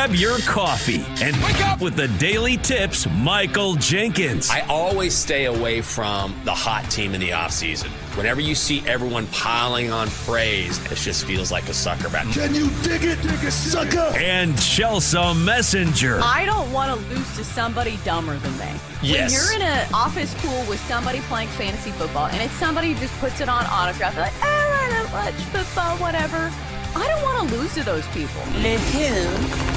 grab your coffee and wake up with the Daily Tips, Michael Jenkins. I always stay away from the hot team in the offseason. Whenever you see everyone piling on praise, it just feels like a sucker match. Can you dig it, sucker? And Chelsea Messenger. I don't want to lose to somebody dumber than me. Yes. When you're in an office pool with somebody playing fantasy football and it's somebody who just puts it on autograph, like, I don't watch football, whatever. I don't want to lose to those people. The who?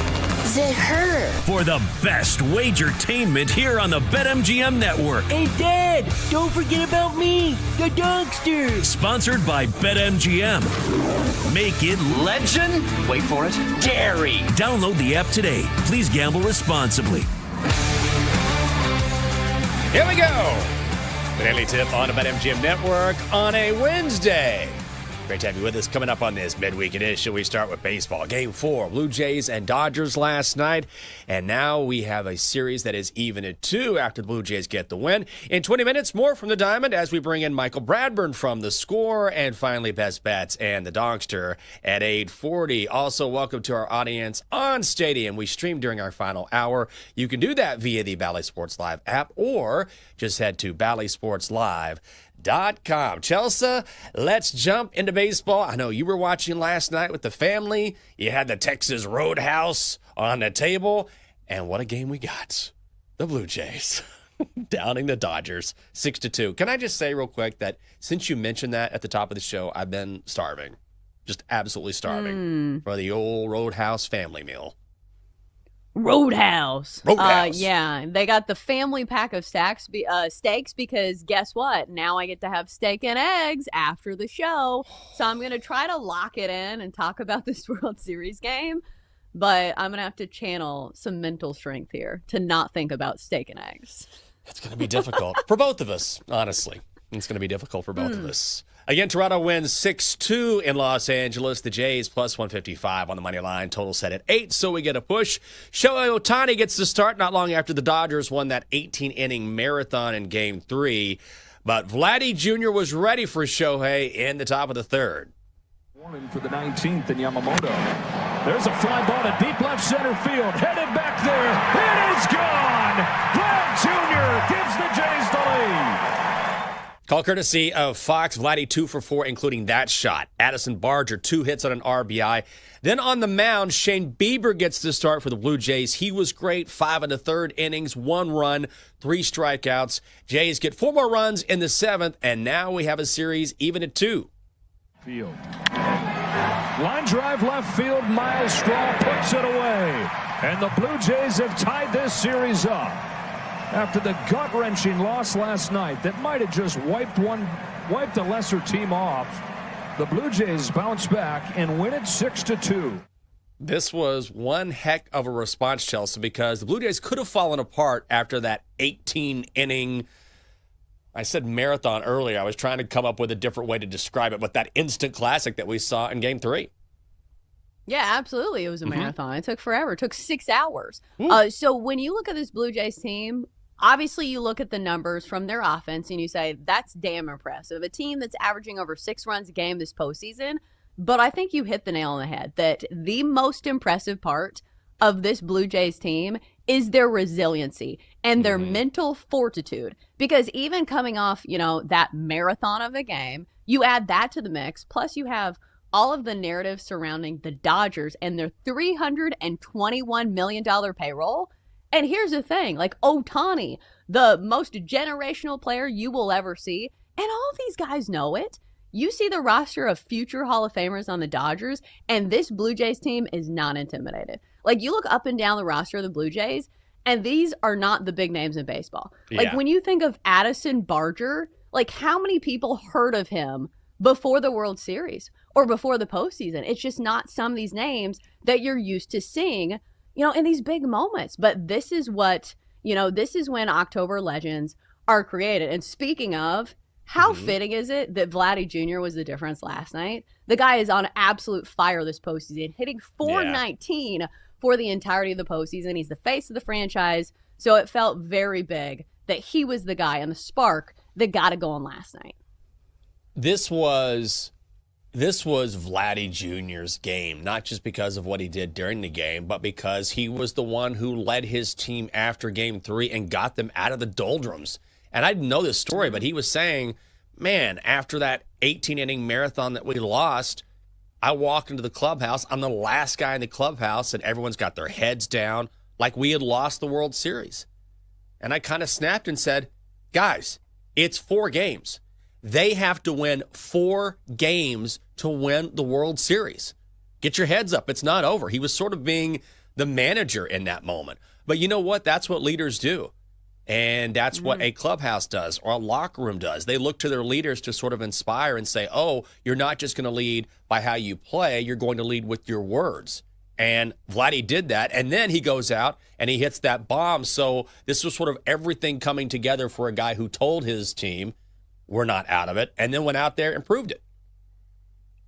The her. For the best wagertainment here on the BetMGM network. Hey, Dad, don't forget about me, the Dogster. Sponsored by BetMGM. Make it Legend? Wait for it. Dairy. Download the app today. Please gamble responsibly. Here we go. The Daily Tip on the BetMGM network on a Wednesday. Great to have you with us. Coming up on this midweek edition, we start with baseball. Game 4, Blue Jays and Dodgers last night. And now we have a series that is even at 2 after the Blue Jays get the win. In 20 minutes, more from the Diamond as we bring in Michael Bradburn from The Score. And finally, Best Bets and the Dogster at 8:40. Also, welcome to our audience on Stadium. We stream during our final hour. You can do that via the Bally Sports Live app or just head to ballysportslive.com. Chelsea, let's jump into baseball. I know you were watching last night with the family. You had the Texas Roadhouse on the table. And what a game we got. The Blue Jays downing the Dodgers 6-2. Can I just say real quick that since you mentioned that at the top of the show, I've been starving. Just absolutely starving for the old Roadhouse family meal. Roadhouse. Roadhouse. They got the family pack of steaks because guess what? Now I get to have steak and eggs after the show. So I'm going to try to lock it in and talk about this World Series game. But I'm going to have to channel some mental strength here to not think about steak and eggs. It's going to be difficult for both of us, honestly. It's going to be difficult for both of us. Again, Toronto wins 6-2 in Los Angeles. The Jays plus 155 on the money line. Total set at 8, so we get a push. Shohei Ohtani gets the start not long after the Dodgers won that 18-inning marathon in Game 3. But Vladdy Jr. was ready for Shohei in the top of the third. Warning for the 19th in Yamamoto. There's a fly ball to deep left center field. Headed back there. It is gone. Vlad Jr. gives the Jays the lead. Call courtesy of Fox. Vladdy 2 for 4, including that shot. Addison Barger 2 hits on an RBI. Then on the mound, Shane Bieber gets the start for the Blue Jays. He was great. 5 1/3 innings, 1 run, 3 strikeouts. Jays get 4 more runs in the 7th, and now we have a series even at 2. Field. Line drive left field. Miles Straw puts it away. And the Blue Jays have tied this series up. After the gut-wrenching loss last night that might have just wiped a lesser team off, the Blue Jays bounce back and win it 6-2. This was one heck of a response, Chelsea, because the Blue Jays could have fallen apart after that 18-inning, I said marathon earlier. I was trying to come up with a different way to describe it, but that instant classic that we saw in Game 3. Yeah, absolutely. It was a marathon. It took forever. It took 6 hours. So when you look at this Blue Jays team, obviously you look at the numbers from their offense and you say, that's damn impressive. A team that's averaging over 6 runs a game this postseason. But I think you hit the nail on the head that the most impressive part of this Blue Jays team is their resiliency and their mental fortitude. Because even coming off, that marathon of a game, you add that to the mix, plus you have all of the narrative surrounding the Dodgers and their $321 million payroll. And here's the thing, like Ohtani, the most generational player you will ever see, and all of these guys know it. You see the roster of future Hall of Famers on the Dodgers, and this Blue Jays team is not intimidated. Like, you look up and down the roster of the Blue Jays, and these are not the big names in baseball. Like, when you think of Addison Barger, like, how many people heard of him before the World Series or before the postseason? It's just not some of these names that you're used to seeing, in these big moments. But this is what, this is when October legends are created. And speaking of, how fitting is it that Vladdy Jr. was the difference last night? The guy is on absolute fire this postseason, hitting .419 for the entirety of the postseason. He's the face of the franchise. So it felt very big that he was the guy and the spark that got it going last night. This was This was Vladdy Jr.'s game, not just because of what he did during the game, but because he was the one who led his team after Game 3 and got them out of the doldrums. And I didn't know this story, but he was saying, man, after that 18-inning marathon that we lost, I walk into the clubhouse. I'm the last guy in the clubhouse, and everyone's got their heads down like we had lost the World Series. And I kind of snapped and said, guys, it's 4 games. They have to win 4 games to win the World Series. Get your heads up. It's not over. He was sort of being the manager in that moment. But you know what? That's what leaders do. And that's what a clubhouse does or a locker room does. They look to their leaders to sort of inspire and say, oh, you're not just going to lead by how you play. You're going to lead with your words. And Vladdy did that. And then he goes out and he hits that bomb. So this was sort of everything coming together for a guy who told his team, we're not out of it, and then went out there and proved it.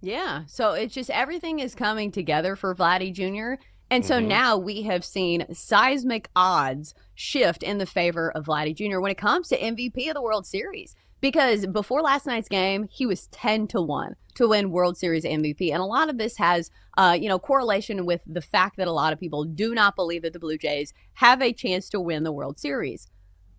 Yeah, so it's just everything is coming together for Vladdy Jr., and so now we have seen seismic odds shift in the favor of Vladdy Jr. when it comes to MVP of the World Series. Because before last night's game, he was 10-1 to win World Series MVP. And a lot of this has, correlation with the fact that a lot of people do not believe that the Blue Jays have a chance to win the World Series.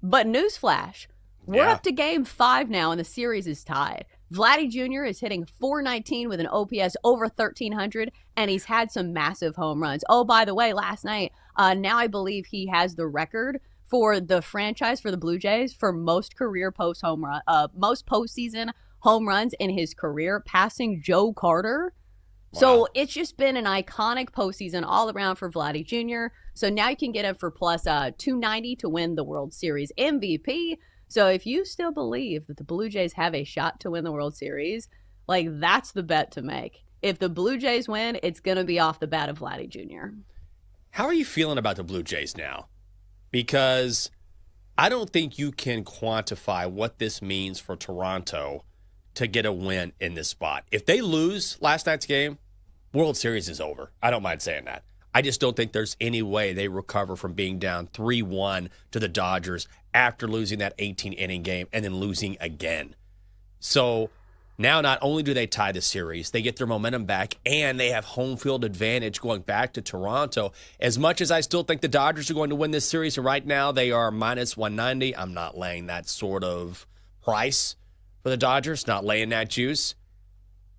But newsflash, we're up to Game 5 now, and the series is tied. Vladdy Jr. is hitting .419 with an OPS over 1,300, and he's had some massive home runs. Oh, by the way, last night, now I believe he has the record for the franchise for the Blue Jays for most career most postseason home runs in his career, passing Joe Carter. Wow. So it's just been an iconic postseason all around for Vladdy Jr. So now you can get him for plus 290 to win the World Series MVP. So if you still believe that the Blue Jays have a shot to win the World Series, like that's the bet to make. If the Blue Jays win, it's going to be off the bat of Vladdy Jr. How are you feeling about the Blue Jays now? Because I don't think you can quantify what this means for Toronto to get a win in this spot. If they lose last night's game, World Series is over. I don't mind saying that. I just don't think there's any way they recover from being down 3-1 to the Dodgers after losing that 18-inning game and then losing again. So now not only do they tie the series, they get their momentum back, and they have home field advantage going back to Toronto. As much as I still think the Dodgers are going to win this series, and right now they are minus 190, I'm not laying that sort of price for the Dodgers, not laying that juice.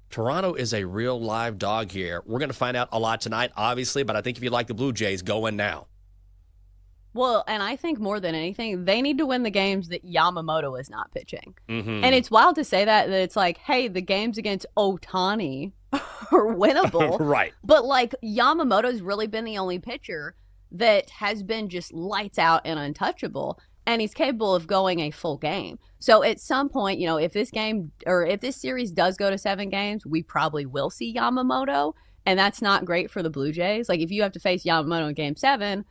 Toronto is a real live dog here. We're going to find out a lot tonight, obviously, but I think if you like the Blue Jays, go in now. Well, and I think more than anything, they need to win the games that Yamamoto is not pitching. Mm-hmm. And it's wild to say that it's like, hey, the games against Ohtani are winnable. Right. But, like, Yamamoto's really been the only pitcher that has been just lights out and untouchable, and he's capable of going a full game. So at some point, if this game or if this series does go to 7 games, we probably will see Yamamoto, and that's not great for the Blue Jays. Like, if you have to face Yamamoto in Game 7,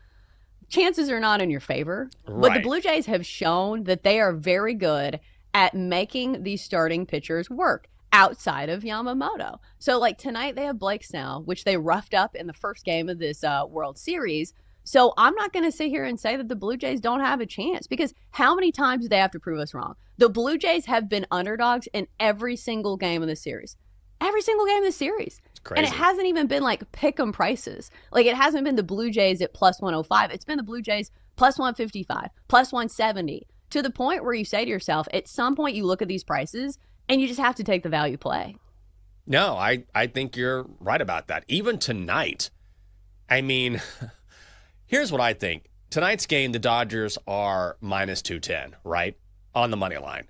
chances are not in your favor. Right. But the Blue Jays have shown that they are very good at making these starting pitchers work outside of Yamamoto. So, like, tonight they have Blake Snell, which they roughed up in the first game of this World Series. So I'm not going to sit here and say that the Blue Jays don't have a chance, because how many times do they have to prove us wrong? The Blue Jays have been underdogs in every single game of the series. Every single game of the series. It's crazy. And it hasn't even been like pick 'em prices. Like, it hasn't been the Blue Jays at plus 105. It's been the Blue Jays plus 155, plus 170, to the point where you say to yourself, at some point you look at these prices and you just have to take the value play. No, I think you're right about that. Even tonight, I mean, here's what I think. Tonight's game, the Dodgers are minus 210, right? On the money line.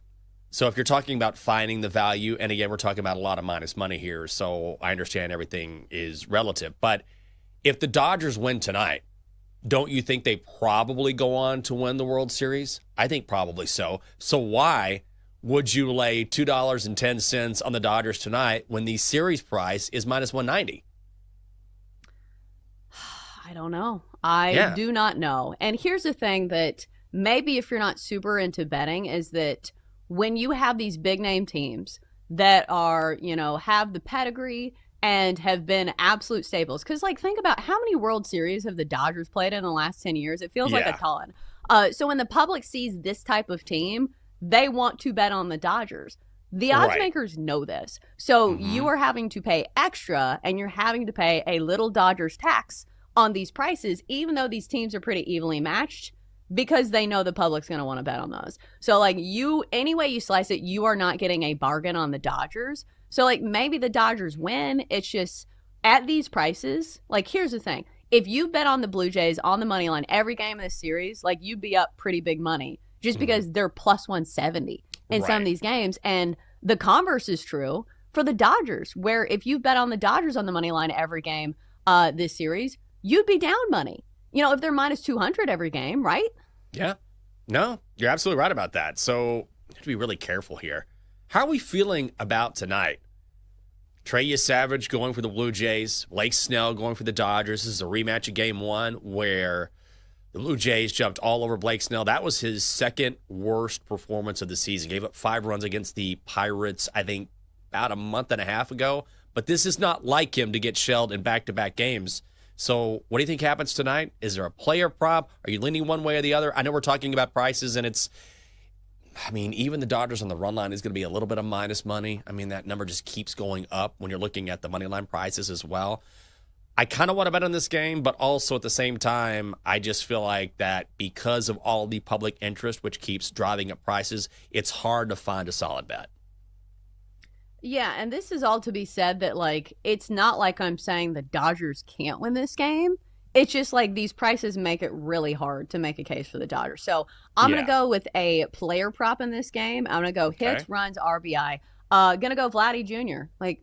So if you're talking about finding the value, and again, we're talking about a lot of minus money here, so I understand everything is relative. But if the Dodgers win tonight, don't you think they probably go on to win the World Series? I think probably so. So why would you lay $2.10 on the Dodgers tonight when the series price is minus 190? I don't know. I do not know. And here's the thing that maybe if you're not super into betting is that when you have these big name teams that are, have the pedigree and have been absolute staples, because, like, think about how many World Series have the Dodgers played in the last 10 years? It feels like a ton. So when the public sees this type of team, they want to bet on the Dodgers. The odds Right. makers know this. So you are having to pay extra, and you're having to pay a little Dodgers tax on these prices, even though these teams are pretty evenly matched, because they know the public's going to want to bet on those. So like any way you slice it, you are not getting a bargain on the Dodgers. So like maybe the Dodgers win. It's just at these prices, like here's the thing. If you bet on the Blue Jays on the money line every game of this series, like you'd be up pretty big money just because they're plus 170 in some of these games. And the converse is true for the Dodgers, where if you bet on the Dodgers on the money line every game this series, you'd be down money. You know, if they're minus 200 every game, right? Yeah. No, you're absolutely right about that. So you have to be really careful here. How are we feeling about tonight? Trey Savage going for the Blue Jays. Blake Snell going for the Dodgers. This is a rematch of Game 1 where the Blue Jays jumped all over Blake Snell. That was his second worst performance of the season. Gave up 5 runs against the Pirates, I think, about a month and a half ago. But this is not like him to get shelled in back-to-back games. So what do you think happens tonight? Is there a player prop? Are you leaning one way or the other? I know we're talking about prices, and even the Dodgers on the run line is going to be a little bit of minus money. I mean, that number just keeps going up when you're looking at the money line prices as well. I kind of want to bet on this game, but also at the same time, I just feel like that because of all the public interest, which keeps driving up prices, it's hard to find a solid bet. Yeah, and this is all to be said that, like, it's not like I'm saying the Dodgers can't win this game. It's just like these prices make it really hard to make a case for the Dodgers. So I'm going to go with a player prop in this game. I'm going to go hits, runs, RBI. Going to go Vladdy Jr. Like,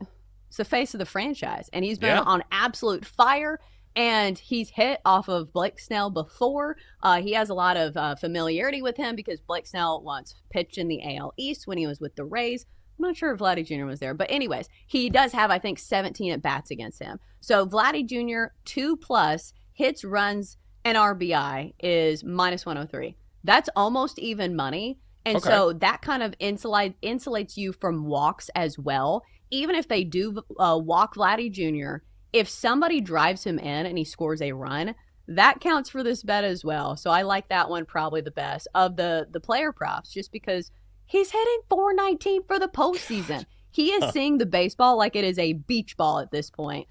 it's the face of the franchise. And he's been on absolute fire. And he's hit off of Blake Snell before. He has a lot of familiarity with him because Blake Snell once pitched in the AL East when he was with the Rays. I'm not sure if Vladdy Jr. was there. But anyways, he does have, I think, 17 at-bats against him. So Vladdy Jr., 2+ hits, runs, and RBI is minus 103. That's almost even money. And so that kind of insulates you from walks as well. Even if they do walk Vladdy Jr., if somebody drives him in and he scores a run, that counts for this bet as well. So I like that one probably the best of the player props just because he's hitting 419 for the postseason. He is seeing the baseball like it is a beach ball at this point.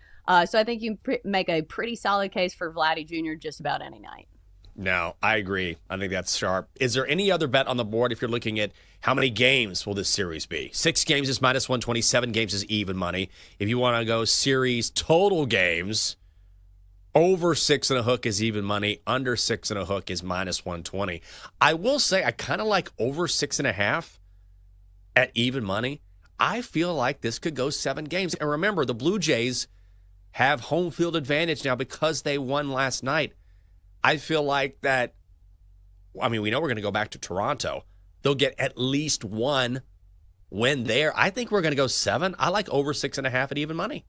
So I think you can make a pretty solid case for Vladdy Jr. just about any night. No, I agree. I think that's sharp. Is there any other bet on the board if you're looking at how many games will this series be? 6 games is minus 120, 7 games is even money. If you want to go series total games, over 6.5 is even money. Under 6.5 is minus 120. I will say I kind of like over 6.5 at even money. I feel like this could go 7 games. And remember, the Blue Jays have home field advantage now because they won last night. I feel like that, I mean, we know we're going to go back to Toronto. They'll get at least 1 win there. I think we're going to go 7. I like over 6.5 at even money.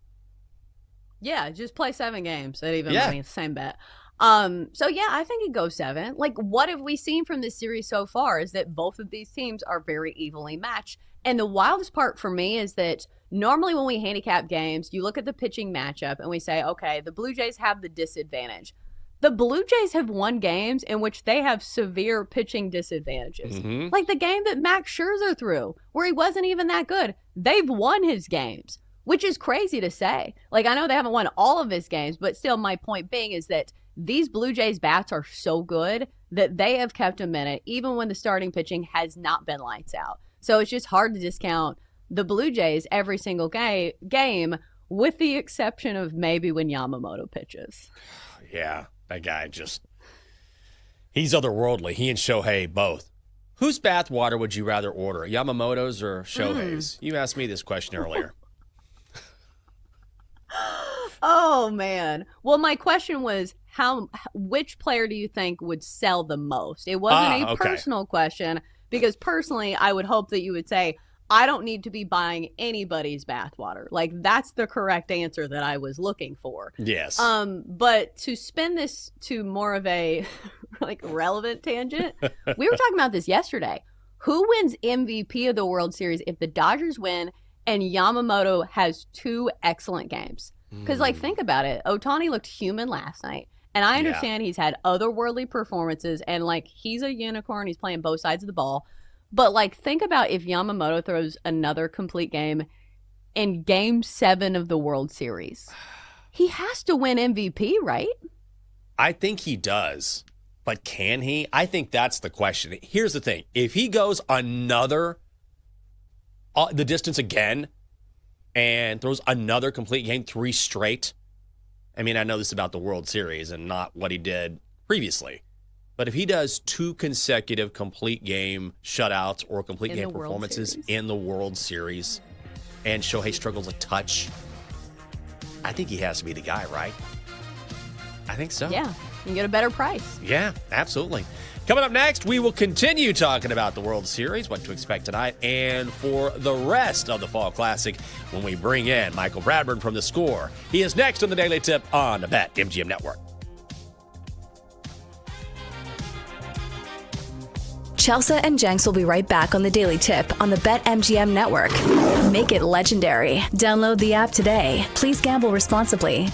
Yeah, just play 7 games at even money, same bet. So yeah, I think it goes 7. Like, what have we seen from this series so far is that both of these teams are very evenly matched. And the wildest part for me is that normally when we handicap games, you look at the pitching matchup and we say, okay, the Blue Jays have the disadvantage. The Blue Jays have won games in which they have severe pitching disadvantages. Like the game that Max Scherzer threw, where he wasn't even that good. They've won his games, which is crazy to say. Like, I know they haven't won all of his games, but still my point being is that these Blue Jays bats are so good that they have kept him in it, even when the starting pitching has not been lights out. So it's just hard to discount the Blue Jays every single game, with the exception of maybe when Yamamoto pitches. Yeah, that guy he's otherworldly. He and Shohei both. Whose bathwater would you rather order, Yamamoto's or Shohei's? You asked me this question earlier. Oh, man. Well, my question was, which player do you think would sell the most? It wasn't a personal question, because personally, I would hope that you would say, I don't need to be buying anybody's bathwater. Like, that's the correct answer that I was looking for. Yes. But to spin this to more of a like relevant tangent, we were talking about this yesterday. Who wins MVP of the World Series if the Dodgers win and Yamamoto has 2 excellent games? Because, like, think about it. Ohtani looked human last night. And I understand he's had otherworldly performances. And, like, he's a unicorn. He's playing both sides of the ball. But, like, think about if Yamamoto throws another complete game in Game 7 of the World Series. He has to win MVP, right? I think he does. But can he? I think that's the question. Here's the thing. If he goes the distance again and throws another complete game, 3 straight, I mean, I know this is about the World Series and not what he did previously. But if he does 2 consecutive complete game shutouts or complete game performances in the World Series and Shohei struggles a touch, I think he has to be the guy, right? I think so. Yeah, you can get a better price. Yeah, absolutely. Coming up next, we will continue talking about the World Series, what to expect tonight, and for the rest of the Fall Classic when we bring in Michael Bradburn from The Score. He is next on the Daily Tip on the BetMGM Network. Chelsea and Jenks will be right back on the Daily Tip on the BetMGM Network. Make it legendary. Download the app today. Please gamble responsibly.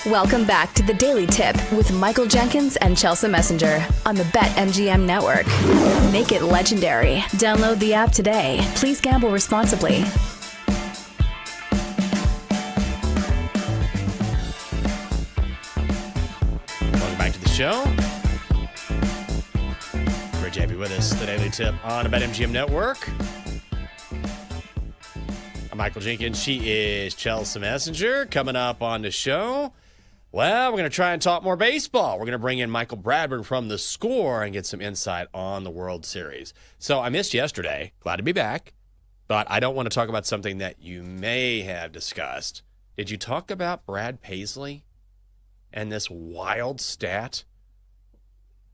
Welcome back to the Daily Tip with Michael Jenkins and Chelsea Messenger on the BetMGM Network. Make it legendary. Download the app today. Please gamble responsibly. Welcome back to the show. Great to have you with us. The Daily Tip on the BetMGM Network. I'm Michael Jenkins. She is Chelsea Messenger. Coming up on the show, well, we're going to try and talk more baseball. We're going to bring in Michael Bradburn from The Score and get some insight on the World Series. So I missed yesterday. Glad to be back. But I don't want to talk about something that you may have discussed. Did you talk about Brad Paisley and this wild stat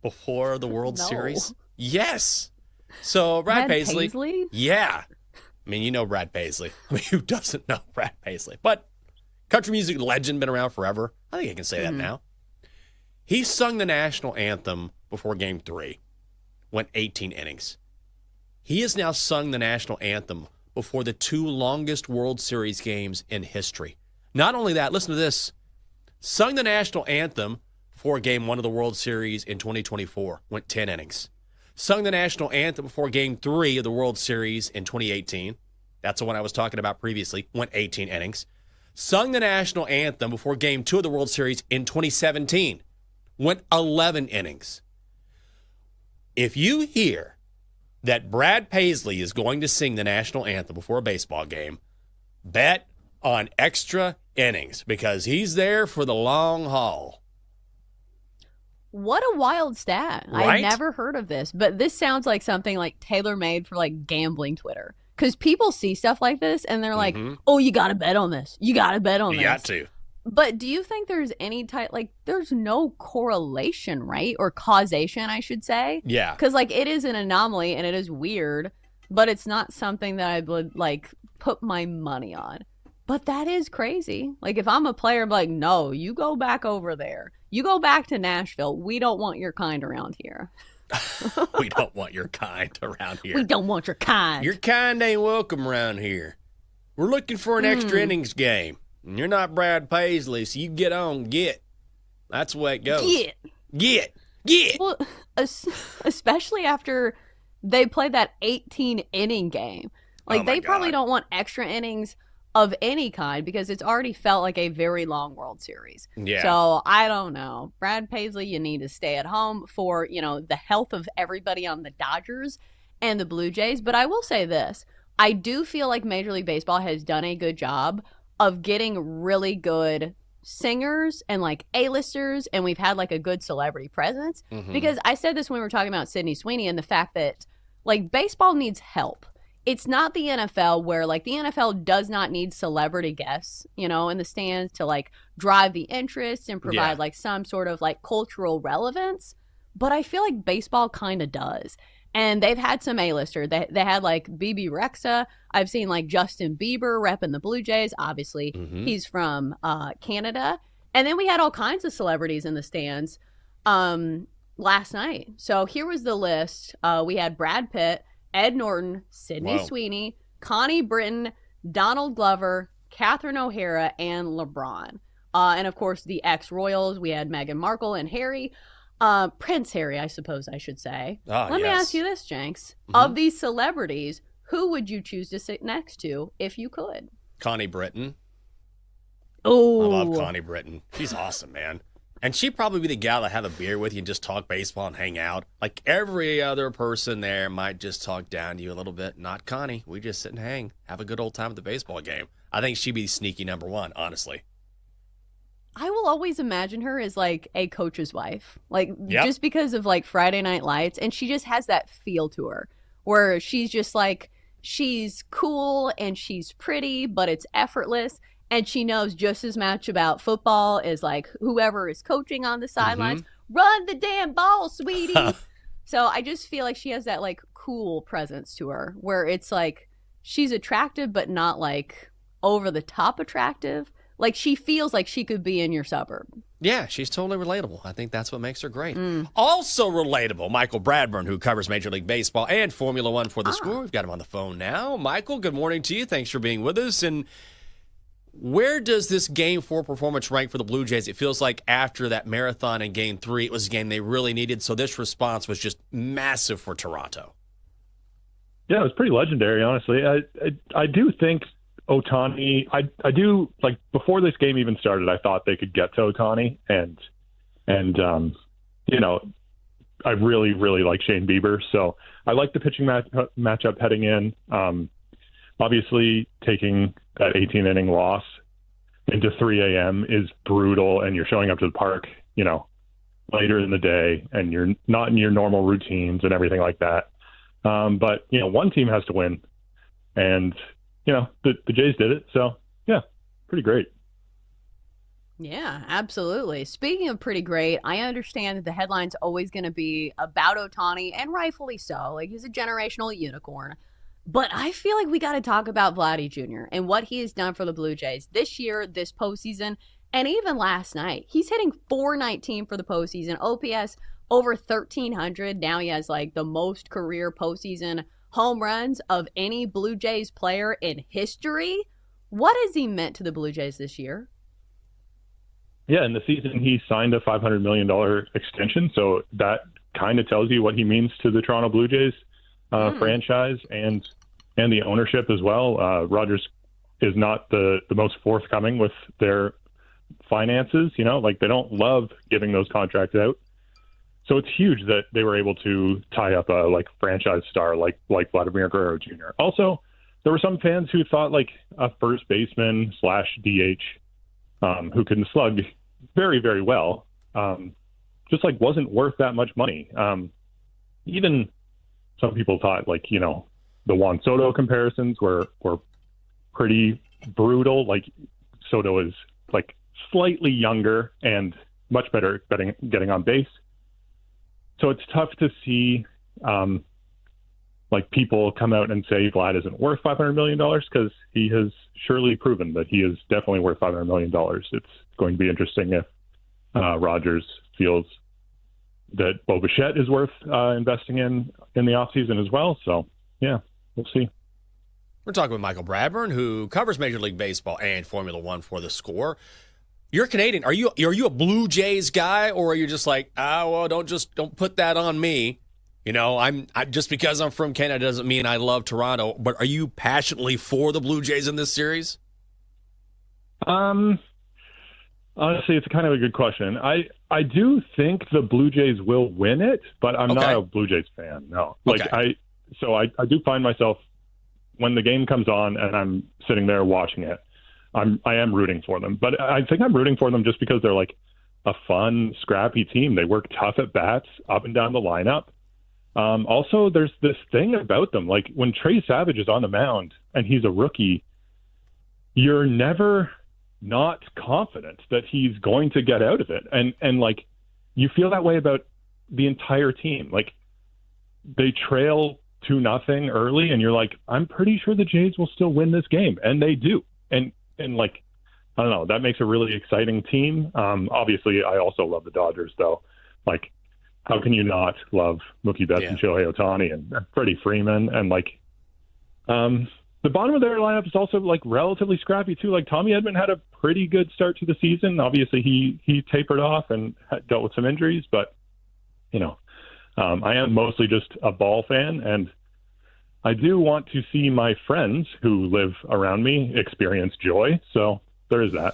before the World Series? Yes. So Brad Paisley? Yeah. I mean, you know Brad Paisley. I mean, who doesn't know Brad Paisley? But country music legend, been around forever. I think I can say that now. He sung the national anthem before Game 3. Went 18 innings. He has now sung the national anthem before the 2 longest World Series games in history. Not only that, listen to this. Sung the national anthem before Game 1 of the World Series in 2024. Went 10 innings. Sung the national anthem before Game 3 of the World Series in 2018. That's the one I was talking about previously. Went 18 innings. Sung the national anthem before Game 2 of the World Series in 2017. Went 11 innings. If you hear that Brad Paisley is going to sing the national anthem before a baseball game, bet on extra innings because he's there for the long haul. What a wild stat. Right? I've never heard of this, but this sounds like something like tailor-made for like gambling Twitter. Because people see stuff like this and they're like, oh, you got to bet on this. You got to bet on this. You got to. But do you think there's any type, like, there's no correlation, right? Or causation, I should say. Yeah. Because, like, it is an anomaly and it is weird, but it's not something that I would, like, put my money on. But that is crazy. Like, if I'm a player, I'm like, no, you go back over there. You go back to Nashville. We don't want your kind around here. We don't want your kind around here. We don't want your kind. Your kind ain't welcome around here. We're looking for an extra innings game. And you're not Brad Paisley, so you get on, get. That's the way it goes. Get. Well, especially after they played that 18-inning game. Like, they probably don't want extra innings of any kind because it's already felt like a very long World Series. Yeah. So I don't know. Brad Paisley, you need to stay at home for, you know, the health of everybody on the Dodgers and the Blue Jays. But I will say this. I do feel like Major League Baseball has done a good job of getting really good singers and like A-listers, and we've had like a good celebrity presence. Because I said this when we were talking about Sydney Sweeney and the fact that like baseball needs help. It's not the NFL where like the NFL does not need celebrity guests, you know, in the stands to like drive the interest and provide like some sort of like cultural relevance. But I feel like baseball kind of does. And they've had some A-lister. They had like BB Rexa. I've seen like Justin Bieber repping the Blue Jays. Obviously, he's from Canada. And then we had all kinds of celebrities in the stands last night. So here was the list. We had Brad Pitt, Ed Norton, Sydney Sweeney, Connie Britton, Donald Glover, Catherine O'Hara, and LeBron. And of course, the ex-royals. We had Meghan Markle and Harry. Prince Harry, I suppose I should say. Let me ask you this, Jenks. Of these celebrities, who would you choose to sit next to if you could? Connie Britton. Oh, I love Connie Britton. She's awesome, man. And she'd probably be the gal that have a beer with you and just talk baseball and hang out. Like every other person there might just talk down to you a little bit. Not Connie. We just sit and hang. Have a good old time at the baseball game. I think she'd be sneaky number one, honestly. I will always imagine her as like a coach's wife. Like just because of like Friday Night Lights. And she just has that feel to her where she's just like, she's cool and she's pretty, but it's effortless. And she knows just as much about football as like whoever is coaching on the sidelines. Run the damn ball, sweetie. So I just feel like she has that like cool presence to her where it's like she's attractive, but not like over the top attractive. Like she feels like she could be in your suburb. Yeah, she's totally relatable. I think that's what makes her great. Also relatable, Michael Bradburn, who covers Major League Baseball and Formula One for The Score. We've got him on the phone now. Michael, good morning to you. Thanks for being with us. And Where does this Game 4 performance rank for the Blue Jays? It feels like after that marathon in Game 3, it was a game they really needed, so this response was just massive for Toronto. Yeah, it was pretty legendary, honestly. I do think Ohtani, I do, like, before this game even started, I thought they could get to Ohtani, and you know, I really, really like Shane Bieber, so I like the pitching matchup heading in. Obviously, taking that 18-inning loss into 3 a.m. is brutal, and you're showing up to the park, you know, later in the day, and you're not in your normal routines and everything like that. But, you know, one team has to win, and, you know, the Jays did it. So, yeah, pretty great. Yeah, absolutely. Speaking of pretty great, I understand that the headline's always going to be about Ohtani, and rightfully so. Like, he's a generational unicorn. But I feel like we got to talk about Vladdy Jr. and what he has done for the Blue Jays this year, this postseason, and even last night. He's hitting .419 for the postseason, OPS over 1,300. Now he has like the most career postseason home runs of any Blue Jays player in history. What has he meant to the Blue Jays this year? Yeah, in the season, he signed a $500 million extension, so that kind of tells you what he means to the Toronto Blue Jays franchise and the ownership as well. Rogers is not the most forthcoming with their finances, you know, like they don't love giving those contracts out. So it's huge that they were able to tie up a like franchise star like Vladimir Guerrero Jr. Also, there were some fans who thought like a first baseman / DH who can slug very, very well, just like wasn't worth that much money. Even some people thought like, you know, the Juan Soto comparisons were pretty brutal. Like Soto is like slightly younger and much better getting on base. So it's tough to see like people come out and say Vlad isn't worth $500 million because he has surely proven that he is definitely worth $500 million. It's going to be interesting if Rogers feels that Bo Bichette is worth investing in the offseason as well. So, yeah, we'll see. We're talking with Michael Bradburn, who covers Major League Baseball and Formula One for The Score. You're Canadian. Are you a Blue Jays guy, or are you just like, well, don't put that on me? You know, I just because I'm from Canada doesn't mean I love Toronto. But are you passionately for the Blue Jays in this series? Honestly, it's kind of a good question. I do think the Blue Jays will win it, but I'm not a Blue Jays fan. No, like I do find myself when the game comes on and I'm sitting there watching it, I am rooting for them, but I think I'm rooting for them just because they're like a fun, scrappy team. They work tough at bats up and down the lineup. Also, there's this thing about them, like when Trey Savage is on the mound and he's a rookie, you're never not confident that he's going to get out of it. And like, you feel that way about the entire team. Like they trail 2-0 early and you're like, I'm pretty sure the Jays will still win this game. And they do. And like, I don't know, that makes a really exciting team. Obviously I also love the Dodgers though. Like, how can you not love Mookie Betts and Shohei Ohtani and Freddie Freeman? And like, the bottom of their lineup is also like relatively scrappy too. Like Tommy Edman had a pretty good start to the season. Obviously he tapered off and dealt with some injuries, but you know, I am mostly just a ball fan, and I do want to see my friends who live around me experience joy. So there is that.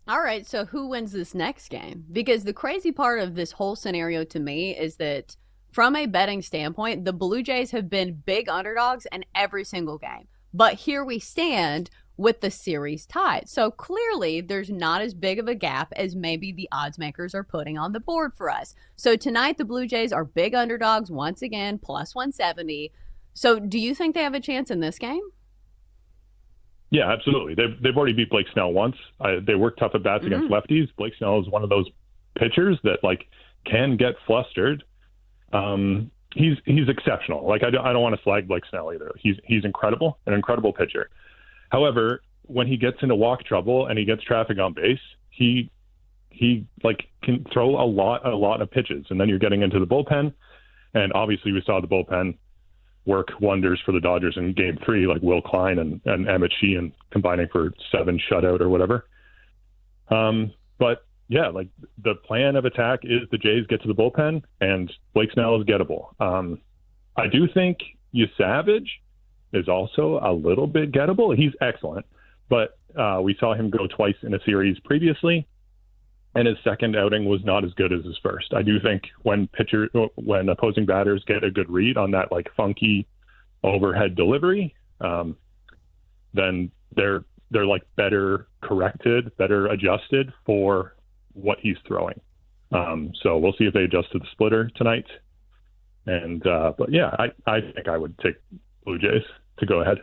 All right, so who wins this next game? Because the crazy part of this whole scenario to me is that from a betting standpoint, the Blue Jays have been big underdogs in every single game. But here we stand with the series tied. So clearly there's not as big of a gap as maybe the odds makers are putting on the board for us. So tonight the Blue Jays are big underdogs once again, plus 170. So do you think they have a chance in this game? Yeah, absolutely. They've already beat Blake Snell once. They work tough at bats against lefties. Blake Snell is one of those pitchers that like can get flustered. He's exceptional. Like I don't want to slag Blake Snell either. He's incredible, an incredible pitcher. However, when he gets into walk trouble and he gets traffic on base, he like can throw a lot of pitches, and then you're getting into the bullpen. And obviously, we saw the bullpen work wonders for the Dodgers in Game 3, like Will Klein and Emmett Sheehan combining for 7 shutout or whatever. But yeah, like the plan of attack is the Jays get to the bullpen and Blake Snell is gettable. I do think Savage is also a little bit gettable. He's excellent, but we saw him go twice in a series previously, and his second outing was not as good as his first. I do think when opposing batters get a good read on that like funky overhead delivery, then they're like better corrected, better adjusted for what he's throwing. So we'll see if they adjust to the splitter tonight. And but yeah, I think I would take Blue Jays to go ahead.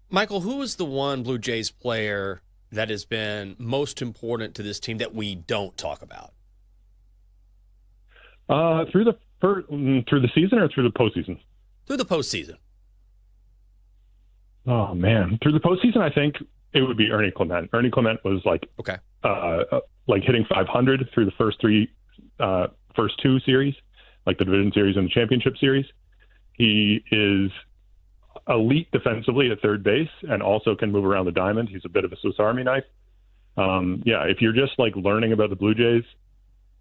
Michael, who is the one Blue Jays player that has been most important to this team that we don't talk about? Through the season or through the postseason? Through the postseason. Oh man, through the postseason, I think it would be Ernie Clement. Ernie Clement was like hitting 500 through the first two series, like the division series and the championship series. He is elite defensively at third base and also can move around the diamond. He's a bit of a Swiss Army knife. If you're just like learning about the Blue Jays,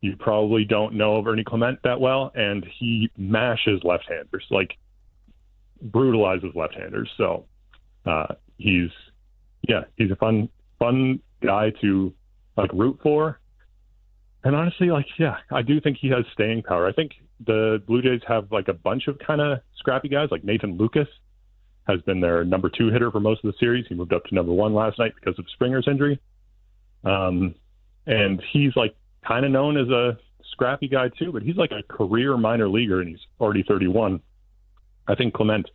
you probably don't know of Ernie Clement that well, and he mashes left-handers, like brutalizes left-handers. So he's a fun guy to like root for. And honestly, I do think he has staying power. I think the Blue Jays have like a bunch of kind of scrappy guys, like Nathan Lucas has been their number 2 hitter for most of the series. He moved up to number 1 last night because of Springer's injury. And he's like kind of known as a scrappy guy too, but he's like a career minor leaguer and he's already 31. I think Clement,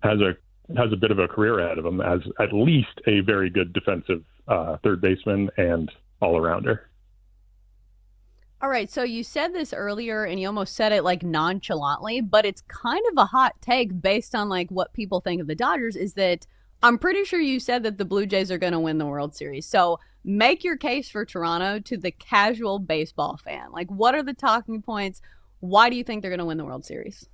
has a bit of a career ahead of him as at least a very good defensive third baseman and all-arounder. All right, so you said this earlier and you almost said it like nonchalantly, but it's kind of a hot take based on like what people think of the Dodgers, is that I'm pretty sure you said that the Blue Jays are going to win the World Series. So make your case for Toronto to the casual baseball fan. Like, what are the talking points? Why do you think they're going to win the World Series?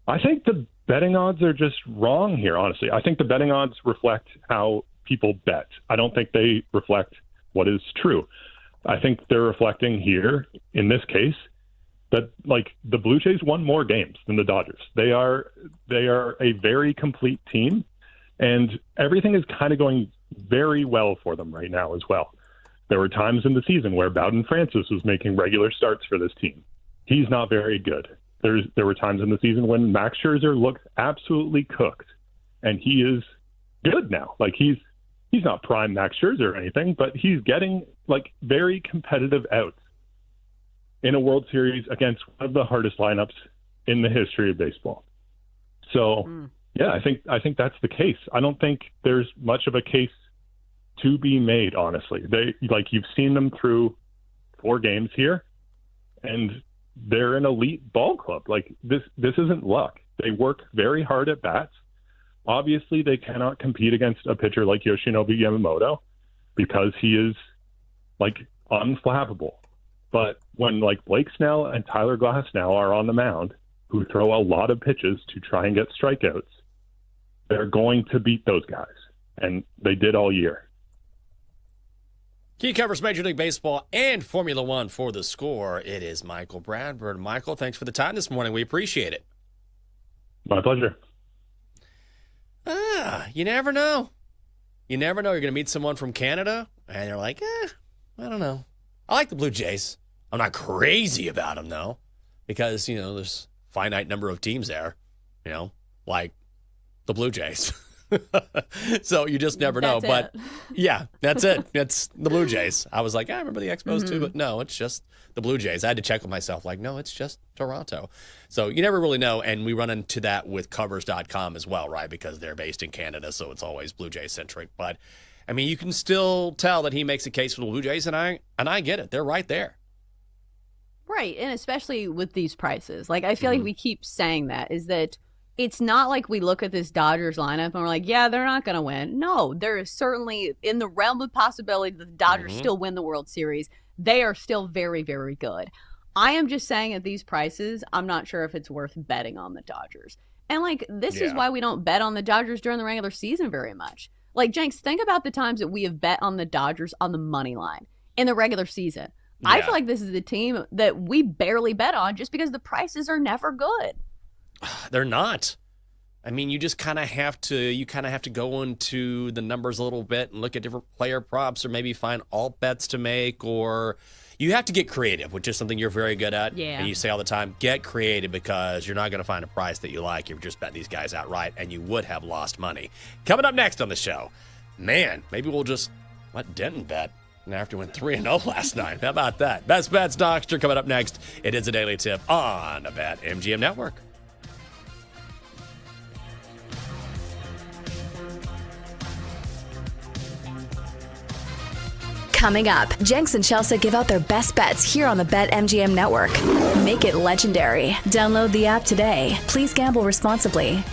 I think the betting odds are just wrong here, honestly. I think the betting odds reflect how people bet. I don't think they reflect what is true. I think they're reflecting here, in this case, that like the Blue Jays won more games than the Dodgers. They are a very complete team, and everything is kind of going very well for them right now as well. There were times in the season where Bowden Francis was making regular starts for this team. He's not very good. There were times in the season when Max Scherzer looked absolutely cooked, and he is good now. Like he's not prime Max Scherzer or anything, but he's getting like very competitive outs in a World Series against one of the hardest lineups in the history of baseball. So, I think that's the case. I don't think there's much of a case to be made, honestly. You've seen them through 4 games here, and they're an elite ball club. Like this isn't luck. They work very hard at bats. Obviously, they cannot compete against a pitcher like Yoshinobu Yamamoto because he is like unflappable. But when like Blake Snell and Tyler Glasnow are on the mound, who throw a lot of pitches to try and get strikeouts, they're going to beat those guys. And they did all year. He covers Major League Baseball and Formula One for The Score. It is Michael Bradford. Michael, thanks for the time this morning. We appreciate it. My pleasure. You never know. You never know. You're going to meet someone from Canada, and they're like, I don't know. I like the Blue Jays. I'm not crazy about them, though, because, there's a finite number of teams there, like the Blue Jays. So you just never know. But yeah, that's it. That's the Blue Jays. I was like, I remember the Expos too, but no, it's just the Blue Jays. I had to check with myself, like, no, it's just Toronto. So you never really know. And we run into that with covers.com as well, right? Because they're based in Canada, so it's always Blue Jay centric. But I mean, you can still tell that he makes a case for the Blue Jays, and I get it. They're right there. Right. And especially with these prices. Like, I feel like we keep saying that, is that it's not like we look at this Dodgers lineup and we're like, yeah, they're not going to win. No, there is certainly in the realm of possibility that the Dodgers still win the World Series. They are still very, very good. I am just saying at these prices, I'm not sure if it's worth betting on the Dodgers. And like, this is why we don't bet on the Dodgers during the regular season very much. Like, Jenks, think about the times that we have bet on the Dodgers on the money line in the regular season. Yeah. I feel like this is the team that we barely bet on just because the prices are never good. They're not. I mean, you just kind of have to go into the numbers a little bit and look at different player props or maybe find alt bets to make, or you have to get creative, which is something you're very good at. Yeah. And you say all the time, get creative, because you're not going to find a price that you like if you just bet these guys outright, and you would have lost money. Coming up next on the show, man, maybe we'll just let Denton bet after we went 3-0 last night. How about that? Best Bets Doctor coming up next. It is a daily tip on the BetMGM Network. Coming up, Jenks and Chelsea give out their best bets here on the BetMGM Network. Make it legendary. Download the app today. Please gamble responsibly.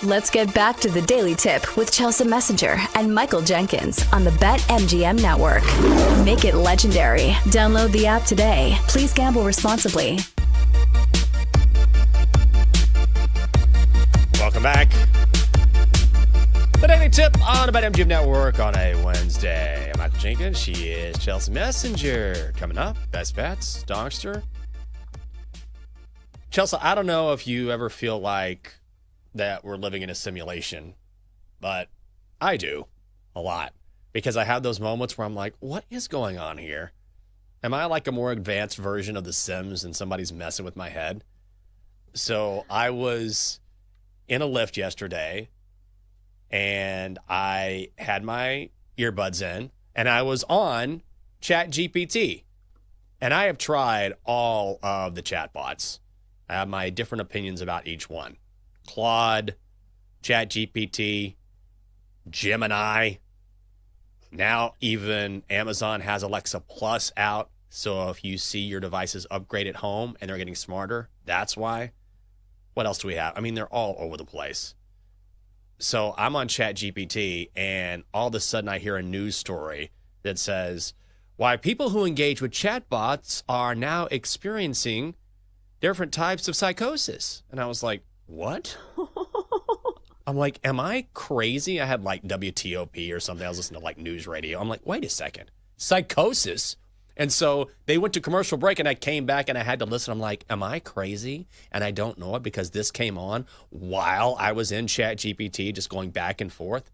Let's get back to the Daily Tip with Chelsea Messenger and Michael Jenkins on the BetMGM Network. Make it legendary. Download the app today. Please gamble responsibly. Welcome back. The Daily Tip on the BetMGM Network on a Wednesday. I'm Michael Jenkins. She is Chelsea Messenger. Coming up, Best Bets, Dongster. Chelsea, I don't know if you ever feel like that we're living in a simulation, but I do a lot because I have those moments where I'm like, what is going on here? Am I like a more advanced version of The Sims and somebody's messing with my head? So I was in a lift yesterday and I had my earbuds in and I was on ChatGPT, and I have tried all of the chatbots. I have my different opinions about each one. Claude, ChatGPT, Gemini. Now even Amazon has Alexa Plus out. So if you see your devices upgrade at home and they're getting smarter, that's why. What else do we have? I mean, they're all over the place. So I'm on ChatGPT, and all of a sudden I hear a news story that says why people who engage with chatbots are now experiencing different types of psychosis. And I was like, what? I'm like, am I crazy? I had like WTOP or something. I was listening to like news radio. I'm like, wait a second. Psychosis? And so they went to commercial break and I came back and I had to listen. I'm like, am I crazy? And I don't know it because this came on while I was in ChatGPT, just going back and forth.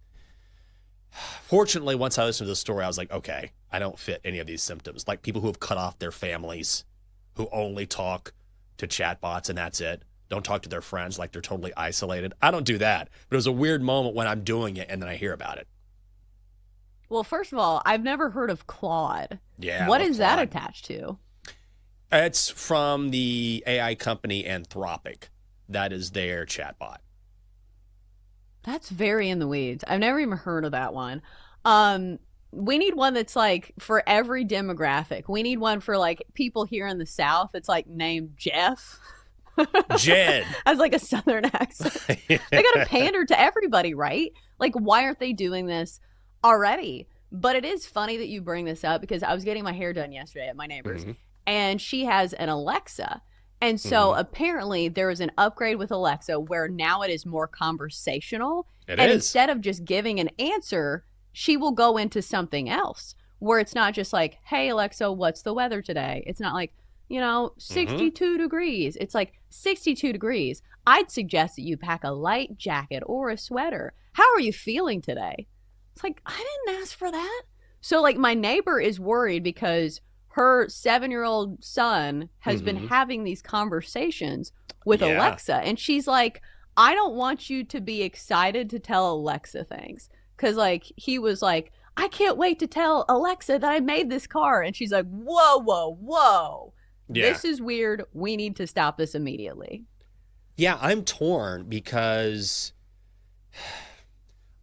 Fortunately, once I listened to the story, I was like, okay, I don't fit any of these symptoms. Like people who have cut off their families, who only talk to chatbots and that's it. Don't talk to their friends like they're totally isolated. I don't do that. But it was a weird moment when I'm doing it and then I hear about it. Well, first of all, I've never heard of Claude. Yeah. What is that attached to? It's from the AI company Anthropic. That is their chatbot. That's very in the weeds. I've never even heard of that one. We need one that's like for every demographic. We need one for like people here in the South. It's like named Jeff. Jed. Has like a Southern accent. They got to pander to everybody, right? Like, why aren't they doing this already? But it is funny that you bring this up because I was getting my hair done yesterday at my neighbor's, and she has an Alexa. And so apparently there is an upgrade with Alexa where now it is more conversational. Instead of just giving an answer, she will go into something else where it's not just like, hey, Alexa, what's the weather today? It's not like, 62 degrees. It's like 62 degrees. I'd suggest that you pack a light jacket or a sweater. How are you feeling today? It's like, I didn't ask for that. So like my neighbor is worried because her 7-year-old son has been having these conversations with Alexa. And she's like, I don't want you to be excited to tell Alexa things. Because like he was like, I can't wait to tell Alexa that I made this car. And she's like, whoa, whoa, whoa. Yeah. This is weird. We need to stop this immediately. Yeah, I'm torn because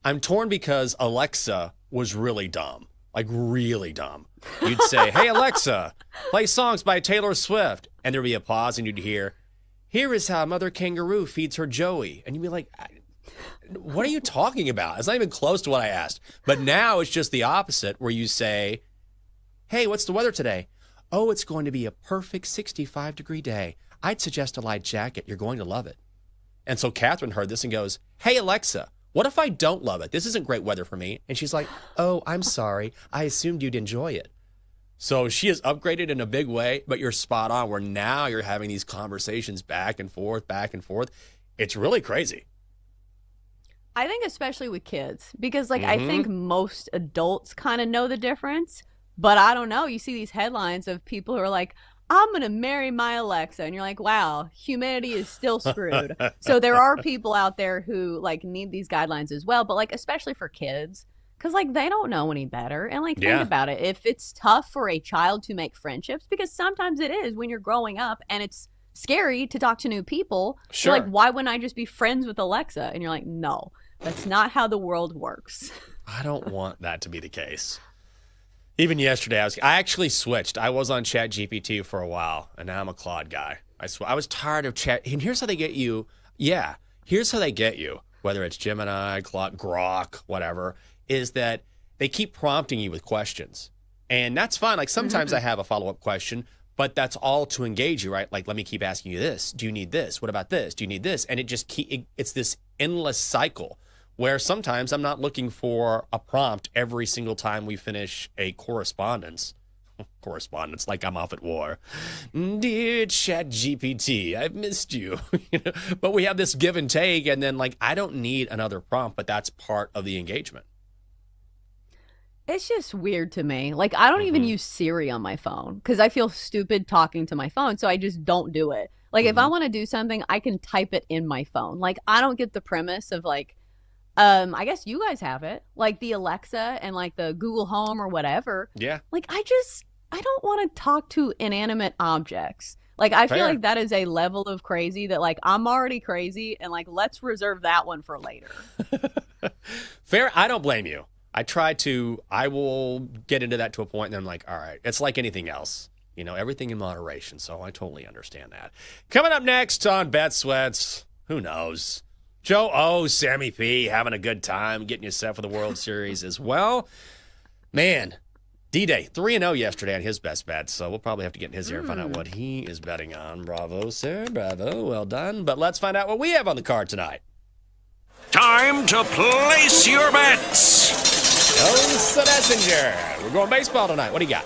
Alexa was really dumb. Like really dumb. You'd say, hey, Alexa, play songs by Taylor Swift. And there'd be a pause and you'd hear, here is how Mother Kangaroo feeds her Joey. And you'd be like, what are you talking about? It's not even close to what I asked. But now it's just the opposite where you say, hey, what's the weather today? Oh, it's going to be a perfect 65-degree day. I'd suggest a light jacket. You're going to love it. And so Catherine heard this and goes, hey, Alexa, what if I don't love it? This isn't great weather for me. And she's like, oh, I'm sorry. I assumed you'd enjoy it. So she has upgraded in a big way, but you're spot on where now you're having these conversations back and forth, back and forth. It's really crazy. I think especially with kids because like I think most adults kind of know the difference. But I don't know. You see these headlines of people who are like, I'm going to marry my Alexa. And you're like, wow, humanity is still screwed. So there are people out there who like need these guidelines as well. But like, especially for kids, because like they don't know any better. And like, think about it. If it's tough for a child to make friendships, because sometimes it is when you're growing up and it's scary to talk to new people. Sure. Like, why wouldn't I just be friends with Alexa? And you're like, no, that's not how the world works. I don't want that to be the case. Even yesterday, I actually switched. I was on ChatGPT for a while, and now I'm a Claude guy. I was tired of Chat. And here's how they get you. Yeah, here's how they get you. whether it's Gemini, Grok, whatever, is that they keep prompting you with questions. And that's fine. Like sometimes I have a follow-up question, but that's all to engage you, right? Like, let me keep asking you this. Do you need this? What about this? Do you need this? And it's this endless cycle where sometimes I'm not looking for a prompt every single time we finish a correspondence like I'm off at war. Dear ChatGPT, I've missed you. But we have this give and take, and then like I don't need another prompt, but that's part of the engagement. It's just weird to me. Like, I don't even use Siri on my phone because I feel stupid talking to my phone, so I just don't do it. Like, if I want to do something, I can type it in my phone. Like, I don't get the premise of, like, I guess you guys have it, like the Alexa and, like, the Google Home or whatever. Yeah. Like, I don't want to talk to inanimate objects. Like, I feel like that is a level of crazy that, like, I'm already crazy, and, like, let's reserve that one for later. Fair. I don't blame you. I will get into that to a point, and then I'm like, all right, it's like anything else. Everything in moderation, so I totally understand that. Coming up next on Bet Sweats, who knows? Joe O, Sammy P, having a good time, getting you set for the World Series as well. Man, D-Day, 3-0 yesterday on his best bet, so we'll probably have to get in his ear and find out what he is betting on. Bravo, sir, bravo, well done. But let's find out what we have on the card tonight. Time to place your bets. Chelsea Messenger. We're going baseball tonight. What do you got?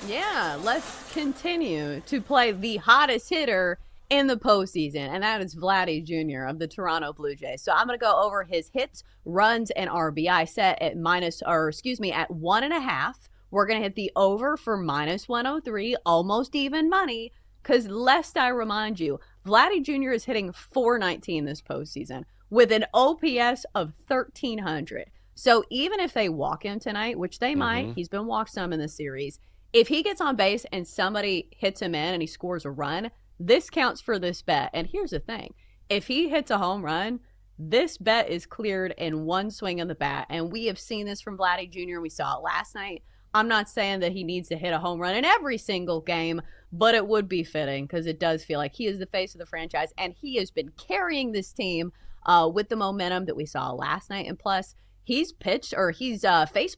Yeah, let's continue to play the hottest hitter in the postseason, and that is Vladdy Jr. of the Toronto Blue Jays. So I'm going to go over his hits, runs, and RBI set at at 1.5. We're going to hit the over for -103, almost even money, because lest I remind you, Vladdy Jr. is hitting .419 this postseason with an OPS of 1,300. So even if they walk him tonight, which they might, he's been walked some in this series, if he gets on base and somebody hits him in and he scores a run, this counts for this bet. And here's the thing. If he hits a home run, this bet is cleared in one swing of the bat. And we have seen this from Vladdy Jr. We saw it last night. I'm not saying that he needs to hit a home run in every single game, but it would be fitting because it does feel like he is the face of the franchise. And he has been carrying this team with the momentum that we saw last night. And plus, he's faced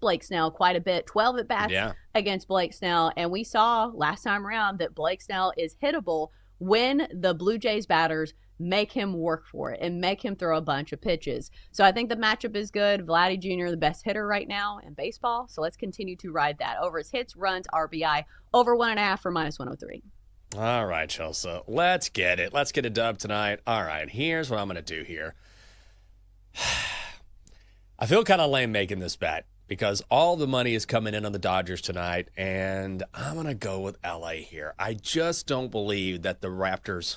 Blake Snell quite a bit, 12 at-bats against Blake Snell. And we saw last time around that Blake Snell is hittable when the Blue Jays batters make him work for it and make him throw a bunch of pitches. So I think the matchup is good. Vladdy Jr., the best hitter right now in baseball. So let's continue to ride that. Over his hits, runs, RBI, over 1.5 for -103. All right, Chelsea. Let's get it. Let's get a dub tonight. All right, here's what I'm going to do here. I feel kind of lame making this bet because all the money is coming in on the Dodgers tonight, and I'm going to go with LA here. I just don't believe that the Raptors,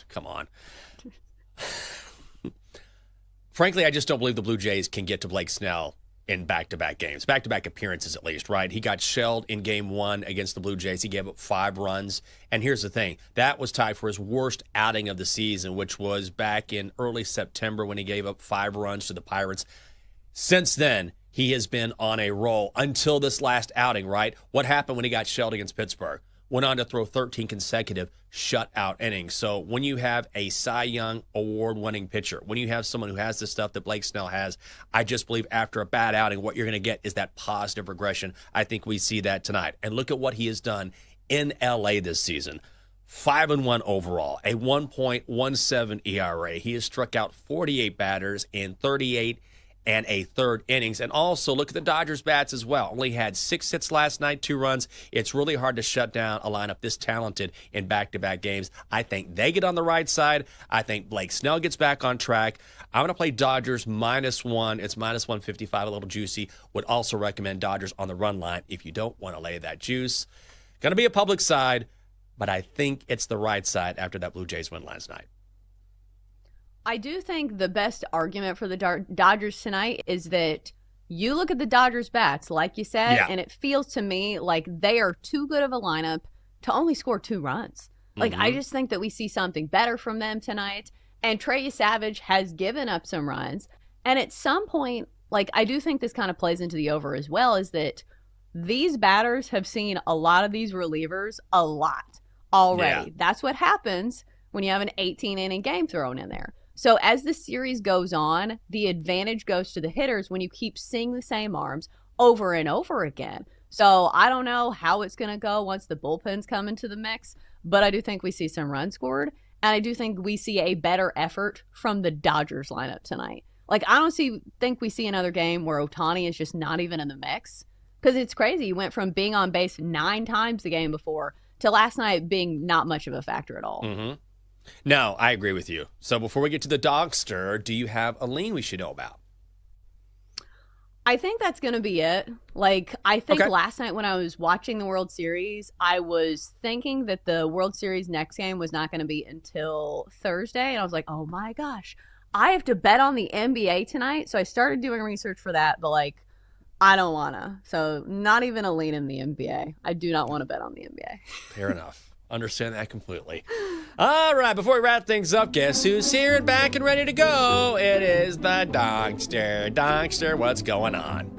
come on. Frankly, I just don't believe the Blue Jays can get to Blake Snell in back-to-back games, back-to-back appearances at least, right? He got shelled in game 1 against the Blue Jays. He gave up 5 runs. And here's the thing. That was tied for his worst outing of the season, which was back in early September when he gave up 5 runs to the Pirates. Since then, he has been on a roll until this last outing, right? What happened when he got shelled against Pittsburgh? Went on to throw 13 consecutive shutout innings. So when you have a Cy Young award-winning pitcher, when you have someone who has the stuff that Blake Snell has, I just believe after a bad outing, what you're going to get is that positive regression. I think we see that tonight. And look at what he has done in L.A. this season. 5-1 overall, a 1.17 ERA. He has struck out 48 batters in 38 and a third innings. And also look at the Dodgers bats as well. Only had 6 hits last night, 2 runs. It's really hard to shut down a lineup this talented in back-to-back games. I think they get on the right side. I think Blake Snell gets back on track. I'm going to play Dodgers -1. It's -155, a little juicy. Would also recommend Dodgers on the run line if you don't want to lay that juice. Going to be a public side, but I think it's the right side after that Blue Jays win last night. I do think the best argument for the Dodgers tonight is that you look at the Dodgers bats, like you said, and it feels to me like they are too good of a lineup to only score 2 runs. Like, I just think that we see something better from them tonight. And Trey Savage has given up some runs. And at some point, like, I do think this kind of plays into the over as well, is that these batters have seen a lot of these relievers a lot already. That's what happens when you have an 18-inning game thrown in there. So as the series goes on, the advantage goes to the hitters when you keep seeing the same arms over and over again. So I don't know how it's going to go once the bullpens come into the mix, but I do think we see some runs scored, and I do think we see a better effort from the Dodgers lineup tonight. Like, I don't think we see another game where Ohtani is just not even in the mix, because it's crazy. You went from being on base 9 times the game before to last night being not much of a factor at all. Mm-hmm. No, I agree with you. So before we get to the Dogster, do you have a lean we should know about? I think that's going to be it. Like, I think Okay. last night when I was watching the World Series, I was thinking that the World Series next game was not going to be until Thursday. And I was like, oh my gosh, I have to bet on the NBA tonight. So I started doing research for that, but like, I don't want to. So not even a lean in the NBA. I do not want to bet on the NBA. Fair enough. Understand that completely. All right, before we wrap things up, guess who's here and back and ready to go? It is the Dogster. Dogster, what's going on?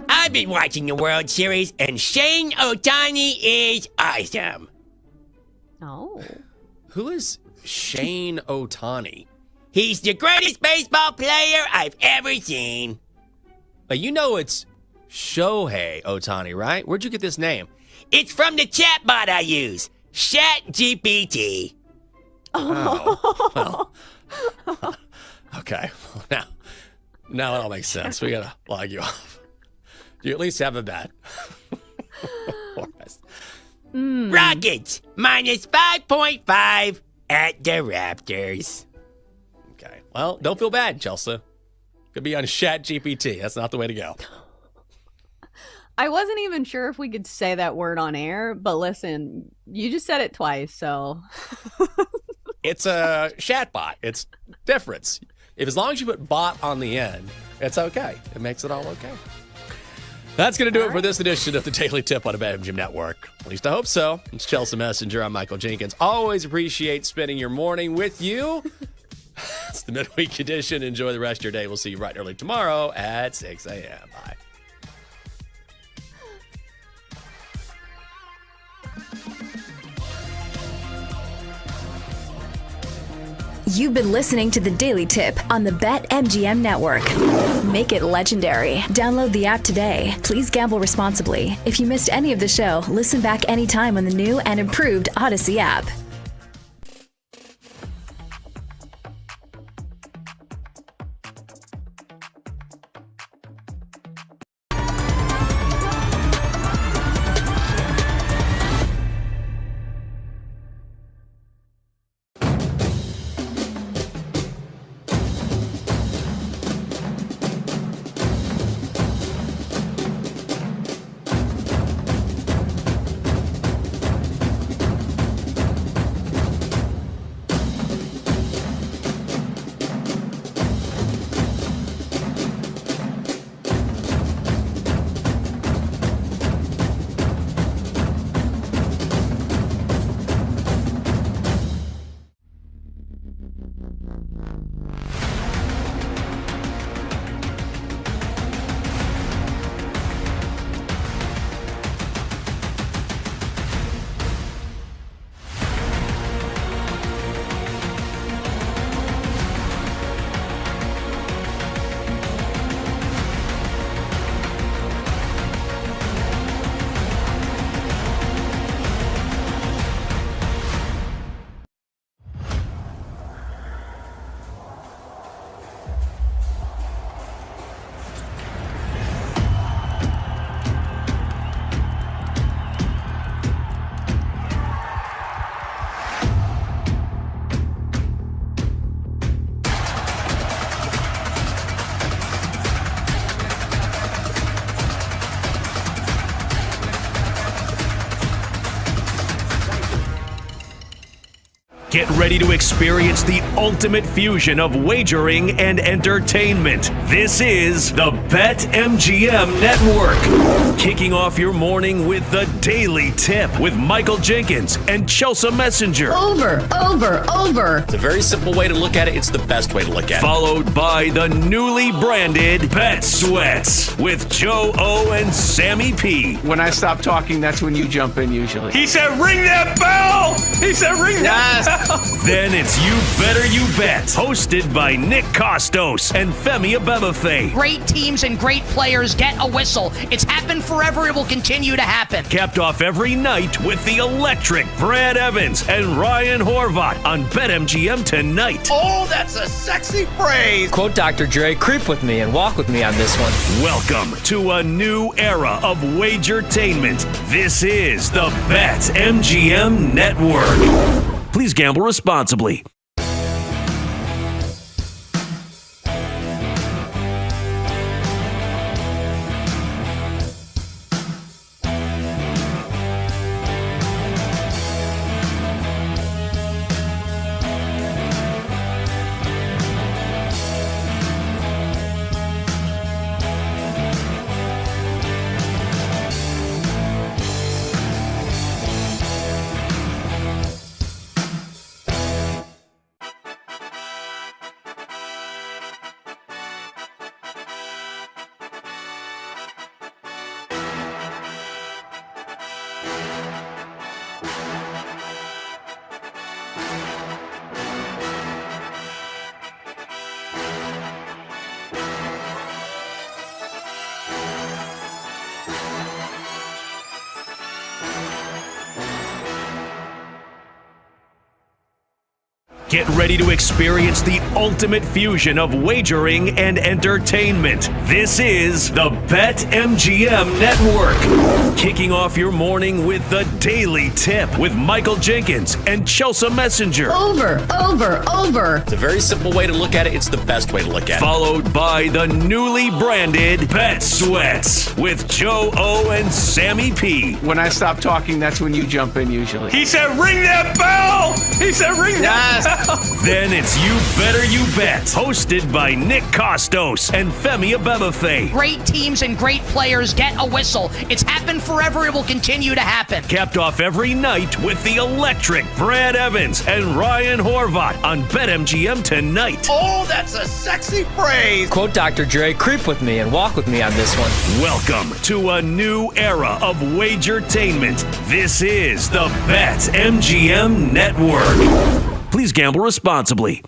I've been watching the World Series, and Shane Ohtani is awesome. Oh. Who is Shane Ohtani? He's the greatest baseball player I've ever seen. Like, you know it's Shohei Ohtani, right? Where'd you get this name? It's from the chatbot I use, ChatGPT. Oh, well. Okay. Well, now it all makes sense. We gotta log you off. Do you at least have a bet? Rockets, minus 5.5 at the Raptors. Okay. Well, don't feel bad, Chelsea. Could be on ChatGPT. That's not the way to go. I wasn't even sure if we could say that word on air, but listen, you just said it twice, so. It's a chatbot. It's difference. As long as you put bot on the end, it's okay. It makes it all okay. That's going to do it for this edition of the Daily Tip on the BetMGM Network. At least I hope so. It's Chelsea Messenger. I'm Michael Jenkins. Always appreciate spending your morning with you. It's the midweek edition. Enjoy the rest of your day. We'll see you right early tomorrow at 6 a.m. Bye. You've been listening to the Daily Tip on the BetMGM Network. Make it legendary. Download the app today. Please gamble responsibly. If you missed any of the show, listen back anytime on the new and improved Odyssey app. Get ready to experience the ultimate fusion of wagering and entertainment. This is the BetMGM Network. Kicking off your morning with the Daily Tip with Michael Jenkins and Chelsea Messenger. Over. It's a very simple way to look at it. It's the best way to look at it. Followed by the newly branded Bet Sweats with Joe O and Sammy P. When I stop talking, that's when you jump in usually. He said, ring that bell! He said, ring that bell! Then it's You Better You Bet, hosted by Nick Costos and Femi Abebefe. Great teams and great players get a whistle. It's happened forever. It will continue to happen. Capped off every night with the electric Brad Evans and Ryan Horvat on BetMGM tonight. Oh, that's a sexy phrase. Quote Dr. Dre, creep with me and walk with me on this one. Welcome to a new era of Wagertainment. This is the BetMGM Network. Please gamble responsibly. Get ready to experience the ultimate fusion of wagering and entertainment. This is the BetMGM Network. Kicking off your morning with the Daily Tip with Michael Jenkins and Chelsea Messenger. Over. It's a very simple way to look at it. It's the best way to look at it. Followed by the newly branded Bet Sweats with Joe O and Sammy P. When I stop talking, that's when you jump in usually. He said, ring that bell! He said, ring that bell! Then it's You Better You Bet, hosted by Nick Costos and Femi Abebefe. Great teams and great players get a whistle. It's happened forever. It will continue to happen. Capped off every night with the electric Brad Evans and Ryan Horvat on BetMGM tonight. Oh, that's a sexy phrase. Quote Dr. Dre, creep with me and walk with me on this one. Welcome to a new era of Wagertainment. This is the BetMGM Network. Please gamble responsibly.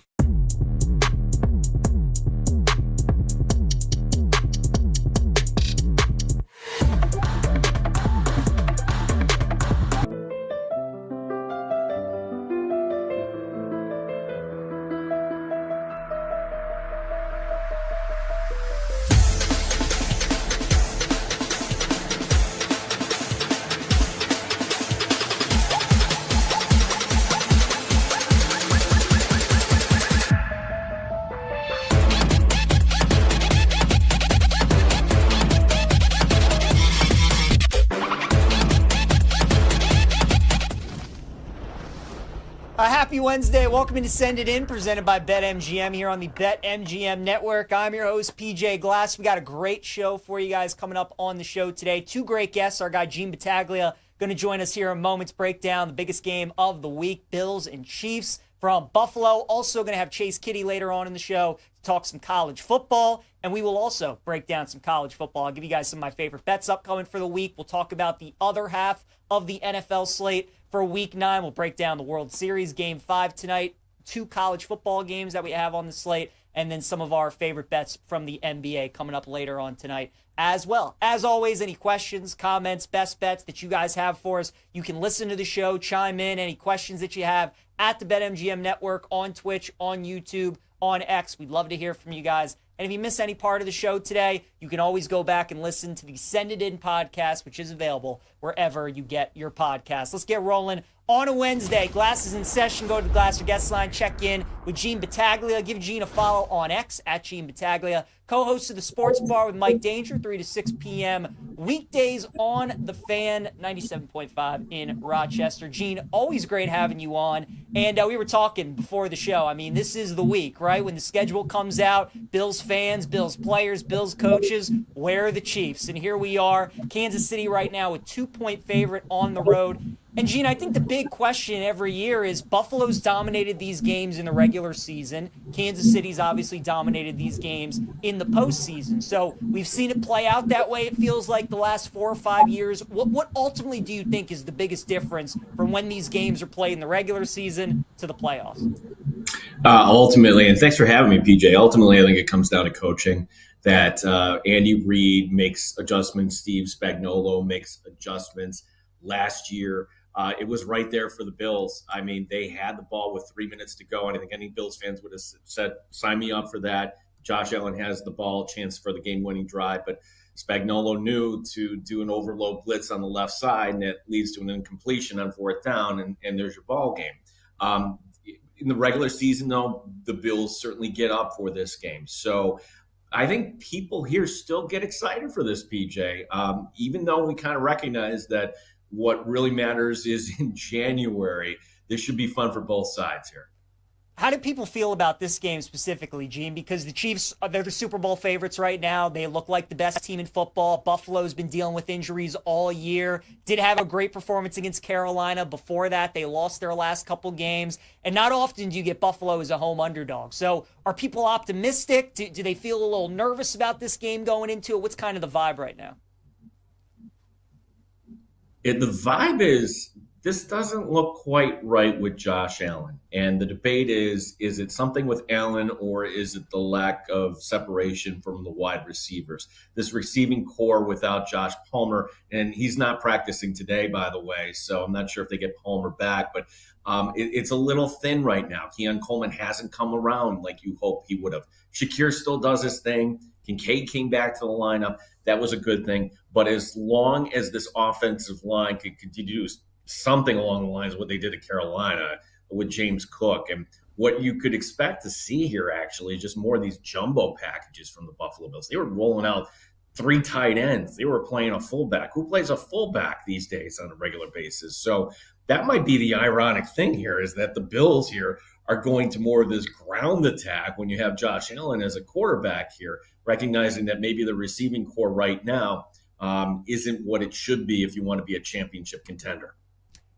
Happy Wednesday. Welcome to Send It In, presented by BetMGM here on the BetMGM Network. I'm your host, PJ Glass. We got a great show for you guys coming up on the show today. Two great guests. Our guy, Gene Battaglia, going to join us here in moments, break down the biggest game of the week, Bills and Chiefs from Buffalo. Also going to have Chase Kitty later on in the show to talk some college football, and we will also break down some college football. I'll give you guys some of my favorite bets upcoming for the week. We'll talk about the other half of the NFL slate for Week 9. We'll break down the World Series Game 5 tonight, 2 college football games that we have on the slate, and then some of our favorite bets from the NBA coming up later on tonight as well. As always, any questions, comments, best bets that you guys have for us, you can listen to the show, chime in, any questions that you have at the BetMGM Network on Twitch, on YouTube, on X. We'd love to hear from you guys. And if you miss any part of the show today, you can always go back and listen to the Send It In podcast, which is available wherever you get your podcasts. Let's get rolling On a Wednesday, Glass is in session. Go to the Glasser guest line, check in with Gene Battaglia. Give Gene a follow on X at Gene Battaglia. Co-host of the Sports Bar with Mike Danger, 3 to 6 p.m. weekdays on The Fan, 97.5 in Rochester. Gene, always great having you on. And we were talking before the show. I mean, this is the week, right? When the schedule comes out, Bills fans, Bills players, Bills coaches, where are the Chiefs? And here we are, Kansas City right now with 2-point favorite on the road. And, Gene, I think the big question every year is Buffalo's dominated these games in the regular season. Kansas City's obviously dominated these games in the postseason. So we've seen it play out that way, it feels like, the last 4 or 5 years. What ultimately do you think is the biggest difference from when these games are played in the regular season to the playoffs? Ultimately, and thanks for having me, PJ. Ultimately, I think it comes down to coaching. That Andy Reid makes adjustments, Steve Spagnuolo makes adjustments. Last year, it was right there for the Bills. I mean, they had the ball with 3 minutes to go, and I think any Bills fans would have said, sign me up for that. Josh Allen has the ball, chance for the game-winning drive, but Spagnuolo knew to do an overload blitz on the left side, and it leads to an incompletion on 4th down, and there's your ball game. In the regular season, though, the Bills certainly get up for this game. So I think people here still get excited for this, PJ, even though we kind of recognize that what really matters is in January. This should be fun for both sides here. How do people feel about this game specifically, Gene? Because the Chiefs, they're the Super Bowl favorites right now. They look like the best team in football. Buffalo's been dealing with injuries all year. Did have a great performance against Carolina. Before that, they lost their last couple games. And not often do you get Buffalo as a home underdog. So are people optimistic? Do they feel a little nervous about this game going into it? What's kind of the vibe right now? The vibe is this doesn't look quite right with Josh Allen. And the debate is it something with Allen or is it the lack of separation from the wide receivers? This receiving core without Josh Palmer, and he's not practicing today, by the way, so I'm not sure if they get Palmer back, but it's a little thin right now. Keon Coleman hasn't come around like you hope he would have. Shakir still does his thing. Kincaid came back to the lineup. That was a good thing. But as long as this offensive line could continue something along the lines of what they did at Carolina with James Cook, and what you could expect to see here actually is just more of these jumbo packages from the Buffalo Bills. They were rolling out 3 tight ends. They were playing a fullback. Who plays a fullback these days on a regular basis? So that might be the ironic thing here, is that the Bills here are going to more of this ground attack when you have Josh Allen as a quarterback here, recognizing that maybe the receiving core right now isn't what it should be if you want to be a championship contender.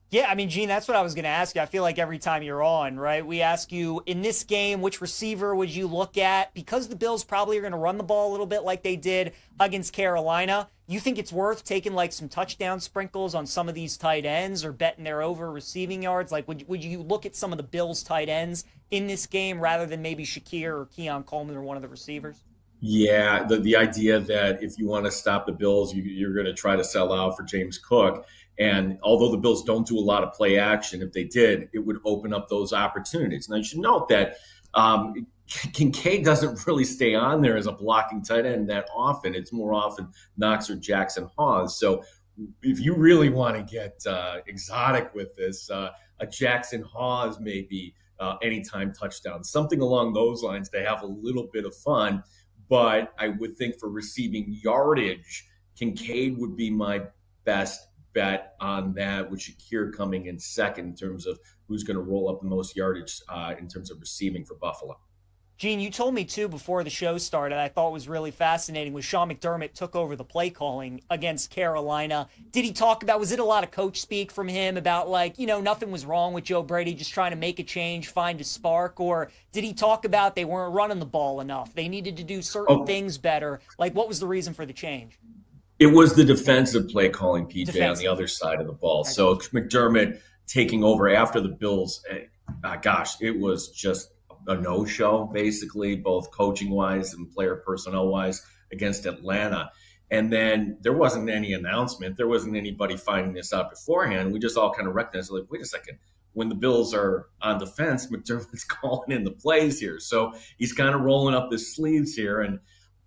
Yeah, I mean, Gene, that's what I was going to ask you. I feel like every time you're on, right, we ask you, in this game, which receiver would you look at? Because the Bills probably are going to run the ball a little bit like they did against Carolina, you think it's worth taking, like, some touchdown sprinkles on some of these tight ends or betting their over receiving yards? Like, would you look at some of the Bills' tight ends in this game rather than maybe Shakir or Keon Coleman or one of the receivers? Yeah, the idea that if you want to stop the Bills, you're going to try to sell out for James Cook. And although the Bills don't do a lot of play action, if they did, it would open up those opportunities. Now, you should note that Kincaid doesn't really stay on there as a blocking tight end that often. It's more often Knox or Jackson Hawes. So if you really want to get exotic with this, a Jackson Hawes maybe anytime touchdown, something along those lines to have a little bit of fun. But I would think for receiving yardage, Kincaid would be my best bet on that, with Shakir coming in second in terms of who's going to roll up the most yardage in terms of receiving for Buffalo. Gene, you told me, too, before the show started, I thought was really fascinating, was Sean McDermott took over the play calling against Carolina. Did he talk about, was it a lot of coach speak from him about, like, you know, nothing was wrong with Joe Brady, just trying to make a change, find a spark? Or did he talk about they weren't running the ball enough, they needed to do certain things better? Like, what was the reason for the change? It was the defensive play calling, PJ, on the other side of the ball. So McDermott taking over after the Bills, it was just a no-show, basically, both coaching-wise and player personnel-wise against Atlanta. And then there wasn't any announcement. There wasn't anybody finding this out beforehand. We just all kind of recognized, like, wait a second. When the Bills are on defense, McDermott's calling in the plays here. So he's kind of rolling up his sleeves here. And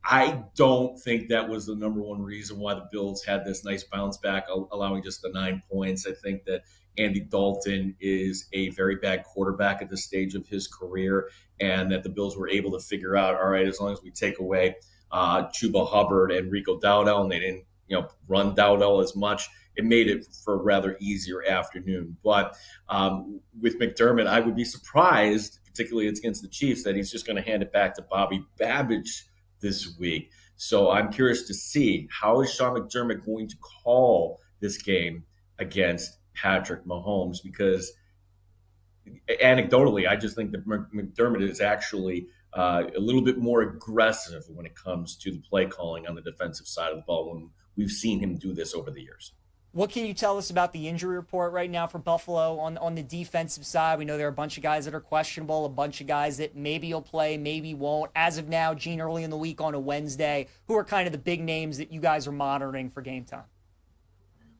I don't think that was the number one reason why the Bills had this nice bounce back, allowing just the 9 points. I think that Andy Dalton is a very bad quarterback at this stage of his career, and that the Bills were able to figure out, all right, as long as we take away Chuba Hubbard and Rico Dowdell, and they didn't run Dowdell as much, it made it for a rather easier afternoon. But with McDermott, I would be surprised, particularly against the Chiefs, that he's just going to hand it back to Bobby Babbage this week. So I'm curious to see, how is Sean McDermott going to call this game against Patrick Mahomes? Because anecdotally, I just think that McDermott is actually a little bit more aggressive when it comes to the play calling on the defensive side of the ball, when we've seen him do this over the years. What can you tell us about the injury report right now for Buffalo on the defensive side? We know there are a bunch of guys that are questionable, a bunch of guys that maybe will play, maybe won't. As of now, Gene, early in the week on a Wednesday, who are kind of the big names that you guys are monitoring for game time?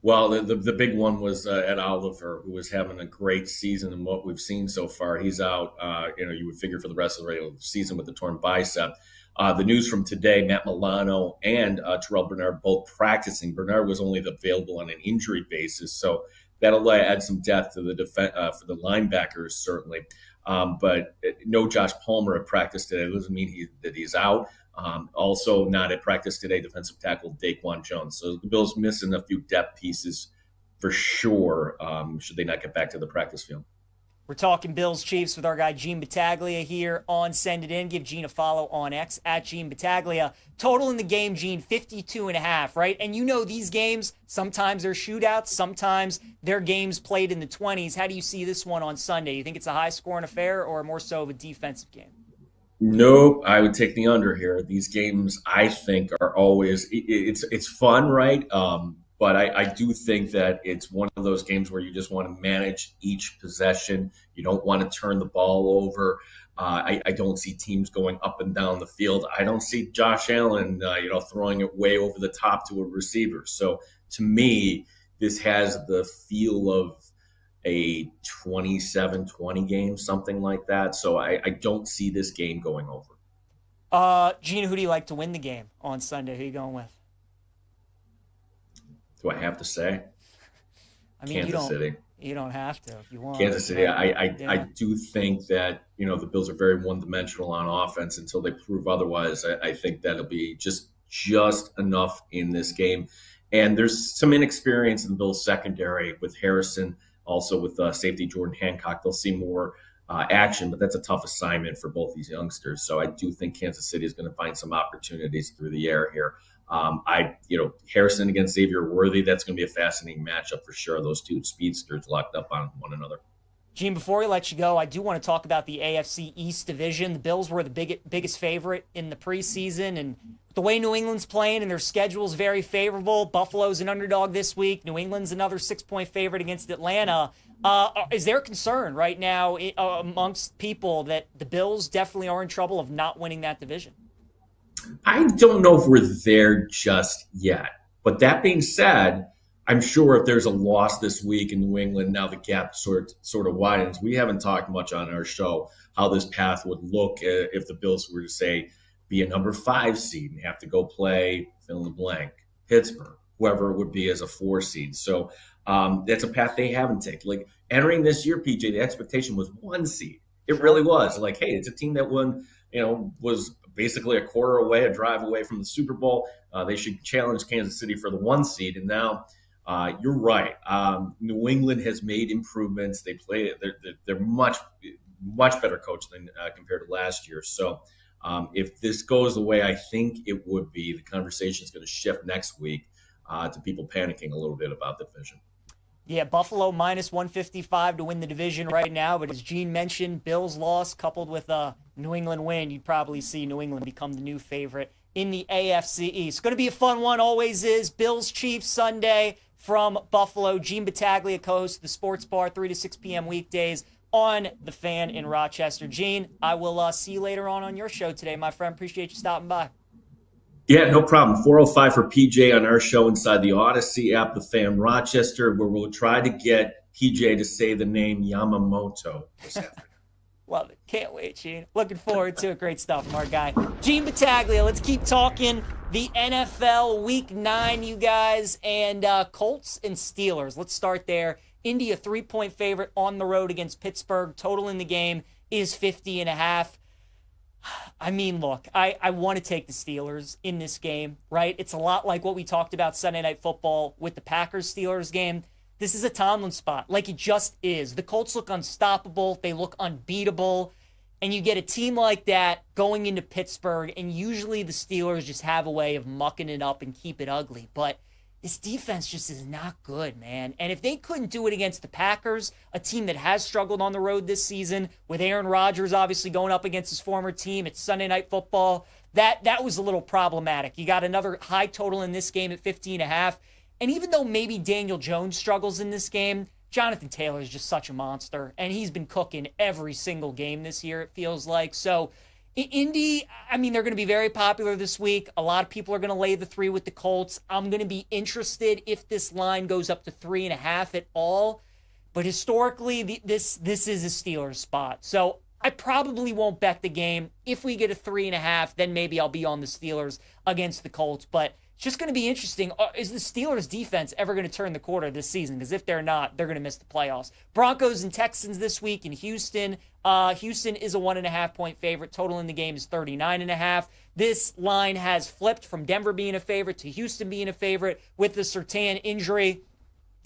Well, the big one was Ed Oliver, who was having a great season in what we've seen so far. He's out, you would figure, for the rest of the regular season with the torn bicep. The news from today, Matt Milano and Terrell Bernard both practicing. Bernard was only available on an injury basis, so that'll add some depth to the for the linebackers, certainly. But no Josh Palmer at practice today. It doesn't mean that he's out. Also not at practice today, defensive tackle Daquan Jones. So the Bills missing a few depth pieces for sure, should they not get back to the practice field. We're talking Bills Chiefs with our guy Gene Battaglia here on Send It In. Give Gene a follow on X at Gene Battaglia. Total in the game, Gene, 52.5, right? And you know these games, sometimes they're shootouts, sometimes they're games played in the 20s. How do you see this one on Sunday? You think it's a high-scoring affair or more so of a defensive game? Nope, I would take the under here. These games, I think, are always it's fun, right? But I do think that it's one of those games where you just want to manage each possession. You don't want to turn the ball over. I don't see teams going up and down the field. I don't see Josh Allen, throwing it way over the top to a receiver. So to me, this has the feel of a 27-20 game, something like that. So I don't see this game going over. Gene, who do you like to win the game on Sunday? Who are you going with? Do I have to say? I mean, Kansas City. You don't have to if you want. Kansas City. I do think that, the Bills are very one-dimensional on offense until they prove otherwise. I think that'll be just enough in this game. And there's some inexperience in the Bills secondary with Harrison, also with safety Jordan Hancock. They'll see more action, but that's a tough assignment for both these youngsters. So I do think Kansas City is going to find some opportunities through the air here. Harrison against Xavier Worthy, that's going to be a fascinating matchup for sure. Those two speedsters locked up on one another. Gene, before we let you go, I do want to talk about the AFC East division. The Bills were the biggest favorite in the preseason, and the way New England's playing and their schedule's very favorable. Buffalo's an underdog this week. New England's another 6-point favorite against Atlanta. Is there concern right now amongst people that the Bills definitely are in trouble of not winning that division? I don't know if we're there just yet. But that being said, I'm sure if there's a loss this week in New England, now the gap sort of widens. We haven't talked much on our show how this path would look if the Bills were to, say, be a number 5 seed and have to go play, fill in the blank, Pittsburgh, whoever it would be as a 4 seed. So that's a path they haven't taken. Like entering this year, PJ, the expectation was 1 seed. It really was. Like, hey, it's a team that was basically a quarter away, a drive away from the Super Bowl. They should challenge Kansas City for the 1 seed. And now you're right. New England has made improvements. They're much better coach than compared to last year. So if this goes the way I think it would be, the conversation is going to shift next week to people panicking a little bit about the division. Yeah, Buffalo minus 155 to win the division right now. But as Gene mentioned, Bills loss coupled with a New England win, you'd probably see New England become the new favorite in the AFC East. It's going to be a fun one, always is. Bills Chiefs Sunday from Buffalo. Gene Battaglia, co-host of the Sports Bar, 3 to 6 p.m. weekdays on The Fan in Rochester. Gene, I will see you later on your show today, my friend. Appreciate you stopping by. Yeah, no problem. 4:05 for PJ on our show inside the Odyssey app, The Fan Rochester, where we'll try to get PJ to say the name Yamamoto this afternoon. Love it. Can't wait, Gene. Looking forward to it. Great stuff from our guy, Gene Battaglia. Let's keep talking the NFL Week 9, you guys, and Colts and Steelers. Let's start there Indy, a 3-point favorite on the road against Pittsburgh. Total in the game is 50.5. I mean, look, I want to take the Steelers in this game, right? It's a lot like what we talked about Sunday Night Football with the Packers-Steelers game. This is a Tomlin spot, like it just is. The Colts look unstoppable. They look unbeatable. And you get a team like that going into Pittsburgh, and usually the Steelers just have a way of mucking it up and keep it ugly. But this defense just is not good, man. And if they couldn't do it against the Packers, a team that has struggled on the road this season, with Aaron Rodgers obviously going up against his former team, it's Sunday Night Football, that was a little problematic. You got another high total in this game at 50.5. And even though maybe Daniel Jones struggles in this game, Jonathan Taylor is just such a monster, and he's been cooking every single game this year, it feels like. So Indy, I mean, they're going to be very popular this week. A lot of people are going to lay the 3 with the Colts. I'm going to be interested if this line goes up to 3.5 at all. But historically, this is a Steelers spot. So I probably won't bet the game. If we get a 3.5, then maybe I'll be on the Steelers against the Colts. But it's just going to be interesting. Is the Steelers defense ever going to turn the corner this season? Because if they're not, they're going to miss the playoffs. Broncos and Texans this week in Houston. Houston is a 1.5-point favorite. Total in the game is 39.5. This line has flipped from Denver being a favorite to Houston being a favorite with the Surtain injury.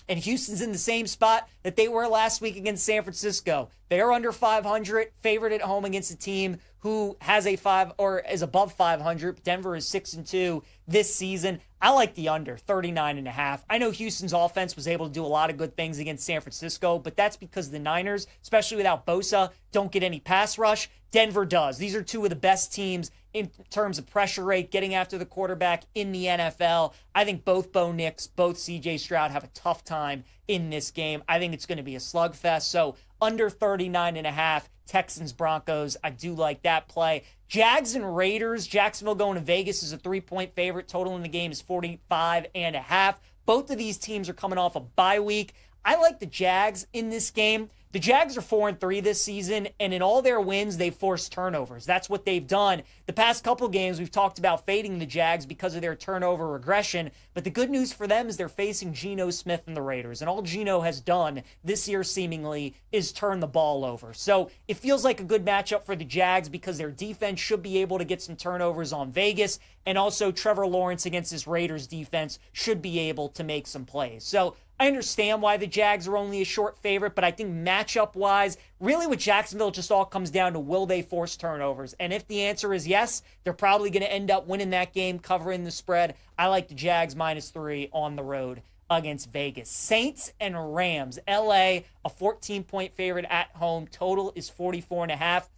And Houston's in the same spot that they were last week against San Francisco. They are under 500, favored at home against a team who has a 5 or is above 500. Denver is 6-2 this season. I like the under 39.5. I know Houston's offense was able to do a lot of good things against San Francisco, but that's because the Niners, especially without Bosa, don't get any pass rush. Denver does. These are two of the best teams in terms of pressure rate, getting after the quarterback in the NFL. I think both Bo Nix, both CJ Stroud have a tough time in this game. I think it's going to be a slugfest. So under 39.5, Texans, Broncos. I do like that play. Jags and Raiders. Jacksonville going to Vegas is a 3-point favorite. Total in the game is 45.5. Both of these teams are coming off a bye week. I like the Jags in this game. The Jags are 4-3 this season, and in all their wins, they've forced turnovers. That's what they've done. The past couple games, we've talked about fading the Jags because of their turnover regression, but the good news for them is they're facing Geno Smith and the Raiders, and all Geno has done this year seemingly is turn the ball over. So it feels like a good matchup for the Jags because their defense should be able to get some turnovers on Vegas, and also Trevor Lawrence against his Raiders defense should be able to make some plays. So I understand why the Jags are only a short favorite, but I think matchup-wise, really with Jacksonville, it just all comes down to will they force turnovers. And if the answer is yes, they're probably going to end up winning that game, covering the spread. I like the Jags -3 on the road against Vegas. Saints and Rams. LA, a 14-point favorite at home. Total is 44.5.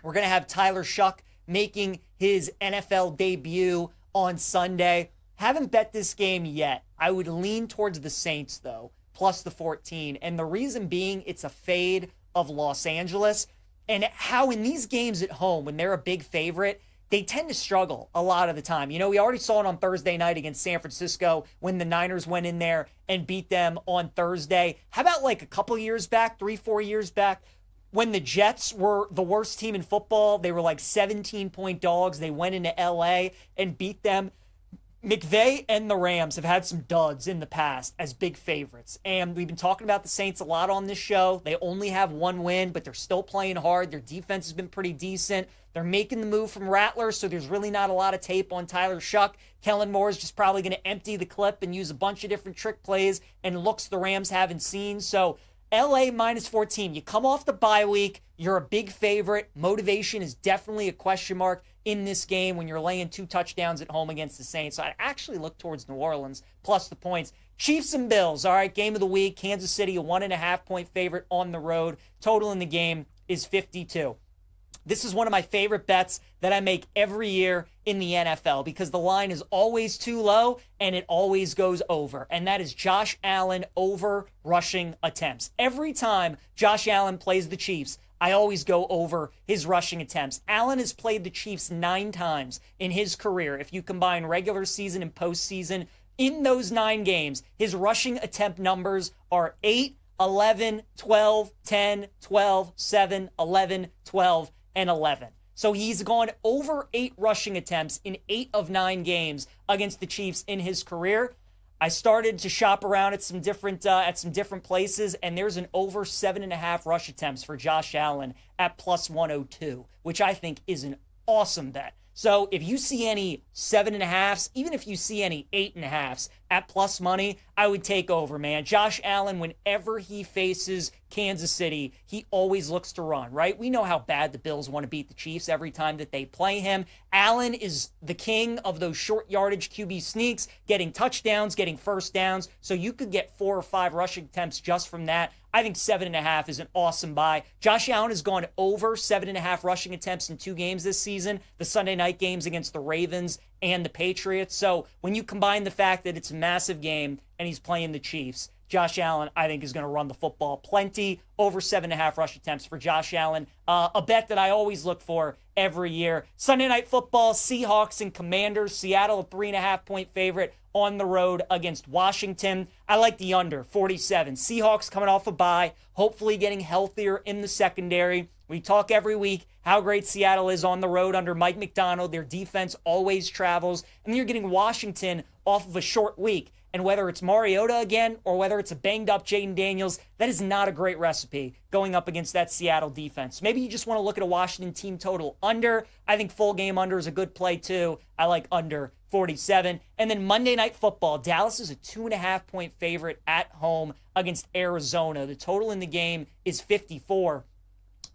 We're going to have Tyler Shuck making his NFL debut on Sunday. Haven't bet this game yet. I would lean towards the Saints, though, plus the 14. And the reason being, it's a fade of Los Angeles. And how in these games at home, when they're a big favorite, they tend to struggle a lot of the time. You know, we already saw it on Thursday night against San Francisco when the Niners went in there and beat them on Thursday. How about like a couple years back, 3-4 years back, when the Jets were the worst team in football? They were like 17-point dogs. They went into LA and beat them. McVay and the Rams have had some duds in the past as big favorites. And we've been talking about the Saints a lot on this show. They only have one win, but they're still playing hard. Their defense has been pretty decent. They're making the move from Rattler, so there's really not a lot of tape on Tyler Shuck. Kellen Moore is just probably going to empty the clip and use a bunch of different trick plays and looks the Rams haven't seen. So LA -14. You come off the bye week. You're a big favorite. Motivation is definitely a question mark in this game when you're laying 2 touchdowns at home against the Saints. So I'd actually look towards New Orleans plus the points. Chiefs and Bills. All right, game of the week. Kansas City, a 1.5-point favorite on the road. Total in the game is 52. This is one of my favorite bets that I make every year in the NFL because the line is always too low and it always goes over. And that is Josh Allen over rushing attempts. Every time Josh Allen plays the Chiefs, I always go over his rushing attempts. Allen has played the Chiefs 9 times in his career. If you combine regular season and postseason, in those 9 games, his rushing attempt numbers are 8, 11, 12, 10, 12, 7, 11, 12, and 11. So he's gone over 8 rushing attempts in 8 of 9 games against the Chiefs in his career. I started to shop around at some different places, and there's an over 7.5 rush attempts for Josh Allen at plus 102, which I think is an awesome bet. So if you see any 7.5s, even if you see any 8.5s at plus money, I would take over, man. Josh Allen, whenever he faces Kansas City, he always looks to run, right? We know how bad the Bills want to beat the Chiefs every time that they play him. Allen is the king of those short yardage QB sneaks, getting touchdowns, getting first downs. So you could get 4 or 5 rushing attempts just from that. I think 7.5 is an awesome buy. Josh Allen has gone over 7.5 rushing attempts in 2 games this season, the Sunday night games against the Ravens and the Patriots. So when you combine the fact that it's a massive game and he's playing the Chiefs, Josh Allen, I think, is going to run the football plenty. Over 7.5 rush attempts for Josh Allen. A bet that I always look for every year. Sunday Night Football, Seahawks and Commanders. Seattle, a 3.5-point favorite on the road against Washington. I like the under, 47. Seahawks coming off a bye, hopefully getting healthier in the secondary. We talk every week how great Seattle is on the road under Mike McDonald. Their defense always travels. And then you're getting Washington off of a short week. And whether it's Mariota again or whether it's a banged-up Jaden Daniels, that is not a great recipe going up against that Seattle defense. Maybe you just want to look at a Washington team total under. I think full game under is a good play, too. I like under 47. And then Monday Night Football. Dallas is a 2.5-point favorite at home against Arizona. The total in the game is 54.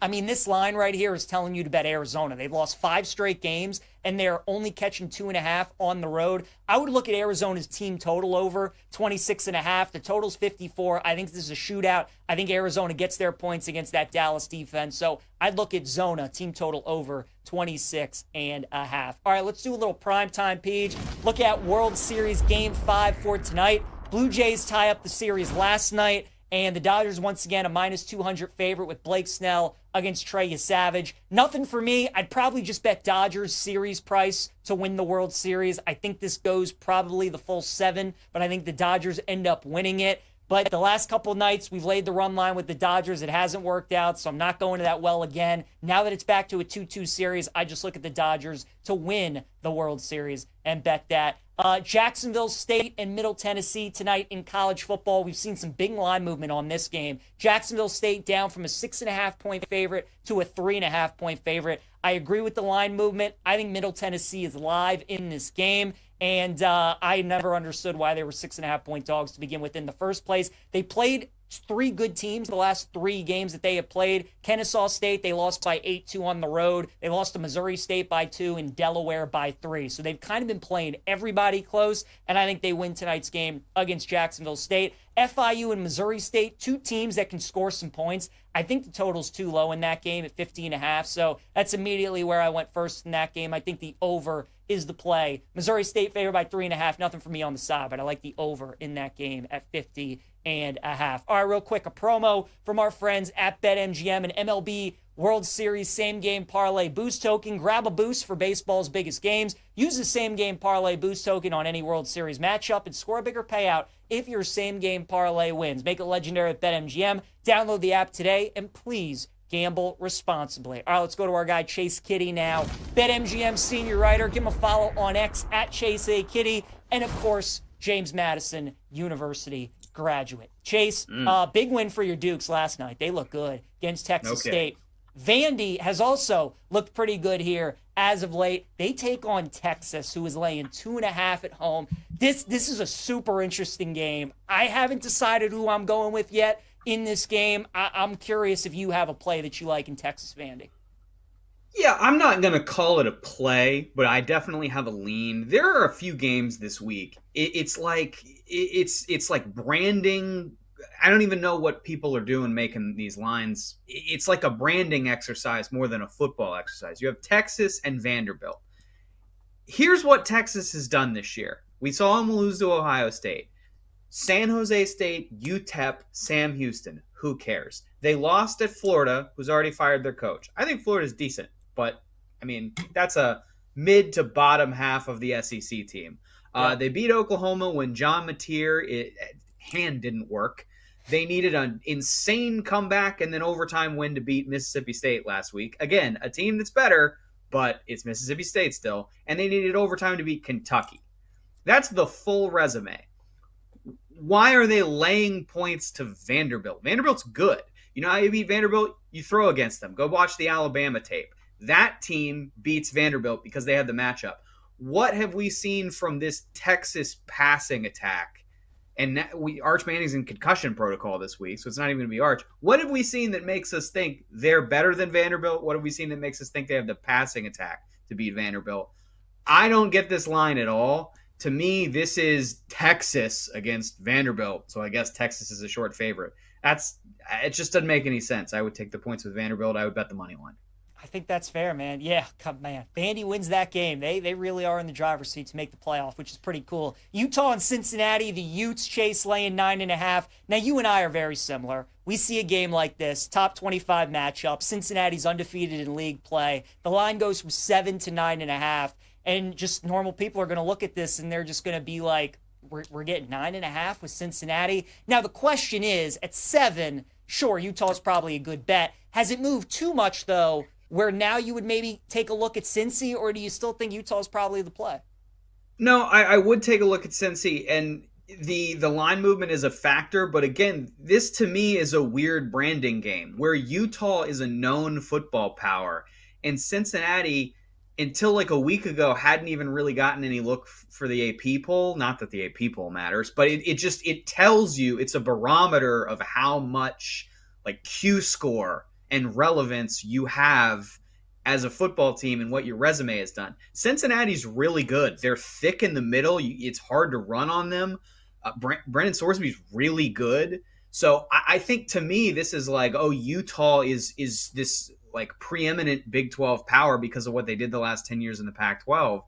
I mean, this line right here is telling you to bet Arizona. They've lost 5 straight games, and they're only catching 2.5 on the road. I would look at Arizona's team total over 26.5. The total's 54. I think this is a shootout. I think Arizona gets their points against that Dallas defense. So I'd look at Zona, team total over 26.5. All right, let's do a little primetime page. Look at World Series Game 5 for tonight. Blue Jays tie up the series last night. And the Dodgers, once again, a minus 200 favorite with Blake Snell against Trey Savage. Nothing for me. I'd probably just bet Dodgers series price to win the World Series. I think this goes probably the full 7, but I think the Dodgers end up winning it. But the last couple nights, we've laid the run line with the Dodgers. It hasn't worked out, so I'm not going to that well again. Now that it's back to a 2-2 series, I just look at the Dodgers to win the World Series and bet that. Jacksonville State and Middle Tennessee tonight in college football. We've seen some big line movement on this game. Jacksonville State down from a 6.5-point favorite to a 3.5-point favorite. I agree with the line movement. I think Middle Tennessee is live in this game. And I never understood why they were 6.5-point dogs to begin with in the first place. They played 3 good teams the last 3 games that they have played. Kennesaw State, they lost by 8-2 on the road. They lost to Missouri State by 2 and Delaware by 3. So they've kind of been playing everybody close, and I think they win tonight's game against Jacksonville State. FIU and Missouri State, 2 teams that can score some points. I think the total's too low in that game at 50.5, so that's immediately where I went first in that game. I think the over is the play. Missouri State favored by 3.5. Nothing for me on the side, but I like the over in that game at 50.5. All right, real quick, a promo from our friends at BetMGM and MLB World Series Same Game Parlay Boost Token. Grab a boost for baseball's biggest games. Use the Same Game Parlay Boost Token on any World Series matchup and score a bigger payout if your Same Game Parlay wins. Make it legendary with BetMGM. Download the app today and please gamble responsibly. All right, let's go to our guy Chase Kitty now. BetMGM senior writer. Give him a follow on X at Chase A. Kitty. And of course, James Madison University graduate. Chase, big win for your Dukes last night. They look good against Texas State. Vandy has also looked pretty good here as of late. They take on Texas, who is laying 2.5 at home. This is a super interesting game. I haven't decided who I'm going with yet in this game. I'm curious if you have a play that you like in Texas Vandy. Yeah, I'm not going to call it a play, but I definitely have a lean. There are a few games this week. It's like branding. I don't even know what people are doing making these lines. It's like a branding exercise more than a football exercise. You have Texas and Vanderbilt. Here's what Texas has done this year. We saw them lose to Ohio State. San Jose State, UTEP, Sam Houston. Who cares? They lost at Florida, who's already fired their coach. I think Florida's decent, but, I mean, that's a mid to bottom half of the SEC team. They beat Oklahoma when John Mateer, hand didn't work. They needed an insane comeback and then overtime win to beat Mississippi State last week. Again, a team that's better, but it's Mississippi State still. And they needed overtime to beat Kentucky. That's the full resume. why are they laying points to Vanderbilt? Vanderbilt's good. You know how you beat Vanderbilt? You throw against them. Go watch the Alabama tape. That team beats Vanderbilt because they had the matchup. What have we seen from this Texas passing attack? And Arch Manning's in concussion protocol this week, so it's not even going to be Arch. What have we seen that makes us think they're better than Vanderbilt? What have we seen that makes us think they have the passing attack to beat Vanderbilt? I don't get this line at all. To me, this is Texas against Vanderbilt, so I guess Texas is a short favorite. It just doesn't make any sense. I would take the points with Vanderbilt. I would bet the money line. I think that's fair, man. Yeah, man. Vandy wins that game. They really are in the driver's seat to make the playoff, which is pretty cool. Utah and Cincinnati, the Utes chase laying 9.5. Now, you and I are very similar. We see a game like this, top 25 matchup. Cincinnati's undefeated in league play. The line goes from 7 to 9.5. And just normal people are going to look at this and they're just going to be like, we're getting 9.5 with Cincinnati. Now, the question is, at 7, sure, Utah's probably a good bet. Has it moved too much, though, where now you would maybe take a look at Cincy, or do you still think Utah's probably the play? No, I would take a look at Cincy, and the line movement is a factor. But again, this to me is a weird branding game where Utah is a known football power, and Cincinnati, until like a week ago, hadn't even really gotten any look for the AP poll. Not that the AP poll matters, but it tells you, it's a barometer of how much like Q score and relevance you have as a football team and what your resume has done. Cincinnati's really good. They're thick in the middle. It's hard to run on them. Brennan Sorsby's really good. So I think, to me, this is like, oh, Utah is this like preeminent Big 12 power because of what they did the last 10 years in the Pac-12.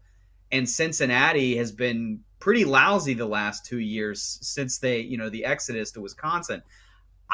And Cincinnati has been pretty lousy the last 2 years since the exodus to Wisconsin.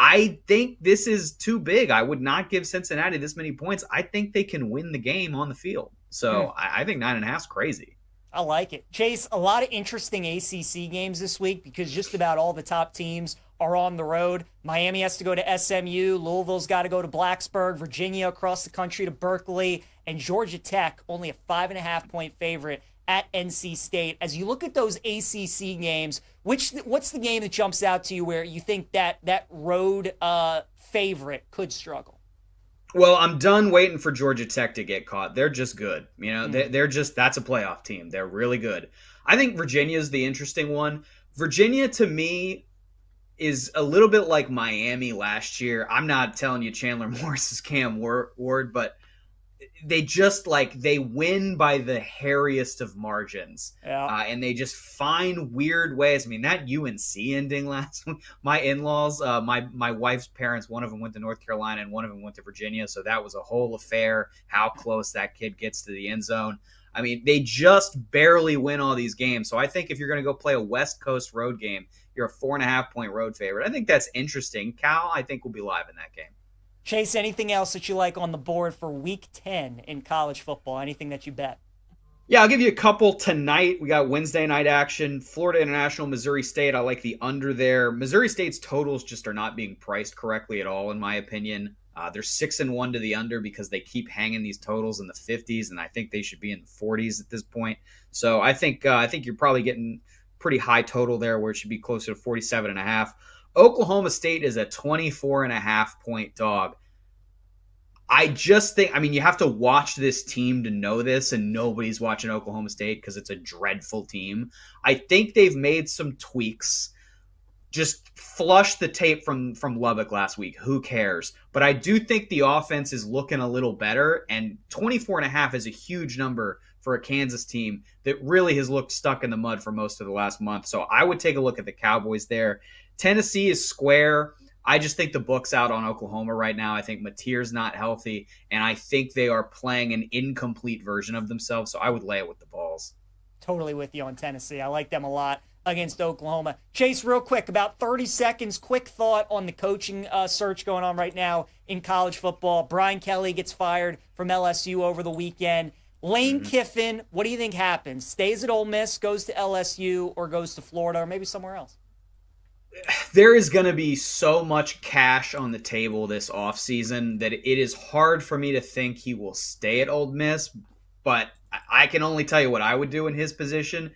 I think this is too big. I would not give Cincinnati this many points. I think they can win the game on the field. So I think 9.5 is crazy. I like it. Chase, a lot of interesting ACC games this week because just about all the top teams are on the road. Miami has to go to SMU. Louisville's got to go to Blacksburg. Virginia across the country to Berkeley. And Georgia Tech, only a 5.5-point favorite at NC State. As you look at those ACC games, what's the game that jumps out to you where you think that road favorite could struggle? Well, I'm done waiting for Georgia Tech to get caught. They're just good. That's a playoff team. They're really good. I think Virginia's the interesting one. Virginia, to me, is a little bit like Miami last year. I'm not telling you Chandler Morris is Cam Ward, but they win by the hairiest of margins. Yeah. And they just find weird ways. I mean, that UNC ending last week, my in-laws, my wife's parents, one of them went to North Carolina and one of them went to Virginia. So that was a whole affair, how close that kid gets to the end zone. I mean, they just barely win all these games. So I think if you're going to go play a West Coast road game, you're a 4.5-point road favorite. I think that's interesting. Cal, I think, will be live in that game. Chase, anything else that you like on the board for Week 10 in college football? Anything that you bet? Yeah, I'll give you a couple tonight. We got Wednesday night action. Florida International, Missouri State. I like the under there. Missouri State's totals just are not being priced correctly at all, in my opinion. They're 6-1 to the under because they keep hanging these totals in the 50s, and I think they should be in the 40s at this point. So I think you're probably getting pretty high total there, where it should be closer to 47.5. Oklahoma State is a 24.5-point dog. I just think, you have to watch this team to know this, and nobody's watching Oklahoma State because it's a dreadful team. I think they've made some tweaks. Just flush the tape from Lubbock last week. Who cares? But I do think the offense is looking a little better, and 24.5 is a huge number for a Kansas team that really has looked stuck in the mud for most of the last month. So I would take a look at the Cowboys there. Tennessee is square. I just think the book's out on Oklahoma right now. I think Mateer's not healthy, and I think they are playing an incomplete version of themselves, so I would lay it with the balls. Totally with you on Tennessee. I like them a lot against Oklahoma. Chase, real quick, about 30 seconds, quick thought on the coaching search going on right now in college football. Brian Kelly gets fired from LSU over the weekend. Lane Kiffin, what do you think happens? Stays at Ole Miss, goes to LSU, or goes to Florida, or maybe somewhere else? There is going to be so much cash on the table this offseason that it is hard for me to think he will stay at Ole Miss, but I can only tell you what I would do in his position.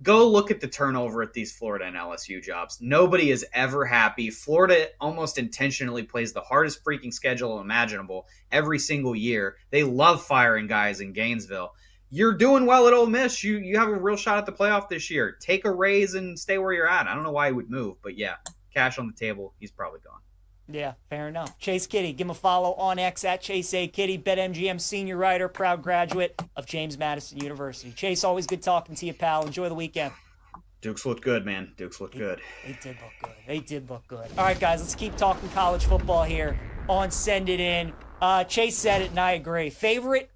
go look at the turnover at these Florida and LSU jobs. Nobody is ever happy. Florida almost intentionally plays the hardest freaking schedule imaginable every single year. They love firing guys in Gainesville. You're doing well at Ole Miss. You have a real shot at the playoff this year. Take a raise and stay where you're at. I don't know why he would move, but yeah, cash on the table. He's probably gone. Yeah, fair enough. Chase Kitty, give him a follow on X at Chase A. Kitty, BetMGM senior writer, proud graduate of James Madison University. Chase, always good talking to you, pal. Enjoy the weekend. Dukes looked good, man. Dukes looked good. They did look good. They did look good. All right, guys, let's keep talking college football here on Send It In. Chase said it, and I agree. Favorite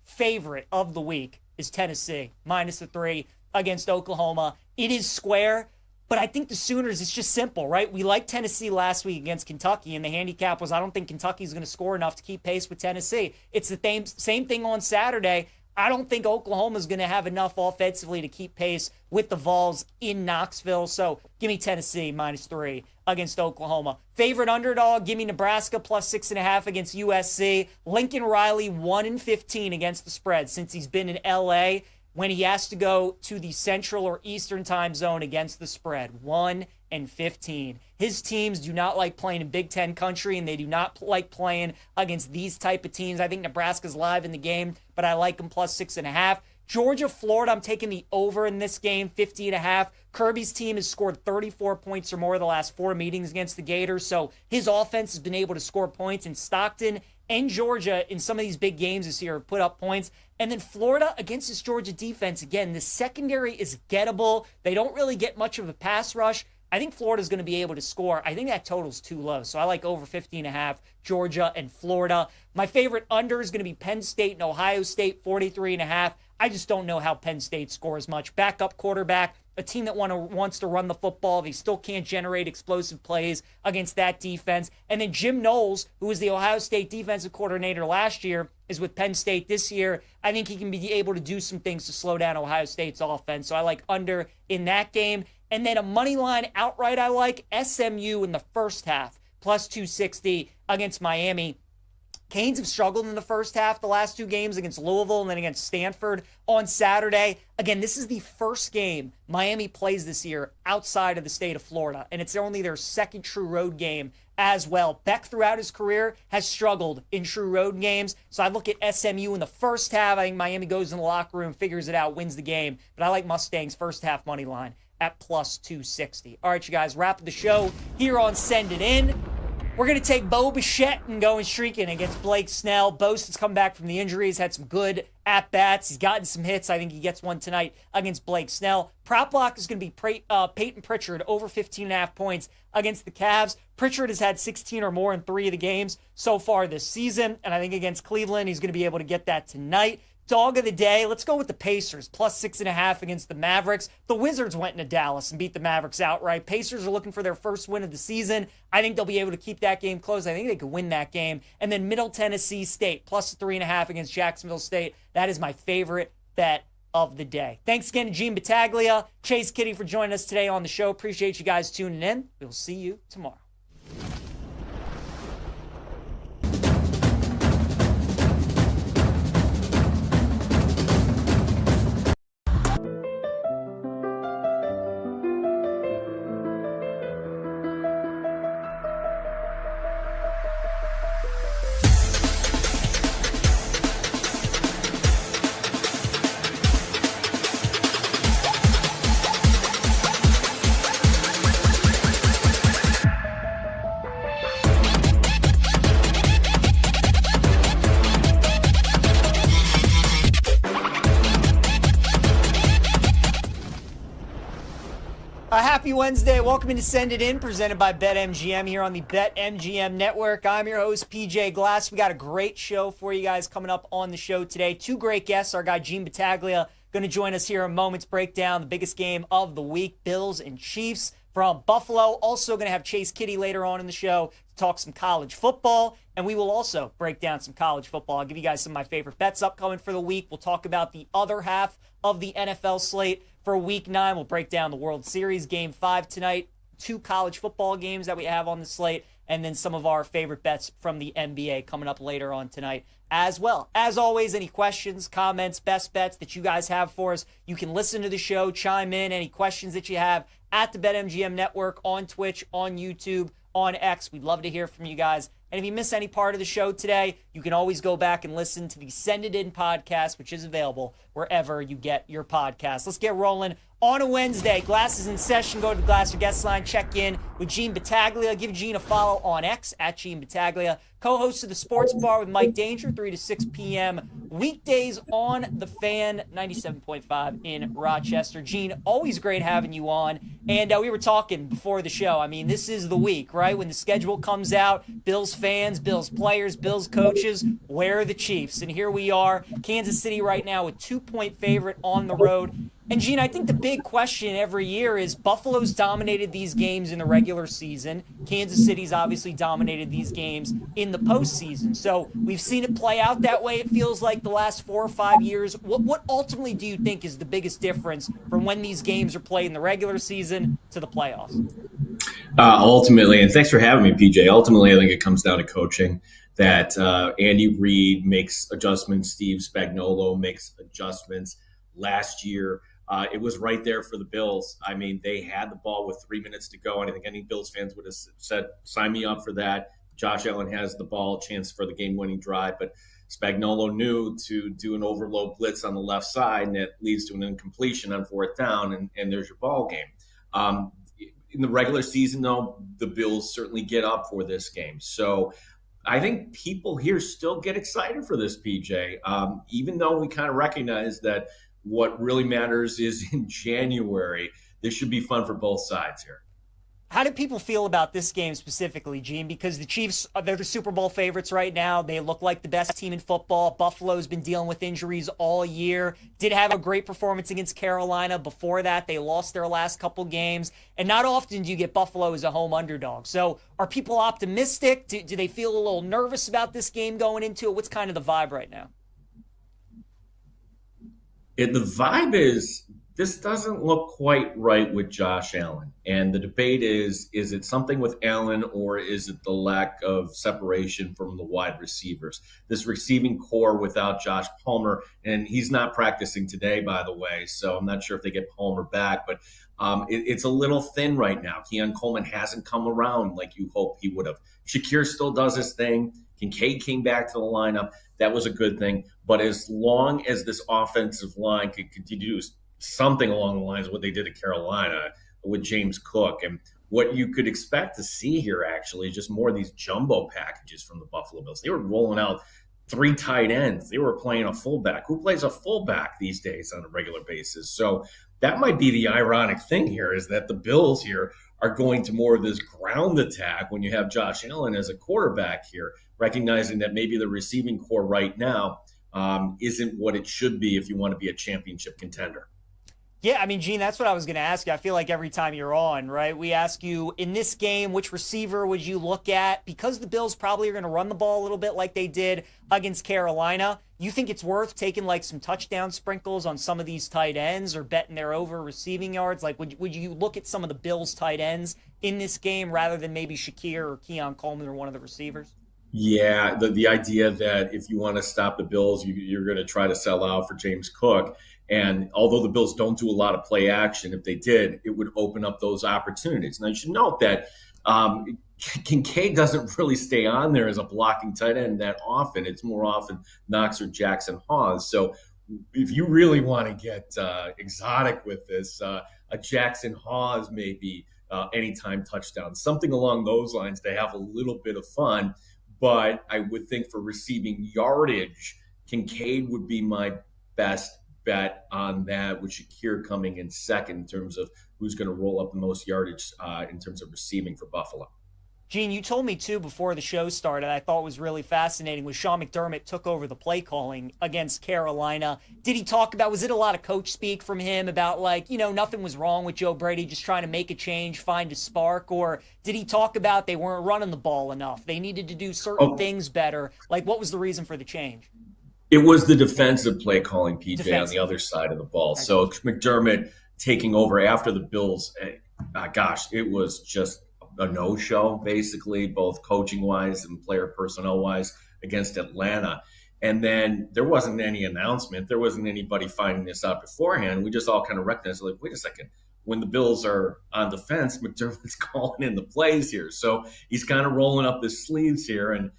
of the week is Tennessee, -3 against Oklahoma. It is square. But I think the Sooners, it's just simple, right? We liked Tennessee last week against Kentucky, and the handicap was I don't think Kentucky's going to score enough to keep pace with Tennessee. It's the same thing on Saturday. I don't think Oklahoma's going to have enough offensively to keep pace with the Vols in Knoxville. So give me Tennessee -3 against Oklahoma. Favorite underdog, give me Nebraska +6.5 against USC. Lincoln Riley 1-15 against the spread since he's been in LA. When he has to go to the Central or Eastern time zone against the spread, 1-15. His teams do not like playing in Big Ten country, and they do not like playing against these type of teams. I think Nebraska's live in the game, but I like him +6.5. Georgia, Florida, I'm taking the over in this game, 50.5. Kirby's team has scored 34 points or more the last 4 meetings against the Gators, so his offense has been able to score points. In Stockton and Georgia, in some of these big games this year, have put up points. And then Florida against this Georgia defense, again, the secondary is gettable. They don't really get much of a pass rush. I think Florida's going to be able to score. I think that total's too low, so I like over 50.5, Georgia and Florida. My favorite under is going to be Penn State and Ohio State, 43.5. I just don't know how Penn State scores much. Backup quarterback, a team that wants to run the football. They still can't generate explosive plays against that defense. And then Jim Knowles, who was the Ohio State defensive coordinator last year, is with Penn State this year. I think he can be able to do some things to slow down Ohio State's offense. So I like under in that game. And then a money line outright I like, SMU in the first half, +260 against Miami. Canes have struggled in the first half, the last 2 games against Louisville and then against Stanford on Saturday. Again, this is the first game Miami plays this year outside of the state of Florida, and it's only their second true road game as well. Beck, throughout his career, has struggled in true road games, so I look at SMU in the first half. I think Miami goes in the locker room, figures it out, wins the game, but I like Mustangs first half money line at +260. All right, you guys, wrap the show here on Send It In. We're going to take Bo Bichette and go and streaking against Blake Snell. Bo's come back from the injury. He's had some good at-bats. He's gotten some hits. I think he gets one tonight against Blake Snell. Prop lock is going to be Peyton Pritchard over 15.5 points against the Cavs. Pritchard has had 16 or more in 3 of the games so far this season, and I think against Cleveland, he's going to be able to get that tonight. Dog of the day, let's go with the Pacers, +6.5 against the Mavericks. The Wizards went into Dallas and beat the Mavericks outright. Pacers are looking for their first win of the season. I think they'll be able to keep that game close. I think they could win that game. And then Middle Tennessee State, +3.5 against Jacksonville State. That is my favorite bet of the day. Thanks again to Gene Battaglia, Chase Kitty for joining us today on the show. Appreciate you guys tuning in. We'll see you tomorrow. Happy Wednesday. Welcome to Send It In, presented by BetMGM here on the BetMGM Network. I'm your host, PJ Glass. We got a great show for you guys coming up on the show today. 2 great guests. Our guy, Gene Battaglia, going to join us here in moments, break down the biggest game of the week, Bills and Chiefs from Buffalo. Also going to have Chase Kitty later on in the show to talk some college football, and we will also break down some college football. I'll give you guys some of my favorite bets upcoming for the week. We'll talk about the other half of the NFL slate for Week 9. We'll break down the World Series Game 5 tonight, 2 college football games that we have on the slate, and then some of our favorite bets from the NBA coming up later on tonight as well. As always, any questions, comments, best bets that you guys have for us, you can listen to the show, chime in, any questions that you have at the BetMGM Network on Twitch, on YouTube, on X. We'd love to hear from you guys. And if you miss any part of the show today, you can always go back and listen to the Send It In podcast, which is available wherever you get your podcasts. Let's get rolling on a Wednesday. Glasses in session. Go to the Glasser guest line. Check in with Gene Battaglia. Give Gene a follow on X at Gene Battaglia. Co-host of the Sports Bar with Mike Danger, 3 to 6 p.m. weekdays on The Fan, 97.5 in Rochester. Gene, always great having you on. And we were talking before the show. I mean, this is the week, right? When the schedule comes out, Bills fans, Bills players, Bills coaches, where are the Chiefs? And here we are, Kansas City right now, a 2-point favorite on the road. And, Gene, I think the big question every year is Buffalo's dominated these games in the regular season. Kansas City's obviously dominated these games in the postseason. So we've seen it play out that way, it feels like, the last 4 or 5 years. What ultimately do you think is the biggest difference from when these games are played in the regular season to the playoffs? Ultimately, and thanks for having me, PJ. Ultimately, I think it comes down to coaching. That Andy Reid makes adjustments, Steve Spagnuolo makes adjustments. Last year, it was right there for the Bills. I mean, they had the ball with 3 minutes to go. And I think any Bills fans would have said, sign me up for that. Josh Allen has the ball, chance for the game-winning drive. But Spagnuolo knew to do an overload blitz on the left side, and it leads to an incompletion on 4th down, and there's your ball game. In the regular season, though, the Bills certainly get up for this game. So I think people here still get excited for this, PJ, even though we kind of recognize that what really matters is in January. This should be fun for both sides here. How do people feel about this game specifically, Gene? Because the Chiefs, they're the Super Bowl favorites right now. They look like the best team in football. Buffalo's been dealing with injuries all year. Did have a great performance against Carolina. Before that, they lost their last couple games. And not often do you get Buffalo as a home underdog. So are people optimistic? Do they feel a little nervous about this game going into it? What's kind of the vibe right now? The vibe is this doesn't look quite right with Josh Allen. And the debate is it something with Allen or is it the lack of separation from the wide receivers? This receiving core without Josh Palmer, and he's not practicing today, by the way, so I'm not sure if they get Palmer back, but it's a little thin right now. Keon Coleman hasn't come around like you hope he would have. Shakir still does his thing. Kincaid came back to the lineup. That was a good thing. But as long as this offensive line could continue to do something along the lines of what they did at Carolina with James Cook, and what you could expect to see here actually is just more of these jumbo packages from the Buffalo Bills. They were rolling out 3 tight ends. They were playing a fullback. Who plays a fullback these days on a regular basis? So that might be the ironic thing here, is that the Bills here are going to more of this ground attack when you have Josh Allen as a quarterback here, recognizing that maybe the receiving core right now isn't what it should be if you want to be a championship contender. Yeah, I mean, Gene, that's what I was going to ask you. I feel like every time you're on, right, we ask you, in this game, which receiver would you look at? Because the Bills probably are going to run the ball a little bit like they did against Carolina, you think it's worth taking like some touchdown sprinkles on some of these tight ends or betting their over receiving yards? Like, would you look at some of the Bills tight ends in this game rather than maybe Shakir or Keon Coleman or one of the receivers? Yeah, the idea that if you want to stop the Bills, you're going to try to sell out for James Cook. And although the Bills don't do a lot of play action, if they did, it would open up those opportunities. Now, you should note that Kincaid doesn't really stay on there as a blocking tight end that often. It's more often Knox or Jackson Hawes. So if you really want to get exotic with this, a Jackson Hawes maybe anytime touchdown, something along those lines to have a little bit of fun. But I would think for receiving yardage, Kincaid would be my best bet on that, with Shakir coming in second in terms of who's going to roll up the most yardage in terms of receiving for Buffalo. Gene, you told me too before the show started, I thought was really fascinating, was Sean McDermott took over the play calling against Carolina. Did he talk about, was it a lot of coach speak from him about like, you know, nothing was wrong with Joe Brady, just trying to make a change, find a spark? Or did he talk about they weren't running the ball enough, they needed to do certain things better? Like, what was the reason for the change? It was the defensive play calling, PJ, on the other side of the ball. So McDermott taking over after the Bills, gosh, it was just a a no-show, basically, both coaching-wise and player personnel-wise against Atlanta. And then there wasn't any announcement. There wasn't anybody finding this out beforehand. We just all kind of recognized, like, wait a second. When the Bills are on the fence, McDermott's calling in the plays here. So he's kind of rolling up his sleeves here. And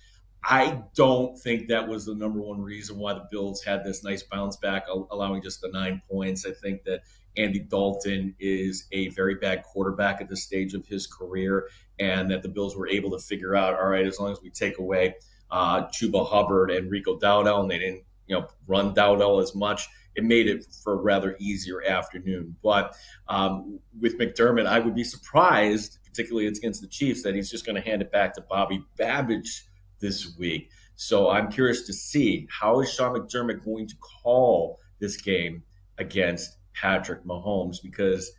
I don't think that was the number one reason why the Bills had this nice bounce back, allowing just the 9 points. I think that Andy Dalton is a very bad quarterback at this stage of his career, and that the Bills were able to figure out, all right, as long as we take away Chuba Hubbard and Rico Dowdell, and they didn't, run Dowdell as much, it made it for a rather easier afternoon. But with McDermott, I would be surprised, particularly against the Chiefs, that he's just going to hand it back to Bobby Babbage this week. So I'm curious to see, how is Sean McDermott going to call this game against Patrick Mahomes? Because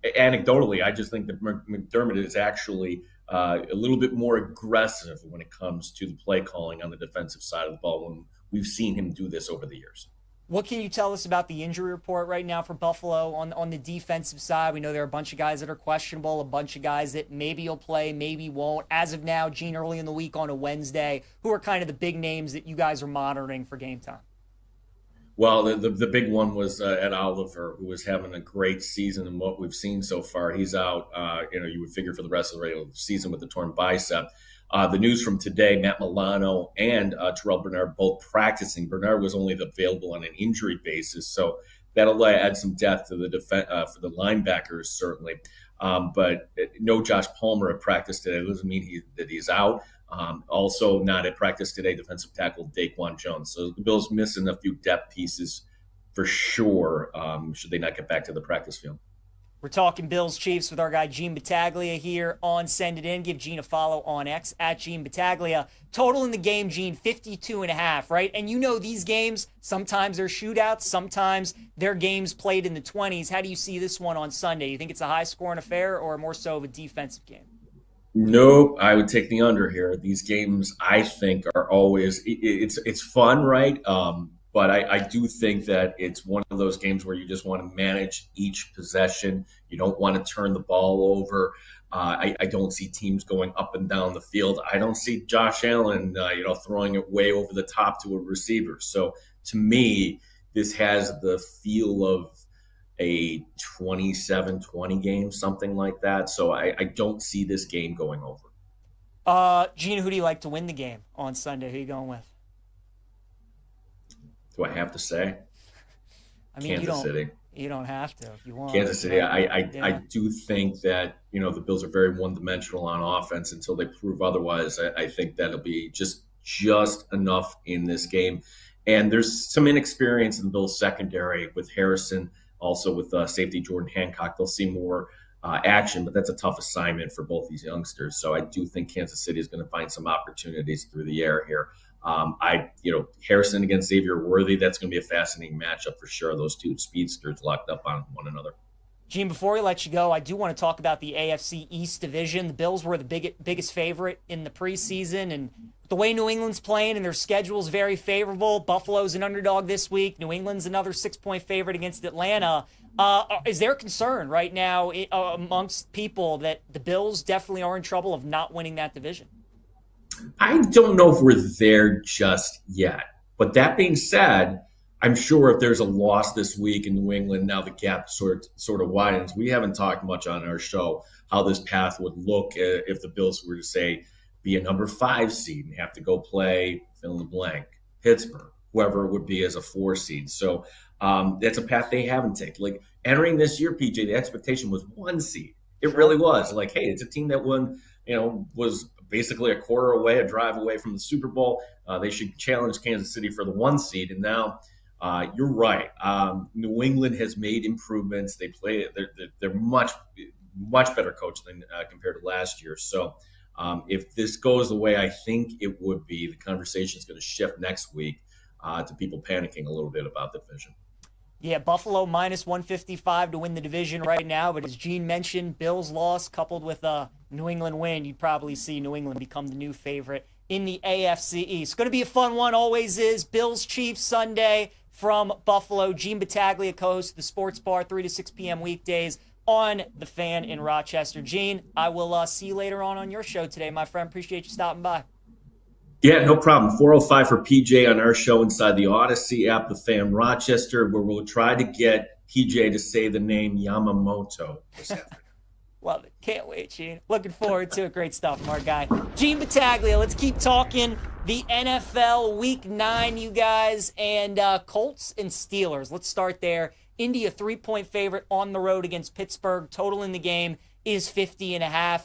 anecdotally, I just think that McDermott is actually a little bit more aggressive when it comes to the play calling on the defensive side of the ball, when we've seen him do this over the years. What can you tell us about the injury report right now for Buffalo on the defensive side? We know there are a bunch of guys that are questionable, a bunch of guys that maybe will play, maybe won't. As of now, Gene, early in the week on a Wednesday, who are kind of the big names that you guys are monitoring for game time? Well, the big one was Ed Oliver, who was having a great season in what we've seen so far. He's out, you would figure, for the rest of the regular season with the torn bicep. The news from today, Matt Milano and Terrell Bernard both practicing. Bernard was only available on an injury basis, so that'll add some depth to the for the linebackers, certainly. But no Josh Palmer at practice today. It doesn't mean that he's out. Also not at practice today, defensive tackle Daquan Jones. So the Bills missing a few depth pieces for sure, should they not get back to the practice field. We're talking Bills Chiefs with our guy Gene Battaglia here on Send It In. Give Gene a follow on X at Gene Battaglia. Total in the game, Gene, 52.5, right? And you know these games, sometimes they're shootouts, sometimes they're games played in the 20s. How do you see this one on Sunday? You think it's a high-scoring affair or more so of a defensive game? Nope, I would take the under here. These games, I think, are always it's fun, right? But I do think that it's one of those games where you just want to manage each possession. You don't want to turn the ball over. I don't see teams going up and down the field. I don't see Josh Allen, throwing it way over the top to a receiver. So to me, this has the feel of a 27-20 game, something like that. So I don't see this game going over. Gene, who do you like to win the game on Sunday? Who are you going with? Do I have to say? I mean, Kansas City. You don't have to if you want. Kansas City. I do think that, the Bills are very one-dimensional on offense until they prove otherwise. I think that'll be just enough in this game. And there's some inexperience in the Bills secondary with Harrison, also with safety Jordan Hancock. They'll see more action, but that's a tough assignment for both these youngsters. So I do think Kansas City is going to find some opportunities through the air here. Harrison against Xavier Worthy, that's going to be a fascinating matchup for sure. Those two speedsters locked up on one another. Gene, before we let you go, I do want to talk about the AFC East division. The Bills were the biggest favorite in the preseason, and the way New England's playing and their schedule is very favorable. Buffalo's an underdog this week. New England's another 6-point favorite against Atlanta. Is there concern right now amongst people that the Bills definitely are in trouble of not winning that division? I don't know if we're there just yet. But that being said, I'm sure if there's a loss this week in New England, now the gap sort of widens. We haven't talked much on our show how this path would look if the Bills were to, say, be a number 5 seed and have to go play, fill in the blank, Pittsburgh, whoever it would be as a 4 seed. So that's a path they haven't taken. Like, entering this year, PJ, the expectation was 1 seed. It really was. Like, hey, it's a team that was basically a quarter away, a drive away from the Super Bowl. They should challenge Kansas City for the 1 seed. And now you're right. New England has made improvements. They're much better coach than compared to last year. So if this goes the way I think it would be, the conversation is going to shift next week to people panicking a little bit about the division. Yeah, Buffalo minus 155 to win the division right now. But as Gene mentioned, Bills loss coupled with a New England win, you'd probably see New England become the new favorite in the AFC East. It's going to be a fun one, always is. Bills Chiefs Sunday from Buffalo. Gene Battaglia, co-host of the Sports Bar, 3 to 6 p.m. weekdays. on The Fan in Rochester. Gene, I will see you later on your show today, my friend. Appreciate you stopping by. Yeah, no problem. 405 for PJ on our show inside the Odyssey app, The Fan Rochester, where we'll try to get PJ to say the name Yamamoto this afternoon. Love it. Can't wait, Gene. Looking forward to it. Great stuff from our guy, Gene Battaglia. Let's keep talking the NFL Week 9, you guys, and Colts and Steelers. Let's start there. Indy, a 3-point favorite on the road against Pittsburgh. Total in the game is 50.5.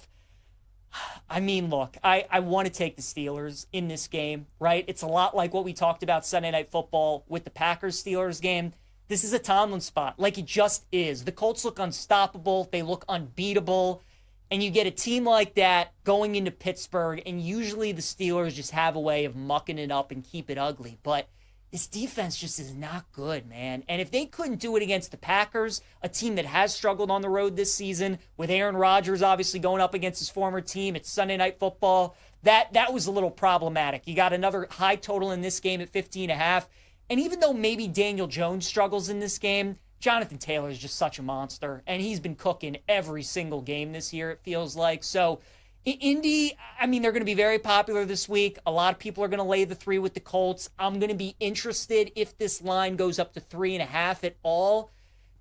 I mean, look, I want to take the Steelers in this game, right? It's a lot like what we talked about Sunday Night Football with the Packers-Steelers game. This is a Tomlin spot, like it just is. The Colts look unstoppable. They look unbeatable. And you get a team like that going into Pittsburgh, and usually the Steelers just have a way of mucking it up and keep it ugly. But this defense just is not good, man. And if they couldn't do it against the Packers, a team that has struggled on the road this season, with Aaron Rodgers obviously going up against his former team, it's Sunday Night Football, that was a little problematic. You got another high total in this game at 50.5. And even though maybe Daniel Jones struggles in this game, Jonathan Taylor is just such a monster. And he's been cooking every single game this year, it feels like. So Indy, I mean, they're going to be very popular this week. A lot of people are going to lay the 3 with the Colts. I'm going to be interested if this line goes up to 3.5 at all.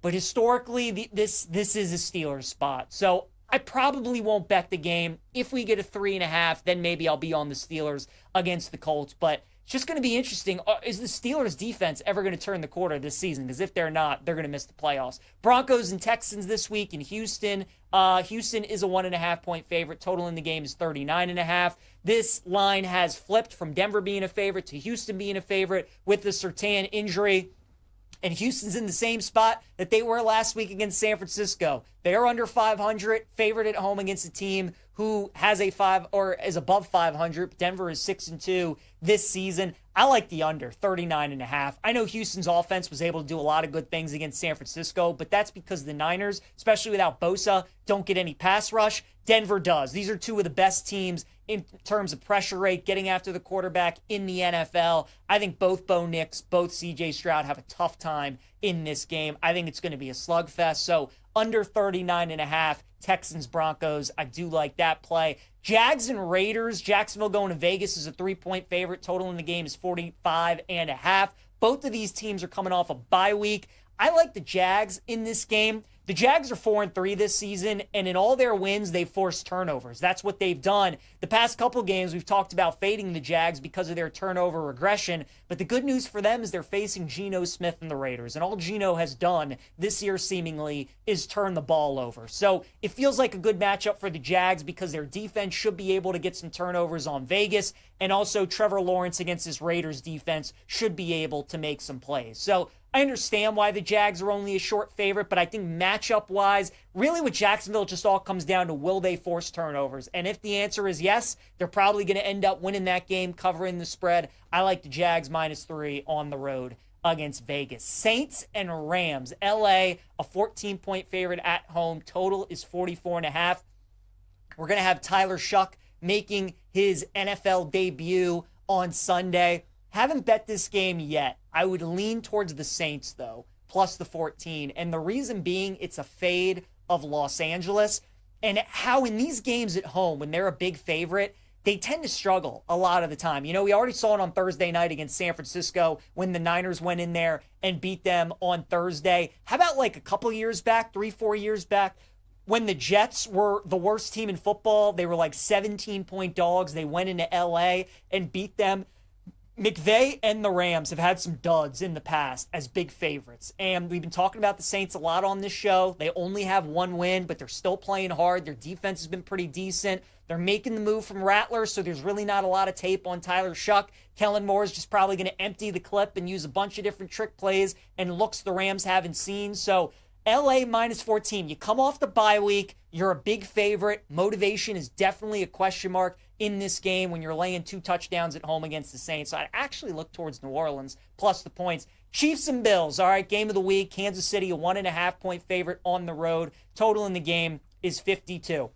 But historically, this is a Steelers spot. So I probably won't bet the game. If we get a 3.5, then maybe I'll be on the Steelers against the Colts. But it's just going to be interesting. Is the Steelers' defense ever going to turn the corner this season? Because if they're not, they're going to miss the playoffs. Broncos and Texans this week in Houston. Houston is a 1.5-point favorite. Total in the game is 39.5. This line has flipped from Denver being a favorite to Houston being a favorite with the Surtain injury. And Houston's in the same spot that they were last week against San Francisco. They're under 500, favored at home against a team who has a 5 or is above 500. Denver is 6-2 this season. I like the under 39.5. I know Houston's offense was able to do a lot of good things against San Francisco, but that's because the Niners, especially without Bosa, don't get any pass rush. Denver does. These are two of the best teams in terms of pressure rate, getting after the quarterback in the NFL. I think both Bo Nix, both CJ Stroud have a tough time in this game. I think it's going to be a slugfest. So under 39.5, Texans, Broncos. I do like that play. Jags and Raiders. Jacksonville going to Vegas is a 3-point favorite. Total in the game is 45.5. Both of these teams are coming off a bye week. I like the Jags in this game. The Jags are 4-3 this season, and in all their wins, they've forced turnovers. That's what they've done. The past couple games, we've talked about fading the Jags because of their turnover regression, but the good news for them is they're facing Geno Smith and the Raiders, and all Geno has done this year seemingly is turn the ball over. So it feels like a good matchup for the Jags because their defense should be able to get some turnovers on Vegas, and also Trevor Lawrence against his Raiders defense should be able to make some plays. So I understand why the Jags are only a short favorite, but I think matchup-wise, really with Jacksonville, it just all comes down to will they force turnovers? And if the answer is yes, they're probably going to end up winning that game, covering the spread. I like the Jags -3 on the road against Vegas. Saints and Rams. LA, a 14-point favorite at home. Total is 44.5. We're going to have Tyler Shuck making his NFL debut on Sunday. Haven't bet this game yet. I would lean towards the Saints, though, plus the 14. And the reason being, it's a fade of Los Angeles. And how in these games at home, when they're a big favorite, they tend to struggle a lot of the time. You know, we already saw it on Thursday night against San Francisco when the Niners went in there and beat them on Thursday. How about like a couple years back, 3-4 years back, when the Jets were the worst team in football? They were like 17-point dogs. They went into L.A. and beat them. McVay and the Rams have had some duds in the past as big favorites. And we've been talking about the Saints a lot on this show. They only have one win, but they're still playing hard. Their defense has been pretty decent. They're making the move from Rattler, so there's really not a lot of tape on Tyler Shuck. Kellen Moore is just probably going to empty the clip and use a bunch of different trick plays and looks the Rams haven't seen. So LA -14. You come off the bye week. You're a big favorite. Motivation is definitely a question mark in this game when you're laying 2 touchdowns at home against the Saints. So I actually look towards New Orleans plus the points. Chiefs and Bills. All right, game of the week. Kansas City, a 1.5-point favorite on the road. Total in the game is 52.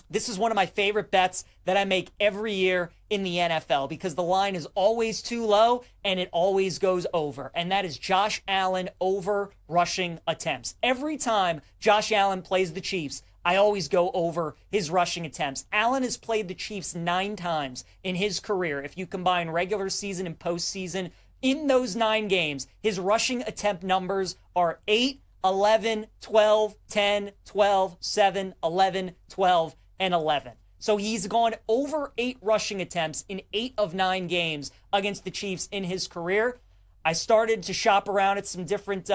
This is one of my favorite bets that I make every year in the NFL because the line is always too low and it always goes over. And that is Josh Allen over rushing attempts. Every time Josh Allen plays the Chiefs, I always go over his rushing attempts. Allen has played the Chiefs 9 times in his career. If you combine regular season and postseason, in those 9 games, his rushing attempt numbers are 8, 11, 12, 10, 12, 7, 11, 12, and 11. So he's gone over 8 rushing attempts in 8 of 9 games against the Chiefs in his career. I started to shop around at some different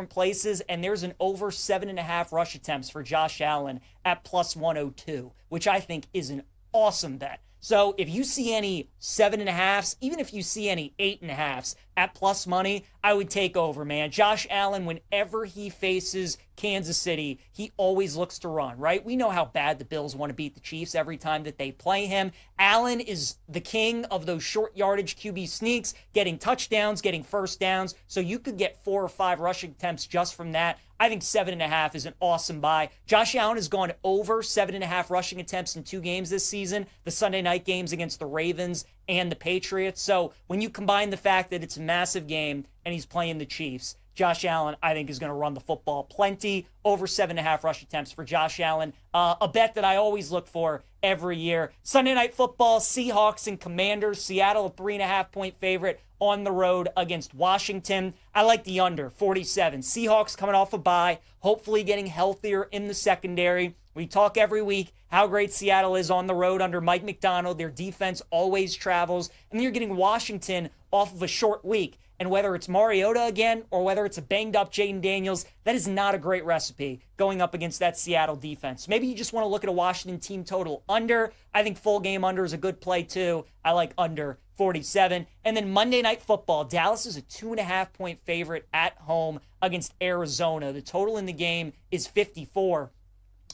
places, and there's an over 7.5 rush attempts for Josh Allen at plus 102, which I think is an awesome bet. So if you see any 7.5s, even if you see any 8.5s at plus money, I would take over, man. Josh Allen, whenever he faces Kansas City, he always looks to run, right? We know how bad the Bills want to beat the Chiefs every time that they play him. Allen is the king of those short yardage QB sneaks, getting touchdowns, getting first downs. So you could get 4 or 5 rushing attempts just from that. I think 7.5 is an awesome buy. Josh Allen has gone over 7.5 rushing attempts in 2 games this season, the Sunday night games against the Ravens and the Patriots. So when you combine the fact that it's a massive game and he's playing the Chiefs, Josh Allen, I think, is going to run the football plenty. Over 7.5 rush attempts for Josh Allen. A bet that I always look for every year. Sunday Night Football, Seahawks and Commanders. Seattle, a 3.5-point favorite on the road against Washington. I like the under, 47. Seahawks coming off a bye, hopefully getting healthier in the secondary. We talk every week how great Seattle is on the road under Mike McDonald. Their defense always travels. And you're getting Washington off of a short week. And whether it's Mariota again or whether it's a banged-up Jaden Daniels, that is not a great recipe going up against that Seattle defense. Maybe you just want to look at a Washington team total under. I think full game under is a good play, too. I like under 47. And then Monday Night Football. Dallas is a 2.5-point favorite at home against Arizona. The total in the game is 54.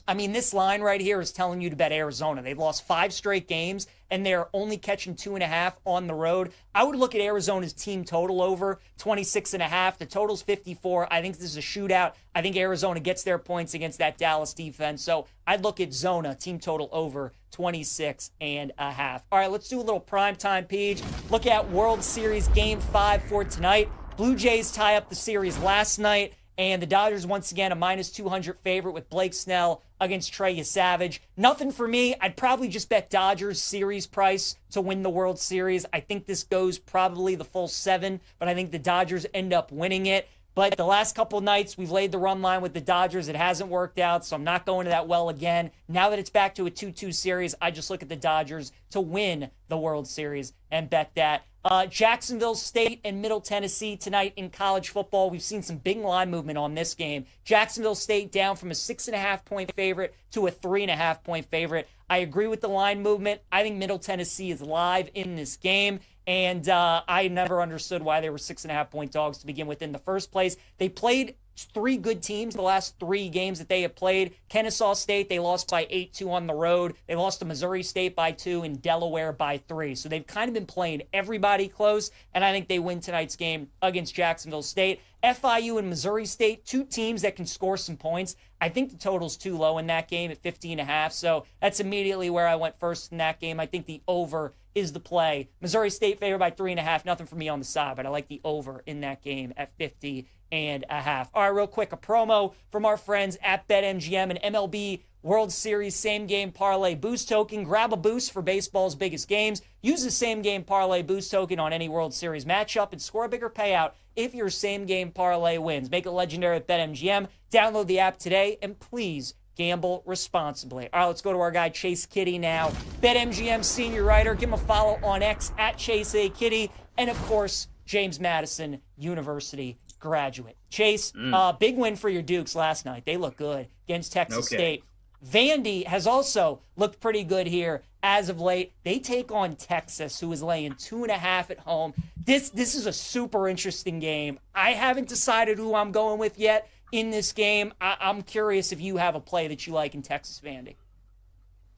I mean, this line right here is telling you to bet Arizona. They've lost 5 straight games, and they're only catching 2.5 on the road. I would look at Arizona's team total over 26.5. The total's 54. I think this is a shootout. I think Arizona gets their points against that Dallas defense. So I'd look at Zona, team total over 26.5. All right, let's do a little primetime page. Look at World Series Game 5 for tonight. Blue Jays tie up the series last night. And the Dodgers, once again, a minus 200 favorite with Blake Snell against Trey Savage. Nothing for me. I'd probably just bet Dodgers series price to win the World Series. I think this goes probably the full 7, but I think the Dodgers end up winning it. But the last couple of nights, we've laid the run line with the Dodgers. It hasn't worked out, so I'm not going to that well again. Now that it's back to a 2-2 series, I just look at the Dodgers to win the World Series and bet that. Jacksonville State and Middle Tennessee tonight in college football. We've seen some big line movement on this game. Jacksonville State down from a 6.5-point favorite to a 3.5-point favorite. I agree with the line movement. I think Middle Tennessee is live in this game. And I never understood why they were 6.5-point dogs to begin with in the first place. They played 3 good teams the last 3 games that they have played. Kennesaw State, they lost by 8-2 on the road. They lost to Missouri State by 2 and Delaware by 3. So they've kind of been playing everybody close, and I think they win tonight's game against Jacksonville State. FIU and Missouri State, 2 teams that can score some points. I think the total's too low in that game at 50.5, so that's immediately where I went first in that game. I think the over is the play. Missouri State favored by 3.5. Nothing for me on the side, but I like the over in that game at 50.5. All right, real quick, a promo from our friends at BetMGM and MLB World Series Same Game Parlay Boost Token. Grab a boost for baseball's biggest games. Use the Same Game Parlay Boost Token on any World Series matchup and score a bigger payout if your Same Game Parlay wins. Make it legendary at BetMGM. Download the app today and please gamble responsibly. All right, let's go to our guy Chase Kitty now. BetMGM senior writer. Give him a follow on X at Chase A. Kitty. And, of course, James Madison University graduate. Chase, big win for your Dukes last night. They look good against Texas State. Vandy has also looked pretty good here as of late. They take on Texas, who is laying 2.5 at home. This is a super interesting game. I haven't decided who I'm going with yet in this game. I'm curious if you have a play that you like in Texas Vandy.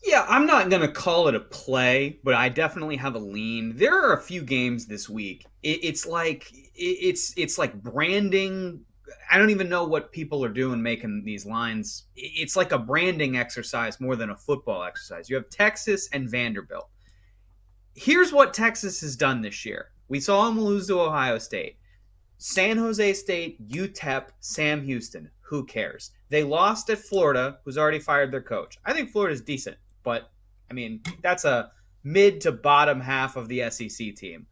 Yeah, I'm not going to call it a play, but I definitely have a lean. There are a few games this week. It's like branding I don't even know what people are doing making these lines. It's like a branding exercise more than a football exercise. You have Texas and Vanderbilt. Here's what Texas has done this year. We saw them lose to Ohio State. San Jose State, UTEP, Sam Houston. Who cares? They lost at Florida, who's already fired their coach. I think Florida's decent, but, I mean, that's a mid to bottom half of the SEC team.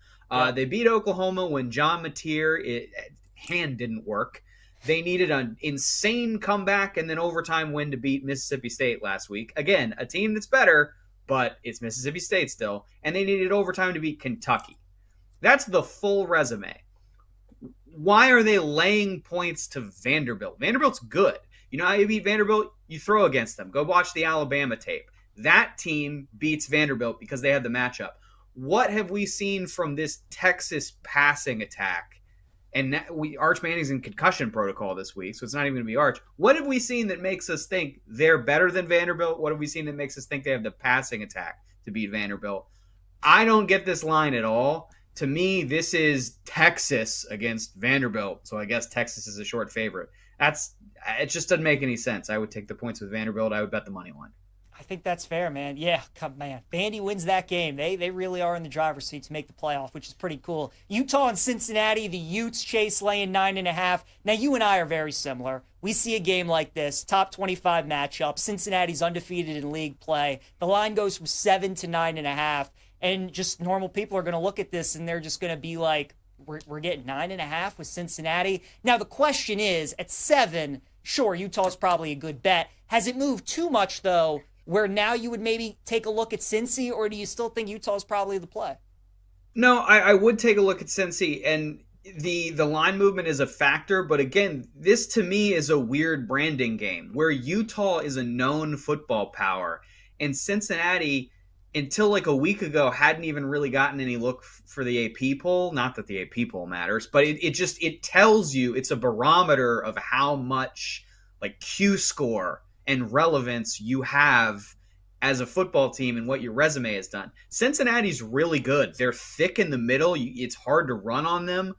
They beat Oklahoma when John Mateer, hand didn't work. They needed an insane comeback and then overtime win to beat Mississippi State last week. Again, a team that's better, but it's Mississippi State still. And they needed overtime to beat Kentucky. That's the full resume. Why are they laying points to Vanderbilt? Vanderbilt's good. You know how you beat Vanderbilt? You throw against them. Go watch the Alabama tape. That team beats Vanderbilt because they had the matchup. What have we seen from this Texas passing attack? And Arch Manning's in concussion protocol this week, so it's not even going to be Arch. What have we seen that makes us think they're better than Vanderbilt? What have we seen that makes us think they have the passing attack to beat Vanderbilt? I don't get this line at all. To me, this is Texas against Vanderbilt, so I guess Texas is a short favorite. It just doesn't make any sense. I would take the points with Vanderbilt. I would bet the money line. I think that's fair, man. Yeah, man. Vandy wins that game. They really are in the driver's seat to make the playoff, which is pretty cool. Utah and Cincinnati, the Utes chase laying 9.5. Now, you and I are very similar. We see a game like this, top 25 matchup. Cincinnati's undefeated in league play. The line goes from 7 to 9.5. And just normal people are going to look at this and they're just going to be like, we're getting 9.5 with Cincinnati. Now, the question is, at 7, sure, Utah's probably a good bet. Has it moved too much, though, where now you would maybe take a look at Cincy, or do you still think Utah's probably the play? No, I would take a look at Cincy, and the line movement is a factor, but again, this to me is a weird branding game where Utah is a known football power, and Cincinnati, until like a week ago, hadn't even really gotten any look for the AP poll. Not that the AP poll matters, but it tells you, it's a barometer of how much like Q score and relevance you have as a football team and what your resume has done. Cincinnati's really good. They're thick in the middle. It's hard to run on them.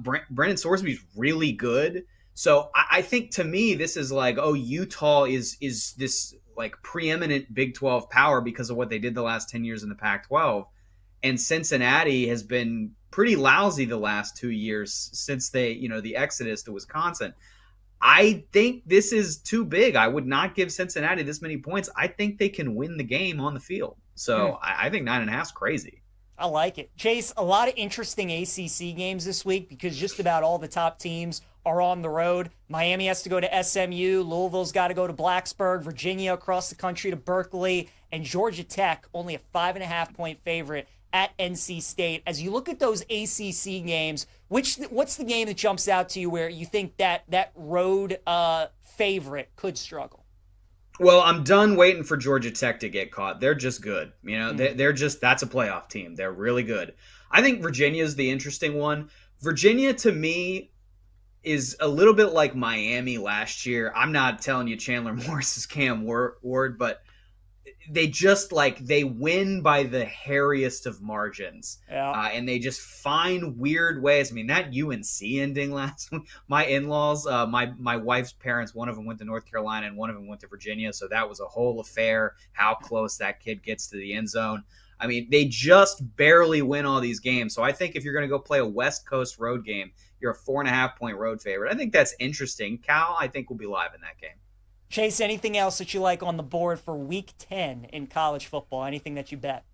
Brennan Sorsby's really good. So I think to me, this is like, oh, Utah is this like preeminent Big 12 power because of what they did the last 10 years in the Pac-12. And Cincinnati has been pretty lousy the last 2 years since the exodus to Wisconsin. I think this is too big. I would not give Cincinnati this many points. I think they can win the game on the field. So I think 9.5 is crazy. I like it. Chase, a lot of interesting ACC games this week because just about all the top teams are on the road. Miami has to go to SMU. Louisville's got to go to Blacksburg. Virginia across the country to Berkeley. And Georgia Tech, only a 5.5-point favorite at NC State. As you look at those ACC games, what's the game that jumps out to you where you think that road favorite could struggle? Well, I'm done waiting for Georgia Tech to get caught. They're just good. They're just, that's a playoff team. They're really good. I think Virginia's the interesting one. Virginia, to me, is a little bit like Miami last year. I'm not telling you Chandler Morris is Cam Ward, but they just they win by the hairiest of margins. Yeah. And they just find weird ways. I mean, that UNC ending last week, my in-laws, my wife's parents, one of them went to North Carolina and one of them went to Virginia. So that was a whole affair, how close that kid gets to the end zone. I mean, they just barely win all these games. So I think if you're going to go play a West Coast road game, you're a 4.5-point road favorite. I think that's interesting. Cal, I think, will be live in that game. Chase, anything else that you like on the board for Week 10 in college football? Anything that you bet?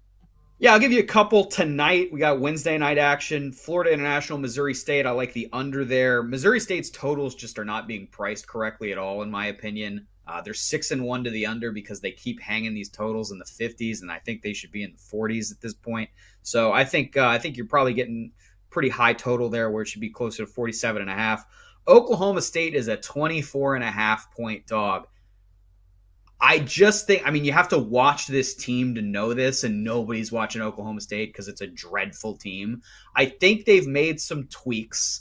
Yeah, I'll give you a couple tonight. We got Wednesday night action. Florida International, Missouri State. I like the under there. Missouri State's totals just are not being priced correctly at all, in my opinion. They're 6-1 to the under because they keep hanging these totals in the 50s, and I think they should be in the 40s at this point. So I think you're probably getting pretty high total there where it should be closer to 47.5. Oklahoma State is a 24.5-point dog. I just think, you have to watch this team to know this, and nobody's watching Oklahoma State because it's a dreadful team. I think they've made some tweaks.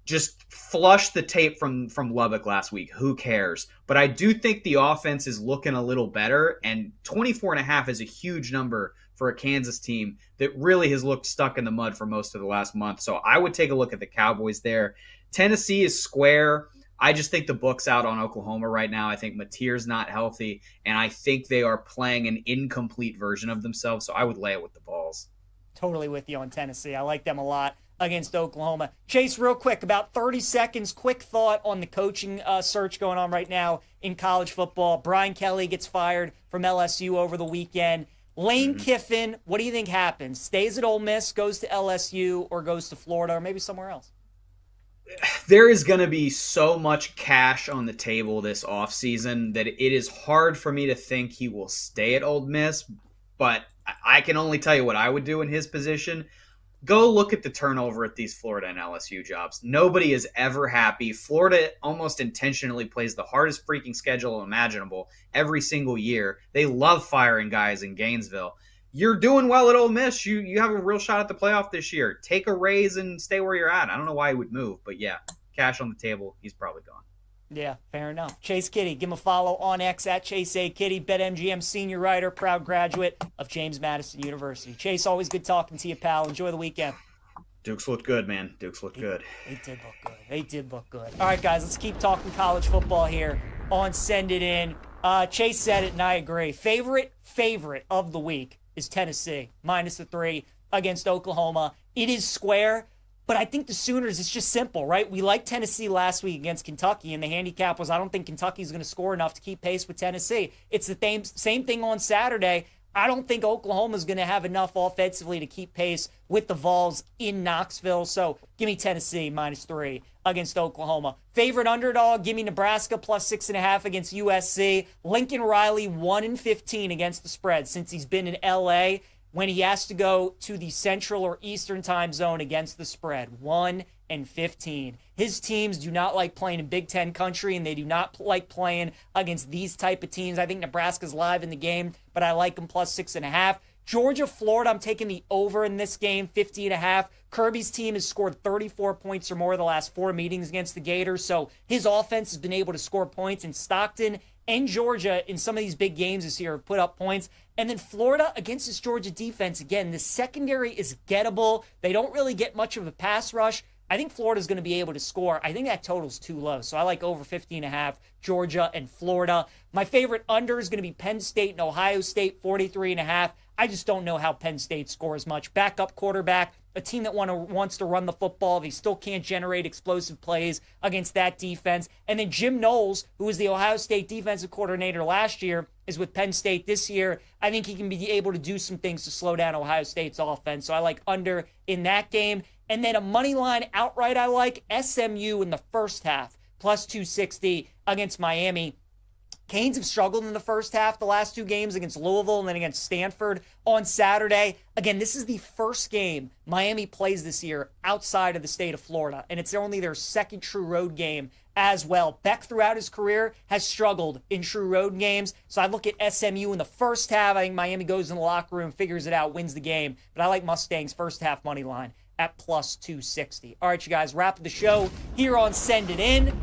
Just flush the tape from Lubbock last week. Who cares? But I do think the offense is looking a little better, and 24.5 is a huge number for a Kansas team that really has looked stuck in the mud for most of the last month. So I would take a look at the Cowboys there. Tennessee is square. I just think the book's out on Oklahoma right now. I think Mateer's not healthy, and I think they are playing an incomplete version of themselves, so I would lay it with the Vols. Totally with you on Tennessee. I like them a lot against Oklahoma. Chase, real quick, about 30 seconds, quick thought on the coaching search going on right now in college football. Brian Kelly gets fired from LSU over the weekend. Lane Kiffin, what do you think happens? Stays at Ole Miss, goes to LSU, or goes to Florida, or maybe somewhere else? There is going to be so much cash on the table this offseason that it is hard for me to think he will stay at Ole Miss, but I can only tell you what I would do in his position. Go look at the turnover at these Florida and LSU jobs. Nobody is ever happy. Florida almost intentionally plays the hardest freaking schedule imaginable every single year. They love firing guys in Gainesville. You're doing well at Ole Miss. You have a real shot at the playoff this year. Take a raise and stay where you're at. I don't know why he would move, but yeah, cash on the table. He's probably gone. Yeah, fair enough. Chase Kitty, give him a follow on X at Chase A. Kitty, BetMGM senior writer, proud graduate of James Madison University. Chase, always good talking to you, pal. Enjoy the weekend. Dukes looked good, man. Dukes looked good. They did look good. They did look good. All right, guys, let's keep talking college football here on Send It In. Chase said it, and I agree. Favorite of the week is Tennessee, -3 against Oklahoma. It is square, but I think the Sooners, it's just simple, right? We liked Tennessee last week against Kentucky, and the handicap was I don't think Kentucky's going to score enough to keep pace with Tennessee. It's the same thing on Saturday. I don't think Oklahoma's going to have enough offensively to keep pace with the Vols in Knoxville. So give me Tennessee -3 against Oklahoma. Favorite underdog, give me Nebraska +6.5 against USC. Lincoln Riley 1-15 against the spread since he's been in LA when he has to go to the Central or Eastern time zone against the spread. 1-15. His teams do not like playing in Big Ten country, and they do not like playing against these type of teams. I think Nebraska's live in the game, but I like them +6.5. Georgia, Florida, I'm taking the over in this game, 50.5. Kirby's team has scored 34 points or more the last 4 meetings against the Gators, so his offense has been able to score points. In Stockton and Georgia, in some of these big games this year, have put up points. And then Florida against this Georgia defense, again, the secondary is gettable. They don't really get much of a pass rush. I think Florida's going to be able to score. I think that total's too low, so I like over 50.5, Georgia and Florida. My favorite under is going to be Penn State and Ohio State, 43.5. I just don't know how Penn State scores much. Backup quarterback, a team that wants to run the football. They still can't generate explosive plays against that defense. And then Jim Knowles, who was the Ohio State defensive coordinator last year, is with Penn State this year. I think he can be able to do some things to slow down Ohio State's offense. So I like under in that game. And then a money line outright I like, SMU in the first half, +260 against Miami. Canes have struggled in the first half, the last 2 games against Louisville and then against Stanford on Saturday. Again, this is the first game Miami plays this year outside of the state of Florida, and it's only their second true road game as well. Beck, throughout his career, has struggled in true road games, so I look at SMU in the first half. I think Miami goes in the locker room, figures it out, wins the game, but I like Mustangs first half money line at +260. All right, you guys, wrap the show here on Send It In.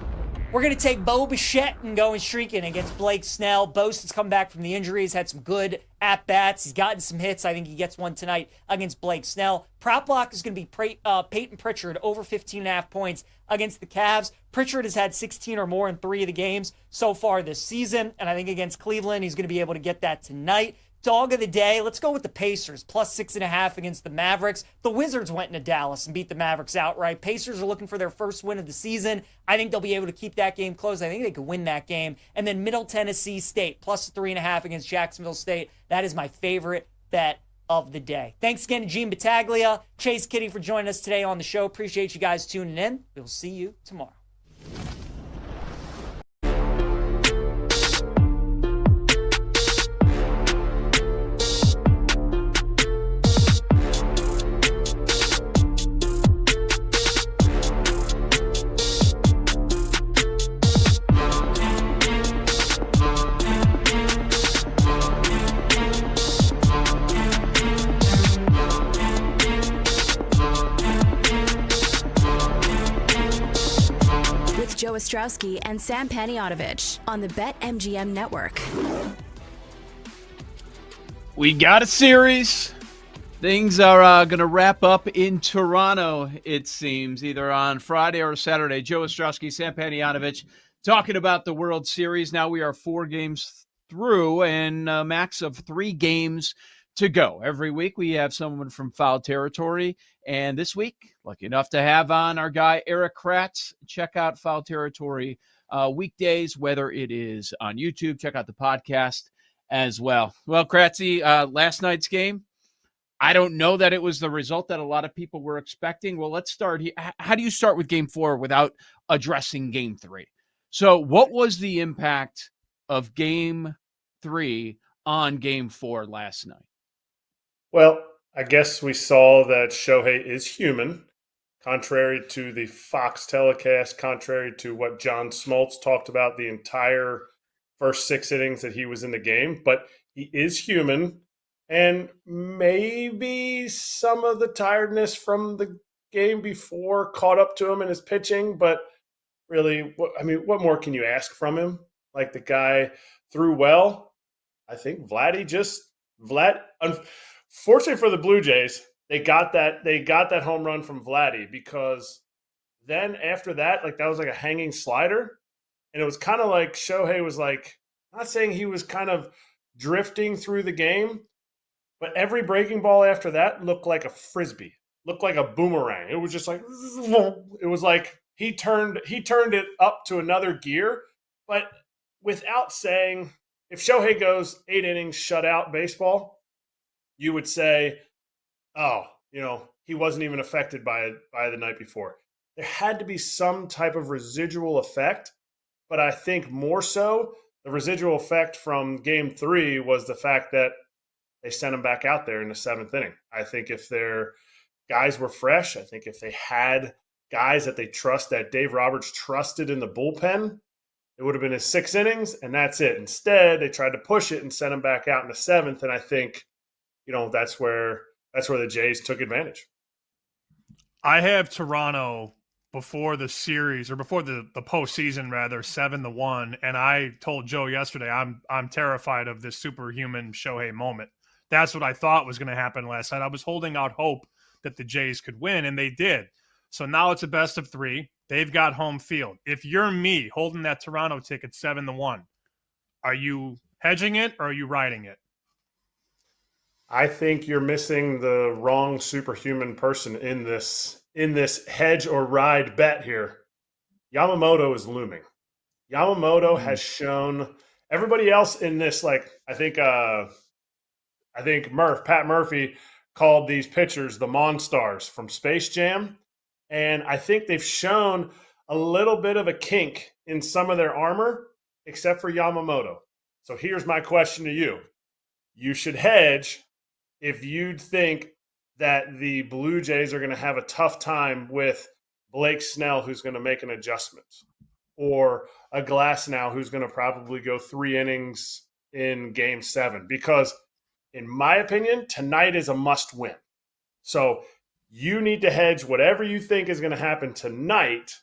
We're going to take Bo Bichette and go streaking against Blake Snell. Boast has come back from the injury. He's had some good at-bats. He's gotten some hits. I think he gets one tonight against Blake Snell. Prop block is going to be Peyton Pritchard, over 15.5 points against the Cavs. Pritchard has had 16 or more in 3 of the games so far this season, and I think against Cleveland, he's going to be able to get that tonight. Dog of the day, let's go with the Pacers, +6.5 against the Mavericks. The Wizards went into Dallas and beat the Mavericks outright. Pacers are looking for their first win of the season. I think they'll be able to keep that game close. I think they could win that game. And then Middle Tennessee State, +3.5 against Jacksonville State. That is my favorite bet of the day. Thanks again to Gene Battaglia, Chase Kitty for joining us today on the show. Appreciate you guys tuning in. We'll see you tomorrow. Joe Ostrowski and Sam Paniotovich on the BetMGM Network. We got a series Things are going to wrap up in Toronto, it seems, either on Friday or Saturday. Joe Ostrowski, Sam Panayotovich, talking about the World Series. Now we are 4 games through and a max of 3 games to go. Every week we have someone from Foul Territory. And this week, lucky enough to have on our guy, Eric Kratz. Check out Foul Territory weekdays, whether it is on YouTube. Check out the podcast as well. Well, Kratzy, last night's game, I don't know that it was the result that a lot of people were expecting. Well, let's start here. How do you start with game 4 without addressing game 3? So what was the impact of game 3 on game 4 last night? Well, I guess we saw that Shohei is human, contrary to the Fox telecast, contrary to what John Smoltz talked about the entire first 6 innings that he was in the game. But he is human. And maybe some of the tiredness from the game before caught up to him in his pitching. But really, what more can you ask from him? Like, the guy threw well. I think unfortunately for the Blue Jays, they got that home run from Vladdy, because then after that, like, that was like a hanging slider. And it was kind of like Shohei was like, not saying he was kind of drifting through the game, but every breaking ball after that looked like a frisbee, looked like a boomerang. It was just like, it was like he turned it up to another gear. But without saying, if Shohei goes 8 innings shutout baseball, you would say, oh, he wasn't even affected by the night before. There had to be some type of residual effect, but I think more so the residual effect from game 3 was the fact that they sent him back out there in the 7th inning. I think if their guys were fresh, I think if they had guys that they trust, that Dave Roberts trusted in the bullpen, it would have been his 6 innings, and that's it. Instead, they tried to push it and sent him back out in the 7th, and I think, that's where the Jays took advantage. I have Toronto before the series, or before the postseason rather, 7-1, and I told Joe yesterday I'm terrified of this superhuman Shohei moment. That's what I thought was going to happen last night. I was holding out hope that the Jays could win, and they did. So now it's a best of 3. They've got home field. If you're me holding that Toronto ticket 7-1, are you hedging it or are you riding it? I think you're missing the wrong superhuman person in this hedge or ride bet here. Yamamoto is looming. Yamamoto has shown everybody else in this, like, I think Pat Murphy called these pitchers the Monstars from Space Jam. And I think they've shown a little bit of a kink in some of their armor, except for Yamamoto. So here's my question to you. You should hedge if you'd think that the Blue Jays are going to have a tough time with Blake Snell, who's going to make an adjustment, or a Glasnow, who's going to probably go 3 innings in Game 7. Because, in my opinion, tonight is a must-win. So you need to hedge whatever you think is going to happen tonight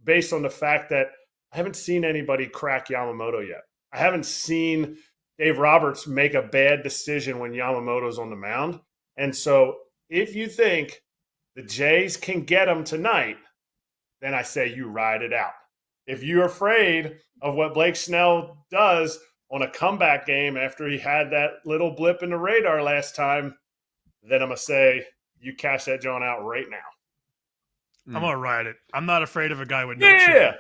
based on the fact that I haven't seen anybody crack Yamamoto yet. I haven't seen Dave Roberts make a bad decision when Yamamoto's on the mound. And so if you think the Jays can get him tonight, then I say you ride it out. If you're afraid of what Blake Snell does on a comeback game after he had that little blip in the radar last time, then I'm going to say you cash that John out right now. I'm going to ride it. I'm not afraid of a guy with no chin. chin.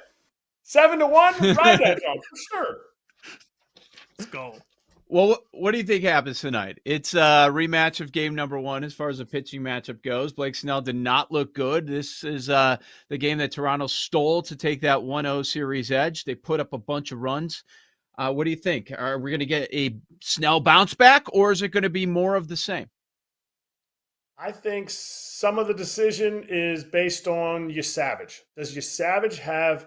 7-1, ride that John for sure. Let's go. Well, what do you think happens tonight? It's a rematch of game number 1 as far as the pitching matchup goes. Blake Snell did not look good. This is the game that Toronto stole to take that 1-0 series edge. They put up a bunch of runs. What do you think? Are we going to get a Snell bounce back, or is it going to be more of the same? I think some of the decision is based on Yasavage. Does Yasavage have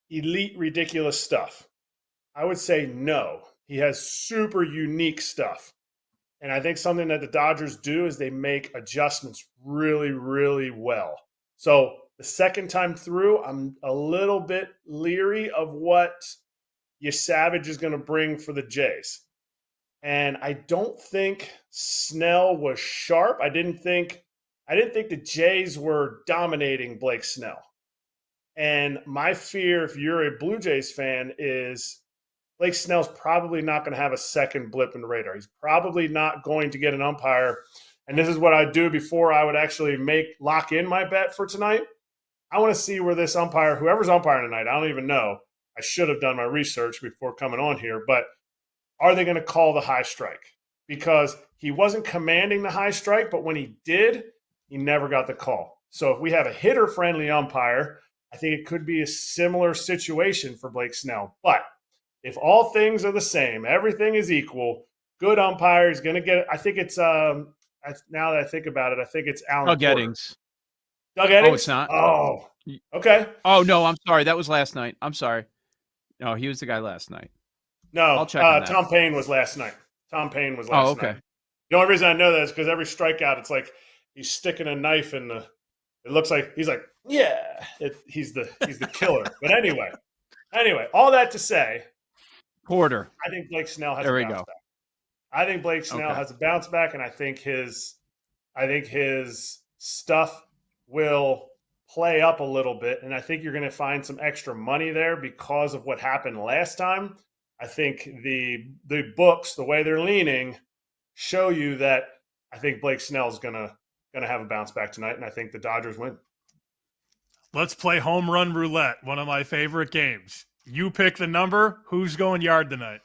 elite, ridiculous stuff? I would say no. He has super unique stuff. And I think something that the Dodgers do is they make adjustments really, really well. So the second time through, I'm a little bit leery of what Yasavage is going to bring for the Jays. And I don't think Snell was sharp. I didn't think the Jays were dominating Blake Snell. And my fear, if you're a Blue Jays fan, is Blake Snell's probably not going to have a second blip in the radar. He's probably not going to get an umpire. And this is what I do before I would actually lock in my bet for tonight. I want to see where this umpire, whoever's umpiring tonight, I don't even know. I should have done my research before coming on here, but are they going to call the high strike? Because he wasn't commanding the high strike, but when he did, he never got the call. So if we have a hitter-friendly umpire, I think it could be a similar situation for Blake Snell. But if all things are the same, everything is equal, good umpire is going to get it. I think it's now that I think about it, I think it's Alan Doug Porter. Eddings. Doug Eddings? Oh, it's not? Oh, okay. Oh, no, I'm sorry. That was last night. I'm sorry. No, he was the guy last night. No, I'll check on that. Tom Payne was last night. Tom Payne was last okay. night. The only reason I know that is because every strikeout, it's like he's sticking a knife in the. It looks like he's like, yeah, he's the killer. But anyway, all that to say, Porter. I think Blake Snell has There a we bounce go. back. I think Blake Snell has a bounce back, and I think his stuff will play up a little bit, and I think you're going to find some extra money there because of what happened last time. I think the books, the way they're leaning, show you that I think Blake Snell's gonna have a bounce back tonight, and I think the Dodgers win. Let's play home run roulette, one of my favorite games. You pick the number. Who's going yard tonight?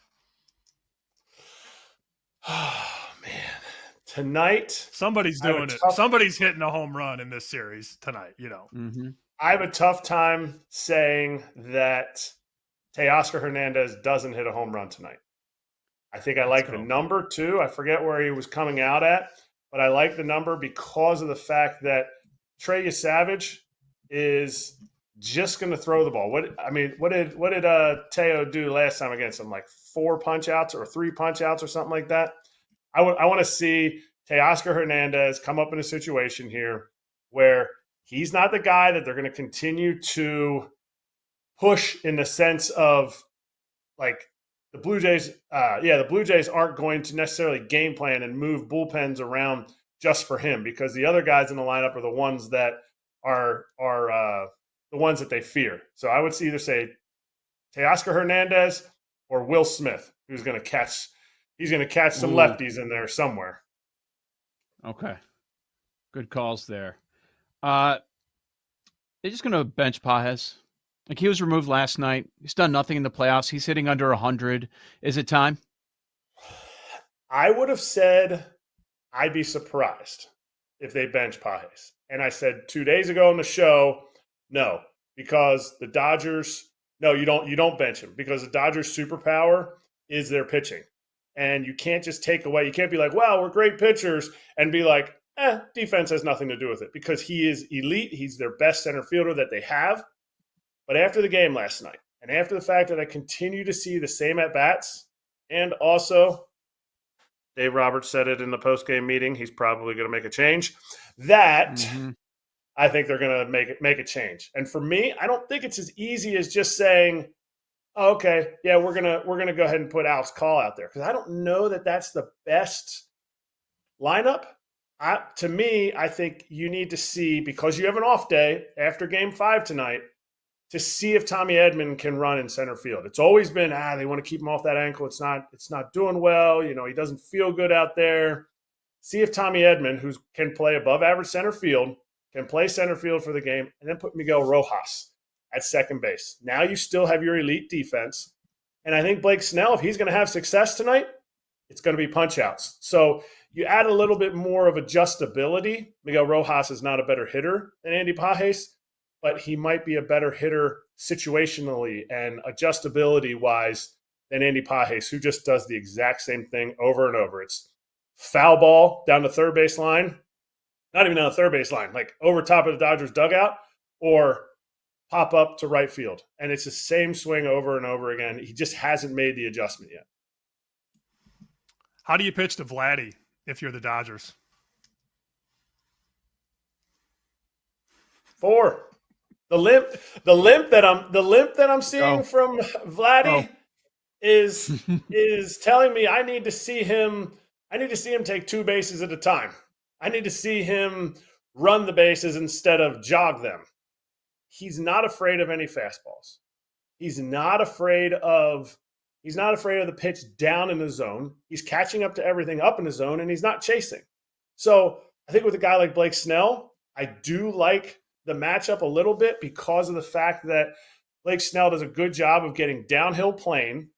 Oh, man. Tonight. Somebody's doing it. Somebody's hitting a home run in this series tonight, you know. Mm-hmm. I have a tough time saying that Teoscar Hernandez doesn't hit a home run tonight. I think I like the number, too. I forget where he was coming out at, but I like the number because of the fact that Trey Savage is just going to throw the ball. What did Teo do last time against him? Like 4 punch-outs or 3 punch-outs or something like that? I want to see Teoscar Hernandez come up in a situation here where he's not the guy that they're going to continue to push in the sense of like the Blue Jays. The Blue Jays aren't going to necessarily game plan and move bullpens around just for him because the other guys in the lineup are the ones that are the ones that they fear. So I would either say Teoscar Hernandez or Will Smith, who's going to catch. He's going to catch some lefties in there somewhere. Okay. Good calls there. They're just going to bench Pages. Like he was removed last night. He's done nothing in the playoffs. He's hitting under 100. Is it time? I would have said I'd be surprised if they bench Pages. And I said 2 days ago on the show, no, because the Dodgers, no, you don't bench him because the Dodgers' superpower is their pitching. And you can't just take away, you can't be like, well, we're great pitchers and be like, defense has nothing to do with it because he is elite. He's their best center fielder that they have. But after the game last night and after the fact that I continue to see the same at-bats and also Dave Roberts said it in the post-game meeting, he's probably going to make a change, that I think they're going to make a change. And for me, I don't think it's as easy as just saying, oh, okay, yeah, we're gonna go ahead and put Alex Call out there because I don't know that that's the best lineup. To me, I think you need to see, because you have an off day after Game 5 tonight, to see if Tommy Edman can run in center field. It's always been, they want to keep him off that ankle. It's not doing well. You know, he doesn't feel good out there. See if Tommy Edman, who can play above average center field, can play center field for the game, and then put Miguel Rojas at second base. Now you still have your elite defense. And I think Blake Snell, if he's going to have success tonight, it's going to be punch-outs. So you add a little bit more of adjustability. Miguel Rojas is not a better hitter than Andy Pages, but he might be a better hitter situationally and adjustability-wise than Andy Pages, who just does the exact same thing over and over. It's foul ball down the third base line, not even down the third base line, like over top of the Dodgers dugout, or pop up to right field. And it's the same swing over and over again. He just hasn't made the adjustment yet. How do you pitch to Vladdy if you're the Dodgers? 4. The limp that I'm seeing from Vladdy. is telling me I need to see him take two bases at a time. I need to see him run the bases instead of jog them. He's not afraid of any fastballs. He's not afraid of the pitch down in the zone. He's catching up to everything up in the zone, and he's not chasing. So I think with a guy like Blake Snell, I do like the matchup a little bit because of the fact that Blake Snell does a good job of getting downhill plane,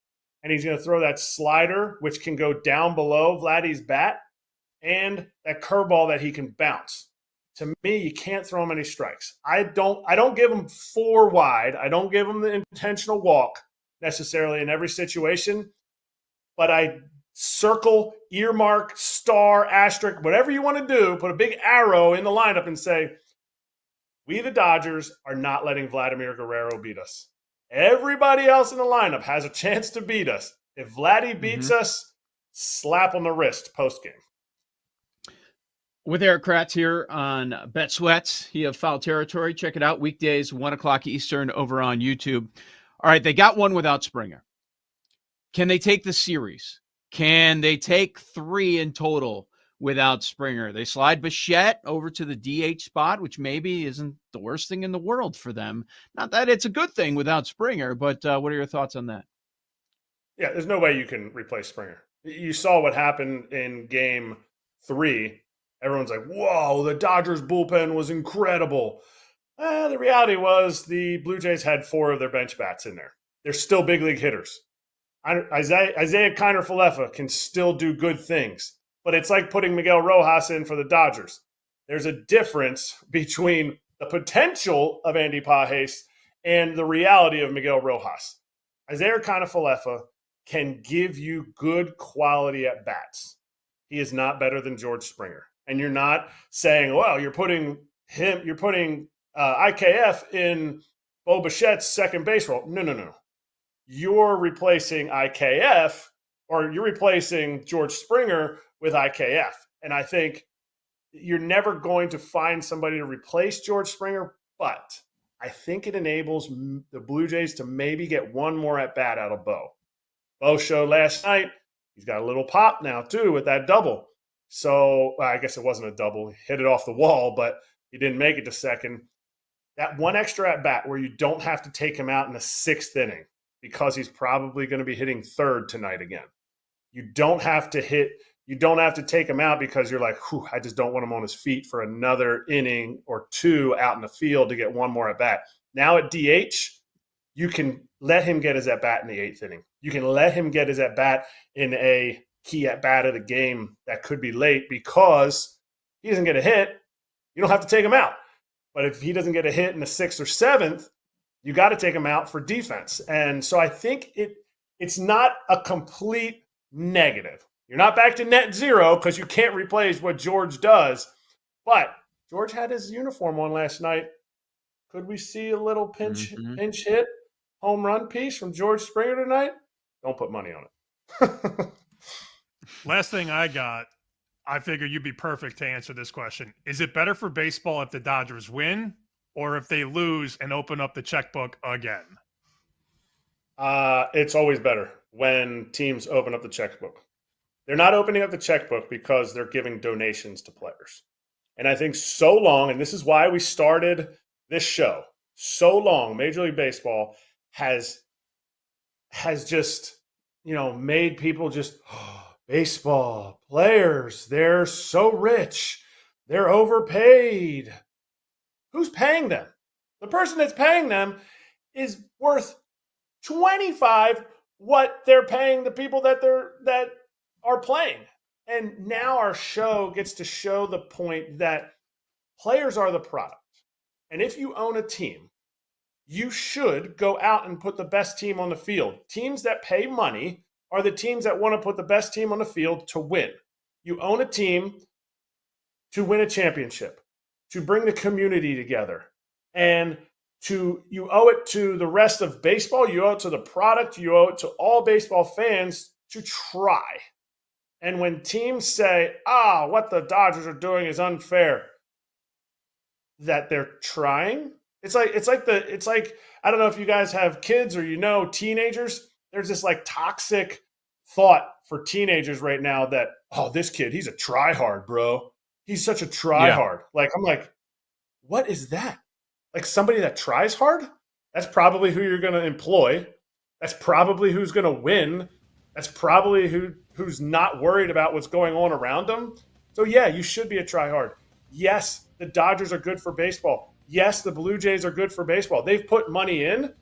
and he's going to throw that slider, which can go down below Vladdy's bat, and that curveball that he can bounce. To me, you can't throw him any strikes. I don't give him 4 wide. I don't give him the intentional walk necessarily in every situation, but I circle, earmark, star, asterisk, whatever you want to do, put a big arrow in the lineup and say, we the Dodgers are not letting Vladimir Guerrero beat us. Everybody else in the lineup has a chance to beat us. If Vladdy beats us, slap on the wrist post-game. With Eric Kratz here on Bet Sweats. He of Foul Territory. Check it out. Weekdays, 1 o'clock Eastern over on YouTube. All right, they got one without Springer. Can they take the series? Can they take 3 in total without Springer? They slide Bichette over to the DH spot, which maybe isn't the worst thing in the world for them. Not that it's a good thing without Springer, but what are your thoughts on that? Yeah, there's no way you can replace Springer. You saw what happened in Game 3. Everyone's like, whoa, the Dodgers bullpen was incredible. The reality was the Blue Jays had 4 of their bench bats in there. They're still big league hitters. Isaiah Kiner-Falefa can still do good things, but it's like putting Miguel Rojas in for the Dodgers. There's a difference between the potential of Andy Pages and the reality of Miguel Rojas. Isaiah Kiner-Falefa can give you good quality at bats. He is not better than George Springer. And you're not saying, well, you're putting IKF in Bo Bichette's second base role. No. You're replacing IKF, or you're replacing George Springer with IKF. And I think you're never going to find somebody to replace George Springer, but I think it enables the Blue Jays to maybe get one more at bat out of Bo. Bo showed last night. He's got a little pop now, too, with that double. So I guess it wasn't a double. He hit it off the wall, but he didn't make it to second. That one extra at bat where you don't have to take him out in the 6th inning because he's probably going to be hitting third tonight again. You don't have to take him out because you're like, I just don't want him on his feet for another inning or 2 out in the field to get one more at bat. Now at DH, you can let him get his at bat in the 8th inning. You can let him get his at bat in a key at bat of the game that could be late because he doesn't get a hit. You don't have to take him out. But if he doesn't get a hit in the 6th or 7th, you got to take him out for defense. And so I think it's not a complete negative. You're not back to net zero because you can't replace what George does. But George had his uniform on last night. Could we see a little pinch hit, home run piece from George Springer tonight? Don't put money on it. Last thing I got, I figured you'd be perfect to answer this question. Is it better for baseball if the Dodgers win or if they lose and open up the checkbook again? It's always better when teams open up the checkbook. They're not opening up the checkbook because they're giving donations to players. And I think so long, and this is why we started this show, so long Major League Baseball has just, made people just baseball players, they're so rich. They're overpaid. Who's paying them? The person that's paying them is worth 25 what they're paying the people that are playing. And now our show gets to show the point that players are the product. And if you own a team, you should go out and put the best team on the field. Teams that pay money are the teams that want to put the best team on the field to win. You own a team to win a championship, to bring the community together. And you owe it to the rest of baseball, you owe it to the product, you owe it to all baseball fans to try. And when teams say, what the Dodgers are doing is unfair, that they're trying. It's like I don't know if you guys have kids or teenagers. there's this like toxic thought for teenagers right now that, oh, this kid, he's a tryhard, bro. He's such a tryhard. Like, I'm like, what is that? Like somebody that tries hard? That's probably who you're going to employ. That's probably who's going to win. That's probably who's not worried about what's going on around them. So, yeah, you should be a tryhard. Yes, the Dodgers are good for baseball. Yes, the Blue Jays are good for baseball. They've put money in,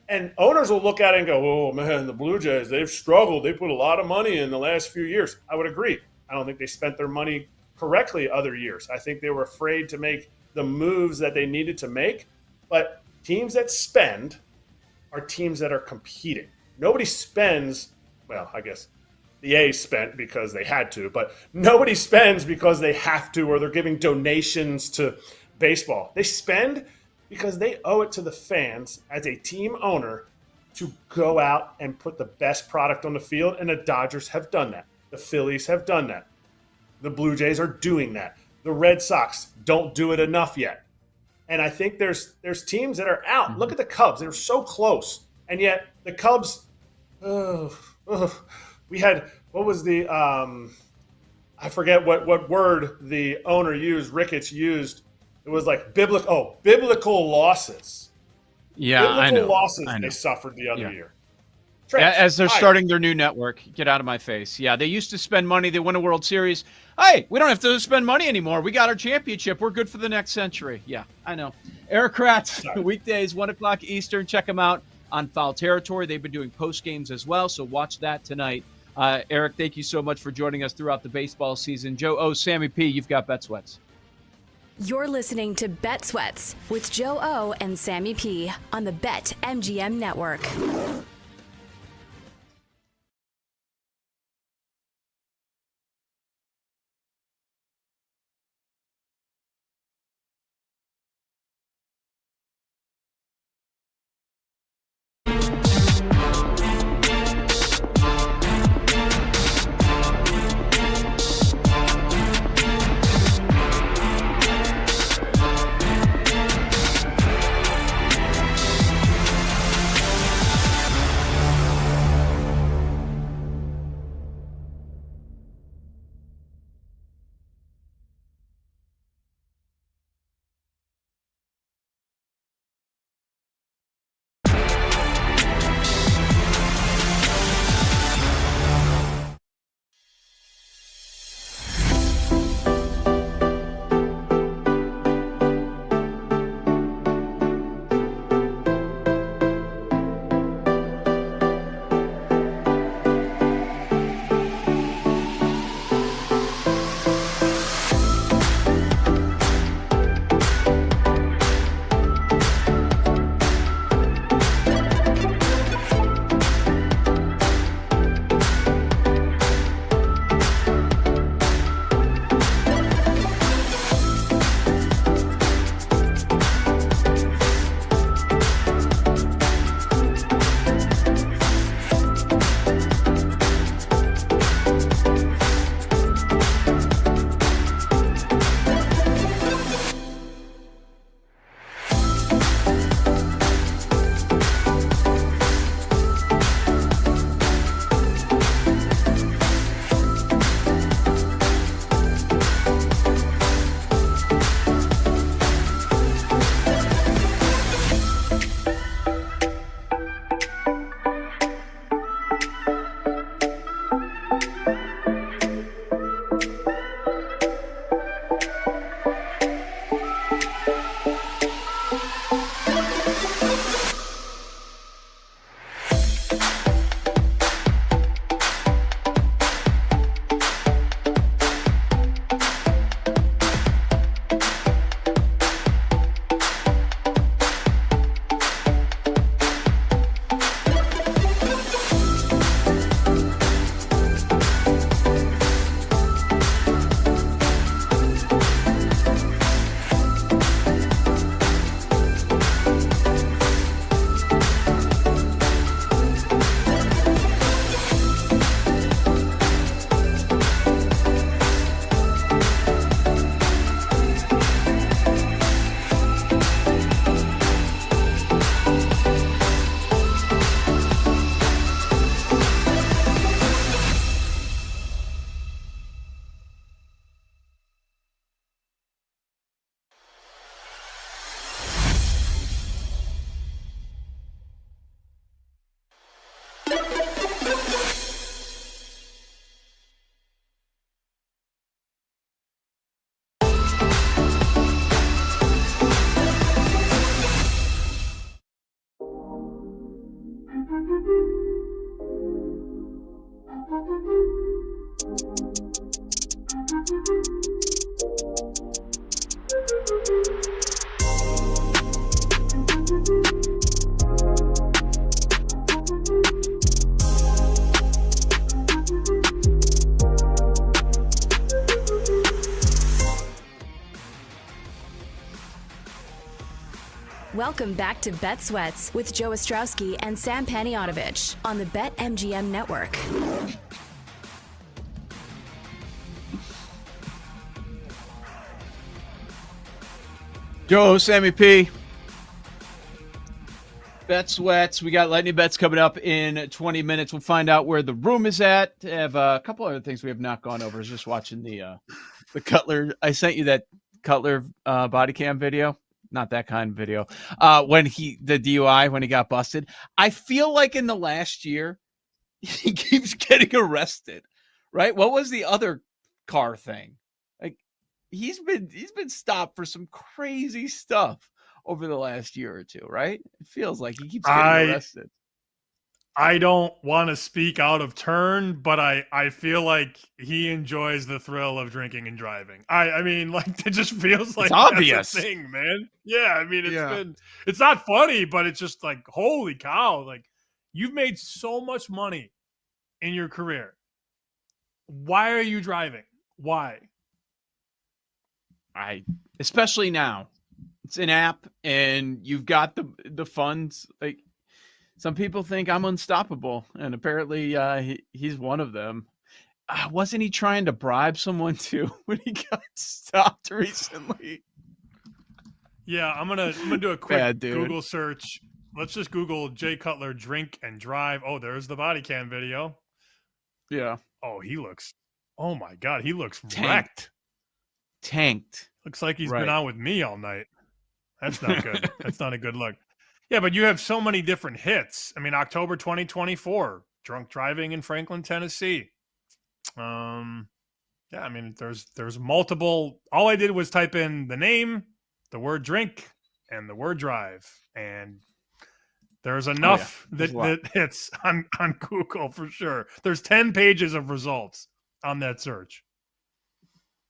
and owners will look at it and go, oh, man, the Blue Jays, they've struggled. They put a lot of money in the last few years. I would agree. I don't think they spent their money correctly other years. I think they were afraid to make the moves that they needed to make. But teams that spend are teams that are competing. Nobody spends, well, I guess the A's spent because they had to, but nobody spends because they have to or they're giving donations to baseball. They spend because they owe it to the fans as a team owner to go out and put the best product on the field, and the Dodgers have done that. The Phillies have done that. The Blue Jays are doing that. The Red Sox don't do it enough yet. And I think there's teams that are out. Look at the Cubs. They're so close. And yet the Cubs, we had, what was the, I forget what word the owner used, Ricketts used. It was like biblical losses. Yeah, biblical I know. Losses they suffered the other year. As they're starting their new network. Get out of my face. Yeah, they used to spend money. They win a World Series. Hey, we don't have to spend money anymore. We got our championship. We're good for the next century. Yeah, I know. Eric Kratz, weekdays, 1 o'clock Eastern. Check them out on Foul Territory. They've been doing post games as well, so watch that tonight. Eric, thank you so much for joining us throughout the baseball season. Joe O, Sammy P, you've got Bet Sweats. You're listening to Bet Sweats with Joe O and Sammy P on the BetMGM Network. Welcome back to Bet Sweats with Joe Ostrowski and Sam Paniotovich on the BetMGM Network. Joe, Sammy P. Bet Sweats. We got Lightning Bets coming up in 20 minutes. We'll find out where the room is at. I have a couple other things we have not gone over. I was just watching the Cutler. I sent you that Cutler body cam video. Not that kind of video. When the DUI, when he got busted. I feel like in the last year, he keeps getting arrested, right? What was the other car thing? Like he's been stopped for some crazy stuff over the last year or two, right? It feels like he keeps getting arrested. I don't want to speak out of turn, but I feel like he enjoys the thrill of drinking and driving. I mean, like, it just feels like it's obvious. That's a thing, man. Yeah, I mean, it's not funny, but it's just like, holy cow. Like, you've made so much money in your career. Why are you driving? Why? Especially now. It's an app, and you've got the funds. Like, some people think I'm unstoppable, and apparently he's one of them. Wasn't he trying to bribe someone too when he got stopped recently? Yeah, I'm gonna do a quick dude. Google search. Let's just Google Jay Cutler drink and drive. Oh, there's the body cam video. Yeah. Oh, oh my God, he looks wrecked. Tanked. Looks like he's been on with me all night. That's not good. That's not a good look. Yeah, but you have so many different hits. I mean, October 2024, drunk driving in Franklin, Tennessee. Yeah, I mean, there's multiple. All I did was type in the name, the word drink, and the word drive, and there's enough that hits on Google for sure. There's 10 pages of results on that search.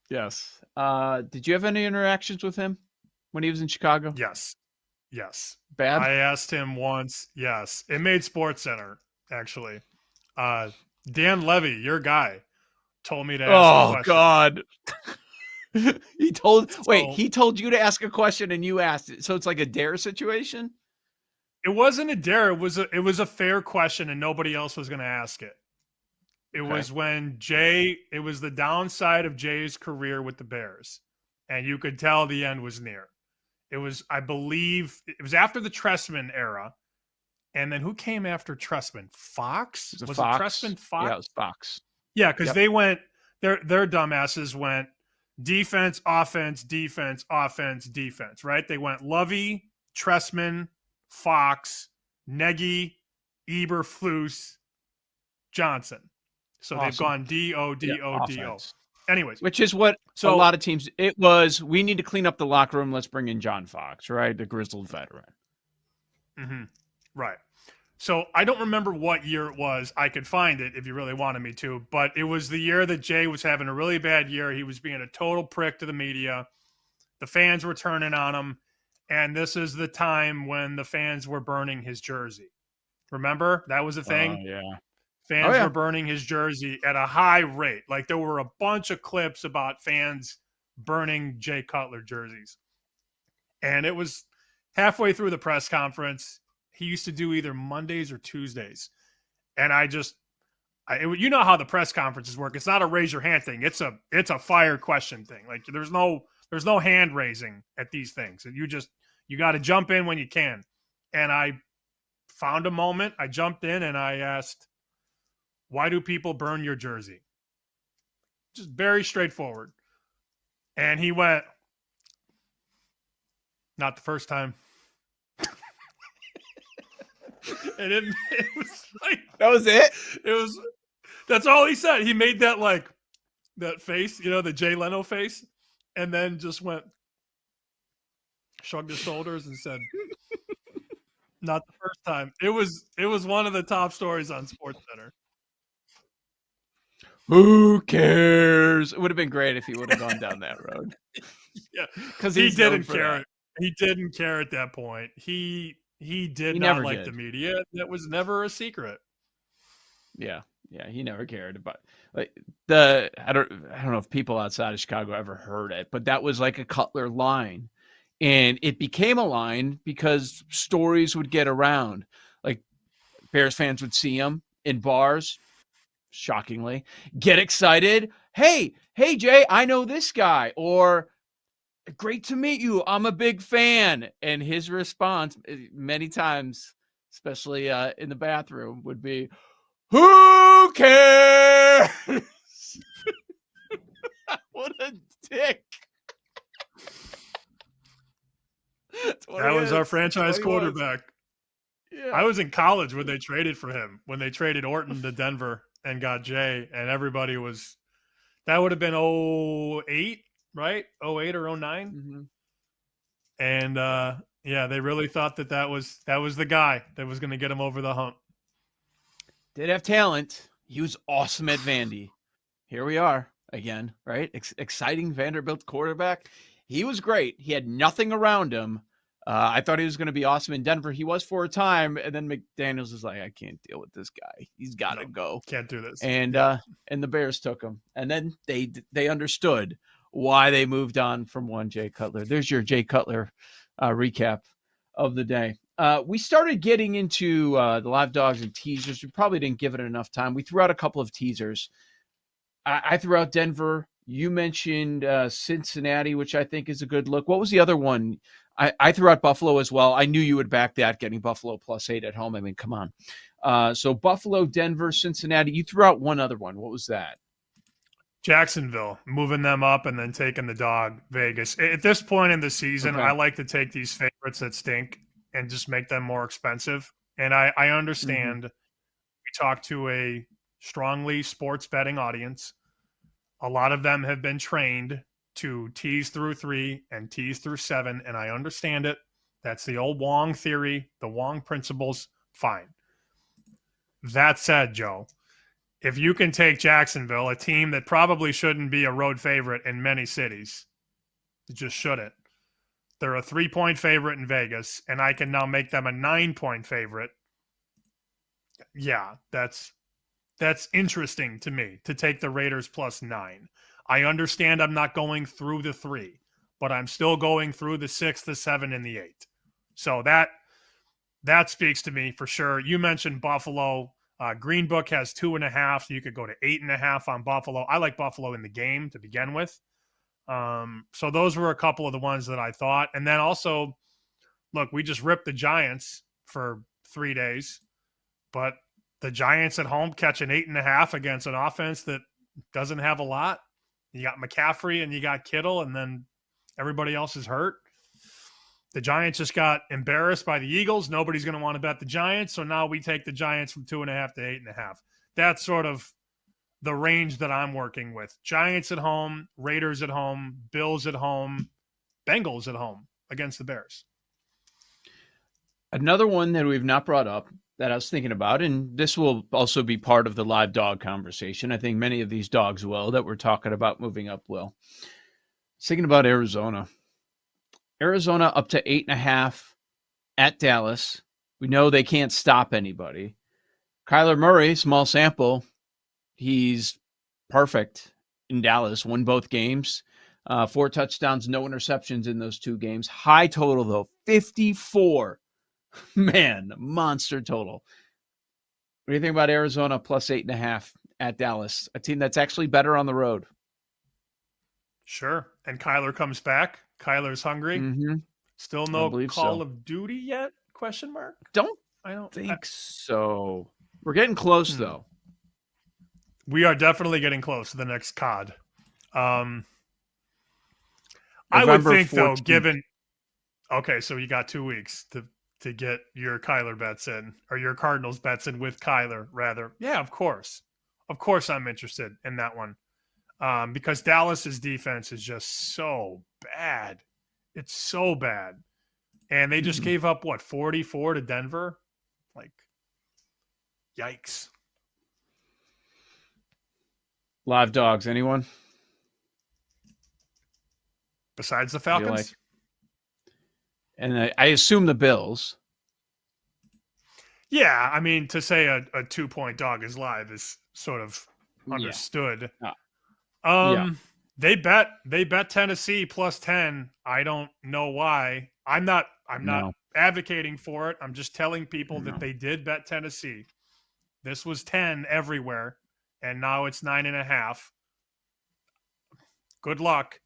Yes. Did you have any interactions with him when he was in Chicago? Yes. Bad? I asked him once. Yes. It made SportsCenter, actually. Dan Levy, your guy, told me to ask a question. God. he told you to ask a question and you asked it. So it's like a dare situation? It wasn't a dare. It was a fair question and nobody else was going to ask it. It was when it was the downside of Jay's career with the Bears. And you could tell the end was near. It was, I believe, it was after the Trestman era. And then who came after Trestman? Fox? Was it Trestman Fox? Yeah, it was Fox. Yeah, because they went, their dumbasses went defense, offense, defense, offense, defense, right? They went Lovey, Trestman, Fox, Nagy, Eberflus, Johnson. So they've gone D-O-D-O-D-O. Anyways. Which is what a lot of teams, it was, we need to clean up the locker room. Let's bring in John Fox, right? The grizzled veteran. Mm-hmm. Right. So I don't remember what year it was. I could find it if you really wanted me to, but it was the year that Jay was having a really bad year. He was being a total prick to the media. The fans were turning on him. And this is the time when the fans were burning his jersey. Remember? That was a thing? Yeah. Fans were burning his jersey at a high rate. Like there were a bunch of clips about fans burning Jay Cutler jerseys. And it was halfway through the press conference. He used to do either Mondays or Tuesdays. And you know how the press conferences work. It's not a raise your hand thing. It's a fire question thing. Like there's no hand raising at these things. You got to jump in when you can. And I found a moment. I jumped in and I asked, why do people burn your jersey? Just very straightforward. And he went, not the first time. And it was like, that was it? That's all he said. He made that that face, the Jay Leno face, and then just shrugged his shoulders and said, Not the first time. It was one of the top stories on SportsCenter. Who cares? It would have been great if he would have gone down that road. Yeah, because he he's known didn't for care. that. He didn't care at that point. He did He not never like did. the media. That was never a secret. Yeah, he never cared about I don't know if people outside of Chicago ever heard it, but that was like a Cutler line. And it became a line because stories would get around. Like Bears fans would see him in bars, shockingly, get excited. Hey, Jay, I know this guy. Or great to meet you. I'm a big fan. And his response many times, especially in the bathroom, would be, who cares? What a dick. That was our franchise quarterback. Yeah. I was in college when they traded for him, when they traded Orton to Denver and got Jay, and everybody was – that would have been 08, right? 08 or 09? Mm-hmm. And, they really thought that was the guy that was going to get him over the hump. Did have talent. He was awesome at Vandy. Here we are again, right? Exciting Vanderbilt quarterback. He was great. He had nothing around him. I thought he was going to be awesome in Denver. He was for a time, and then McDaniels was like, I can't deal with this guy. He's got to go. Can't do this. And the Bears took him. And then they understood why they moved on from one Jay Cutler. There's your Jay Cutler recap of the day. We started getting into the live dogs and teasers. We probably didn't give it enough time. We threw out a couple of teasers. I threw out Denver. You mentioned Cincinnati, which I think is a good look. What was the other one? I threw out Buffalo as well. I knew you would back that, getting Buffalo +8 at home. I mean, come on. So Buffalo, Denver, Cincinnati. You threw out one other one. What was that? Jacksonville, moving them up and then taking the dog, Vegas. At this point in the season, Okay. I like to take these favorites that stink and just make them more expensive. And I understand we talk to a strongly sports betting audience. A lot of them have been trained to tease through 3 and tease through 7, and I understand it. That's the old Wong theory, the Wong principles. Fine. That said, Joe, if you can take Jacksonville, a team that probably shouldn't be a road favorite in many cities, it just shouldn't. They're a 3-point favorite in Vegas, and I can now make them a 9-point favorite. Yeah, that's interesting to me, to take the Raiders +9. I understand I'm not going through the 3, but I'm still going through the 6, the 7, and the 8. So that speaks to me for sure. You mentioned Buffalo. Green Book has 2.5, so you could go to 8.5 on Buffalo. I like Buffalo in the game to begin with. So those were a couple of the ones that I thought. And then also, look, we just ripped the Giants for 3 days, but the Giants at home catching 8.5 against an offense that doesn't have a lot. You got McCaffrey and you got Kittle, and then everybody else is hurt. The Giants just got embarrassed by the Eagles. Nobody's going to want to bet the Giants, so now we take the Giants from 2.5 to 8.5. That's sort of the range that I'm working with. Giants at home, Raiders at home, Bills at home, Bengals at home against the Bears. Another one that we've not brought up that I was thinking about, and this will also be part of the live dog conversation. I think many of these dogs will, that we're talking about moving up will. Thinking about Arizona. Arizona up to 8.5 at Dallas. We know they can't stop anybody. Kyler Murray, small sample, he's perfect in Dallas, won both games. 4 touchdowns, no interceptions in those 2 games. High total, though, 54. Man, monster total. What do you think about Arizona +8.5 at Dallas? A team that's actually better on the road. Sure. And Kyler comes back. Kyler's hungry. Still no Call of Duty yet? Question mark. I don't think so. We're getting close, though. We are definitely getting close to the next COD. I would November think, 14th. though, given... Okay, so you got 2 weeks to get your Kyler bets in, or your Cardinals bets in with Kyler, rather. Yeah, of course. Of course I'm interested in that one. Because Dallas's defense is just so bad. It's so bad. And they just gave up, 44 to Denver? Like, yikes. Live dogs, anyone? Besides the Falcons? And I assume the Bills. Yeah, I mean, to say a 2-point dog is live is sort of understood. Yeah. They bet Tennessee plus 10. I don't know why. I'm not advocating for it. I'm just telling people that they did bet Tennessee. This was 10 everywhere, and now it's 9.5. Good luck.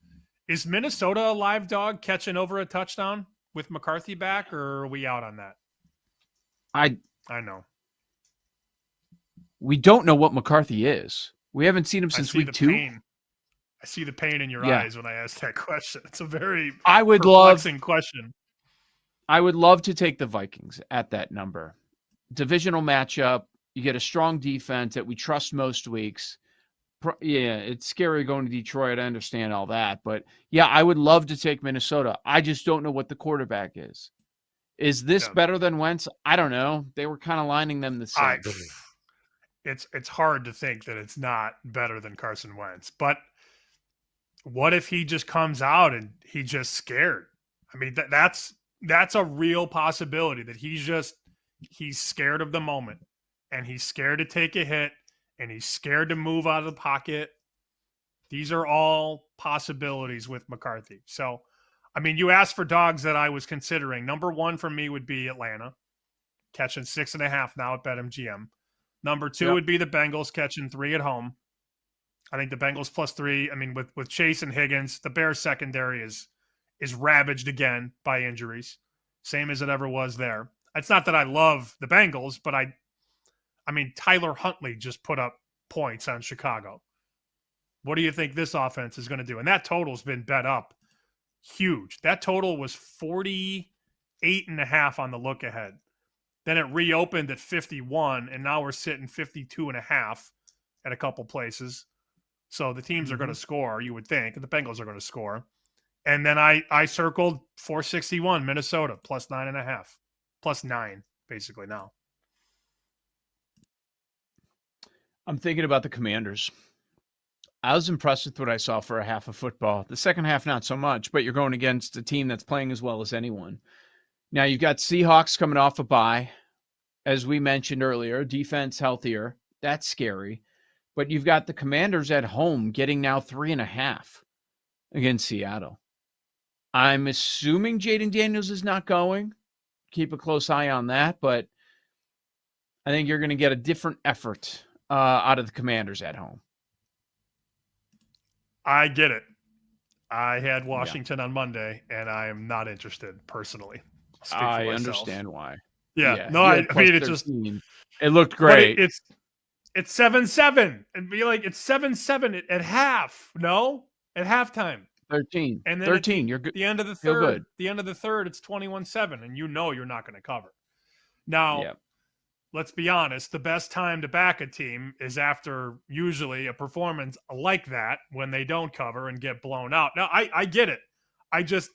Is Minnesota a live dog catching over a touchdown with McCarthy back, or are we out on that? I know. We don't know what McCarthy is. We haven't seen him since week 2. I see the pain in your eyes when I ask that question. It's a very perplexing question. I would love to take the Vikings at that number. Divisional matchup. You get a strong defense that we trust most weeks. Yeah, it's scary going to Detroit. I understand all that. But, yeah, I would love to take Minnesota. I just don't know what the quarterback is. Is this better than Wentz? I don't know. They were kind of lining them the same. It's hard to think that it's not better than Carson Wentz. But what if he just comes out and he's just scared? I mean, that's a real possibility that he's scared of the moment, and he's scared to take a hit, and he's scared to move out of the pocket. These are all possibilities with McCarthy. So, I mean, you asked for dogs that I was considering. Number 1 for me would be Atlanta, catching 6.5 now at BetMGM. Number 2 would be the Bengals, catching 3 at home. I think the Bengals plus 3. I mean, with Chase and Higgins, the Bears secondary is ravaged again by injuries, same as it ever was there. It's not that I love the Bengals, but I mean, Tyler Huntley just put up points on Chicago. What do you think this offense is going to do? And that total's been bet up huge. That total was 48.5 on the look ahead. Then it reopened at 51, and now we're sitting 52.5 at a couple places. So the teams are going to score, you would think. The Bengals are going to score. And then I circled 461, Minnesota, plus 9.5. Plus 9, basically, now. I'm thinking about the Commanders. I was impressed with what I saw for a half of football. The second half, not so much, but you're going against a team that's playing as well as anyone. Now, you've got Seahawks coming off a bye. As we mentioned earlier, defense healthier. That's scary. But you've got the Commanders at home getting now 3.5 against Seattle. I'm assuming Jaden Daniels is not going. Keep a close eye on that, but I think you're going to get a different effort out of the Commanders at home. I get it. I had Washington on Monday, and I am not interested personally. I understand why. Yeah. No, I mean, it's just it looked great. It's 7-7, and be like, it's 7-7 at half. No, at halftime. 13. And then 13. You're good. The end of the Feel third. good. The end of the third, it's 21-7, and you know you're not going to cover. Now, let's be honest. The best time to back a team is after usually a performance like that, when they don't cover and get blown out. Now, I get it. I just,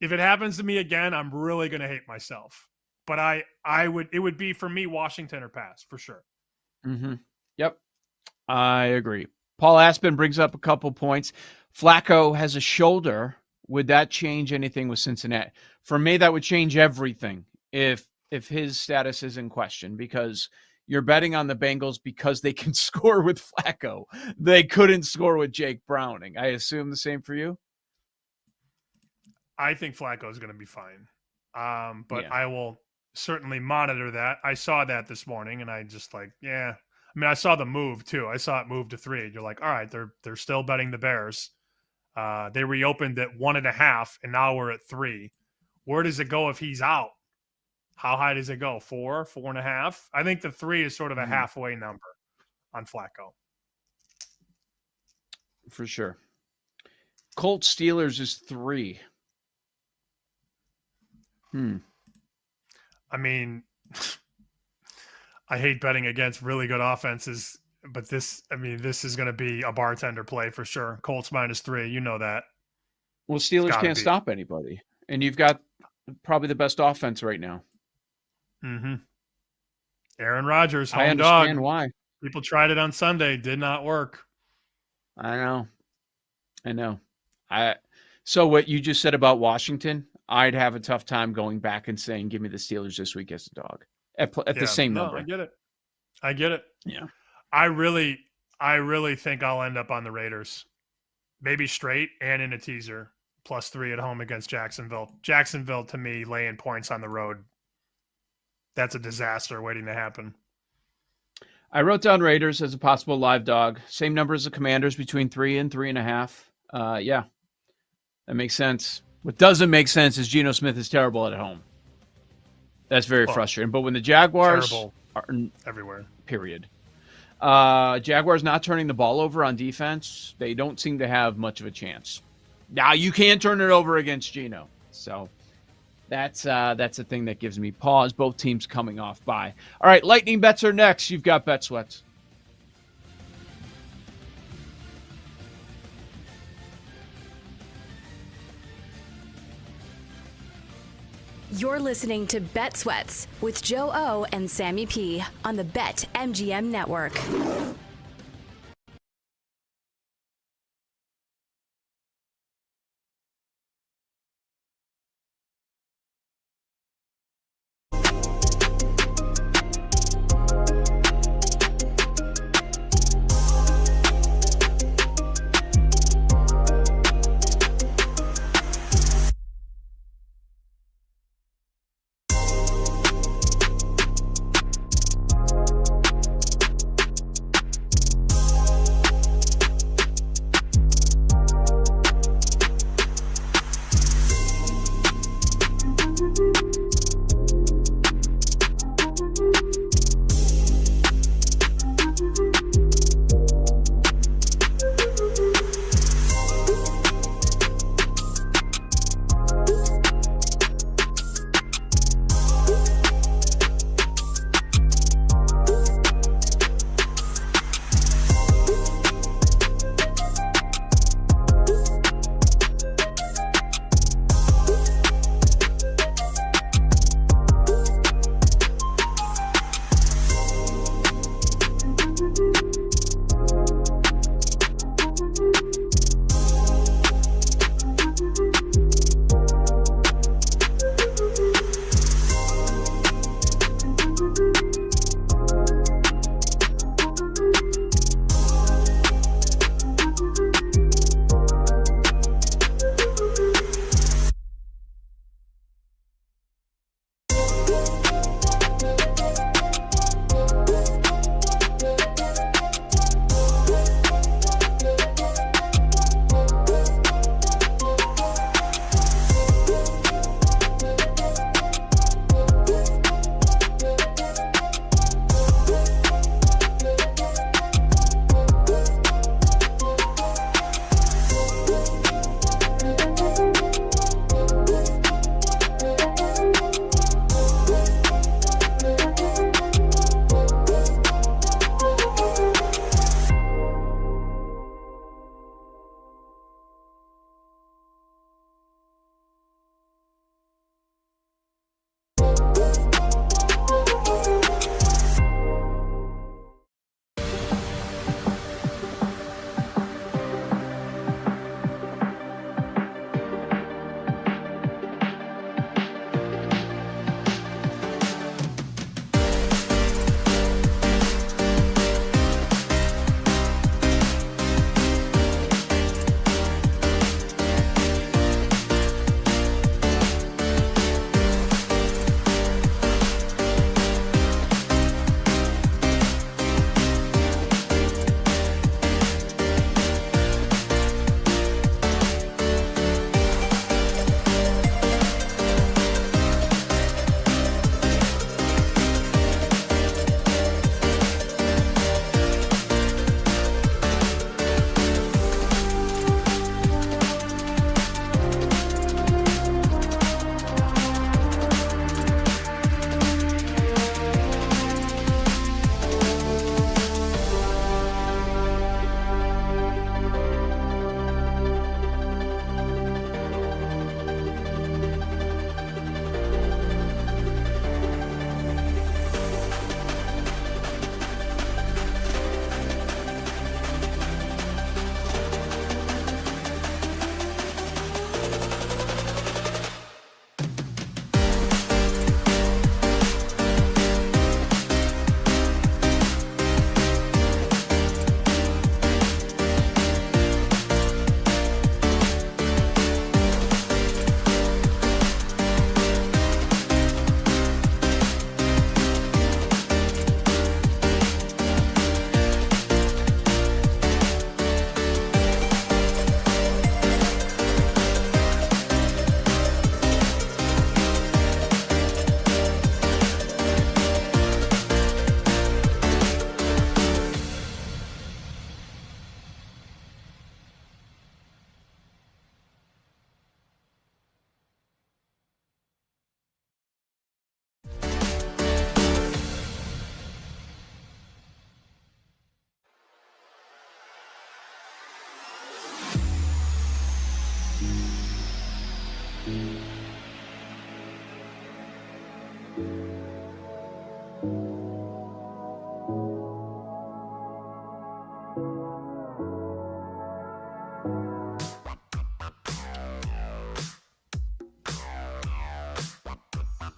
if it happens to me again, I'm really going to hate myself. But it would be for me Washington or pass for sure. Mm-hmm. Yep, I agree. Paul Aspen brings up a couple points. Flacco has a shoulder. Would that change anything with Cincinnati? For me, that would change everything if his status is in question, because you're betting on the Bengals because they can score with Flacco. They couldn't score with Jake Browning. I assume the same for you? I think Flacco is going to be fine. But I will certainly monitor that. I saw that this morning, and I just I mean, I saw the move too. I saw it move to 3. You're like, all right, they're still betting the Bears. They reopened at 1.5, and now we're at 3. Where does it go if he's out? How high does it go? 4, 4.5? I think the 3 is sort of a halfway number on Flacco. For sure. Colts Steelers is 3. I mean, I hate betting against really good offenses, but this is going to be a bartender play for sure. Colts -3, you know that. Well, Steelers can't stop anybody. And you've got probably the best offense right now. Mm-hmm. Aaron Rodgers, I home understand dog. why. People tried it on Sunday, did not work. I know. So what you just said about Washington, I'd have a tough time going back and saying, give me the Steelers this week as a dog at the same number. I get it. Yeah. I really think I'll end up on the Raiders. Maybe straight and in a teaser. +3 at home against Jacksonville. Jacksonville, to me, laying points on the road. That's a disaster waiting to happen. I wrote down Raiders as a possible live dog. Same number as the Commanders, between 3 and 3.5. Yeah, that makes sense. What doesn't make sense is Geno Smith is terrible at home. That's very frustrating. But when the Jaguars are everywhere, period. Jaguars not turning the ball over on defense, they don't seem to have much of a chance. Now you can't turn it over against Geno, so that's a thing that gives me pause. Both teams coming off bye. All right, lightning bets are next. You've got Bet Sweats. You're listening to Bet Sweats with Joe O and Sammy P on the BetMGM Network.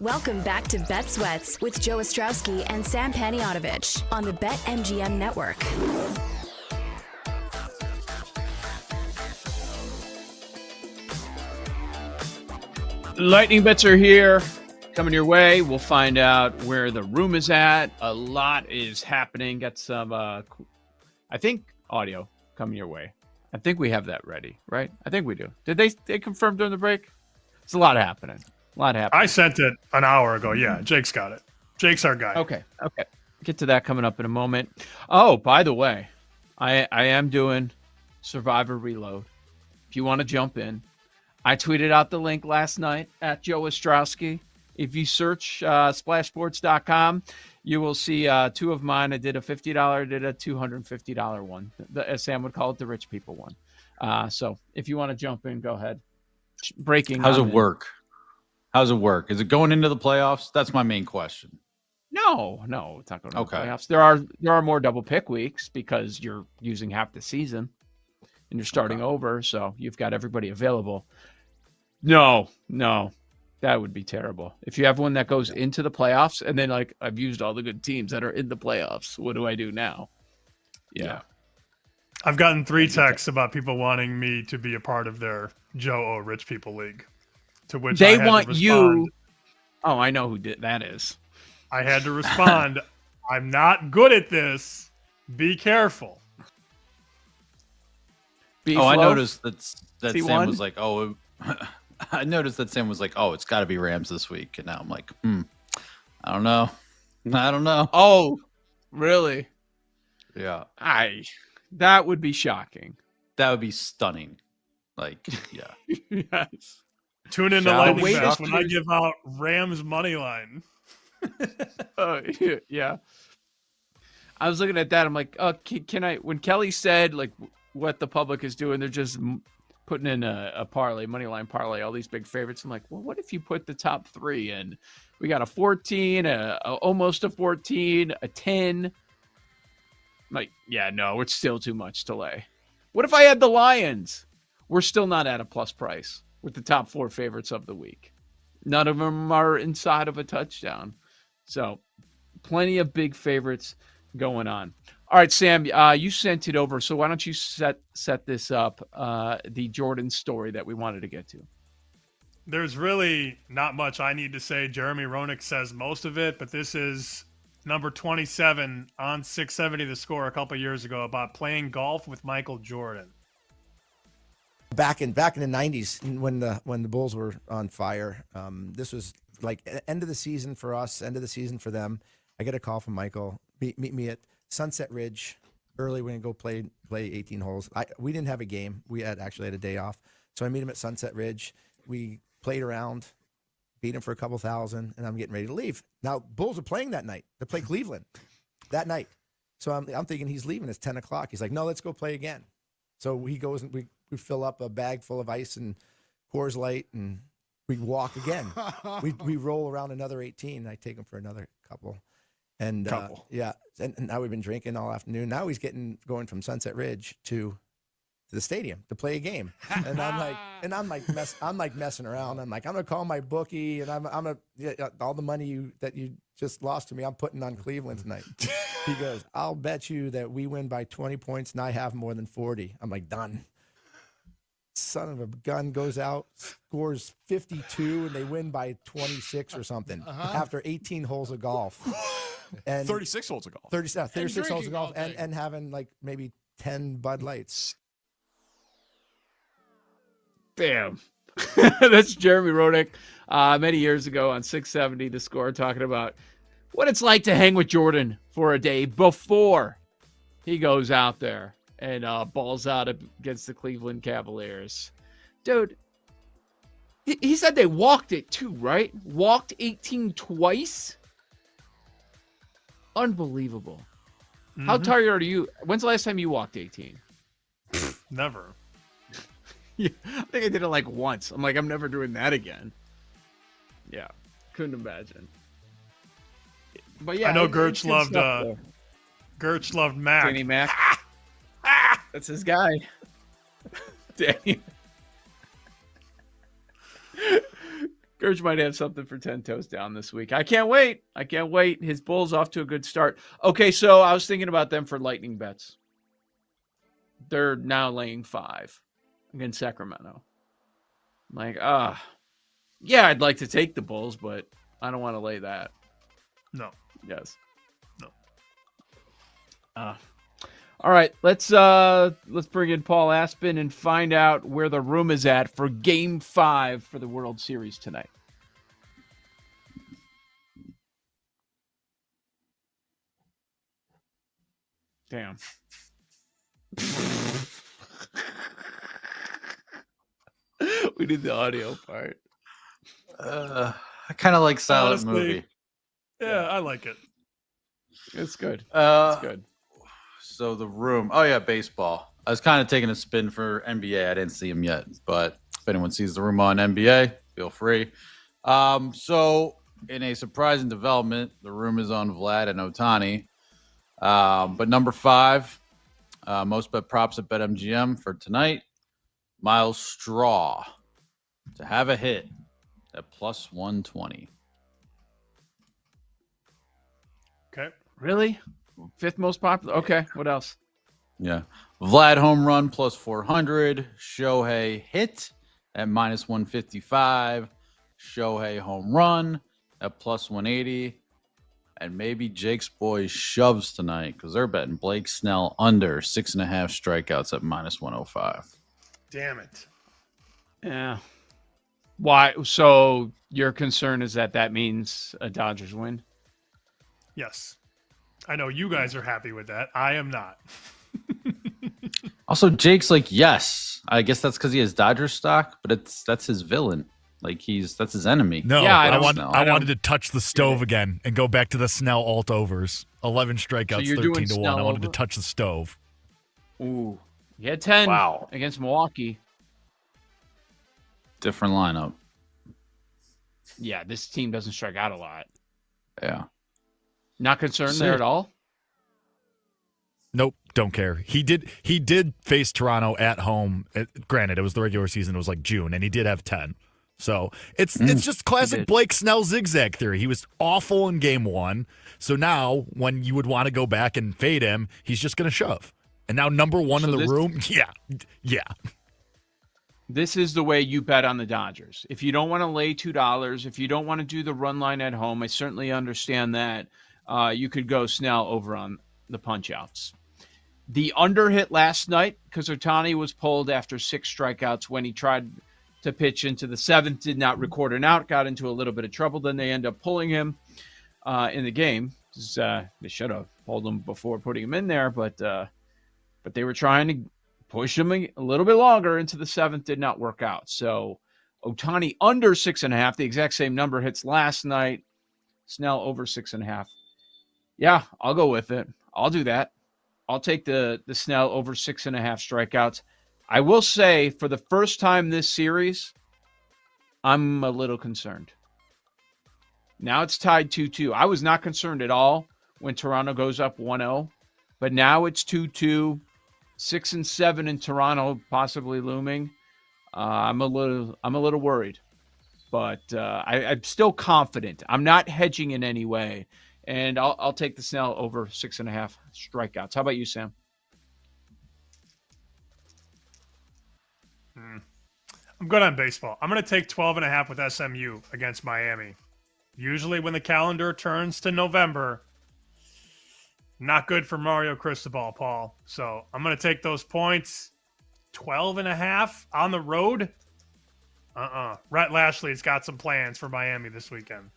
Welcome back to Bet Sweats with Joe Ostrowski and Sam Paniotovich on the BetMGM Network. Lightning bets are here, coming your way. We'll find out where the room is at. A lot is happening. Got some, I think, audio coming your way. I think we have that ready, right? I think we do. Did they confirm during the break? It's a lot happening. I sent it an hour ago. Yeah, Jake's got it. Jake's our guy. Okay. Get to that coming up in a moment. Oh, by the way, I am doing Survivor Reload. If you want to jump in, I tweeted out the link last night at Joe Ostrowski. If you search splashsports.com, you will see two of mine. I did a $50, did a $250 one. As Sam would call it, the rich people one. So if you want to jump in, go ahead. Breaking. How's it work? How's it work? Is it going into the playoffs? That's my main question. No, it's not going to the playoffs. There are more double pick weeks because you're using half the season and you're starting over, so you've got everybody available. No, that would be terrible. If you have one that goes into the playoffs and then like I've used all the good teams that are in the playoffs, what do I do now? Yeah. I've gotten 3 texts about people wanting me to be a part of their Joe O Rich People League. To which they I had want to respond, you. Oh, I know who that is. I had to respond, I'm not good at this. Be careful. I noticed that Sam was like, I noticed that Sam was like, it's got to be Rams this week. And now I'm like, I don't know. Oh, really? Yeah. That would be shocking. That would be stunning. Like, yeah. Yes. Tune in to Lightning Fest when I give out Rams money line. Yeah. I was looking at that. I'm like, can I? When Kelly said like what the public is doing, they're just putting in a parlay, money line parlay, all these big favorites. I'm like, well, what if you put the top 3 in? We got a 14, almost a 14, a 10. I'm like, yeah, no, it's still too much to lay. What if I had the Lions? We're still not at a plus price with the top 4 favorites of the week. None of them are inside of a touchdown. So plenty of big favorites going on. All right, Sam, you sent it over. So why don't you set this up, the Jordan story that we wanted to get to? There's really not much I need to say. Jeremy Roenick says most of it, but this is number 27 on 670 The Score a couple years ago about playing golf with Michael Jordan. Back in the 90s when the Bulls were on fire, this was like end of the season for us, end of the season for them. I get a call from Michael, meet me at Sunset Ridge early. We're gonna go play 18 holes. We didn't have a game. We actually had a day off, so I meet him at Sunset Ridge. We played around, beat him for a couple thousand, and I'm getting ready to leave. Now Bulls are playing that night. They play Cleveland that night, so I'm thinking he's leaving. It's 10 o'clock. He's like, no, let's go play again. So he goes and we fill up a bag full of ice and Coors Light, and we walk again. we roll around another 18. And I take him for another couple. And yeah, and now we've been drinking all afternoon. Now he's going from Sunset Ridge to the stadium to play a game. And I'm like messing around. I'm like, I'm gonna call my bookie, and I'm all the money that you just lost to me, I'm putting on Cleveland tonight. He goes, I'll bet you that we win by 20 points and I have more than 40. I'm like, done. Son of a gun goes out, scores 52, and they win by 26 or something after 18 holes of golf. And 36 holes of golf. 36 holes of golf, and having like maybe 10 Bud Lights. Bam. That's Jeremy Roenick many years ago on 670 The Score, talking about what it's like to hang with Jordan for a day before he goes out there and balls out against the Cleveland Cavaliers. Dude, he said they walked it too, right? Walked 18 twice? Unbelievable. Mm-hmm. How tired are you? When's the last time you walked 18? Never. Yeah, I think I did it like once. I'm like, I'm never doing that again. Yeah, couldn't imagine. But yeah, I know Gertz loved Mac. Danny Mac. That's his guy. Danny. Gerge might have something for 10 toes down this week. I can't wait. His Bulls off to a good start. Okay, so I was thinking about them for lightning bets. They're now laying 5 against Sacramento. I'm like, yeah, I'd like to take the Bulls, but I don't want to lay that. No. Yes. No. All right, let's bring in Paul Aspen and find out where the room is at for Game 5 for the World Series tonight. Damn. We did the audio part. I kind of like silent Honestly, movie. Yeah, I like it. It's good. It's good. So the room. Oh yeah, baseball. I was kind of taking a spin for NBA. I didn't see him yet, but if anyone sees the room on NBA, feel free. So in a surprising development, the room is on Vlad and Otani. But number 5, most bet props at BetMGM for tonight. Miles Straw to have a hit at plus 120. Okay. Really? 5th most popular? Okay, what else? Yeah. Vlad home run plus 400. Shohei hit at minus 155. Shohei home run at plus 180. And maybe Jake's boys shoves tonight because they're betting Blake Snell under 6.5 strikeouts at minus 105. Damn it. Yeah. Why? So your concern is that means a Dodgers win? Yes. I know you guys are happy with that. I am not. Also, Jake's like, yes. I guess that's because he has Dodger stock, but that's his villain. Like that's his enemy. No, yeah, I wanted to touch the stove again and go back to the Snell alt overs. 11 strikeouts, So 13-1. I wanted to touch the stove. Ooh. He had 10 against Milwaukee. Different lineup. Yeah, this team doesn't strike out a lot. Yeah. Not concerned there at all? Nope, don't care. He did face Toronto at home. Granted, it was the regular season. It was like June, and he did have 10. So it's just classic Blake Snell zigzag theory. He was awful in game 1. So now when you would want to go back and fade him, he's just going to shove. And now number 1 in the room, yeah. This is the way you bet on the Dodgers. If you don't want to lay $2, if you don't want to do the run line at home, I certainly understand that. You could go Snell over on the punch-outs. The under hit last night because Otani was pulled after 6 strikeouts when he tried to pitch into the 7th, did not record an out, got into a little bit of trouble. Then they end up pulling him in the game. They should have pulled him before putting him in there, but they were trying to push him a little bit longer into the 7th, did not work out. So Otani under 6.5, the exact same number hits last night. Snell over 6.5. Yeah, I'll go with it. I'll do that. I'll take the Snell over 6.5 strikeouts. I will say, for the first time this series, I'm a little concerned. Now it's tied 2-2. I was not concerned at all when Toronto goes up 1-0, but now it's 2-2, 6-7 in Toronto, possibly looming. I'm a little worried, but I'm still confident. I'm not hedging in any way, and I'll take the Snell over 6.5 strikeouts. How about you, Sam? I'm good on baseball. I'm going to take 12.5 with SMU against Miami. Usually when the calendar turns to November, not good for Mario Cristobal, Paul. So I'm going to take those points. 12.5 on the road? Rhett Lashley's got some plans for Miami this weekend.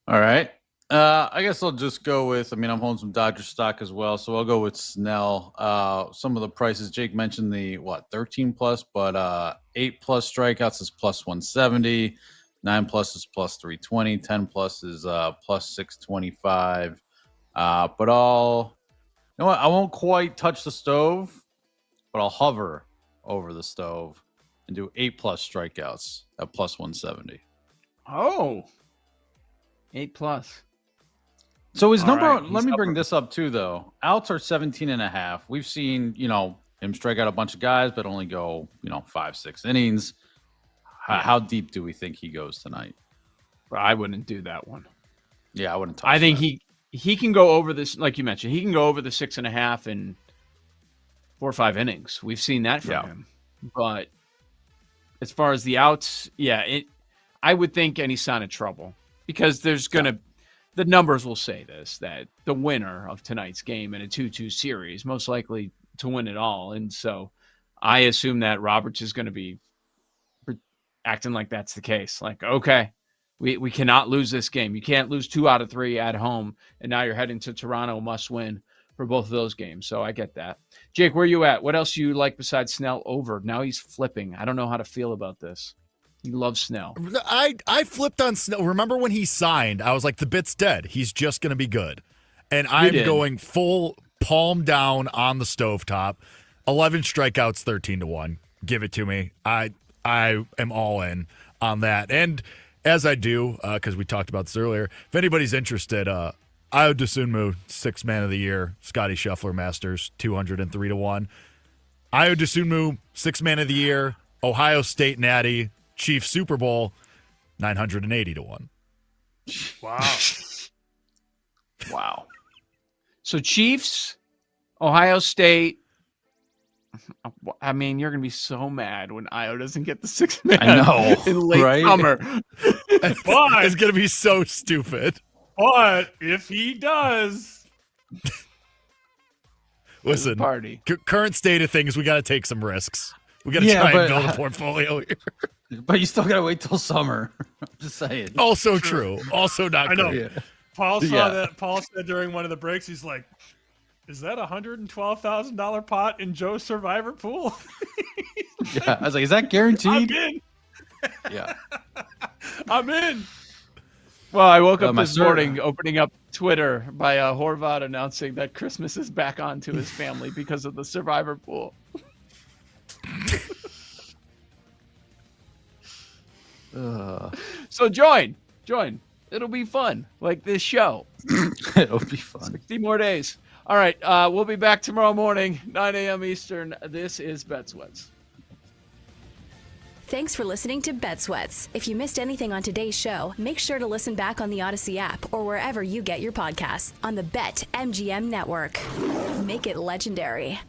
All right. I guess I'll just go with, I'm holding some Dodger stock as well, so I'll go with Snell. Some of the prices, Jake mentioned the, 13 plus, but 8 plus strikeouts is plus 170, 9 plus is plus 320, 10 plus is plus 625. But I won't quite touch the stove, but I'll hover over the stove and do 8 plus strikeouts at plus 170. Oh, 8 plus. So his number, right, let me bring this up too, though. Outs are 17.5. We've seen, him strike out a bunch of guys, but only go, 5-6 innings. How deep do we think he goes tonight? I wouldn't do that one. Yeah, I wouldn't touch I think that. he can go over this, like you mentioned, he can go over the 6.5 in 4 or 5 innings. We've seen that from him. But as far as the outs, I would think any sign of trouble, because there's the numbers will say this, that the winner of tonight's game in a 2-2 series most likely to win it all. And so I assume that Roberts is going to be acting like that's the case. Like, okay, we cannot lose this game. You can't lose 2 out of 3 at home. And now you're heading to Toronto, must win for both of those games. So I get that. Jake, where are you at? What else do you like besides Snell over? Now he's flipping. I don't know how to feel about this. He loves Snell. I flipped on Snell. Remember when he signed, I was like, the bit's dead. He's just going to be good. And I'm going full palm down on the stovetop. 11 strikeouts, 13-1. Give it to me. I am all in on that. And as I do, because we talked about this earlier, if anybody's interested, Ayo Dosunmu, 6th man of the year, Scotty Scheffler Masters, 203-1. Ayo Dosunmu, 6th man of the year, Ohio State Natty, Chiefs Super Bowl, 980-1. Wow. Wow. So Chiefs, Ohio State. I mean, you're going to be so mad when Ayo doesn't get the 6th man I know, in late right? summer. But it's going to be so stupid. But if he does, listen, party. Current state of things, we got to take some risks. We got to try and build a portfolio here. But you still got to wait till summer. I'm just saying. Also true. Also not I know. great. Paul saw that. Paul said during one of the breaks, he's like, "Is that $112,000 pot in Joe's Survivor pool?" Yeah, I was like, "Is that guaranteed?" I'm in. Yeah, I'm in. Well, I woke up this morning opening up Twitter by Horvath announcing that Christmas is back on to his family because of the Survivor pool. So join. It'll be fun, like this show. It'll be fun. 60 more days. All right, we'll be back tomorrow morning, 9 a.m. Eastern. This is Bet Sweats. Thanks for listening to Bet Sweats. If you missed anything on today's show, make sure to listen back on the Odyssey app or wherever you get your podcasts on the BetMGM network. Make it legendary.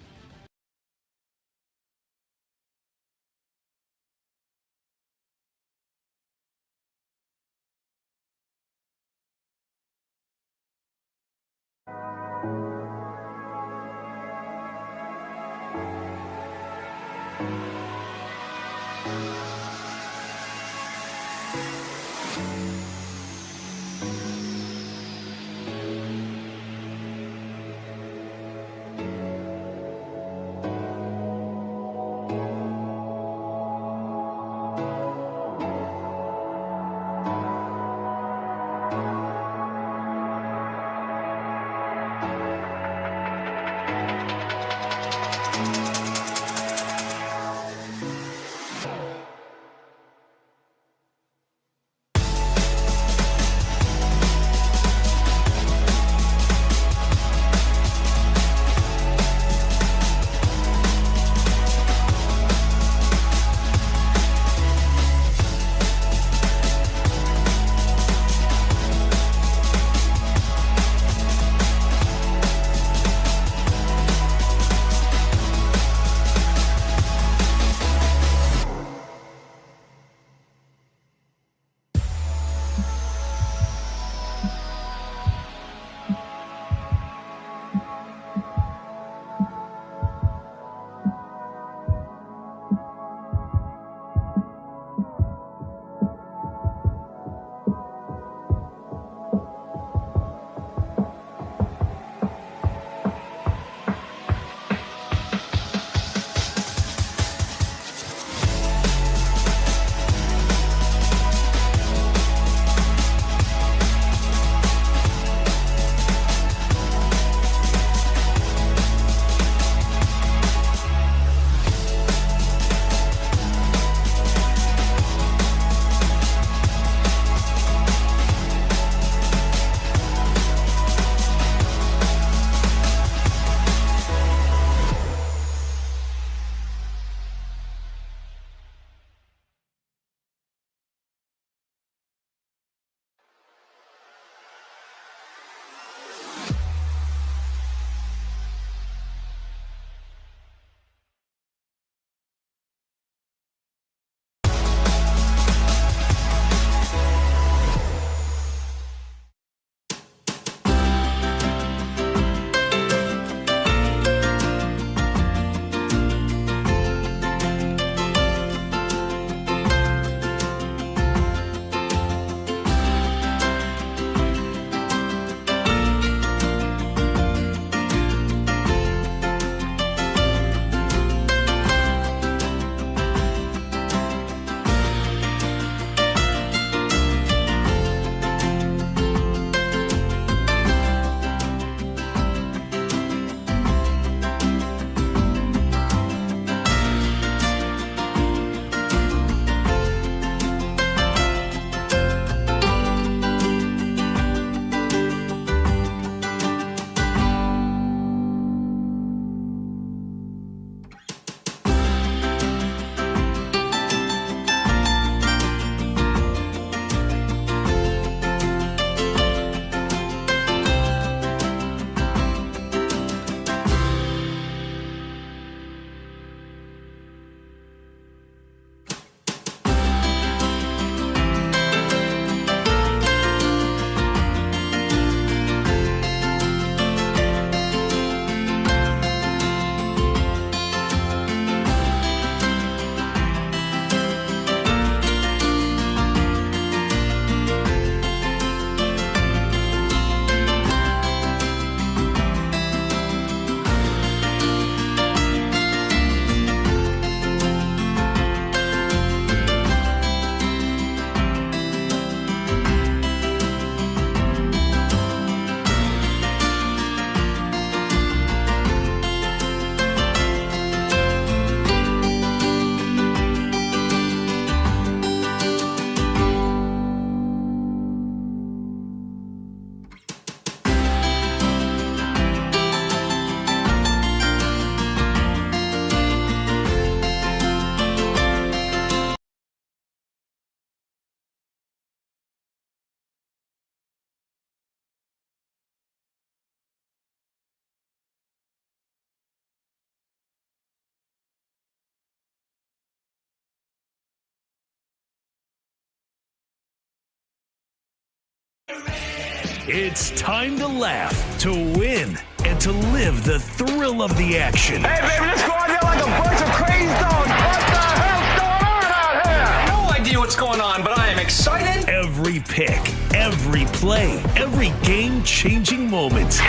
It's time to laugh, to win, and to live the thrill of the action. Hey, baby, let's go out there like a bunch of crazy dogs. What the hell's going on out here? No idea what's going on, but I am excited. Every pick, every play, every game-changing moment.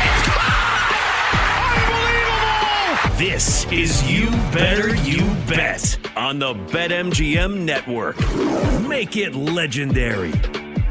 Unbelievable! This is You Better You Bet on the BetMGM Network. Make it legendary.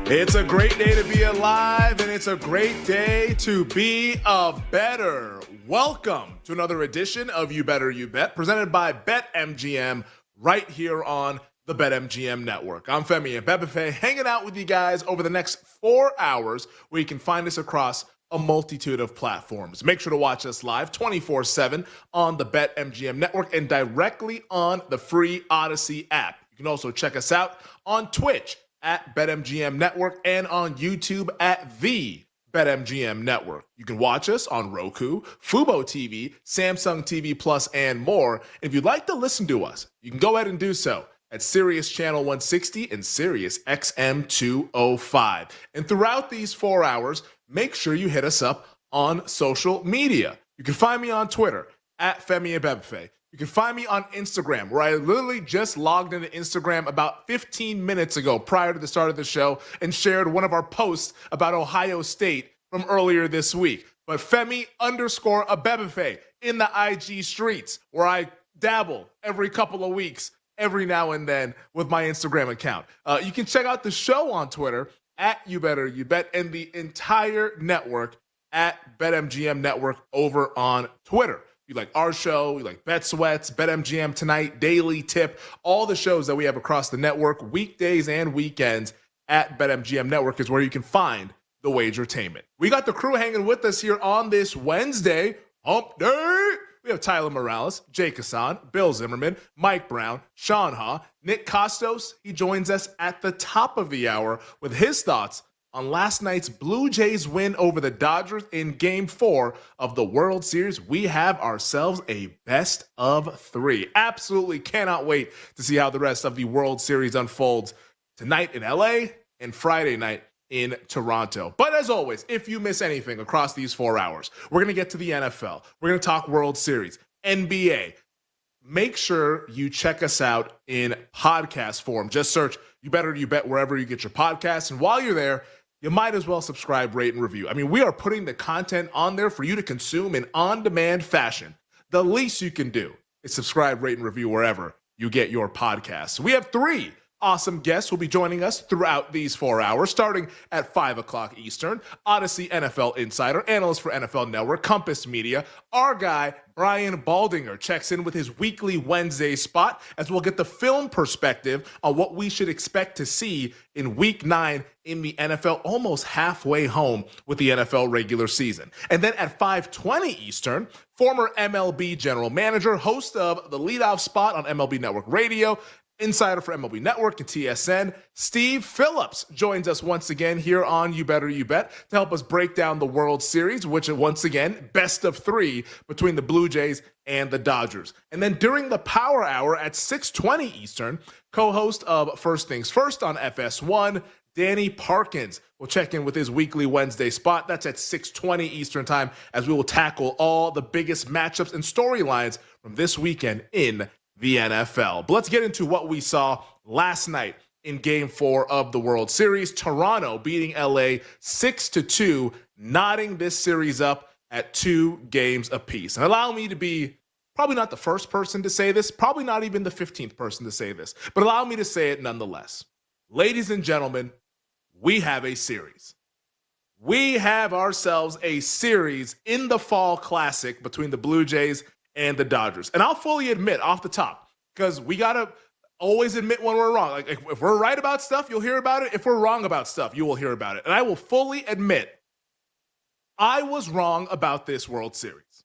It's a great day to be alive, and it's a great day to be a better. Welcome to another edition of You Better You Bet, presented by BetMGM, right here on the BetMGM Network. I'm Femi Abebefe, hanging out with you guys over the next 4 hours, where you can find us across a multitude of platforms. Make sure to watch us live 24/7 on the BetMGM Network and directly on the free Odyssey app. You can also check us out on Twitch at BetMGM Network and on YouTube at the BetMGM Network. You can watch us on Roku, Fubo TV, Samsung TV Plus, and more. And if you'd like to listen to us, you can go ahead and do so at Sirius Channel 160 and Sirius XM 205. And throughout these 4 hours, make sure you hit us up on social media. You can find me on Twitter at Femi Abebefe. You can find me on Instagram, where I literally just logged into Instagram about 15 minutes ago prior to the start of the show and shared one of our posts about Ohio State from earlier this week. But Femi_Abebefe in the IG streets, where I dabble every couple of weeks, every now and then with my Instagram account. You can check out the show on Twitter at You Better You Bet, and the entire network at BetMGM Network over on Twitter. You like our show, you like Bet Sweats, BetMGM Tonight, Daily Tip, all the shows that we have across the network, weekdays and weekends at BetMGM Network is where you can find the Wagertainment. We got the crew hanging with us here on this Wednesday, hump day. We have Tyler Morales, Jake Hassan, Bill Zimmerman, Mike Brown, Sean Ha, Nick Costos. He joins us at the top of the hour with his thoughts on last night's Blue Jays win over the Dodgers in Game 4 of the World Series. We have ourselves a best of 3. Absolutely cannot wait to see how the rest of the World Series unfolds tonight in LA and Friday night in Toronto. But as always, if you miss anything across these 4 hours, we're going to get to the NFL. We're going to talk World Series, NBA. Make sure you check us out in podcast form. Just search You Better You Bet wherever you get your podcasts. And while you're there, you might as well subscribe, rate, and review. I mean, we are putting the content on there for you to consume in on-demand fashion. The least you can do is subscribe, rate, and review wherever you get your podcasts. We have 3 awesome guests who will be joining us throughout these 4 hours, starting at 5 o'clock Eastern. Odyssey NFL Insider, analyst for NFL Network, Compass Media. Our guy, Brian Baldinger, checks in with his weekly Wednesday spot, as we'll get the film perspective on what we should expect to see in Week 9 in the NFL, almost halfway home with the NFL regular season. And then at 5:20 Eastern, former MLB general manager, host of the leadoff spot on MLB Network Radio, insider for MLB Network and TSN, Steve Phillips joins us once again here on You Better You Bet to help us break down the World Series, which once again, best of 3 between the Blue Jays and the Dodgers. And then during the Power Hour at 6:20 Eastern, co-host of First Things First on FS1, Danny Parkins will check in with his weekly Wednesday spot. That's at 6:20 Eastern time, as we will tackle all the biggest matchups and storylines from this weekend in the NFL. But let's get into what we saw last night in Game 4 of the World Series. Toronto beating LA 6-2, knotting this series up at 2 games apiece. And allow me to be probably not the first person to say this, probably not even the 15th person to say this, but allow me to say it nonetheless. Ladies and gentlemen, we have a series. We have ourselves a series in the Fall Classic between the Blue Jays and the Dodgers. And I'll fully admit off the top, because we got to always admit when we're wrong. Like, if we're right about stuff, you'll hear about it. If we're wrong about stuff, you will hear about it. And I will fully admit, I was wrong about this World Series.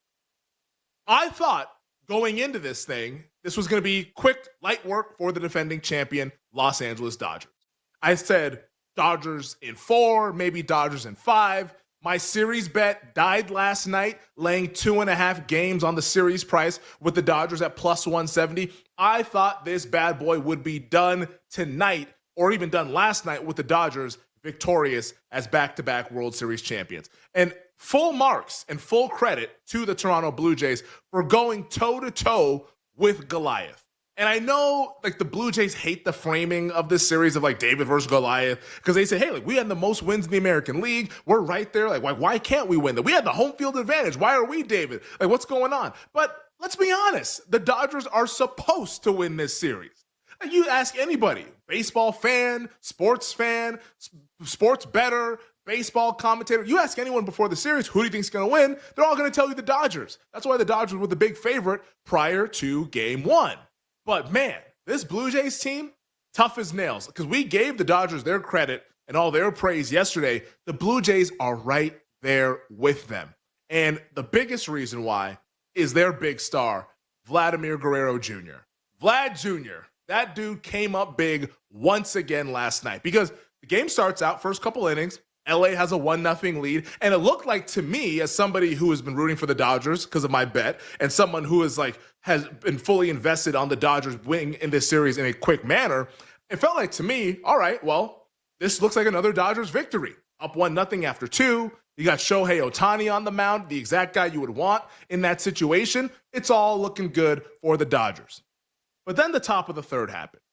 I thought going into this thing, this was going to be quick, light work for the defending champion, Los Angeles Dodgers. I said Dodgers in 4, maybe Dodgers in 5. My series bet died last night, laying 2.5 games on the series price with the Dodgers at plus 170. I thought this bad boy would be done tonight, or even done last night with the Dodgers victorious as back-to-back World Series champions. And full marks and full credit to the Toronto Blue Jays for going toe-to-toe with Goliath. And I know like the Blue Jays hate the framing of this series of like David versus Goliath because they say, hey, like we had the most wins in the American League. We're right there. Like, why can't we win? We had the home field advantage. Why are we, David? Like, what's going on? But let's be honest. The Dodgers are supposed to win this series. Like, you ask anybody, baseball fan, sports bettor, baseball commentator, you ask anyone before the series, who do you think is going to win? They're all going to tell you the Dodgers. That's why the Dodgers were the big favorite prior to game one. But man, this Blue Jays team, tough as nails, because we gave the Dodgers their credit and all their praise yesterday. The Blue Jays are right there with them. And the biggest reason why is their big star, Vladimir Guerrero Jr. Vlad Jr., that dude came up big once again last night because the game starts out, first couple innings, LA has a 1-0 lead. And it looked like to me, as somebody who has been rooting for the Dodgers because of my bet, and someone who is like has been fully invested on the Dodgers winning in this series in a quick manner, it felt like to me, all right, well, this looks like another Dodgers victory. Up 1-0 after 2. You got Shohei Ohtani on the mound, the exact guy you would want in that situation. It's all looking good for the Dodgers. But then the top of the third happened.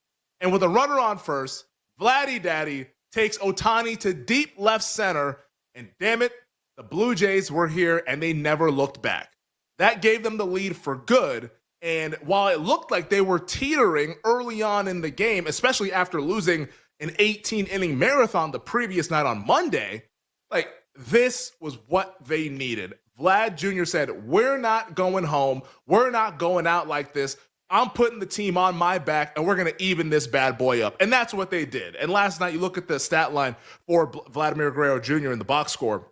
And with a runner on first, Vladdy Daddy takes Ohtani to deep left center, and damn it, the Blue Jays were here and they never looked back. That gave them the lead for good, and while it looked like they were teetering early on in the game, especially after losing an 18-inning marathon the previous night on Monday, like this was what they needed. Vlad Jr. said, we're not going home. We're not going out like this. I'm putting the team on my back, and we're going to even this bad boy up. And that's what they did. And last night, you look at the stat line for Vladimir Guerrero Jr. in the box score.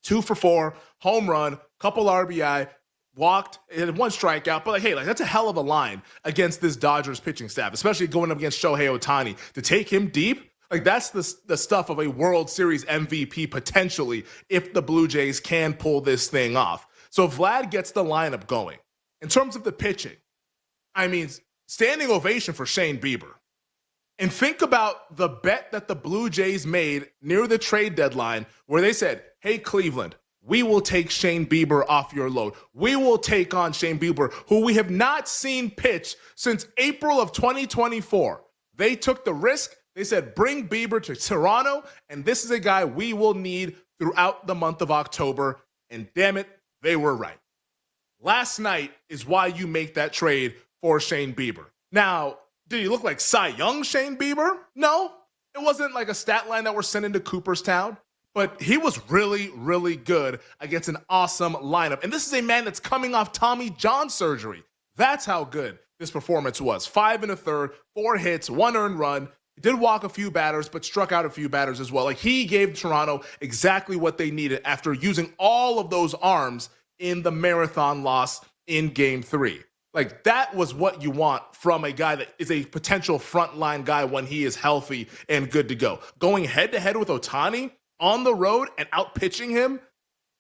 2 for 4, home run, couple RBI, walked, and 1 strikeout. But, like, hey, like that's a hell of a line against this Dodgers pitching staff, especially going up against Shohei Ohtani. To take him deep, like that's the stuff of a World Series MVP potentially if the Blue Jays can pull this thing off. So Vlad gets the lineup going. In terms of the pitching, I mean, standing ovation for Shane Bieber. And think about the bet that the Blue Jays made near the trade deadline where they said, hey, Cleveland, we will take Shane Bieber off your load. We will take on Shane Bieber, who we have not seen pitch since April of 2024. They took the risk. They said, bring Bieber to Toronto, and this is a guy we will need throughout the month of October. And damn it, they were right. Last night is why you make that trade for Shane Bieber. Now, did he look like Cy Young Shane Bieber? No. It wasn't like a stat line that we're sending to Cooperstown, but he was really, really good against an awesome lineup. And this is a man that's coming off Tommy John surgery. That's how good this performance was. 5 1/3, 4 hits, 1 earned run. He did walk a few batters, but struck out a few batters as well. Like he gave Toronto exactly what they needed after using all of those arms in the marathon loss in Game 3. Like, that was what you want from a guy that is a potential frontline guy when he is healthy and good to go. Going head-to-head with Ohtani on the road and out-pitching him,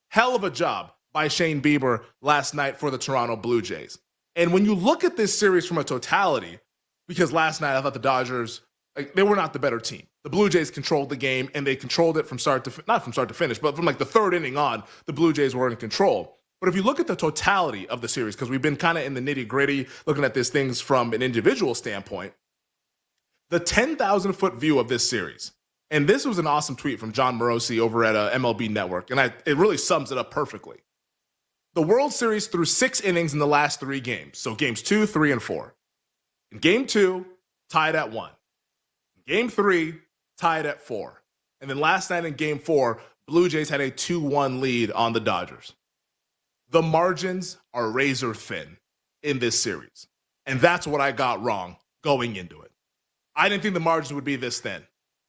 hell of a job by Shane Bieber last night for the Toronto Blue Jays. And when you look at this series from a totality, because last night I thought the Dodgers, like, they were not the better team. The Blue Jays controlled the game, and they controlled it from not from start to finish, but from like the third inning on, the Blue Jays were in control. But if you look at the totality of the series, because we've been kind of in the nitty-gritty, looking at these things from an individual standpoint, the 10,000-foot view of this series, and this was an awesome tweet from John Morosi over at MLB Network, and it really sums it up perfectly. The World Series threw 6 innings in the last 3 games, so games 2, 3, and 4. In game 2, tied at 1. In game 3, tied at 4. And then last night in game 4, Blue Jays had a 2-1 lead on the Dodgers. The margins are razor thin in this series. And that's what I got wrong going into it. I didn't think the margins would be this thin.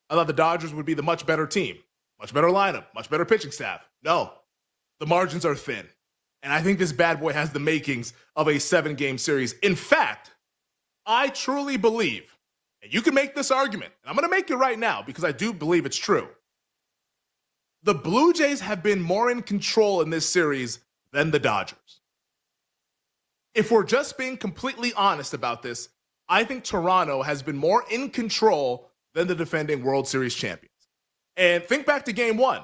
I thought the Dodgers would be the much better team, much better lineup, much better pitching staff. No, the margins are thin. And I think this bad boy has the makings of a 7-game series. In fact, I truly believe, and you can make this argument, and I'm going to make it right now because I do believe it's true. The Blue Jays have been more in control in this series than the Dodgers. If we're just being completely honest about this, I think Toronto has been more in control than the defending World Series champions. And think back to game 1.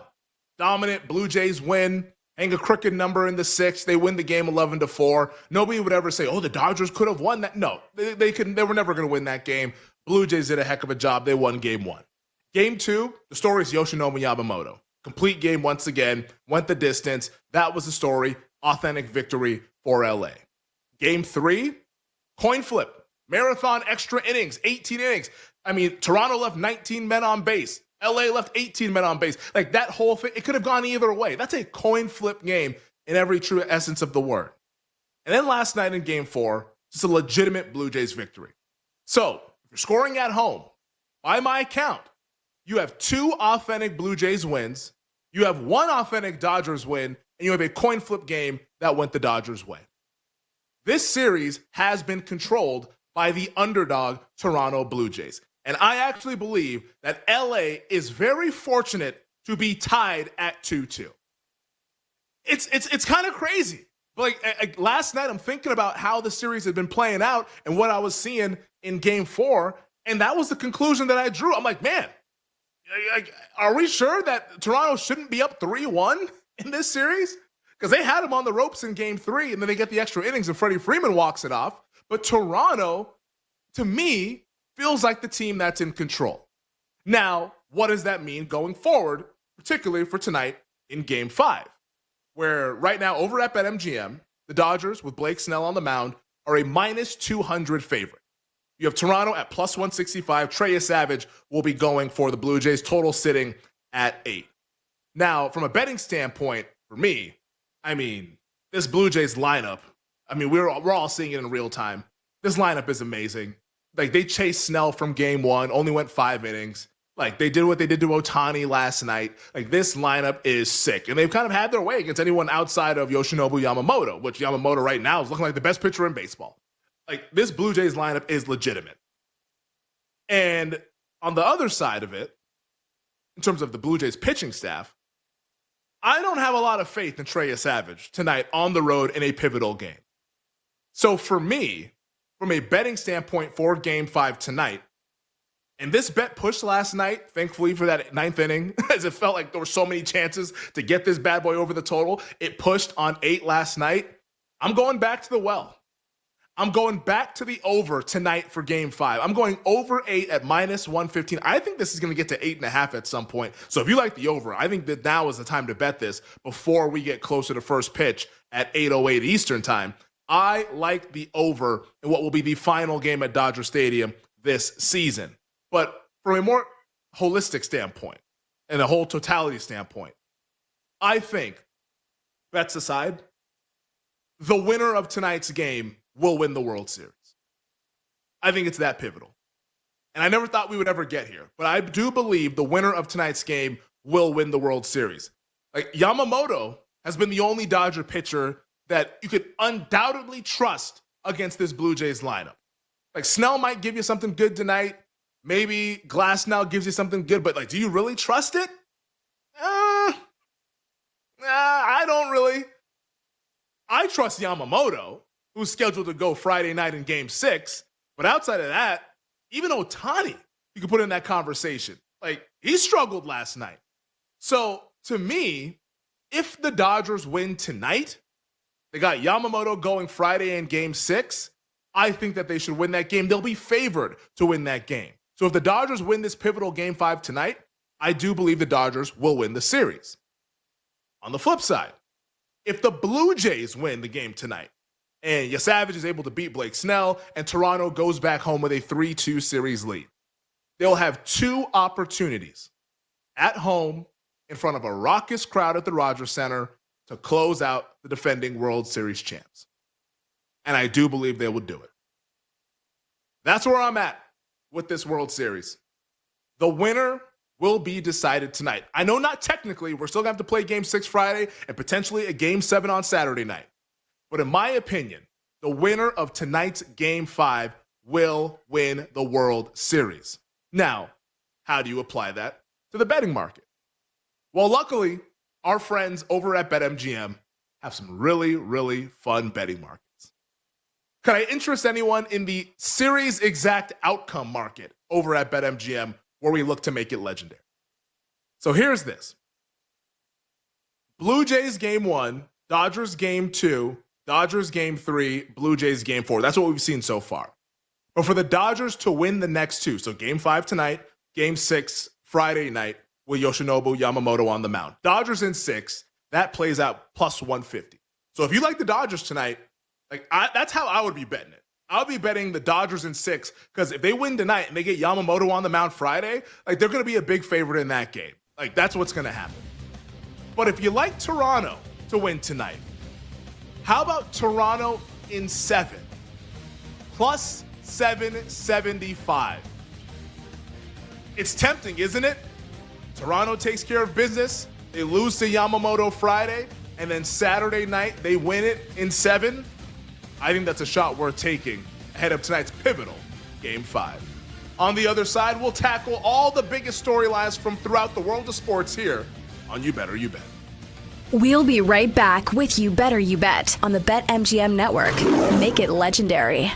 Dominant Blue Jays win, hang a crooked number in the 6th. They win the game 11-4. Nobody would ever say, oh, the Dodgers could have won that. No, they were never going to win that game. Blue Jays did a heck of a job. They won game 1. Game 2, the story is Yoshinobu Yamamoto. Complete game once again, went the distance. That was the story. Authentic victory for LA. Game 3, coin flip. Marathon extra innings, 18 innings. I mean, Toronto left 19 men on base. LA left 18 men on base. Like that whole thing, it could have gone either way. That's a coin flip game in every true essence of the word. And then last night in game 4, just a legitimate Blue Jays victory. So, if you're scoring at home, by my count, you have 2 authentic Blue Jays wins, you have 1 authentic Dodgers win, and you have a coin flip game that went the Dodgers' way. This series has been controlled by the underdog Toronto Blue Jays. And I actually believe that LA is very fortunate to be tied at 2-2. It's kind of crazy. But like last night, I'm thinking about how the series had been playing out and what I was seeing in game 4, and that was the conclusion that I drew. I'm like, man, are we sure that Toronto shouldn't be up 3-1 in this series? Because they had them on the ropes in game 3, and then they get the extra innings, and Freddie Freeman walks it off. But Toronto, to me, feels like the team that's in control. Now, what does that mean going forward, particularly for tonight in game 5? Where right now, over at BetMGM, the Dodgers, with Blake Snell on the mound, are a minus 200 favorite. You have Toronto at plus 165. Trey Savage will be going for the Blue Jays, total sitting at 8. Now, from a betting standpoint, for me, I mean, this Blue Jays lineup, I mean, we're all seeing it in real time. This lineup is amazing. Like, they chased Snell from game 1, only went 5 innings. Like, they did what they did to Ohtani last night. Like, this lineup is sick. And they've kind of had their way against anyone outside of Yoshinobu Yamamoto, which Yamamoto right now is looking like the best pitcher in baseball. Like, this Blue Jays lineup is legitimate. And on the other side of it, in terms of the Blue Jays pitching staff, I don't have a lot of faith in Trey Savage tonight on the road in a pivotal game. So for me, from a betting standpoint for game 5 tonight, and this bet pushed last night, thankfully for that 9th inning, as it felt like there were so many chances to get this bad boy over the total. It pushed on 8 last night. I'm going back to the well. I'm going back to the over tonight for game 5. I'm going over 8 at minus 115. I think this is going to get to 8.5 at some point. So if you like the over, I think that now is the time to bet this before we get closer to first pitch at 8:08 Eastern time. I like the over in what will be the final game at Dodger Stadium this season. But from a more holistic standpoint and a whole totality standpoint, I think, bets aside, the winner of tonight's game will win the World Series. I think it's that pivotal. And I never thought we would ever get here, but I do believe the winner of tonight's game will win the World Series. Like, Yamamoto has been the only Dodger pitcher that you could undoubtedly trust against this Blue Jays lineup. Like, Snell might give you something good tonight. Maybe Glasnow gives you something good, but like, do you really trust it? I don't really. I trust Yamamoto, who's scheduled to go Friday night in game 6. But outside of that, even Ohtani, you can put in that conversation. Like, he struggled last night. So to me, if the Dodgers win tonight, they got Yamamoto going Friday in game 6. I think that they should win that game. They'll be favored to win that game. So if the Dodgers win this pivotal game 5 tonight, I do believe the Dodgers will win the series. On the flip side, if the Blue Jays win the game tonight, and Savage is able to beat Blake Snell, and Toronto goes back home with a 3-2 series lead, they'll have 2 opportunities at home in front of a raucous crowd at the Rogers Center to close out the defending World Series champs. And I do believe they will do it. That's where I'm at with this World Series. The winner will be decided tonight. I know not technically, we're still going to have to play Game 6 Friday and potentially a Game 7 on Saturday night. But in my opinion, the winner of tonight's Game 5 will win the World Series. Now, how do you apply that to the betting market? Well, luckily, our friends over at BetMGM have some really, really fun betting markets. Can I interest anyone in the series exact outcome market over at BetMGM, where we look to make it legendary? So here's this. Blue Jays game 1, Dodgers game 2, Dodgers game 3, Blue Jays game 4. That's what we've seen so far. But for the Dodgers to win the next 2, so game 5 tonight, game 6 Friday night with Yoshinobu Yamamoto on the mound. Dodgers in 6, that plays out plus 150. So if you like the Dodgers tonight, that's how I would be betting it. I'll be betting the Dodgers in 6 because if they win tonight and they get Yamamoto on the mound Friday, they're going to be a big favorite in that game. That's what's going to happen. But if you like Toronto to win tonight, how about Toronto in 7? Plus 775. It's tempting, isn't it? Toronto takes care of business. They lose to Yamamoto Friday, and then Saturday night they win it in 7. I think that's a shot worth taking ahead of tonight's pivotal Game 5. On the other side, we'll tackle all the biggest storylines from throughout the world of sports here on You Better You Bet. We'll be right back with You Better You Bet on the BetMGM Network. Make it legendary.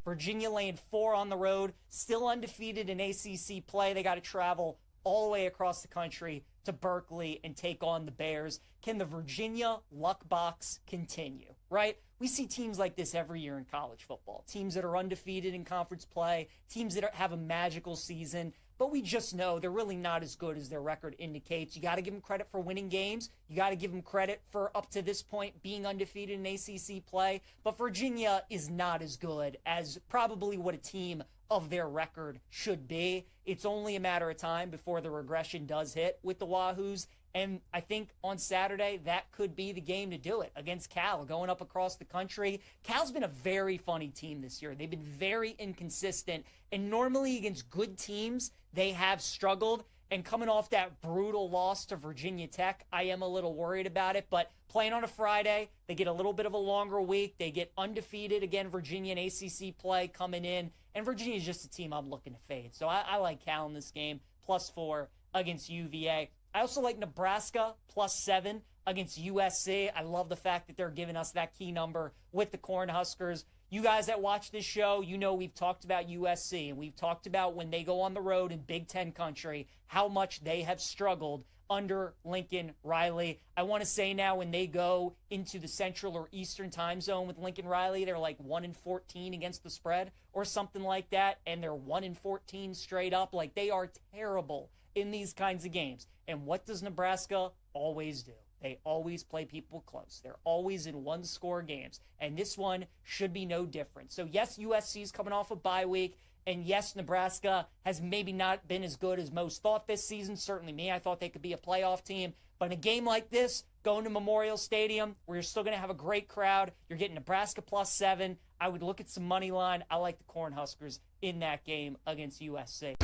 Virginia laying 4 on the road, still undefeated in ACC play. They got to travel all the way across the country to Berkeley and take on the Bears. Can the Virginia luck box continue, right? We see teams like this every year in college football. Teams that are undefeated in conference play, teams that have a magical season, but we just know they're really not as good as their record indicates. You got to give them credit for winning games. You got to give them credit for, up to this point, being undefeated in ACC play. But Virginia is not as good as probably what a team of their record should be. It's only a matter of time before the regression does hit with the Wahoos. And I think on Saturday, that could be the game to do it against Cal, going up across the country. Cal's been a very funny team this year. They've been very inconsistent. And normally against good teams, they have struggled. And coming off that brutal loss to Virginia Tech, I am a little worried about it. But playing on a Friday, they get a little bit of a longer week. They get undefeated again, Virginia and ACC play coming in. And Virginia is just a team I'm looking to fade. So I like Cal in this game, +4 against UVA. I also like Nebraska, +7 against USC. I love the fact that they're giving us that key number with the Cornhuskers. You guys that watch this show, you know we've talked about USC, and we've talked about when they go on the road in Big Ten country, how much they have struggled under Lincoln Riley. I want to say now when they go into the Central or Eastern time zone with Lincoln Riley, they're like 1-14 against the spread or something like that, and they're 1-14 straight up. Like, they are terrible in these kinds of games. And what does Nebraska always do? They always play people close. They're always in one-score games. And this one should be no different. So, yes, USC is coming off a bye week. And, yes, Nebraska has maybe not been as good as most thought this season. Certainly me, I thought they could be a playoff team. But in a game like this, going to Memorial Stadium, where you're still going to have a great crowd, you're getting Nebraska +7. I would look at some money line. I like the Cornhuskers in that game against USC.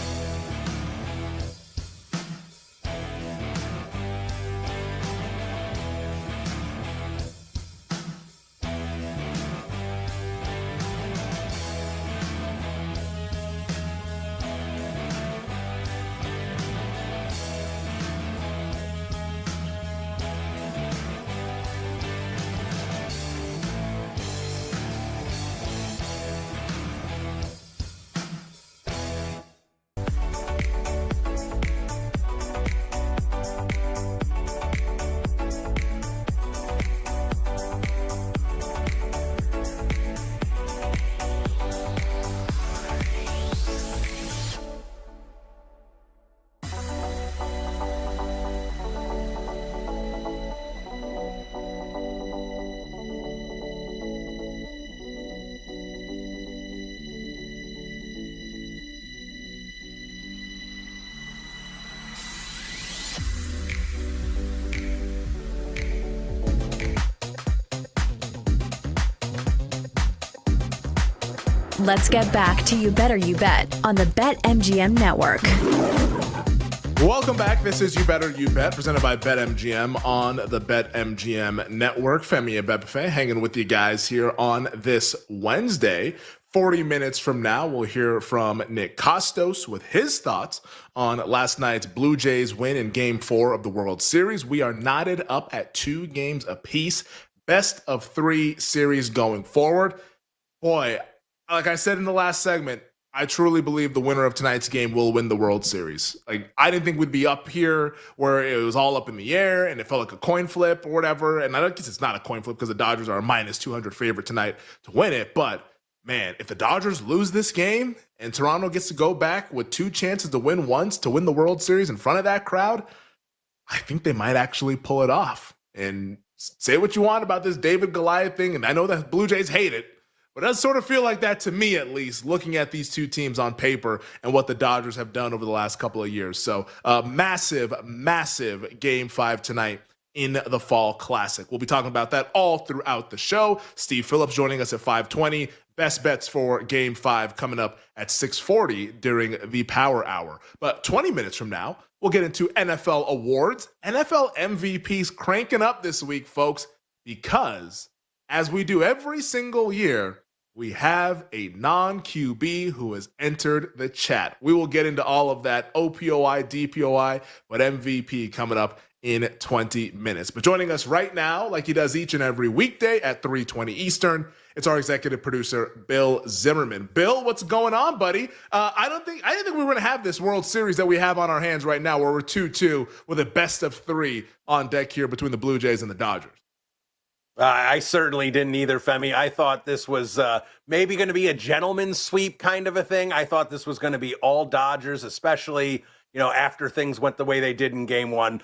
Let's get back to You Better You Bet on the BetMGM Network. Welcome back. This is You Better You Bet, presented by BetMGM on the BetMGM Network. Femi and Bebefe hanging with you guys here on this Wednesday. 40 minutes from now, we'll hear from Nick Costos with his thoughts on last night's Blue Jays win in Game 4 of the World Series. We are knotted up at 2 games apiece. Best of 3 series going forward. Boy, like I said in the last segment, I truly believe the winner of tonight's game will win the World Series. Like, I didn't think we'd be up here where it was all up in the air and it felt like a coin flip or whatever. And I guess it's not a coin flip because the Dodgers are a minus 200 favorite tonight to win it. But, man, if the Dodgers lose this game and Toronto gets to go back with 2 chances to win once to win the World Series in front of that crowd, I think they might actually pull it off. And say what you want about this David Goliath thing, and I know that Blue Jays hate it, but it does sort of feel like that to me, at least, looking at these 2 teams on paper and what the Dodgers have done over the last couple of years. So massive, massive Game 5 tonight in the Fall Classic. We'll be talking about that all throughout the show. Steve Phillips joining us at 5:20. Best bets for Game 5 coming up at 6:40 during the Power Hour. But 20 minutes from now, we'll get into NFL awards. NFL MVPs cranking up this week, folks, because as we do every single year, we have a non-QB who has entered the chat. We will get into all of that OPOI, DPOI, but MVP coming up in 20 minutes. But joining us right now, like he does each and every weekday at 3:20 Eastern, it's our executive producer, Bill Zimmerman. Bill, what's going on, buddy? I didn't think we were going to have this World Series that we have on our hands right now, where we're 2-2 with a best of 3 on deck here between the Blue Jays and the Dodgers. I certainly didn't either, Femi. I thought this was maybe going to be a gentleman's sweep kind of a thing. I thought this was going to be all Dodgers, especially, after things went the way they did in Game 1.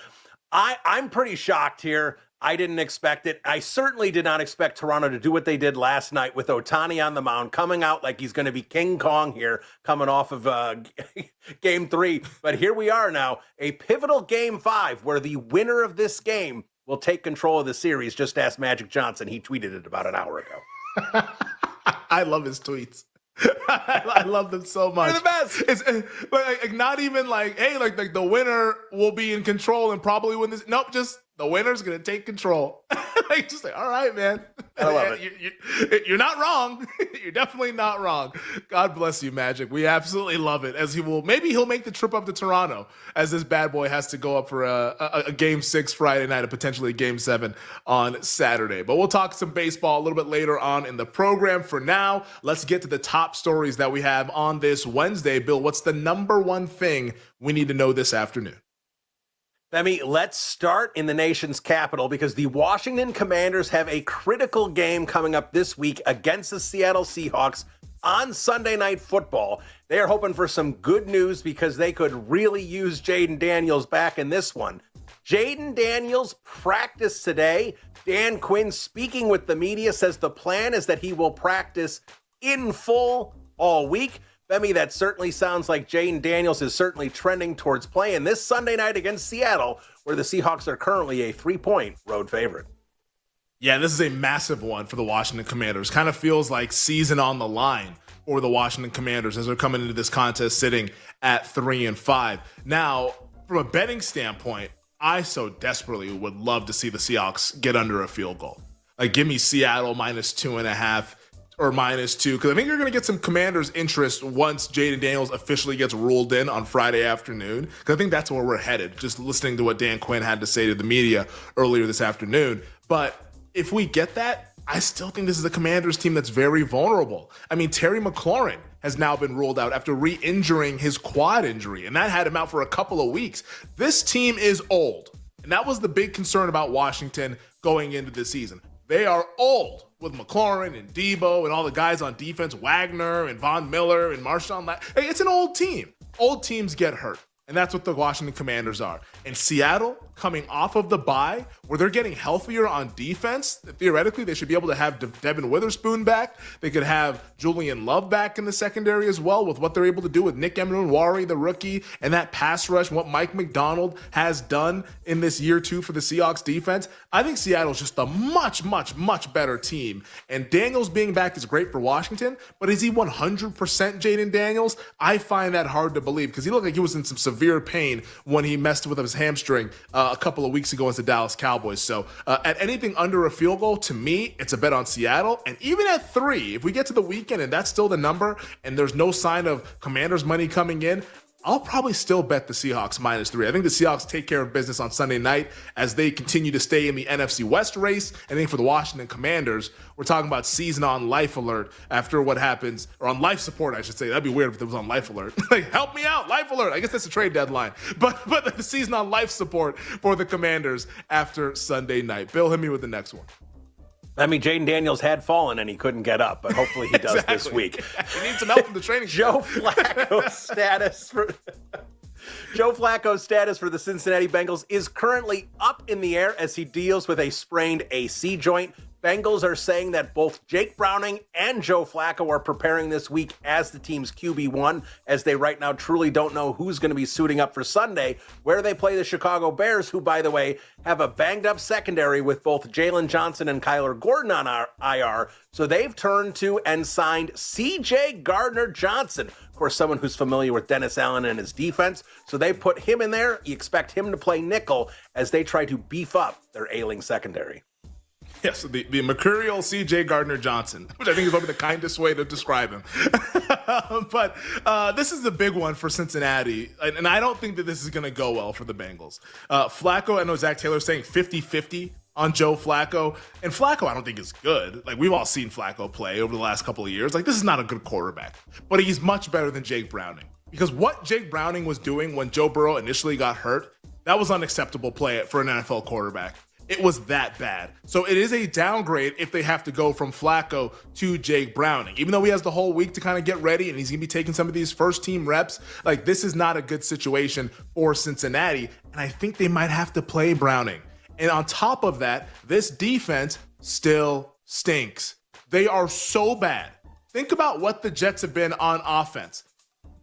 I'm pretty shocked here. I didn't expect it. I certainly did not expect Toronto to do what they did last night with Ohtani on the mound, coming out like he's going to be King Kong here, coming off of Game 3. But here we are now, a pivotal Game 5, where the winner of this game will take control of the series. Just ask Magic Johnson. He tweeted it about an hour ago. I love his tweets. I love them so much. They're the best. It's like not even like, hey, like the winner will be in control and probably win this. Nope, just the winner's gonna take control. Just like, all right, man. I love it. You're not wrong. You're definitely not wrong. God bless you, Magic. We absolutely love it. As maybe he'll make the trip up to Toronto, as this bad boy has to go up for a Game 6 Friday night and potentially Game 7 on Saturday. But we'll talk some baseball a little bit later on in the program. For now, let's get to the top stories that we have on this Wednesday. Bill, what's the number one thing we need to know this afternoon? Femi, let's start in the nation's capital, because the Washington Commanders have a critical game coming up this week against the Seattle Seahawks on Sunday Night Football. They are hoping for some good news because they could really use Jaden Daniels back in this one. Jaden Daniels practiced today. Dan Quinn, speaking with the media, says the plan is that he will practice in full all week. Femi, that certainly sounds like Jaden Daniels is certainly trending towards playing this Sunday night against Seattle, where the Seahawks are currently a 3-point road favorite. Yeah, this is a massive one for the Washington Commanders. Kind of feels like season on the line for the Washington Commanders as they're coming into this contest sitting at 3-5. Now, from a betting standpoint, I so desperately would love to see the Seahawks get under a field goal. Like, give me Seattle minus 2.5. Or -2, because I think you're going to get some Commanders interest once Jaden Daniels officially gets ruled in on Friday afternoon, because I think that's where we're headed, just listening to what Dan Quinn had to say to the media earlier this afternoon. But if we get that, I still think this is a Commanders team that's very vulnerable. I mean, Terry McLaurin has now been ruled out after re-injuring his quad injury, and that had him out for a couple of weeks. This team is old, and that was the big concern about Washington going into the season. They are old with McLaurin and Debo and all the guys on defense, Wagner and Von Miller and Marshawn. Hey, it's an old team. Old teams get hurt. And that's what the Washington Commanders are. And Seattle, coming off of the bye, where they're getting healthier on defense, theoretically, they should be able to have Devin Witherspoon back. They could have Julian Love back in the secondary as well with what they're able to do with Nick Emenwari, the rookie, and that pass rush, and what Mike McDonald has done in this year 2 for the Seahawks defense. I think Seattle's just a much, much, much better team. And Daniels being back is great for Washington, but is he 100% Jaden Daniels? I find that hard to believe because he looked like he was in some severe pain when he messed with his hamstring a couple of weeks ago against the Dallas Cowboys. So at anything under a field goal, to me, it's a bet on Seattle. And even at 3, if we get to the weekend and that's still the number and there's no sign of Commanders money coming in, I'll probably still bet the Seahawks -3. I think the Seahawks take care of business on Sunday night as they continue to stay in the NFC West race. I think for the Washington Commanders, we're talking about season on life alert after what happens, or on life support, I should say. That'd be weird if it was on life alert. Like, help me out, life alert. I guess that's a trade deadline. But the season on life support for the Commanders after Sunday night. Bill, hit me with the next one. I mean, Jaden Daniels had fallen and he couldn't get up, but hopefully he does this week. He needs some help from the training Joe Flacco's status for the Cincinnati Bengals is currently up in the air as he deals with a sprained AC joint. Bengals are saying that both Jake Browning and Joe Flacco are preparing this week as the team's QB1, as they right now truly don't know who's going to be suiting up for Sunday, where they play the Chicago Bears, who, by the way, have a banged-up secondary with both Jalen Johnson and Kyler Gordon on IR. So they've turned to and signed C.J. Gardner-Johnson, of course, someone who's familiar with Dennis Allen and his defense. So they put him in there. You expect him to play nickel as they try to beef up their ailing secondary. Yes, the mercurial C.J. Gardner-Johnson, which I think is probably the kindest way to describe him. But this is the big one for Cincinnati, and I don't think that this is going to go well for the Bengals. Flacco, I know Zach Taylor's saying 50-50 on Joe Flacco, and Flacco I don't think is good. Like, we've all seen Flacco play over the last couple of years. Like, this is not a good quarterback, but he's much better than Jake Browning. Because what Jake Browning was doing when Joe Burrow initially got hurt, that was unacceptable play for an NFL quarterback. It was that bad. So it is a downgrade if they have to go from Flacco to Jake Browning. Even though he has the whole week to kind of get ready and he's going to be taking some of these first team reps, like, this is not a good situation for Cincinnati. And I think they might have to play Browning. And on top of that, this defense still stinks. They are so bad. Think about what the Jets have been on offense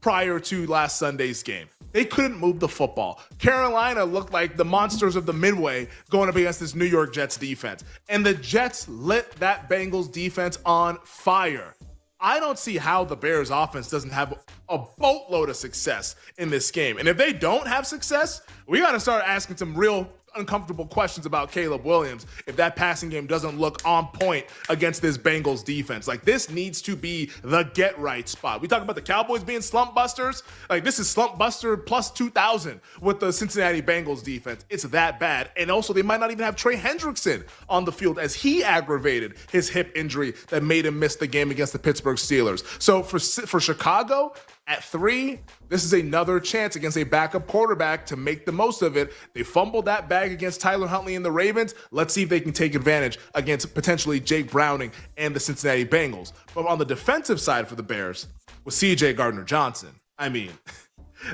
prior to last Sunday's game. They couldn't move the football. Carolina looked like the monsters of the Midway going up against this New York Jets defense. And the Jets lit that Bengals defense on fire. I don't see how the Bears offense doesn't have a boatload of success in this game. And if they don't have success, we got to start asking some real uncomfortable questions about Caleb Williams if that passing game doesn't look on point against this Bengals defense. Like, this needs to be the get right spot. We talk about the Cowboys being slump busters. Like, this is slump buster plus 2,000 with the Cincinnati Bengals defense. It's that bad. And also, they might not even have Trey Hendrickson on the field as he aggravated his hip injury that made him miss the game against the Pittsburgh Steelers. So for Chicago, at 3, this is another chance against a backup quarterback to make the most of it. They fumbled that bag against Tyler Huntley and the Ravens. Let's see if they can take advantage against potentially Jake Browning and the Cincinnati Bengals. But on the defensive side for the Bears, with C.J. Gardner-Johnson, I mean,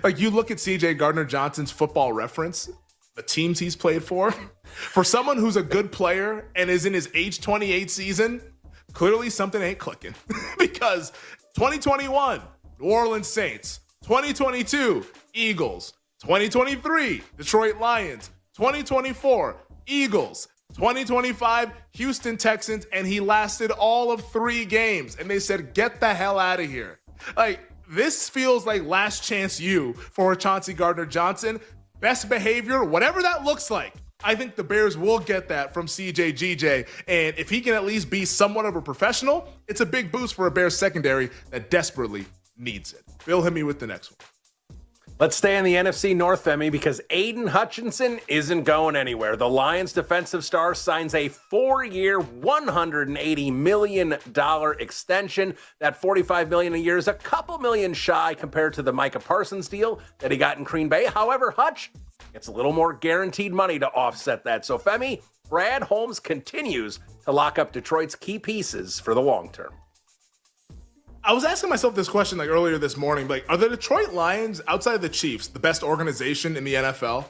like, you look at C.J. Gardner-Johnson's Football Reference, the teams he's played for someone who's a good player and is in his age 28 season, clearly something ain't clicking. Because 2021, New Orleans Saints, 2022, Eagles, 2023, Detroit Lions, 2024, Eagles, 2025, Houston Texans, and he lasted all of 3 games. And they said, get the hell out of here. Like, this feels like last chance you for Chauncey Gardner-Johnson. Best behavior, whatever that looks like. I think the Bears will get that from CJ GJ. And if he can at least be somewhat of a professional, it's a big boost for a Bears secondary that desperately needs it. Bill, hit me with the next one. Let's stay in the NFC North, Femi, because Aiden Hutchinson isn't going anywhere. The Lions defensive star signs a 4-year, $180 million extension. That $45 million a year is a couple million shy compared to the Micah Parsons deal that he got in Green Bay. However, Hutch gets a little more guaranteed money to offset that. So, Femi, Brad Holmes continues to lock up Detroit's key pieces for the long term. I was asking myself this question like earlier this morning, like, are the Detroit Lions, outside of the Chiefs, the best organization in the NFL?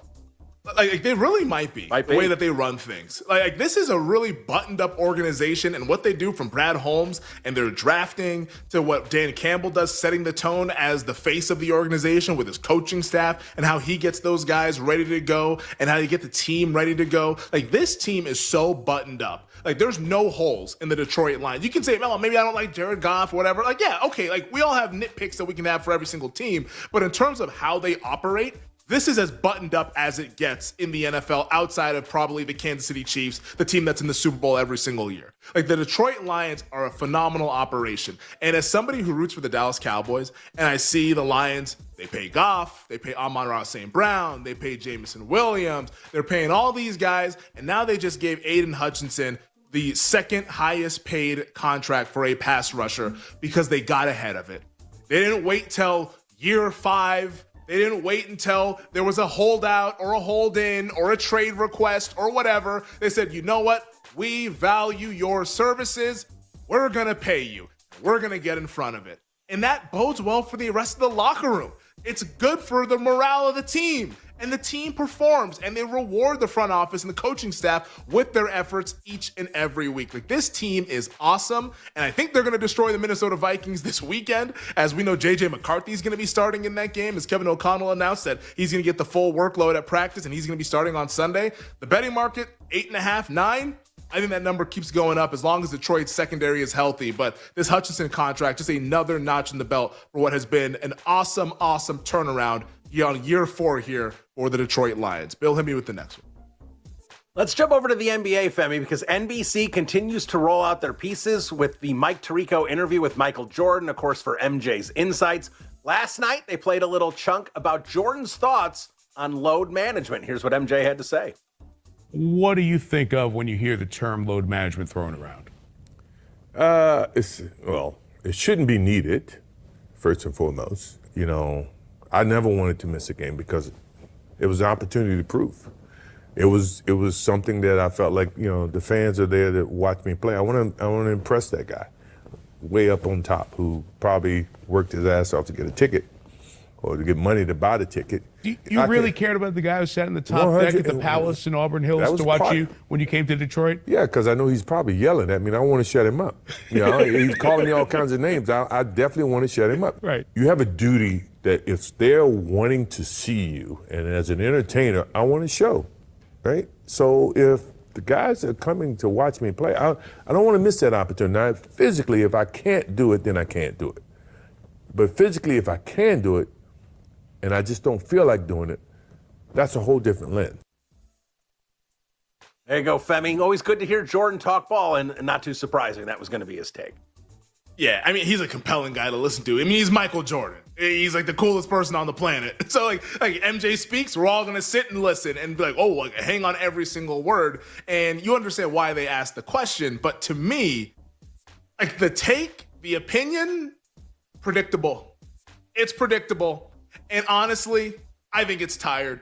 Like they really might be. The way that they run things. Like this is a really buttoned up organization, and what they do from Brad Holmes and their drafting to what Dan Campbell does, setting the tone as the face of the organization with his coaching staff and how he gets those guys ready to go and how you get the team ready to go. Like this team is so buttoned up. Like there's no holes in the Detroit Lions. You can say, well, maybe I don't like Jared Goff or whatever. Like, yeah, okay. Like we all have nitpicks that we can have for every single team. But in terms of how they operate, this is as buttoned up as it gets in the NFL outside of probably the Kansas City Chiefs, the team that's in the Super Bowl every single year. Like the Detroit Lions are a phenomenal operation. And as somebody who roots for the Dallas Cowboys, and I see the Lions, they pay Goff, they pay Amon-Ra St. Brown, they pay Jameson Williams, they're paying all these guys, and now they just gave Aiden Hutchinson the second highest paid contract for a pass rusher because they got ahead of it. They didn't wait till year 5. They didn't wait until there was a holdout or a hold-in or a trade request or whatever. They said, you know what? We value your services. We're going to pay you. We're going to get in front of it. And that bodes well for the rest of the locker room. It's good for the morale of the team. And the team performs, and they reward the front office and the coaching staff with their efforts each and every week. Like this team is awesome, and I think they're going to destroy the Minnesota Vikings this weekend. As we know, J.J. McCarthy is going to be starting in that game, as Kevin O'Connell announced that he's going to get the full workload at practice, and he's going to be starting on Sunday. The betting market, 8.5, 9. I think that number keeps going up as long as Detroit's secondary is healthy. But this Hutchinson contract, just another notch in the belt for what has been an awesome, awesome turnaround on year 4 here for the Detroit Lions. Bill, hit me with the next one. Let's jump over to the NBA, Femi, because NBC continues to roll out their pieces with the Mike Tirico interview with Michael Jordan, of course, for MJ's Insights. Last night, they played a little chunk about Jordan's thoughts on load management. Here's what MJ had to say. What do you think of when you hear the term load management thrown around? It shouldn't be needed, first and foremost. You know, I never wanted to miss a game because it was an opportunity to prove. It was something that I felt like, you know, the fans are there to watch me play. I want to impress that guy way up on top who probably worked his ass off to get a ticket or to get money to buy the ticket. You really cared about the guy who sat in the top deck at the Palace in Auburn Hills to watch you when you came to Detroit? Yeah, because I know he's probably yelling at me, and I want to shut him up. You know, he's calling me all kinds of names. I definitely want to shut him up. Right. You have a duty that if they're wanting to see you, and as an entertainer, I want to show, right? So if the guys are coming to watch me play, I don't want to miss that opportunity. Now, physically, if I can't do it, then I can't do it. But physically, if I can do it, and I just don't feel like doing it, that's a whole different lens. There you go, Femi. Always good to hear Jordan talk ball, and not too surprising that was going to be his take. Yeah, I mean, he's a compelling guy to listen to. I mean, he's Michael Jordan. He's like the coolest person on the planet. So like MJ speaks, we're all going to sit and listen and be like, oh, like, hang on every single word. And you understand why they asked the question. But to me, like the take, the opinion, predictable. It's predictable. And honestly, I think it's tired.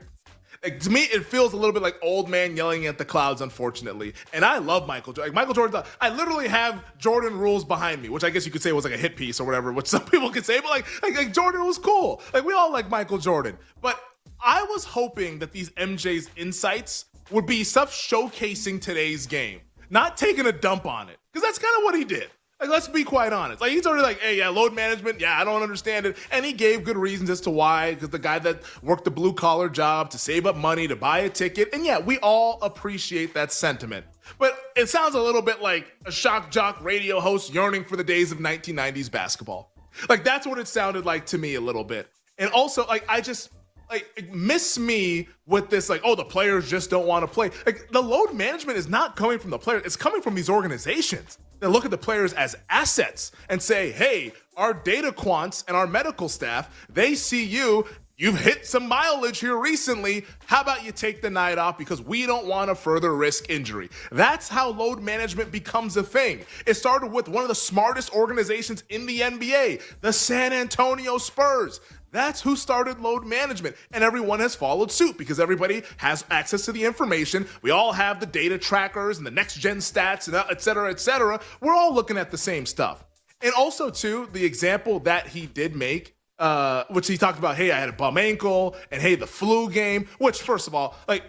Like, to me, it feels a little bit like old man yelling at the clouds, unfortunately. And I love Michael Jordan. Like, Michael Jordan, I literally have Jordan rules behind me, which I guess you could say was like a hit piece or whatever, which some people could say, but like Jordan was cool. Like, we all like Michael Jordan. But I was hoping that these MJ's insights would be stuff showcasing today's game, not taking a dump on it, because that's kind of what he did. Like, let's be quite honest. Like, he's already like, hey, yeah, load management, yeah, I don't understand it. And he gave good reasons as to why, because the guy that worked the blue-collar job to save up money to buy a ticket. And yeah, we all appreciate that sentiment. But it sounds a little bit like a shock jock radio host yearning for the days of 1990s basketball. Like, that's what it sounded like to me a little bit. And also, like, miss me with this, like, oh, the players just don't want to play. Like, the load management is not coming from the players. It's coming from these organizations that look at the players as assets and say, hey, our data quants and our medical staff, they see you've hit some mileage here recently. How about you take the night off because we don't want to further risk injury? That's how load management becomes a thing. It started with one of the smartest organizations in the NBA, the San Antonio Spurs. That's who started load management, and everyone has followed suit because everybody has access to the information. We all have the data trackers and the next-gen stats and et cetera, et cetera. We're all looking at the same stuff. And also, too, the example that he did make, which he talked about, hey, I had a bum ankle, and hey, the flu game, which, first of all, like,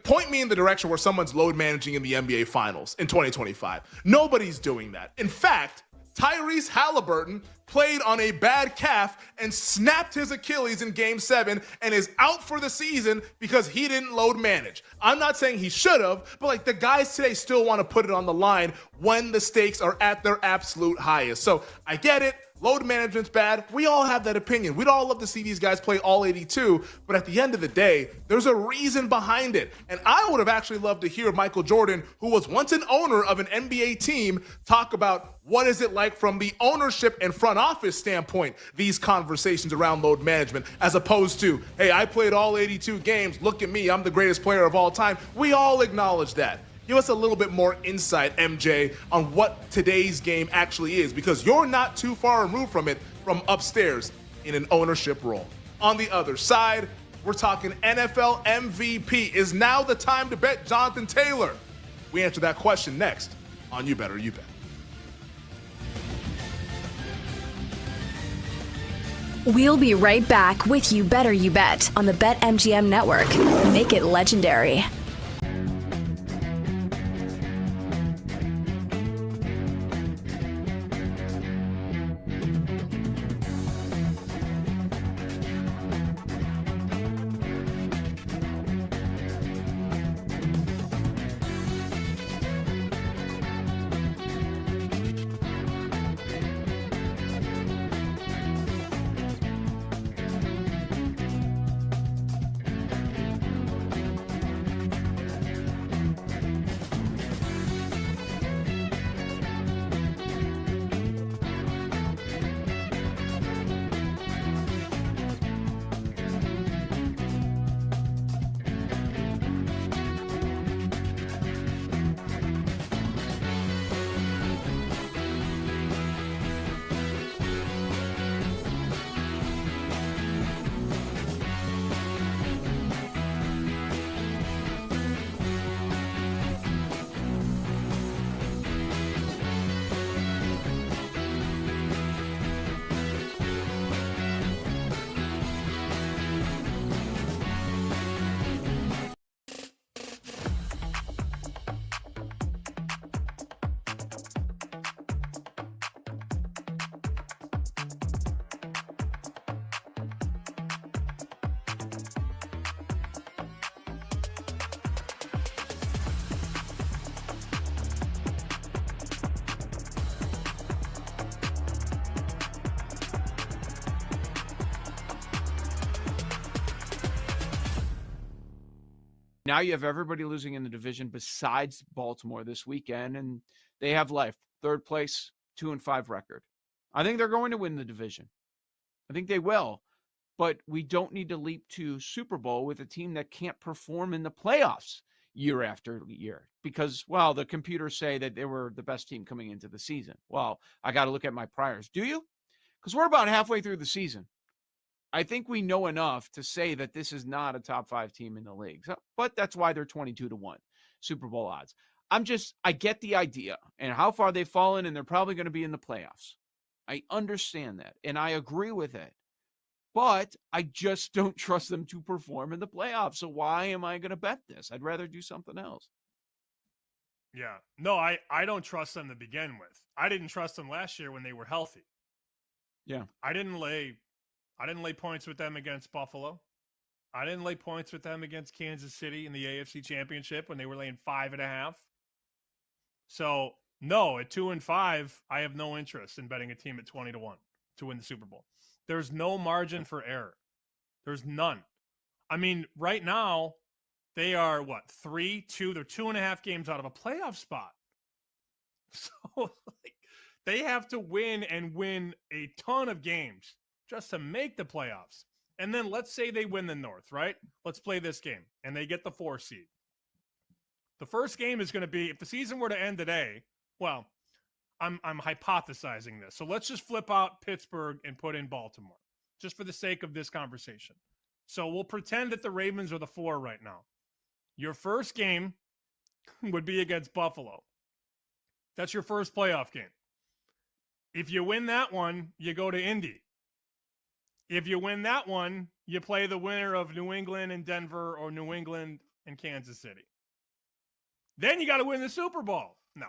point me in the direction where someone's load managing in the NBA Finals in 2025. Nobody's doing that. In fact, Tyrese Halliburton played on a bad calf and snapped his Achilles in Game 7 and is out for the season because he didn't load manage. I'm not saying he should have, but like the guys today still want to put it on the line when the stakes are at their absolute highest. So I get it. Load management's bad. We all have that opinion. We'd all love to see these guys play all 82, but at the end of the day, there's a reason behind it. And I would have actually loved to hear Michael Jordan, who was once an owner of an NBA team, talk about what is it like from the ownership and front office standpoint, these conversations around load management, as opposed to, hey, I played all 82 games. Look at me. I'm the greatest player of all time. We all acknowledge that. Give us a little bit more insight, MJ, on what today's game actually is, because you're not too far removed from it from upstairs in an ownership role. On the other side, we're talking NFL MVP. Is now the time to bet Jonathan Taylor? We answer that question next on You Better You Bet. We'll be right back with You Better You Bet on the BetMGM network. Make it legendary. Now you have everybody losing in the division besides Baltimore this weekend, and they have life. Third place, 2-5 record. I think they're going to win the division. I think they will. But we don't need to leap to Super Bowl with a team that can't perform in the playoffs year after year because, well, the computers say that they were the best team coming into the season. Well, I got to look at my priors. Do you? Because we're about halfway through the season. I think we know enough to say that this is not a top 5 team in the league. So, but that's why they're 22-1 Super Bowl odds. I get the idea and how far they've fallen, and they're probably going to be in the playoffs. I understand that, and I agree with it. But I just don't trust them to perform in the playoffs. So why am I going to bet this? I'd rather do something else. Yeah. No, I don't trust them to begin with. I didn't trust them last year when they were healthy. Yeah. I didn't lay points with them against Buffalo. I didn't lay points with them against Kansas City in the AFC Championship when they were laying 5.5. So, no, at 2-5, I have no interest in betting a team at 20-1 to win the Super Bowl. There's no margin for error. There's none. I mean, right now, they are, 3-2? They're 2.5 games out of a playoff spot. So, they have to win and win a ton of games just to make the playoffs. And then let's say they win the North, right? Let's play this game, and they get the 4 seed. The first game is going to be, if the season were to end today, well, I'm hypothesizing this. So let's just flip out Pittsburgh and put in Baltimore, just for the sake of this conversation. So we'll pretend that the Ravens are the 4 right now. Your first game would be against Buffalo. That's your first playoff game. If you win that one, you go to Indy. If you win that one, you play the winner of New England and Denver or New England and Kansas City. Then you got to win the Super Bowl. No.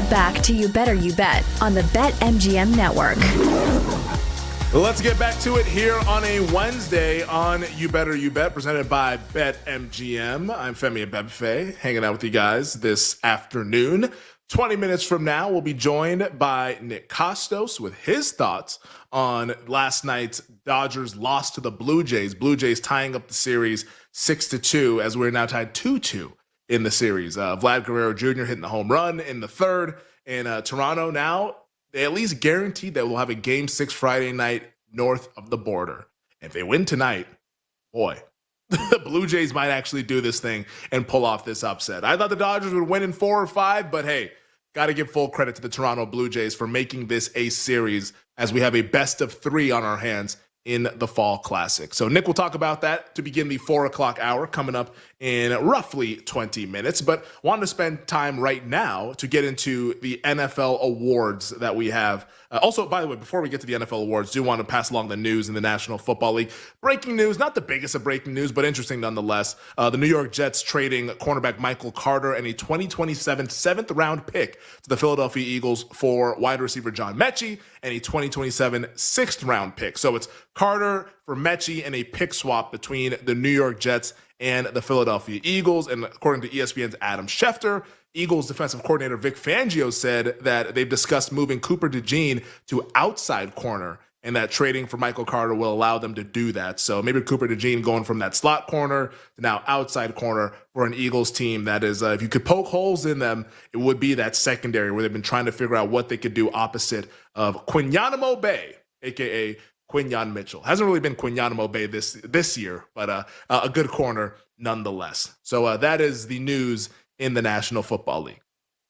Back to You Better You Bet on the BetMGM Network. Well, let's get back to it here on a Wednesday on You Better You Bet, presented by BetMGM. I'm Femi Abebefe, hanging out with you guys this afternoon. 20 minutes from now, we'll be joined by Nick Costos with his thoughts on last night's Dodgers loss to the Blue Jays. Blue Jays tying up the series 6-2 as we're now tied 2-2 in the series. Vlad Guerrero Jr. hitting the home run in the third. And Toronto now, they at least guaranteed that we'll have a Game 6 Friday night north of the border. If they win tonight, boy, the Blue Jays might actually do this thing and pull off this upset. I thought the Dodgers would win in 4 or 5, but hey, got to give full credit to the Toronto Blue Jays for making this a series as we have a best of 3 on our hands in the Fall Classic. So Nick will talk about that to begin the 4 o'clock hour coming up in roughly 20 minutes. But wanted to spend time right now to get into the NFL awards that we have. Also, by the way, before we get to the NFL awards, do want to pass along the news in the National Football League. Breaking news, not the biggest of breaking news, but interesting nonetheless. The New York Jets trading cornerback Michael Carter and a 2027 7th round pick to the Philadelphia Eagles for wide receiver John Mechie and a 2027 6th round pick. So it's Carter for Mechie and a pick swap between the New York Jets and the Philadelphia Eagles. And according to ESPN's Adam Schefter, Eagles defensive coordinator Vic Fangio said that they've discussed moving Cooper DeJean to outside corner and that trading for Michael Carter will allow them to do that. So maybe Cooper DeJean going from that slot corner to now outside corner for an Eagles team that is, if you could poke holes in them, it would be that secondary where they've been trying to figure out what they could do opposite of Quinyanamo Bay, a.k.a. Quinyon Mitchell. Hasn't really been Quinyanamo Bay this year, but a good corner nonetheless. So that is the news in the National Football League.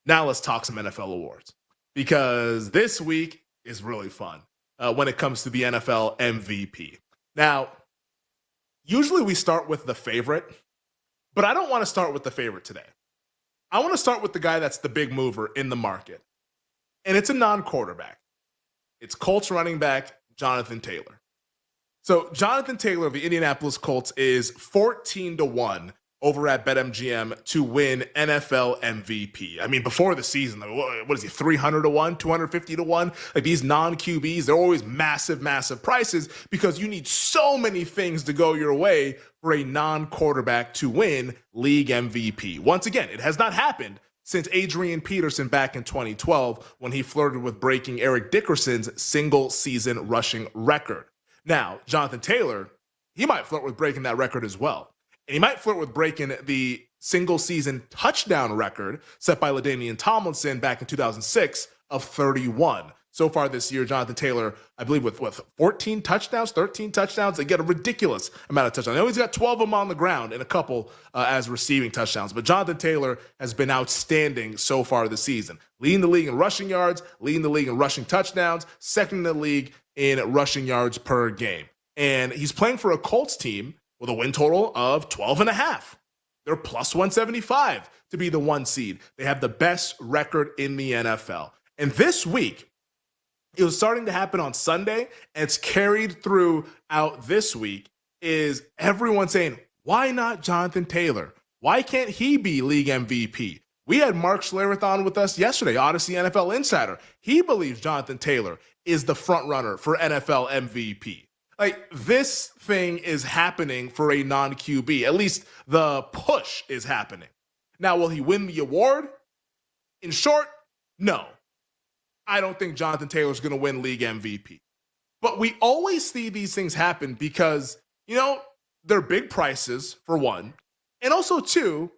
Now let's talk some NFL awards because this week is really fun when it comes to the NFL MVP. Now, usually we start with the favorite, but I don't want to start with the favorite today. I want to start with the guy that's the big mover in the market, and it's a non-quarterback. It's Colts running back Jonathan Taylor. So Jonathan Taylor of the Indianapolis Colts is 14-1 over at BetMGM to win NFL MVP. I mean, before the season, what is he, 300-1, 250-1? Like these non-QBs, they're always massive, massive prices because you need so many things to go your way for a non-quarterback to win league MVP. Once again, it has not happened since Adrian Peterson back in 2012 when he flirted with breaking Eric Dickerson's single-season rushing record. Now, Jonathan Taylor, he might flirt with breaking that record as well. And he might flirt with breaking the single-season touchdown record set by LaDainian Tomlinson back in 2006 of 31. So far this year, Jonathan Taylor, I believe with 14 touchdowns, 13 touchdowns, they get a ridiculous amount of touchdowns. I know he's got 12 of them on the ground and a couple as receiving touchdowns. But Jonathan Taylor has been outstanding so far this season. Leading the league in rushing yards, leading the league in rushing touchdowns, second in the league in rushing yards per game. And he's playing for a Colts team with a win total of 12.5. They're plus 175 to be the 1 seed. They have the best record in the NFL. And this week, it was starting to happen on Sunday, and it's carried throughout this week, is everyone saying, why not Jonathan Taylor? Why can't he be league MVP? We had Mark Schlereth on with us yesterday, Odyssey NFL Insider. He believes Jonathan Taylor is the front runner for NFL MVP. Like, this thing is happening for a non-QB. At least the push is happening. Now, will he win the award? In short, no. I don't think Jonathan Taylor's going to win league MVP. But we always see these things happen because, they're big prices, for one. And also, two,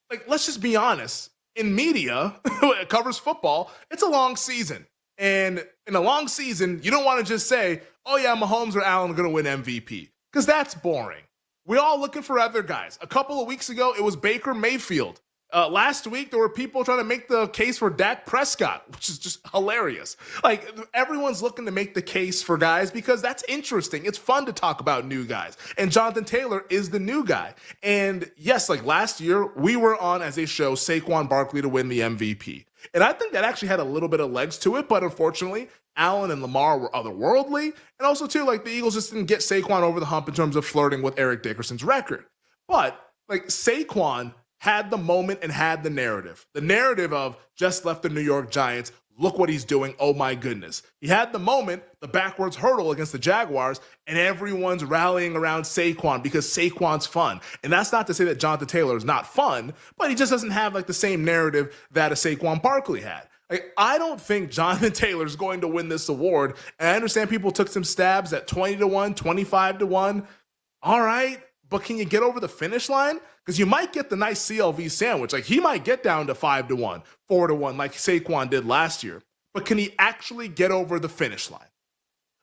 like, let's just be honest. In media, it covers football, it's a long season. And in a long season, you don't want to just say, oh yeah, Mahomes or Allen are going to win MVP. Because that's boring. We're all looking for other guys. A couple of weeks ago, it was Baker Mayfield. Last week, there were people trying to make the case for Dak Prescott, which is just hilarious. Like, everyone's looking to make the case for guys because that's interesting. It's fun to talk about new guys. And Jonathan Taylor is the new guy. And yes, like last year, we were on as a show Saquon Barkley to win the MVP. And I think that actually had a little bit of legs to it, but unfortunately, Allen and Lamar were otherworldly. And also, too, like the Eagles just didn't get Saquon over the hump in terms of flirting with Eric Dickerson's record. But, like, Saquon had the moment and had the narrative. The narrative of just left the New York Giants. Look what he's doing. Oh, my goodness. He had the moment, the backwards hurdle against the Jaguars, and everyone's rallying around Saquon because Saquon's fun. And that's not to say that Jonathan Taylor is not fun, but he just doesn't have like the same narrative that a Saquon Barkley had. Like, I don't think Jonathan Taylor is going to win this award. And I understand people took some stabs at 20-1, 25-1. All right, but can you get over the finish line? Because you might get the nice CLV sandwich. Like, he might get down to 5-1, 4-1, like Saquon did last year. But can he actually get over the finish line?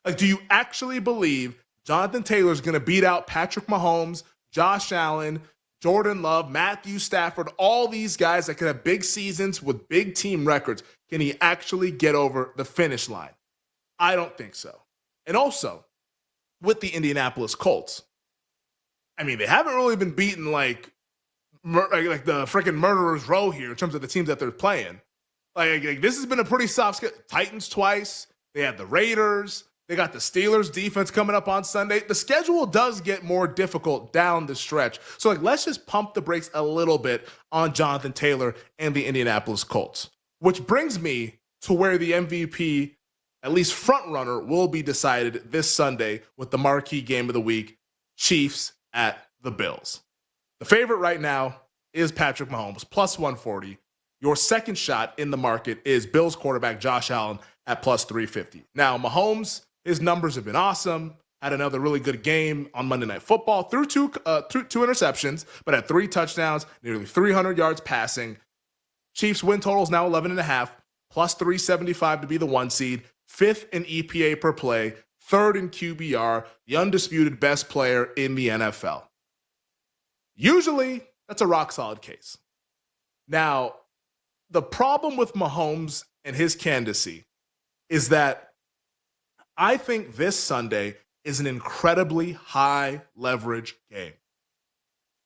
Like, do you actually believe Jonathan Taylor is going to beat out Patrick Mahomes, Josh Allen, Jordan Love, Matthew Stafford, all these guys that could have big seasons with big team records? Can he actually get over the finish line? I don't think so. And also, with the Indianapolis Colts, I mean, they haven't really been beaten like the freaking murderer's row here in terms of the teams that they're playing. Like this has been a pretty soft schedule. Titans twice. They had the Raiders. They got the Steelers defense coming up on Sunday. The schedule does get more difficult down the stretch. So, like, let's just pump the brakes a little bit on Jonathan Taylor and the Indianapolis Colts. Which brings me to where the MVP, at least front runner, will be decided this Sunday with the marquee game of the week, Chiefs at the Bills. The favorite right now is Patrick Mahomes, plus 140. Your second shot in the market is Bills quarterback Josh Allen at plus 350. Now, Mahomes, his numbers have been awesome. Had another really good game on Monday Night Football. Threw two interceptions, but had 3 touchdowns, nearly 300 yards passing. Chiefs win total is now 11.5, plus 375 to be the 1 seed, 5th in EPA per play, 3rd in QBR, the undisputed best player in the NFL. Usually, that's a rock-solid case. Now, the problem with Mahomes and his candidacy is that I think this Sunday is an incredibly high-leverage game.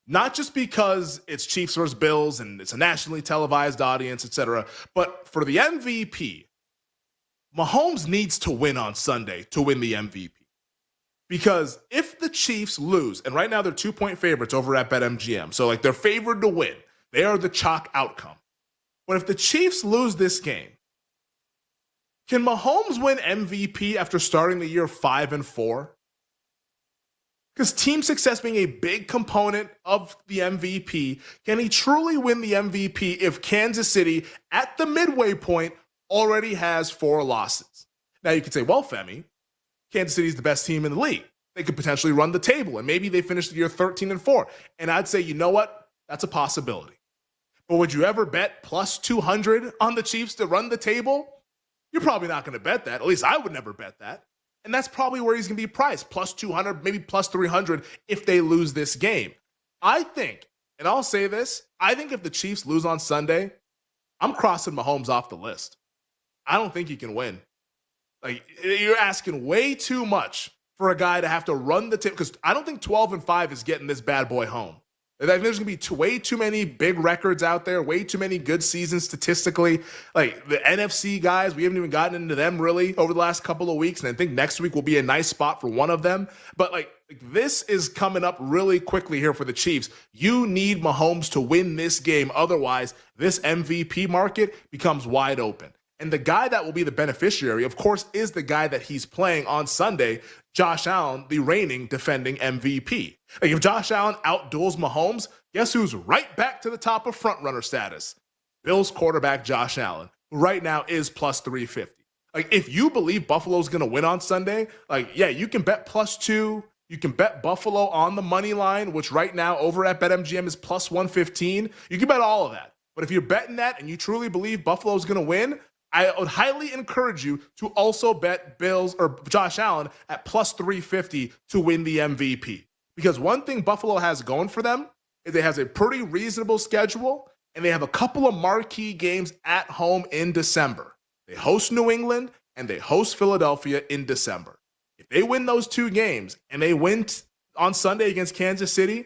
Not just because it's Chiefs versus Bills and it's a nationally televised audience, etc., but for the MVP, Mahomes needs to win on Sunday to win the MVP. Because if the Chiefs lose, and right now they're 2-point favorites over at BetMGM, so like they're favored to win. They are the chalk outcome. But if the Chiefs lose this game, can Mahomes win MVP after starting the year 5-4? Because team success being a big component of the MVP, can he truly win the MVP if Kansas City, at the midway point, already has 4 losses? Now you could say, well, Femi, Kansas City is the best team in the league. They could potentially run the table, and maybe they finish the year 13-4. And I'd say, you know what? That's a possibility. But would you ever bet plus 200 on the Chiefs to run the table? You're probably not going to bet that. At least I would never bet that. And that's probably where he's going to be priced, plus 200, maybe plus 300 if they lose this game. I think, and I'll say this, I think if the Chiefs lose on Sunday, I'm crossing Mahomes off the list. I don't think he can win. Like, you're asking way too much for a guy to have to run the table, because I don't think 12-5 is getting this bad boy home. There's going to be way too many big records out there, way too many good seasons statistically. Like the NFC guys, we haven't even gotten into them really over the last couple of weeks. And I think next week will be a nice spot for one of them. But like this is coming up really quickly here for the Chiefs. You need Mahomes to win this game. Otherwise, this MVP market becomes wide open. And the guy that will be the beneficiary, of course, is the guy that he's playing on Sunday, Josh Allen, the reigning defending MVP. Like if Josh Allen outduels Mahomes, guess who's right back to the top of frontrunner status? Bills quarterback Josh Allen, who right now is plus 350. Like if you believe Buffalo's going to win on Sunday, like yeah, you can bet +2. You can bet Buffalo on the money line, which right now over at BetMGM is plus 115. You can bet all of that. But if you're betting that and you truly believe Buffalo's going to win, I would highly encourage you to also bet Bills or Josh Allen at plus 350 to win the MVP. Because one thing Buffalo has going for them is it has a pretty reasonable schedule, and they have a couple of marquee games at home in December. They host New England, and they host Philadelphia in December. If they win those two games, and they win on Sunday against Kansas City,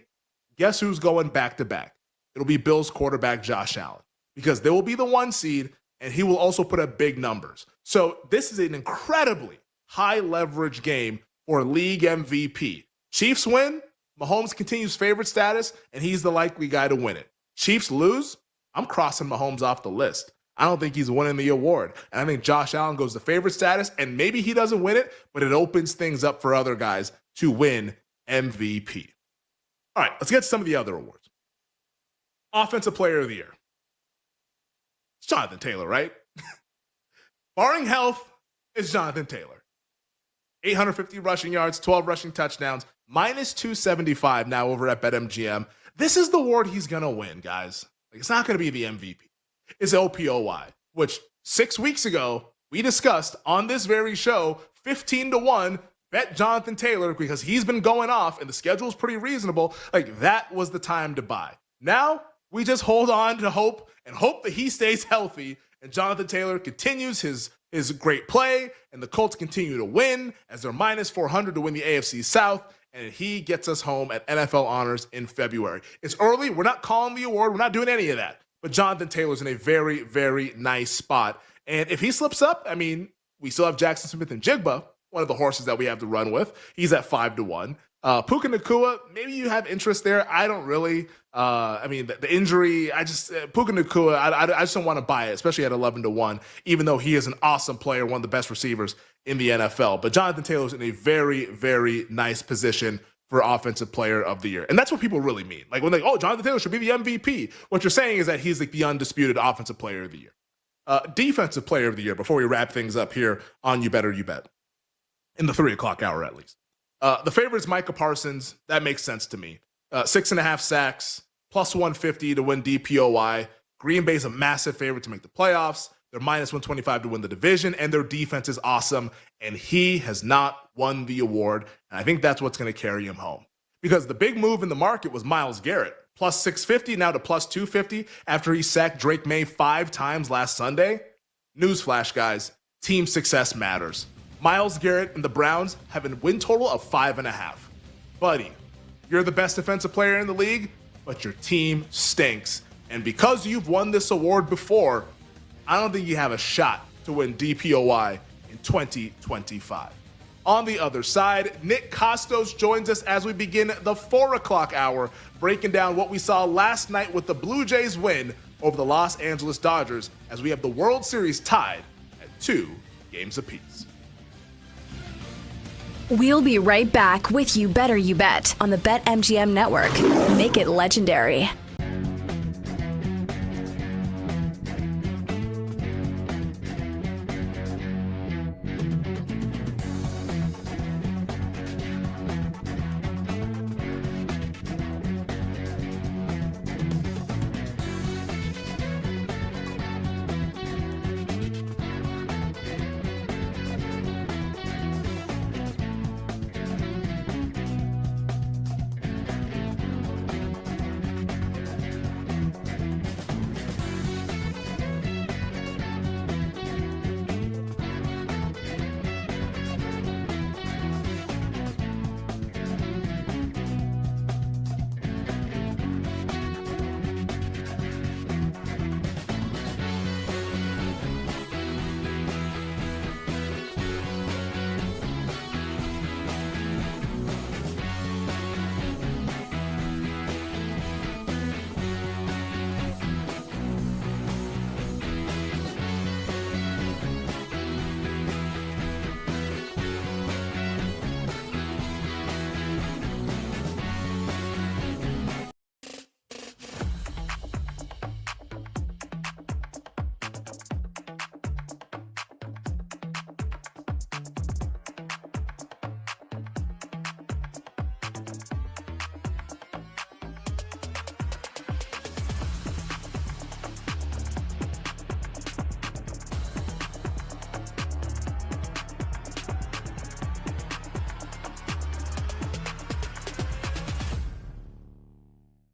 guess who's going back-to-back? It'll be Bills quarterback Josh Allen. Because they will be the 1 seed, and he will also put up big numbers. So this is an incredibly high leverage game for league MVP. Chiefs win, Mahomes continues favorite status, and he's the likely guy to win it. Chiefs lose, I'm crossing Mahomes off the list. I don't think he's winning the award. And I think Josh Allen goes to favorite status, and maybe he doesn't win it, but it opens things up for other guys to win MVP. All right, let's get to some of the other awards. Offensive Player of the Year. It's Jonathan Taylor, right? Barring health, it's Jonathan Taylor. 850 rushing yards, 12 rushing touchdowns, minus 275 now over at BetMGM. This is the award he's going to win, guys. Like, it's not going to be the MVP. It's OPOY, which 6 weeks ago we discussed on this very show, 15-1, bet Jonathan Taylor because he's been going off and the schedule's pretty reasonable. Like, that was the time to buy. Now, we just hold on to hope and hope that he stays healthy and Jonathan Taylor continues his great play and the Colts continue to win as they're minus 400 to win the AFC South, and he gets us home at NFL Honors in February. It's early. We're not calling the award. We're not doing any of that. But Jonathan Taylor's in a very, very nice spot. And if he slips up, I mean, we still have Jackson Smith and Jigba, one of the horses that we have to run with. He's at 5-1. Puka Nacua, maybe you have interest there. I don't really. I mean, the injury, Puka Nacua, I just don't want to buy it, especially at 11-1, even though he is an awesome player, one of the best receivers in the NFL. But Jonathan Taylor's in a very, very nice position for Offensive Player of the Year. And that's what people really mean. Like when Jonathan Taylor should be the MVP. What you're saying is that he's like the undisputed Offensive Player of the Year. Defensive Player of the Year, before we wrap things up here on You Better You Bet, in the 3 o'clock hour at least. The favorite is Micah Parsons. That makes sense to me. 6.5 sacks, plus 150 to win DPOY. Green Bay's a massive favorite to make the playoffs. They're minus 125 to win the division, and their defense is awesome. And he has not won the award. And I think that's what's going to carry him home. Because the big move in the market was Myles Garrett, plus 650 now to plus 250 after he sacked Drake May 5 times last Sunday. Newsflash, guys, team success matters. Myles Garrett and the Browns have a win total of 5.5. Buddy, you're the best defensive player in the league, but your team stinks. And because you've won this award before, I don't think you have a shot to win DPOY in 2025. On the other side, Nick Kostos joins us as we begin the 4 o'clock hour, breaking down what we saw last night with the Blue Jays win over the Los Angeles Dodgers as we have the World Series tied at 2 games apiece. We'll be right back with You Better You Bet on the BetMGM Network. Make it legendary.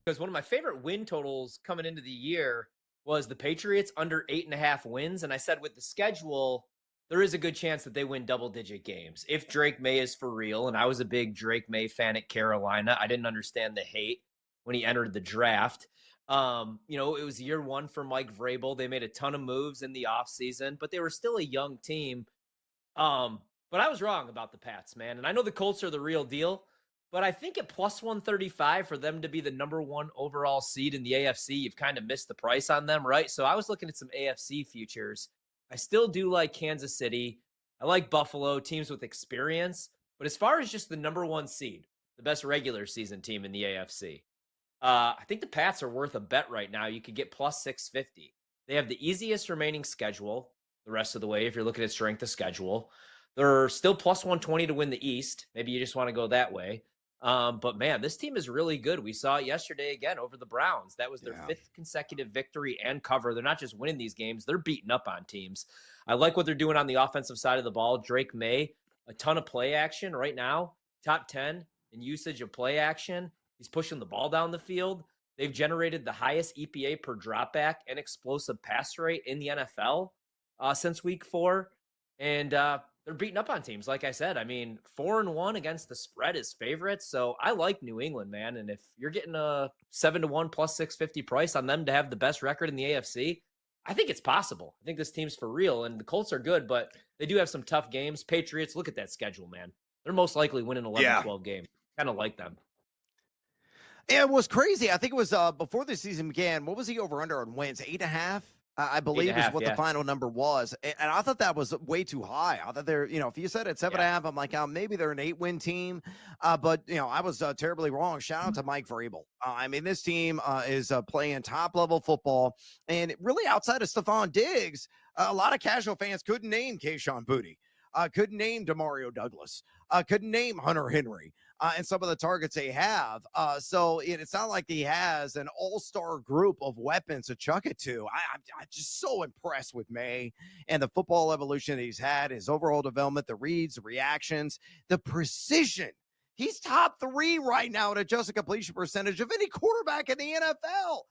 because one of my favorite win totals coming into the year was the Patriots under 8.5 wins. And I said with the schedule, there is a good chance that they win double-digit games if Drake May is for real. And I was a big Drake May fan at Carolina. I didn't understand the hate when he entered the draft. It was year one for Mike Vrabel. They made a ton of moves in the offseason, but they were still a young team. But I was wrong about the Pats, man. And I know the Colts are the real deal, but I think at plus 135 for them to be the number one overall seed in the AFC, you've kind of missed the price on them, right? So I was looking at some AFC futures. I still do like Kansas City. I like Buffalo, teams with experience. But as far as just the number one seed, the best regular season team in the AFC, I think the Pats are worth a bet right now. You could get plus 650. They have the easiest remaining schedule the rest of the way if you're looking at strength of schedule. They're still plus 120 to win the East. Maybe you just want to go that way. But, man, this team is really good. We saw it yesterday again over the Browns. That was their fifth consecutive victory and cover. They're not just winning these games. They're beating up on teams. I like what they're doing on the offensive side of the ball. Drake May, a ton of play action right now, top 10 in usage of play action. He's pushing the ball down the field. They've generated the highest EPA per dropback and explosive pass rate in the NFL since week 4. And they're beating up on teams. Like I said, 4-1 against the spread is favorites. So I like New England, man. And if you're getting a 7-1 plus 650 price on them to have the best record in the AFC, I think it's possible. I think this team's for real. And the Colts are good, but they do have some tough games. Patriots, look at that schedule, man. They're most likely winning 11-12 games. Kind of like them. It was crazy. I think it was before the season began. What was he over under on wins? 8.5, I believe, is what the final number was. And I thought that was way too high. I thought they're, if you said it's 7.5, I'm like, maybe they're an 8-win team. But I was terribly wrong. Shout out to Mike Vrabel. This team is playing top level football, and really outside of Stephon Diggs, a lot of casual fans couldn't name Kayshon Boutte. Couldn't name Demario Douglas. Couldn't name Hunter Henry. And some of the targets they have. So it's not like he has an all-star group of weapons to chuck it to. I'm just so impressed with May and the football evolution that he's had, his overall development, the reads, the reactions, the precision. He's top 3 right now at adjusted completion percentage of any quarterback in the NFL.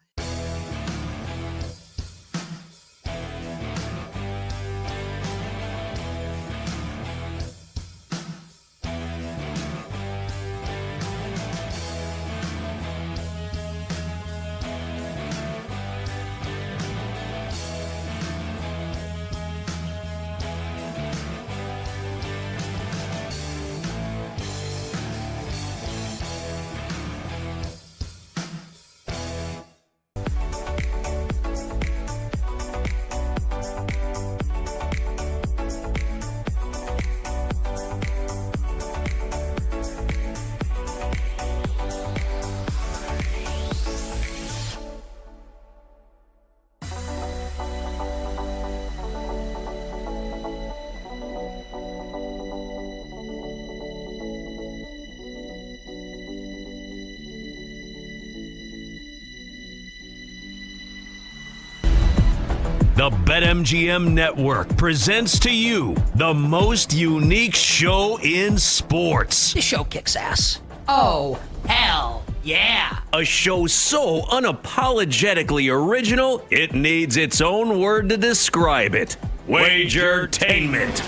The BetMGM Network presents to you the most unique show in sports. This show kicks ass. Oh, hell yeah. A show so unapologetically original, it needs its own word to describe it. Wagertainment.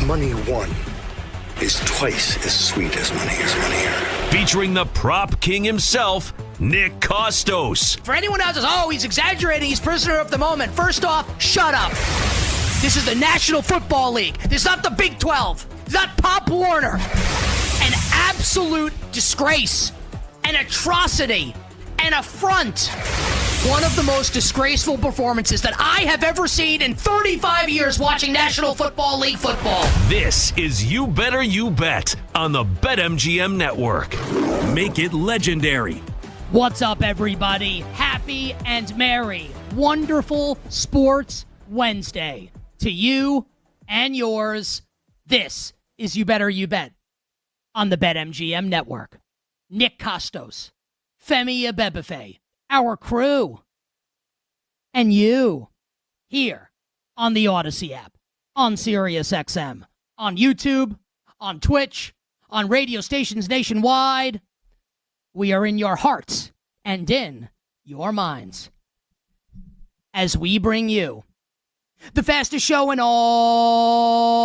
Money won is twice as sweet as money earned. Featuring the prop king himself, Nick Costos. For anyone else says, he's exaggerating, he's prisoner of the moment. First off, shut up. This is the National Football League. This is not the Big 12. It's not Pop Warner. An absolute disgrace, an atrocity, an affront. One of the most disgraceful performances that I have ever seen in 35 years watching National Football League football. This is You Better You Bet on the BetMGM Network. Make it legendary. What's up, everybody? Happy and merry, wonderful Sports Wednesday to you and yours. This is You Better You Bet on the BetMGM Network. Nick Costos, Femi Abebefe, our crew, and you here on the Odyssey app, on SiriusXM, on YouTube, on Twitch, on radio stations nationwide. We are in your hearts and in your minds as we bring you the fastest show in all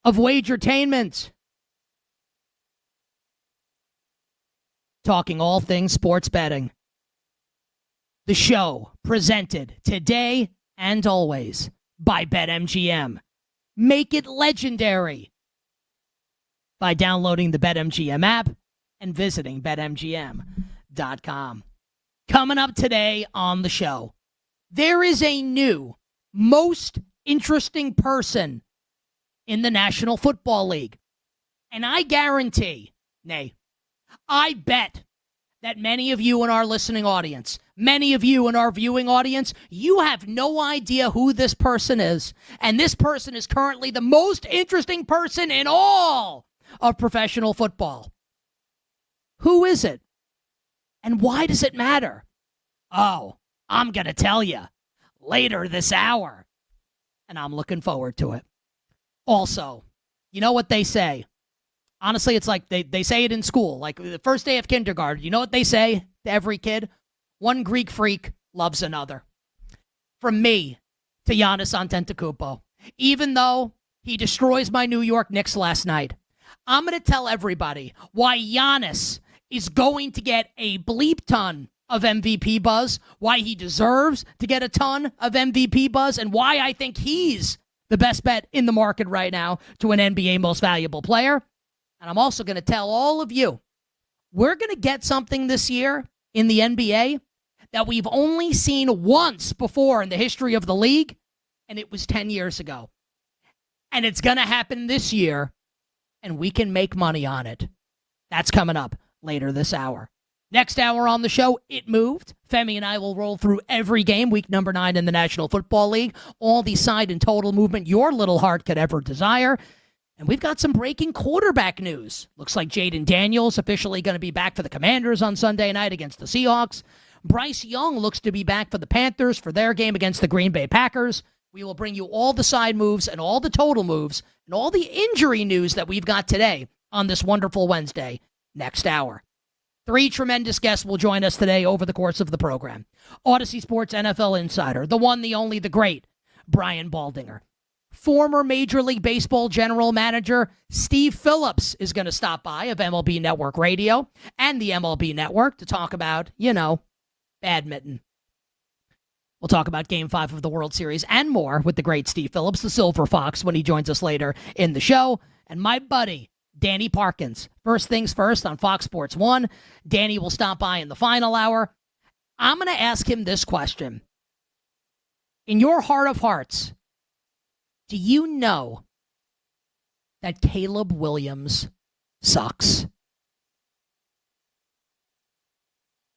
of Wagertainment. Talking all things sports betting. The show presented today and always by BetMGM. Make it legendary by downloading the BetMGM app and visiting BetMGM.com. Coming up today on the show, there is a new, most interesting person in the National Football League. And I guarantee, I bet that many of you in our listening audience, many of you in our viewing audience, you have no idea who this person is. And this person is currently the most interesting person in all of professional football. Who is it? And why does it matter? Oh, I'm going to tell you later this hour. And I'm looking forward to it. Also, you know what they say? Honestly, it's like they say it in school. Like the first day of kindergarten, you know what they say to every kid? One Greek freak loves another. From me to Giannis Antetokounmpo, even though he destroys my New York Knicks last night, I'm going to tell everybody why Giannis is going to get a bleep ton of MVP buzz, why he deserves to get a ton of MVP buzz, and why I think he's the best bet in the market right now to an NBA Most Valuable Player. And I'm also going to tell all of you, we're going to get something this year in the NBA that we've only seen once before in the history of the league, and it was 10 years ago. And it's going to happen this year, and we can make money on it. That's coming up later this hour. Next hour on the show, It Moved. Femi and I will roll through every game, week number 9 in the National Football League, all the side and total movement your little heart could ever desire. And we've got some breaking quarterback news. Looks like Jaden Daniels officially going to be back for the Commanders on Sunday night against the Seahawks. Bryce Young looks to be back for the Panthers for their game against the Green Bay Packers. We will bring you all the side moves and all the total moves and all the injury news that we've got today on this wonderful Wednesday next hour. 3 tremendous guests will join us today over the course of the program. Odyssey Sports NFL Insider, the one, the only, the great, Brian Baldinger. Former Major League Baseball general manager Steve Phillips is going to stop by of MLB Network Radio and the MLB Network to talk about, badminton. We'll talk about Game 5 of the World Series and more with the great Steve Phillips, the Silver Fox, when he joins us later in the show. And my buddy, Danny Parkins. First things first on Fox Sports 1. Danny will stop by in the final hour. I'm going to ask him this question. In your heart of hearts, do you know that Caleb Williams sucks?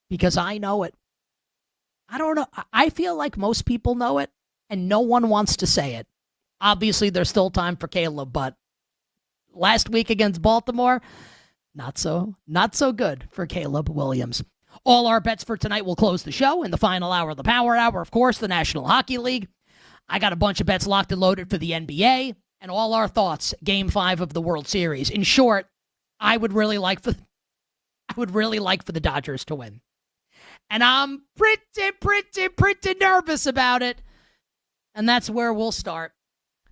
Because I know it. I don't know. I feel like most people know it, and no one wants to say it. Obviously, there's still time for Caleb, but last week against Baltimore, not so good for Caleb Williams. All our bets for tonight will close the show in the final hour of the Power Hour. Of course, the National Hockey League. I got a bunch of bets locked and loaded for the NBA and all our thoughts, Game 5 of the World Series. In short, I would really like for the Dodgers to win. And I'm pretty nervous about it. And that's where we'll start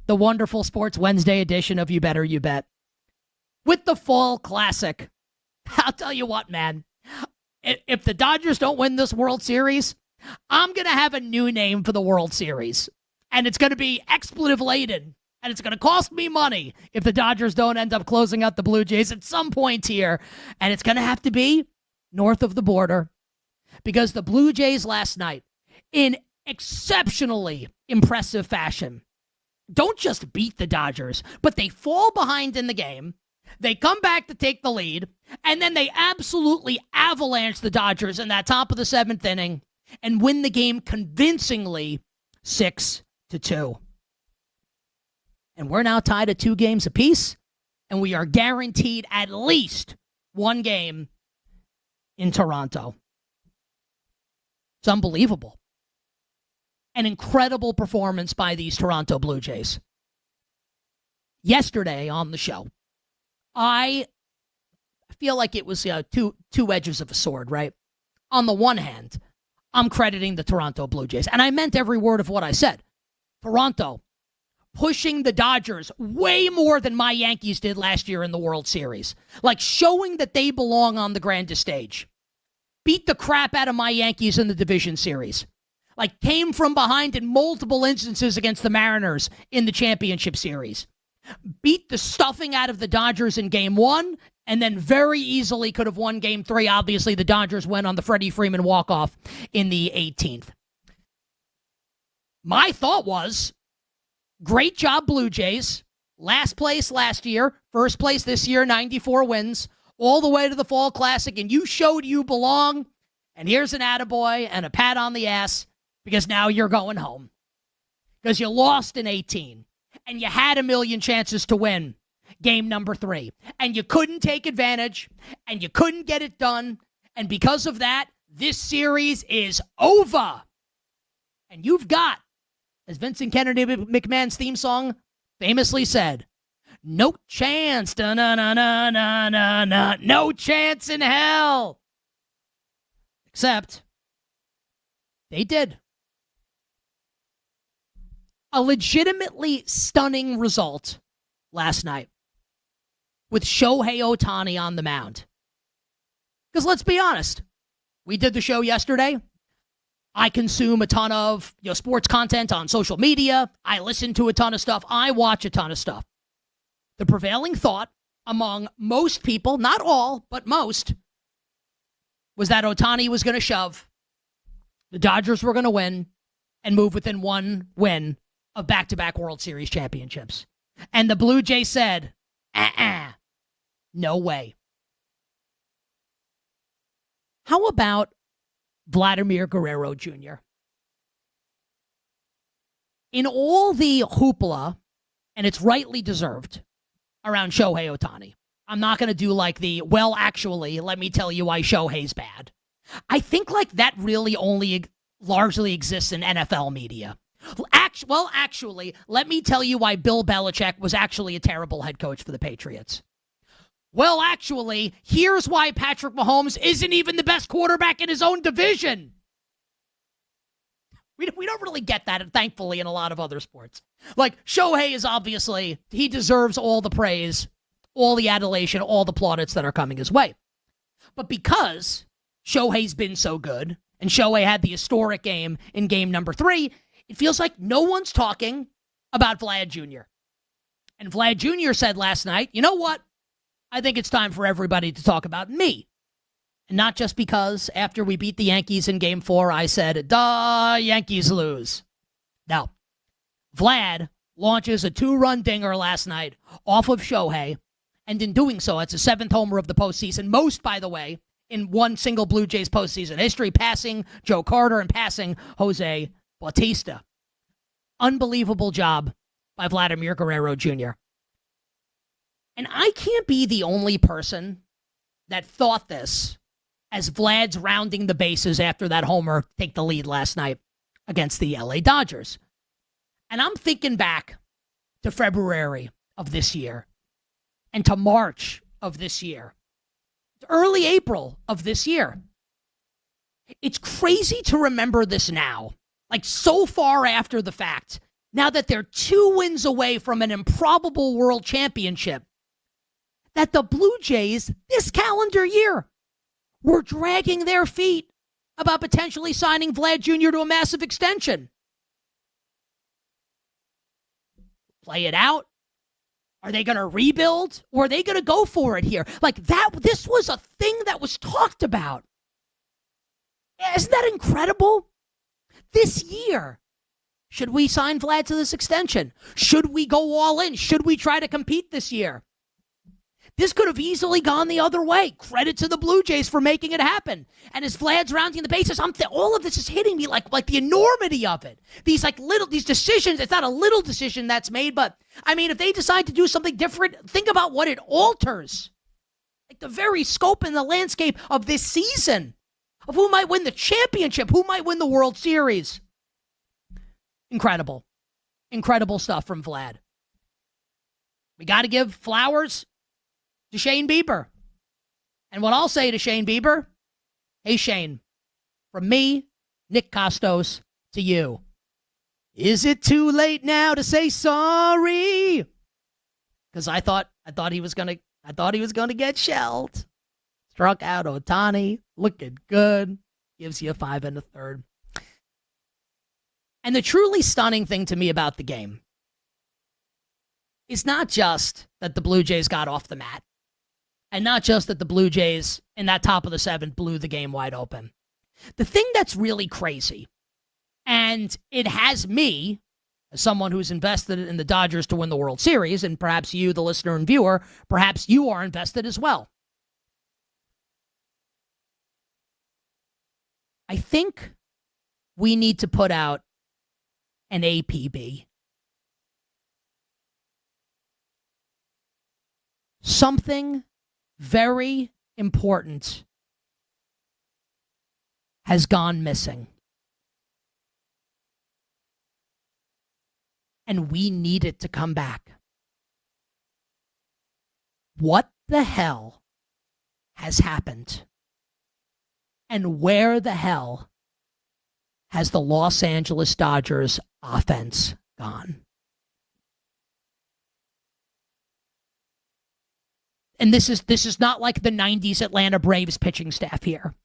the wonderful Sports Wednesday edition of You Better You Bet with the Fall Classic. I'll tell you what, man. If the Dodgers don't win this World Series, I'm going to have a new name for the World Series. And it's going to be expletive-laden. And it's going to cost me money if the Dodgers don't end up closing out the Blue Jays at some point here. And it's going to have to be north of the border. Because the Blue Jays last night, in exceptionally impressive fashion, don't just beat the Dodgers, but they fall behind in the game. They come back to take the lead, and then they absolutely avalanche the Dodgers in that top of the 7th inning and win the game convincingly 6-2. And we're now tied at 2 games apiece, and we are guaranteed at least one game in Toronto. It's unbelievable. An incredible performance by these Toronto Blue Jays. Yesterday on the show, I feel like it was two edges of a sword, right? On the one hand, I'm crediting the Toronto Blue Jays, and I meant every word of what I said. Toronto pushing the Dodgers way more than my Yankees did last year in the World Series. Like showing that they belong on the grandest stage. Beat the crap out of my Yankees in the division series. Like came from behind in multiple instances against the Mariners in the championship series. Beat the stuffing out of the Dodgers in game 1, and then very easily could have won game 3. Obviously, the Dodgers went on the Freddie Freeman walk-off in the 18th. My thought was, great job, Blue Jays. Last place last year, first place this year, 94 wins, all the way to the Fall Classic, and you showed you belong, and here's an attaboy and a pat on the ass, because now you're going home. Because you lost in 18. And you had a million chances to win game number 3. And you couldn't take advantage. And you couldn't get it done. And because of that, this series is over. And you've got, as Vincent Kennedy McMahon's theme song famously said, no chance, no chance in hell. Except they did. A legitimately stunning result last night with Shohei Ohtani on the mound. Because let's be honest, we did the show yesterday. I consume a ton of sports content on social media. I listen to a ton of stuff. I watch a ton of stuff. The prevailing thought among most people, not all, but most, was that Ohtani was going to shove, the Dodgers were going to win, and move within one win of back-to-back World Series championships. And the Blue Jays said, no way. How about Vladimir Guerrero Jr.? In all the hoopla, and it's rightly deserved, around Shohei Ohtani, I'm not going to do like the, well, actually, let me tell you why Shohei's bad. I think like that really only largely exists in NFL media. Well, actually, let me tell you why Bill Belichick was actually a terrible head coach for the Patriots. Well, actually, here's why Patrick Mahomes isn't even the best quarterback in his own division. We don't really get that, thankfully, in a lot of other sports. Like, Shohei is obviously, he deserves all the praise, all the adulation, all the plaudits that are coming his way. But because Shohei's been so good, and Shohei had the historic game in game number 3, it feels like no one's talking about Vlad Jr. And Vlad Jr. said last night, you know what? I think it's time for everybody to talk about me. And not just because after we beat the Yankees in game 4, I said, duh, Yankees lose. Now, Vlad launches a 2-run dinger last night off of Shohei. And in doing so, it's a 7th homer of the postseason. Most, by the way, in one single Blue Jays postseason history, passing Joe Carter and passing Jose Bautista. Unbelievable job by Vladimir Guerrero Jr. And I can't be the only person that thought this as Vlad's rounding the bases after that homer take the lead last night against the LA Dodgers. And I'm thinking back to February of this year and to March of this year, early April of this year. It's crazy to remember this now, like so far after the fact, now that they're 2 wins away from an improbable world championship, that the Blue Jays this calendar year were dragging their feet about potentially signing Vlad Jr. to a massive extension. Play it out. Are they going to rebuild, or are they going to go for it here? Like that, this was a thing that was talked about. Isn't that incredible? This year, should we sign Vlad to this extension? Should we go all in? Should we try to compete this year? This could have easily gone the other way. Credit to the Blue Jays for making it happen. And as Vlad's rounding the bases, all of this is hitting me like the enormity of it. These decisions, it's not a little decision that's made, but I mean, if they decide to do something different, think about what it alters. Like the very scope and the landscape of this season, of who might win the championship, who might win the World Series. Incredible. Incredible stuff from Vlad. We got to give flowers to Shane Bieber. And what I'll say to Shane Bieber, hey, Shane, from me, Nick Costos, to you. Is it too late now to say sorry? Because I thought he was gonna get shelled. Struck out Ohtani, looking good. Gives you a 5 1/3. And the truly stunning thing to me about the game is not just that the Blue Jays got off the mat, and not just that the Blue Jays in that top of the 7th blew the game wide open. The thing that's really crazy, and it has me, as someone who's invested in the Dodgers to win the World Series, and perhaps you, the listener and viewer, perhaps you are invested as well. I think we need to put out an APB. Something very important has gone missing. And we need it to come back. What the hell has happened? And where the hell has the Los Angeles Dodgers offense gone? And this is not like the 90s Atlanta Braves pitching staff here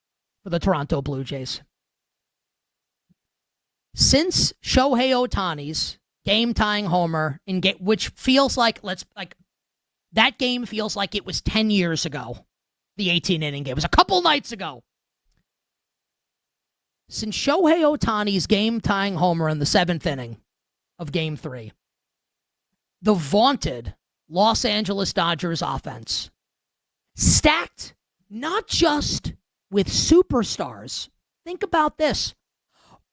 for the Toronto Blue Jays. Since Shohei Ohtani's game-tying homer which feels like that game feels like it was 10 years ago. The 18-inning game. It was a couple nights ago. Since Shohei Ohtani's game-tying homer in the 7th inning of Game 3, the vaunted Los Angeles Dodgers offense, stacked not just with superstars, think about this,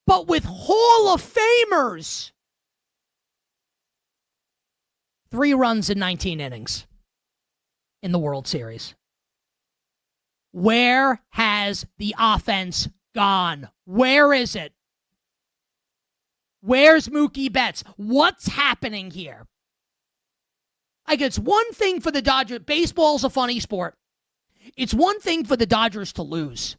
but with Hall of Famers. 3 runs in 19 innings in the World Series. Where has the offense gone? Where is it? Where's Mookie Betts? What's happening here? Like, it's one thing for the Dodgers. Baseball's a funny sport. It's one thing for the Dodgers to lose.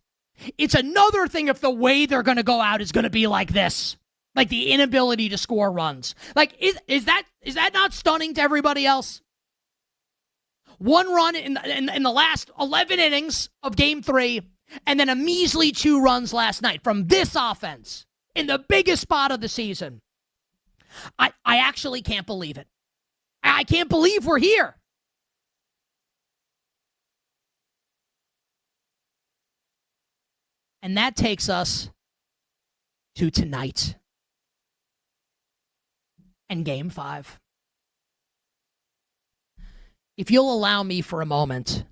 It's another thing if the way they're going to go out is going to be like this. Like the inability to score runs. Like, is that not stunning to everybody else? 1 run in the last 11 innings of Game 3, and then a measly 2 runs last night from this offense in the biggest spot of the season. I actually can't believe it. I can't believe we're here. And that takes us to tonight and Game 5. If you'll allow me for a moment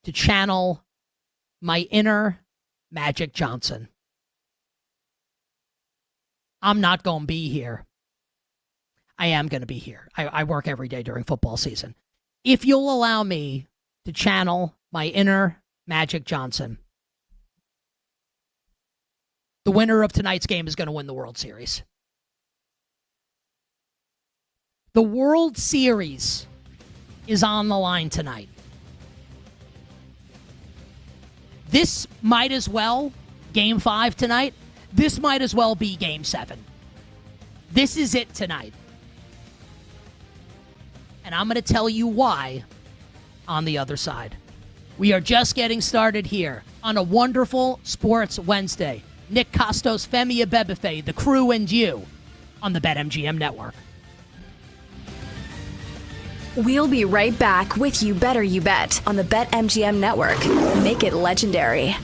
to channel my inner Magic Johnson. I'm not going to be here. I am going to be here. I work every day during football season. If you'll allow me to channel my inner Magic Johnson, the winner of tonight's game is going to win the World Series. The World Series is on the line tonight. This might as well, Game 5 tonight, this might as well be Game 7. This is it tonight. And I'm going to tell you why on the other side. We are just getting started here on a wonderful Sports Wednesday. Nick Costos, Femi Abebefe, the crew, and you on the BetMGM Network. We'll be right back with You Better You Bet on the BetMGM Network. Make it legendary.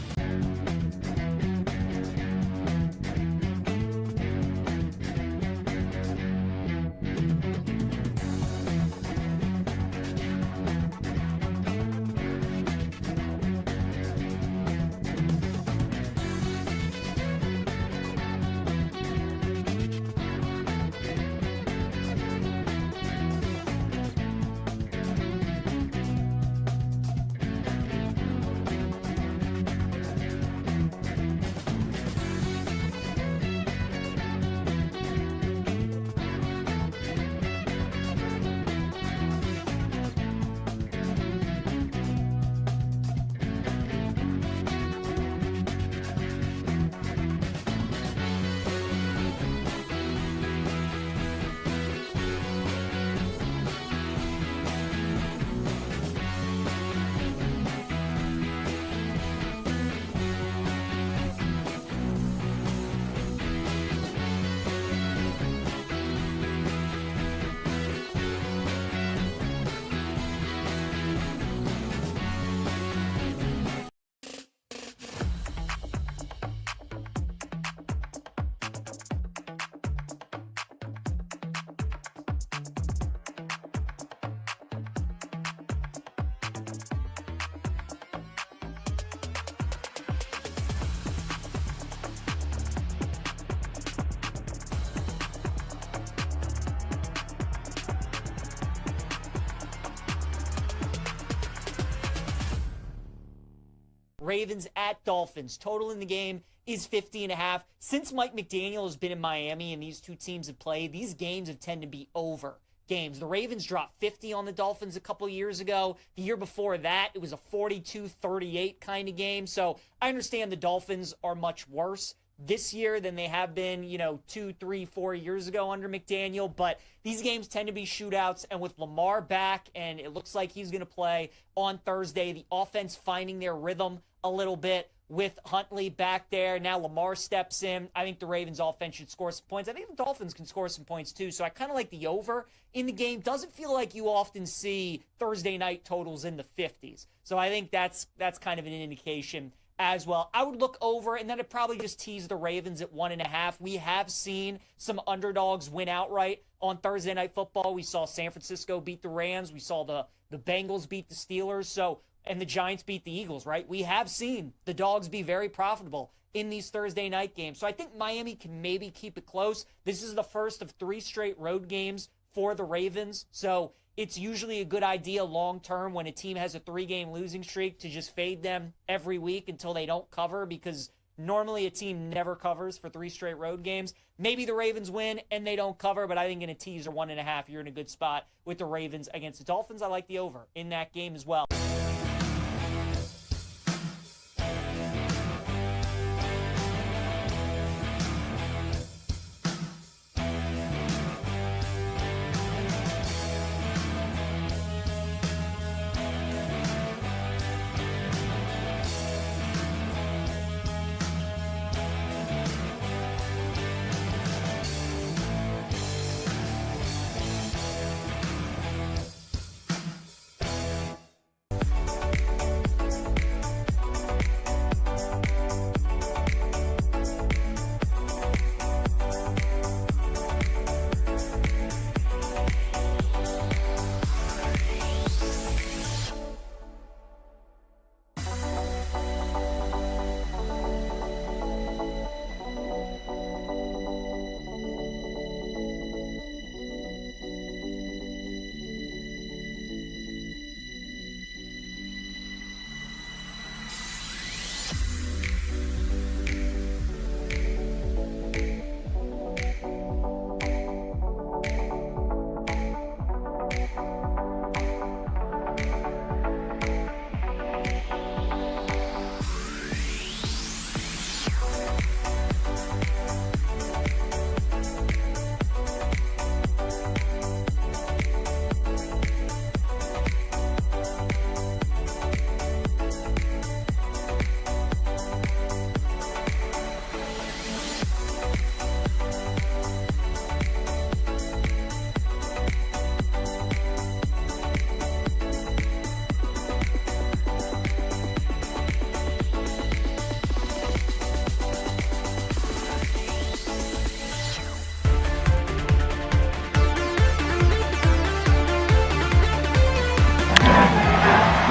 Ravens at Dolphins. Total in the game is 50.5. Since Mike McDaniel has been in Miami and these two teams have played, these games have tended to be over games. The Ravens dropped 50 on the Dolphins a couple years ago. The year before that, it was a 42-38 kind of game. So I understand the Dolphins are much worse this year than they have been, 2, 3, 4 years ago under McDaniel. But these games tend to be shootouts. And with Lamar back, and it looks like he's going to play on Thursday, the offense finding their rhythm a little bit with Huntley back there. Now Lamar steps in. I think the Ravens offense should score some points. I think the Dolphins can score some points too. So I kind of like the over in the game. Doesn't feel like you often see Thursday night totals in the 50s. So I think that's kind of an indication as well. I would look over, and then I'd probably just tease the Ravens at 1.5. We have seen some underdogs win outright on Thursday Night Football. We saw San Francisco beat the Rams. We saw the Bengals beat the Steelers. And the Giants beat the Eagles, right? We have seen the dogs be very profitable in these Thursday night games. So I think Miami can maybe keep it close. This is the first of 3 straight road games for the Ravens. So it's usually a good idea long-term when a team has a 3-game losing streak to just fade them every week until they don't cover, because normally a team never covers for 3 straight road games. Maybe the Ravens win and they don't cover, but I think in a teaser 1.5, you're in a good spot with the Ravens against the Dolphins. I like the over in that game as well.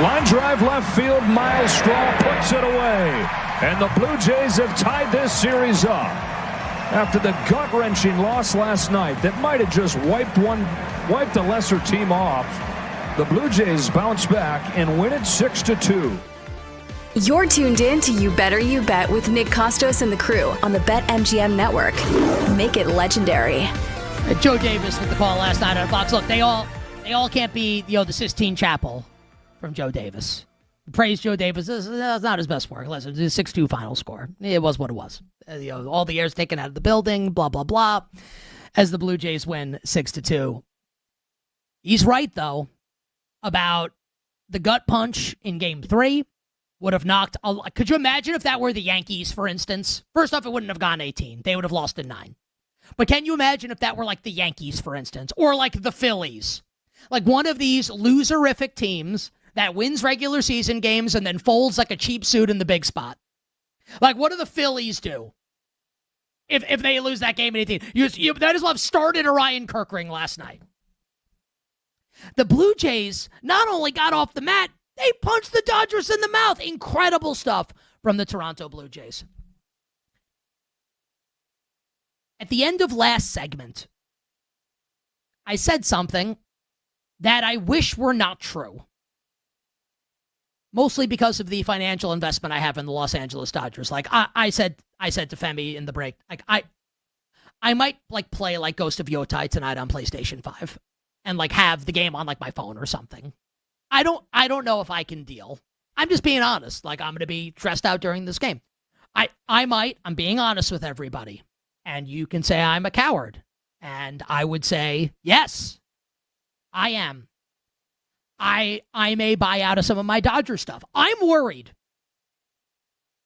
Line drive left field, Miles Straw puts it away. And the Blue Jays have tied this series up. After the gut-wrenching loss last night that might have just wiped a lesser team off, the Blue Jays bounce back and win it 6-2. You're tuned in to You Better You Bet with Nick Costos and the crew on the BetMGM network. Make it legendary. Joe Davis with the call last night on Fox. Look, they all can't be the Sistine Chapel from Joe Davis. Praise Joe Davis. It's not his best work. Listen, it's a 6-2 final score. It was what it was. All the air's taken out of the building, blah, blah, blah, as the Blue Jays win 6-2. He's right, though, about the gut punch in Game 3 would have knocked. Could you imagine if that were the Yankees, for instance? First off, it wouldn't have gone 18. They would have lost in 9. But can you imagine if that were like the Yankees, for instance, or like the Phillies? Like one of these loserific teams that wins regular season games and then folds like a cheap suit in the big spot. Like, what do the Phillies do if they lose that game in 18? You might as well have started Orion Kirkring last night. The Blue Jays not only got off the mat, they punched the Dodgers in the mouth. Incredible stuff from the Toronto Blue Jays. At the end of last segment, I said something that I wish were not true. mostly because of the financial investment I have in the Los Angeles Dodgers. Like I said to Femi in the break, like I might like play like Ghost of Yotai tonight on PlayStation 5 and like have the game on like my phone or something. I don't know if I can deal. I'm just being honest. Like, I'm going to be stressed out during this game. I'm being honest with everybody. And you can say I'm a coward. And I would say, yes, I am. I may buy out of some of my Dodger stuff. I'm worried.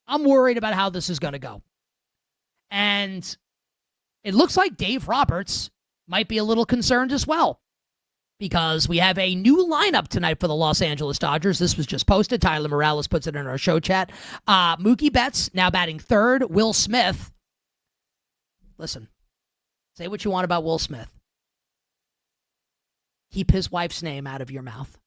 I'm worried about how this is going to go. And it looks like Dave Roberts might be a little concerned as well, because we have a new lineup tonight for the Los Angeles Dodgers. This was just posted. Tyler Morales puts it in our show chat. Mookie Betts now batting third. Will Smith. Listen, say what you want about Will Smith. Keep his wife's name out of your mouth.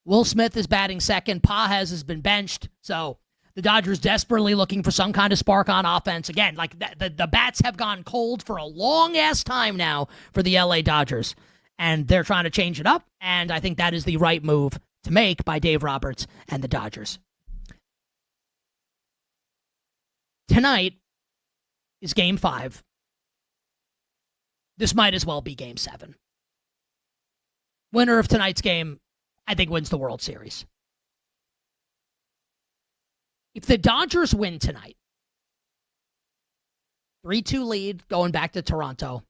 Will Smith is batting second. Pages has been benched. So the Dodgers desperately looking for some kind of spark on offense. Again, like the bats have gone cold for a long-ass time now for the LA Dodgers. And they're trying to change it up. And I think that is the right move to make by Dave Roberts and the Dodgers. Tonight is Game 5. This might as well be Game 7. Winner of tonight's game, I think, wins the World Series. If the Dodgers win tonight, 3-2 lead going back to Toronto,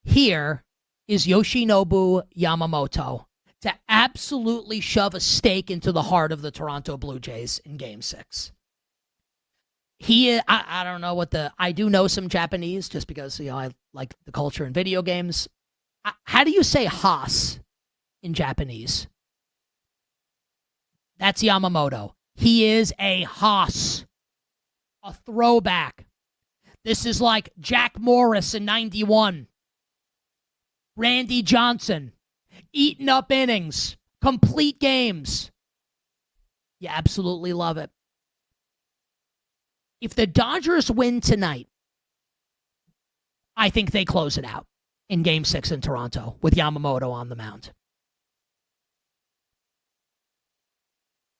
here is Yoshinobu Yamamoto to absolutely shove a stake into the heart of the Toronto Blue Jays in Game 6. I don't know I do know some Japanese just because, I like the culture in video games. How do you say Haas in Japanese? That's Yamamoto. He is a Haas, a throwback. This is like Jack Morris in 91. Randy Johnson, eating up innings, complete games. You absolutely love it. If the Dodgers win tonight, I think they close it out in Game 6 in Toronto with Yamamoto on the mound.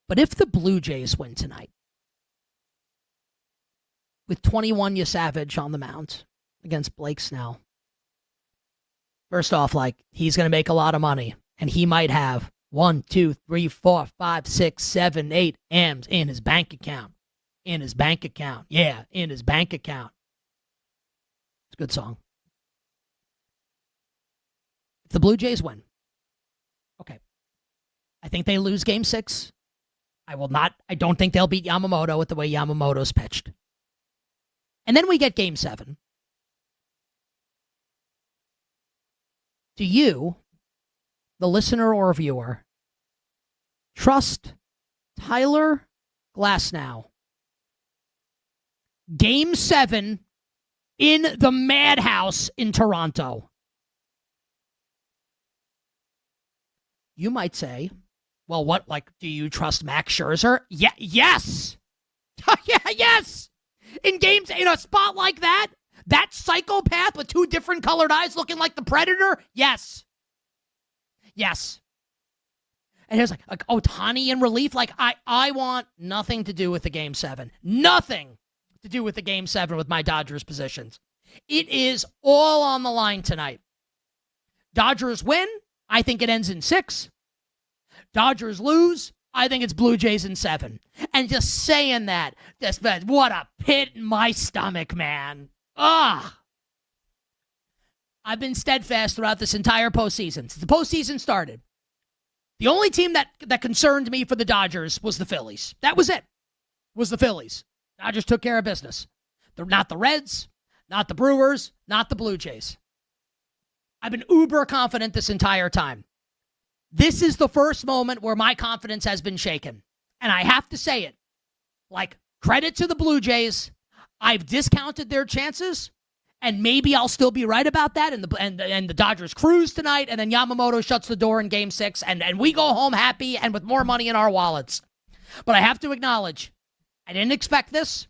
But if the Blue Jays win tonight, with 21 Savage on the mound against Blake Snell, first off, he's going to make a lot of money, and he might have 1, 2, 3, 4, 5, 6, 7, 8 M's in his bank account. In his bank account. Yeah, in his bank account. It's a good song. If the Blue Jays win, okay, I think they lose Game 6. I don't think they'll beat Yamamoto with the way Yamamoto's pitched. And then we get Game 7. Do you, the listener or viewer, trust Tyler Glasnow? Game 7 in the Madhouse in Toronto. You might say, well, what, do you trust Max Scherzer? Yeah, yes! Yeah, yes! In a spot like that, that psychopath with 2 different colored eyes looking like the Predator? Yes. Yes. And here's like Ohtani in relief. I want nothing to do with the Game 7. Nothing to do with the Game 7 with my Dodgers positions. It is all on the line tonight. Dodgers win. I think it ends in 6. Dodgers lose. I think it's Blue Jays in 7. And just saying that, what a pit in my stomach, man. I've been steadfast throughout this entire postseason. Since the postseason started, the only team that concerned me for the Dodgers was the Phillies. That was it. Was the Phillies. Dodgers took care of business. They're not the Reds, not the Brewers, not the Blue Jays. I've been uber confident this entire time. This is the first moment where my confidence has been shaken. And I have to say it. Credit to the Blue Jays. I've discounted their chances, and maybe I'll still be right about that. And the Dodgers cruise tonight, and then Yamamoto shuts the door in Game 6, and we go home happy and with more money in our wallets. But I have to acknowledge, I didn't expect this.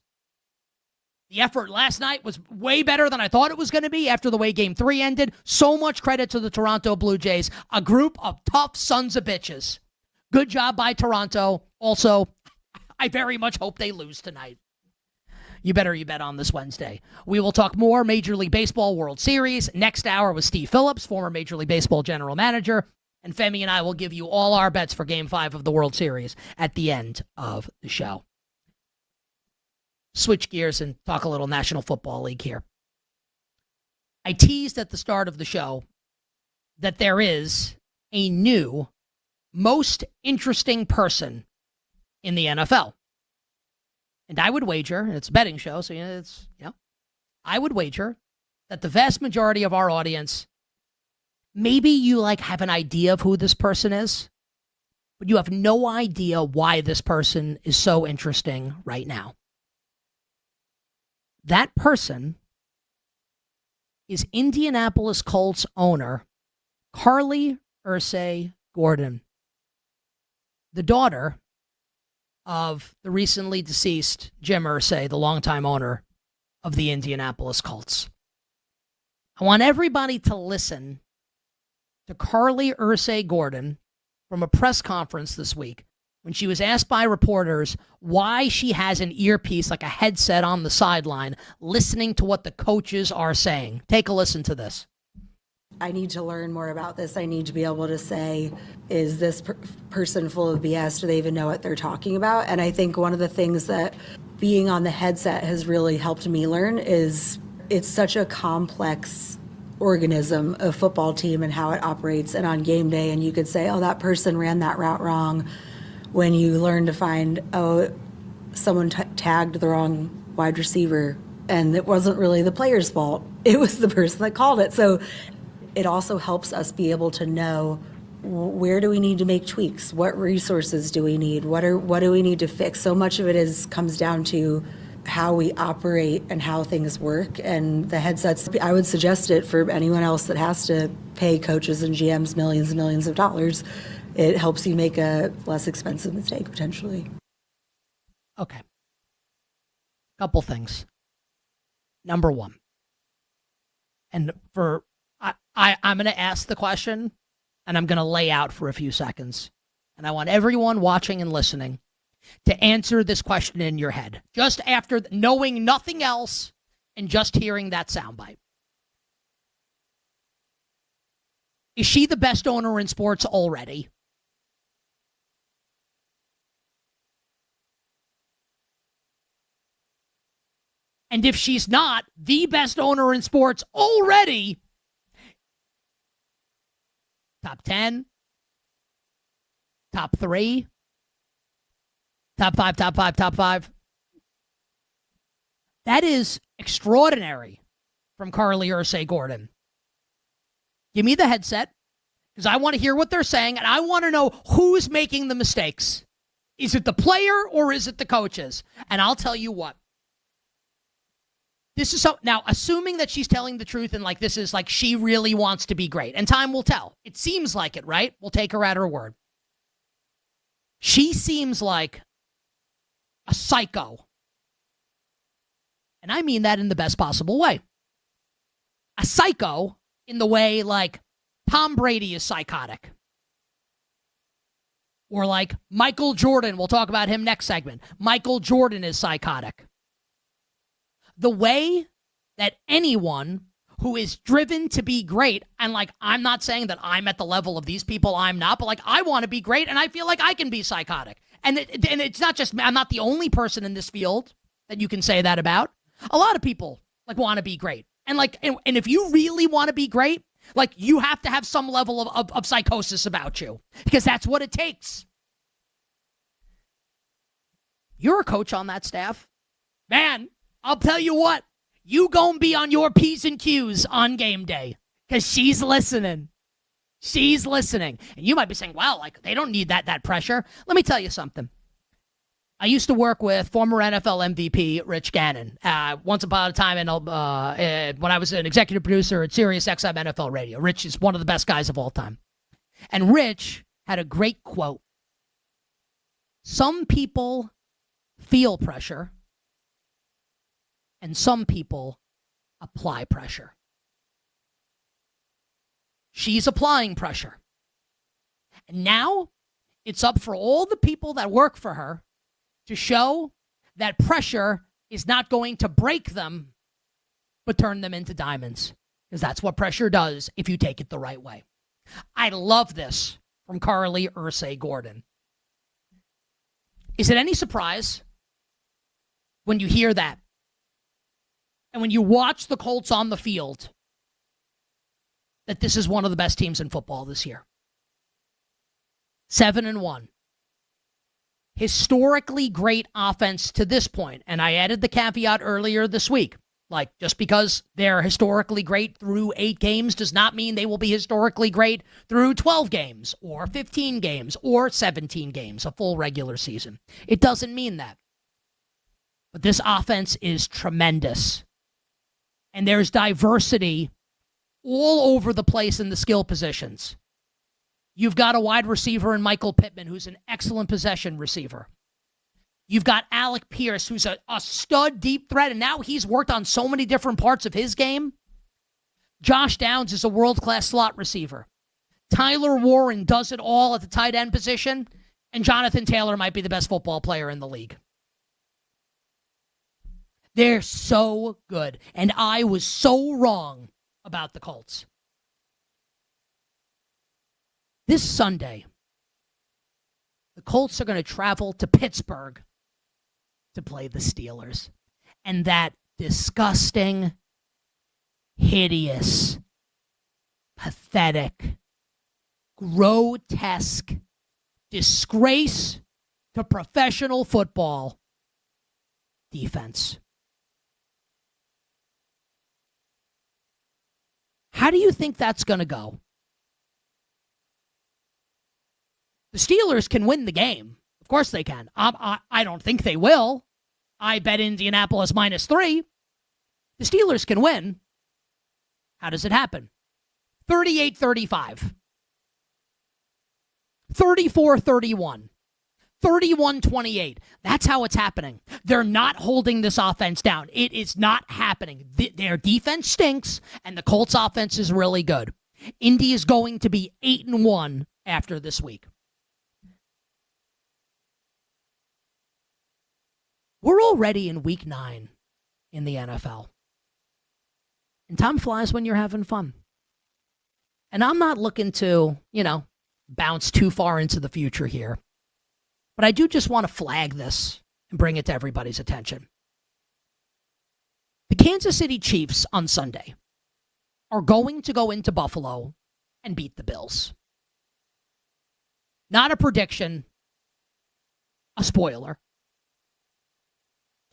The effort last night was way better than I thought it was going to be after the way Game 3 ended. So much credit to the Toronto Blue Jays, a group of tough sons of bitches. Good job by Toronto. Also, I very much hope they lose tonight. You better you bet on this Wednesday. We will talk more Major League Baseball World Series next hour with Steve Phillips, former Major League Baseball general manager. And Femi and I will give you all our bets for Game 5 of the World Series at the end of the show. Switch gears and talk a little National Football League here. I teased at the start of the show that there is a new, most interesting person in the NFL. And I would wager, and it's a betting show, so I would wager that the vast majority of our audience, maybe you have an idea of who this person is, but you have no idea why this person is so interesting right now. That person is Indianapolis Colts owner Carly Ursay Gordon, the daughter of the recently deceased Jim Irsay, the longtime owner of the Indianapolis Colts. I want everybody to listen to Carly Ursay Gordon from a press conference this week when she was asked by reporters why she has an earpiece, like a headset on the sideline, listening to what the coaches are saying. Take a listen to this. I need to learn more about this. I need to be able to say, is this person full of BS? Do they even know what they're talking about? And I think one of the things that being on the headset has really helped me learn is it's such a complex organism, a football team and how it operates. And on game day, and you could say, oh, that person ran that route wrong. When you learn to find, someone tagged the wrong wide receiver, and it wasn't really the player's fault. It was the person that called it. So it also helps us be able to know, where do we need to make tweaks? What resources do we need? What do we need to fix? So much of it comes down to how we operate and how things work. And the headsets, I would suggest it for anyone else that has to pay coaches and GMs millions and millions of dollars. It helps you make a less expensive mistake, potentially. Okay. Couple things. Number one. And I'm going to ask the question, and I'm going to lay out for a few seconds. And I want everyone watching and listening to answer this question in your head, just after knowing nothing else and just hearing that soundbite. Is she the best owner in sports already? And if she's not the best owner in sports already, top 10, top 3, top 5, top 5, top 5. That is extraordinary from Carly Ursay Gordon. Give me the headset, because I want to hear what they're saying, and I want to know who's making the mistakes. Is it the player or is it the coaches? And I'll tell you what. This is so now, assuming that she's telling the truth and this is she really wants to be great, and time will tell. It seems like it, right? We'll take her at her word. She seems like a psycho. And I mean that in the best possible way. A psycho in the way Tom Brady is psychotic. Or Michael Jordan, we'll talk about him next segment. Michael Jordan is psychotic. The way that anyone who is driven to be great, and I'm not saying that I'm at the level of these people, I'm not, but I want to be great, and I feel like I can be psychotic. And it's not just, I'm not the only person in this field that you can say that about. A lot of people want to be great. And and if you really want to be great, you have to have some level of psychosis about you, because that's what it takes. You're a coach on that staff. Man, I'll tell you what, you gonna be on your P's and Q's on game day, because she's listening. She's listening. And you might be saying, wow, they don't need that pressure. Let me tell you something. I used to work with former NFL MVP Rich Gannon. Once upon a time, when I was an executive producer at Sirius XM NFL Radio. Rich is one of the best guys of all time. And Rich had a great quote. Some people feel pressure, and some people apply pressure. She's applying pressure. And now, It's up for all the people that work for her to show that pressure is not going to break them, but turn them into diamonds. Because that's what pressure does if you take it the right way. I love this from Carly Ursay-Gordon. Is it any surprise when you hear that? And when you watch the Colts on the field, that this is one of the best teams in football this year. 7-1. Historically great offense to this point. And I added the caveat earlier this week. Like, just because they're historically great through 8 games does not mean they will be historically great through 12 games or 15 games or 17 games, a full regular season. It doesn't mean that. But this offense is tremendous. And there's diversity all over the place in the skill positions. You've got a wide receiver in Michael Pittman, who's an excellent possession receiver. You've got Alec Pierce, who's a stud deep threat, and now he's worked on so many different parts of his game. Josh Downs is a world-class slot receiver. Tyler Warren does it all at the tight end position, and Jonathan Taylor might be the best football player in the league. They're so good, and I was so wrong about the Colts. This Sunday, the Colts are going to travel to Pittsburgh to play the Steelers. And that disgusting, hideous, pathetic, grotesque disgrace to professional football defense. How do you think that's going to go? The Steelers can win the game. Of course they can. I don't think they will. I bet Indianapolis -3. The Steelers can win. How does it happen? 38-35. 34-31. 31-28. That's how it's happening. They're not holding this offense down. It is not happening. Their defense stinks, and the Colts offense is really good. Indy is going to be 8-1 after this week. We're already in week 9 in the NFL. And time flies when you're having fun. And I'm not looking to, bounce too far into the future here. But I do just want to flag this and bring it to everybody's attention. The Kansas City Chiefs on Sunday are going to go into Buffalo and beat the Bills. Not a prediction, a spoiler.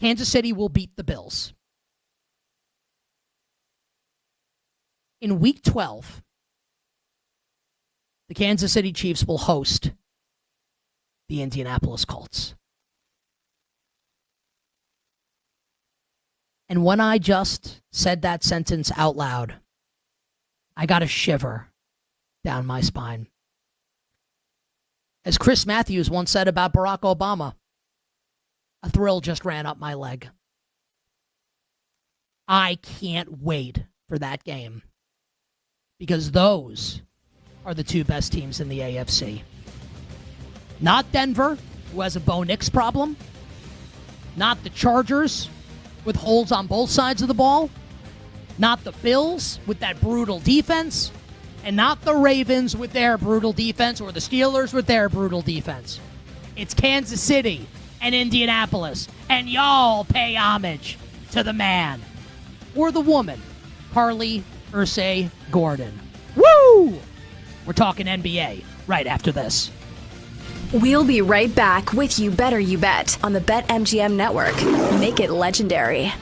Kansas City will beat the Bills. In Week 12, the Kansas City Chiefs will host the Indianapolis Colts. And when I just said that sentence out loud, I got a shiver down my spine. As Chris Matthews once said about Barack Obama, a thrill just ran up my leg. I can't wait for that game because those are the 2 best teams in the AFC. Not Denver, who has a Bo Nix problem. Not the Chargers, with holes on both sides of the ball. Not the Bills, with that brutal defense. And not the Ravens with their brutal defense or the Steelers with their brutal defense. It's Kansas City and Indianapolis, and y'all pay homage to the man or the woman, Carly Ursay-Gordon. Woo! We're talking NBA right after this. We'll be right back with You Better You Bet on the BetMGM network. Make it legendary.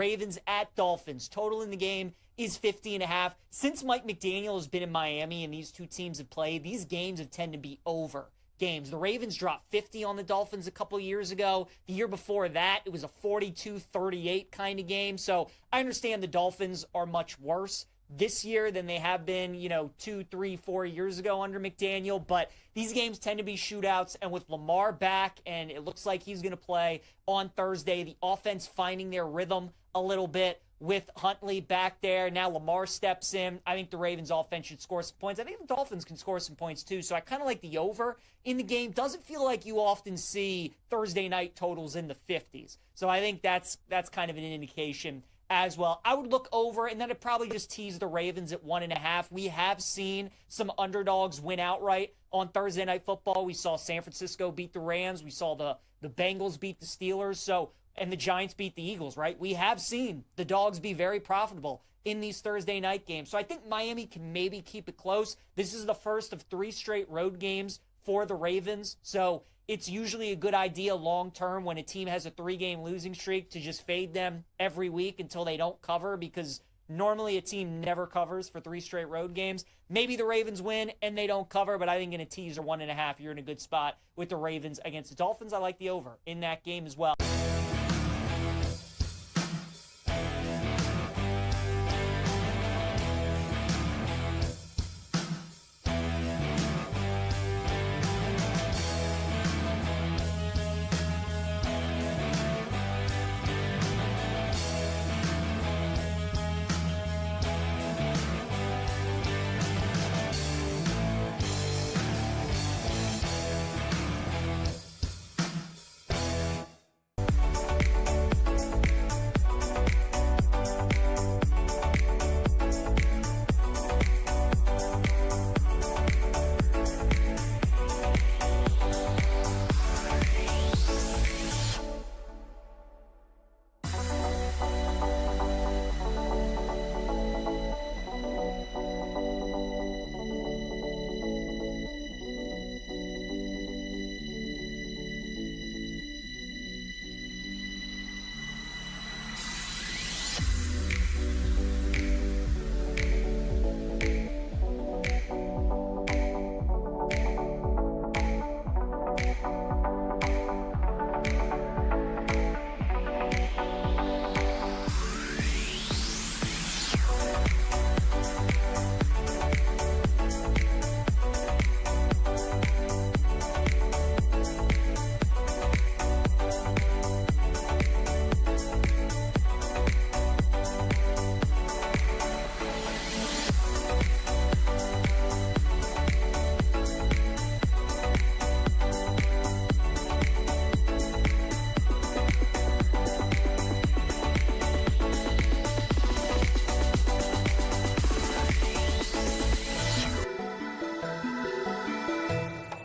Ravens at Dolphins. Total in the game is 50.5. Since Mike McDaniel has been in Miami and these two teams have played, these games have tended to be over games. The Ravens dropped 50 on the Dolphins a couple years ago. The year before that, it was a 42-38 kind of game. So I understand the Dolphins are much worse this year than they have been, 2, 3, 4 years ago under McDaniel. But these games tend to be shootouts. And with Lamar back, and it looks like he's going to play on Thursday, the offense finding their rhythm a little bit with Huntley back there. Now Lamar steps in. I think the Ravens offense should score some points. I think the Dolphins can score some points too. So I kind of like the over in the game. Doesn't feel like you often see Thursday night totals in the 50s. So I think that's kind of an indication as well. I would look over, and then I'd probably just tease the Ravens at 1.5. We have seen some underdogs win outright on Thursday Night Football. We saw San Francisco beat the Rams. We saw the Bengals beat the Steelers. And the Giants beat the Eagles, right? We have seen the dogs be very profitable in these Thursday night games. So I think Miami can maybe keep it close. This is the first of 3 straight road games for the Ravens. So it's usually a good idea long term when a team has a 3-game losing streak to just fade them every week until they don't cover, because normally a team never covers for 3 straight road games. Maybe the Ravens win and they don't cover, but I think in a teaser 1.5, you're in a good spot with the Ravens against the Dolphins. I like the over in that game as well.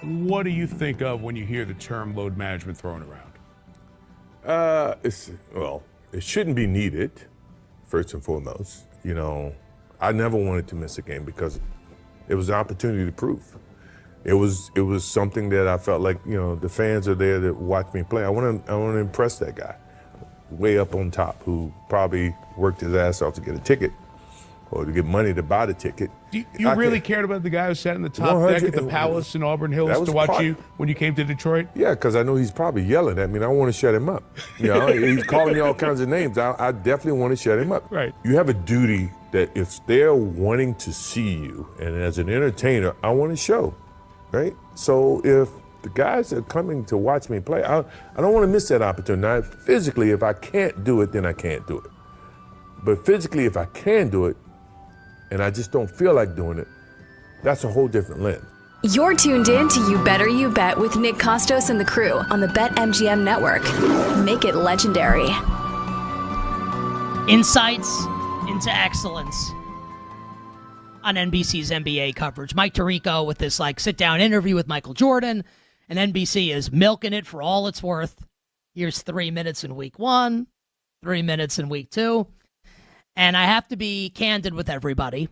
What do you think of when you hear the term load management thrown around? It shouldn't be needed, first and foremost. I never wanted to miss a game because it was an opportunity to prove. It was something that I felt like, the fans are there to watch me play. I want to impress that guy way up on top who probably worked his ass off to get a ticket or to get money to buy the ticket. You really cared about the guy who sat in the top deck at the Palace in Auburn Hills to watch you when you came to Detroit? Yeah, because I know he's probably yelling at me, and I want to shut him up. He's calling me all kinds of names. I definitely want to shut him up. Right. You have a duty that if they're wanting to see you, and as an entertainer, I want to show, right? So if the guys are coming to watch me play, I don't want to miss that opportunity. Now, physically, if I can't do it, then I can't do it. But physically, if I can do it, and I just don't feel like doing it, that's a whole different lens. You're tuned in to You Better You Bet with Nick Costos and the crew on the BetMGM Network. Make it legendary. Insights into excellence on NBC's NBA coverage. Mike Tirico with this sit-down interview with Michael Jordan, and NBC is milking it for all it's worth. Here's 3 minutes in week 1, 3 minutes in week 2. And I have to be candid with everybody.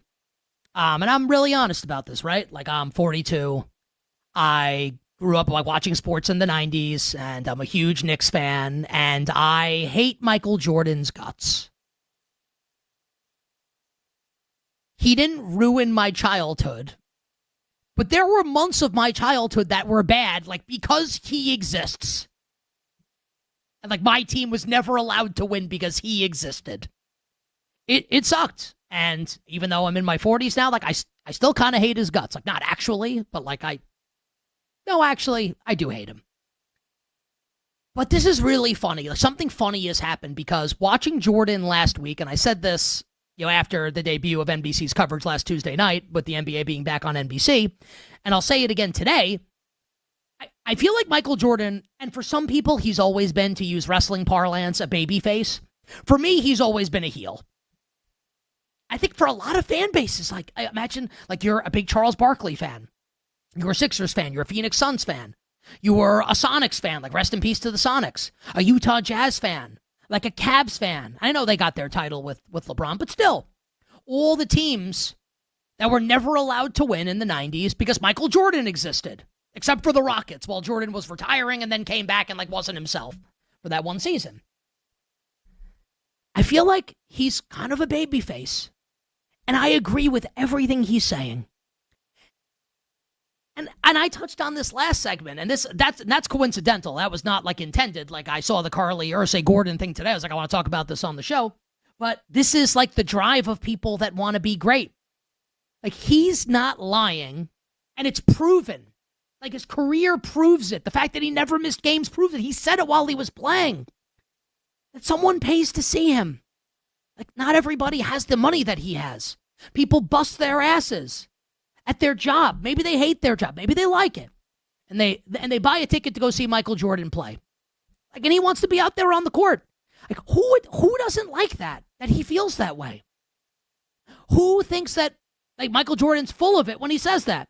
And I'm really honest about this, right? I'm 42. I grew up watching sports in the 90s, and I'm a huge Knicks fan, and I hate Michael Jordan's guts. he didn't ruin my childhood. But there were months of my childhood that were bad, like because he exists. And like my team was never allowed to win because he existed. It sucked. And even though I'm in my 40s now, like I still kind of hate his guts. Like not actually, but like I do hate him. But this is really funny. Like something funny has happened because watching Jordan last week, and I said this, after the debut of NBC's coverage last Tuesday night with the NBA being back on NBC, and I'll say it again today, I feel like Michael Jordan, and for some people, he's always been, to use wrestling parlance, a babyface. For me, he's always been a heel. I think for a lot of fan bases, like I imagine, like you're a big Charles Barkley fan, you're a Sixers fan, you're a Phoenix Suns fan, you were a Sonics fan, like rest in peace to the Sonics, a Utah Jazz fan, like a Cavs fan. I know they got their title with LeBron, but still, all the teams that were never allowed to win in the 90s because Michael Jordan existed, except for the Rockets while Jordan was retiring and then came back and like wasn't himself for that one season. I feel like he's kind of a babyface. And I agree with everything he's saying. And I touched on this last segment, and that's coincidental. That was not like intended. Like I saw the Carly Ursay Gordon thing today. I was like, I want to talk about this on the show. But this is like the drive of people that want to be great. Like he's not lying, and it's proven. Like his career proves it. The fact that he never missed games proves it. He said it while he was playing. That someone pays to see him. Like, not everybody has the money that he has. People bust their asses at their job. Maybe they hate their job. Maybe they like it. And they buy a ticket to go see Michael Jordan play. Like, and he wants to be out there on the court. Like, who doesn't like that he feels that way? Who thinks that, like, Michael Jordan's full of it when he says that?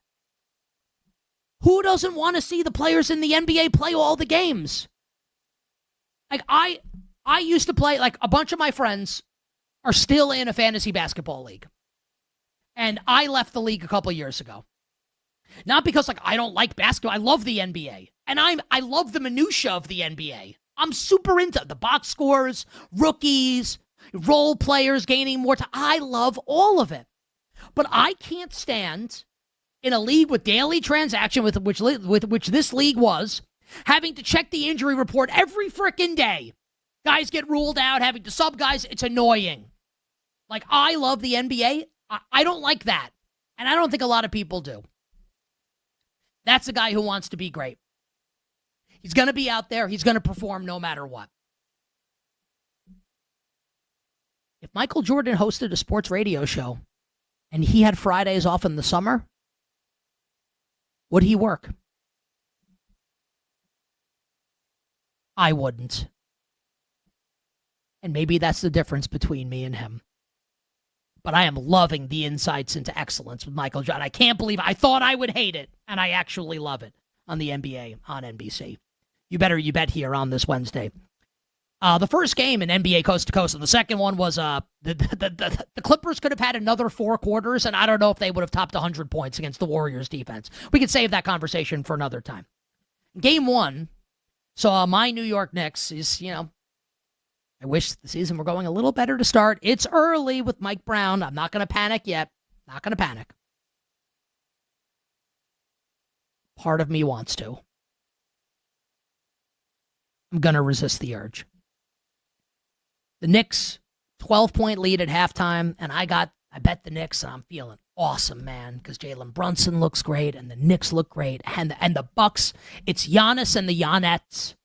Who doesn't want to see the players in the NBA play all the games? Like, I used to play, like, a bunch of my friends are still in a fantasy basketball league. And I left the league a couple of years ago. Not because like I don't like basketball. I love the NBA. And I love the minutia of the NBA. I'm super into the box scores, rookies, role players gaining more time. I love all of it. But I can't stand in a league with daily transaction with which this league was, having to check the injury report every frickin' day. Guys get ruled out, having to sub guys. It's annoying. Like, I love the NBA. I don't like that. And I don't think a lot of people do. That's a guy who wants to be great. He's going to be out there. He's going to perform no matter what. If Michael Jordan hosted a sports radio show and he had Fridays off in the summer, would he work? I wouldn't. And maybe that's the difference between me and him. But I am loving the insights into excellence with Michael Jordan. I can't believe I thought I would hate it, and I actually love it on the NBA on NBC. You better you bet here on this Wednesday. The first game in NBA Coast to Coast, and the second one was the Clippers could have had another 4 quarters, and I don't know if they would have topped 100 points against the Warriors defense. We could save that conversation for another time. Game 1 saw my New York Knicks is, I wish the season were going a little better to start. It's early with Mike Brown. I'm not going to panic yet. Not going to panic. Part of me wants to. I'm going to resist the urge. The Knicks, 12-point lead at halftime, and I bet the Knicks, and I'm feeling awesome, man, because Jalen Brunson looks great, and the Knicks look great, and the Bucks, it's Giannis and the Giannettes.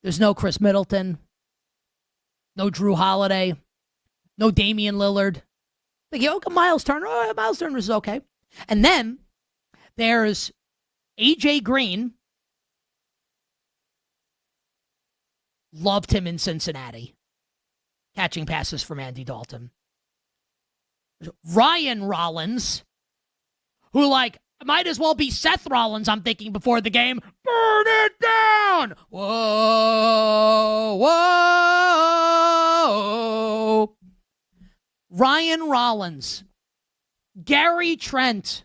There's no Chris Middleton, no Drew Holiday, no Damian Lillard. Like, Miles Turner. Oh, Miles Turner is okay. And then there's A.J. Green. Loved him in Cincinnati, catching passes from Andy Dalton. Ryan Rollins, who, might as well be Seth Rollins, I'm thinking, before the game. Burn it down! Whoa, whoa. Ryan Rollins. Gary Trent.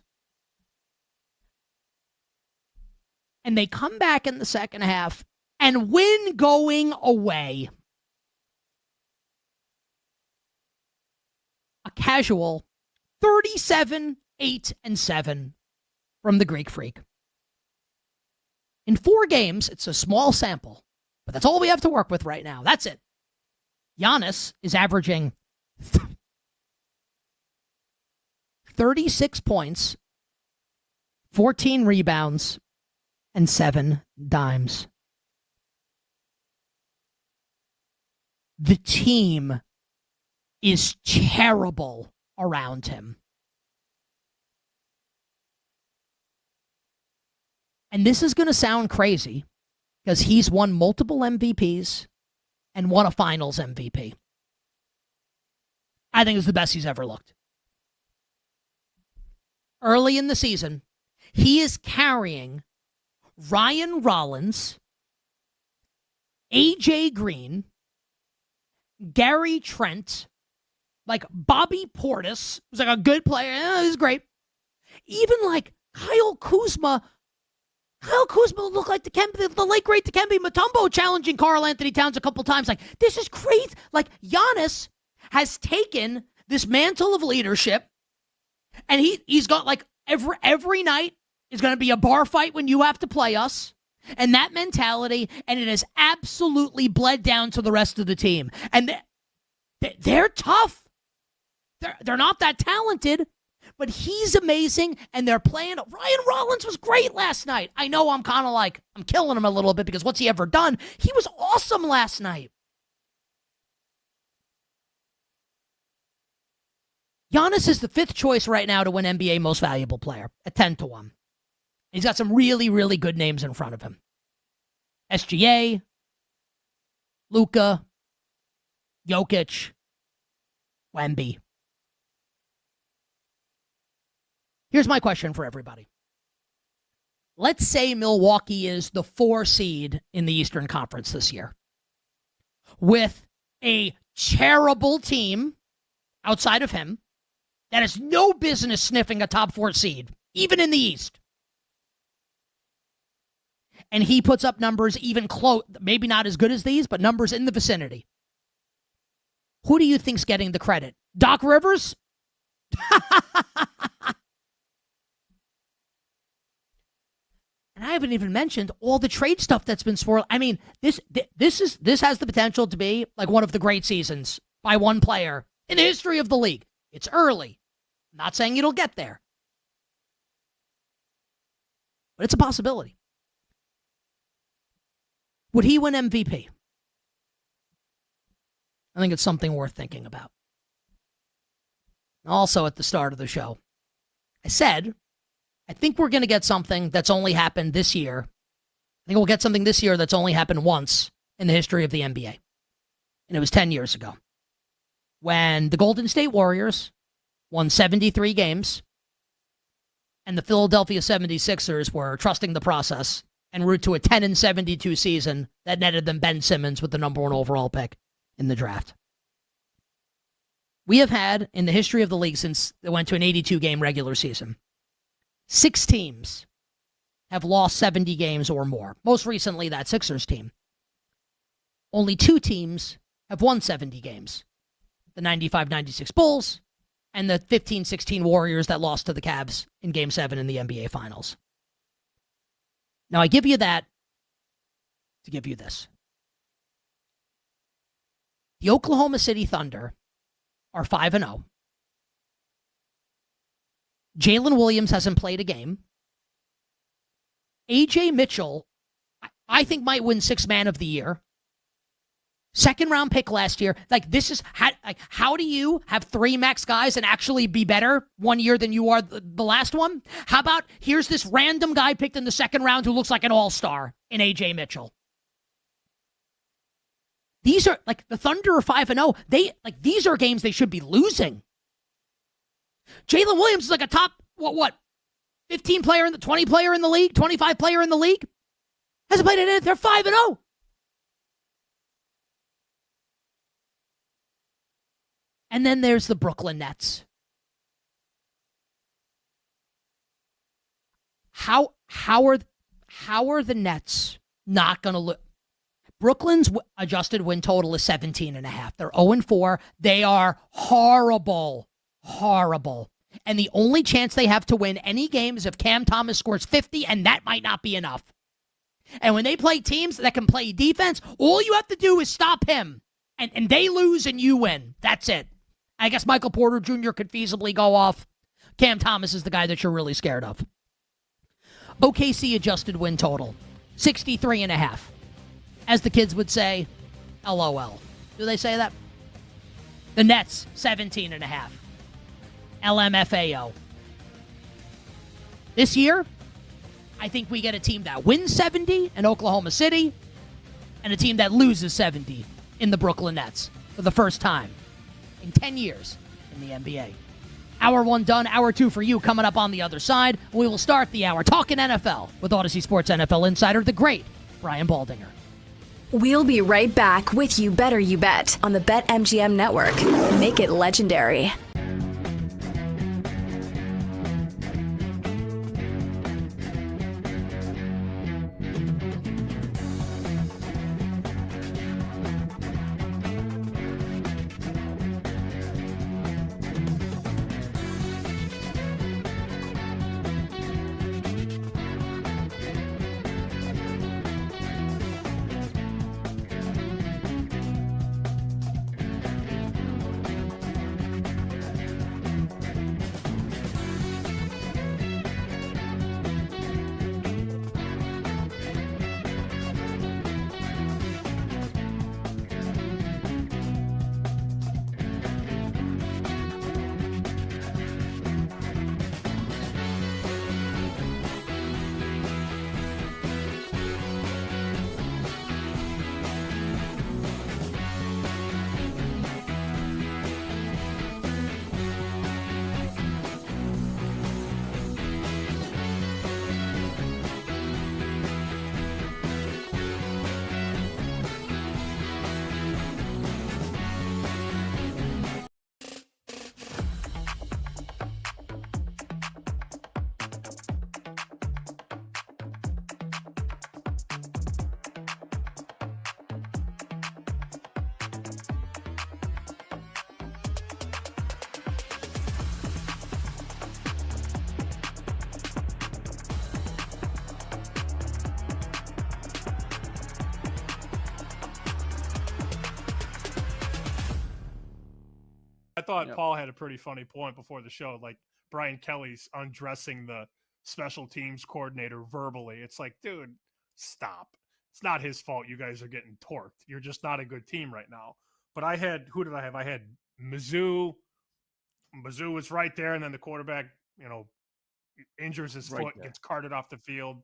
And they come back in the second half and win going away. A casual 37-8-7 from the Greek Freak. In 4 games, it's a small sample, but that's all we have to work with right now. That's it. Giannis is averaging 36 points, 14 rebounds, and 7 dimes. The team is terrible around him. And this is going to sound crazy because he's won multiple MVPs and won a finals MVP. I think it's the best he's ever looked. Early in the season, he is carrying Ryan Rollins, AJ Green, Gary Trent, like Bobby Portis, who's like a good player. He's great. Even like Kyle Kuzma. Kyle Kuzma looked like the late great Dikembe Mutombo challenging Karl Anthony Towns a couple times. Like, this is crazy. Like, Giannis has taken this mantle of leadership, and he's got like every night is going to be a bar fight when you have to play us, and that mentality, and it has absolutely bled down to the rest of the team. And they're tough. They're not that talented, but he's amazing, and they're playing. Ryan Rollins was great last night. I know I'm kind of like, I'm killing him a little bit because what's he ever done? He was awesome last night. Giannis is the 5th choice right now to win NBA Most Valuable Player at 10-1. He's got some really, really good names in front of him. SGA, Luka, Jokic, Wemby. Here's my question for everybody. Let's say Milwaukee is the 4 seed in the Eastern Conference this year, with a terrible team outside of him that has no business sniffing a top 4 seed, even in the East. And he puts up numbers even close, maybe not as good as these, but numbers in the vicinity. Who do you think's getting the credit? Doc Rivers? And I haven't even mentioned all the trade stuff that's been swirled. I mean, this has the potential to be like one of the great seasons by one player in the history of the league. It's early. I'm not saying it'll get there, but it's a possibility. Would he win MVP? I think it's something worth thinking about. Also, at the start of the show, I said, I think we're going to get something that's only happened this year. I think we'll get something this year that's only happened once in the history of the NBA. And it was 10 years ago when the Golden State Warriors won 73 games and the Philadelphia 76ers were trusting the process en route to a 10-72 season that netted them Ben Simmons with the number 1 overall pick in the draft. We have had, in the history of the league since it went to an 82-game regular season, 6 teams have lost 70 games or more. Most recently, that Sixers team. Only 2 teams have won 70 games. The 95-96 Bulls and the 15-16 Warriors that lost to the Cavs in Game 7 in the NBA Finals. Now, I give you that to give you this. The Oklahoma City Thunder are 5-0. Jalen Williams hasn't played a game. A.J. Mitchell, I think, might win 6th Man of the Year. 2nd round pick last year. Like, this is how do you have 3 max guys and actually be better one year than you are the last one? How about here's this random guy picked in the 2nd round who looks like an all-star in A.J. Mitchell. These are like the Thunder are 5-0. These are games they should be losing. Jalen Williams is like a top, 15 player in the 20 player in the league, 25 player in the league. Hasn't played it. They're 5-0. And then there's the Brooklyn Nets. How are the Nets not going to look? Brooklyn's adjusted win total is 17.5. They're 0-4. They are horrible horrible. And the only chance they have to win any game is if Cam Thomas scores 50, and that might not be enough. And when they play teams that can play defense, all you have to do is stop him. And they lose and you win. That's it. I guess Michael Porter Jr. could feasibly go off. Cam Thomas is the guy that you're really scared of. OKC adjusted win total, 63.5. As the kids would say, LOL. Do they say that? The Nets, 17.5. LMFAO. This year, I think we get a team that wins 70 in Oklahoma City and a team that loses 70 in the Brooklyn Nets for the first time in 10 years in the NBA. Hour 1 done, hour 2 for you coming up on the other side. We will start the hour talking NFL with Odyssey Sports NFL insider, the great Brian Baldinger. We'll be right back with You Better You Bet on the BetMGM network. Make it legendary. I thought Paul had a pretty funny point before the show. Like Brian Kelly's undressing the special teams coordinator verbally. It's like, dude, stop. It's not his fault. You guys are getting torqued. You're just not a good team right now. But I had, who did I have? I had Mizzou. Mizzou was right there. And then the quarterback, injures his foot, gets carted off the field.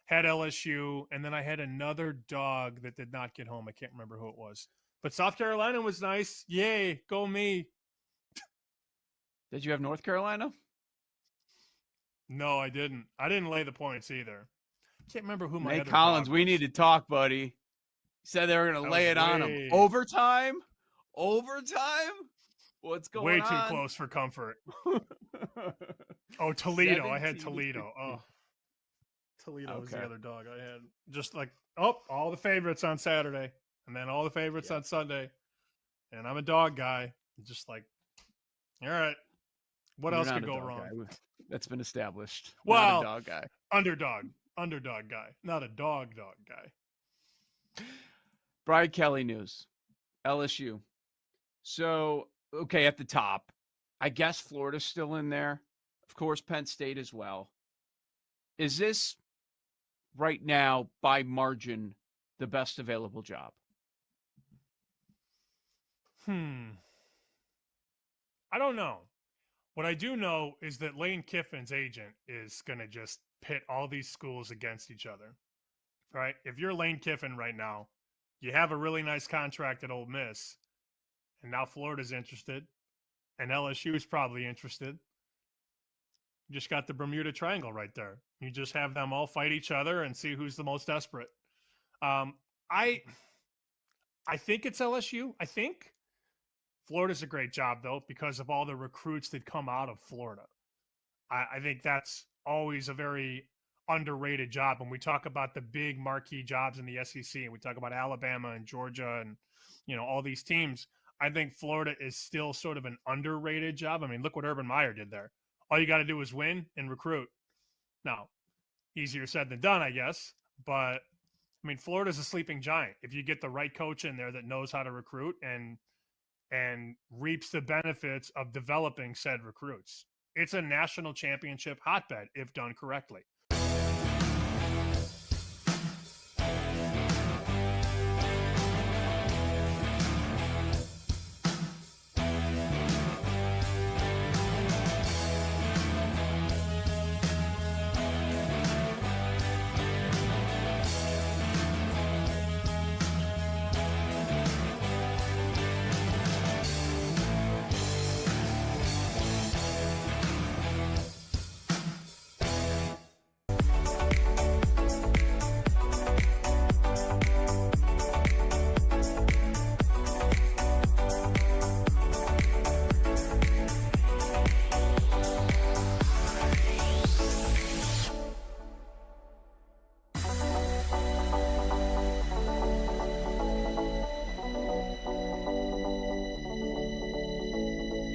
Had LSU. And then I had another dog that did not get home. I can't remember who it was. But South Carolina was nice. Yay, go me. Did you have North Carolina? No, I didn't. I didn't lay the points either. I can't remember who my Nate other Collins, dog we was. need to talk, buddy. He said they were going to lay it on him. Overtime? What's going Way on? too close for comfort. Oh, Toledo. I had Toledo. Oh, Toledo was the other dog I had. Just like, all the favorites on Saturday. And then all the favorites on Sunday. And I'm a dog guy. Just like, all right. What else could go wrong? Guy. That's been established. Well, not a dog guy. Underdog guy. Not a dog guy. Brian Kelly news. LSU. So, okay, at the top, I guess Florida's still in there. Of course, Penn State as well. Is this right now, by margin, the best available job? I don't know. What I do know is that Lane Kiffin's agent is going to just pit all these schools against each other, right? If you're Lane Kiffin right now, you have a really nice contract at Ole Miss, and now Florida's interested, and LSU is probably interested. You just got the Bermuda Triangle right there. You just have them all fight each other and see who's the most desperate. I think it's LSU. I think Florida's a great job, though, because of all the recruits that come out of Florida. I think that's always a very underrated job. When we talk about the big marquee jobs in the SEC, and we talk about Alabama and Georgia and, all these teams, I think Florida is still sort of an underrated job. I mean, look what Urban Meyer did there. All you got to do is win and recruit. Now, easier said than done, I guess. But, I mean, Florida's a sleeping giant. If you get the right coach in there that knows how to recruit and reaps the benefits of developing said recruits, it's a national championship hotbed if done correctly.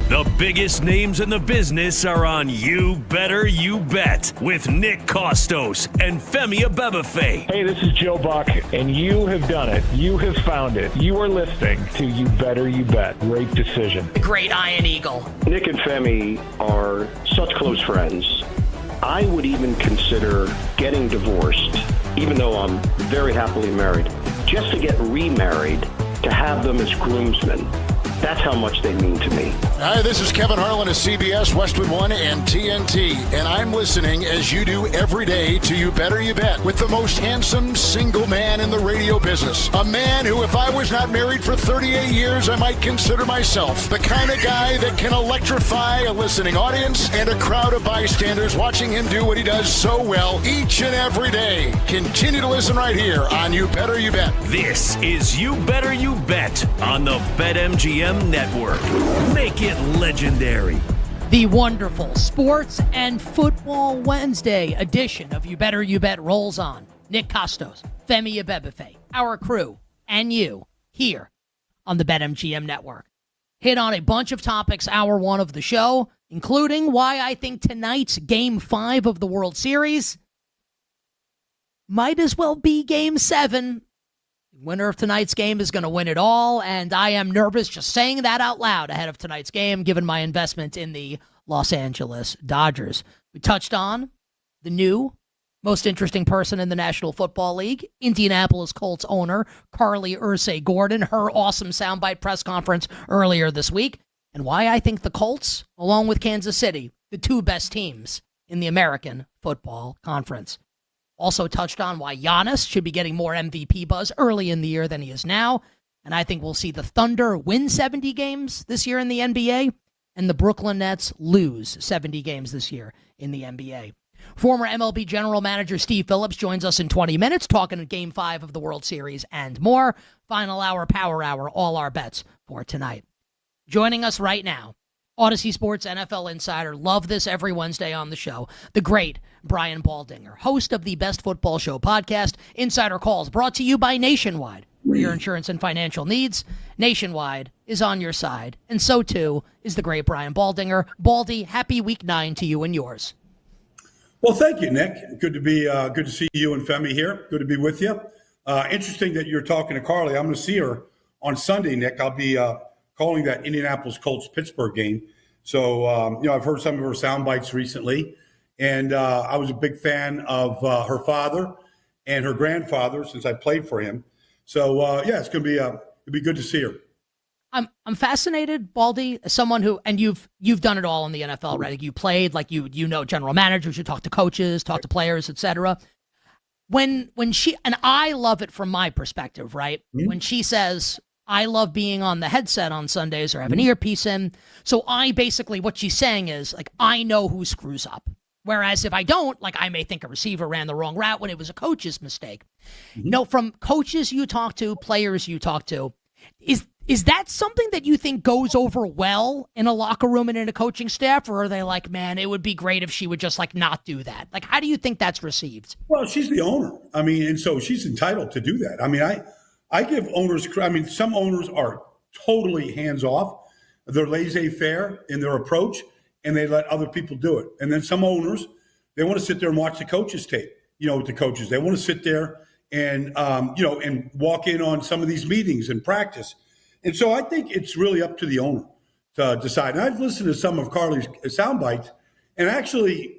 The biggest names in the business are on You Better You Bet with Nick Costos and Femi Abebefe. Hey, this is Joe Buck, and you have done it. You have found it. You are listening to You Better You Bet. Great decision. The great Iron Eagle. Nick and Femi are such close friends. I would even consider getting divorced, even though I'm very happily married, just to get remarried, to have them as groomsmen. That's how much they mean to me. Hi, this is Kevin Harlan of CBS, Westwood One, and TNT, and I'm listening as you do every day to You Better You Bet with the most handsome single man in the radio business. A man who, if I was not married for 38 years, I might consider myself the kind of guy that can electrify a listening audience and a crowd of bystanders watching him do what he does so well each and every day. Continue to listen right here on You Better You Bet. This is You Better You Bet on the BetMGM Network. Make it legendary. The wonderful Sports and Football Wednesday edition of You Better You Bet rolls on. Nick Costos, Femi Abebefe, our crew, and you here on the BetMGM Network. Hit on a bunch of topics, hour one of the show, including why I think tonight's Game 5 of the World Series might as well be Game 7. Winner of tonight's game is going to win it all, and I am nervous just saying that out loud ahead of tonight's game, given my investment in the Los Angeles Dodgers. We touched on the new most interesting person in the National Football League, Indianapolis Colts owner Carly Ursay-Gordon, her awesome soundbite press conference earlier this week, and why I think the Colts, along with Kansas City, the two best teams in the American Football Conference. Also touched on why Giannis should be getting more MVP buzz early in the year than he is now. And I think we'll see the Thunder win 70 games this year in the NBA and the Brooklyn Nets lose 70 games this year in the NBA. Former MLB General Manager Steve Phillips joins us in 20 minutes talking Game 5 of the World Series and more. Final hour, power hour, all our bets for tonight. Joining us right now, Odyssey Sports NFL Insider, love this every Wednesday on the show, the great Brian Baldinger, host of the Best Football Show podcast, Insider Calls, brought to you by Nationwide. For your insurance and financial needs, Nationwide is on your side, and so too is the great Brian Baldinger. Baldy, happy Week 9 to you and yours. Well, thank you, Nick. Good to see you and Femi here. Good to be with you. Interesting that you're talking to Carly. I'm going to see her on Sunday, Nick. I'll be calling that Indianapolis Colts-Pittsburgh game. So, I've heard some of her sound bites recently, and I was a big fan of her father and her grandfather since I played for him. So, it's going to be it'll be good to see her. I'm fascinated, Baldy, as someone who, and you've done it all in the NFL, right? Like you played, like you know general managers, you talk to coaches, talk to players, etc. When she, and I love it from my perspective, right? Mm-hmm. When she says, I love being on the headset on Sundays or have an earpiece in. So I basically, what she's saying is, like, I know who screws up. Whereas if I don't, like, I may think a receiver ran the wrong route when it was a coach's mistake. Mm-hmm. From coaches you talk to, players you talk to, is that something that you think goes over well in a locker room and in a coaching staff? Or are they like, man, it would be great if she would just, like, not do that? Like, how do you think that's received? Well, she's the owner. I mean, and so she's entitled to do that. I mean, I give owners, some owners are totally hands off. They're laissez-faire in their approach, and they let other people do it. And then some owners, they want to sit there and watch the coaches tape, with the coaches. They want to sit there and, and walk in on some of these meetings and practice. And so I think it's really up to the owner to decide. And I've listened to some of Carly's sound bites, and actually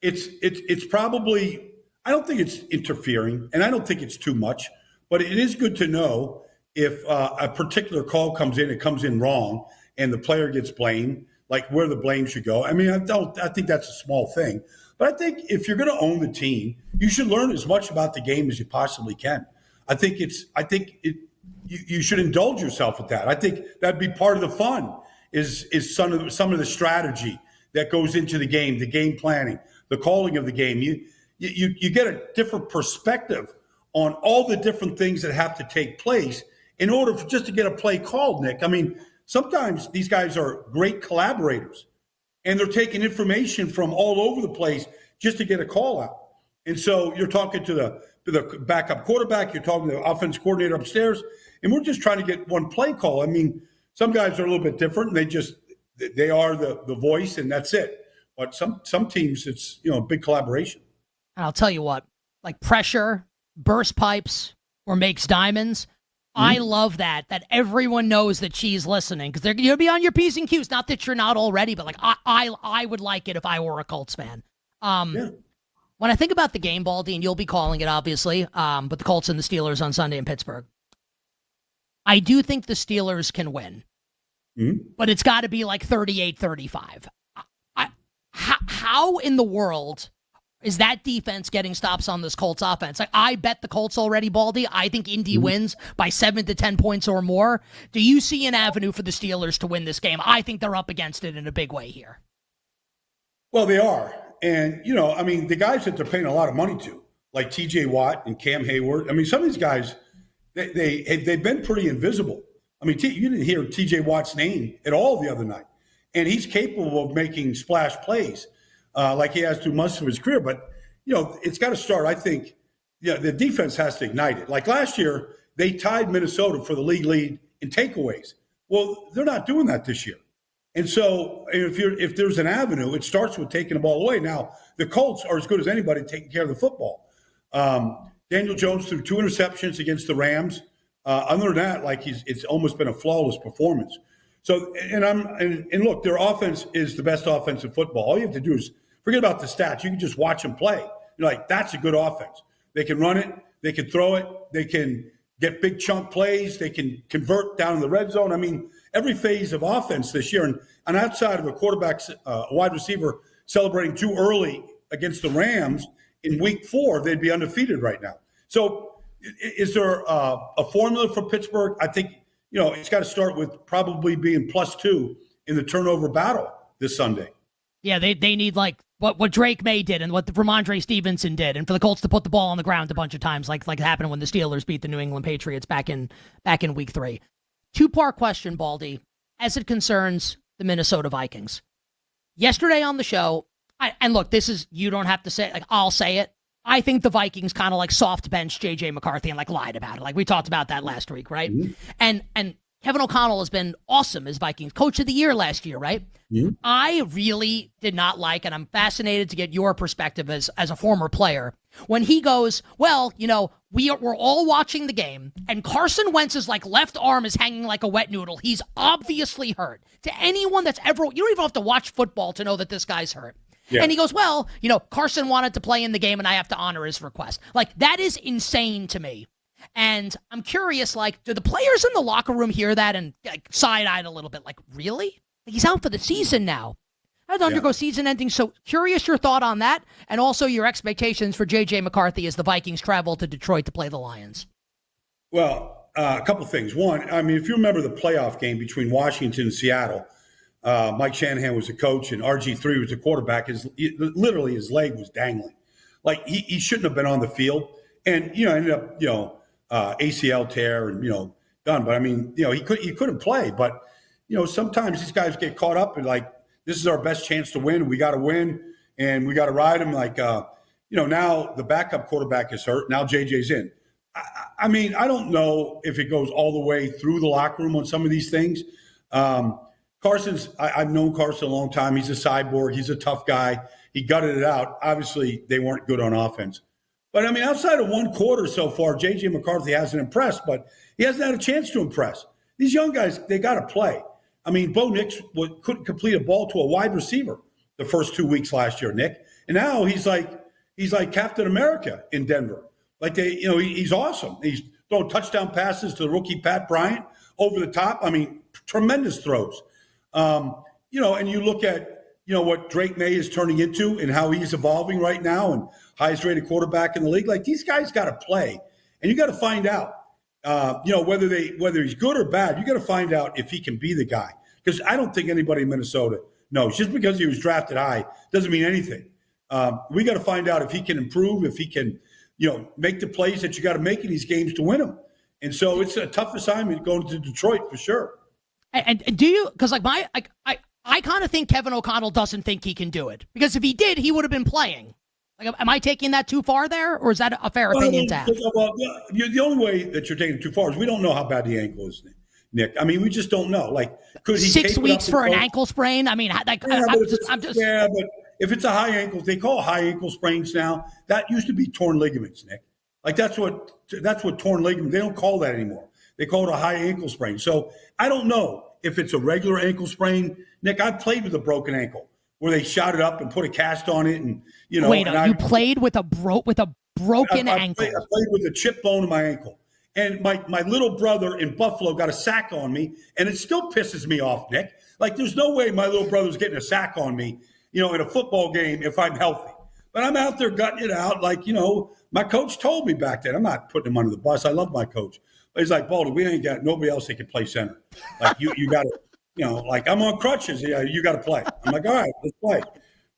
it's probably, I don't think it's interfering, and I don't think it's too much, but it is good to know if a particular call comes in, it comes in wrong, and the player gets blamed, like where the blame should go. I mean, I think that's a small thing. But I think if you're going to own the team, you should learn as much about the game as you possibly can. You should indulge yourself with that. I think that'd be part of the fun is some of the strategy that goes into the game planning, the calling of the game. You get a different perspective on all the different things that have to take place in order just to get a play called, Nick. I mean, sometimes these guys are great collaborators, and they're taking information from all over the place just to get a call out. And so you're talking to the backup quarterback, you're talking to the offense coordinator upstairs, and we're just trying to get one play call. I mean, some guys are a little bit different, and they are the voice, and that's it. But some teams, it's big collaboration. And I'll tell you what, like pressure, burst pipes, or makes diamonds. I love that everyone knows that she's listening, because you'll be on your P's and Q's. Not that you're not already, but like I would like it if I were a Colts fan. When I think about the game, Baldy, and you'll be calling it obviously, but the Colts and the Steelers on Sunday in Pittsburgh, I do think the Steelers can win, but it's got to be like 38-35. How in the world is that defense getting stops on this Colts offense? Like, I bet the Colts already, Baldy. I think Indy wins by 7 to 10 points or more. Do you see an avenue for the Steelers to win this game? I think they're up against it in a big way here. Well, they are. And, the guys that they're paying a lot of money to, like TJ Watt and Cam Hayward, some of these guys, they've been pretty invisible. You didn't hear TJ Watt's name at all the other night. And he's capable of making splash plays. Like he has through most of his career. But, it's got to start, I think, the defense has to ignite it. Like last year, they tied Minnesota for the league lead in takeaways. Well, they're not doing that this year. And so if there's an avenue, it starts with taking the ball away. Now, the Colts are as good as anybody taking care of the football. Daniel Jones threw 2 interceptions against the Rams. Other than that, it's almost been a flawless performance. So, and look, their offense is the best offense in football. All you have to do is forget about the stats. You can just watch them play. You're like, that's a good offense. They can run it. They can throw it. They can get big chunk plays. They can convert down in the red zone. Every phase of offense this year. And outside of a quarterback, a wide receiver celebrating too early against the Rams in week 4, they'd be undefeated right now. So is there a formula for Pittsburgh? I think, it's got to start with probably being +2 in the turnover battle this Sunday. Yeah, they need like what Drake May did and what Ramondre Stevenson did, and for the Colts to put the ball on the ground a bunch of times, like happened when the Steelers beat the New England Patriots back in week 3. 2-part question, Baldy, as it concerns the Minnesota Vikings. Yesterday on the show, and look, this is, you don't have to say it, like I'll say it. I think the Vikings kind of like soft benched J.J. McCarthy and like lied about it. Like we talked about that last week, right? And Kevin O'Connell has been awesome as Vikings Coach of the Year last year, right? I really did not like, and I'm fascinated to get your perspective as a former player, when he goes, well, we're all watching the game, and Carson Wentz's like left arm is hanging like a wet noodle. He's obviously hurt. To anyone that's ever, you don't even have to watch football to know that this guy's hurt. Yeah. And he goes, well, Carson wanted to play in the game, and I have to honor his request. Like, that is insane to me. And I'm curious, like, do the players in the locker room hear that and like side-eyed a little bit? Like, really? He's out for the season now. I had to undergo season ending. So curious your thought on that, and also your expectations for J.J. McCarthy as the Vikings travel to Detroit to play the Lions. Well, a couple things. One, if you remember the playoff game between Washington and Seattle, Mike Shanahan was the coach and RG3 was the quarterback. Literally his leg was dangling. Like he shouldn't have been on the field. And, ended up, ACL tear and, done. But he couldn't play. But, sometimes these guys get caught up and like, this is our best chance to win. We got to win and we got to ride him. Like, now the backup quarterback is hurt. Now JJ's in. I mean, I don't know if it goes all the way through the locker room on some of these things. I've known Carson a long time. He's a cyborg. He's a tough guy. He gutted it out. Obviously, they weren't good on offense. But, I mean, outside of one quarter so far, J.J. McCarthy hasn't impressed, but he hasn't had a chance to impress. These young guys, they got to play. I mean, Bo Nix couldn't complete a ball to a wide receiver the first 2 weeks last year, Nick. And now he's like Captain America in Denver. Like he's awesome. He's throwing touchdown passes to the rookie Pat Bryant over the top. I mean, tremendous throws. And you look at, what Drake May is turning into and how he's evolving right now and highest rated quarterback in the league. Like, these guys got to play, and you got to find out, whether he's good or bad. You got to find out if he can be the guy, because I don't think anybody in Minnesota knows. Just because he was drafted high doesn't mean anything. We got to find out if he can improve, if he can, make the plays that you got to make in these games to win them. And so it's a tough assignment going to Detroit for sure. And do you? Because I kind of think Kevin O'Connell doesn't think he can do it, because if he did, he would have been playing. Like, am I taking that too far there, or is that a fair opinion to have? Well, the only way that you're taking it too far is we don't know how bad the ankle is, Nick. I mean, we just don't know. Like, could he 6 weeks for an ankle sprain? I mean, but if it's a high ankle, they call high ankle sprains now. That used to be torn ligaments, Nick. Like, that's what torn ligament. They don't call that anymore. They call it a high ankle sprain. So I don't know if it's a regular ankle sprain. Nick, I played with a broken ankle where they shot it up and put a cast on it, and Wait, you played with a broken ankle? I played with a chip bone in my ankle, and my little brother in Buffalo got a sack on me, and it still pisses me off, Nick. Like, there's no way my little brother's getting a sack on me, in a football game if I'm healthy. But I'm out there gutting it out, like, my coach told me back then. I'm not putting him under the bus. I love my coach. But he's like, Baldy, we ain't got nobody else that can play center. Like, you got to, like, I'm on crutches. Yeah, you got to play. I'm like, all right, let's play.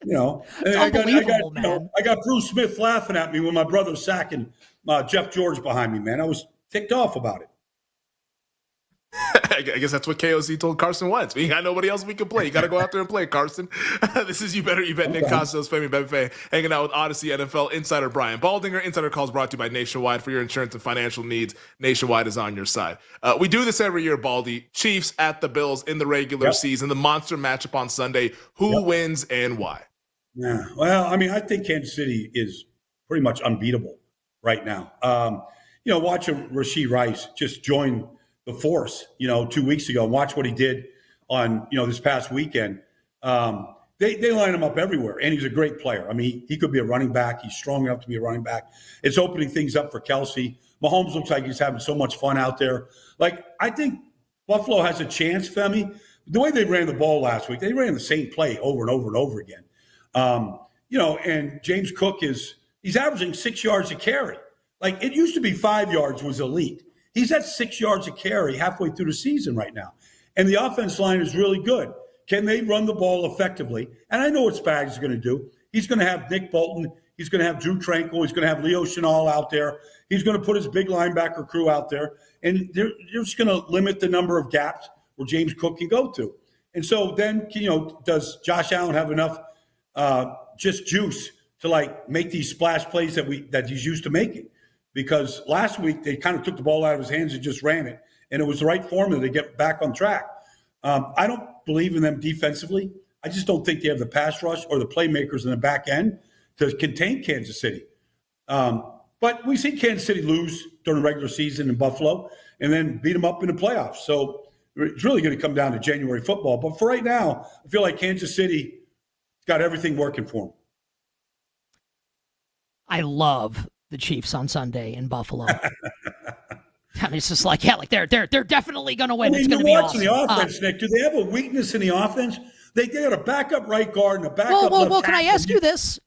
It's unbelievable, man. I got Bruce Smith laughing at me when my brother's sacking Jeff George behind me, man. I was ticked off about it. I guess that's what KOC told Carson Wentz. We got nobody else we can play. You got to go out there and play, Carson. This is You Better You Bet. Nick Costos, Femi Bebefe, hanging out with Odyssey NFL insider Brian Baldinger. Insider Calls brought to you by Nationwide. For your insurance and financial needs, Nationwide is on your side. We do this every year, Baldy. Chiefs at the Bills in the regular season. The monster matchup on Sunday. Who wins and why? Yeah, well, I mean, I think Kansas City is pretty much unbeatable right now. Watching Rashee Rice just join the force, 2 weeks ago, watch what he did on, this past weekend. They line him up everywhere, and he's a great player. I mean, he could be a running back. He's strong enough to be a running back. It's opening things up for Kelsey. Mahomes looks like he's having so much fun out there. Like, I think Buffalo has a chance, Femi. The way they ran the ball last week, they ran the same play over and over and over again. And James Cook he's averaging 6 yards a carry. Like, it used to be 5 yards was elite. He's at 6 yards a carry halfway through the season right now. And the offense line is really good. Can they run the ball effectively? And I know what Spags is going to do. He's going to have Nick Bolton. He's going to have Drew Tranquil. He's going to have Leo Chenal out there. He's going to put his big linebacker crew out there. And they're just going to limit the number of gaps where James Cook can go to. And so then, does Josh Allen have enough just juice to, make these splash plays that he's used to making? Because last week they kind of took the ball out of his hands and just ran it. And it was the right formula to get back on track. I don't believe in them defensively. I just don't think they have the pass rush or the playmakers in the back end to contain Kansas City. But we see Kansas City lose during the regular season in Buffalo and then beat them up in the playoffs. So it's really going to come down to January football. But for right now, I feel like Kansas City got everything working for them. I love the Chiefs on Sunday in Buffalo. I mean, it's just they're definitely going to win. It's going to be awesome. The offense, Nick, do they have a weakness in the offense? They got a backup right guard and a backup left Well, can I ask you this?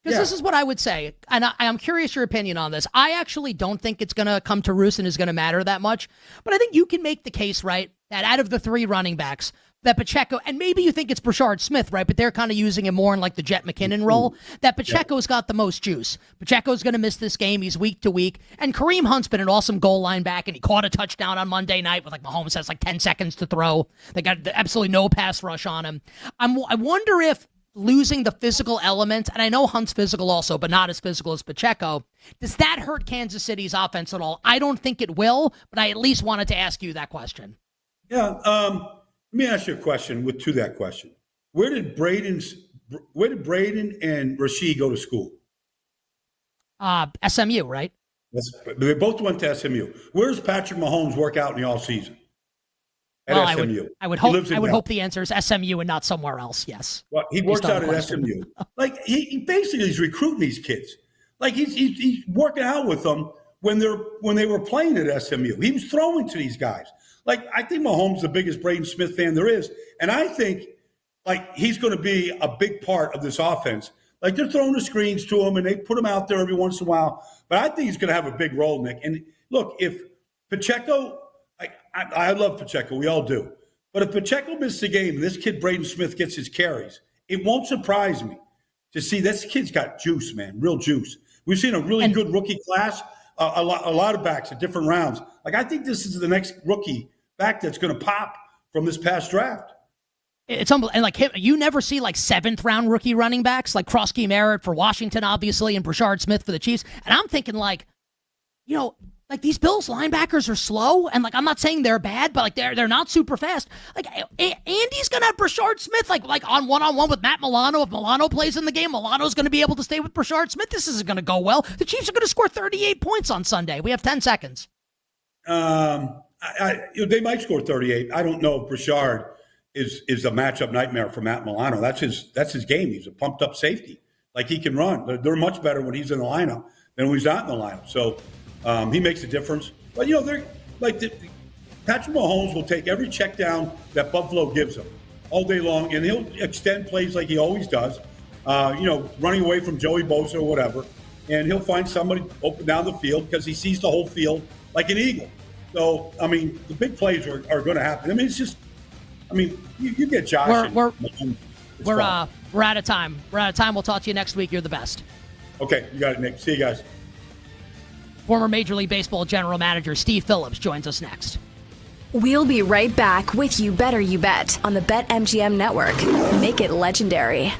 Because this is what I would say, and I'm curious your opinion on this. I actually don't think it's going to come to roost and is going to matter that much, but I think you can make the case, right, that out of the three running backs, that Pacheco, and maybe you think it's Brashard Smith, right, but they're kind of using him more in the Jet McKinnon role, that Pacheco's got the most juice. Pacheco's going to miss this game. He's week to week. And Kareem Hunt's been an awesome goal line back, and he caught a touchdown on Monday night with, Mahomes has 10 seconds to throw. They got absolutely no pass rush on him. I wonder if, losing the physical element, and I know Hunt's physical also, but not as physical as Pacheco, does that hurt Kansas City's offense at all? I don't think it will, but I at least wanted to ask you that question. Yeah, let me ask you a question to that question. Where did Braden and Rasheed go to school? SMU, right? They both went to SMU. Where does Patrick Mahomes work out in the offseason? At SMU. I would hope the answer is SMU and not somewhere else. Yes. Well, he works out at SMU. Like he basically is recruiting these kids. Like he's working out with them when they were playing at SMU. He was throwing to these guys. Like I think Mahomes is the biggest Braden Smith fan there is, and I think like he's going to be a big part of this offense. Like they're throwing the screens to him and they put him out there every once in a while. But I think he's going to have a big role, Nick. And look, if Pacheco, I love Pacheco, we all do. But if Pacheco misses the game and this kid Braden Smith gets his carries, it won't surprise me to see this kid's got juice, man, real juice. We've seen a really good rookie class, a lot of backs at different rounds. Like I think this is the next rookie back that's going to pop from this past draft. It's unbelievable. And like him, you never see like 7th round rookie running backs like Krosky Merritt for Washington, obviously, and Brashard Smith for the Chiefs. And I'm thinking like, you know, like these Bills linebackers are slow, and like I'm not saying they're bad, but like they're not super fast. Like Andy's gonna have Brashard Smith like on one-on-one with Matt Milano. If Milano plays in the game, Milano's gonna be able to stay with Brashard Smith. This isn't gonna go well. The Chiefs are gonna score 38 points on Sunday. We have 10 seconds. They might score 38. I don't know if Brashard is a matchup nightmare for Matt Milano. That's his game. He's a pumped up safety. Like he can run. They're much better when he's in the lineup than when he's not in the lineup. So he makes a difference. But you know, they're like Patrick Mahomes will take every check down that Buffalo gives him all day long, and he'll extend plays like he always does. You know, running away from Joey Bosa or whatever, and he'll find somebody open down the field because he sees the whole field like an eagle. So I mean, the big plays are going to happen. I mean, it's just. I mean, you get Josh. We're out of time. We're out of time. We'll talk to you next week. You're the best. Okay, you got it, Nick. See you guys. Former Major League Baseball general manager Steve Phillips joins us next. We'll be right back with You Better You Bet on the BetMGM network. Make it legendary.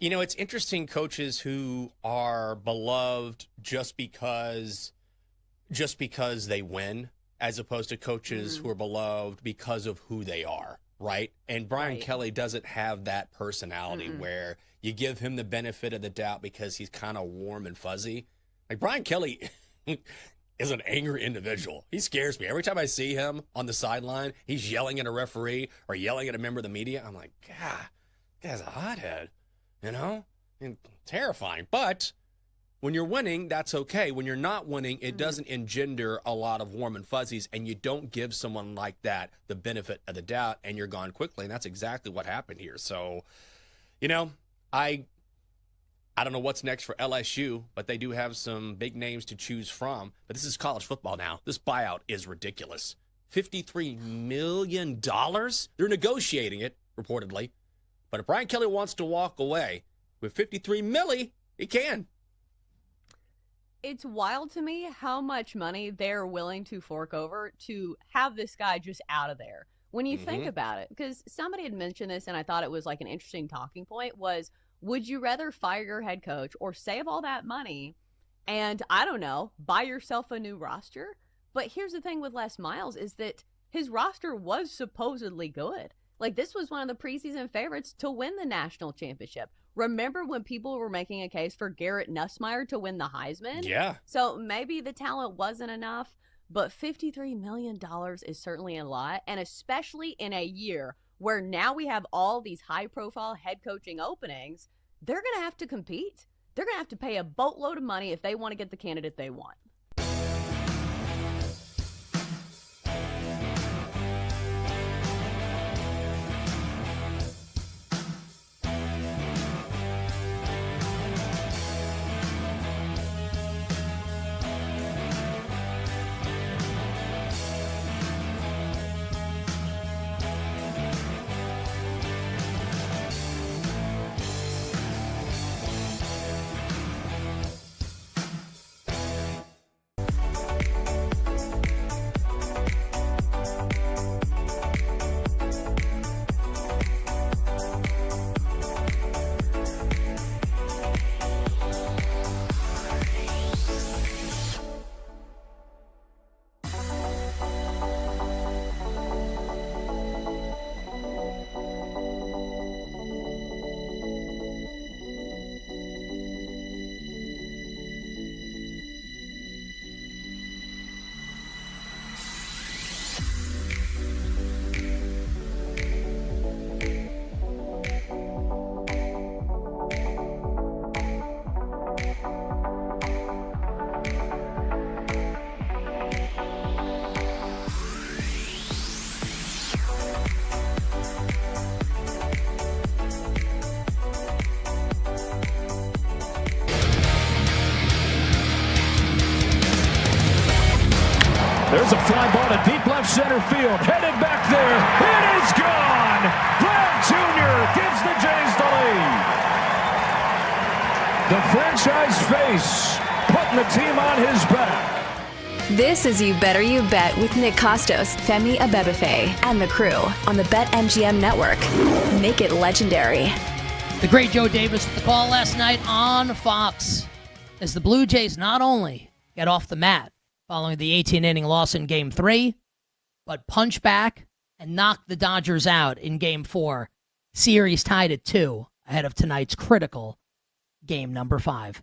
You know, it's interesting coaches who are beloved just because they win, as opposed to coaches who are beloved because of who they are, right? And Brian Kelly doesn't have that personality where you give him the benefit of the doubt because he's kind of warm and fuzzy. Like Brian Kelly is an angry individual. He scares me. Every time I see him on the sideline, he's yelling at a referee or yelling at a member of the media. I'm like, God, this guy's a hothead. You know, and terrifying. But when you're winning, that's okay. When you're not winning, it doesn't engender a lot of warm and fuzzies, and you don't give someone like that the benefit of the doubt, and you're gone quickly. And that's exactly what happened here. So, you know, I I don't know what's next for LSU, but they do have some big names to choose from. But this is college football now. This buyout is ridiculous. $53 million? They're negotiating it, reportedly. But if Brian Kelly wants to walk away with $53 million, he can. It's wild to me how much money they're willing to fork over to have this guy just out of there. When you think about it, because somebody had mentioned this and I thought it was like an interesting talking point, was would you rather fire your head coach or save all that money and, I don't know, buy yourself a new roster? But here's the thing with Les Miles is that his roster was supposedly good. Like, this was one of the preseason favorites to win the national championship. Remember when people were making a case for Garrett Nussmeier to win the Heisman? Yeah. So maybe the talent wasn't enough, but $53 million is certainly a lot, and especially in a year where now we have all these high-profile head coaching openings, they're going to have to compete. They're going to have to pay a boatload of money if they want to get the candidate they want. There's a fly ball to deep left center field. Headed back there. It is gone. Vlad Jr. gives the Jays the lead. The franchise face putting the team on his back. This is You Better You Bet with Nick Costos, Femi Abebefe, and the crew on the BetMGM network. Make it legendary. The great Joe Davis with the call last night on Fox as the Blue Jays not only get off the mat following the 18-inning loss in Game 3, but punch back and knock the Dodgers out in Game 4. Series tied at 2 ahead of tonight's critical Game number 5.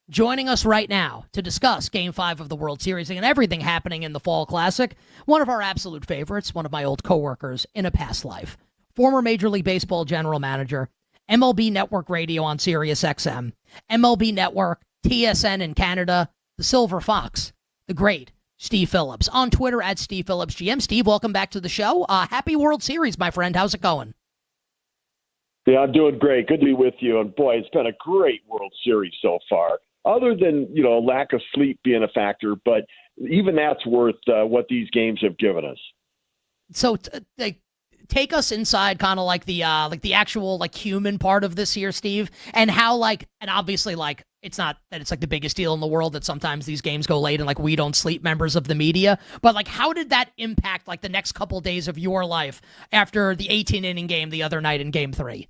Joining us right now to discuss Game 5 of the World Series and everything happening in the Fall Classic, one of our absolute favorites, one of my old coworkers in a past life, former Major League Baseball general manager, MLB Network Radio on Sirius XM, MLB Network, TSN in Canada, the Silver Fox, the great Steve Phillips. On Twitter at Steve Phillips GM. Steve, welcome back to the show. Happy World Series, my friend. How's it going? Yeah, I'm doing great. Good to be with you. And boy, it's been a great World Series so far. Other than, lack of sleep being a factor, but even that's worth what these games have given us. So take us inside kind of like the actual human part of this here, Steve, and how and obviously it's not that it's the biggest deal in the world that sometimes these games go late and we don't sleep, members of the media, but how did that impact the next couple days of your life after the 18-inning game the other night in Game 3?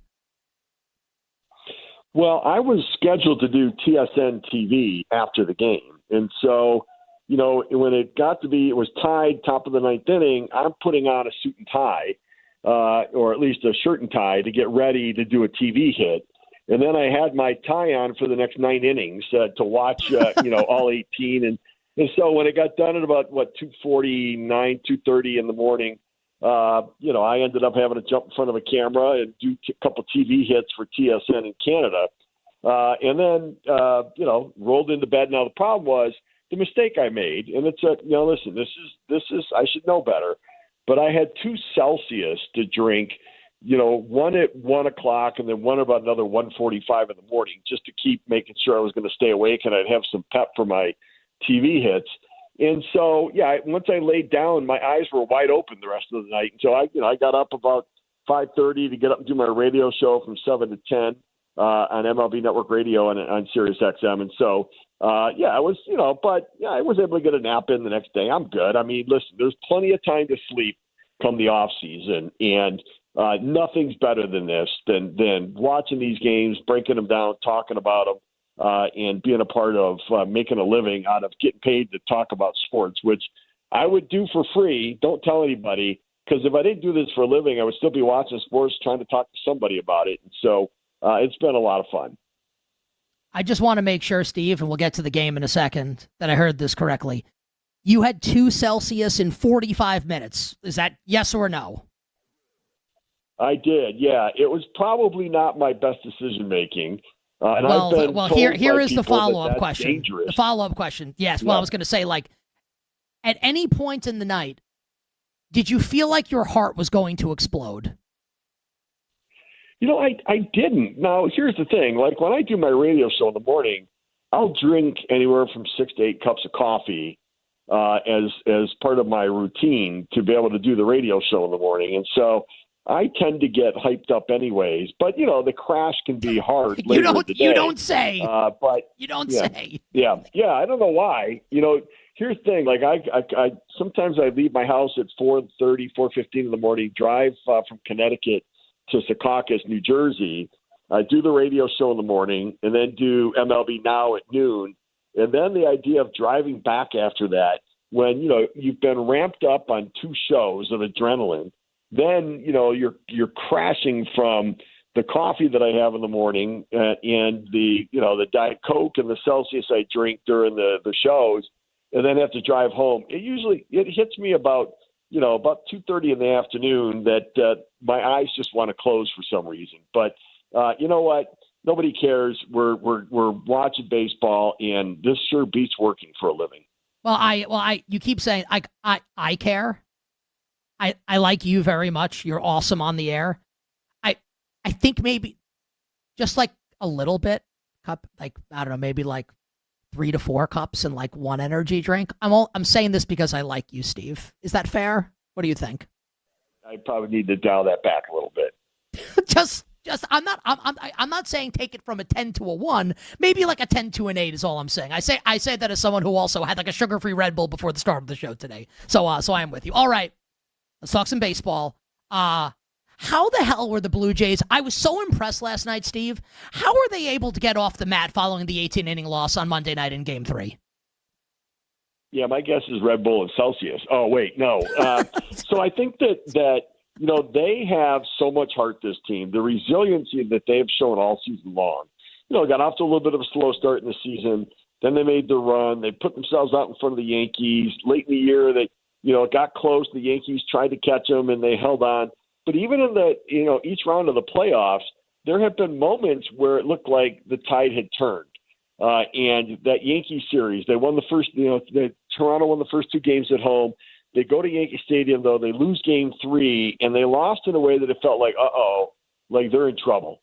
Well, I was scheduled to do TSN TV after the game. And so, when it got to be, it was tied top of the ninth inning, I'm putting on a suit and tie, or at least a shirt and tie to get ready to do a TV hit. And then I had my tie on for the next 9 innings to watch, all 18. And so when it got done at about, 2:49, 2:30 in the morning, I ended up having to jump in front of a camera and do a couple TV hits for TSN in Canada. And then, rolled into bed. Now, the problem was the mistake I made. And it's listen, this is, I should know better. But I had 2 Celsius to drink one at 1 o'clock and then one about another 1:45 in the morning, just to keep making sure I was going to stay awake and I'd have some pep for my TV hits. And so, once I laid down, my eyes were wide open the rest of the night. And so I got up about 5:30 to get up and do my radio show from 7 to 10 on MLB Network Radio and on Sirius XM. And so, I was, I was able to get a nap in the next day. I'm good. I mean, listen, there's plenty of time to sleep come the off season, and nothing's better than this, than watching these games, breaking them down, talking about them, and being a part of making a living out of getting paid to talk about sports, which I would do for free. Don't tell anybody, because if I didn't do this for a living, I would still be watching sports, trying to talk to somebody about it. And so it's been a lot of fun. I just want to make sure, Steve, and we'll get to the game in a second, that I heard this correctly. You had 2 Celsius in 45 minutes. Is that yes or no? I did, yeah. It was probably not my best decision making. Here is the follow-up that question. Dangerous. The follow-up question. Yes, well, I was going to say, at any point in the night, did you feel like your heart was going to explode? I didn't. Now, here's the thing. Like, when I do my radio show in the morning, I'll drink anywhere from 6 to 8 cups of coffee as part of my routine to be able to do the radio show in the morning. And so I tend to get hyped up anyways. But, the crash can be hard later in the day. You don't say. But you don't say. Yeah. I don't know why. Here's the thing. Like, I sometimes I leave my house at 4:30, 4:15 in the morning, drive from Connecticut to Secaucus, New Jersey. I do the radio show in the morning and then do MLB Now at noon. And then the idea of driving back after that, when, you've been ramped up on 2 shows of adrenaline, then, you're crashing from the coffee that I have in the morning and the Diet Coke and the Celsius I drink during the shows, and then have to drive home. It hits me about 2:30 in the afternoon that my eyes just want to close for some reason. But you know what? Nobody cares. We're watching baseball, and this sure beats working for a living. You keep saying I care. I like you very much. You're awesome on the air. I think maybe just like a little bit cup, I don't know, maybe 3 to 4 cups and 1 energy drink. I'm saying this because I like you, Steve. Is that fair? What do you think? I probably need to dial that back a little bit. I'm not saying take it from a 10 to a 1. Maybe a 10 to an 8 is all I'm saying. I say that as someone who also had a sugar-free Red Bull before the start of the show today. So I am with you. All right, let's talk some baseball. How the hell were the Blue Jays? I was so impressed last night, Steve. How were they able to get off the mat following the 18-inning loss on Monday night in Game 3? Yeah, my guess is Red Bull and Celsius. Oh, wait, no. So I think that they have so much heart, this team. The resiliency that they've shown all season long. Got off to a little bit of a slow start in the season. Then they made the run. They put themselves out in front of the Yankees. Late in the year, they got close. The Yankees tried to catch them, and they held on. But even in each round of the playoffs, there have been moments where it looked like the tide had turned. And that Yankee series, they won the first, Toronto won the first 2 games at home. They go to Yankee Stadium, though. They lose Game 3, and they lost in a way that it felt like, like they're in trouble.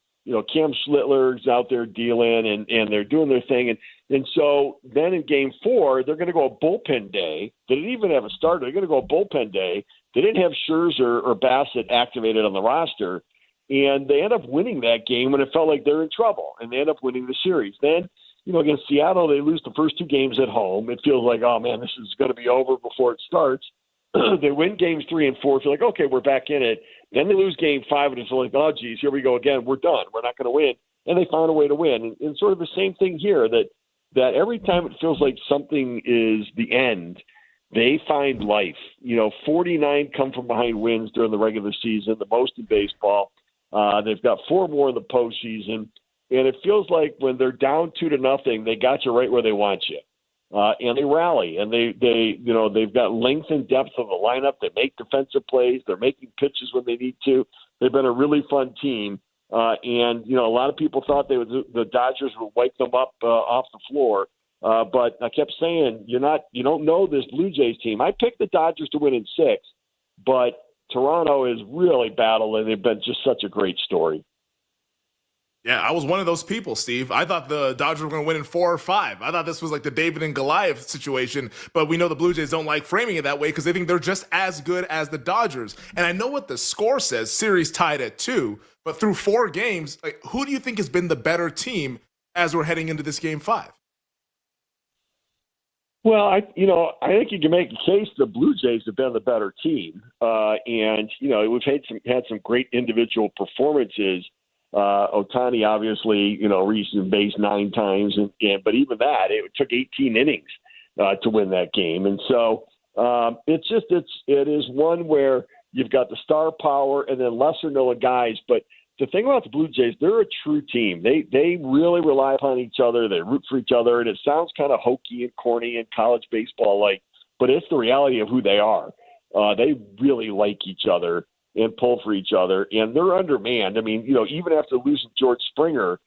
Cam Schlittler's out there dealing, and they're doing their thing. And so then in Game 4, they're going to go a bullpen day. They didn't even have a starter. They're going to go a bullpen day. They didn't have Scherzer or Bassett activated on the roster, and they end up winning that game when it felt like they're in trouble, and they end up winning the series. Then, against Seattle, they lose the first 2 games at home. It feels like, oh, man, this is going to be over before it starts. They win Games 3 and 4. Feel like, okay, we're back in it. Then they lose Game 5, and it's like, oh, geez, here we go again. We're done. We're not going to win. And they found a way to win. And sort of the same thing here, that every time it feels like something is the end, they find life. 49 come from behind wins during the regular season, the most in baseball. They've got 4 more in the postseason. And it feels like when they're down 2-0, they got you right where they want you. And they rally, and they've got length and depth of the lineup. They make defensive plays. They're making pitches when they need to. They've been a really fun team. And a lot of people thought the Dodgers would wipe them up off the floor. But I kept saying, you don't know this Blue Jays team. I picked the Dodgers to win in 6, but Toronto is really battled, and they've been just such a great story. Yeah, I was one of those people, Steve. I thought the Dodgers were going to win in 4 or 5. I thought this was like the David and Goliath situation, but we know the Blue Jays don't like framing it that way because they think they're just as good as the Dodgers. And I know what the score says, series tied at 2, but through 4 games, like, who do you think has been the better team as we're heading into this Game 5? Well, I think you can make a case the Blue Jays have been the better team, and we've had some great individual performances. Ohtani obviously, reached the base 9 times, but even that, it took 18 innings to win that game, and so it is one where you've got the star power and then lesser known guys, but the thing about the Blue Jays, they're a true team. They really rely upon each other. They root for each other, and it sounds kind of hokey and corny and college baseball like, but it's the reality of who they are. They really like each other and pull for each other, and they're undermanned. I mean, even after losing George Springer,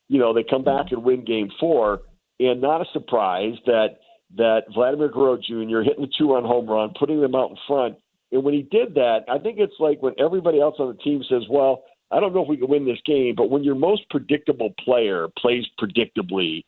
they come back and win Game 4, and not a surprise that Vladimir Guerrero Jr. hitting the 2-run home run, putting them out in front. And when he did that, I think it's like when everybody else on the team says, well, I don't know if we can win this game, but when your most predictable player plays predictably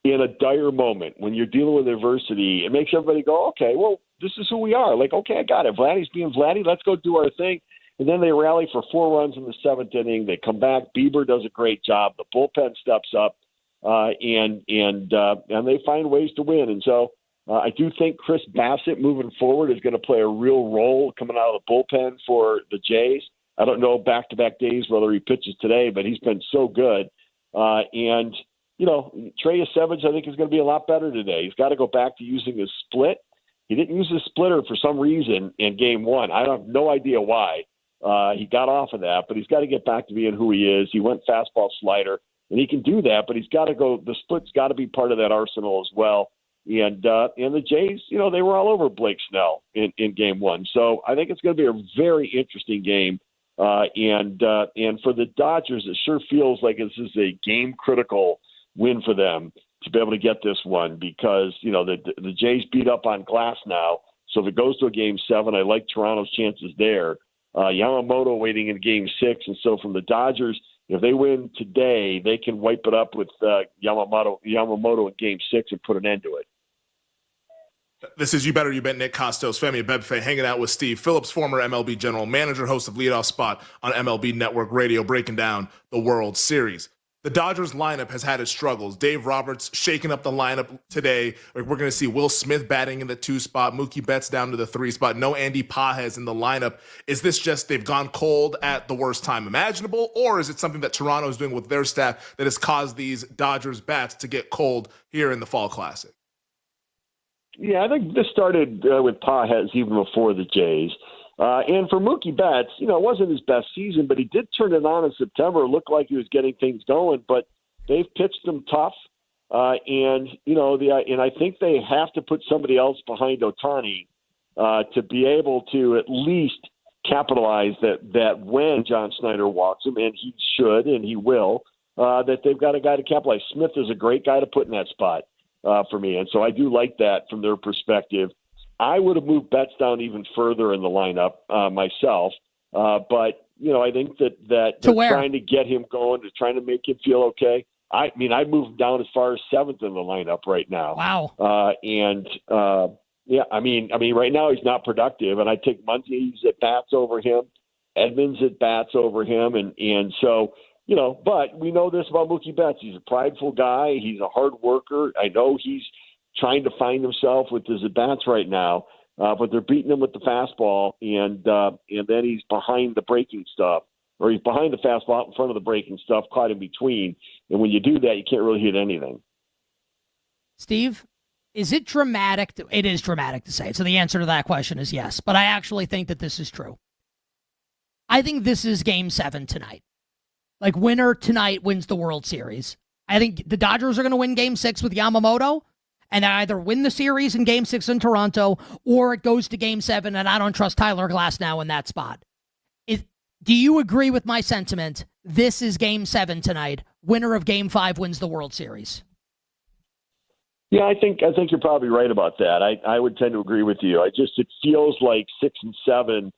in a dire moment, when you're dealing with adversity, it makes everybody go, okay, well, this is who we are. Like, okay, I got it. Vladdy's being Vladdy. Let's go do our thing. And then they rally for 4 runs in the 7th inning. They come back. Bieber does a great job. The bullpen steps up, and they find ways to win. And so I do think Chris Bassett moving forward is going to play a real role coming out of the bullpen for the Jays. I don't know back-to-back days whether he pitches today, but he's been so good. And Trey Estevez, I think, is going to be a lot better today. He's got to go back to using his split. He didn't use his splitter for some reason in Game 1. I have no idea why. He got off of that, but he's got to get back to being who he is. He went fastball slider, and he can do that, but he's got to go. The split's got to be part of that arsenal as well. And the Jays, they were all over Blake Snell in Game 1. So I think it's going to be a very interesting game. And for the Dodgers, it sure feels like this is a game-critical win for them to be able to get this one because, the Jays beat up on glass now. So if it goes to a Game 7, I like Toronto's chances there. Yamamoto waiting in Game 6. And so from the Dodgers, if they win today, they can wipe it up with Yamamoto in Game 6 and put an end to it. This is You Better You Bet. Nick Costos, Femi Abebefe, hanging out with Steve Phillips, former MLB general manager, host of Leadoff Spot on MLB Network Radio, breaking down the World Series. The Dodgers lineup has had its struggles. Dave Roberts shaking up the lineup today. We're going to see Will Smith batting in the 2 spot, Mookie Betts down to the 3 spot, no Andy Pages in the lineup. Is this just they've gone cold at the worst time imaginable, or is it something that Toronto is doing with their staff that has caused these Dodgers bats to get cold here in the Fall Classic? Yeah, I think this started with Pages even before the Jays. And for Mookie Betts, it wasn't his best season, but he did turn it on in September. It looked like he was getting things going, but they've pitched him tough. And I think they have to put somebody else behind Ohtani to be able to at least capitalize that when John Snyder walks him, and he should and he will, that they've got a guy to capitalize. Smith is a great guy to put in that spot. For me. And so I do like that from their perspective. I would have moved Betts down even further in the lineup myself. But, I think that they're trying to get him going, they're trying to make him feel okay. I'd move him down as far as 7th in the lineup right now. Wow. Right now he's not productive. And I take Muncy's at bats over him, Edmonds at bats over him. And so, but we know this about Mookie Betts. He's a prideful guy. He's a hard worker. I know he's trying to find himself with his at-bats right now, but they're beating him with the fastball, and then he's behind the breaking stuff, or he's behind the fastball out in front of the breaking stuff, caught in between. And when you do that, you can't really hit anything. Steve, is it dramatic? It is dramatic to say it. So the answer to that question is yes, but I actually think that this is true. I think this is Game 7 tonight. Like, winner tonight wins the World Series. I think the Dodgers are going to win Game 6 with Yamamoto, and either win the series in Game 6 in Toronto, or it goes to Game 7, and I don't trust Tyler Glasnow in that spot. Do you agree with my sentiment? This is Game 7 tonight. Winner of Game 5 wins the World Series. Yeah, I think you're probably right about that. I would tend to agree with you. It feels like 6 and 7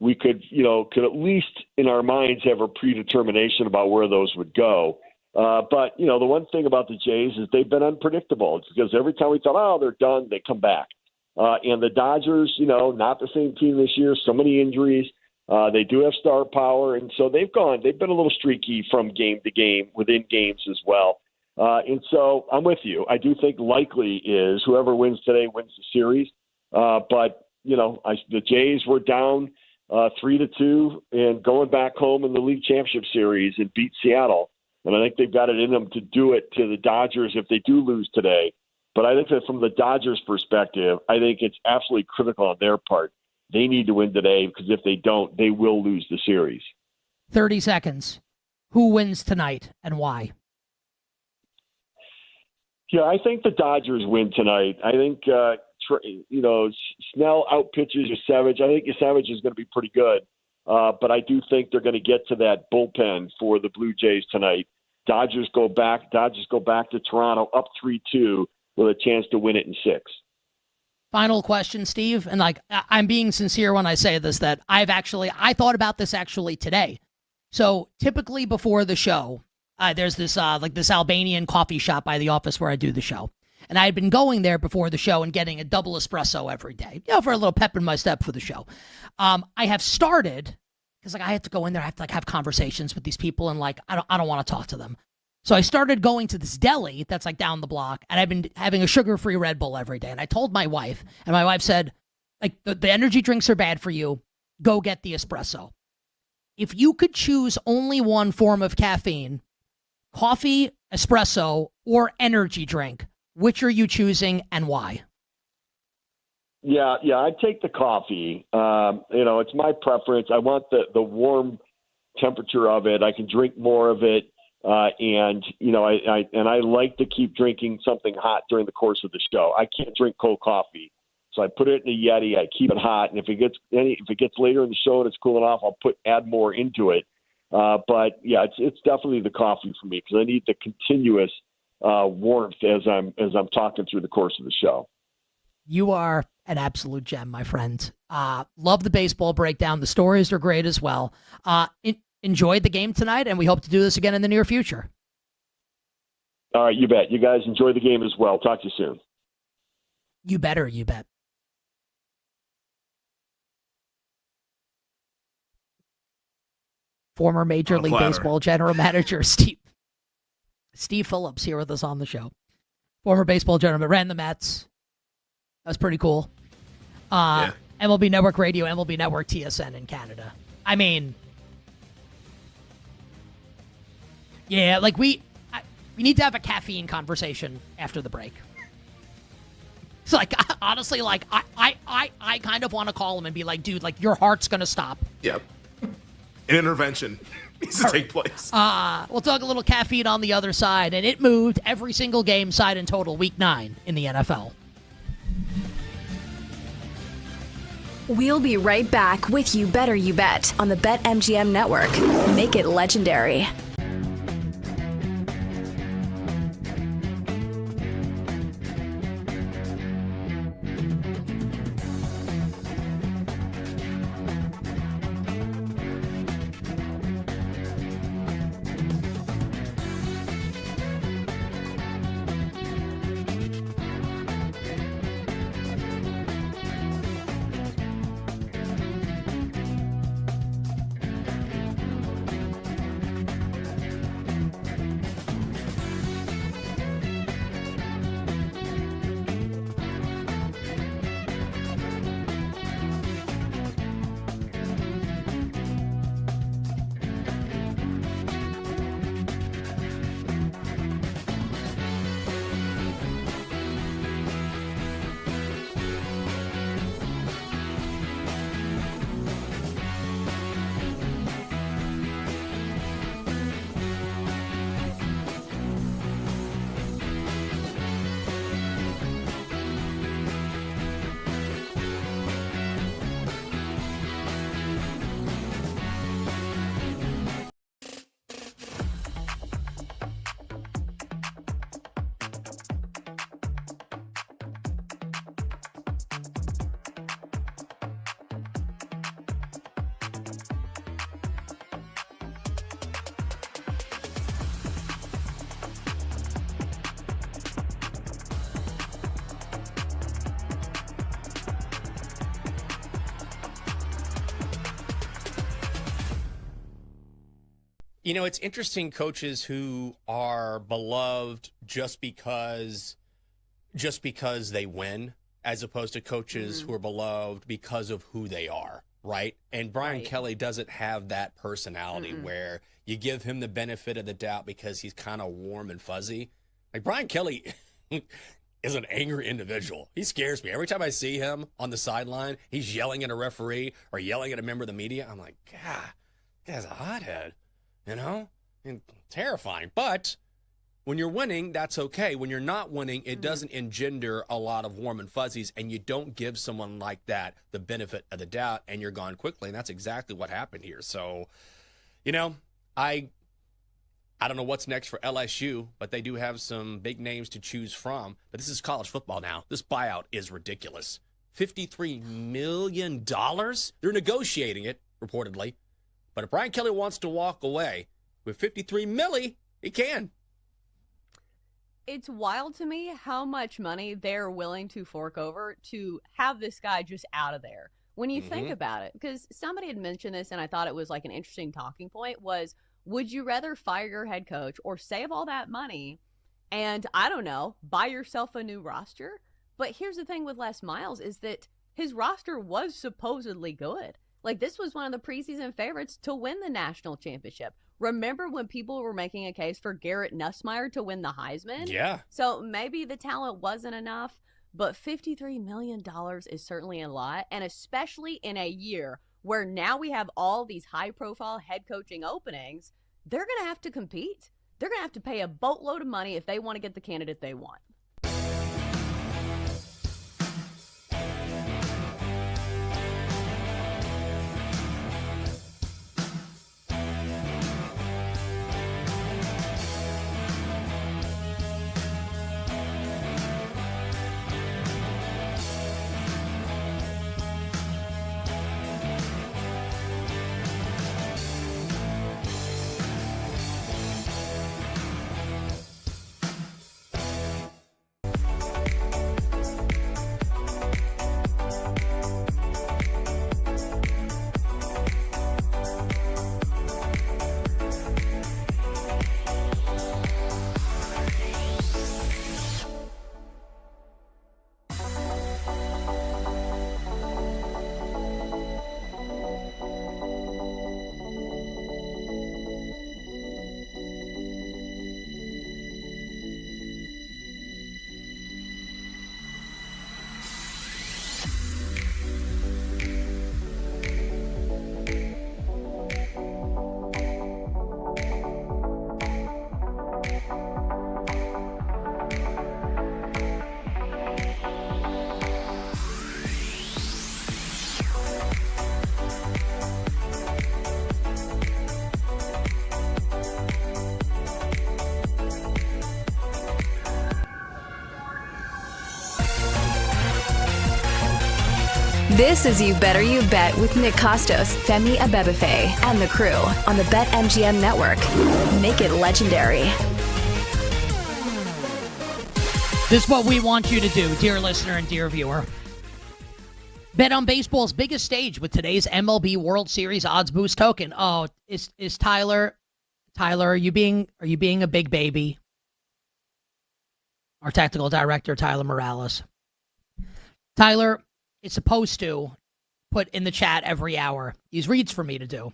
we could at least in our minds have a predetermination about where those would go. But, the one thing about the Jays is they've been unpredictable. It's because every time we thought, oh, they're done, they come back. And the Dodgers, not the same team this year, so many injuries. They do have star power, and so they've been a little streaky from game to game, within games as well. And so I'm with you. I do think likely is whoever wins today wins the series. But, the Jays were down 3-2 and going back home in the league championship series and beat Seattle. And I think they've got it in them to do it to the Dodgers if they do lose today. But I think that from the Dodgers' perspective, I think it's absolutely critical on their part. They need to win today because if they don't, they will lose the series. 30 seconds. Who wins tonight and why? Yeah, I think the Dodgers win tonight. I think, Snell outpitches Savage. I think Savage is going to be pretty good. But I do think they're going to get to that bullpen for the Blue Jays tonight. Dodgers go back to Toronto up 3-2 with a chance to win it in 6. Final question, Steve. And I'm being sincere when I say this, that I thought about this actually today. So typically before the show, there's this this Albanian coffee shop by the office where I do the show. And I had been going there before the show and getting a double espresso every day, for a little pep in my step for the show. I have started, because I have to go in there, I have to have conversations with these people, and I don't want to talk to them. So I started going to this deli that's down the block, and I've been having a sugar-free Red Bull every day. And I told my wife, and my wife said, the energy drinks are bad for you. Go get the espresso. If you could choose only one form of caffeine, coffee, espresso, or energy drink, which are you choosing and why? Yeah, I'd take the coffee. It's my preference. I want the warm temperature of it. I can drink more of it. And I like to keep drinking something hot during the course of the show. I can't drink cold coffee. So I put it in a Yeti, I keep it hot, and if it gets later in the show and it's cooling off, I'll add more into it. But yeah, it's definitely the coffee for me because I need the continuous warmth as I'm talking through the course of the show. You are an absolute gem, my friend. Love the baseball breakdown. The stories are great as well. Enjoyed the game tonight, and we hope to do this again in the near future. All right, you bet. You guys enjoy the game as well. Talk to you soon. You better, you bet. Former Major League Baseball general manager Steve Phillips here with us on the show. Former baseball general, ran the Mets. That was pretty cool. MLB Network Radio, MLB Network TSN in Canada. I mean, yeah, we need to have a caffeine conversation after the break. It's honestly, I kind of want to call him and be like, dude, your heart's going to stop. Yep. An intervention needs to take place. We'll talk a little caffeine on the other side, and it moved every single game side in total week 9 in the NFL. We'll be right back with You Better You Bet on the BetMGM Network. Make it legendary. You know, it's interesting, coaches who are beloved just because they win, as opposed to coaches who are beloved because of who they are, right? And Brian Kelly doesn't have that personality where you give him the benefit of the doubt because he's kind of warm and fuzzy. Like, Brian Kelly is an angry individual. He scares me. Every time I see him on the sideline, he's yelling at a referee or yelling at a member of the media. I'm like, God, this guy's a hothead, you know? And terrifying. But when you're winning, that's okay. When you're not winning, it doesn't engender a lot of warm and fuzzies, and you don't give someone like that the benefit of the doubt, and you're gone quickly. And that's exactly what happened here. So, you know, I don't know what's next for LSU, but they do have some big names to choose from. But this is college football now. This buyout is ridiculous. $53 million? They're negotiating it, reportedly. But if Brian Kelly wants to walk away with $53 million, he can. It's wild to me how much money they're willing to fork over to have this guy just out of there. When you think about it, because somebody had mentioned this and I thought it was like an interesting talking point, was would you rather fire your head coach or save all that money and, I don't know, buy yourself a new roster? But here's the thing with Les Miles is that his roster was supposedly good. Like, this was one of the preseason favorites to win the national championship. Remember when people were making a case for Garrett Nussmeier to win the Heisman? Yeah. So maybe the talent wasn't enough, but $53 million is certainly a lot, and especially in a year where now we have all these high-profile head coaching openings, they're going to have to compete. They're going to have to pay a boatload of money if they want to get the candidate they want. This is You Better You Bet with Nick Costos, Femi Abebefe, and the crew on the BetMGM network. Make it legendary. This is what we want you to do, dear listener and dear viewer. Bet on baseball's biggest stage with today's MLB World Series odds boost token. Oh, is Tyler, are you being a big baby? Our technical director, Tyler Morales. Tyler is supposed to put in the chat every hour. He reads for me to do.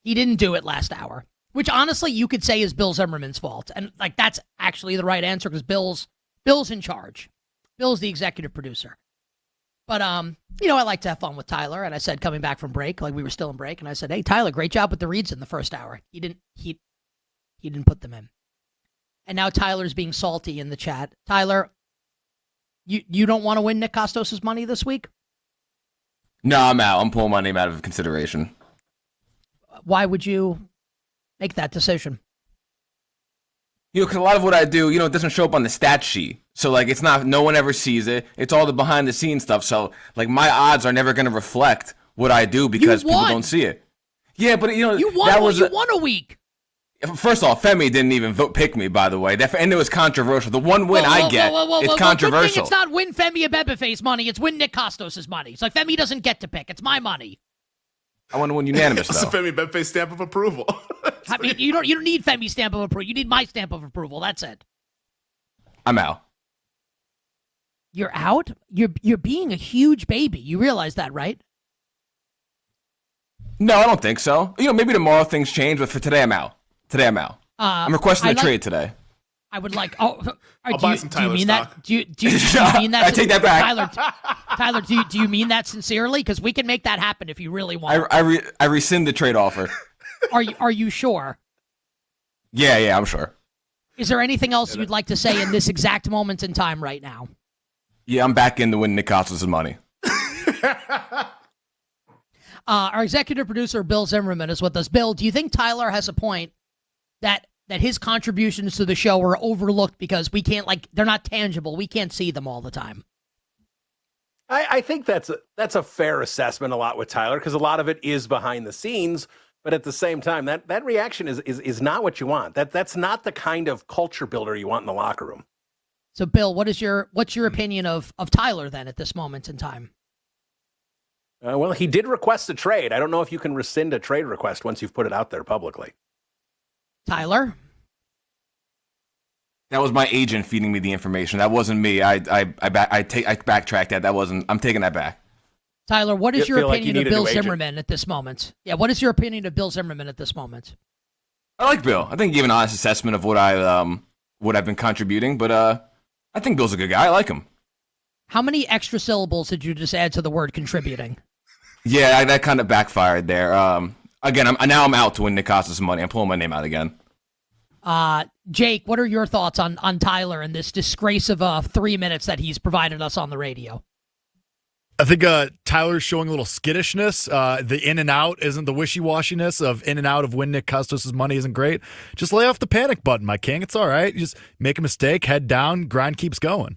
He didn't do it last hour, which honestly you could say is Bill Zimmerman's fault. And like that's actually the right answer because Bill's in charge. Bill's the executive producer. But you know, I like to have fun with Tyler, and I said coming back from break, like we were still in break, and I said, "Hey Tyler, great job with the reads in the first hour." He didn't put them in. And now Tyler's being salty in the chat. Tyler, you don't want to win Nick Costos' money this week? No, I'm out. I'm pulling my name out of consideration. Why would you make that decision? You know, because a lot of what I do, it doesn't show up on the stat sheet. So, like, it's not, no one ever sees it. It's all the behind the scenes stuff. So, like, my odds are never going to reflect what I do because people don't see it. Yeah, but, you won a week. First off, Femi didn't even pick me, by the way. And it was controversial. The one win I get, it's controversial. Good thing it's not win Femi Abebefe's money. It's win Nick Costos' money. It's like Femi doesn't get to pick. It's my money. I want to win unanimous, That's though. a Femi Betface stamp of approval. I mean, you don't need Femi's stamp of approval. You need my stamp of approval. That's it. I'm out. You're out? You're being a huge baby. You realize that, right? No, I don't think so. Maybe tomorrow things change, but for today, I'm out. I'm requesting a trade today. I would like. I'll buy some Tyler do you mean stock. that? Do you mean that? I take that back. Tyler, do you mean that sincerely? Because we can make that happen if you really want. I rescind the trade offer. Are you sure? Yeah, I'm sure. Is there anything else you'd like to say in this exact moment in time right now? Yeah, I'm back in to win Nick Costas' money. Our executive producer, Bill Zimmerman, is with us. Bill, do you think Tyler has a point that his contributions to the show are overlooked because we can't, they're not tangible. We can't see them all the time. I think that's a fair assessment a lot with Tyler, because a lot of it is behind the scenes. But at the same time, that reaction is not what you want. That's not the kind of culture builder you want in the locker room. So, Bill, what's your opinion of Tyler then at this moment in time? Well, he did request a trade. I don't know if you can rescind a trade request once you've put it out there publicly. Tyler? That was my agent feeding me the information. That wasn't me. I backtracked that. That wasn't. I'm taking that back. Tyler, what is your opinion of Bill agent. Zimmerman at this moment? Yeah, what is your opinion of Bill Zimmerman at this moment? I like Bill. I think he gave an honest assessment of what I've been contributing, but I think Bill's a good guy. I like him. How many extra syllables did you just add to the word contributing? Yeah, that kind of backfired there. Again, I'm out to win Nick Costas' money. I'm pulling my name out again. Jake, what are your thoughts on Tyler and this disgrace of 3 minutes that he's provided us on the radio? I think Tyler's showing a little skittishness. The in and out isn't the wishy-washiness of in and out of when Nick Costas' money isn't great. Just lay off the panic button, my king. It's all right. You just make a mistake, head down, grind keeps going.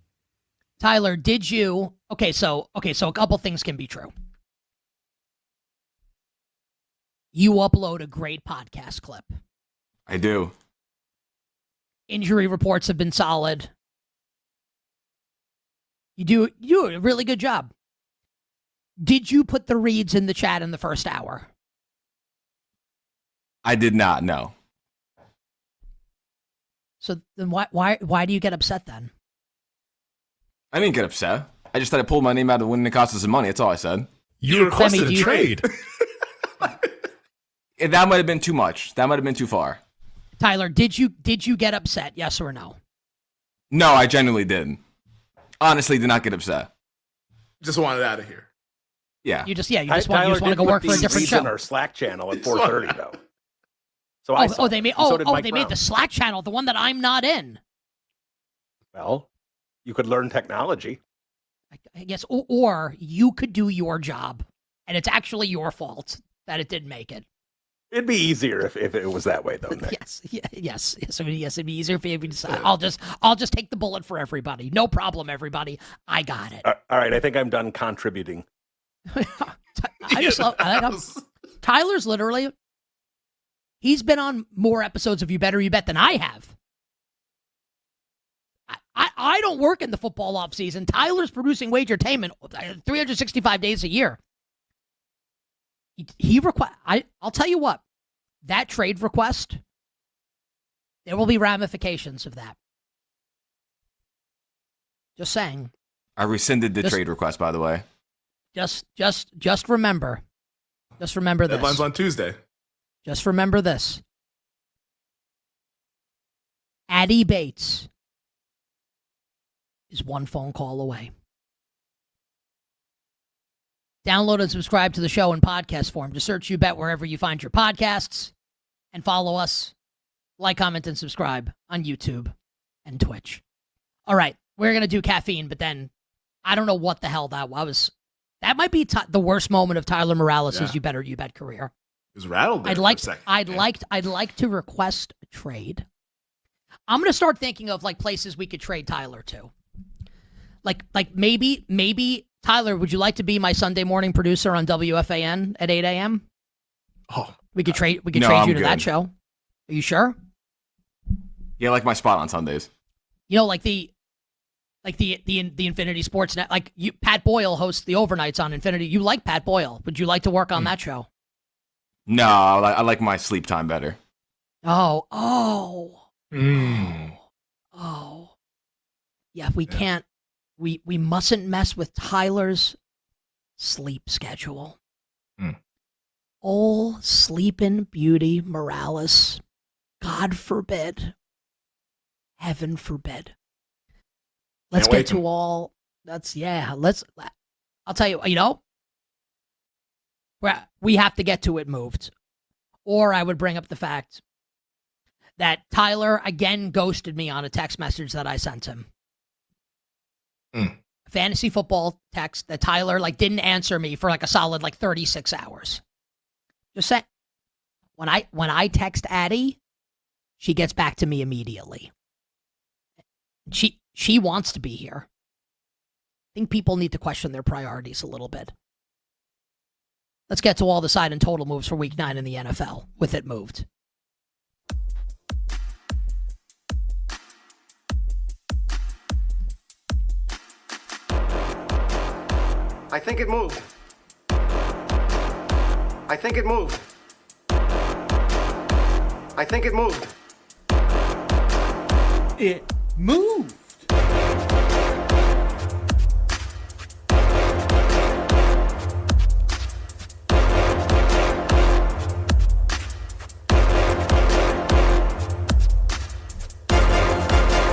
Tyler, did you... Okay, so a couple things can be true. You upload a great podcast clip. I do. Injury reports have been solid. You do a really good job. Did you put the reads in the chat in the first hour? I did not, no. So then why do you get upset then? I didn't get upset. I just said I pulled my name out of winning Nick Costas' money. That's all I said. You requested a trade. That might have been too much. That might have been too far. Tyler, did you get upset? Yes or no? No, I genuinely didn't. Honestly, did not get upset. Just wanted out of here. Yeah. You just want to go work for a different show. On our Slack channel at 4:30 though. So they made the Slack channel, the one that I'm not in. Well, you could learn technology. I guess, or you could do your job, and it's actually your fault that it didn't make it. It'd be easier if it was that way, though, Nick. Yes, it'd be easier for you to decide. I'll just take the bullet for everybody. No problem, everybody. I got it. All right, I think I'm done contributing. Tyler's literally, he's been on more episodes of You Better You Bet than I have. I don't work in the football off season. Tyler's producing Wagertainment 365 days a year. I'll tell you what, that trade request, there will be ramifications of that. Just saying. I rescinded the trade request, by the way. Just remember. Just remember this. Deadline's on Tuesday. Just remember this. Addie Bates is one phone call away. Download and subscribe to the show in podcast form. Just search You Bet wherever you find your podcasts and follow us. Like, comment, and subscribe on YouTube and Twitch. All right, we're going to do caffeine, but then I don't know what the hell that was. That might be the worst moment of Tyler Morales' You Better You Bet career. He was rattled there for a second. I'd like to request a trade. I'm going to start thinking of places we could trade Tyler to. Like maybe Tyler, would you like to be my Sunday morning producer on WFAN at 8 a.m.? Oh, we could trade you to that show. Are you sure? Yeah, like my spot on Sundays. You know, like the Infinity Sports Net. Pat Boyle hosts the overnights on Infinity. You like Pat Boyle? Would you like to work on that show? No, I like my sleep time better. Oh. Yeah, we can't. We mustn't mess with Tyler's sleep schedule. Oh, sleeping beauty Morales. God forbid. Heaven forbid. Let's get to all. I'll tell you, we have to get to it moved. Or I would bring up the fact that Tyler again ghosted me on a text message that I sent him. Fantasy football text that Tyler didn't answer me for a solid 36 hours. Just saying. When I text Addie, she gets back to me immediately. She wants to be here. I think people need to question their priorities a little bit. Let's get to all the side and total moves for Week 9 in the NFL with it moved. I think it moved. I think it moved. I think it moved. It moved.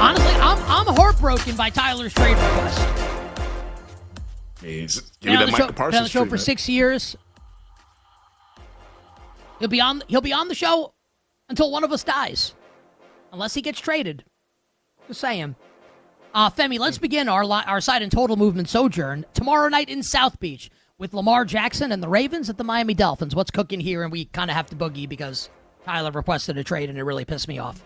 Honestly, I'm heartbroken by Tyler's trade request. Give me Been that on Micah Parsons the show for treatment. 6 years. He'll be on the show until one of us dies, unless he gets traded. Just saying. Femi, let's begin our side and total movement sojourn tomorrow night in South Beach with Lamar Jackson and the Ravens at the Miami Dolphins. What's cooking here? And we kind of have to boogie because Tyler requested a trade and it really pissed me off.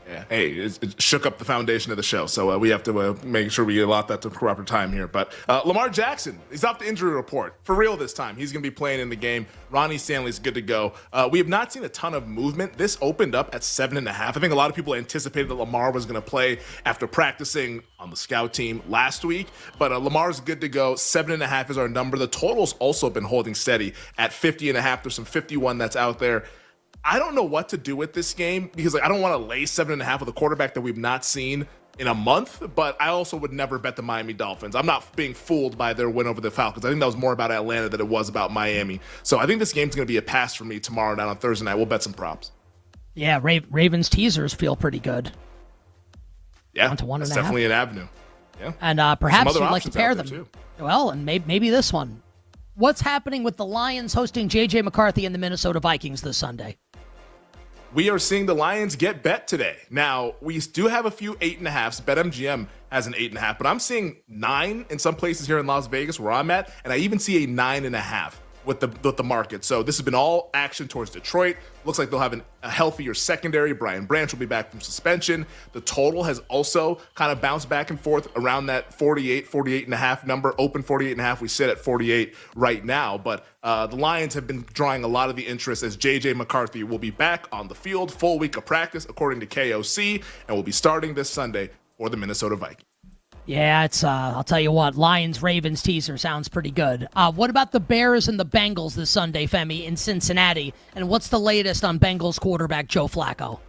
Yeah. Hey, it shook up the foundation of the show, so we have to make sure we allot that to proper time here. But Lamar Jackson, he's off the injury report. For real this time. He's going to be playing in the game. Ronnie Stanley's good to go. We have not seen a ton of movement. This opened up at 7.5. I think a lot of people anticipated that Lamar was going to play after practicing on the scout team last week. But Lamar's good to go. 7.5 is our number. The total's also been holding steady at 50.5. There's some 51 that's out there. I don't know what to do with this game because I don't want to lay 7.5 with a quarterback that we've not seen in a month, but I also would never bet the Miami Dolphins. I'm not being fooled by their win over the Falcons. I think that was more about Atlanta than it was about Miami. So I think this game's going to be a pass for me tomorrow night on Thursday night. We'll bet some props. Yeah, Ravens teasers feel pretty good. Yeah, 1 to 1.5. It's definitely an avenue. Yeah, And perhaps Some you'd other like to options pair out there, them. too. Well, and maybe this one. What's happening with the Lions hosting J.J. McCarthy and the Minnesota Vikings this Sunday? We are seeing the Lions get bet today. Now, we do have a few 8.5s. BetMGM has an 8.5, but I'm seeing 9 in some places here in Las Vegas where I'm at, and I even see a 9.5 with the market. So this has been all action towards Detroit. Looks like they'll have a healthier secondary. Brian Branch will be back from suspension. The total has also kind of bounced back and forth around that 48.5 number. Open 48.5. We sit at 48 right now. But the Lions have been drawing a lot of the interest as J.J. McCarthy will be back on the field. Full week of practice, according to KOC, and will be starting this Sunday for the Minnesota Vikings. Yeah, it's I'll tell you what, Lions-Ravens teaser sounds pretty good. What about the Bears and the Bengals this Sunday, Femi, in Cincinnati? And what's the latest on Bengals quarterback Joe Flacco?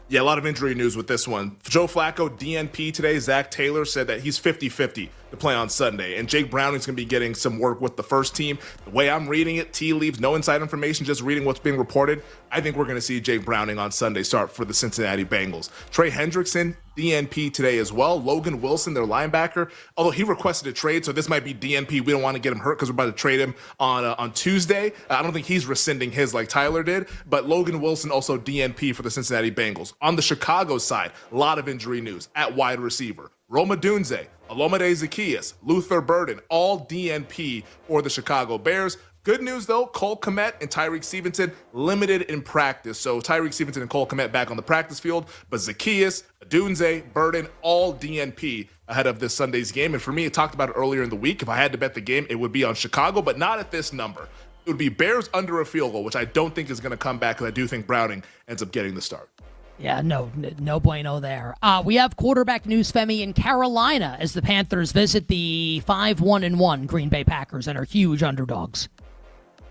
Yeah, a lot of injury news with this one. Joe Flacco, DNP today. Zach Taylor said that he's 50-50 to play on Sunday. And Jake Browning's going to be getting some work with the first team. The way I'm reading it, tea leaves, no inside information, just reading what's being reported. I think we're going to see Jake Browning on Sunday start for the Cincinnati Bengals. Trey Hendrickson, DNP today as well. Logan Wilson, their linebacker, although he requested a trade, so this might be DNP. We don't want to get him hurt because we're about to trade him on Tuesday. I don't think he's rescinding his like Tyler did, but Logan Wilson also DNP for the Cincinnati Bengals. On the Chicago side, a lot of injury news at wide receiver. Roma Dunze, Olomide Zaccheaus, Luther Burden, all DNP for the Chicago Bears. Good news, though, Cole Kmet and Tyreek Stevenson limited in practice. So Tyreek Stevenson and Cole Kmet back on the practice field, but Zaccheaus, Dunze, Burden, all DNP ahead of this Sunday's game. And for me, I talked about it earlier in the week. If I had to bet the game, it would be on Chicago, but not at this number. It would be Bears under a field goal, which I don't think is going to come back because I do think Browning ends up getting the start. Yeah, no bueno there. We have quarterback news, Femi, in Carolina as the Panthers visit the 5-1-1 Green Bay Packers and are huge underdogs.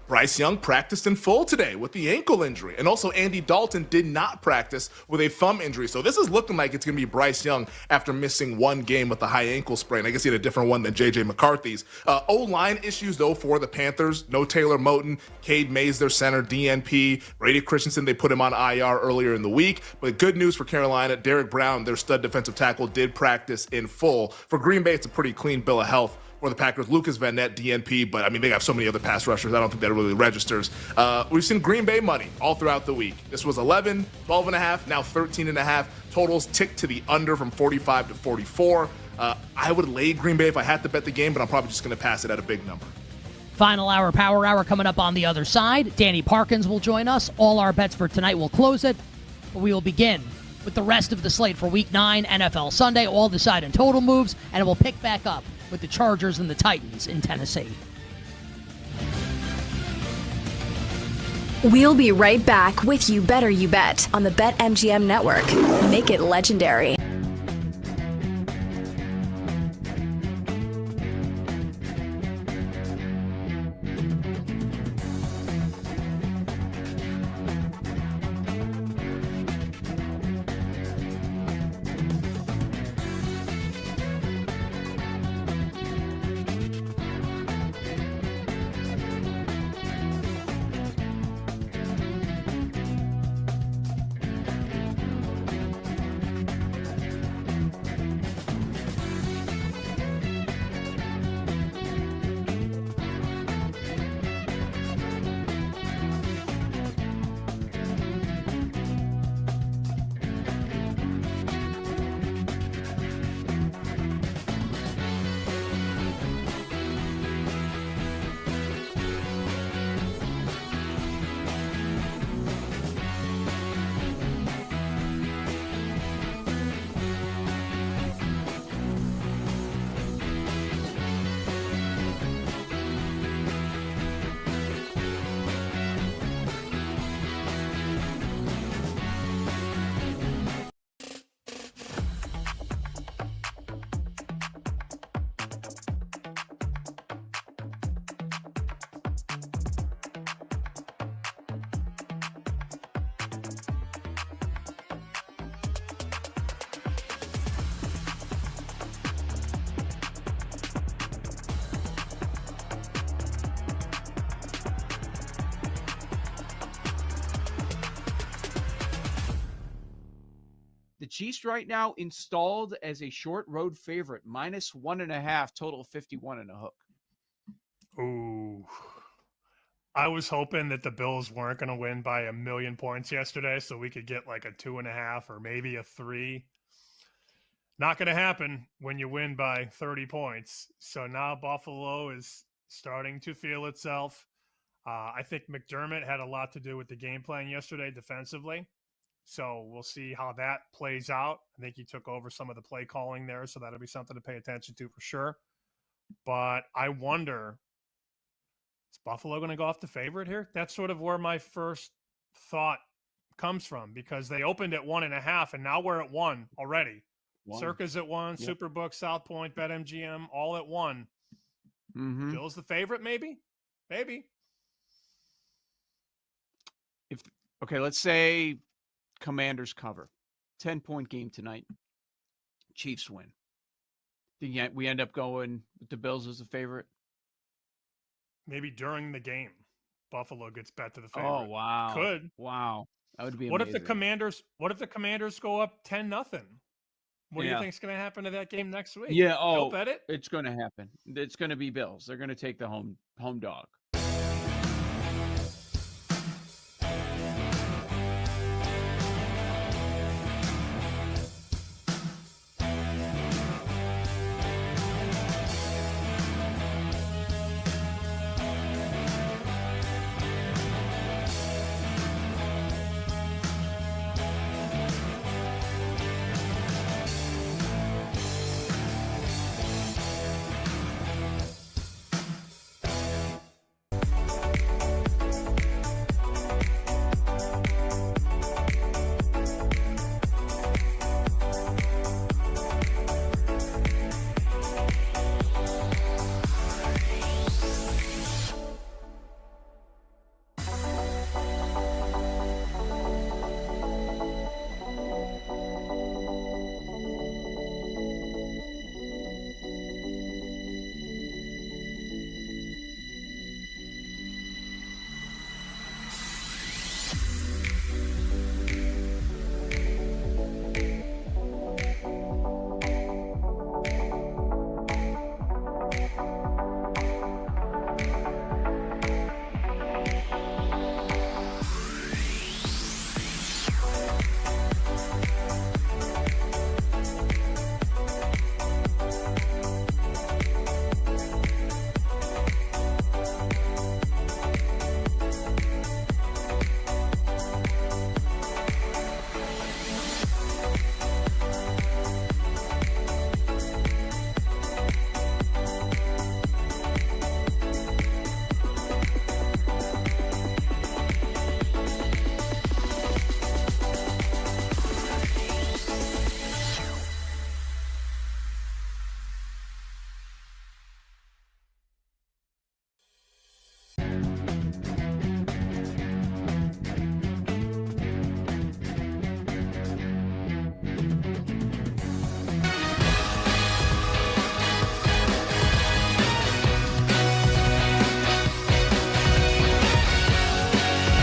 Bryce Young practiced in full today with the ankle injury. And also Andy Dalton did not practice with a thumb injury. So this is looking like it's going to be Bryce Young after missing one game with a high ankle sprain. I guess he had a different one than J.J. McCarthy's. O-line issues, though, for the Panthers. No Taylor Moton. Cade Mays, their center, DNP. Brady Christensen, they put him on IR earlier in the week. But good news for Carolina, Derek Brown, their stud defensive tackle, did practice in full. For Green Bay, it's a pretty clean bill of health for the Packers. Lucas Van Nett, DNP, but I mean, they got so many other pass rushers. I don't think that really registers. We've seen Green Bay money all throughout the week. This was 11, 12.5, now 13.5. Totals ticked to the under from 45 to 44. I would lay Green Bay if I had to bet the game, but I'm probably just going to pass it at a big number. Final hour, power hour coming up on the other side. Danny Parkins will join us. All our bets for tonight will close it. But we will begin with the rest of the slate for Week 9, NFL Sunday, all the side and total moves, and it will pick back up with the Chargers and the Titans in Tennessee. We'll be right back with You Better You Bet on the BetMGM Network. Make it legendary. The Chiefs right now installed as a short road favorite, -1.5, total 51.5. Ooh. I was hoping that the Bills weren't going to win by 1,000,000 points yesterday, so we could get like a 2.5 or maybe a 3. Not going to happen when you win by 30 points. So now Buffalo is starting to feel itself. I think McDermott had a lot to do with the game plan yesterday defensively. So we'll see how that plays out. I think he took over some of the play calling there, so that'll be something to pay attention to for sure. But I wonder, is Buffalo going to go off the favorite here? That's sort of where my first thought comes from, because they opened at 1.5 and now we're at 1 already. Circa's at 1, yep. Superbook, South Point, BetMGM, all at 1. Mm-hmm. Bill's the favorite, maybe? Maybe. Okay, let's say Commanders cover. 10-point game tonight. Chiefs win. Think we end up going with the Bills as a favorite? Maybe during the game, Buffalo gets bet to the favorite. Oh, wow. Could. Wow. That would be What amazing. if the Commanders go up 10-0? What do you think's going to happen to that game next week? Yeah, Don't bet it. It's going to happen. It's going to be Bills. They're going to take the home dog.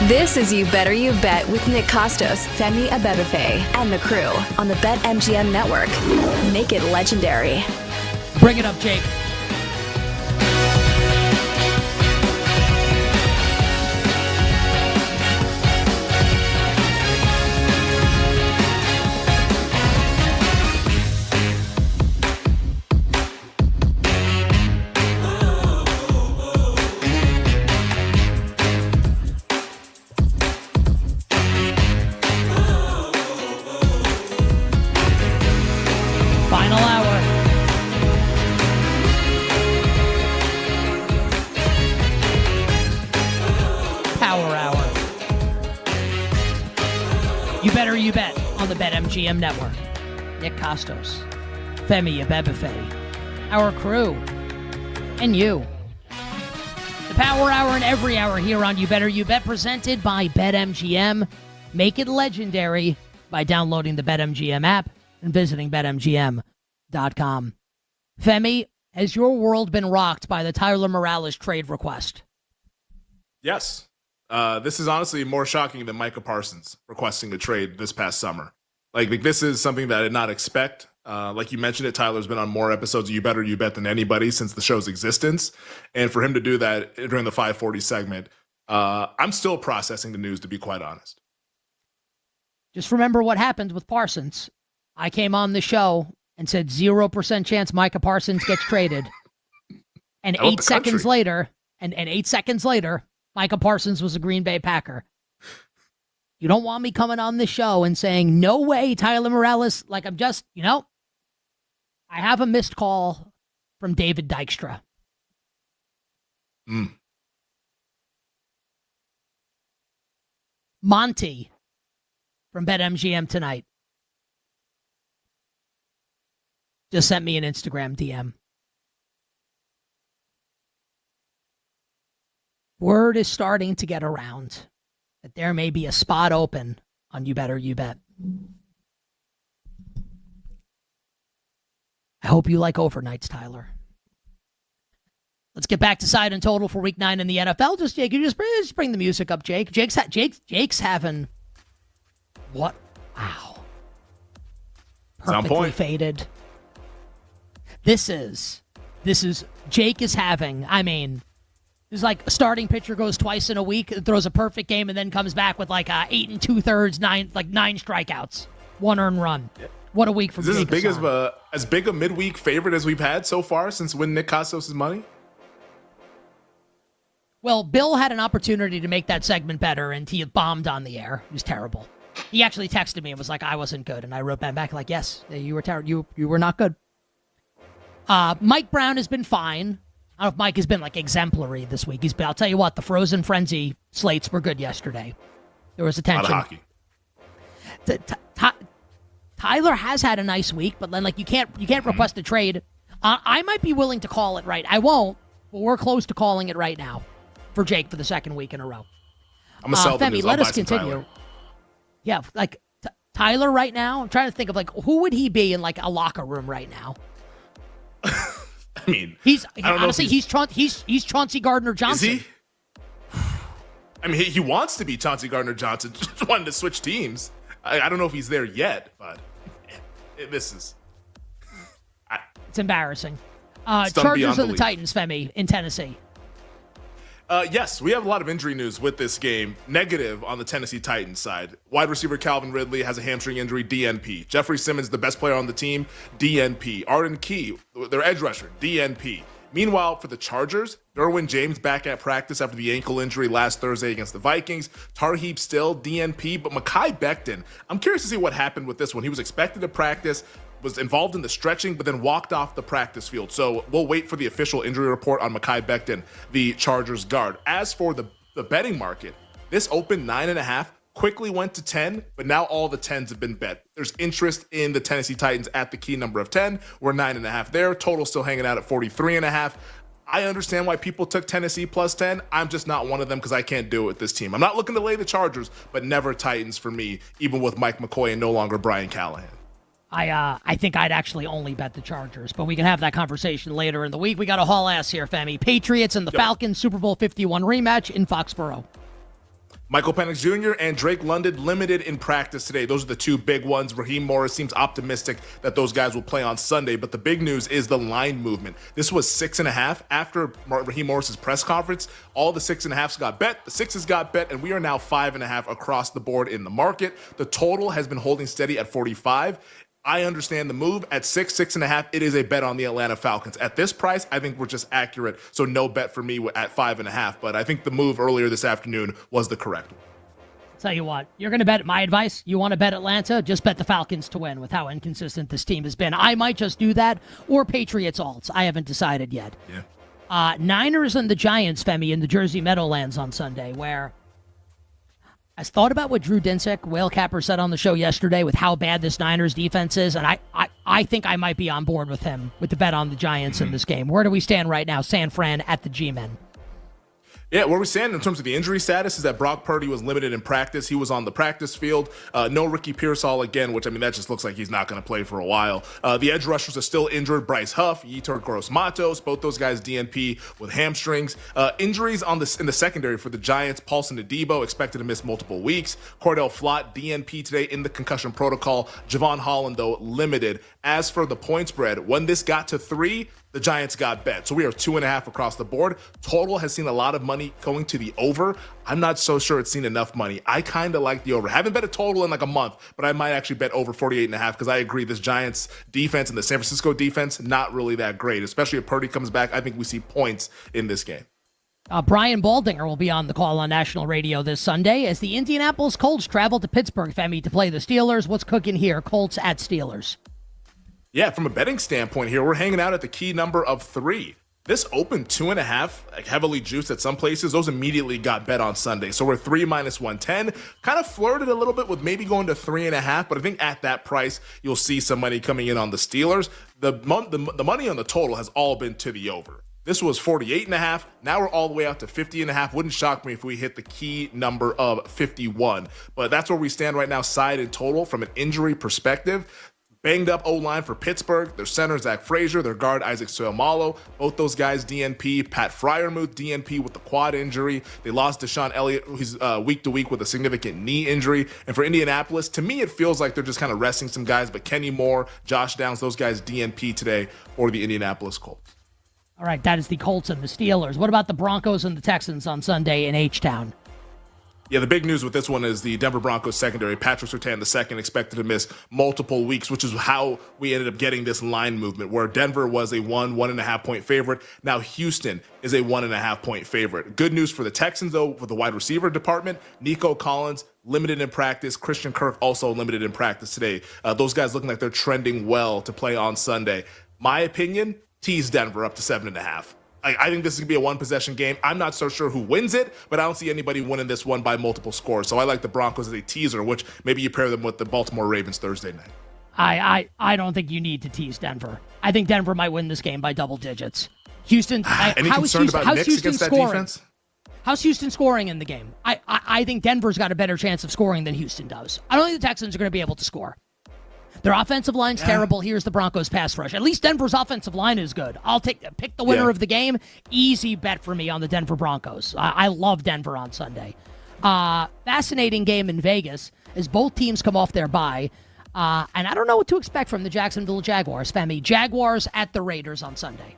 This is You Better You Bet with Nick Costos, Femi Abebefe, and the crew on the BetMGM Network. Make it legendary. Bring it up, Jake. Final hour. Power hour. You better you bet on the BetMGM Network. Nick Costos, Femi Abebefe, our crew, and you. The Power Hour and every hour here on You Better You Bet, presented by BetMGM. Make it legendary by downloading the BetMGM app and visiting BetMGM.com. Femi, has your world been rocked by the Tyler Morales trade request? Yes. This is honestly more shocking than Micah Parsons requesting a trade this past summer. Like this is something that I did not expect. Like you mentioned it, Tyler's been on more episodes of You Better You Bet than anybody since the show's existence. And for him to do that during the 540 segment, I'm still processing the news, to be quite honest. Just remember what happened with Parsons. I came on the show and said 0% chance Micah Parsons gets traded. And 8 seconds later, and 8 seconds later, Micah Parsons was a Green Bay Packer. You don't want me coming on the show and saying, no way, Tyler Morales. Like, I'm just, I have a missed call from David Dykstra. Monty from BetMGM tonight just sent me an Instagram DM. Word is starting to get around that there may be a spot open on You Better You Bet. I hope you like overnights, Tyler. Let's get back to side and total for Week 9 in the NFL. Jake, you just bring the music up, Jake. Jake's having what? Wow. Perfectly faded. This is Jake is having, it's like a starting pitcher goes twice in a week, throws a perfect game, and then comes back with like 8 2/3, 9 strikeouts, 1 earned run. What a week for Jake. Is this as big a midweek favorite as we've had so far since winning Nick Costos' money? Well, Bill had an opportunity to make that segment better, and he bombed on the air. It was terrible. He actually texted me and was like, I wasn't good. And I wrote back like, yes, you were terrible. You were not good. Mike Brown has been fine. I don't know if Mike has been like exemplary this week. I'll tell you what, the Frozen Frenzy slates were good yesterday. There was attention. A lot of hockey. Tyler has had a nice week, but then you can't request a trade. I might be willing to call it right. I won't, but we're close to calling it right now for Jake for the second week in a row. I'm gonna sell the Femi, news. let I'll us buy some continue. Tyler. Yeah, Tyler right now. I'm trying to think of who would he be in a locker room right now. He's Chauncey Gardner-Johnson. Is he? He wants to be Chauncey Gardner-Johnson. Just wanted to switch teams. I don't know if he's there yet, but this is. It's embarrassing. Chargers or the Titans, Femi, in Tennessee. Yes, we have a lot of injury news with this game. Negative on the Tennessee Titans side. Wide receiver Calvin Ridley has a hamstring injury, DNP. Jeffrey Simmons, the best player on the team, DNP. Arden Key, their edge rusher, DNP. Meanwhile, for the Chargers, Derwin James back at practice after the ankle injury last Thursday against the Vikings. Tarheeb still DNP, but Mekhi Becton, I'm curious to see what happened with this one. He was expected to practice, was involved in the stretching, but then walked off the practice field. So we'll wait for the official injury report on Mekhi Becton, the Chargers guard. As for the betting market, this opened 9.5, quickly went to 10, but now all the 10s have been bet. There's interest in the Tennessee Titans at the key number of 10. We're 9.5 there. Total still hanging out at 43.5. I understand why people took Tennessee plus 10. I'm just not one of them because I can't do it with this team. I'm not looking to lay the Chargers, but never Titans for me, even with Mike McCoy and no longer Brian Callahan. I think I'd actually only bet the Chargers, but we can have that conversation later in the week. We got a haul ass here, Femi. Patriots and the Falcons Super Bowl 51 rematch in Foxborough. Michael Penix Jr. and Drake London limited in practice today. Those are the two big ones. Raheem Morris seems optimistic that those guys will play on Sunday, but the big news is the line movement. This was 6.5 after Raheem Morris's press conference. All the 6.5s got bet, the 6s got bet, and we are now 5.5 across the board in the market. The total has been holding steady at 45. I understand the move at 6.5. It is a bet on the Atlanta Falcons. At this price, I think we're just accurate. So no bet for me at 5.5. But I think the move earlier this afternoon was the correct one. Tell you what, you're going to bet, my advice, you want to bet Atlanta, just bet the Falcons to win with how inconsistent this team has been. I might just do that, or Patriots alts. I haven't decided yet. Yeah. Niners and the Giants, Femi, in the Jersey Meadowlands on Sunday, where I thought about what Drew Dinsick, Whale Capper, said on the show yesterday with how bad this Niners defense is, and I think I might be on board with him with the bet on the Giants in this game. Where do we stand right now, San Fran at the G-Men? Yeah, where we stand in terms of the injury status is that Brock Purdy was limited in practice. He was on the practice field. No Ricky Pearsall again, which, I mean, that just looks like he's not going to play for a while. The edge rushers are still injured. Bryce Huff, Yetur Gross-Matos, both those guys DNP with hamstrings. Injuries in the secondary for the Giants. Paulson Adebo expected to miss multiple weeks. Cordell Flott, DNP today in the concussion protocol. Javon Holland, though, limited. As for the point spread, when this got to 3, the Giants got bet. So we are 2.5 across the board. Total has seen a lot of money going to the over. I'm not so sure it's seen enough money. I kind of like the over. Haven't bet a total in like a month, but I might actually bet over 48.5 because I agree this Giants defense and the San Francisco defense, not really that great. Especially if Purdy comes back, I think we see points in this game. Brian Baldinger will be on the call on national radio this Sunday as the Indianapolis Colts travel to Pittsburgh, Femi, to play the Steelers. What's cooking here? Colts at Steelers. Yeah, from a betting standpoint here, we're hanging out at the key number of 3. This opened 2.5, like heavily juiced at some places. Those immediately got bet on Sunday. So we're 3 minus 110. Kind of flirted a little bit with maybe going to 3.5, but I think at that price, you'll see some money coming in on the Steelers. The money on the total has all been to the over. This was 48.5. Now we're all the way out to 50.5. Wouldn't shock me if we hit the key number of 51. But that's where we stand right now, side and total from an injury perspective. Banged up O-line for Pittsburgh. Their center, Zach Frazier. Their guard, Isaac Seumalo. Both those guys, DNP. Pat Freiermuth, DNP with the quad injury. They lost Deshaun Elliott, who's week to week with a significant knee injury. And for Indianapolis, to me, it feels like they're just kind of resting some guys. But Kenny Moore, Josh Downs, those guys DNP today for the Indianapolis Colts. All right, that is the Colts and the Steelers. What about the Broncos and the Texans on Sunday in H-Town? Yeah, the big news with this one is the Denver Broncos secondary. Patrick Surtain II expected to miss multiple weeks, which is how we ended up getting this line movement, where Denver was a 1.5 point favorite. Now Houston is a 1.5 point favorite. Good news for the Texans, though, for the wide receiver department. Nico Collins, limited in practice. Christian Kirk also limited in practice today. Those guys looking like they're trending well to play on Sunday. My opinion, tease Denver up to 7.5. I think this is going to be a one-possession game. I'm not so sure who wins it, but I don't see anybody winning this one by multiple scores. So I like the Broncos as a teaser, which maybe you pair them with the Baltimore Ravens Thursday night. I don't think you need to tease Denver. I think Denver might win this game by double digits. Houston, any concern about Knicks against that defense? How's Houston scoring in the game? I think Denver's got a better chance of scoring than Houston does. I don't think the Texans are going to be able to score. Their offensive line's terrible. Here's the Broncos pass rush. At least Denver's offensive line is good. I'll pick the winner of the game. Easy bet for me on the Denver Broncos. I love Denver on Sunday. Fascinating game in Vegas as both teams come off their bye. And I don't know what to expect from the Jacksonville Jaguars, Femi. Jaguars at the Raiders on Sunday.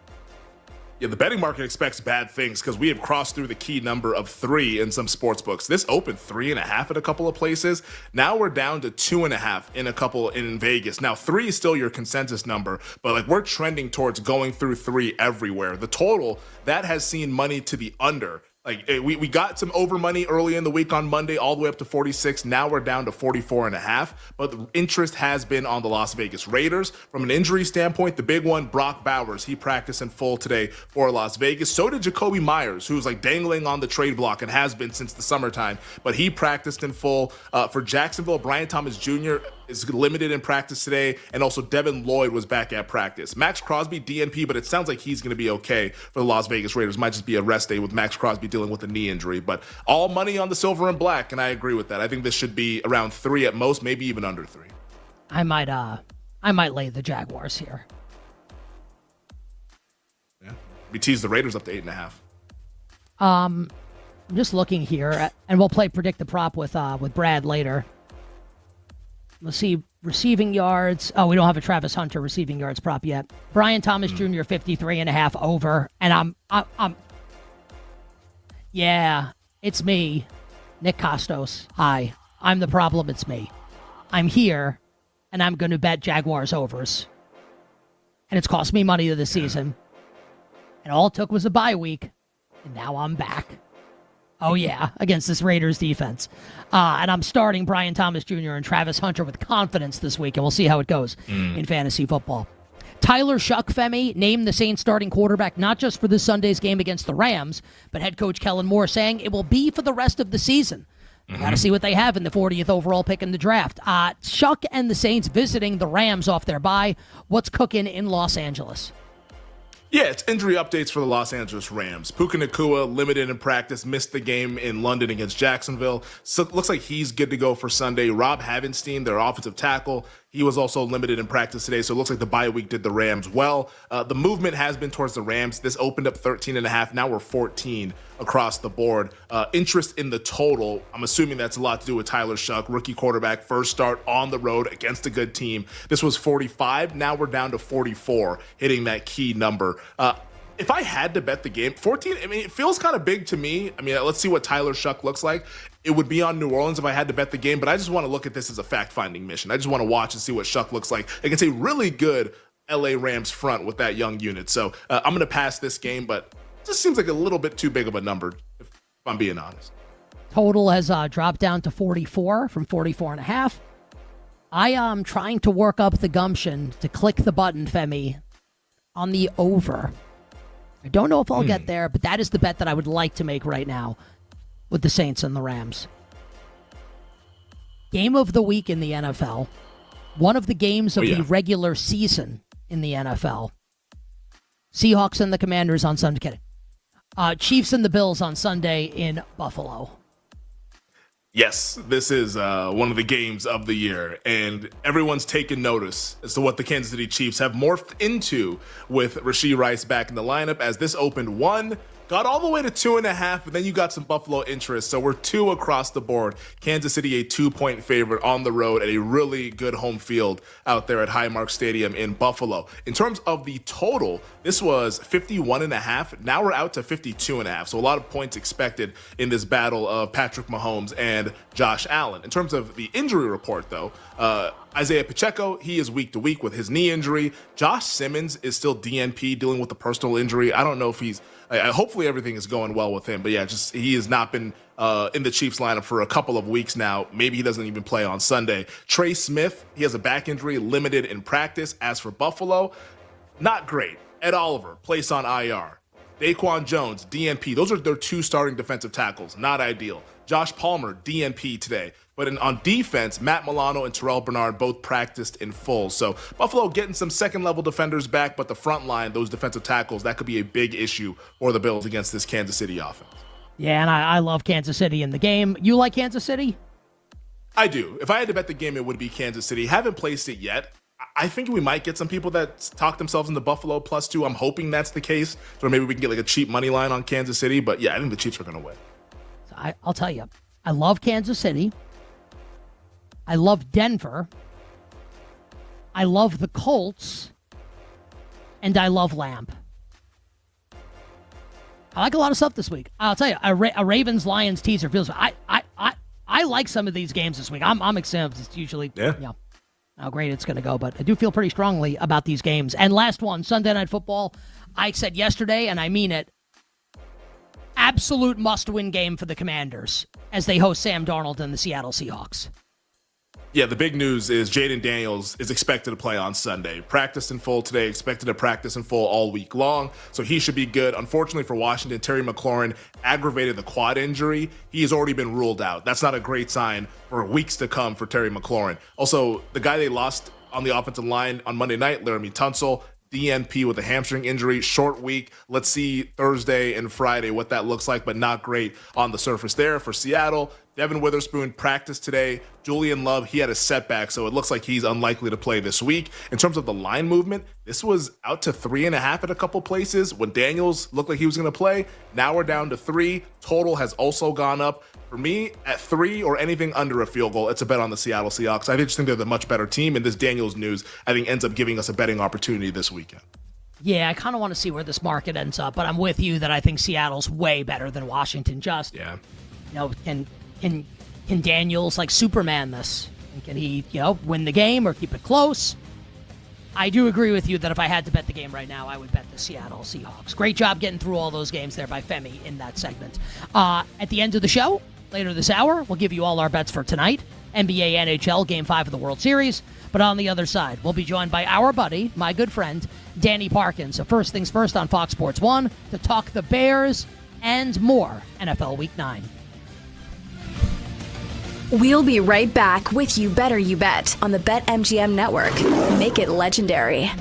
Yeah, the betting market expects bad things because we have crossed through the key number of 3 in some sports books. This opened 3.5 at a couple of places. Now we're down to 2.5 in a couple in Vegas. Now 3 is still your consensus number, but like we're trending towards going through 3 everywhere. The total that has seen money to the under. Like we got some over money early in the week on Monday, all the way up to 46. Now we're down to 44.5. But the interest has been on the Las Vegas Raiders. From an injury standpoint, the big one, Brock Bowers, he practiced in full today for Las Vegas. So did Jacoby Myers, who's like dangling on the trade block and has been since the summertime. But he practiced in full. For Jacksonville, Brian Thomas Jr. is limited in practice today, and also Devin Lloyd was back at practice. Max Crosby, DNP, but it sounds like he's going to be okay for the Las Vegas Raiders. Might just be a rest day with Max Crosby dealing with a knee injury, but all money on the silver and black, and I agree with that. I think this should be around 3 at most, maybe even under 3. I might lay the Jaguars here. Yeah, we tease the Raiders up to 8.5. I'm just looking here, and we'll play Predict the Prop with Brad later. Let's see, receiving yards. Oh, we don't have a Travis Hunter receiving yards prop yet. Brian Thomas Jr., 53.5 over. And I'm yeah, it's me, Nick Costos. Hi, I'm the problem, it's me. I'm here, and I'm going to bet Jaguars overs. And it's cost me money this season. And all it took was a bye week, and now I'm back. Oh, yeah, against this Raiders defense. And I'm starting Brian Thomas Jr. and Travis Hunter with confidence this week, and we'll see how it goes in fantasy football. Tyler Shuck, Femi, named the Saints starting quarterback not just for this Sunday's game against the Rams, but head coach Kellen Moore saying it will be for the rest of the season. Got to see what they have in the 40th overall pick in the draft. Shuck and the Saints visiting the Rams off their bye. What's cooking in Los Angeles? Yeah, it's injury updates for the Los Angeles Rams. Puka Nacua, limited in practice, missed the game in London against Jacksonville. So looks like he's good to go for Sunday. Rob Havenstein, their offensive tackle, he was also limited in practice today, so it looks like the bye week did the Rams well. The movement has been towards the Rams. This opened up 13.5. Now we're 14 across the board. Interest in the total, I'm assuming that's a lot to do with Tyler Shuck, rookie quarterback, first start on the road against a good team. This was 45. Now we're down to 44, hitting that key number. If I had to bet the game, 14, I mean, it feels kind of big to me. I mean, let's see what Tyler Shuck looks like. It would be on New Orleans if I had to bet the game, but I just want to look at this as a fact-finding mission. I just want to watch and see what Shuck looks like against a really good LA Rams front with that young unit. So I'm going to pass this game, but it just seems like a little bit too big of a number, if I'm being honest. Total has dropped down to 44 from 44.5. I am trying to work up the gumption to click the button, Femi, on the over. I don't know if I'll get there, but that is the bet that I would like to make right now with the Saints and the Rams. Game of the week in the NFL. One of the games of the regular season in the NFL. Seahawks and the Commanders on Sunday. Kidding. Chiefs and the Bills on Sunday in Buffalo. Yes, this is one of the games of the year, and everyone's taken notice as to what the Kansas City Chiefs have morphed into with Rashee Rice back in the lineup, as this opened 1, got all the way to 2.5, but then you got some Buffalo interest, so we're 2 across the board. Kansas City a 2-point favorite on the road at a really good home field out there at Highmark Stadium in Buffalo. In terms of the total, this was 51.5. Now we're out to 52.5, so a lot of points expected in this battle of Patrick Mahomes and Josh Allen. In terms of the injury report, though, Isaiah Pacheco, he is week to week with his knee injury. Josh Simmons is still DNP, dealing with a personal injury. I don't know if he's hopefully everything is going well with him. But yeah, just he has not been in the Chiefs lineup for a couple of weeks now. Maybe he doesn't even play on Sunday. Trey Smith, he has a back injury, limited in practice. As for Buffalo, not great. Ed Oliver, placed on IR. Daquan Jones, DNP. Those are their 2 starting defensive tackles. Not ideal. Josh Palmer, DNP today. But on defense, Matt Milano and Terrell Bernard both practiced in full. So Buffalo getting some second-level defenders back, but the front line, those defensive tackles, that could be a big issue for the Bills against this Kansas City offense. Yeah, and I love Kansas City in the game. You like Kansas City? I do. If I had to bet the game, it would be Kansas City. Haven't placed it yet. I think we might get some people that talk themselves into Buffalo +2. I'm hoping that's the case. So maybe we can get like a cheap money line on Kansas City. But yeah, I think the Chiefs are going to win. I'll tell you, I love Kansas City. I love Denver. I love the Colts. And I love Lamb. I like a lot of stuff this week. I'll tell you, a Ravens-Lions teaser feels. I like some of these games this week. I'm excited. It's usually how great it's going to go, but I do feel pretty strongly about these games. And last one, Sunday Night Football. I said yesterday, and I mean it, absolute must-win game for the Commanders as they host Sam Darnold and the Seattle Seahawks. Yeah, the big news is Jaden Daniels is expected to play on Sunday. Practiced in full today, expected to practice in full all week long, so he should be good. Unfortunately for Washington, Terry McLaurin aggravated the quad injury. He has already been ruled out. That's not a great sign for weeks to come for Terry McLaurin. Also, the guy they lost on the offensive line on Monday night, Laramie Tunsil, DNP with a hamstring injury, short week. Let's see Thursday and Friday what that looks like, but not great on the surface there. For Seattle, Devin Witherspoon practiced today. Julian Love, he had a setback, so it looks like he's unlikely to play this week. In terms of the line movement, this was out to 3.5 at a couple places. When Daniels looked like he was going to play, now we're down to 3. Total has also gone up. For me, at 3 or anything under a field goal, it's a bet on the Seattle Seahawks. I just think they're the much better team, and this Daniels news, I think, ends up giving us a betting opportunity this weekend. Yeah, I kind of want to see where this market ends up, but I'm with you that I think Seattle's way better than Washington. Can Daniels like Superman this? And can he, win the game or keep it close? I do agree with you that if I had to bet the game right now, I would bet the Seattle Seahawks. Great job getting through all those games there by Femi in that segment. At the end of the show, later this hour, we'll give you all our bets for tonight. NBA, NHL, Game 5 of the World Series. But on the other side, we'll be joined by our buddy, my good friend, Danny Parkin. So first things first on Fox Sports 1 to talk the Bears and more NFL Week 9. We'll be right back with You Better You Bet on the BetMGM Network. Make it legendary.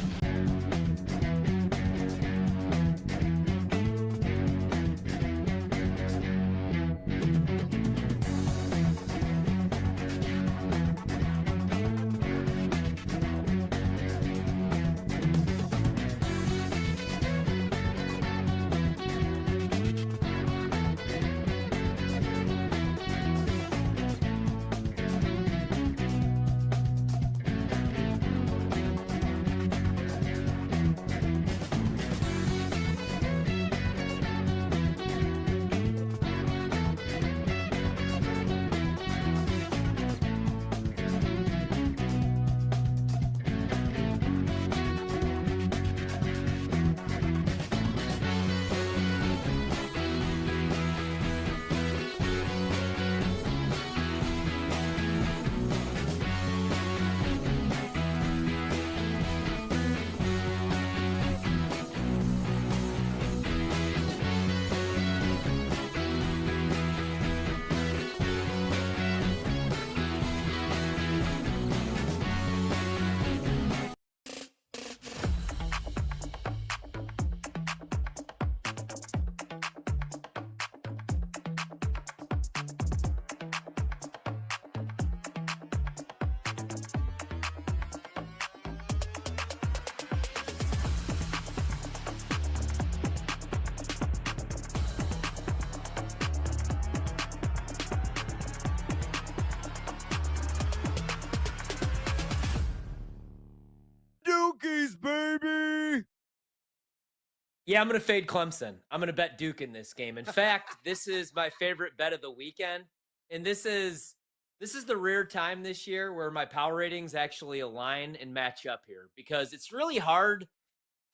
Yeah, I'm going to fade Clemson. I'm going to bet Duke in this game. In fact, this is my favorite bet of the weekend. And this is the rare time this year where my power ratings actually align and match up here, because it's really hard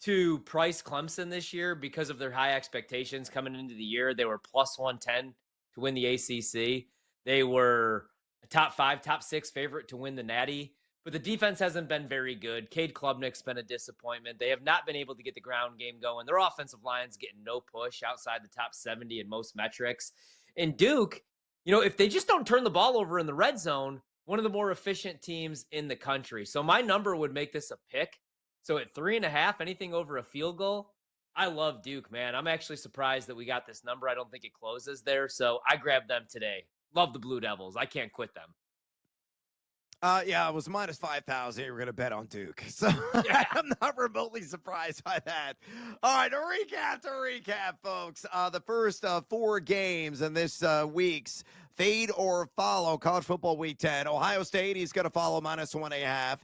to price Clemson this year because of their high expectations coming into the year. They were plus 110 to win the ACC. They were a top 5, top 6 favorite to win the Natty. But the defense hasn't been very good. Cade Klubnik's been a disappointment. They have not been able to get the ground game going. Their offensive line's getting no push outside the top 70 in most metrics. And Duke, if they just don't turn the ball over in the red zone, one of the more efficient teams in the country. So my number would make this a pick. So at 3.5, anything over a field goal, I love Duke, man. I'm actually surprised that we got this number. I don't think it closes there. So I grabbed them today. Love the Blue Devils. I can't quit them. Yeah, it was minus 5,000. You were going to bet on Duke. So yeah. I'm not remotely surprised by that. All right, to recap, folks. The first 4 games in this week's Fade or Follow College Football Week 10. Ohio State, he's going to follow minus 1.5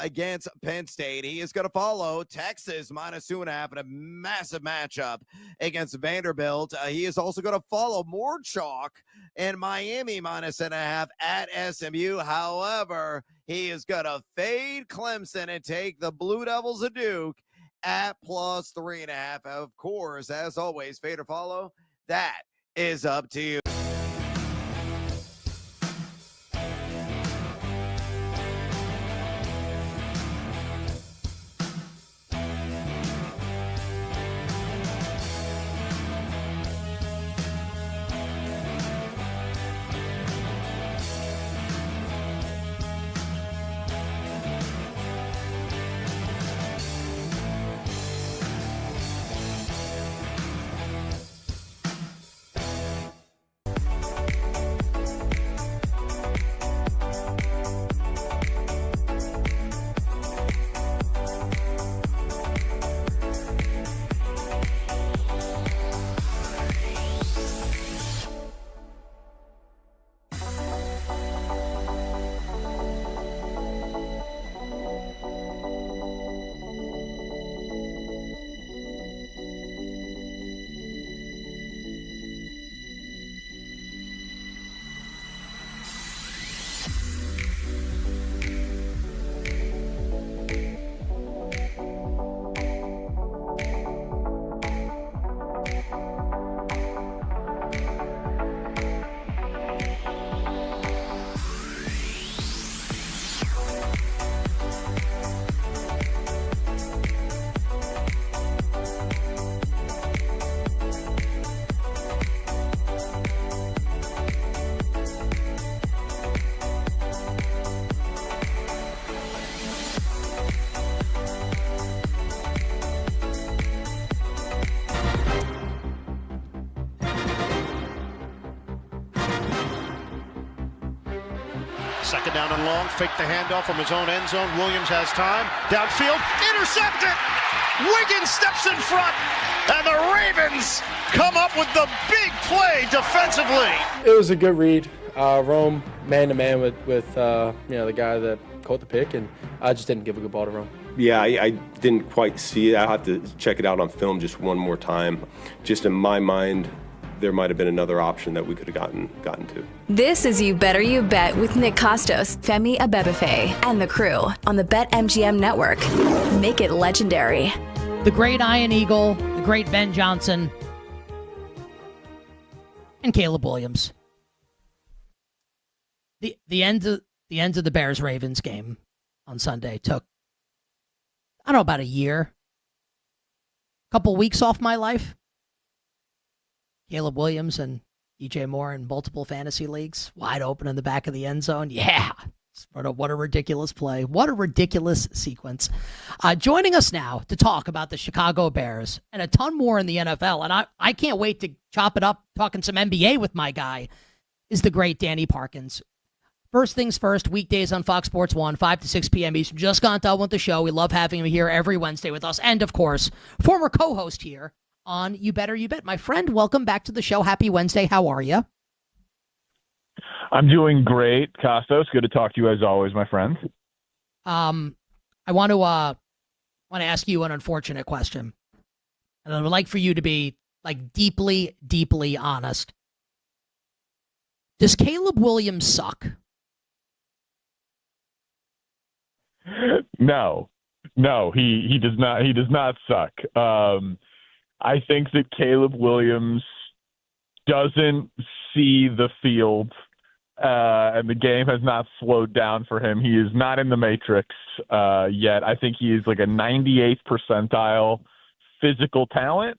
against Penn State. He is going to follow Texas minus 2.5 in a massive matchup against Vanderbilt. He is also going to follow more chalk in Miami minus 1.5 at SMU. However, he is going to fade Clemson and take the Blue Devils of Duke at plus 3.5. Of course, as always, fade or follow, that is up to you. Second down and long, fake the handoff from his own end zone. Williams has time. Downfield, intercepted. Wiggins steps in front, and the Ravens come up with the big play defensively. It was a good read. Rome man-to-man with the guy that caught the pick, and I just didn't give a good ball to Rome. Yeah, I didn't quite see it. I'll have to check it out on film just one more time. Just in my mind, there might have been another option that we could have gotten to. This is You Better You Bet with Nick Costos, Femi Abebefe, and the crew on the BetMGM network. Make it legendary. The great Ian Eagle, the great Ben Johnson, and Caleb Williams. The end of the Bears-Ravens game on Sunday took, I don't know, about a year, couple weeks off my life. Caleb Williams and DJ Moore in multiple fantasy leagues, wide open in the back of the end zone. Yeah, what a ridiculous play. What a ridiculous sequence. Joining us now to talk about the Chicago Bears and a ton more in the NFL, and I can't wait to chop it up talking some NBA with my guy, is the great Danny Parkins. First things first, weekdays on Fox Sports 1, 5 to 6 p.m. Eastern. Just got done with the show. We love having him here every Wednesday with us. And, of course, former co-host here on You Better You Bet. My friend, welcome back to the show. Happy Wednesday. How are you? I'm doing great, Costos. Good to talk to you as always, my friend. I want to ask you an unfortunate question. And I would like for you to be like deeply, deeply honest. Does Caleb Williams suck? No, he does not. He does not suck. I think that Caleb Williams doesn't see the field, and the game has not slowed down for him. He is not in the matrix yet. I think he is like a 98th percentile physical talent,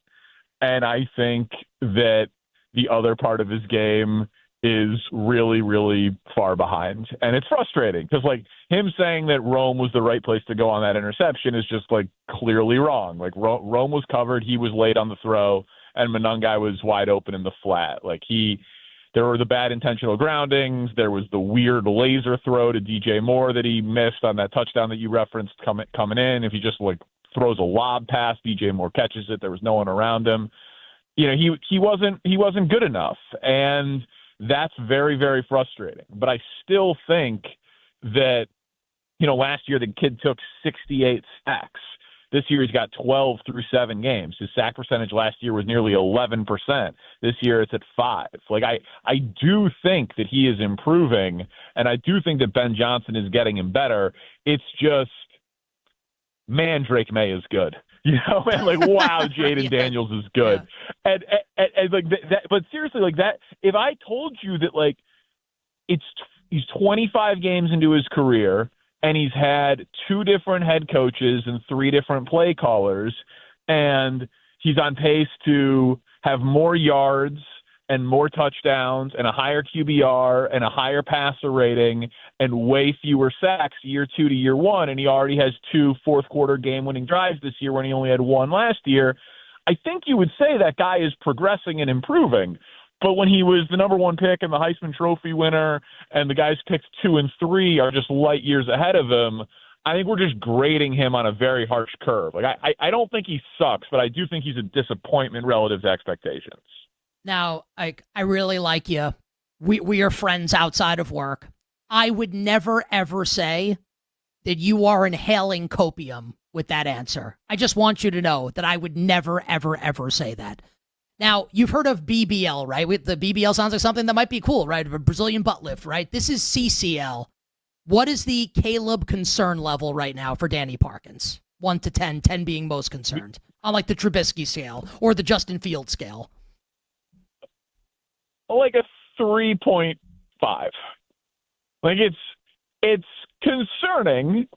and I think that the other part of his game is really, really far behind. And it's frustrating because, like, him saying that Rome was the right place to go on that interception is just, like, clearly wrong. Like, Rome was covered, he was late on the throw, and Monangai was wide open in the flat. Like, there were the bad intentional groundings, there was the weird laser throw to DJ Moore that he missed on that touchdown that you referenced coming in. If he just, like, throws a lob pass, DJ Moore catches it, there was no one around him. You know, he wasn't good enough. And that's very, very frustrating. But I still think that, you know, last year the kid took 68 sacks. This year he's got 12 through 7 games. His sack percentage last year was nearly 11%. This year it's at 5. Like, I do think that he is improving, and I do think that Ben Johnson is getting him better. It's just, man, Drake May is good. You know, and like, wow, Jaden Daniels is good. Yeah. And like that, but seriously, like that, if I told you that, like, he's 25 games into his career and he's had 2 different head coaches and 3 different play callers, and he's on pace to have more yards and more touchdowns and a higher QBR and a higher passer rating and way fewer sacks year 2 to year 1, and he already has 2 fourth-quarter game-winning drives this year when he only had 1 last year, I think you would say that guy is progressing and improving. But when he was the number 1 pick and the Heisman Trophy winner and the guys picked 2 and 3 are just light years ahead of him, I think we're just grading him on a very harsh curve. Like, I don't think he sucks, but I do think he's a disappointment relative to expectations. Now, I really like you. We are friends outside of work. I would never, ever say that you are inhaling copium with that answer. I just want you to know that I would never, ever, ever say that. Now, you've heard of BBL, right? The BBL sounds like something that might be cool, right? A Brazilian butt lift, right? This is CCL. What is the Caleb concern level right now for Danny Parkins? 1 to 10, 10 being most concerned, on like the Trubisky scale or the Justin Fields scale? Like a 3.5. Like, it's concerning.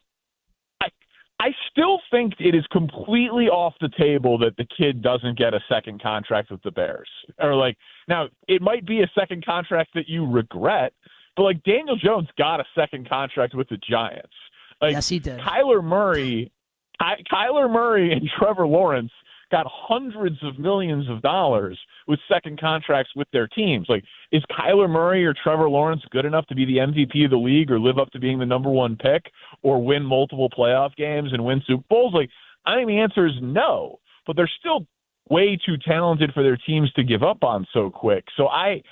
I still think it is completely off the table that the kid doesn't get a second contract with the Bears. Or, like, now it might be a second contract that you regret, but, like, Daniel Jones got a second contract with the Giants. Like, yes, he did. Kyler Murray and Trevor Lawrence got hundreds of millions of dollars with second contracts with their teams. Like, is Kyler Murray or Trevor Lawrence good enough to be the MVP of the league or live up to being the number one pick or win multiple playoff games and win Super Bowls? Like, I think the answer is no, but they're still way too talented for their teams to give up on so quick. So I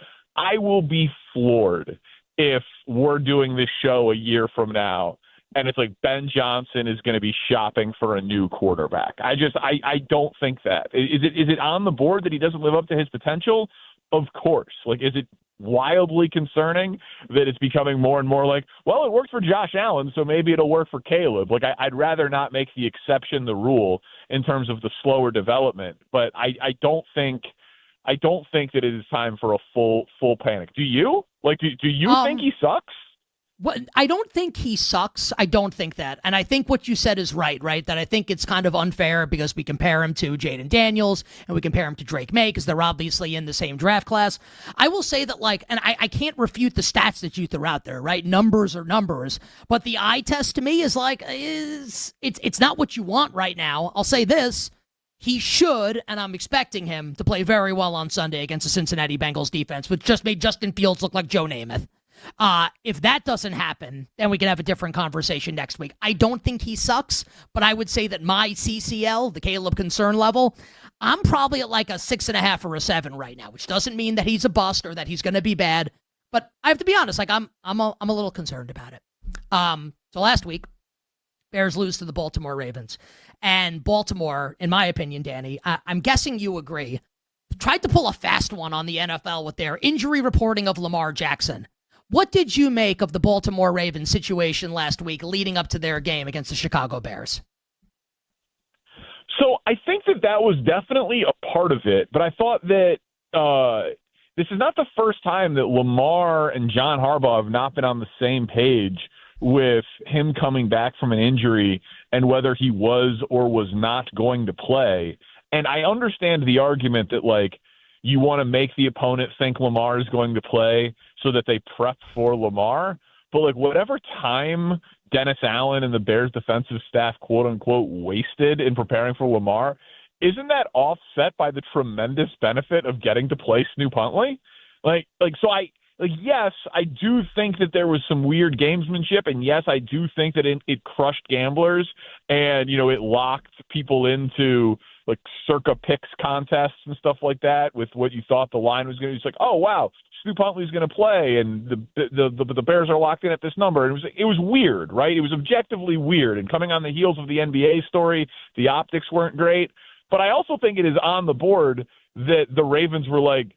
will be floored if we're doing this show a year from now and it's like Ben Johnson is going to be shopping for a new quarterback. I don't think that. Is it on the board that he doesn't live up to his potential? Of course. Like, is it wildly concerning that it's becoming more and more like, well, it worked for Josh Allen, so maybe it'll work for Caleb? Like, I'd rather not make the exception the rule in terms of the slower development, but I don't think that it is time for a full panic. Do you? Like, do you think he sucks? Well, I don't think he sucks. I don't think that. And I think what you said is right? That I think it's kind of unfair because we compare him to Jaden Daniels and we compare him to Drake May because they're obviously in the same draft class. I will say that, like, and I can't refute the stats that you threw out there, right? Numbers are numbers. But the eye test to me is like, it's not what you want right now. I'll say this. He should, and I'm expecting him to play very well on Sunday against the Cincinnati Bengals defense, which just made Justin Fields look like Joe Namath. If that doesn't happen, then we can have a different conversation next week. I don't think he sucks, but I would say that my CCL, the Caleb concern level, I'm probably at like a 6.5 or a 7 right now, which doesn't mean that he's a bust or that he's going to be bad. But I have to be honest, like I'm a little concerned about it. So last week, Bears lose to the Baltimore Ravens, and Baltimore, in my opinion, Danny, I'm guessing you agree, tried to pull a fast one on the NFL with their injury reporting of Lamar Jackson. What did you make of the Baltimore Ravens situation last week leading up to their game against the Chicago Bears? So I think that was definitely a part of it, but I thought that this is not the first time that Lamar and John Harbaugh have not been on the same page with him coming back from an injury and whether he was or was not going to play. And I understand the argument that, like, you want to make the opponent think Lamar is going to play so that they prep for Lamar. But, like, whatever time Dennis Allen and the Bears defensive staff, quote unquote, wasted in preparing for Lamar, isn't that offset by the tremendous benefit of getting to play Snoop Huntley? Yes, I do think that there was some weird gamesmanship, and yes, I do think that it crushed gamblers and, it locked people into like circa picks contests and stuff like that with what you thought the line was going to be. It's like, oh, wow, Snoop Huntley's going to play, and the Bears are locked in at this number. And it was weird, right? It was objectively weird. And coming on the heels of the NBA story, the optics weren't great. But I also think it is on the board that the Ravens were like,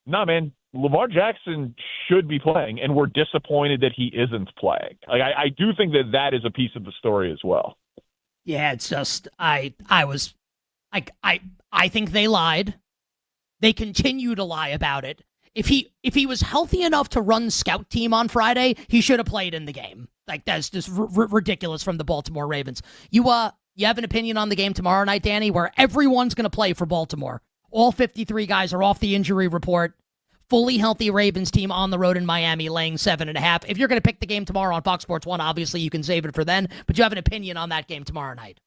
nah, man, Lamar Jackson should be playing, and we're disappointed that he isn't playing. Like, I do think that is a piece of the story as well. Yeah, it's just I think they lied. They continue to lie about it. If he was healthy enough to run scout team on Friday, he should have played in the game. Like, that's just ridiculous from the Baltimore Ravens. You have an opinion on the game tomorrow night, Danny, where everyone's going to play for Baltimore. All 53 guys are off the injury report. Fully healthy Ravens team on the road in Miami, laying 7.5. If you're going to pick the game tomorrow on Fox Sports 1, obviously you can save it for then, but you have an opinion on that game tomorrow night.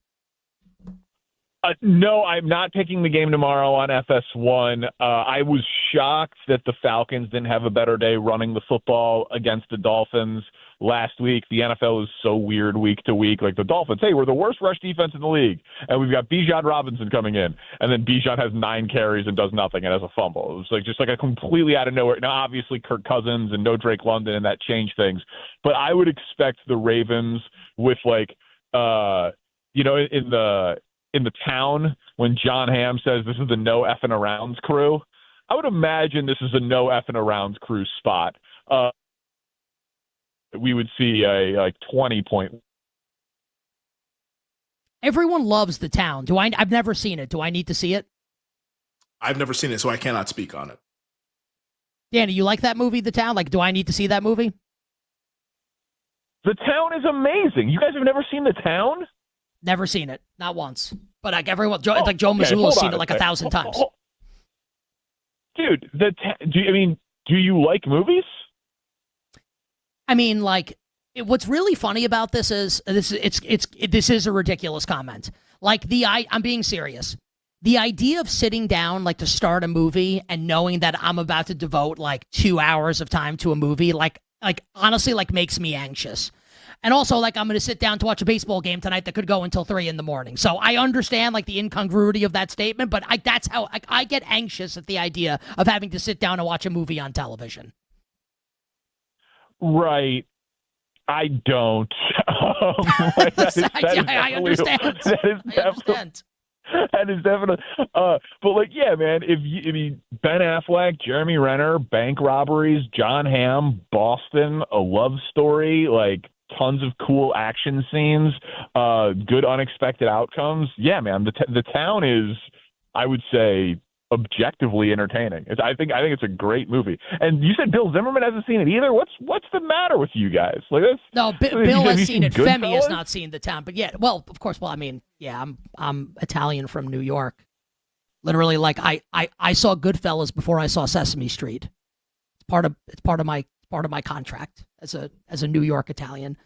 No, I'm not picking the game tomorrow on FS1. I was shocked that the Falcons didn't have a better day running the football against the Dolphins last week. The NFL is so weird week to week. Like the Dolphins, hey, we're the worst rush defense in the league, and we've got Bijan Robinson coming in, and then Bijan has 9 carries and does nothing and has a fumble. It was like just like a completely out of nowhere. Now, obviously, Kirk Cousins and no Drake London, and that changed things. But I would expect the Ravens with in the town when John Hamm says this is the no effing arounds crew. I would imagine this is a no effing arounds crew spot. We would see a 20-point. Everyone loves the town. I've never seen it. Do I need to see it? I've never seen it, so I cannot speak on it. Danny, you like that movie, The Town? Like, do I need to see that movie? The Town is amazing. You guys have never seen The Town? Never seen it. Not once. But like everyone, Joe Mazzulla's seen it like 1,000 times. Dude, do you like movies? I mean, like, what's really funny about this is this is a ridiculous comment. Like I'm being serious. the idea of sitting down like to start a movie and knowing that I'm about to devote like 2 hours of time to a movie, like honestly, like makes me anxious. And also, like, I'm going to sit down to watch a baseball game tonight that could go until 3 a.m. So I understand, like, the incongruity of that statement, but that's how I get anxious at the idea of having to sit down and watch a movie on television. Right. I don't. I understand. That is definitely. But like, yeah, man. If you Ben Affleck, Jeremy Renner, bank robberies, John Hamm, Boston, a love story, like tons of cool action scenes, good unexpected outcomes. Yeah, man. The town is, I would say, objectively entertaining. I think it's a great movie. And you said Bill Zimmerman hasn't seen it either. What's the matter with you guys? Like this? No, Bill has seen it. Goodfellas? Femi has not seen the town, but yeah, well, of course. Well, I mean, yeah, I'm Italian from New York. Literally, like I saw Goodfellas before I saw Sesame Street. It's part of my contract as a New York Italian.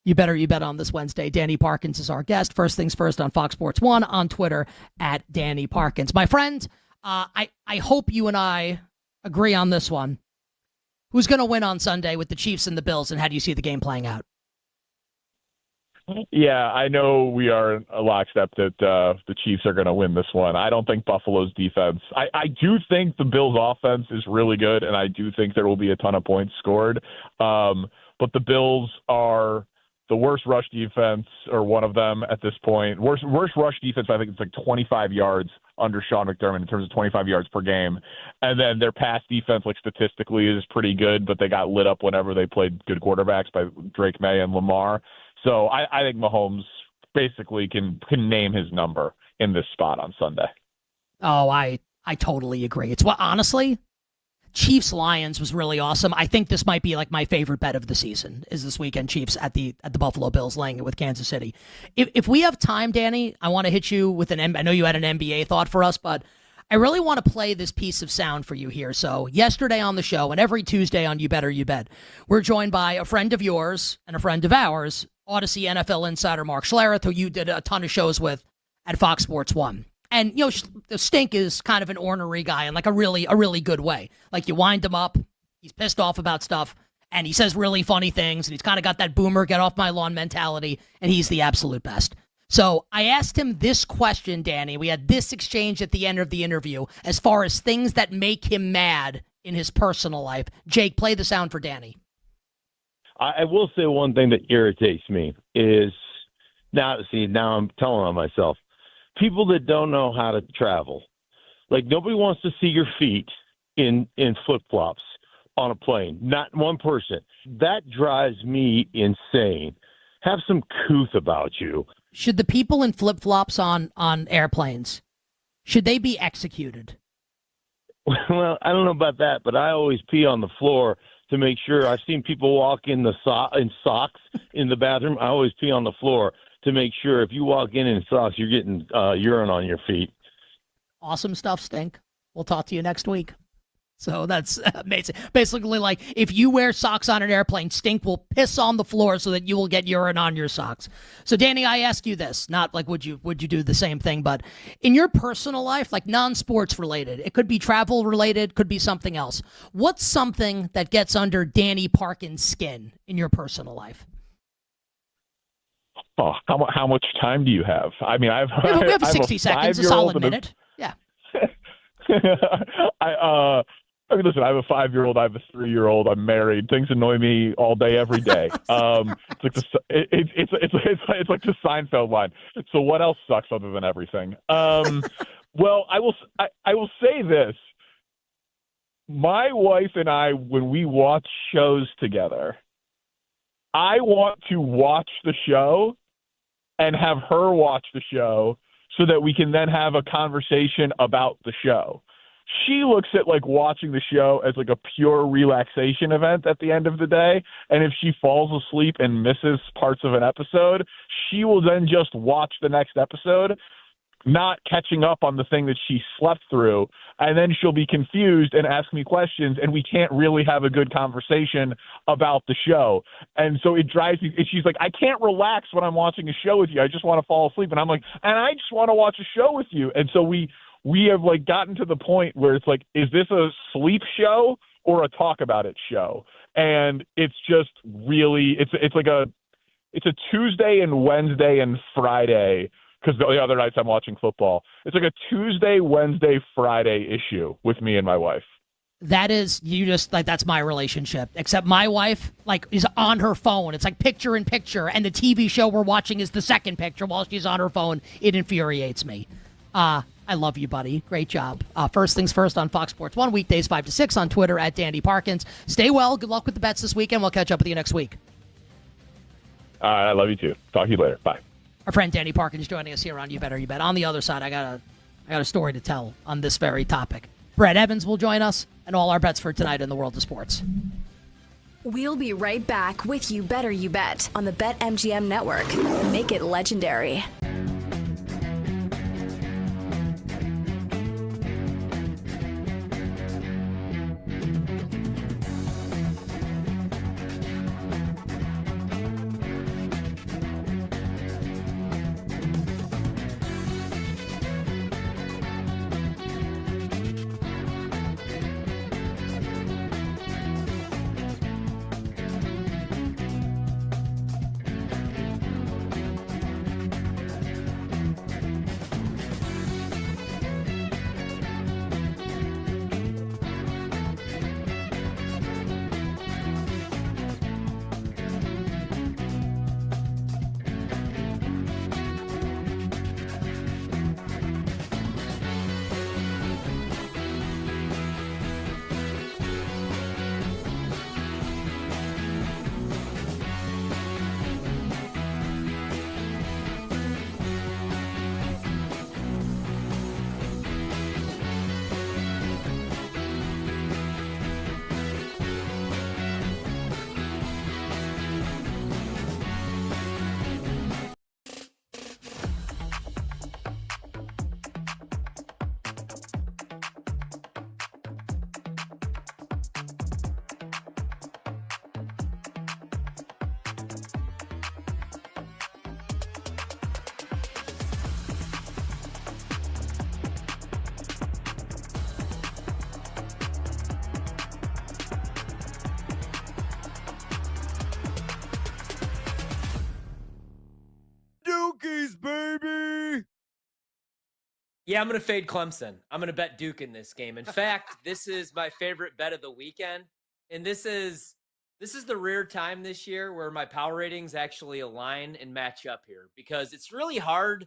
You bet on this Wednesday. Danny Parkins is our guest. First things first on Fox Sports 1, on Twitter at Danny Parkins. My friend, I hope you and I agree on this one. Who's going to win on Sunday with the Chiefs and the Bills, and how do you see the game playing out? Yeah, I know we are a lockstep that the Chiefs are going to win this one. I don't think Buffalo's defense. I do think the Bills' offense is really good, and I do think there will be a ton of points scored. But the Bills are the worst rush defense, or one of them at this point. Worst rush defense, I think it's like 25 yards under Sean McDermott in terms of 25 yards per game. And then their pass defense, like statistically, is pretty good, but they got lit up whenever they played good quarterbacks by Drake May and Lamar. So I think Mahomes basically can name his number in this spot on Sunday. Oh, I totally agree. It's what, honestly, Chiefs-Lions was really awesome. I think this might be like my favorite bet of the season, is this weekend Chiefs at the Buffalo Bills laying it with Kansas City. If we have time, Danny, I want to hit you with I know you had an NBA thought for us, but I really want to play this piece of sound for you here. So yesterday on the show, and every Tuesday on You Better You Bet, we're joined by a friend of yours and a friend of ours, Odyssey NFL insider Mark Schlereth, who you did a ton of shows with at Fox Sports 1. And, you know, Stink is kind of an ornery guy in like a really good way. Like, you wind him up, he's pissed off about stuff, and he says really funny things, and he's kind of got that boomer, get off my lawn mentality, and he's the absolute best. So I asked him this question, Danny. We had this exchange at the end of the interview as far as things that make him mad in his personal life. Jake, play the sound for Danny. I will say one thing that irritates me is, now I'm telling on myself, people that don't know how to travel. Like, nobody wants to see your feet in flip-flops on a plane. Not one person. That drives me insane. Have some couth about you. Should the people in flip-flops on airplanes, should they be executed? Well, I don't know about that, but I always pee on the floor to make sure. I've seen people walk in socks in the bathroom. I always pee on the floor to make sure if you walk in socks, you're getting urine on your feet. Awesome stuff, Stink. We'll talk to you next week. So that's amazing. Basically, like, if you wear socks on an airplane, Stink will piss on the floor so that you will get urine on your socks. So, Danny, I ask you this, not like would you do the same thing, but in your personal life, like non-sports related, it could be travel related, could be something else. What's something that gets under Danny Parkins' skin in your personal life? Oh, how much time do you have? I mean, we have 60 seconds, a solid minute. Yeah. I mean, listen, I have a 5-year-old, I have a 3-year-old, I'm married. Things annoy me all day, every day. It's like the Seinfeld line. So what else sucks other than everything? Well, I will say this. My wife and I, when we watch shows together, I want to watch the show and have her watch the show so that we can then have a conversation about the show. She looks at like watching the show as like a pure relaxation event at the end of the day. And if she falls asleep and misses parts of an episode, she will then just watch the next episode. not catching up on the thing that she slept through, and then she'll be confused and ask me questions, and we can't really have a good conversation about the show. And so it drives me. She's like, I can't relax when I'm watching a show with you. I just want to fall asleep. And I'm like, and I just want to watch a show with you. And so we have like gotten to the point where it's like, is this a sleep show or a talk about it show? And it's just really, it's a Tuesday and Wednesday and Friday, because the other nights I'm watching football. It's like a Tuesday, Wednesday, Friday issue with me and my wife. That is, that's my relationship. Except my wife, is on her phone. It's like picture in picture, and the TV show we're watching is the second picture while she's on her phone. It infuriates me. I love you, buddy. Great job. First things first on Fox Sports 1, weekdays 5 to 6 on Twitter at Dandy Parkins. Stay well. Good luck with the bets this weekend. We'll catch up with you next week. I love you too. Talk to you later. Bye. Our friend Danny Parkins joining us here on You Better You Bet. On the other side, I got a story to tell on this very topic. Brett Evans will join us, and all our bets for tonight in the world of sports. We'll be right back with You Better You Bet on the BetMGM network. Make it legendary. Yeah, I'm going to fade Clemson. I'm going to bet Duke in this game. In fact, this is my favorite bet of the weekend. And this is the rare time this year where my power ratings actually align and match up here, because it's really hard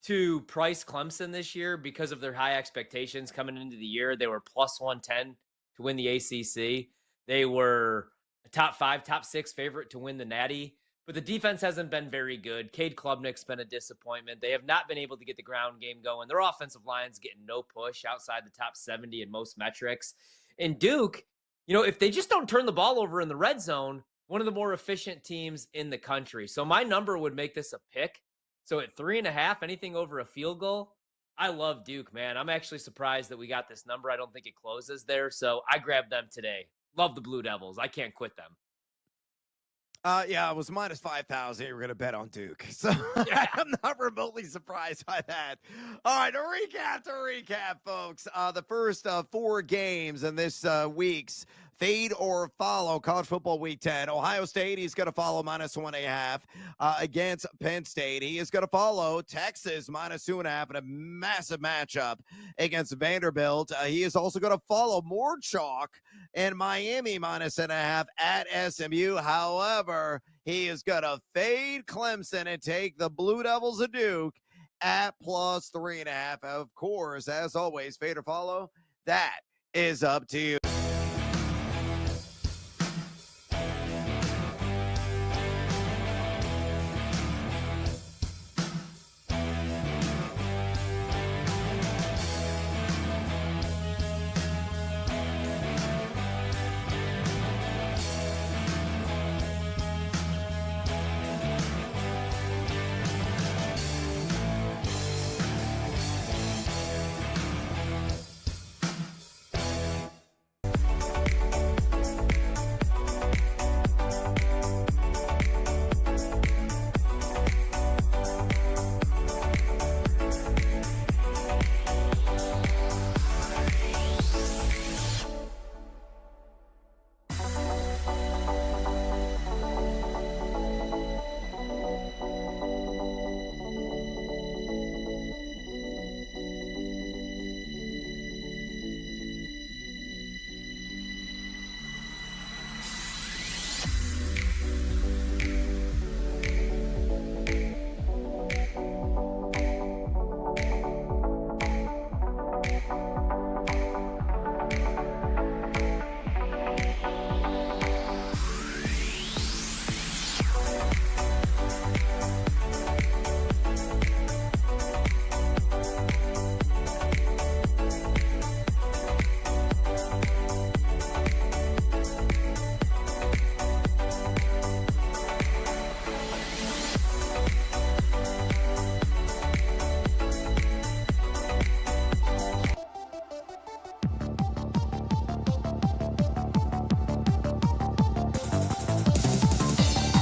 to price Clemson this year because of their high expectations coming into the year. They were plus 110 to win the ACC. They were a top 5, top 6 favorite to win the Natty. But the defense hasn't been very good. Cade Klubnik's been a disappointment. They have not been able to get the ground game going. Their offensive line's getting no push outside the top 70 in most metrics. And Duke, if they just don't turn the ball over in the red zone, one of the more efficient teams in the country. So my number would make this a pick. So at 3.5, anything over a field goal, I love Duke, man. I'm actually surprised that we got this number. I don't think it closes there. So I grabbed them today. Love the Blue Devils. I can't quit them. Yeah, it was minus 5,000. You were going to bet on Duke. So I'm not remotely surprised by that. All right, to recap, folks. The first 4 games in this week's Fade or Follow College Football Week 10. Ohio State, he's going to follow minus 1.5 against Penn State. He is going to follow Texas minus 2.5 in a massive matchup against Vanderbilt. He is also going to follow more chalk and Miami minus 1.5 at SMU. However, he is going to fade Clemson and take the Blue Devils of Duke at plus 3.5. Of course, as always, fade or follow, that is up to you.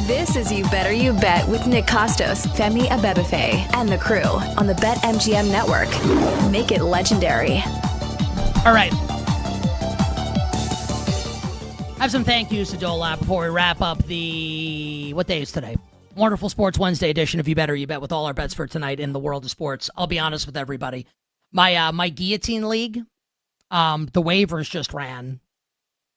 This is You Better You Bet with Nick Costos, Femi Abebefe, and the crew on the BetMGM Network. Make it legendary. All right. I have some thank yous to dole out before we wrap up the, what day is today? Wonderful Sports Wednesday edition of You Better You Bet with all our bets for tonight in the world of sports. I'll be honest with everybody. My Guillotine League, the waivers just ran,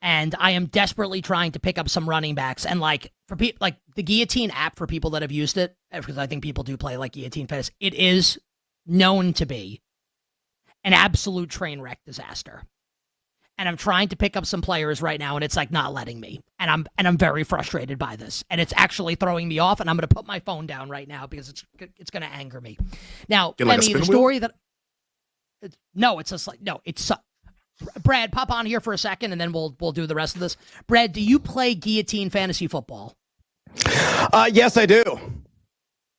and I am desperately trying to pick up some running backs. And for people, like the Guillotine app for people that have used it, because I think people do play like Guillotine Fest, it is known to be an absolute train wreck disaster. And I'm trying to pick up some players right now, and it's not letting me. And I'm very frustrated by this. And it's actually throwing me off, and I'm going to put my phone down right now because it's going to anger me. Now, Femi, the story that Brad, pop on here for a second, and then we'll do the rest of this. Brad, do you play Guillotine Fantasy Football? Yes, I do.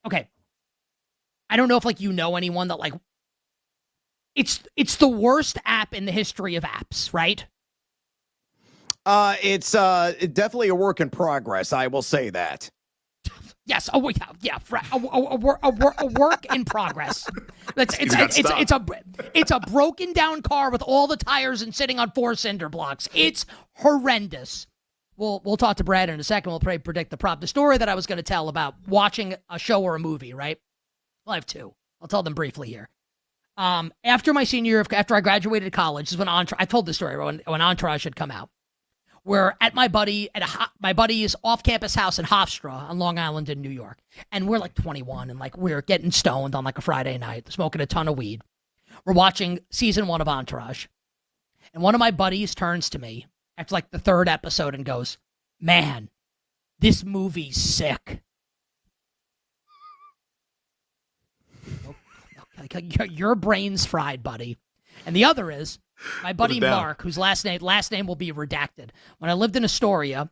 Okay. I don't know if you know anyone that It's the worst app in the history of apps, right? It's definitely a work in progress. I will say that. Yes. Oh, yeah. A work in progress. It's a broken down car with all the tires and sitting on 4 cinder blocks. It's horrendous. We'll talk to Brad in a second. We'll probably predict the prop. The story that I was going to tell about watching a show or a movie, right? Well, I have 2. I'll tell them briefly here. After my senior year, after I graduated college, this is when I told this story when Entourage had come out. We're at my buddy's off-campus house in Hofstra on Long Island in New York, and we're 21 and we're getting stoned on a Friday night, smoking a ton of weed. We're watching season 1 of Entourage, and one of my buddies turns to me after the 3rd episode and goes, "Man, this movie's sick." Your brain's fried, buddy. And the other is my buddy Mark, whose last name will be redacted. When I lived in Astoria,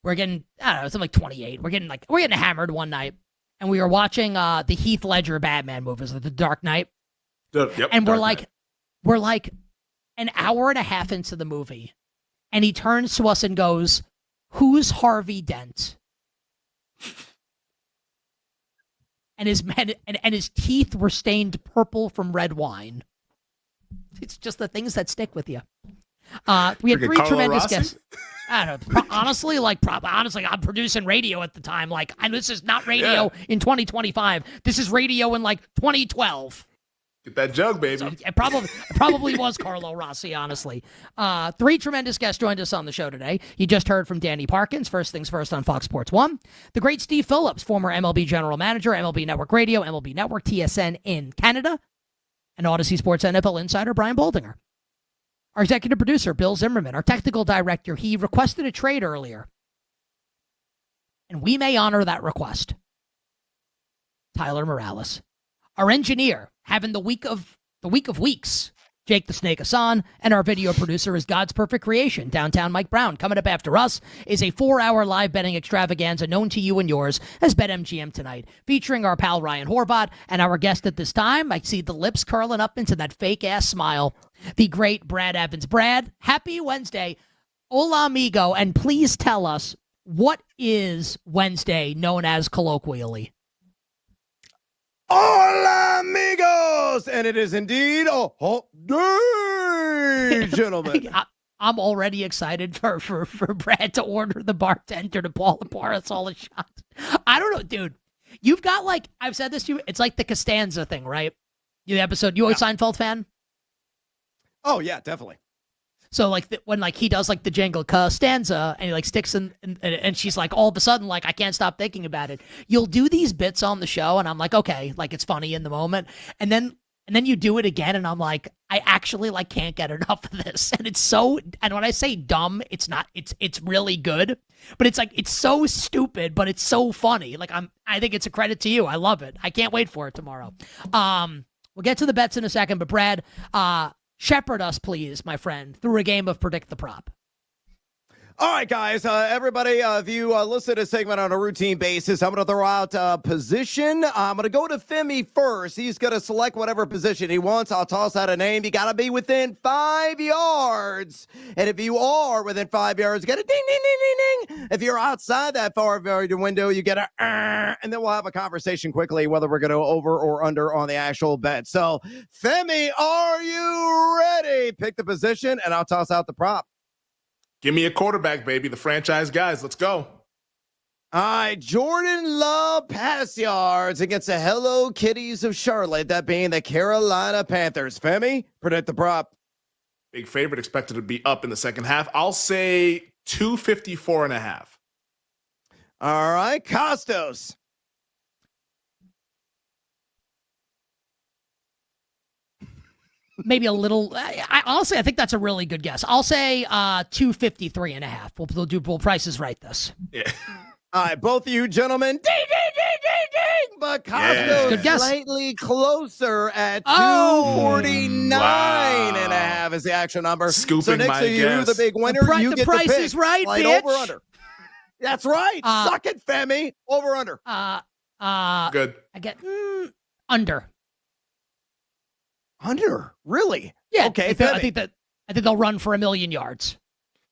we're getting, I don't know, something 28. We're getting hammered one night, and we were watching the Heath Ledger Batman movies, The Dark Knight. Yep, and we're an hour and a half into the movie, and he turns to us and goes, "Who's Harvey Dent?" And his teeth were stained purple from red wine. It's just the things that stick with you. We had 3 tremendous guests. I don't know. Honestly, I'm producing radio at the time. This is not radio in 2025. This is radio in 2012. Get that jug, baby. So it probably was Carlo Rossi, honestly. 3 tremendous guests joined us on the show today. You just heard from Danny Parkins, First Things First on Fox Sports 1. The great Steve Phillips, former MLB general manager, MLB Network Radio, MLB Network, TSN in Canada. And Odyssey Sports NFL insider, Brian Boldinger. Our executive producer, Bill Zimmerman. Our technical director, he requested a trade earlier. And we may honor that request. Tyler Morales. Our engineer, having the week of weeks, Jake the Snake Hassan, and our video producer is God's Perfect Creation, Downtown Mike Brown. Coming up after us is a 4-hour live betting extravaganza known to you and yours as BetMGM Tonight, featuring our pal Ryan Horvath and our guest at this time. I see the lips curling up into that fake-ass smile, the great Brad Evans. Brad, happy Wednesday. Hola, amigo, and please tell us, what is Wednesday known as colloquially? Hola, amigos! And it is indeed a hot day, gentlemen. I'm already excited for Brad to order the bartender to pour us all a shot. I don't know, dude. You've got I've said this to you, it's like the Costanza thing, right? The episode, you a Seinfeld fan? Oh, yeah, definitely. So when he does the jingle Costanza and he sticks in and she's all of a sudden I can't stop thinking about it. You'll do these bits on the show and I'm okay, it's funny in the moment. And then you do it again and I'm I actually can't get enough of this. And it's so, and when I say dumb, it's not, it's really good, but it's it's so stupid, but it's so funny. I think it's a credit to you. I love it. I can't wait for it tomorrow. We'll get to the bets in a second, but Brad, shepherd us, please, my friend, through a game of Predict the Prop. All right, guys, everybody, if you listen to this segment on a routine basis, I'm going to throw out a position. I'm going to go to Femi first. He's going to select whatever position he wants. I'll toss out a name. You got to be within 5 yards. And if you are within 5 yards, get a ding, ding, ding, ding, ding. If you're outside that 5 yard window, you get a, and then we'll have a conversation quickly whether we're going to over or under on the actual bet. So, Femi, are you ready? Pick the position, and I'll toss out the prop. Give me a quarterback, baby. The franchise guys. Let's go. All right, Jordan Love pass yards against the Hello Kitties of Charlotte, that being the Carolina Panthers. Femi, predict the prop. Big favorite, expected to be up in the second half. I'll say 254.5. All right, Costos. Maybe a little. Honestly, I think that's a really good guess. I'll say 253.5. We'll prices right this. Yeah. All right, both of you gentlemen. Ding, ding, ding, ding, ding. But Costos slightly closer at 249.5 is the actual number. Scooping so next my to you, guess. the big winner, you get price to pick. is right, Light bitch. over under. That's right. Suck it, Femi. Over under. Good. I get under. Under? Really? Yeah. Okay. I think they'll run for 1,000,000 yards.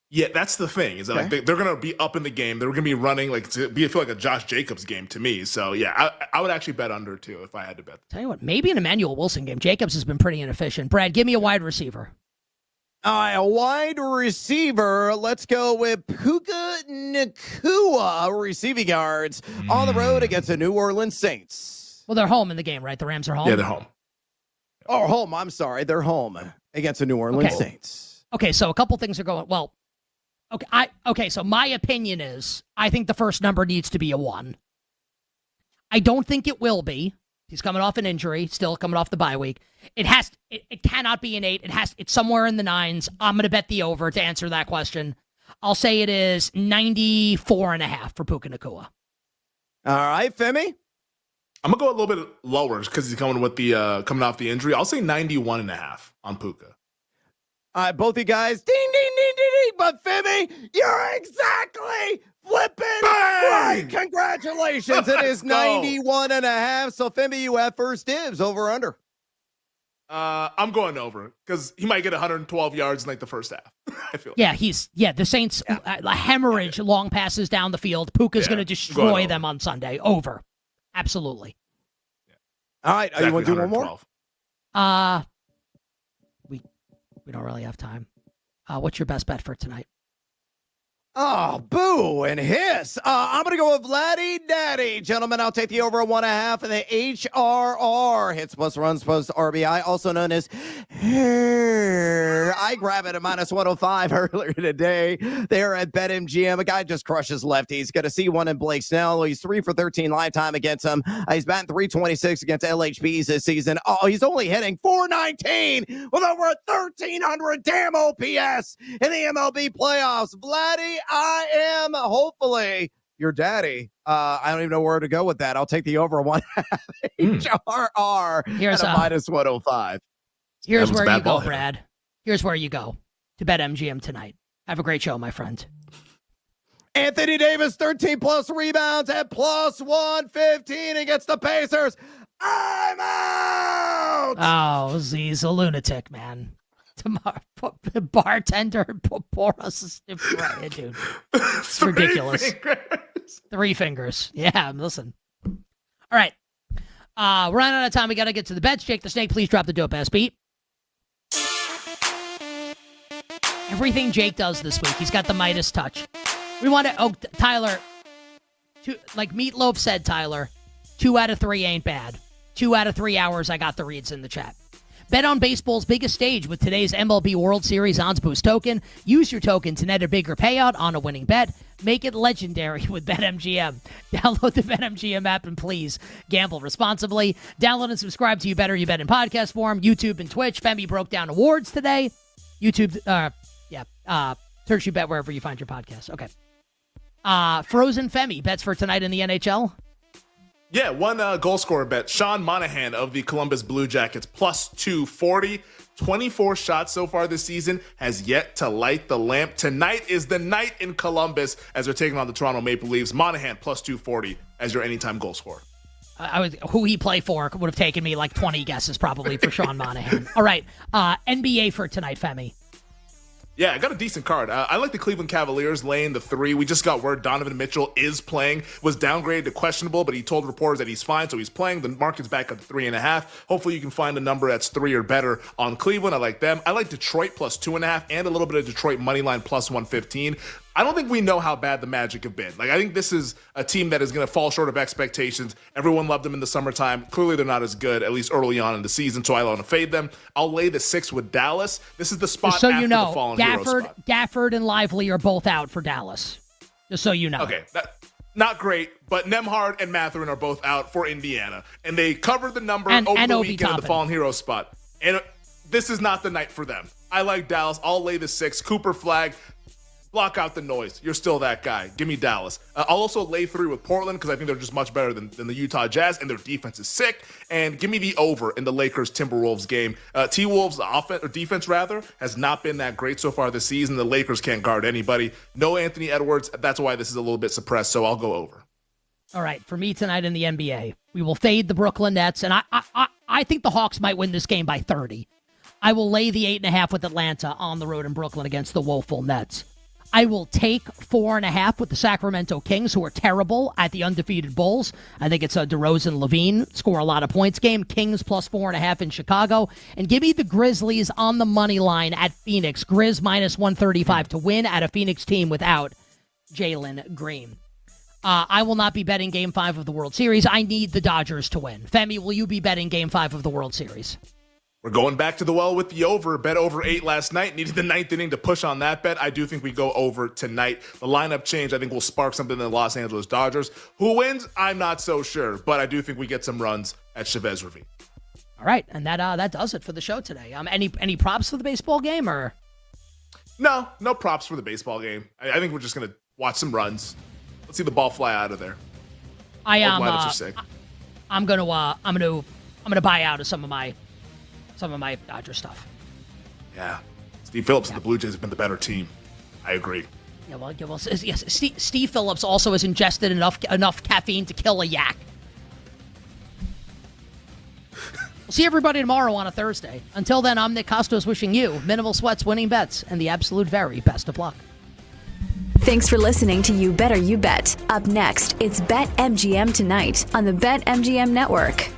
Yeah, that's the thing. Is that like they're going to be up in the game. They're going to be running like I feel like a Josh Jacobs game to me. So yeah, I would actually bet under too if I had to bet. Tell you what, maybe an Emmanuel Wilson game. Jacobs has been pretty inefficient. Brad, give me a wide receiver. All right, a wide receiver. Let's go with Puka Nacua receiving yards on the road against the New Orleans Saints. Well, they're home in the game, right? The Rams are home. Yeah, they're home. Oh, home. I'm sorry. They're home against the New Orleans Saints. Okay, so a couple things are going well. Okay, so my opinion is I think the first number needs to be a 1. I don't think it will be. He's coming off an injury, still coming off the bye week. It cannot be an 8. It's somewhere in the 9s. I'm going to bet the over to answer that question. I'll say it is 94.5 for Puka Nacua. All right, Femi. I'm gonna go a little bit lower because he's coming with the coming off the injury. I'll say 91.5 on Puka. All right, both you guys. Ding, ding, ding, ding, ding. But Femi, you're exactly flipping right. Congratulations. It is 91.5. So Femi, you have first dibs. Over under. I'm going over because he might get 112 yards in like the first half. I feel. Yeah, the Saints hemorrhage long passes down the field. Puka's going to destroy them on Sunday. Over. Absolutely. All right. Exactly, you want to do one more? We don't really have time. What's your best bet for tonight? Oh, boo and hiss. I'm going to go with Vladdy Daddy. Gentlemen, I'll take the over 1.5 and the HRR, hits plus runs plus RBI, also known as I grab it at -105 earlier today. They're at BetMGM. A guy just crushes lefties. Got to see one in Blake Snell. He's 3 for 13 lifetime against him. He's batting .326 against LHBs this season. Oh, he's only hitting .419 with over 1,300 damn OPS in the MLB playoffs. Vladdy, I am hopefully your daddy. I don't even know where to go with that. I'll take the over 1.5 HRR Here's at a -105. Here's where you go, Brad. Here's where you go to BetMGM tonight. Have a great show, my friend. Anthony Davis, 13 plus rebounds at +115 against the Pacers. I'm out. Oh, he's a lunatic, man. Tomorrow, bartender, pour us a stiff fry, dude. It's ridiculous. 3 fingers. Yeah, listen. All right. We're running out of time. We got to get to the bets. Jake the Snake, please drop the dope ass beat. Everything Jake does this week, he's got the Midas touch. We want to, Tyler, like Meatloaf said, Tyler, 2 out of 3 ain't bad. 2 out of 3 hours, I got the reads in the chat. Bet on baseball's biggest stage with today's MLB World Series Odds Boost token. Use your token to net a bigger payout on a winning bet. Make it legendary with BetMGM. Download the BetMGM app and please gamble responsibly. Download and subscribe to You Better You Bet in podcast form, YouTube and Twitch. Femi broke down awards today. YouTube, search You Bet wherever you find your podcast. Okay. Frozen Femi bets for tonight in the NHL. Yeah, one goal scorer bet. Sean Monahan of the Columbus Blue Jackets, plus 240. 24 shots so far this season, has yet to light the lamp. Tonight is the night in Columbus as they're taking on the Toronto Maple Leafs. Monahan, plus 240 as your anytime goal scorer. Who he play for would have taken me like 20 guesses probably for Sean Monahan. All right, NBA for tonight, Femi. Yeah, I got a decent card. I like the Cleveland Cavaliers laying the 3. We just got word Donovan Mitchell is playing, was downgraded to questionable, but he told reporters that he's fine, so he's playing. The market's back up to 3.5. Hopefully you can find a number that's 3 or better on Cleveland. I like them. I like Detroit plus 2.5 and a little bit of Detroit money line plus 115. I don't think we know how bad the Magic have been. Like, I think this is a team that is going to fall short of expectations. Everyone loved them in the summertime. Clearly, they're not as good, at least early on in the season, so I want to fade them. I'll lay the 6 with Dallas. This is the spot Just so after you know, the fallen hero spot. Gafford and Lively are both out for Dallas. Just so you know. Okay, not great, but Nembhard and Mathurin are both out for Indiana. And they covered the number over the Obi weekend in the Toppin. fallen hero spot. And this is not the night for them. I like Dallas. I'll lay the 6. Cooper Flag. Block out the noise. You're still that guy. Give me Dallas. I'll also lay 3 with Portland because I think they're just much better than the Utah Jazz, and their defense is sick. And give me the over in the Lakers-Timberwolves game. T-Wolves' offense, or defense rather, has not been that great so far this season. The Lakers can't guard anybody. No Anthony Edwards. That's why this is a little bit suppressed, so I'll go over. All right, for me tonight in the NBA, we will fade the Brooklyn Nets, and I think the Hawks might win this game by 30. I will lay the 8.5 with Atlanta on the road in Brooklyn against the woeful Nets. I will take 4.5 with the Sacramento Kings, who are terrible at the undefeated Bulls. I think it's a DeRozan-Levine score a lot of points game. Kings plus 4.5 in Chicago. And give me the Grizzlies on the money line at Phoenix. Grizz minus 135 to win at a Phoenix team without Jalen Green. I will not be betting Game 5 of the World Series. I need the Dodgers to win. Femi, will you be betting Game 5 of the World Series? We're going back to the well with the over. Bet over 8 last night. Needed the 9th inning to push on that bet. I do think we go over tonight. The lineup change, I think, will spark something in the Los Angeles Dodgers. Who wins? I'm not so sure, but I do think we get some runs at Chavez Ravine. All right, and that does it for the show today. Any props for the baseball game, or? No props for the baseball game. I think we're just gonna watch some runs. Let's see the ball fly out of there. I am. Lineups are sick. I'm gonna buy out of some of my Dodger stuff. Yeah, Steve Phillips and the Blue Jays have been the better team. I agree. Yeah, well, yes. Steve Phillips also has ingested enough caffeine to kill a yak. We'll see everybody tomorrow on a Thursday. Until then, I'm Nick Costos wishing you minimal sweats, winning bets, and the absolute very best of luck. Thanks for listening to You Better You Bet. Up next, it's BetMGM tonight on the BetMGM Network.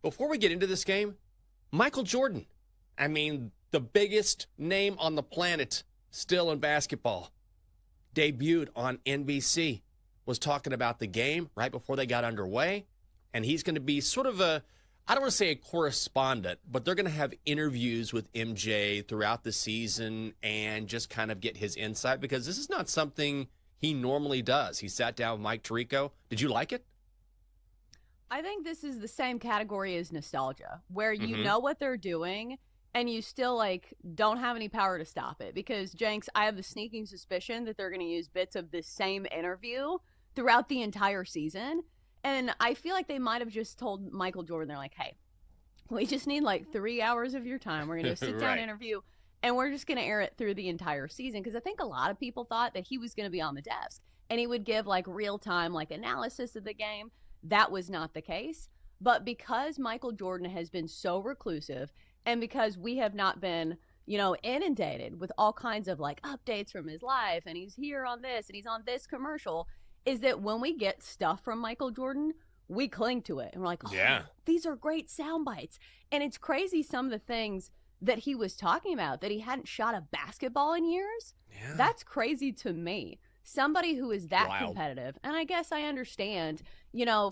Before we get into this game, Michael Jordan. I mean, the biggest name on the planet still in basketball. Debuted on NBC. Was talking about the game right before they got underway. and he's going to be sort of I don't want to say a correspondent, but they're going to have interviews with MJ throughout the season and just kind of get his insight, because this is not something he normally does. He sat down with Mike Tirico. Did you like it? I think this is the same category as nostalgia, where you know what they're doing and you still like don't have any power to stop it. Because Jenks, I have the sneaking suspicion that they're going to use bits of this same interview throughout the entire season. And I feel like they might have just told Michael Jordan, they're like, hey, we just need like 3 hours of your time. We're going to do a sit-down Right. interview, and we're just going to air it through the entire season. Because I think a lot of people thought that he was going to be on the desk, and he would give like real-time like analysis of the game. That was not the case. But because Michael Jordan has been so reclusive, and because we have not been, inundated with all kinds of like updates from his life, and he's here on this, and he's on this commercial, is that when we get stuff from Michael Jordan, we cling to it. And we're like, oh, Yeah. these are great sound bites. And it's crazy some of the things that he was talking about, that he hadn't shot a basketball in years. Yeah. That's crazy to me. Somebody who is that Wild. competitive. And I guess I understand,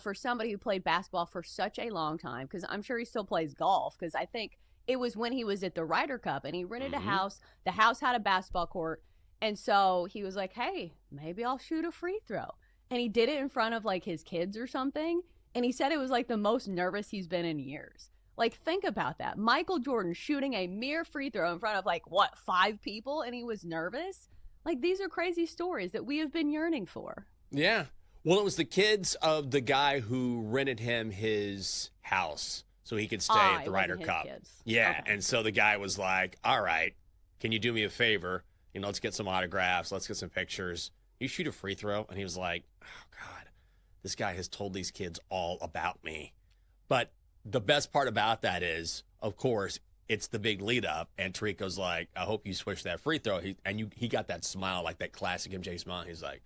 for somebody who played basketball for such a long time, because I'm sure he still plays golf, because I think it was when he was at the Ryder Cup and he rented a house. The house had a basketball court. And so he was like, hey, maybe I'll shoot a free throw. And he did it in front of like his kids or something. And he said it was like the most nervous he's been in years. Like, think about that. Michael Jordan shooting a mere free throw in front of 5 people, and he was nervous. Like, these are crazy stories that we have been yearning for. Yeah. Well, it was the kids of the guy who rented him his house so he could stay at the it Ryder wasn't his Cup. kids. Yeah. And so the guy was like, all right, can you do me a favor? Let's get some autographs. Let's get some pictures. You shoot a free throw. And he was like, oh, God, this guy has told these kids all about me. But the best part about that is, of course, it's the big lead up. And Tirico's like, I hope you switch that free throw. He got that smile, like that classic MJ smile. He's like,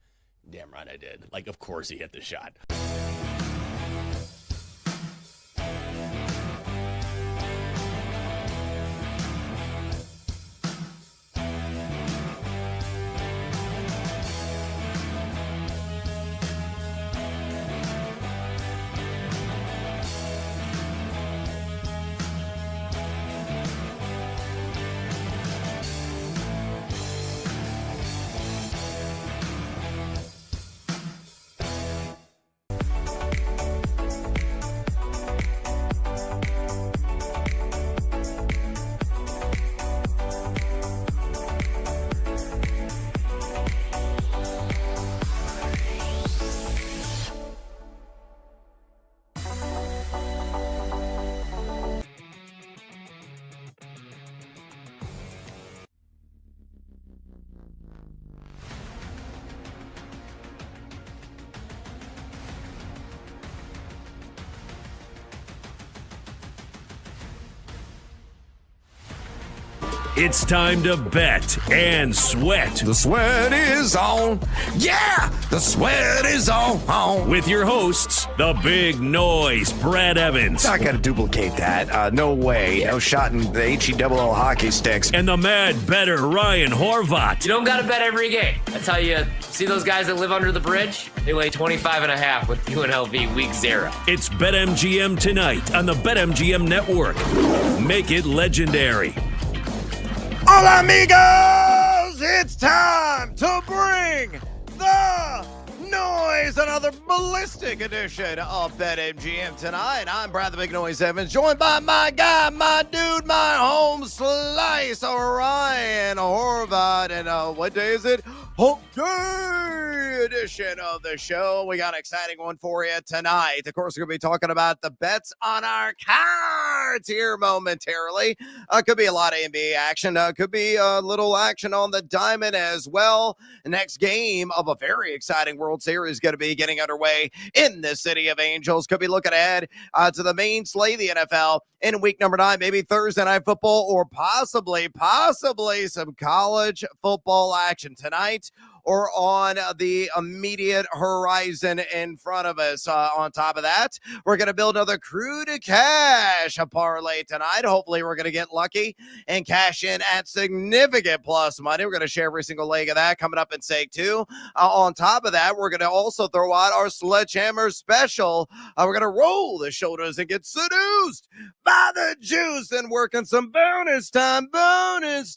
damn right I did. Like, of course he hit the shot. It's time to bet and sweat. The sweat is on. Yeah, the sweat is on. With your hosts, the big noise, Brad Evans. Not going to duplicate that. No way. No shot in the HE-double-L hockey sticks. And the mad better Ryan Horvat. You don't got to bet every game. That's how you see those guys that live under the bridge? They lay 25.5 with UNLV week 0. It's BetMGM tonight on the BetMGM network. Make it legendary. Hola, amigos! It's time to bring the noise, another ballistic edition of BetMGM tonight. I'm Brad the Big Noise Evans, joined by my guy, my dude, my home slice, Ryan Horvat. And what day is it? Hump Day edition of the show. We got an exciting one for you tonight. Of course, we're going to be talking about the bets on our cards here momentarily. Could be a lot of NBA action. Could be a little action on the diamond as well. The next game of a very exciting World Series is going to be getting underway in the City of Angels. Could be looking ahead to the main slate of the NFL in week number 9, maybe Thursday Night Football, or possibly some college football action tonight. or on the immediate horizon in front of us. On top of that, we're going to build another crew to cash a parlay tonight. Hopefully, we're going to get lucky and cash in at significant plus money. We're going to share every single leg of that coming up in seg 2. On top of that, we're going to also throw out our Sledgehammer special. We're going to roll the shoulders and get seduced by the juice and working some bonus time bets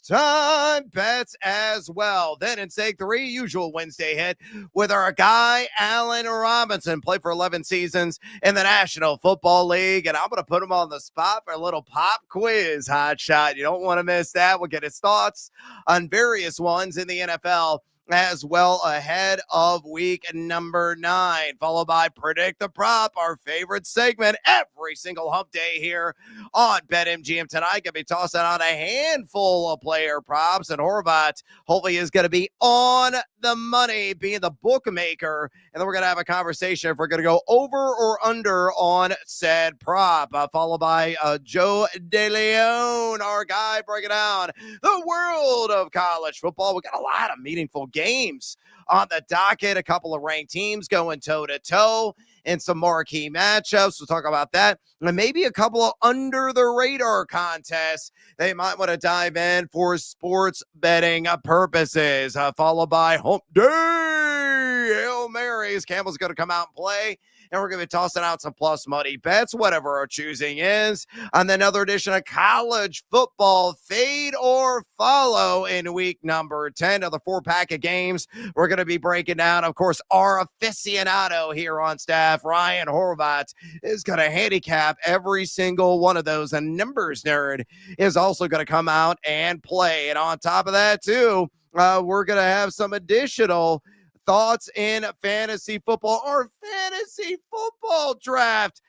as well. Then in seg 3, usual Wednesday hit with our guy, Allen Robinson, played for 11 seasons in the National Football League. And I'm going to put him on the spot for a little pop quiz, hot shot. You don't want to miss that. We'll get his thoughts on various ones in the NFL as well ahead of week number 9, followed by Predict the Prop, our favorite segment every single hump day here on BetMGM tonight. Going to be tossing out a handful of player props, and Horvat hopefully is going to be on the money, being the bookmaker, and then we're going to have a conversation if we're going to go over or under on said prop, followed by Joe DeLeon, our guy breaking down the world of college football. We got a lot of meaningful games on the docket, a couple of ranked teams going toe-to-toe in some marquee matchups. We'll talk about that, and maybe a couple of under-the-radar contests they might want to dive in for sports betting purposes, followed by Hump Day Hail Marys. Campbell's going to come out and play, and we're going to be tossing out some plus money bets, whatever our choosing is. On another edition of college football fade or follow in week number 10 of the 4-pack of games we're going to be breaking down. Of course, our aficionado here on staff, Ryan Horvat, is going to handicap every single one of those. And Numbers Nerd is also going to come out and play. And on top of that, too, we're going to have some additional thoughts in fantasy football, our fantasy football draft.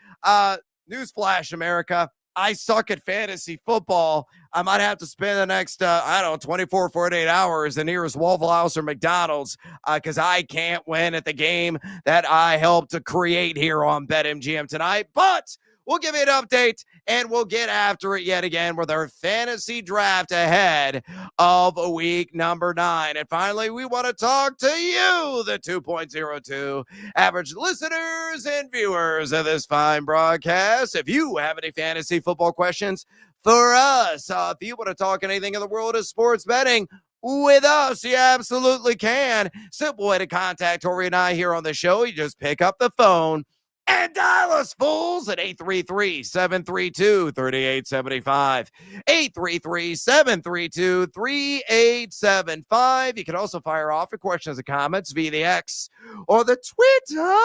Newsflash, America, I suck at fantasy football. I might have to spend the next, 24, 48 hours in nearest Waffle House or McDonald's because I can't win at the game that I helped to create here on BetMGM tonight. But we'll give you an update, and we'll get after it yet again with our fantasy draft ahead of week number 9. And finally, we want to talk to you, the 2.02 average listeners and viewers of this fine broadcast. If you have any fantasy football questions for us, if you want to talk anything in the world of sports betting with us, you absolutely can. Simple way to contact Tori and I here on the show. You just pick up the phone and dial us fools at 833-732-3875. 833-732-3875. You can also fire off your questions and comments via the X or the Twitter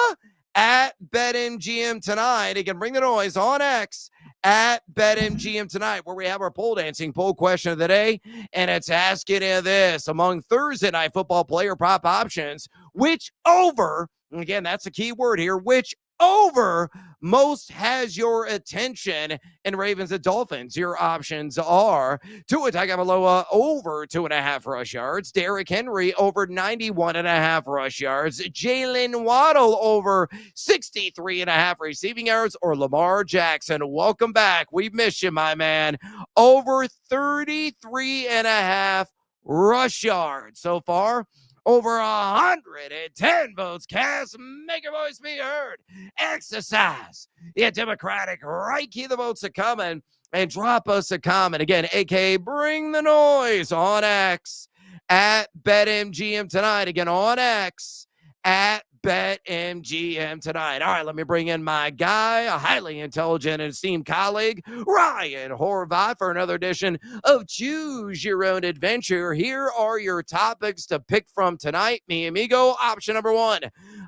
at BetMGM tonight. You can bring the noise on X at BetMGM tonight, where we have our pole dancing poll question of the day, and it's asking you this: among Thursday night football player prop options, which over, and again, that's a key word here, which over most has your attention in Ravens and Dolphins? Your options are Tua Tagovailoa over 2.5 rush yards, Derrick Henry over 91.5 rush yards, Jalen Waddle over 63.5 receiving yards, or Lamar Jackson. Welcome back. We miss you, my man. Over 33.5 rush yards. So far, over 110 votes cast. Make your voice be heard. Exercise your democratic right. Keep the votes a coming and drop us a comment. Again, aka bring the noise on X at BetMGM tonight. Again, on X at BetMGM tonight. All right, let me bring in my guy, a highly intelligent and esteemed colleague, Ryan Horvat, for another edition of Choose Your Own Adventure. Here are your topics to pick from tonight, mi amigo. Option number 1,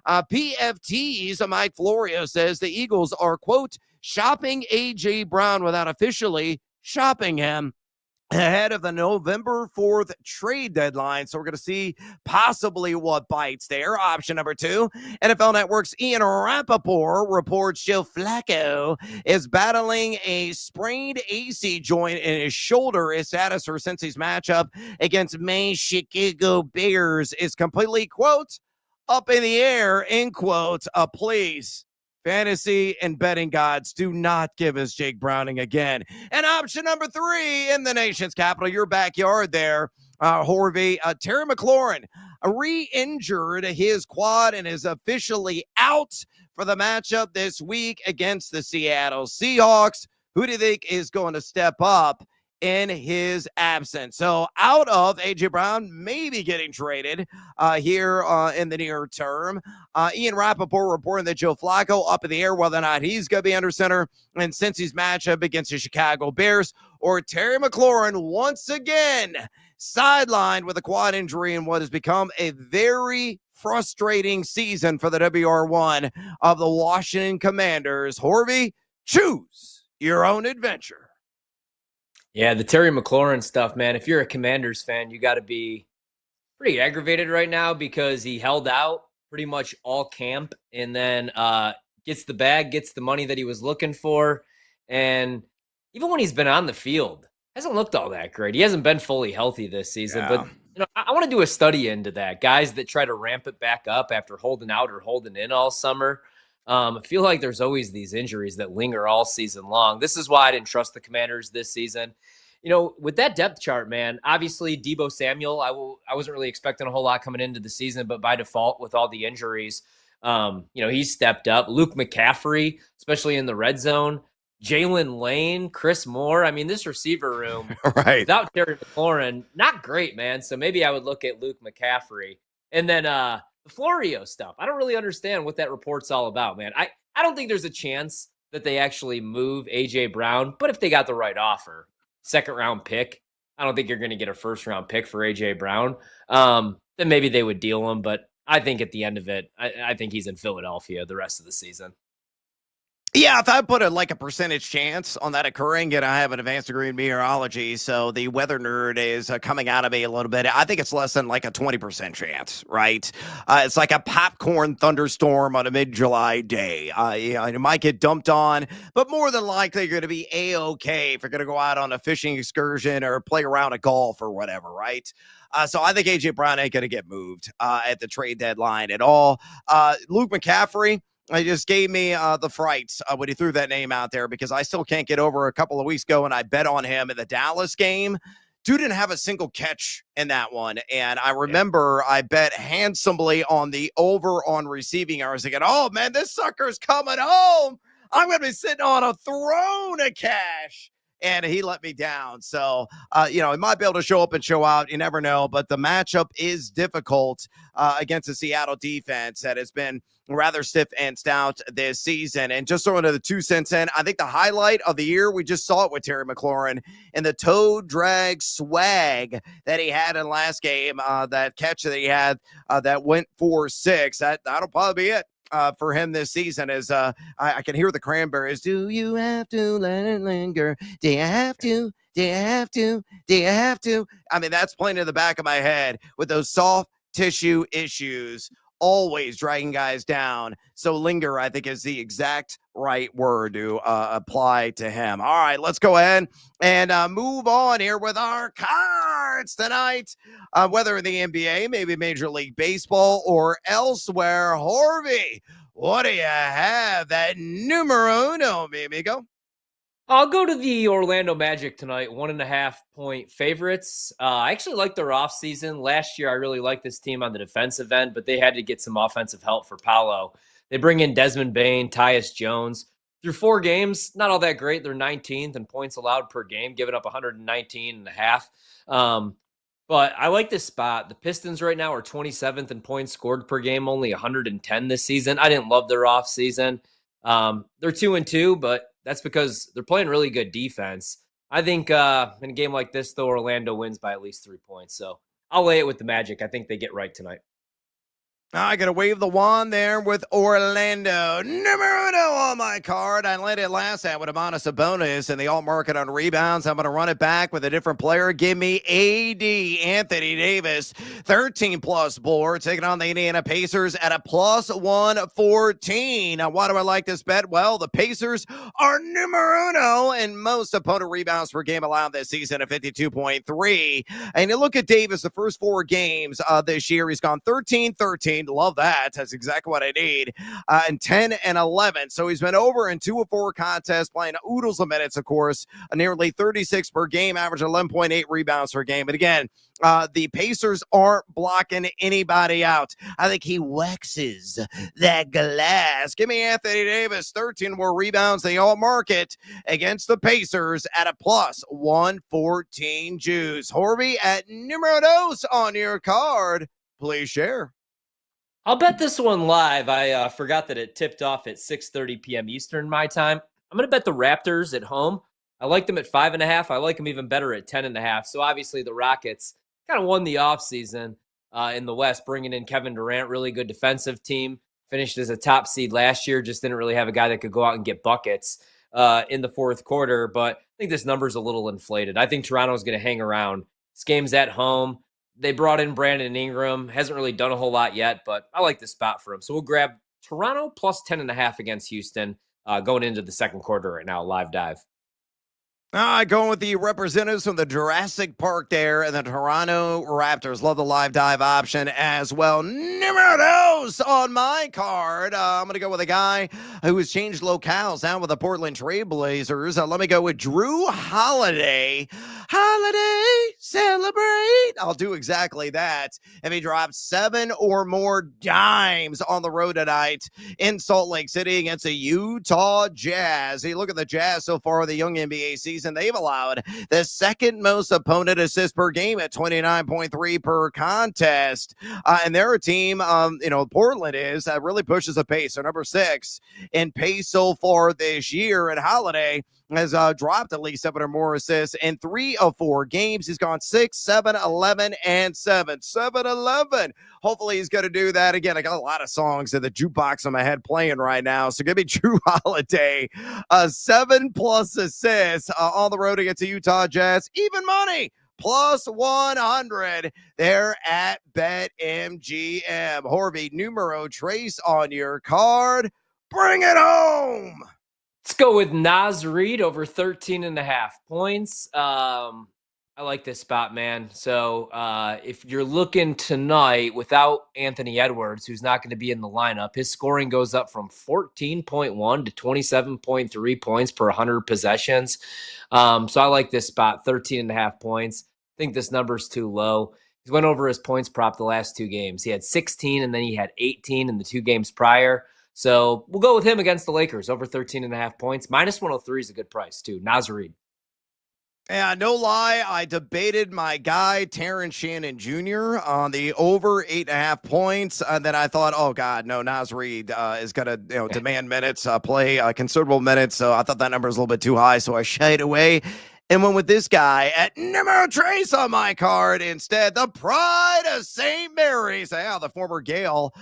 PFT's Mike Florio says the Eagles are, quote, shopping A.J. Brown without officially shopping him ahead of the November 4th trade deadline. So we're going to see possibly what bites there. Option number 2, NFL Network's Ian Rappaport reports Joe Flacco is battling a sprained AC joint in his shoulder. His status for Cincy's matchup against Maine Chicago Bears is completely, quote, up in the air, end quote. Please, fantasy and betting gods, do not give us Jake Browning again. And option number 3, in the nation's capital, your backyard there, Horvey, Terry McLaurin re-injured his quad and is officially out for the matchup this week against the Seattle Seahawks. Who do you think is going to step up in his absence? So out of A.J. Brown, maybe getting traded here in the near term. Ian Rappaport reporting that Joe Flacco up in the air whether or not he's going to be under center in Cincy's matchup against the Chicago Bears, or Terry McLaurin once again sidelined with a quad injury in what has become a very frustrating season for the WR1 of the Washington Commanders. Horvey, choose your own adventure. Yeah, the Terry McLaurin stuff, man. If you're a Commanders fan, you got to be pretty aggravated right now because he held out pretty much all camp and then gets the bag, gets the money that he was looking for. And even when he's been on the field, hasn't looked all that great. He hasn't been fully healthy this season. Yeah. But I want to do a study into that. Guys that try to ramp it back up after holding out or holding in all summer. I feel like there's always these injuries that linger all season long. This is why I didn't trust the Commanders this season. With that depth chart, man, obviously Deebo Samuel, I wasn't really expecting a whole lot coming into the season, but by default with all the injuries, he's stepped up. Luke McCaffrey, especially in the red zone. Jalen Lane, Chris Moore. I mean, this receiver room without Terry McLaurin, not great, man. So maybe I would look at Luke McCaffrey. And then the Florio stuff. I don't really understand what that report's all about, man. I don't think there's a chance that they actually move A.J. Brown, but if they got the right offer, second-round pick, I don't think you're going to get a first-round pick for A.J. Brown. Then maybe they would deal him, but I think at the end of it, I think he's in Philadelphia the rest of the season. Yeah, if I put a percentage chance on that occurring, and I have an advanced degree in meteorology, so the weather nerd is coming out of me a little bit. I think it's less than a 20% chance, right? It's like a popcorn thunderstorm on a mid-July day. It might get dumped on, but more than likely you're going to be A-okay if you're going to go out on a fishing excursion or play around a golf or whatever, right? So I think A.J. Brown ain't going to get moved at the trade deadline at all. Luke McCaffrey, it just gave me the frights when he threw that name out there, because I still can't get over a couple of weeks ago when I bet on him in the Dallas game. Dude didn't have a single catch in that one. And I remember I bet handsomely on the over on receiving yards. Thinking, oh, man, this sucker's coming home. I'm going to be sitting on a throne of cash. And he let me down. So, he might be able to show up and show out. You never know. But the matchup is difficult against the Seattle defense that has been rather stiff and stout this season. And just throwing the 2 cents in, I think the highlight of the year, we just saw it with Terry McLaurin and the toe drag swag that he had in last game, that catch that he had that went for 6. That'll probably be it for him this season. As I can hear the Cranberries. Do you have to let it linger? Do you have to? Do you have to? Do you have to? I mean, that's playing in the back of my head with those soft tissue issues always dragging guys down. So linger, I think, is the exact right word to apply to him. All right, let's go ahead and move on here with our cards tonight. Whether in the NBA, maybe Major League Baseball, or elsewhere. Horvey, what do you have? That numero uno, mi amigo. I'll go to the Orlando Magic tonight, 1.5 point favorites. I actually like their offseason. Last year, I really liked this team on the defensive end, but they had to get some offensive help for Paolo. They bring in Desmond Bane, Tyus Jones. Through 4 games, not all that great. They're 19th in points allowed per game, giving up 119.5. But I like this spot. The Pistons right now are 27th in points scored per game, only 110 this season. I didn't love their offseason. They're 2-2, but that's because they're playing really good defense. I think in a game like this, though, Orlando wins by at least 3 points. So I'll lay it with the Magic. I think they get right tonight. I got to wave the wand there with Orlando. Numero uno on my card. I landed last at with a bonus in the alt market on rebounds. I'm going to run it back with a different player. Give me AD, Anthony Davis, 13-plus board, taking on the Indiana Pacers at a +114. Now, why do I like this bet? Well, the Pacers are numero uno in most opponent rebounds per game allowed this season at 52.3. And you look at Davis, the first 4 games this year, he's gone 13-13. 9. Love that. That's exactly what I need. And 10 and 11. So he's been over in 2 of 4 contests, playing oodles of minutes, of course, nearly 36 per game, average 11.8 rebounds per game. But again, the Pacers aren't blocking anybody out. I think he waxes that glass. Give me Anthony Davis, 13 more rebounds. They all market against the Pacers at a plus 114 juice. Horby at numero dos on your card. Please share. I'll bet this one live. I forgot that it tipped off at 6:30 p.m. Eastern my time. I'm going to bet the Raptors at home. I like them at 5.5. I like them even better at 10.5. So obviously the Rockets kind of won the offseason in the West, bringing in Kevin Durant, really good defensive team. Finished as a top seed last year, just didn't really have a guy that could go out and get buckets in the fourth quarter. But I think this number's a little inflated. I think Toronto's going to hang around. This game's at home. They brought in Brandon Ingram. Hasn't really done a whole lot yet, but I like the spot for him. So we'll grab Toronto plus 10.5 against Houston going into the second quarter right now, live dive. Going with the representatives from the Jurassic Park there and the Toronto Raptors. Love the live dive option as well. Numero dos on my card. I'm going to go with a guy who has changed locales down with the Portland Trail Blazers. Let me go with Drew Holiday. Holiday, celebrate. I'll do exactly that. If he drops 7 or more dimes on the road tonight in Salt Lake City against the Utah Jazz. Hey, look at the Jazz so far in the young NBA season. They've allowed the second most opponent assists per game at 29.3 per contest. And they're a team, Portland is, that really pushes the pace. They're number 6 in pace so far this year. And Holiday has dropped at least 7 or more assists in 3 of 4 games. He's gone 6, 7, 11, and 7. 7-11. Hopefully he's going to do that again. I got a lot of songs in the jukebox in my head playing right now. So give me Drew Holiday, 7+ assists on the road against the Utah Jazz. Even money, plus 100 there at BetMGM. Horby, numero trace on your card. Bring it home. Let's go with Naz Reid over 13.5 points. I like this spot, man. So if you're looking tonight without Anthony Edwards, who's not going to be in the lineup, his scoring goes up from 14.1 to 27.3 points per 100 possessions. So I like this spot, 13.5 points. I think this number's too low. He went over his points prop the last 2 games. He had 16 and then he had 18 in the 2 games prior. So we'll go with him against the Lakers, over 13.5 points. Minus 103 is a good price, too. Naz Reid. Yeah, no lie, I debated my guy, Terrence Shannon Jr., on the over 8.5 points. And then I thought, oh, God, no, Naz Reid is going to demand minutes, play considerable minutes. So I thought that number was a little bit too high, so I shied away and went with this guy at numero trace on my card instead. The pride of St. Mary's. Yeah, the former Gale.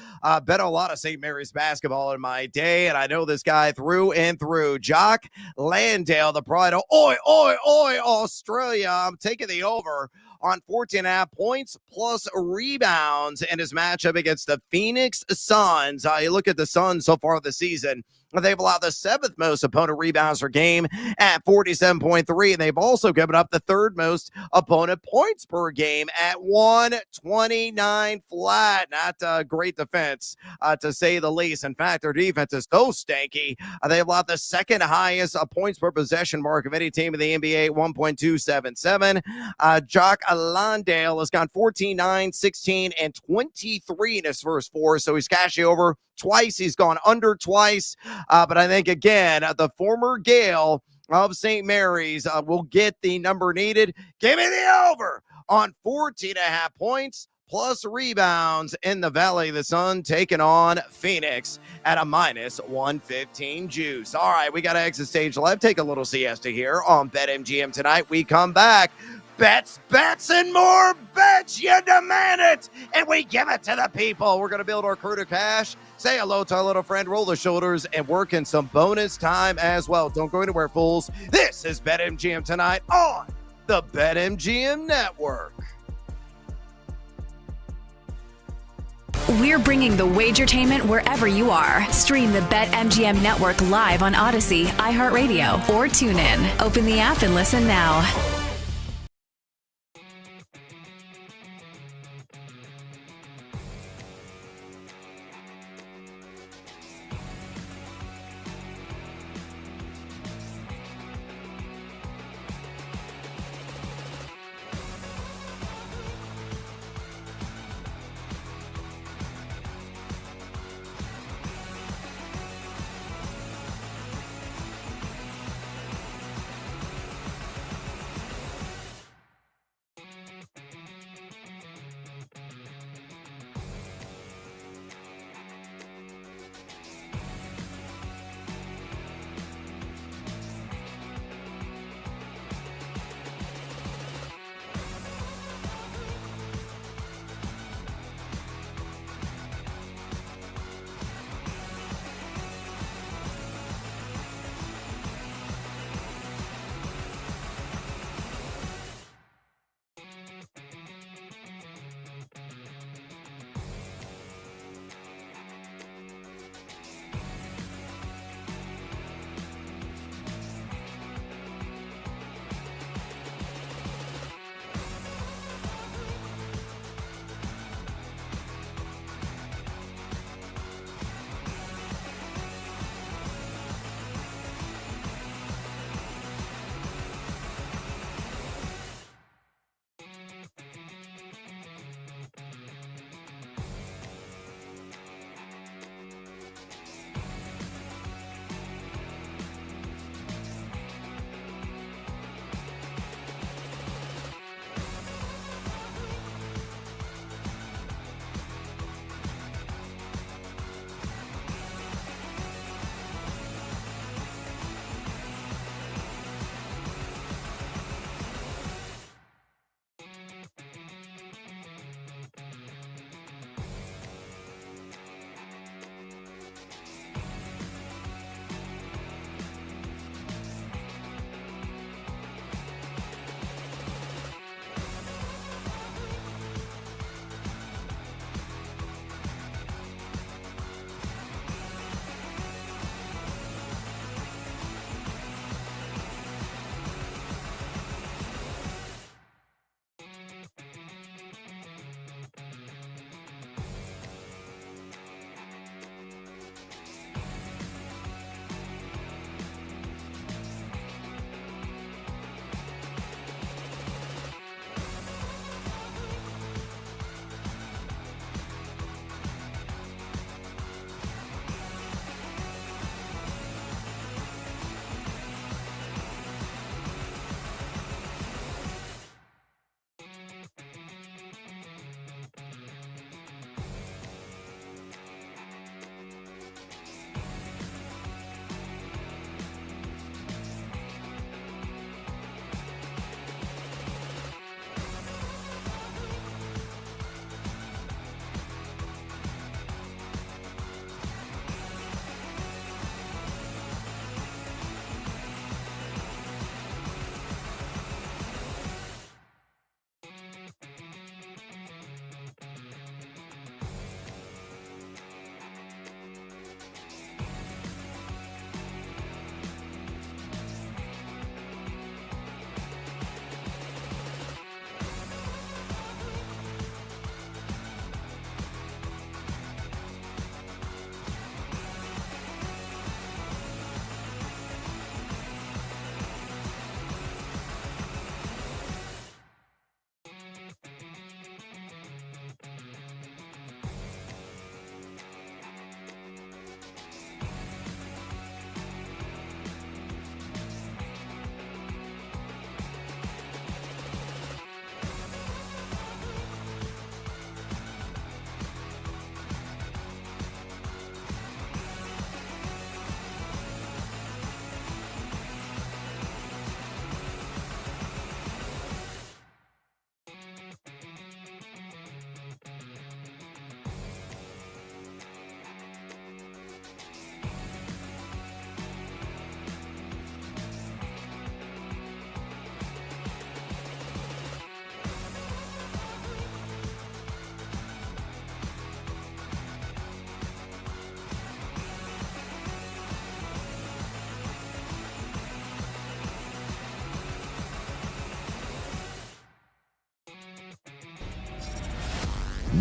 Bet a lot of St. Mary's basketball in my day, and I know this guy through and through. Jock Landale, the pride of Australia. I'm taking the over on 14.5 points plus rebounds in his matchup against the Phoenix Suns. You look at the Suns so far this season. They've allowed the 7th most opponent rebounds per game at 47.3, and they've also given up the 3rd most opponent points per game at 129 flat. Not great defense, to say the least. In fact, their defense is so stanky. They've allowed the 2nd highest points per possession mark of any team in the NBA, 1.277. Jock Landale has gone 14, 9, 16, and 23 in his first 4, so he's cashing over twice. He's gone under twice. But I think, again, the former Gale of St. Mary's will get the number needed. Give me the over on 14.5 points plus rebounds in the Valley of the Sun, taking on Phoenix at a minus 115 juice. All right, we got to exit stage left. Take a little siesta here on BetMGM tonight. We come back. Bets, and more bets. You demand it, and we give it to the people. We're going to build our crew to cash, say hello to our little friend, roll the shoulders, and work in some bonus time as well. Don't go anywhere, fools. This is BetMGM tonight on the BetMGM Network. We're bringing the Wagertainment wherever you are. Stream the BetMGM Network live on Odyssey, iHeartRadio, or TuneIn. Open the app and listen now.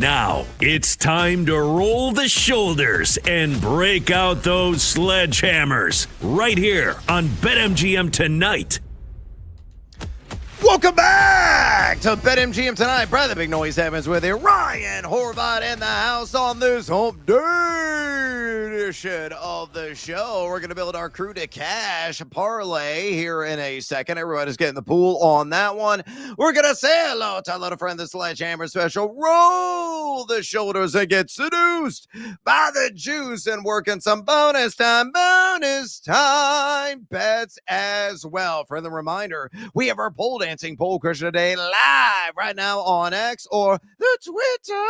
Now it's time to roll the shoulders and break out those sledgehammers right here on BetMGM Tonight. Welcome back to BetMGM Tonight. Brother Big Noise Evans with you. Ryan Horvat in the house on this hump day edition of the show. We're going to build our crew to cash parlay here in a second. Everybody's getting the pool on that one. We're going to say hello to our little friend, the Sledgehammer Special. Roll the shoulders and get seduced by the juice and working some bonus time bets as well. For the reminder, we have our pole dancing poll question today live right now on X or the Twitter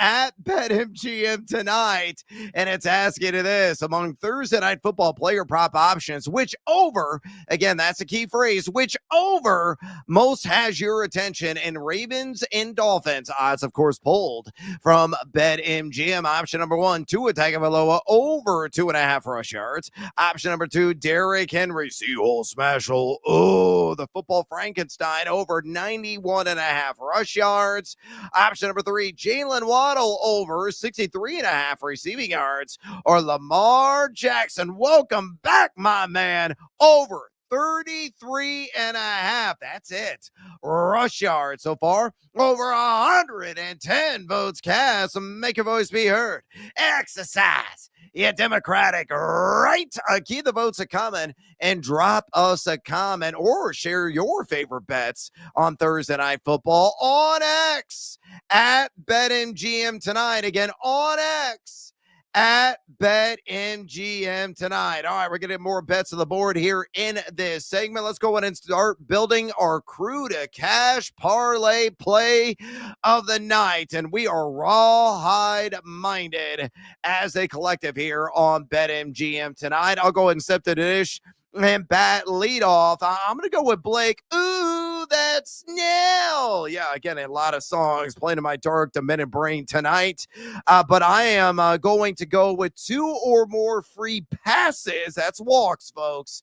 at BetMGM Tonight. And it's asking you this: among Thursday night football player prop options, which over, again, that's a key phrase, which over most has your attention in Ravens and Dolphins? Odds, of course, pulled from BetMGM. Option number 1, Tua Tagovailoa over 2.5 rush yards. Option number 2, Derrick Henry, Seahole Smashel. Oh, the football Frankenstein over 91.5 rush yards. Option number 3, Jalen Waddle over 63.5 receiving yards, or Lamar Jackson, welcome back, my man, over 33.5. That's it. Rush yards so far, over 110 votes cast. Make your voice be heard. Exercise your democratic right. Keep the votes coming and drop us a comment or share your favorite bets on Thursday Night Football on X at BetMGM Tonight. Again, on X at BetMGM Tonight. All right, we're going to get more bets on the board here in this segment. Let's go ahead and start building our crew to cash parlay play of the night. And we are rawhide minded as a collective here on BetMGM Tonight. I'll go ahead and step to the dish and bat lead off. I'm going to go with Blake. Ooh, that's Nell. Yeah, again, a lot of songs playing in my dark, demented brain tonight. But I am going to go with 2 or more free passes. That's walks, folks,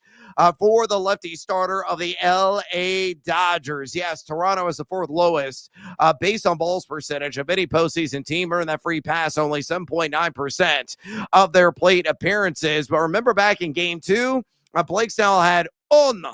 for the lefty starter of the LA Dodgers. Yes, Toronto is the 4th lowest based on balls percentage of any postseason team. Earned that free pass only 7.9% of their plate appearances. But remember back in game 2, Blake Snell had uno,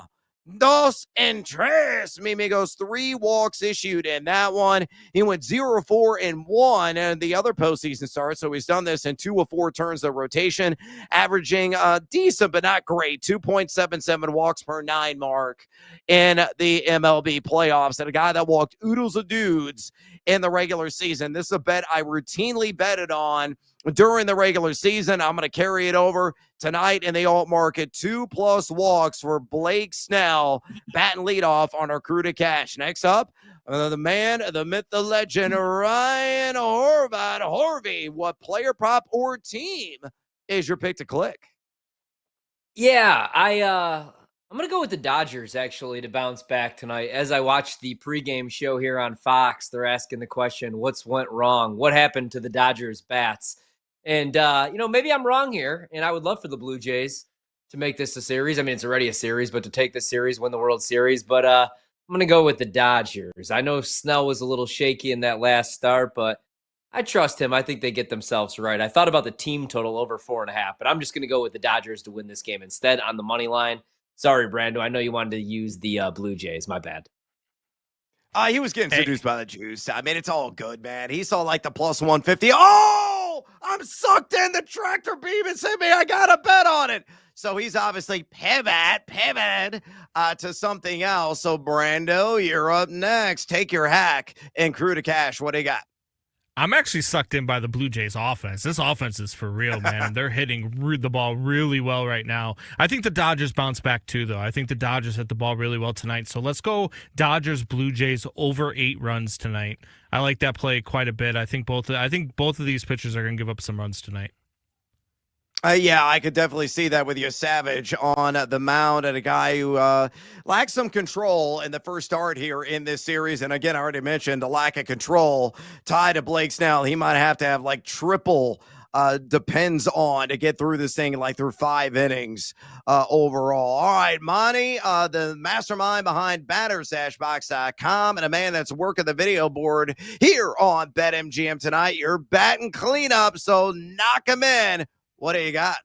dos, and tres, mi amigos, 3 walks issued in that one. He went 0-4-1 in the other postseason start, so he's done this in 2 of 4 turns of rotation, averaging decent but not great 2.77 walks per 9 mark in the MLB playoffs. And a guy that walked oodles of dudes in the regular season. This is a bet I routinely betted on during the regular season. I'm going to carry it over tonight in the alt market. 2+ walks for Blake Snell, batting leadoff on our crew to cash. Next up, the man, the myth, the legend, Ryan Horvat. Harvey, what player, prop, or team is your pick to click? Yeah, I'm going to go with the Dodgers, actually, to bounce back tonight. As I watched the pregame show here on Fox, they're asking the question, what's went wrong? What happened to the Dodgers bats? And, maybe I'm wrong here, and I would love for the Blue Jays to make this a series. I mean, it's already a series, but to take this series, win the World Series. But I'm going to go with the Dodgers. I know Snell was a little shaky in that last start, but I trust him. I think they get themselves right. I thought about the team total over 4.5, but I'm just going to go with the Dodgers to win this game instead on the money line. Sorry, Brando. I know you wanted to use the Blue Jays. My bad. He was getting seduced by the juice. I mean, it's all good, man. He saw like the plus 150. Oh, I'm sucked in. The tractor beam is hit me. I got a bet on it. So he's obviously pivot to something else. So Brando, you're up next. Take your hack and crew to cash. What do you got? I'm actually sucked in by the Blue Jays offense. This offense is for real, man. They're hitting the ball really well right now. I think the Dodgers bounce back too, though. I think the Dodgers hit the ball really well tonight. So let's go Dodgers, Blue Jays over 8 runs tonight. I like that play quite a bit. I think both of these pitchers are going to give up some runs tonight. Yeah, I could definitely see that with your Savage on the mound and a guy who lacks some control in the first start here in this series. And again, I already mentioned the lack of control tied to Blake Snell. He might have to have like triple depends on to get through this thing like through 5 innings overall. All right, Monty, the mastermind behind BattersDashBox.com and a man that's working the video board here on BetMGM tonight. You're batting cleanup, so knock him in. What do you got?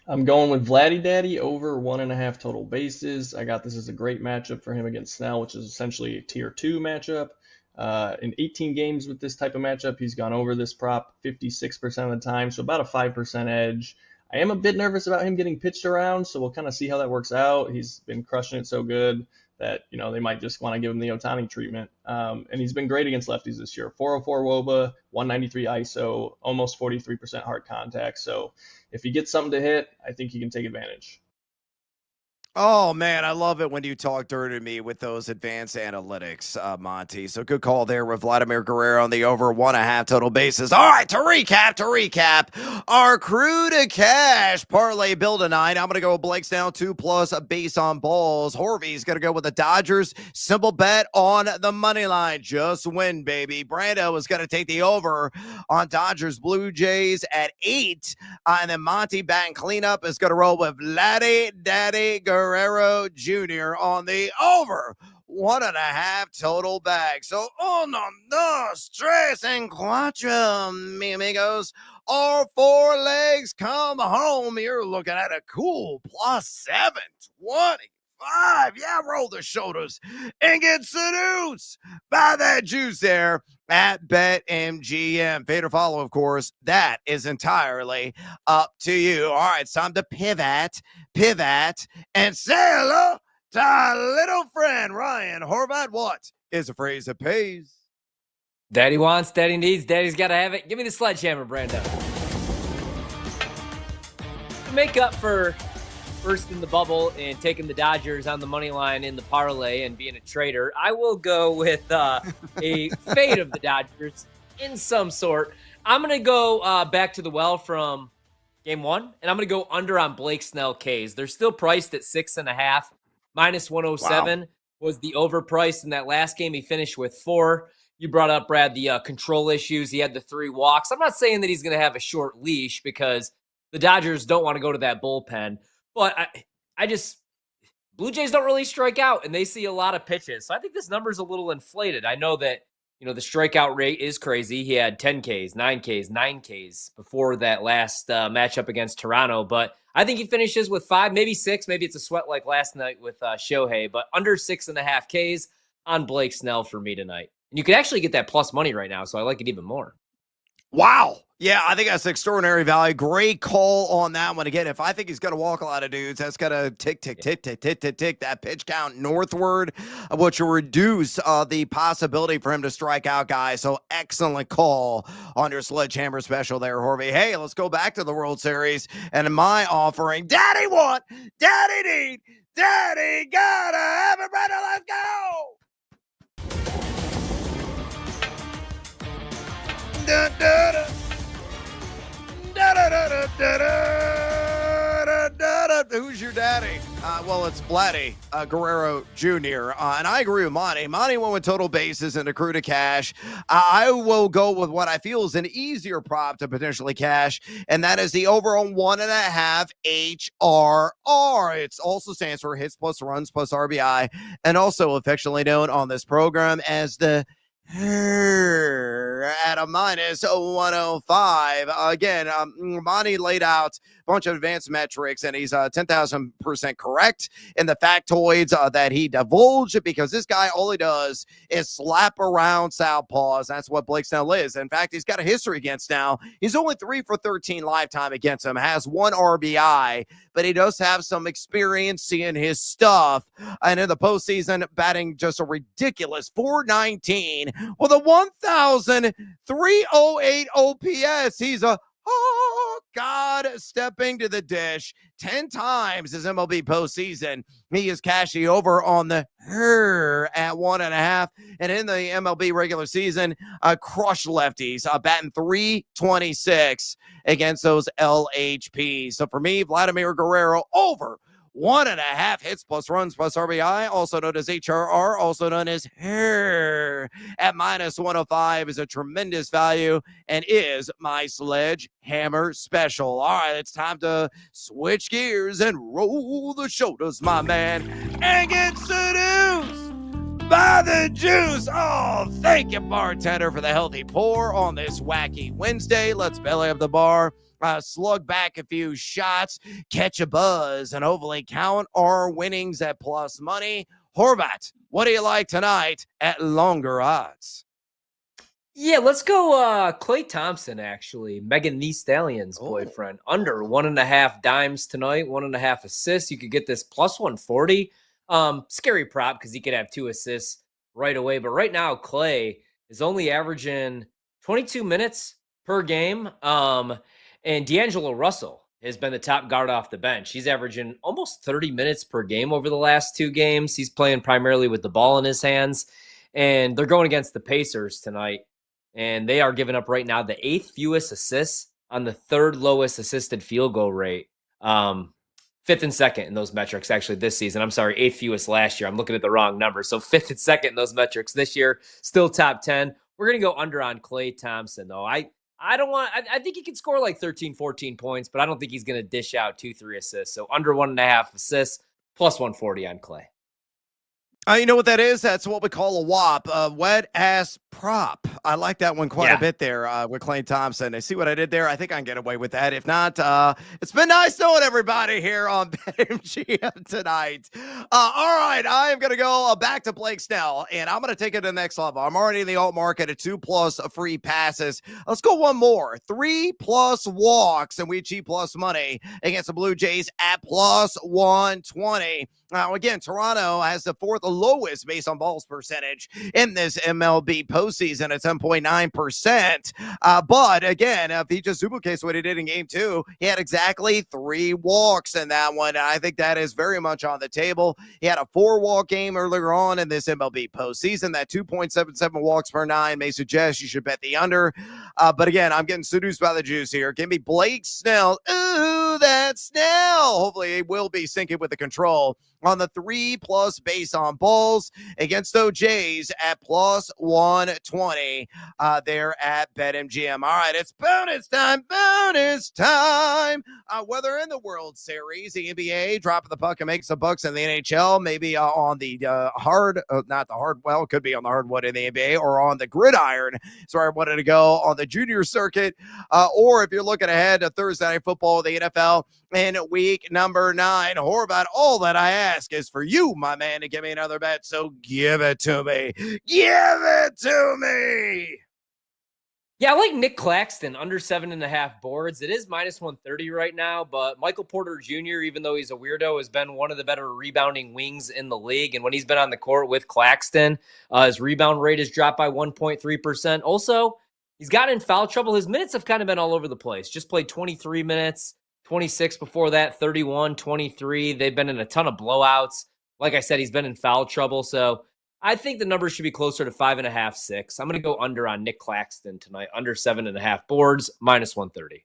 I'm going with Vladdy Daddy over 1.5 total bases. I got this as a great matchup for him against Snell, which is essentially a tier 2 matchup. In 18 games with this type of matchup, he's gone over this prop 56% of the time, so about a 5% edge. I am a bit nervous about him getting pitched around, so we'll kind of see how that works out. He's been crushing it so good that, they might just want to give him the Ohtani treatment. And he's been great against lefties this year. 404 WOBA, 193 ISO, almost 43% hard contact. So if he gets something to hit, I think he can take advantage. Oh, man, I love it when you talk dirty to me with those advanced analytics, Monty. So good call there with Vladimir Guerrero on the over 1.5 total bases. All right, to recap, our crew to cash parlay bill tonight. I'm going to go with Blake Snell 2+ a base on balls. Horvy's going to go with the Dodgers. Simple bet on the money line. Just win, baby. Brando is going to take the over on Dodgers Blue Jays at 8. And then Monty batting cleanup is going to roll with Vladdy Daddy Guerrero Jr. on the over 1.5 total bag. So, uno, dos, tres, and cuatro, mi amigos. All 4 legs come home. You're looking at a cool plus 725. Yeah, roll the shoulders and get seduced by that juice there at BetMGM. Fade or follow, of course. That is entirely up to you. All right, it's time to pivot, and say hello to our little friend, Ryan Horvat. What is a phrase that pays? Daddy wants, daddy needs, daddy's got to have it. Give me the sledgehammer, Brando. To make up for first in the bubble and taking the Dodgers on the money line in the parlay and being a traitor, I will go with a fade of the Dodgers in some sort. I'm going to go back to the well from game 1, and I'm going to go under on Blake Snell Ks. They're still priced at 6.5. Minus 107 was the overpriced in that last game. He finished with 4. You brought up, Brad, the control issues. He had the 3 walks. I'm not saying that he's going to have a short leash because the Dodgers don't want to go to that bullpen. But Blue Jays don't really strike out, and they see a lot of pitches. So I think this number is a little inflated. I know that, the strikeout rate is crazy. He had 10 Ks, 9 Ks, 9 Ks before that last matchup against Toronto. But I think he finishes with 5, maybe 6. Maybe it's a sweat like last night with Shohei. But under 6.5 Ks on Blake Snell for me tonight. And you can actually get that plus money right now, so I like it even more. Wow. Yeah, I think that's extraordinary value. Great call on that one. Again, if I think he's going to walk a lot of dudes, that's going to tick that pitch count northward, which will reduce the possibility for him to strike out guys. So excellent call on your sledgehammer special there, Horvey. Hey, let's go back to the World Series. And in my offering, Daddy want, Daddy need, Daddy gotta have it, brother. Let's go. Da, da, da. Who's your daddy? Well, it's Vladdy Guerrero Jr. And I agree with Monty. Monty went with total bases and accrue to cash. I will go with what I feel is an easier prop to potentially cash, and that is the over on 1.5 HRR. It also stands for hits plus runs plus RBI, and also affectionately known on this program as the at a minus 105. Again, Monty laid out a bunch of advanced metrics, and he's 10,000% correct in the factoids that he divulged, because this guy, all he does is slap around southpaws. That's what Blake Snell is. In fact, he's got a history against Snell. He's only 3 for 13 lifetime against him, has 1 RBI, but he does have some experience seeing his stuff. And in the postseason, batting just a ridiculous 419 with a 1,308 OPS. He's a God stepping to the dish 10 times his MLB postseason. He is cashing over on the at 1.5. And in the MLB regular season, crush lefties, batting 326 against those LHPs. So for me, Vladimir Guerrero over 1.5 hits plus runs plus RBI, also known as HRR, also known as hair, at minus 105 is a tremendous value and is my sledgehammer special. All right, it's time to switch gears and roll the shoulders, my man, and get seduced by the juice. Oh, thank you, bartender, for the healthy pour on this wacky Wednesday. Let's belly up the bar, slug back a few shots, catch a buzz, and hopefully count our winnings at plus money. Horvat, what do you like tonight at longer odds? Yeah, let's go Clay Thompson, actually. Megan Thee Stallion's boyfriend. Under 1.5 dimes tonight, 1.5 assists. You could get this plus 140. Scary prop because he could have 2 assists right away. But right now, Clay is only averaging 22 minutes per game. And D'Angelo Russell has been the top guard off the bench. He's averaging almost 30 minutes per game over the last 2 games. He's playing primarily with the ball in his hands. And they're going against the Pacers tonight. And they are giving up right now the 8th fewest assists on the 3rd lowest assisted field goal rate. 5th and 2nd in those metrics, actually, this season. I'm sorry, 8th fewest last year. I'm looking at the wrong number. So 5th and 2nd in those metrics this year, still top 10. We're going to go under on Clay Thompson, though. I think he can score like 13, 14 points, but I don't think he's going to dish out 2-3 assists. So under 1.5 assists, plus 140 on Clay. You know what that is? That's what we call a WAP, a wet ass prop. I like that one quite a bit there with Clay Thompson. I see what I did there. I think I can get away with that. If not, it's been nice knowing everybody here on BetMGM tonight. All right, I am going to go back to Blake Snell, and I'm going to take it to the next level. I'm already in the alt market at 2+ free passes. Let's go one more. 3+ walks, and we achieve plus money against the Blue Jays at plus 120. Now, again, Toronto has the 4th lowest base on balls percentage in this MLB postseason at 10.9%. But again, if he just duplicates what he did in game 2, he had exactly 3 walks in that one. I think that is very much on the table. He had a 4-walk game earlier on in this MLB postseason. That 2.77 walks per 9 may suggest you should bet the under. But again, I'm getting seduced by the juice here. Give me Blake Snell. Ooh, that Snell. Hopefully he will be sinking with the control on the 3+ base on balls against those Jays at plus 120 there at BetMGM. All right, it's bonus time. Whether in the World Series, the NBA dropping the puck and makes the bucks in the NHL, maybe on the could be on the hardwood in the NBA or on the gridiron. So I wanted to go on the junior circuit, or if you're looking ahead to Thursday Night Football, the NFL in week number 9. Horvat, all that I ask is for you, my man, to give me another bet. So give it to me. Give it to me. Yeah, I like Nick Claxton under 7.5 boards. It is minus 130 right now, but Michael Porter Jr., even though he's a weirdo, has been one of the better rebounding wings in the league. And when he's been on the court with Claxton, his rebound rate has dropped by 1.3%. Also, he's gotten in foul trouble. His minutes have kind of been all over the place. Just played 23 minutes. 26 before that, 31, 23. They've been in a ton of blowouts. Like I said, he's been in foul trouble. So I think the number should be closer to 5.5, 6. I'm going to go under on Nick Claxton tonight, under 7.5 boards, minus 130.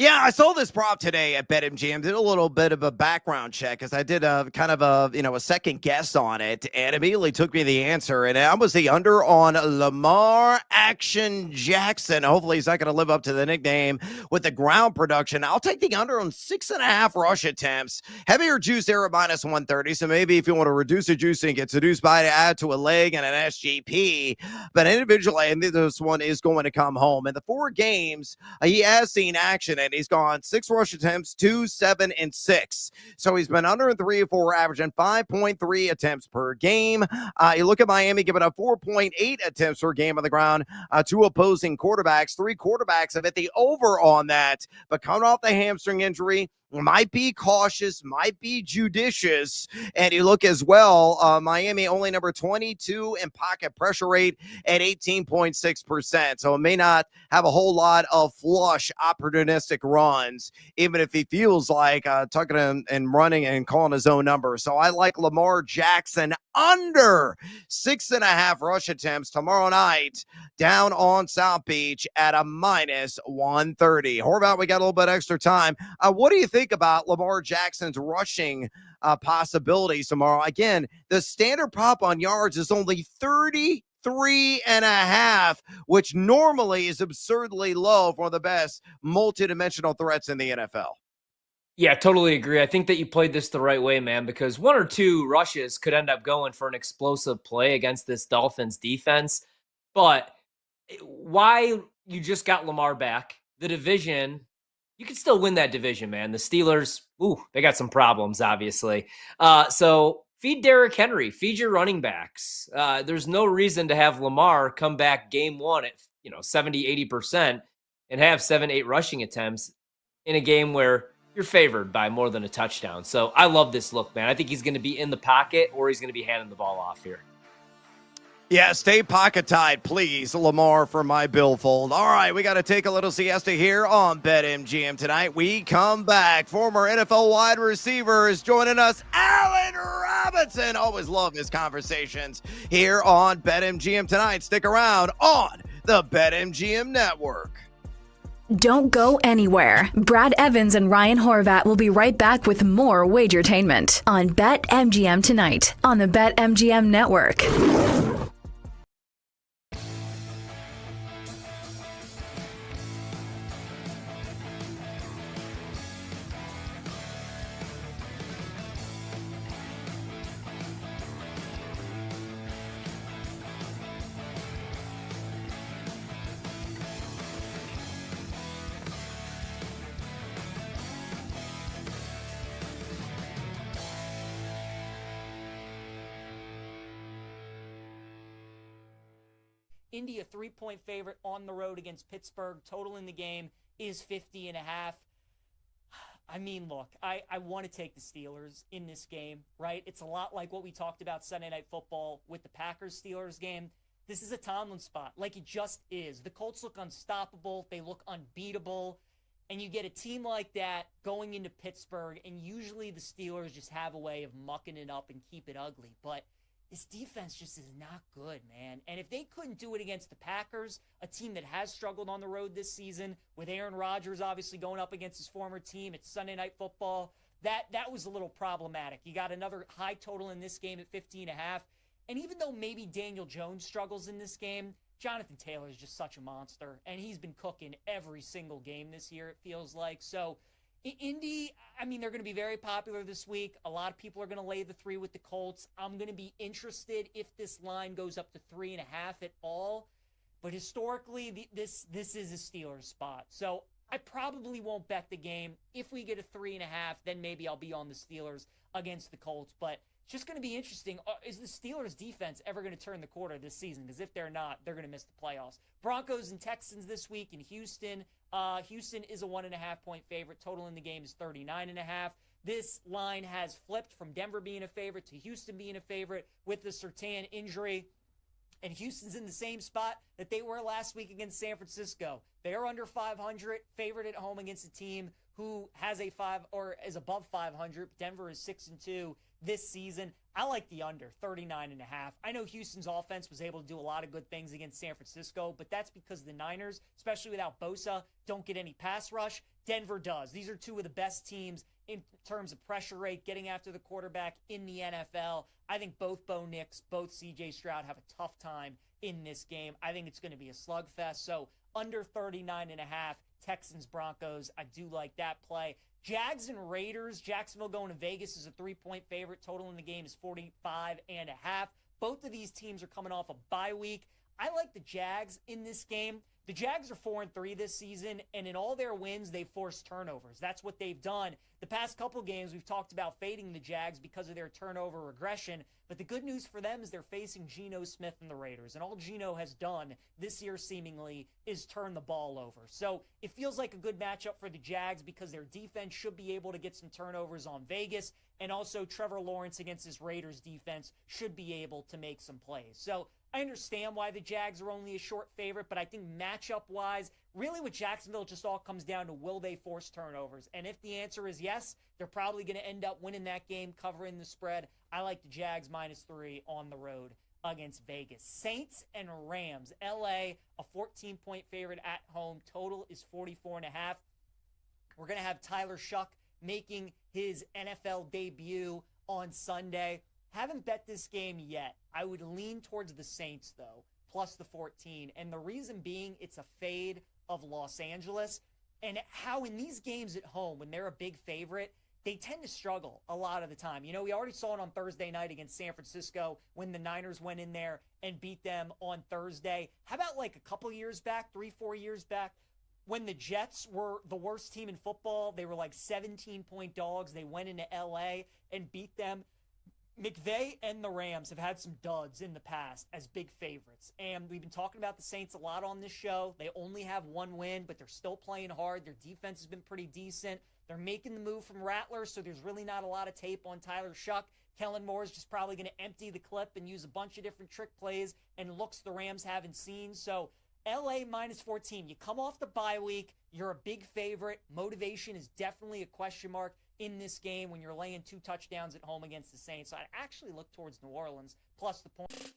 Yeah, I saw this prop today at BetMGM. Did a little bit of a background check as I did a kind of a second guess on it, and immediately took me the answer. And I was the under on Lamar Action Jackson. Hopefully, he's not going to live up to the nickname with the ground production. I'll take the under on 6.5 rush attempts. Heavier juice there at minus 130. So maybe if you want to reduce the juice and get seduced by it, add to a leg and an SGP. But individually, I think this one is going to come home. In the 4 games, he has seen action. And he's gone 6 rush attempts, 2, 7, and 6. So he's been under 3 or 4, averaging 5.3 attempts per game. You look at Miami giving up 4.8 attempts per game on the ground to opposing quarterbacks. 3 quarterbacks have hit the over on that. But coming off the hamstring injury, might be cautious, might be judicious. And you look as well, Miami only number 22 in pocket pressure rate at 18.6%. So it may not have a whole lot of flush opportunistic runs, even if he feels like tucking him and running and calling his own number. So I like Lamar Jackson under 6.5 rush attempts tomorrow night down on South Beach at a -130. Horvat, we got a little bit extra time. What do you think about Lamar Jackson's rushing possibilities tomorrow? Again, the standard prop on yards is only 33.5, which normally is absurdly low for one of the best multidimensional threats in the NFL. Yeah, totally agree. I think that you played this the right way, man, because 1 or 2 rushes could end up going for an explosive play against this Dolphins defense. But why you just got Lamar back, the division, you can still win that division, man. The Steelers, they got some problems, obviously. So feed Derrick Henry, feed your running backs. There's no reason to have Lamar come back game 1 at 70, 80% and have 7-8 rushing attempts in a game where you're favored by more than a touchdown. So I love this look, man. I think he's going to be in the pocket or he's going to be handing the ball off here. Yeah, stay pocket tied, please, Lamar, for my billfold. All right, we got to take a little siesta here on BetMGM tonight. We come back. Former NFL wide receiver is joining us, Allen Robinson. Always love his conversations here on BetMGM tonight. Stick around on the BetMGM Network. Don't go anywhere. Brad Evans and Ryan Horvat will be right back with more Wagertainment on BetMGM tonight on the BetMGM Network. Indy, a 3-point favorite on the road against Pittsburgh. Total in the game is 50.5. I mean, look, I want to take the Steelers in this game, right? It's a lot like what we talked about Sunday Night Football with the Packers-Steelers game. This is a Tomlin spot, like it just is. The Colts look unstoppable. They look unbeatable. And you get a team like that going into Pittsburgh, and usually the Steelers just have a way of mucking it up and keep it ugly. But this defense just is not good, man. And if they couldn't do it against the Packers, a team that has struggled on the road this season, with Aaron Rodgers obviously going up against his former team, it's Sunday Night Football, that was a little problematic. You got another high total in this game at 50.5. And even though maybe Daniel Jones struggles in this game, Jonathan Taylor is just such a monster. And he's been cooking every single game this year, it feels like. So Indy, I mean, they're going to be very popular this week. A lot of people are going to lay the 3 with the Colts. I'm going to be interested if this line goes up to 3.5 at all. But historically, this is a Steelers spot. So I probably won't bet the game. If we get a 3.5, then maybe I'll be on the Steelers against the Colts. But it's just going to be interesting. Is the Steelers defense ever going to turn the corner this season? Because if they're not, they're going to miss the playoffs. Broncos and Texans this week in Houston. Houston is a 1.5-point favorite. Total in the game is 39.5. This line has flipped from Denver being a favorite to Houston being a favorite with the Surtain injury. And Houston's in the same spot that they were last week against San Francisco. They are under 500, favored at home against a team who has a 5 or is above 500. Denver is 6-2 this season. I like the under 39.5. I know Houston's offense was able to do a lot of good things against San Francisco, but that's because the Niners, especially without Bosa, don't get any pass rush. Denver does. These are two of the best teams in terms of pressure rate, getting after the quarterback in the NFL. I think both Bo Nix, both C.J. Stroud have a tough time in this game. I think it's going to be a slugfest. So under 39.5, Texans, Broncos. I do like that play. Jags and Raiders. Jacksonville going to Vegas is a 3-point favorite. Total in the game is 45.5. Both of these teams are coming off a bye week. I like the Jags in this game. The Jags are 4-3 this season, and in all their wins, they've forced turnovers. That's what they've done. The past couple games, we've talked about fading the Jags because of their turnover regression, but the good news for them is they're facing Geno Smith and the Raiders, and all Geno has done this year seemingly is turn the ball over. So it feels like a good matchup for the Jags because their defense should be able to get some turnovers on Vegas, and also Trevor Lawrence against his Raiders defense should be able to make some plays. So I understand why the Jags are only a short favorite, but I think matchup-wise, really with Jacksonville, it just all comes down to will they force turnovers? And if the answer is yes, they're probably going to end up winning that game, covering the spread. I like the Jags -3 on the road against Vegas. Saints and Rams. LA, a 14-point favorite at home. Total is 44.5. We're going to have Tyler Shuck making his NFL debut on Sunday. Haven't bet this game yet. I would lean towards the Saints, though, plus the 14. And the reason being, it's a fade of Los Angeles. And how in these games at home, when they're a big favorite, they tend to struggle a lot of the time. You know, we already saw it on Thursday night against San Francisco when the Niners went in there and beat them on Thursday. How about like a couple years back, 3-4 years back, when the Jets were the worst team in football? They were like 17-point dogs. They went into LA and beat them. McVay and the Rams have had some duds in the past as big favorites. And we've been talking about the Saints a lot on this show. They only have one win, but they're still playing hard. Their defense has been pretty decent. They're making the move from Rattler, so there's really not a lot of tape on Tyler Shuck. Kellen Moore is just probably going to empty the clip and use a bunch of different trick plays and looks the Rams haven't seen. So LA -14. You come off the bye week. You're a big favorite. Motivation is definitely a question mark in this game when you're laying 2 touchdowns at home against the Saints. So I'd actually look towards New Orleans plus the point.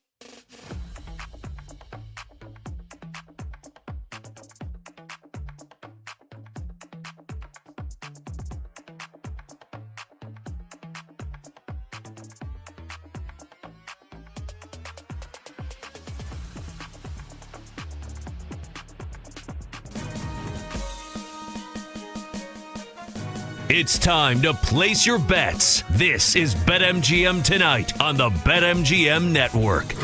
It's time to place your bets. This is BetMGM Tonight on the BetMGM Network.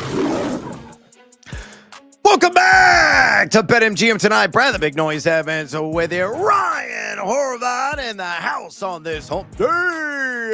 Welcome back to BetMGM Tonight. Brad the Big Noise Evans with you. Ryan Horvath in the house on this hump day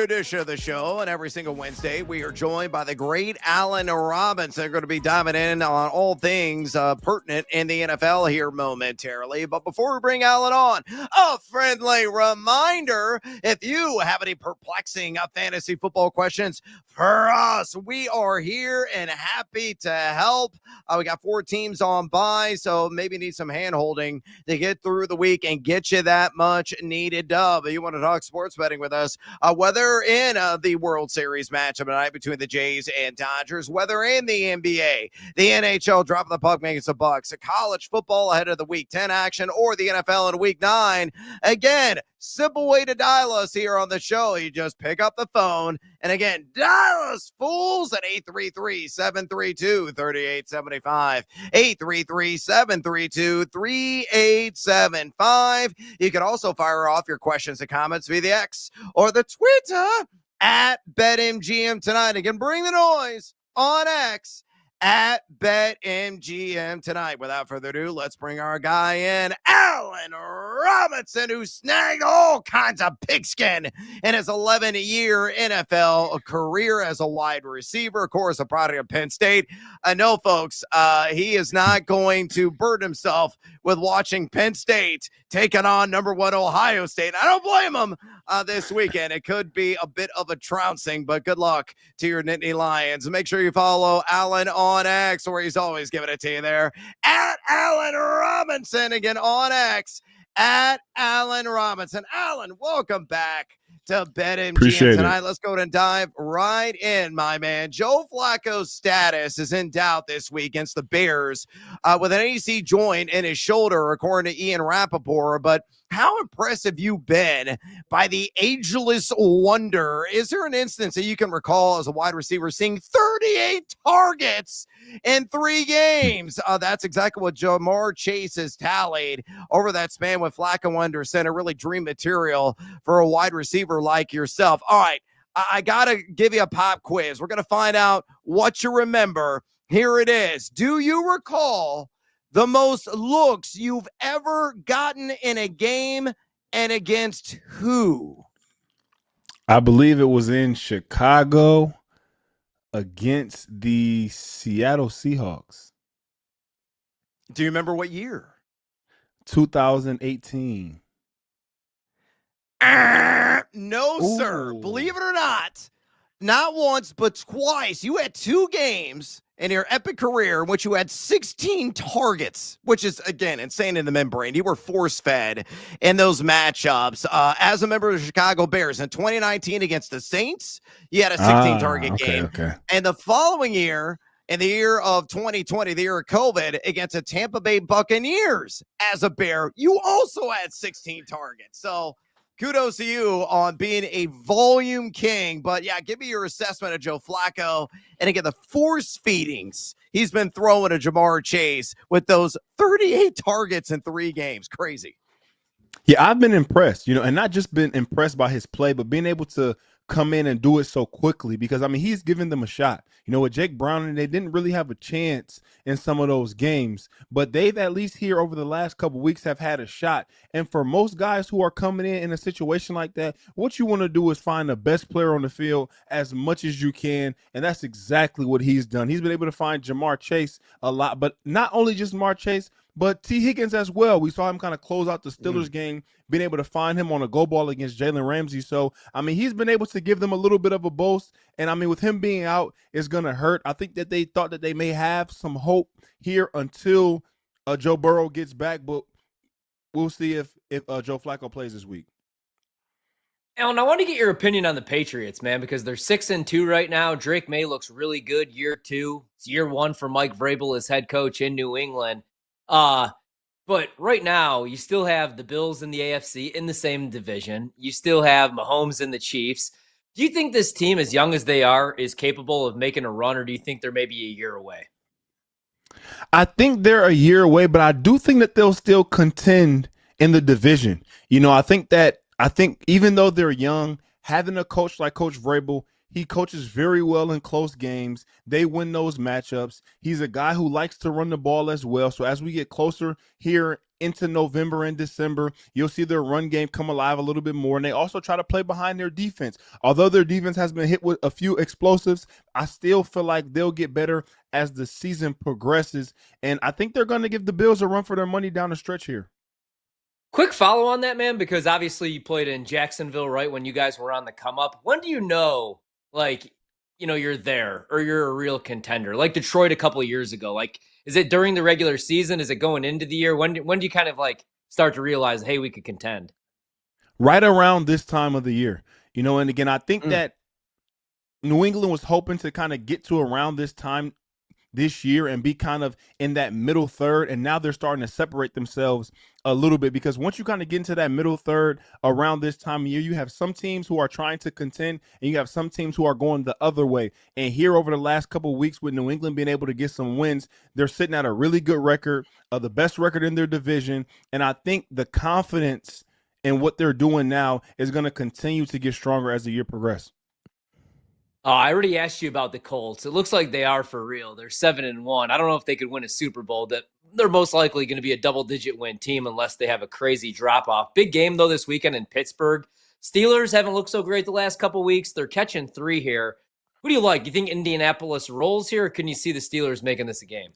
edition of the show. And every single Wednesday, we are joined by the great Allen Robinson. They're going to be diving in on all things pertinent in the NFL here momentarily. But before we bring Allen on, a friendly reminder, if you have any perplexing fantasy football questions for us, we are here and happy to help. We got 4 teams on bye, so maybe need some hand-holding to get through the week and get you that much needed dub. You want to talk sports betting with us, whether in the World Series matchup tonight between the Jays and Dodgers, whether in the NBA, the NHL dropping the puck, making some bucks, college football ahead of the Week 10 action, or the NFL in Week 9. Again, simple way to dial us here on the show. You just pick up the phone, and again, dial us fools at 833-732-3875, 833-732-3875. You can also fire off your questions and comments via the X or the Twitter at BetMGM Tonight. Again, bring the noise on X at BetMGM Tonight. Without further ado, let's bring our guy in, Allen Robinson, who snagged all kinds of pigskin in his 11-year NFL career as a wide receiver. Of course, a product of Penn State. No, folks, he is not going to burden himself with watching Penn State taking on #1 Ohio State. I don't blame him this weekend. It could be a bit of a trouncing, but good luck to your Nittany Lions. Make sure you follow Allen on X, where he's always giving it to you there, at Allen Robinson. Again, on X, at Allen Robinson. Allen, welcome back to BetMGM Tonight. Let's go and dive right in, my man. Joe Flacco's status is in doubt this week against the Bears with an AC joint in his shoulder, according to Ian Rappaport. But how impressed have you been by the ageless wonder? Is there an instance that you can recall as a wide receiver seeing 38 targets in 3 games? That's exactly what Jamar Chase has tallied over that span with Flacco under center. Really dream material for a wide receiver like yourself. All right, I got to give you a pop quiz. We're going to find out what you remember. Here it is. Do you recall the most looks you've ever gotten in a game, and against who? I believe it was in Chicago against the Seattle Seahawks. Do you remember what year? 2018. No, sir. Believe it or not, not once, but twice. You had 2 games in your epic career in which you had 16 targets, which is, again, insane in the membrane. You were force-fed in those matchups. As a member of the Chicago Bears in 2019 against the Saints, you had a 16-target game. Okay. And the following year, in the year of 2020, the year of COVID, against the Tampa Bay Buccaneers as a Bear, you also had 16 targets. So kudos to you on being a volume king. But yeah, give me your assessment of Joe Flacco. And again, the force feedings he's been throwing to Jamar Chase with those 38 targets in 3 games. Crazy. Yeah, I've been impressed, and not just been impressed by his play, but being able to come in and do it so quickly because, he's given them a shot. With Jake Browning, they didn't really have a chance in some of those games, but they've at least here over the last couple of weeks have had a shot. And for most guys who are coming in a situation like that, what you want to do is find the best player on the field as much as you can, and that's exactly what he's done. He's been able to find Jamar Chase a lot, but not only just Jamar Chase, but T. Higgins as well. We saw him kind of close out the Steelers game, being able to find him on a go ball against Jalen Ramsey. So, he's been able to give them a little bit of a boost. And, with him being out, it's going to hurt. I think that they thought that they may have some hope here until Joe Burrow gets back. But we'll see if Joe Flacco plays this week. Alan, I want to get your opinion on the Patriots, man, because they're 6-2 right now. Drake May looks really good year 2. It's year 1 for Mike Vrabel as head coach in New England. But right now, you still have the Bills in the AFC in the same division. You still have Mahomes and the Chiefs. Do you think this team, as young as they are, is capable of making a run, or do you think they're maybe a year away? I think they're a year away, but I do think that they'll still contend in the division. I think even though they're young, having a coach like Coach Vrabel, he coaches very well in close games. They win those matchups. He's a guy who likes to run the ball as well. So as we get closer here into November and December, you'll see their run game come alive a little bit more. And they also try to play behind their defense. Although their defense has been hit with a few explosives, I still feel like they'll get better as the season progresses. And I think they're going to give the Bills a run for their money down the stretch here. Quick follow on that, man, because obviously you played in Jacksonville, right, when you guys were on the come up. When do you know, you're there or you're a real contender? Like Detroit a couple of years ago. Is it during the regular season? Is it going into the year? When do you kind of start to realize, hey, we could contend? Right around this time of the year. And again, I think that New England was hoping to kind of get to around this time this year and be kind of in that middle third. And now they're starting to separate themselves a little bit because once you kind of get into that middle third around this time of year, you have some teams who are trying to contend and you have some teams who are going the other way. And here over the last couple of weeks with New England being able to get some wins, they're sitting at a really good record, the best record in their division. And I think the confidence in what they're doing now is going to continue to get stronger as the year progresses. I already asked you about the Colts. It looks like they are for real. They're 7-1. I don't know if they could win a Super Bowl. They're most likely going to be a double-digit win team unless they have a crazy drop-off. Big game, though, this weekend in Pittsburgh. Steelers haven't looked so great the last couple weeks. They're catching 3 here. Who do you like? Do you think Indianapolis rolls here, or can you see the Steelers making this a game?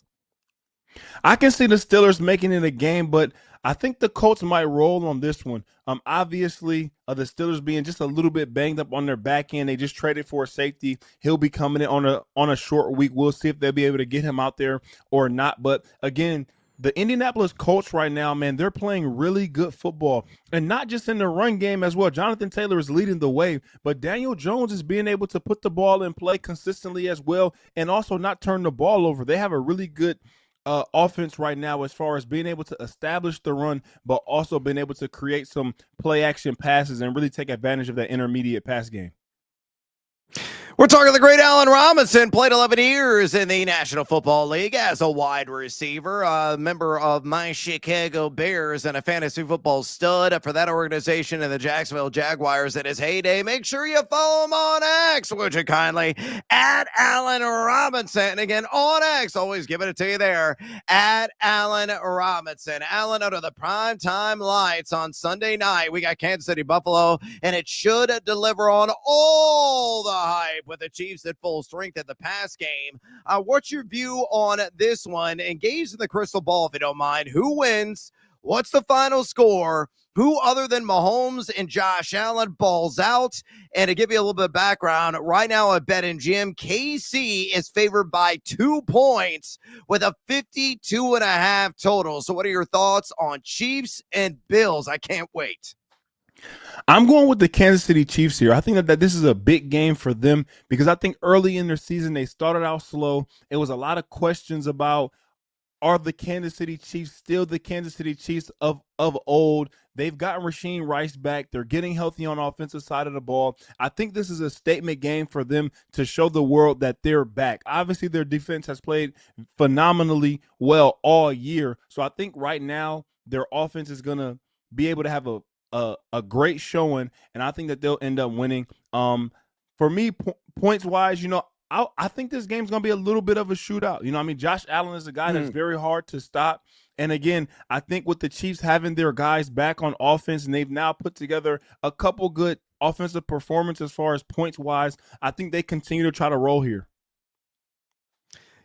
I can see the Steelers making it a game, but I think the Colts might roll on this one. Obviously, the Steelers being just a little bit banged up on their back end. They just traded for a safety. He'll be coming in on a short week. We'll see if they'll be able to get him out there or not. But again, the Indianapolis Colts right now, man, they're playing really good football. And not just in the run game as well. Jonathan Taylor is leading the way, but Daniel Jones is being able to put the ball in play consistently as well and also not turn the ball over. They have a really good offense right now as far as being able to establish the run, but also being able to create some play action passes and really take advantage of that intermediate pass game. We're talking the great Allen Robinson, played 11 years in the National Football League as a wide receiver, a member of my Chicago Bears and a fantasy football stud for that organization and the Jacksonville Jaguars in his heyday. Make sure you follow him on X, would you kindly, at Allen Robinson. Again, on X, always giving it to you there, at Allen Robinson. Allen, under the primetime lights on Sunday night, we got Kansas City Buffalo, and it should deliver on all the hype with the Chiefs at full strength at the pass game. What's your view on this one? Engage in the crystal ball if you don't mind. Who wins? What's the final score? Who other than Mahomes and Josh Allen balls out? And to give you a little bit of background, right now at BetMGM, KC is favored by 2 points with a 52.5 total. So what are your thoughts on Chiefs and Bills? I can't wait. I'm going with the Kansas City Chiefs here. I think that this is a big game for them because I think early in their season they started out slow. It was a lot of questions about, are the Kansas City Chiefs still the Kansas City Chiefs of old? They've gotten Rasheed Rice back. They're getting healthy on the offensive side of the ball. I think this is a statement game for them to show the world that they're back. Obviously, their defense has played phenomenally well all year. So I think right now their offense is going to be able to have a great showing, and I think that they'll end up winning. For me, points-wise, I think this game's going to be a little bit of a shootout. I mean, Josh Allen is a guy that's very hard to stop. And again, I think with the Chiefs having their guys back on offense, and they've now put together a couple good offensive performances as far as points-wise, I think they continue to try to roll here.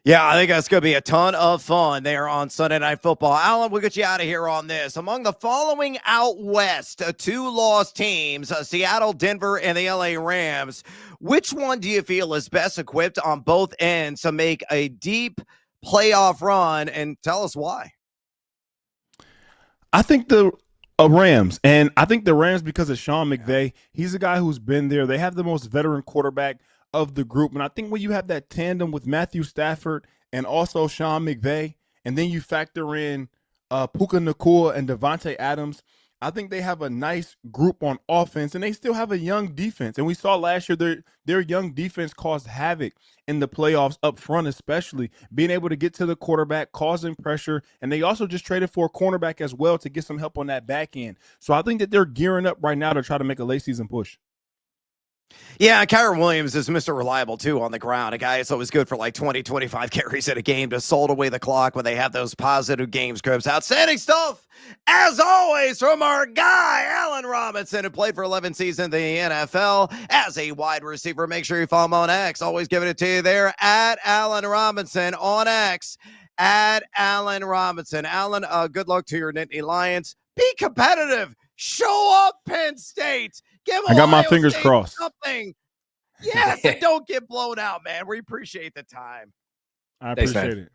Yeah, I think that's going to be a ton of fun there on Sunday Night Football. Alan, we'll get you out of here on this. Among the following out west, 2 lost teams, Seattle, Denver, and the LA Rams, which one do you feel is best equipped on both ends to make a deep playoff run? And tell us why. I think the Rams, and I think the Rams because of Sean McVay. He's a guy who's been there. They have the most veteran quarterback of the group. And I think when you have that tandem with Matthew Stafford and also Sean McVay, and then you factor in Puka Nacua and Devontae Adams, I think they have a nice group on offense, and they still have a young defense. And we saw last year their young defense caused havoc in the playoffs up front, especially being able to get to the quarterback, causing pressure. And they also just traded for a cornerback as well to get some help on that back end. So I think that they're gearing up right now to try to make a late season push. Yeah, Kyron Williams is Mr. Reliable, too, on the ground. A guy that's always good for like 20, 25 carries in a game to salt away the clock when they have those positive game scripts. Outstanding stuff, as always, from our guy, Allen Robinson, who played for 11 seasons in the NFL as a wide receiver. Make sure you follow him on X. Always giving it to you there at Allen Robinson on X, at Allen Robinson. Allen, good luck to your Nittany Lions. Be competitive. Show up, Penn State. I got my fingers crossed. Something. Yes, and don't get blown out, man. We appreciate the time. I appreciate it.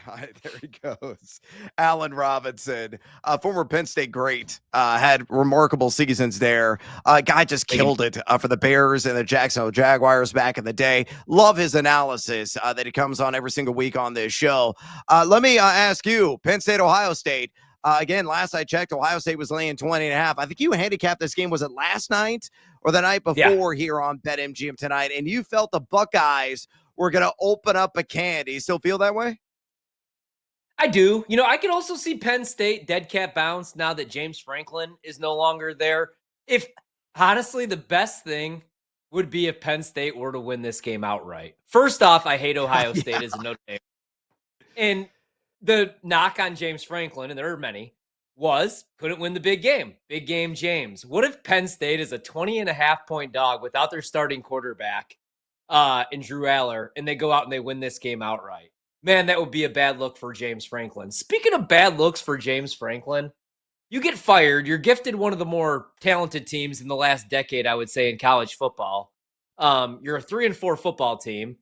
All right, there he goes. Allen Robinson, former Penn State great, had remarkable seasons there. Guy just killed it for the Bears and the Jacksonville Jaguars back in the day. Love his analysis that he comes on every single week on this show. Let me ask you, Penn State, Ohio State. Again, last I checked, Ohio State was laying 20.5. I think you handicapped this game. Was it last night or the night before here on BetMGM tonight? And you felt the Buckeyes were going to open up a can. Do you still feel that way? I do. I can also see Penn State dead cat bounce now that James Franklin is no longer there. If honestly, the best thing would be if Penn State were to win this game outright. First off, I hate Ohio State as a Notre Dame. And the knock on James Franklin, and there are many, was couldn't win the big game. Big game James. What if Penn State is a 20.5-point dog without their starting quarterback in Drew Aller, and they go out and they win this game outright? Man, that would be a bad look for James Franklin. Speaking of bad looks for James Franklin, you get fired. You're gifted one of the more talented teams in the last decade, I would say, in college football. You're a 3-4 football team.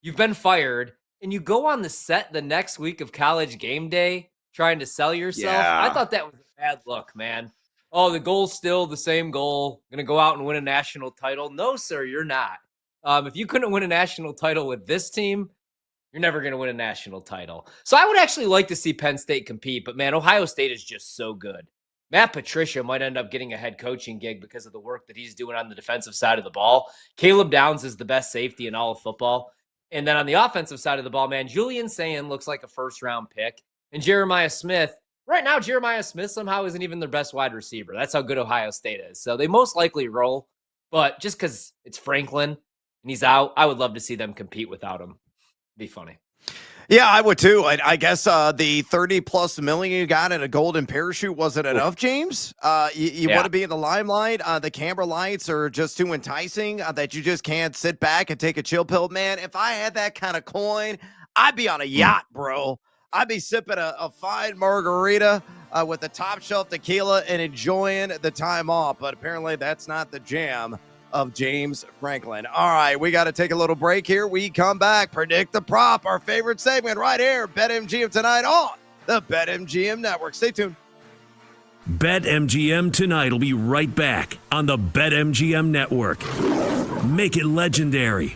You've been fired. And you go on the set the next week of College Game Day trying to sell yourself. Yeah. I thought that was a bad look, man. Oh, the goal's still the same goal. Going to go out and win a national title. No, sir, you're not. If you couldn't win a national title with this team, you're never going to win a national title. So I would actually like to see Penn State compete. But, man, Ohio State is just so good. Matt Patricia might end up getting a head coaching gig because of the work that he's doing on the defensive side of the ball. Caleb Downs is the best safety in all of football. And then on the offensive side of the ball, man, Julian Sayin looks like a first-round pick. And Jeremiah Smith, right now, Jeremiah Smith somehow isn't even their best wide receiver. That's how good Ohio State is. So they most likely roll. But just because it's Franklin and he's out, I would love to see them compete without him. Be funny. Yeah, I would too. I guess the 30+ million you got in a golden parachute wasn't enough, James. You want to be in the limelight. The camera lights are just too enticing that you just can't sit back and take a chill pill. Man, if I had that kind of coin, I'd be on a yacht, bro. I'd be sipping a fine margarita with the top shelf tequila and enjoying the time off. But apparently that's not the jam of James Franklin. All right, we got to take a little break here. We come back, predict the prop, our favorite segment right here, BetMGM tonight on the BetMGM Network. Stay tuned. BetMGM tonight will be right back on the BetMGM Network. Make it legendary.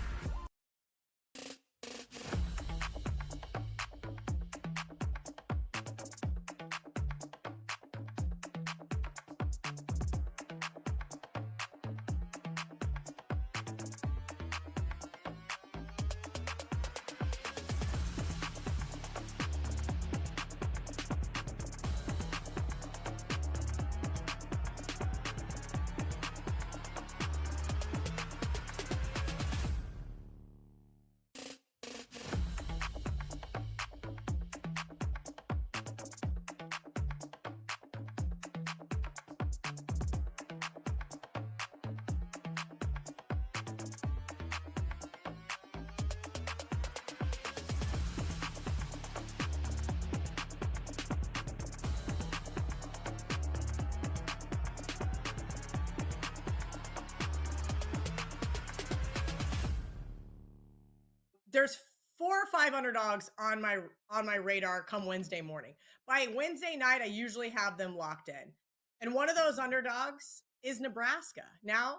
There's 4 or 5 underdogs on my radar come Wednesday morning. By Wednesday night, I usually have them locked in. And one of those underdogs is Nebraska. Now,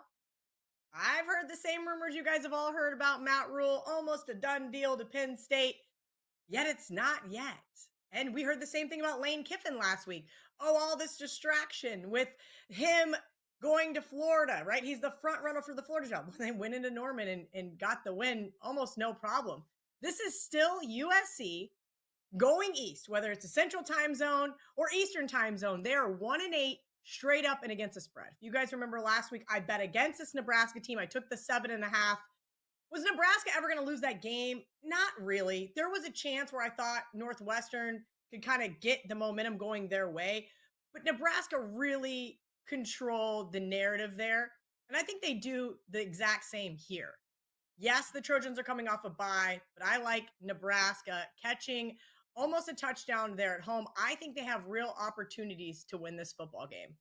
I've heard the same rumors you guys have all heard about Matt Rule, almost a done deal to Penn State, yet it's not yet. And we heard the same thing about Lane Kiffin last week. Oh, all this distraction with him going to Florida, right? He's the front runner for the Florida job. They went into Norman and got the win almost no problem. This is still USC going east, whether it's a central time zone or eastern time zone. They are 1-8 straight up and against the spread. If you guys remember last week, I bet against this Nebraska team. I took the 7.5. Was Nebraska ever going to lose that game? Not really. There was a chance where I thought Northwestern could kind of get the momentum going their way, but Nebraska really controlled the narrative there. And I think they do the exact same here. Yes, the Trojans are coming off a bye, but I like Nebraska catching almost a touchdown there at home. I think they have real opportunities to win this football game.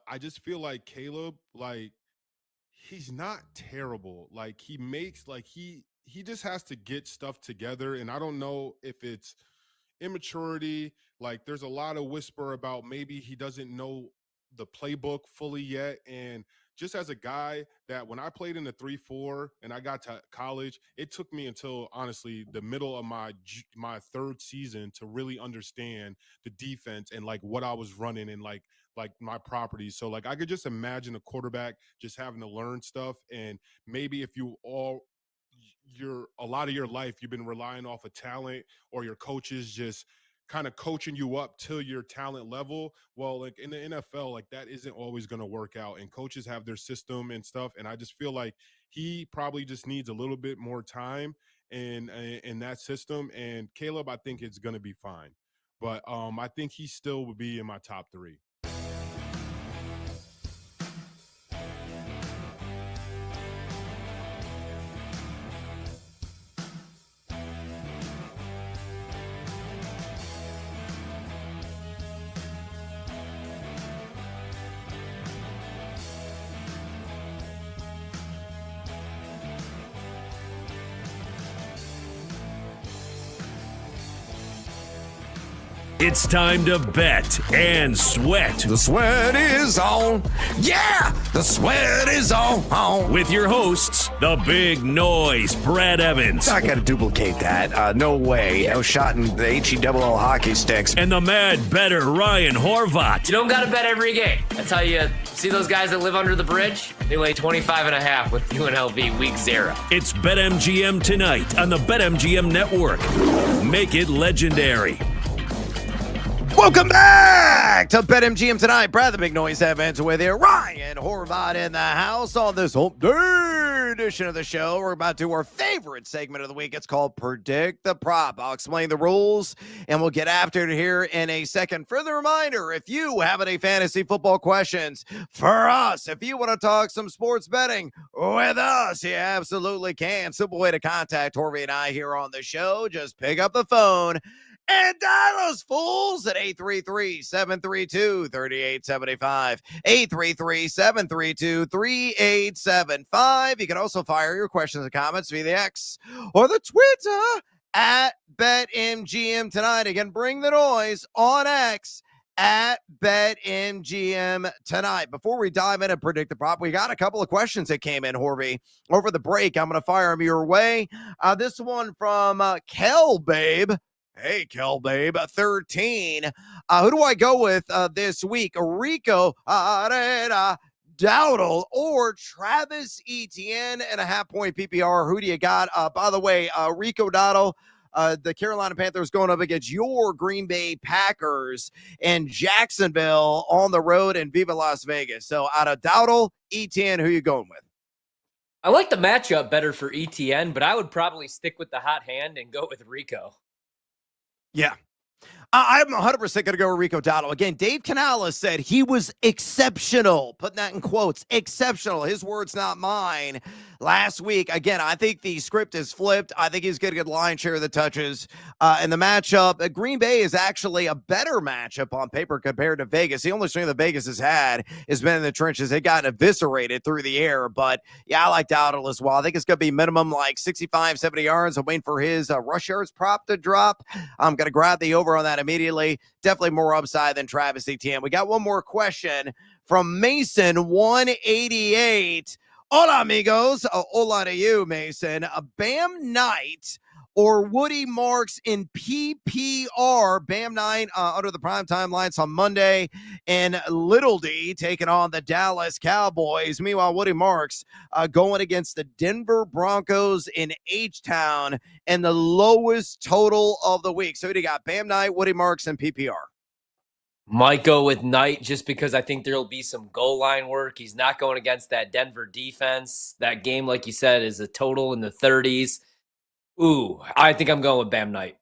I just feel like Caleb, like, he's not terrible. Like, he makes, like, he just has to get stuff together. And I don't know if it's immaturity. Like, there's a lot of whisper about maybe he doesn't know the playbook fully yet. And just as a guy that when I played in the 3-4 and I got to college, it took me until honestly the middle of my third season to really understand the defense and like what I was running and like my properties. So like I could just imagine a quarterback just having to learn stuff. And maybe if you a lot of your life you've been relying off of talent or your coaches just kind of coaching you up to your talent level. Well, like in the NFL, like that isn't always going to work out, and coaches have their system and stuff. And I just feel like he probably just needs a little bit more time in that system. And Caleb, I think it's going to be fine, but I think he still would be in my top 3. It's time to bet and sweat. The sweat is on. Yeah, the sweat is on. With your hosts, the big noise, Brad Evans. Not going to duplicate that. No way. No shot in the HE-double-L hockey sticks. And the mad better Ryan Horvat. You don't got to bet every game. That's how you see those guys that live under the bridge? They lay 25.5 with UNLV week 0. It's BetMGM tonight on the BetMGM network. Make it legendary. Welcome back to BetMGM tonight. Brad the Big Noise Evans with you. Ryan Horvat in the house on this hump day edition of the show. We're about to do our favorite segment of the week. It's called Predict the Prop. I'll explain the rules, and we'll get after it here in a second. Further reminder, if you have any fantasy football questions for us, if you want to talk some sports betting with us, you absolutely can. Simple way to contact Horvey and I here on the show. Just pick up the phone and dial us fools at 833-732-3875. 833-732-3875. You can also fire your questions and comments via the X or the Twitter at BetMGM tonight. Again, bring the noise on X at BetMGM tonight. Before we dive in and predict the prop, we got a couple of questions that came in, Horvey, over the break. I'm going to fire them your way. This one from Kel Babe. Hey, Kel Babe, 13. Who do I go with this week? Rico Dowdle or Travis Etienne and a half-point PPR? Who do you got? By the way, Rico Dowdle, the Carolina Panthers going up against your Green Bay Packers and Jacksonville on the road in Viva Las Vegas. So out of Dowdle, Etienne, who you going with? I like the matchup better for ETN, but I would probably stick with the hot hand and go with Rico. Yeah. I'm 100% going to go with Rico Dowdle. Again, Dave Canales said he was exceptional. Putting that in quotes, exceptional. His words, not mine. Last week, again, I think the script is flipped. I think he's going to get line share of the touches. And the matchup, Green Bay is actually a better matchup on paper compared to Vegas. The only strength that Vegas has had has been in the trenches. They've gotten eviscerated through the air. But, yeah, I like Dowdle as well. I think it's going to be minimum like 65, 70 yards. I'm waiting for his rush yards prop to drop. I'm going to grab the over on that immediately. Definitely more upside than Travis Etienne. We got one more question from Mason 188. Hola, amigos. Hola to you, Mason. Bam Knight or Woody Marks in PPR. Bam Knight under the primetime lights on Monday, and Little D taking on the Dallas Cowboys. Meanwhile, Woody Marks going against the Denver Broncos in H-Town and the lowest total of the week. So you got Bam Knight, Woody Marks, and PPR. Might go with Knight just because I think there'll be some goal line work. He's not going against that Denver defense. That game, like you said, is a total in the 30s. Ooh, I think I'm going with Bam Knight.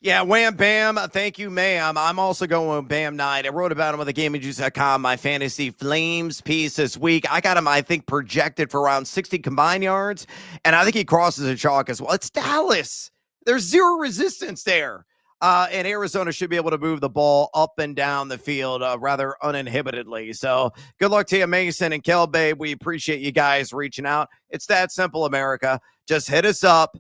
Yeah, wham, bam. Thank you, ma'am. I'm also going with Bam Knight. I wrote about him on the GamingJuice.com, my Fantasy Flames piece this week. I got him, I think, projected for around 60 combined yards, and I think he crosses the chalk as well. It's Dallas. There's zero resistance there. And Arizona should be able to move the ball up and down the field rather uninhibitedly. So good luck to you, Mason and Kel Babe. We appreciate you guys reaching out. It's that simple, America. Just hit us up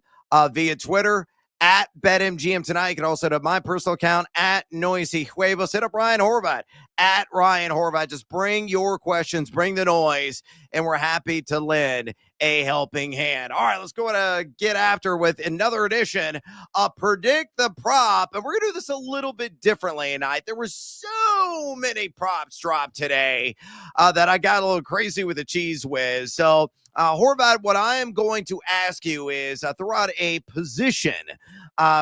via Twitter at BetMGM tonight. You can also hit up my personal account at Noisy Huevos. Hit up Ryan Horvat at Ryan Horvat. Just bring your questions, bring the noise, and we're happy to lend a helping hand. All right, let's go and get after with another edition of Predict the Prop. And we're going to do this a little bit differently tonight. There were so many props dropped today that I got a little crazy with the cheese whiz. So, Horvat, what I am going to ask you is throw out a position,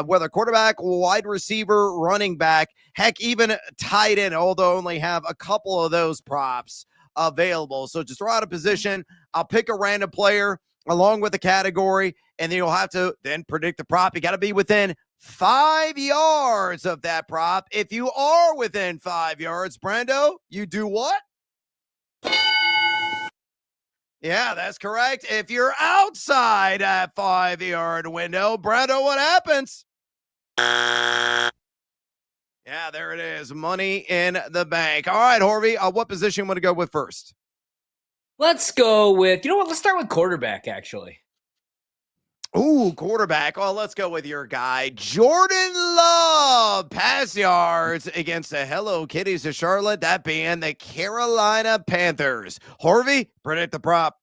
whether quarterback, wide receiver, running back, heck, even tight end, although I only have a couple of those props available. So just throw out a position. I'll pick a random player along with the category, and then you'll have to then predict the prop. You got to be within 5 yards of that prop. If you are within 5 yards, Brando, you do what? Yeah, that's correct. If you're outside that 5-yard window, Brando, what happens? Yeah, there it is. Money in the bank. All right, Horvey, what position you want to go with first? Let's go with, you know what? Let's start with quarterback, actually. Ooh, quarterback. Oh, let's go with your guy, Jordan Love. Pass yards against the Hello Kitties of Charlotte, that being the Carolina Panthers. Harvey, predict the prop.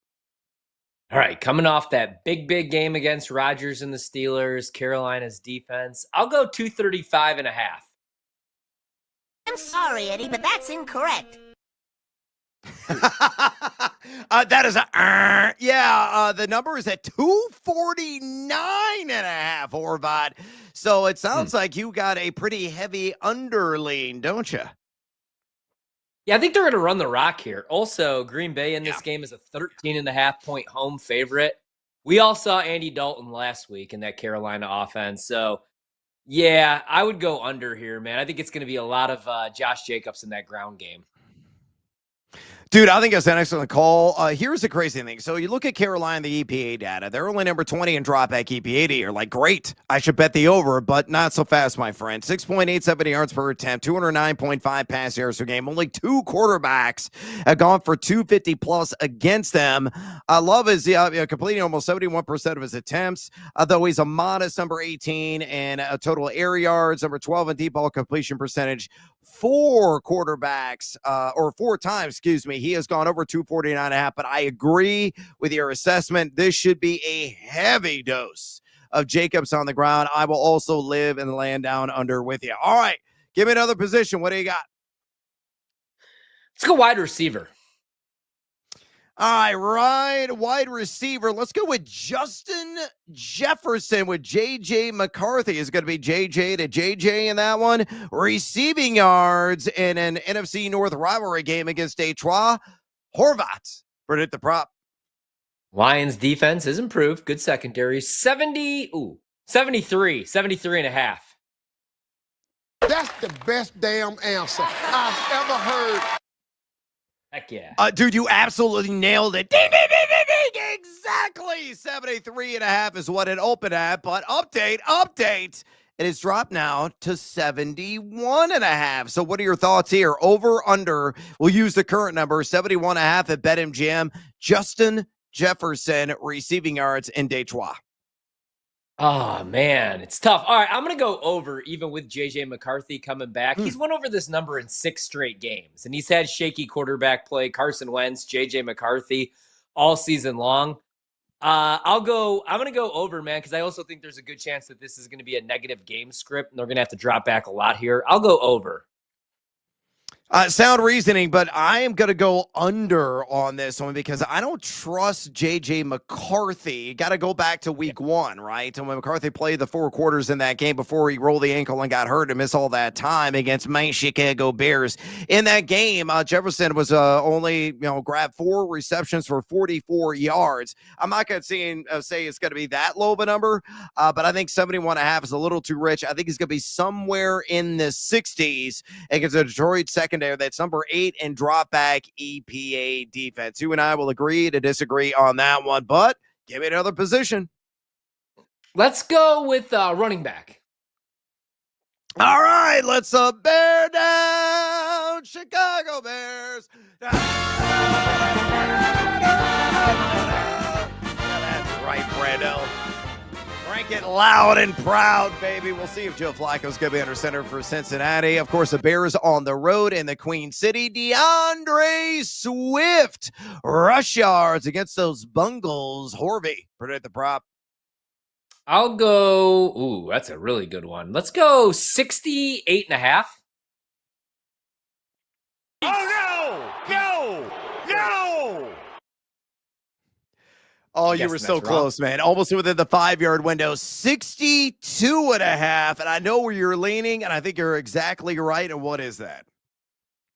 All right, coming off that big game against Rodgers and the Steelers, Carolina's defense, I'll go 235.5. I'm sorry, Eddie, but that's incorrect. That is the number is at 249.5, Horvat. So it sounds like you got a pretty heavy underlean, don't you? Yeah, I think they're going to run the rock here. Also, Green Bay in this game is a 13.5-point home favorite. We all saw Andy Dalton last week in that Carolina offense. So, yeah, I would go under here, man. I think it's going to be a lot of Josh Jacobs in that ground game. Dude, I think that's an excellent call. Here's the crazy thing. So you look at Carolina, the EPA data. They're only number 20 in dropback EPA. You're like, great, I should bet the over, but not so fast, my friend. 6.87 yards per attempt, 209.5 pass yards per game. Only 2 quarterbacks have gone for 250 plus against them. Love is completing almost 71% of his attempts, though he's a modest number 18 in total air yards, number 12 in deep ball completion percentage. 4 quarterbacks, or 4 times, he has gone over 249.5, but I agree with your assessment. This should be a heavy dose of Jacobs on the ground. I will also live and land down under with you. All right, give me another position. What do you got? Let's go wide receiver. All right, wide receiver. Let's go with Justin Jefferson with J.J. McCarthy. Is going to be J.J. to J.J. in that one. Receiving yards in an NFC North rivalry game against Detroit. Horvat, predict the prop. Lions defense is improved. Good secondary. 73 and a half. That's the best damn answer I've ever heard. Heck yeah. Dude, you absolutely nailed it. Ding, ding, ding, ding, ding. Exactly. 73.5 is what it opened at, but update. It has dropped now to 71.5. So what are your thoughts here? Over, under. We'll use the current number, 71.5 at BetMGM. Justin Jefferson receiving yards in Detroit. Oh, man, it's tough. All right, I'm going to go over even with J.J. McCarthy coming back. He's won over this number in 6 straight games, and he's had shaky quarterback play. Carson Wentz, J.J. McCarthy all season long. I'm going to go over, man, because I also think there's a good chance that this is going to be a negative game script, and they're going to have to drop back a lot here. I'll go over. Sound reasoning, but I am going to go under on this one because I don't trust J.J. McCarthy. Got to go back to week 1, right? And when McCarthy played the 4 quarters in that game before he rolled the ankle and got hurt and missed all that time against my Chicago Bears. In that game, Jefferson was only grabbed 4 receptions for 44 yards. I'm not going to say it's going to be that low of a number, but I think 71.5 is a little too rich. I think he's going to be somewhere in the 60s against a Detroit secondary that's number 8 in drop back EPA defense. You and I will agree to disagree on that one, but give me another position. Let's go with running back. All right, let's bear down Chicago Bears. That's right, Brando. Crank it loud and proud, baby. We'll see if Joe Flacco's going to be under center for Cincinnati. Of course, the Bears on the road in the Queen City. DeAndre Swift, rush yards against those Bungles. Horvey, predict the prop. I'll go, ooh, that's a really good one. Let's go 68.5. Oh, no! Oh, you were so close, man. Almost within the 5-yard window. 62.5. And I know where you're leaning, and I think you're exactly right. And what is that?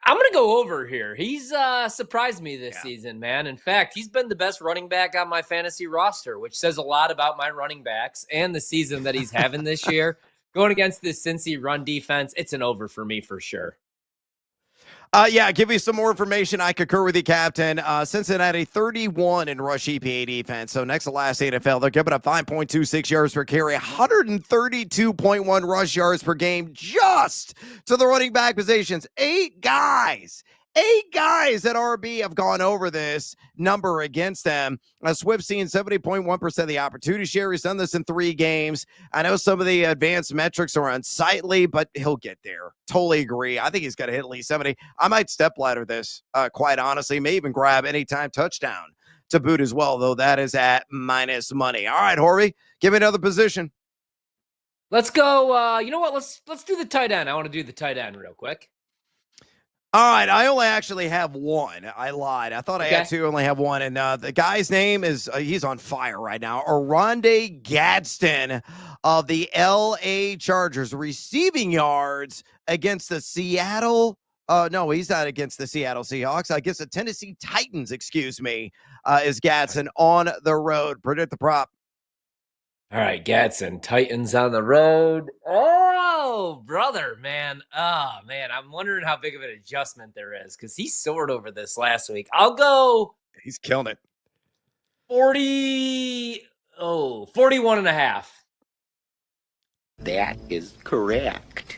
I'm going to go over here. He's surprised me this season, man. In fact, he's been the best running back on my fantasy roster, which says a lot about my running backs and the season that he's having this year. Going against this Cincy run defense, it's an over for me for sure. Give you some more information. I concur with you, Captain. Cincinnati 31 in rush EPA defense. So next to last NFL, they're giving up 5.26 yards per carry, 132.1 rush yards per game just to the running back positions. 8 guys 8 guys at RB have gone over this number against them. Swift seeing 70.1% of the opportunity share. He's done this in 3 games. I know some of the advanced metrics are unsightly, but he'll get there. Totally agree. I think he's got to hit at least 70. I might step ladder this, quite honestly. May even grab anytime touchdown to boot as well, though that is at minus money. All right, Horvey, give me another position. Let's go. You know what? Let's do the tight end. I want to do the tight end real quick. All right, I only actually have one. I lied. I thought I had 2, only have one. And the guy's name is, he's on fire right now. Oronde Gadsden of the L.A. Chargers, receiving yards against the Seattle. No, he's not against the Seattle Seahawks. I guess the Tennessee Titans, is Gadsden on the road. Predict the prop. All right, Gadsden, Titans on the road. Oh, brother, man. Oh, man, I'm wondering how big of an adjustment there is because he soared over this last week. I'll go. He's killing it. 41 and a half. That is correct.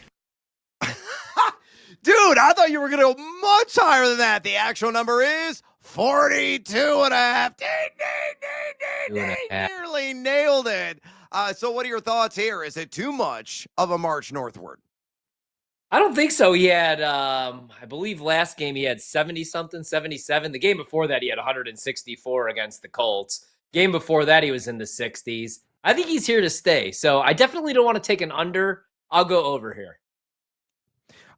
Dude, I thought you were going to go much higher than that. The actual number is 42 and a half. Ding, ding, ding, ding, ding. Nearly nailed it. So what are your thoughts here? Is it too much of a march northward? I don't think so. He had, I believe last game he had 70-something, 77. The game before that he had 164 against the Colts. Game before that he was in the 60s. I think he's here to stay. So I definitely don't want to take an under. I'll go over here.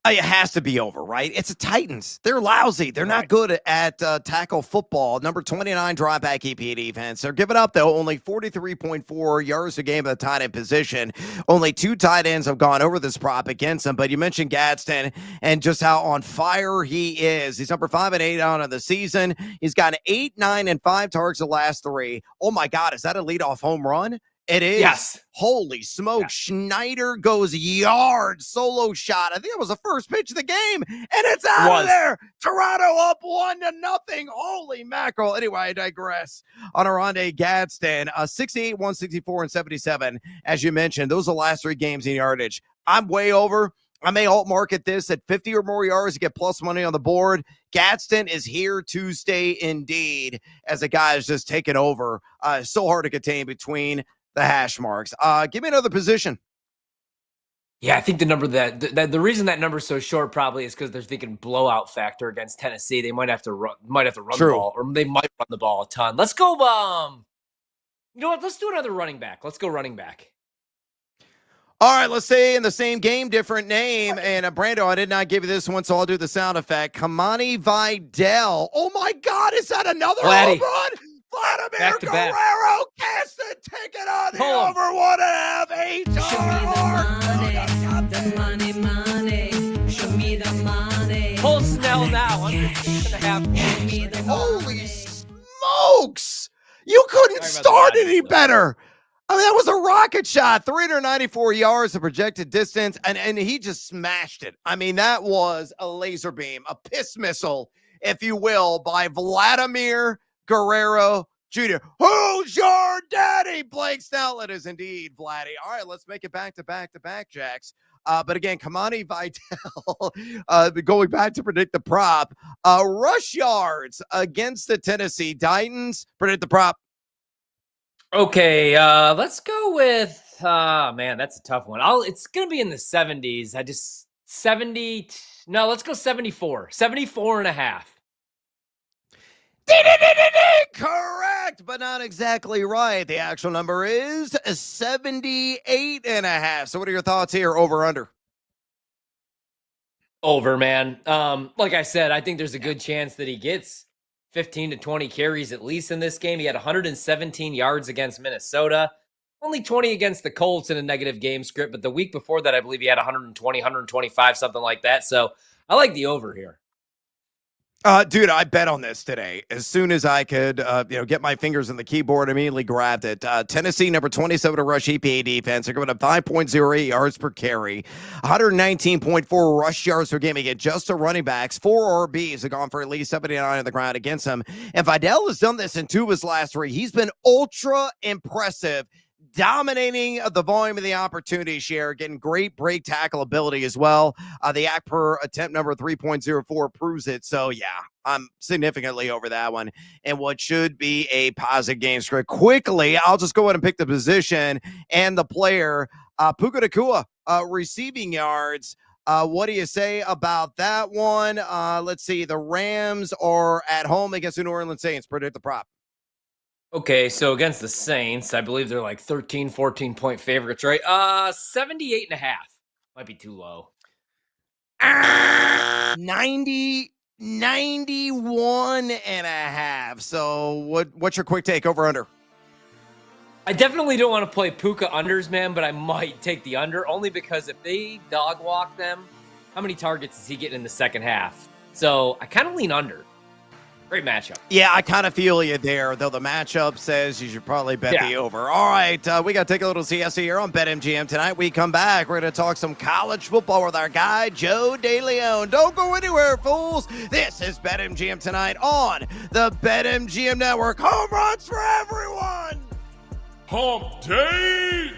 It has to be over, right? It's the Titans. They're lousy. They're not good at tackle football. Number 29 dropback EPA defense. They're giving up, though, only 43.4 yards a game at the tight end position. Only 2 tight ends have gone over this prop against them. But you mentioned Gadsden and just how on fire he is. He's number 5 and 8 on the season. He's got 8, 9, and 5 targets the last 3. Oh, my God. Is that a leadoff home run? It is. Yes. Holy smoke. Yeah. Schneider goes yard solo shot. I think that was the first pitch of the game, and it's out of there. Toronto up 1-0. Holy mackerel. Anyway, I digress. On Oronde Gadsden, 68, 164, and 77. As you mentioned, those are the last 3 games in yardage. I'm way over. I may alt market this at 50 or more yards to get plus money on the board. Gadsden is here to stay indeed, as the guy is just taking over. So hard to contain between the hash marks. Give me another position. Yeah, I think the number that the reason that number is so short probably is because they're thinking blowout factor against Tennessee. They might have to run the ball, or they might run the ball a ton. Let's go. You know what? Let's do another running back. Let's go running back. All right, let's say in the same game, different name. And Brando, I did not give you this one, so I'll do the sound effect. Kamani Vidal. Oh my God, is that another home run? Vladimir Guerrero cast the ticket on the over 1.5 money. Show me the money. Pull Snell now. Under 6.5. Holy smokes! You couldn't start any better. I mean, that was a rocket shot. 394 yards, the projected distance, and he just smashed it. I mean, that was a laser beam, a piss missile, if you will, by Vladimir Guerrero Jr. Who's your daddy? Blake Snell. It is indeed Vladdy. All right, let's make it back to back, Jacks. But again, Kamani Vidal, going back to predict the prop, rush yards against the Tennessee Titans. Predict the prop. Okay, let's go with, man, that's a tough one. It's going to be in the 70s. Let's go 74. 74 and a half. Correct, but not exactly right. The actual number is 78 and a half. So what are your thoughts here, over under? Over, man. Like I said, I think there's a good chance that he gets 15 to 20 carries at least in this game. He had 117 yards against Minnesota, only 20 against the Colts in a negative game script. But the week before that, I believe he had 120, 125, something like that. So I like the over here. Dude, I bet on this today. As soon as I could, get my fingers on the keyboard, immediately grabbed it. Tennessee, number 27 to rush EPA defense. They're going to 5.08 yards per carry, 119.4 rush yards per game. Again, just the running backs. 4 RBs have gone for at least 79 on the ground against them. And Vidal has done this in 2 of his last 3. He's been ultra impressive dominating the volume of the opportunity share, getting great break tackle ability as well. The act per attempt number 3.04 proves it. So, yeah, I'm significantly over that one. And what should be a positive game script. Quickly, I'll just go ahead and pick the position and the player. Puka Nacua, receiving yards. What do you say about that one? Let's see. The Rams are at home against the New Orleans Saints. Predict the prop. Okay, so against the Saints, I believe they're like 13, 14-point favorites, right? 78 and a half. Might be too low. 91 and a half. So what's your quick take over under? I definitely don't want to play Puka unders, man, but I might take the under only because if they dog walk them, how many targets is he getting in the second half? So I kind of lean under. Great matchup. Yeah, I kind of feel you there, though the matchup says you should probably bet the over. All right, we got to take a little siesta here on BetMGM tonight. We come back, we're going to talk some college football with our guy, Joe DeLeon. Don't go anywhere, fools. This is BetMGM tonight on the BetMGM Network. Home runs for everyone. Hump Day!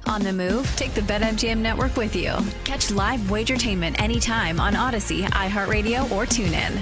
On the move? Take the BetMGM network with you. Catch live Wagertainment anytime on Odyssey, iHeartRadio, or TuneIn.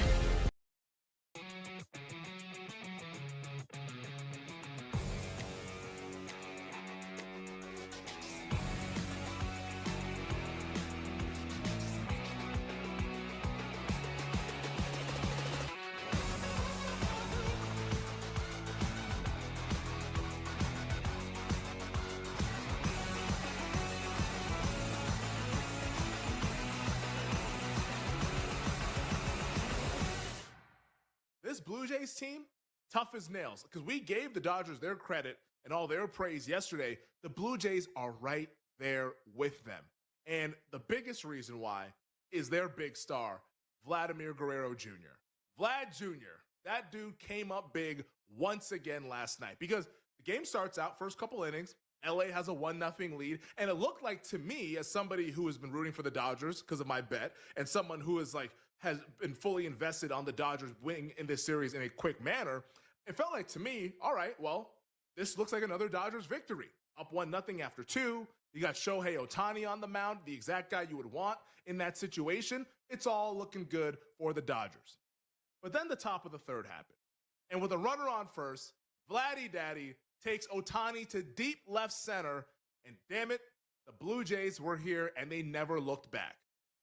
This Blue Jays team, tough as nails, because we gave the Dodgers their credit and all their praise yesterday. The Blue Jays are right there with them. And the biggest reason why is their big star, Vladimir Guerrero Jr. Vlad Jr., that dude came up big once again last night because the game starts out, first couple innings, LA has a 1-0 lead, and it looked like to me, as somebody who has been rooting for the Dodgers because of my bet, and someone who is has been fully invested on the Dodgers winning in this series in a quick manner, it felt like to me, all right, well, this looks like another Dodgers victory. Up 1-0 after 2. You got Shohei Ohtani on the mound, the exact guy you would want in that situation. It's all looking good for the Dodgers. But then the top of the third happened. And with a runner on first, Vladdy Daddy takes Ohtani to deep left center, and damn it, the Blue Jays were here and they never looked back.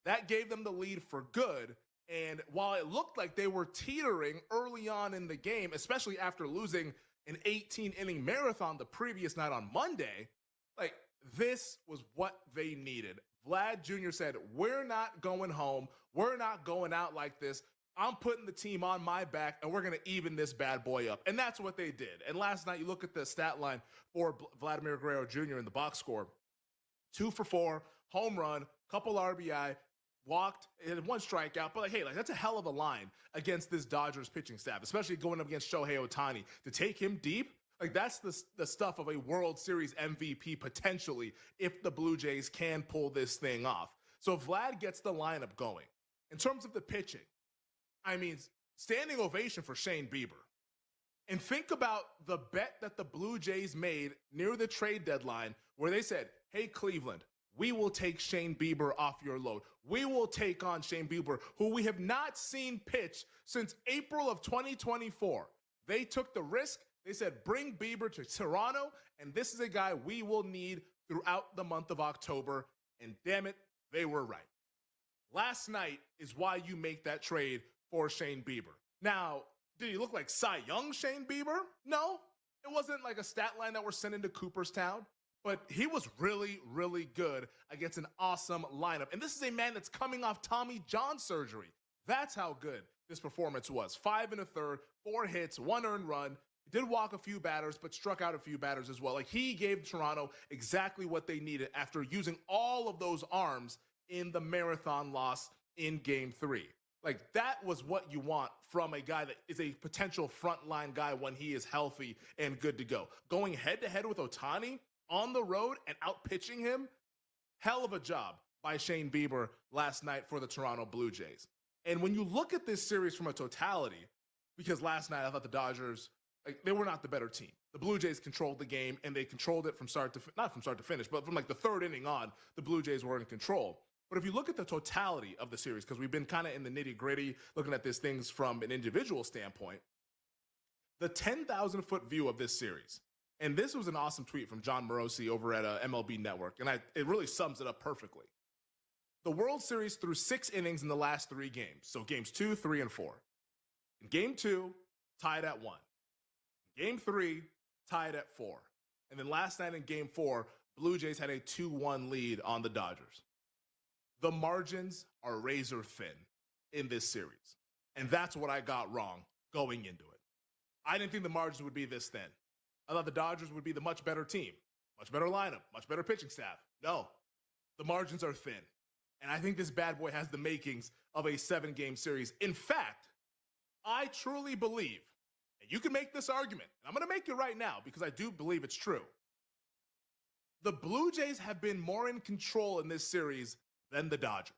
That gave them the lead for good. And while it looked like they were teetering early on in the game, especially after losing an 18-inning marathon the previous night on Monday, this was what they needed. Vlad Jr. said, we're not going home. We're not going out like this. I'm putting the team on my back, and we're going to even this bad boy up. And that's what they did. And last night, you look at the stat line for Vladimir Guerrero Jr. in the box score. 2 for 4, home run, couple RBI, walked, and 1 strikeout. But that's a hell of a line against this Dodgers pitching staff, especially going up against Shohei Ohtani. To take him deep, that's the stuff of a World Series MVP potentially if the Blue Jays can pull this thing off. So Vlad gets the lineup going. In terms of the pitching, standing ovation for Shane Bieber. And think about the bet that the Blue Jays made near the trade deadline where they said, hey, Cleveland, we will take Shane Bieber off your load. We will take on Shane Bieber, who we have not seen pitch since April of 2024. They took the risk. They said, bring Bieber to Toronto, and this is a guy we will need throughout the month of October. And damn it, they were right. Last night is why you make that trade for Shane Bieber. Now, did he look like Cy Young Shane Bieber? No. It wasn't like a stat line that we're sending to Cooperstown. But he was really, really good against an awesome lineup. And this is a man that's coming off Tommy John surgery. That's how good this performance was. 5 1/3, 4 hits, 1 earned run. He did walk a few batters, but struck out a few batters as well. He gave Toronto exactly what they needed after using all of those arms in the marathon loss in Game 3. That was what you want from a guy that is a potential frontline guy when he is healthy and good to go. Going head-to-head with Ohtani on the road and out-pitching him, hell of a job by Shane Bieber last night for the Toronto Blue Jays. And when you look at this series from a totality, because last night I thought the Dodgers Like, they were not the better team. The Blue Jays controlled the game, and they controlled it from not from start to finish, but from like the third inning on, the Blue Jays were in control. But if you look at the totality of the series, because we've been kind of in the nitty gritty looking at these things from an individual standpoint, the 10,000-foot view of this series, and this was an awesome tweet from John Morosi over at MLB Network, and it really sums it up perfectly. The World Series threw 6 innings in the last 3 games, so games 2, 3, and 4. In game 2, tied at 1. Game 3, tied at 4. And then last night in game 4, Blue Jays had a 2-1 lead on the Dodgers. The margins are razor thin in this series. And that's what I got wrong going into it. I didn't think the margins would be this thin. I thought the Dodgers would be the much better team, much better lineup, much better pitching staff. No, the margins are thin. And I think this bad boy has the makings of a 7-game series. In fact, I truly believe, and you can make this argument, and I'm going to make it right now because I do believe it's true. The Blue Jays have been more in control in this series than the Dodgers.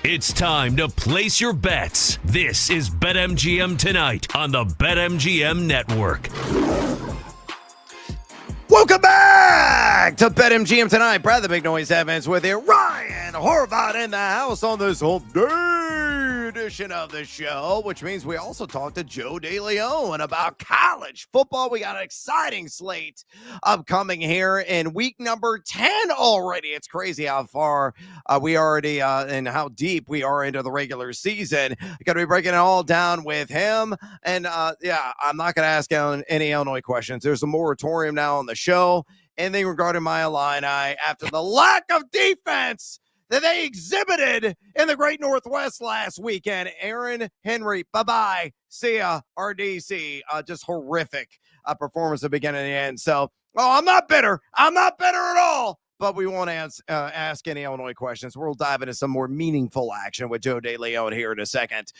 It's time to place your bets. This is BetMGM Tonight on the BetMGM Network. Welcome back to BetMGM Tonight. Brad the Big Noise Evans with you. Ryan Horvath in the house on this whole day edition of the show, which means we also talked to Joe DeLeon about college football. We got an exciting slate upcoming here in week number 10 already. It's crazy how far we already and how deep we are into the regular season. Going to be breaking it all down with him. And yeah, I'm not going to ask any Illinois questions. There's a moratorium now on the show. Anything regarding my Illini after the lack of defense that they exhibited in the Great Northwest last weekend. Aaron Henry, bye-bye. See ya, RDC. Just horrific performance at the beginning and the end. So, I'm not bitter. I'm not bitter at all. But we won't ask any Illinois questions. We'll dive into some more meaningful action with Joe DeLeon here in a second.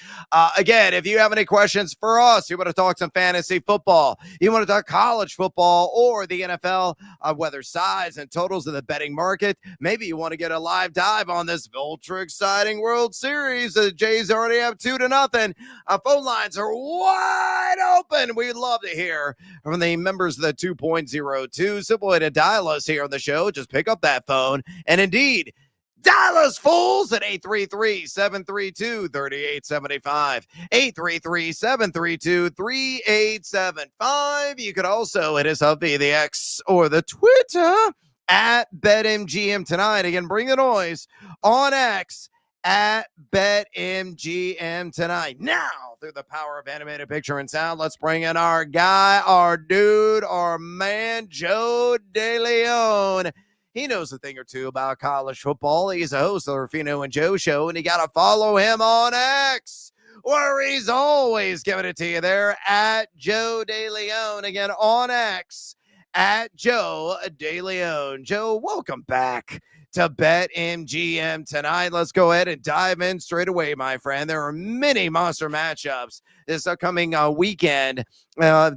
Again, if you have any questions for us, you want to talk some fantasy football, you want to talk college football or the NFL, whether size and totals of the betting market, maybe you want to get a live dive on this ultra exciting World Series. The Jays already have 2-0. Phone lines are wide open. We'd love to hear from the members of the 2.02. Simple way to dial us here on the show. Just pick up that phone and indeed dial us fools at 833-732-3875 833-732-3875. You could also hit us up via the X or the Twitter at BetMGM Tonight. Again, bring the noise on X at BetMGM Tonight. Now, through the power of animated picture and sound, let's bring in our guy, our dude, our man, Joe DeLeon. He knows a thing or two about college football. He's a host of the Rufino and Joe Show, and you got to follow him on X, where he's always giving it to you there at Joe DeLeon. Again, on X, at Joe DeLeon. Joe, welcome back to BetMGM Tonight. Let's go ahead and dive in straight away, my friend. There are many monster matchups this upcoming weekend,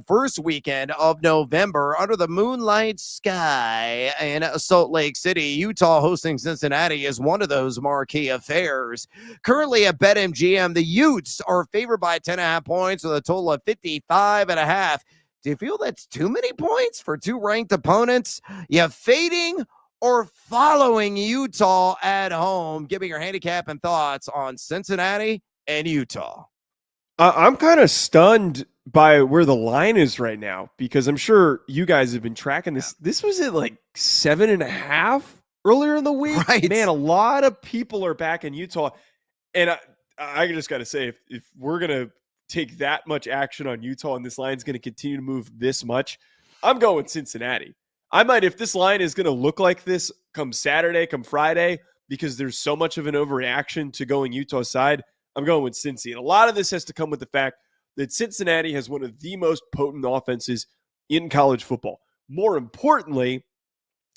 first weekend of November, under the moonlight sky in Salt Lake City. Utah hosting Cincinnati is one of those marquee affairs. Currently at BetMGM, the Utes are favored by 10.5 points with a total of 55.5. Do you feel that's too many points for two ranked opponents? You fading or following Utah at home? Give me your handicap and thoughts on Cincinnati and Utah. I'm kind of stunned by where the line is right now, because I'm sure you guys have been tracking this. This was at like 7.5 earlier in the week. Right. Man, a lot of people are back in Utah. And I just got to say, if we're going to take that much action on Utah and this line's going to continue to move this much, I'm going Cincinnati. I might, if this line is going to look like this come Saturday, come Friday, because there's so much of an overreaction to going Utah's side, I'm going with Cincy. And a lot of this has to come with the fact that Cincinnati has one of the most potent offenses in college football. More importantly,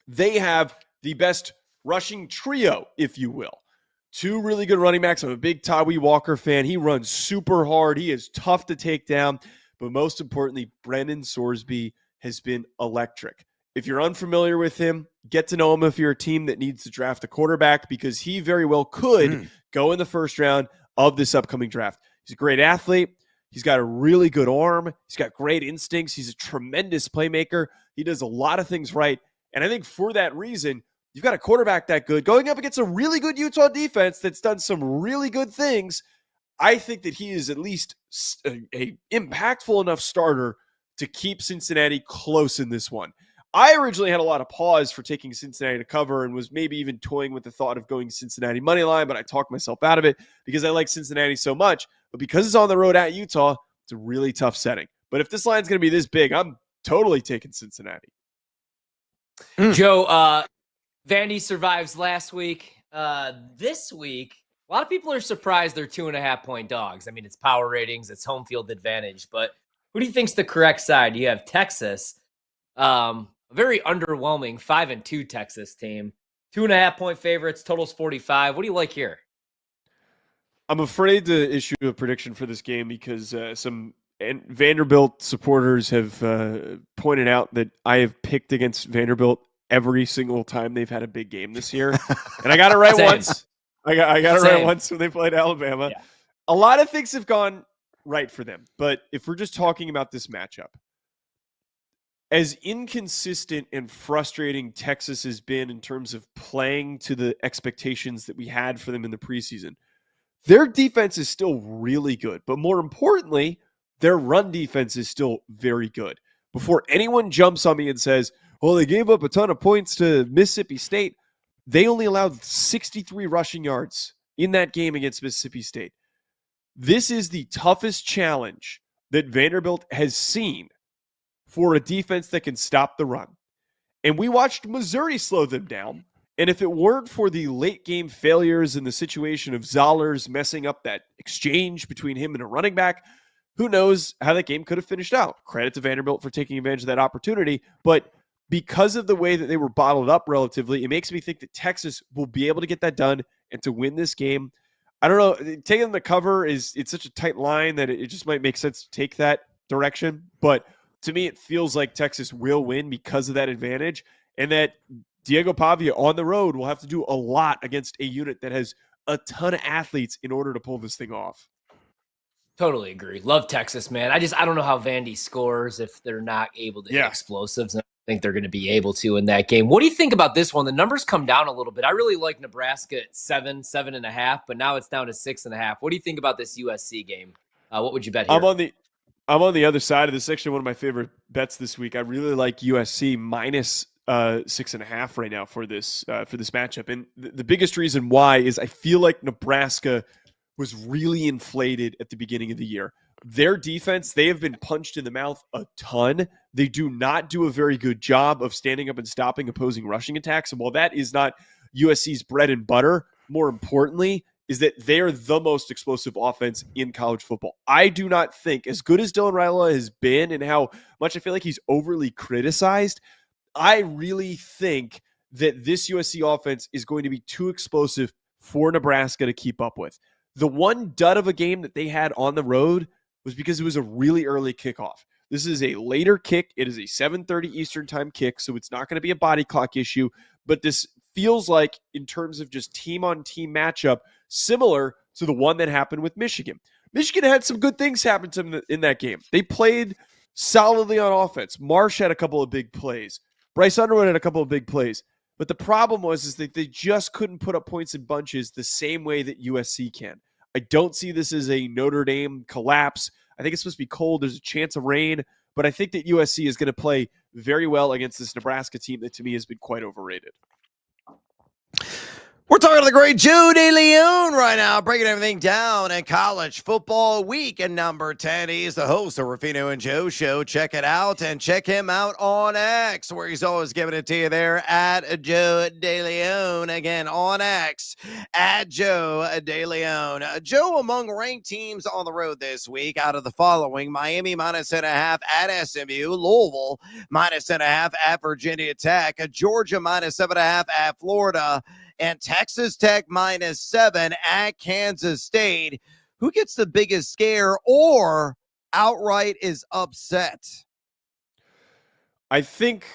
they have the best rushing trio, if you will. Two really good running backs. I'm a big Tawee Walker fan. He runs super hard. He is tough to take down. But most importantly, Brendan Sorsby has been electric. If you're unfamiliar with him, get to know him if you're a team that needs to draft a quarterback, because he very well could go in the first round of this upcoming draft. He's a great athlete. He's got a really good arm. He's got great instincts. He's a tremendous playmaker. He does a lot of things right. And I think for that reason, you've got a quarterback that good going up against a really good Utah defense that's done some really good things. I think that he is at least a impactful enough starter to keep Cincinnati close in this one. I originally had a lot of pause for taking Cincinnati to cover and was maybe even toying with the thought of going Cincinnati money line, but I talked myself out of it because I like Cincinnati so much. But because it's on the road at Utah, it's a really tough setting. But if this line's going to be this big, I'm totally taking Cincinnati. Joe, Vandy survives last week. This week, a lot of people are surprised they're 2.5-point dogs. I mean, it's power ratings, it's home field advantage. But who do you think's the correct side? You have Texas, a very underwhelming 5-2 Texas team. 2.5-point favorites, totals 45. What do you like here? I'm afraid to issue a prediction for this game because some Vanderbilt supporters have pointed out that I have picked against Vanderbilt every single time they've had a big game this year. And I got it right once. I got it right once when they played Alabama. Yeah. A lot of things have gone right for them. But if we're just talking about this matchup, as inconsistent and frustrating Texas has been in terms of playing to the expectations that we had for them in the preseason, their defense is still really good. But more importantly, their run defense is still very good. Before anyone jumps on me and says, well, they gave up a ton of points to Mississippi State, they only allowed 63 rushing yards in that game against Mississippi State. This is the toughest challenge that Vanderbilt has seen for a defense that can stop the run. And we watched Missouri slow them down. And if it weren't for the late game failures in the situation of Zollers messing up that exchange between him and a running back, who knows how that game could have finished out. Credit to Vanderbilt for taking advantage of that opportunity. But because of the way that they were bottled up relatively, it makes me think that Texas will be able to get that done and to win this game. I don't know. Taking them to cover it's such a tight line that it just might make sense to take that direction. But to me, it feels like Texas will win because of that advantage, and that Diego Pavia on the road will have to do a lot against a unit that has a ton of athletes in order to pull this thing off. Totally agree. Love Texas, man. I don't know how Vandy scores if they're not able to hit explosives. And I think they're going to be able to in that game. What do you think about this one? The numbers come down a little bit. I really like Nebraska at 7.5, but now it's down to 6.5. What do you think about this USC game? What would you bet here? I'm on the other side of this. Actually, one of my favorite bets this week. I really like USC minus 6.5 right now for this matchup. And the biggest reason why is I feel like Nebraska was really inflated at the beginning of the year. Their defense, they have been punched in the mouth a ton. They do not do a very good job of standing up and stopping opposing rushing attacks. And while that is not USC's bread and butter, more importantly, is that they're the most explosive offense in college football. I do not think, as good as Dylan Raiola has been and how much I feel like he's overly criticized, I really think that this USC offense is going to be too explosive for Nebraska to keep up with. The one dud of a game that they had on the road was because it was a really early kickoff. This is a later kick. It is a 7:30 Eastern time kick, so it's not going to be a body clock issue. But this feels like, in terms of just team-on-team matchup, similar to the one that happened with Michigan. Michigan had some good things happen to them in that game. They played solidly on offense. Marsh had a couple of big plays. Bryce Underwood had a couple of big plays. But the problem is that they just couldn't put up points in bunches the same way that USC can. I don't see this as a Notre Dame collapse. I think it's supposed to be cold. There's a chance of rain. But I think that USC is going to play very well against this Nebraska team that to me has been quite overrated. We're talking to the great Joe DeLeon right now, breaking everything down in college football week in number 10. He's the host of Ruffino and Joe Show. Check it out and check him out on X, where he's always giving it to you there at Joe DeLeon. Again, on X, at Joe DeLeon. Joe, among ranked teams on the road this week, out of the following: Miami -1.5 at SMU, Louisville -1.5 at Virginia Tech, Georgia -7.5 at Florida, and Texas Tech -7 at Kansas State. Who gets the biggest scare or outright is upset? I think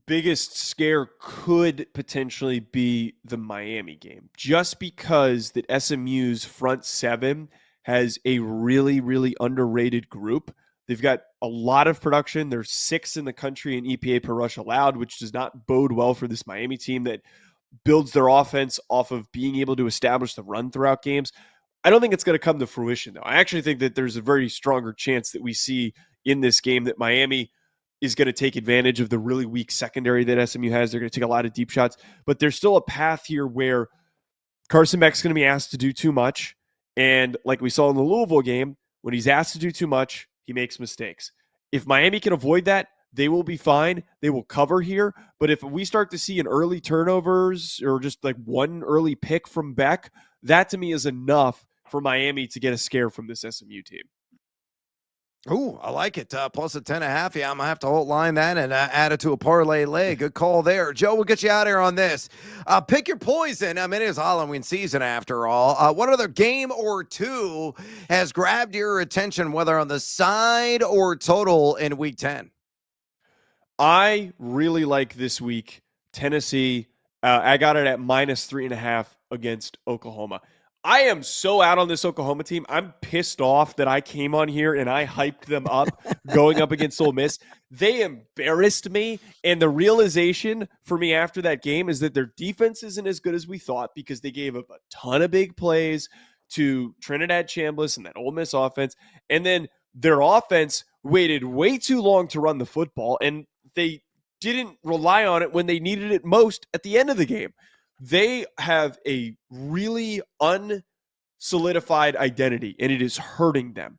biggest scare could potentially be the Miami game, just because that SMU's front seven has a really, really underrated group. They've got a lot of production. They're 6th in the country in EPA per rush allowed, which does not bode well for this Miami team that builds their offense off of being able to establish the run throughout games. I don't think it's going to come to fruition, though. I actually think that there's a very stronger chance that we see in this game that Miami is going to take advantage of the really weak secondary that SMU has. They're going to take a lot of deep shots, but there's still a path here where Carson Beck's going to be asked to do too much. And like we saw in the Louisville game, when he's asked to do too much, he makes mistakes. If Miami can avoid that, they will be fine. They will cover here. But if we start to see an early turnovers or just like one early pick from Beck, that to me is enough for Miami to get a scare from this SMU team. Ooh, I like it. Plus a 10.5. Yeah, I'm going to have to hold line that and add it to a parlay leg. Good call there. Joe, we'll get you out here on this. Pick your poison. I mean, it is Halloween season after all. What other game or two has grabbed your attention, whether on the side or total in week 10? I really like this week, Tennessee. I got it at -3.5 against Oklahoma. I am so out on this Oklahoma team. I'm pissed off that I came on here and I hyped them up going up against Ole Miss. They embarrassed me. And the realization for me after that game is that their defense isn't as good as we thought because they gave up a ton of big plays to Trinidad Chambliss and that Ole Miss offense. And then their offense waited way too long to run the football, and they didn't rely on it when they needed it most at the end of the game. They have a really unsolidified identity, and it is hurting them.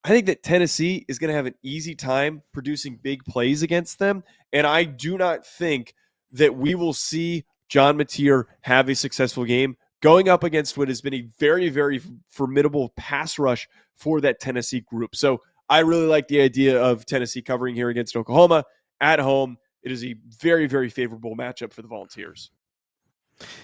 I think that Tennessee is going to have an easy time producing big plays against them, and I do not think that we will see John Mateer have a successful game going up against what has been a very, very formidable pass rush for that Tennessee group. So I really like the idea of Tennessee covering here against Oklahoma at home. It is a very, very favorable matchup for the Volunteers.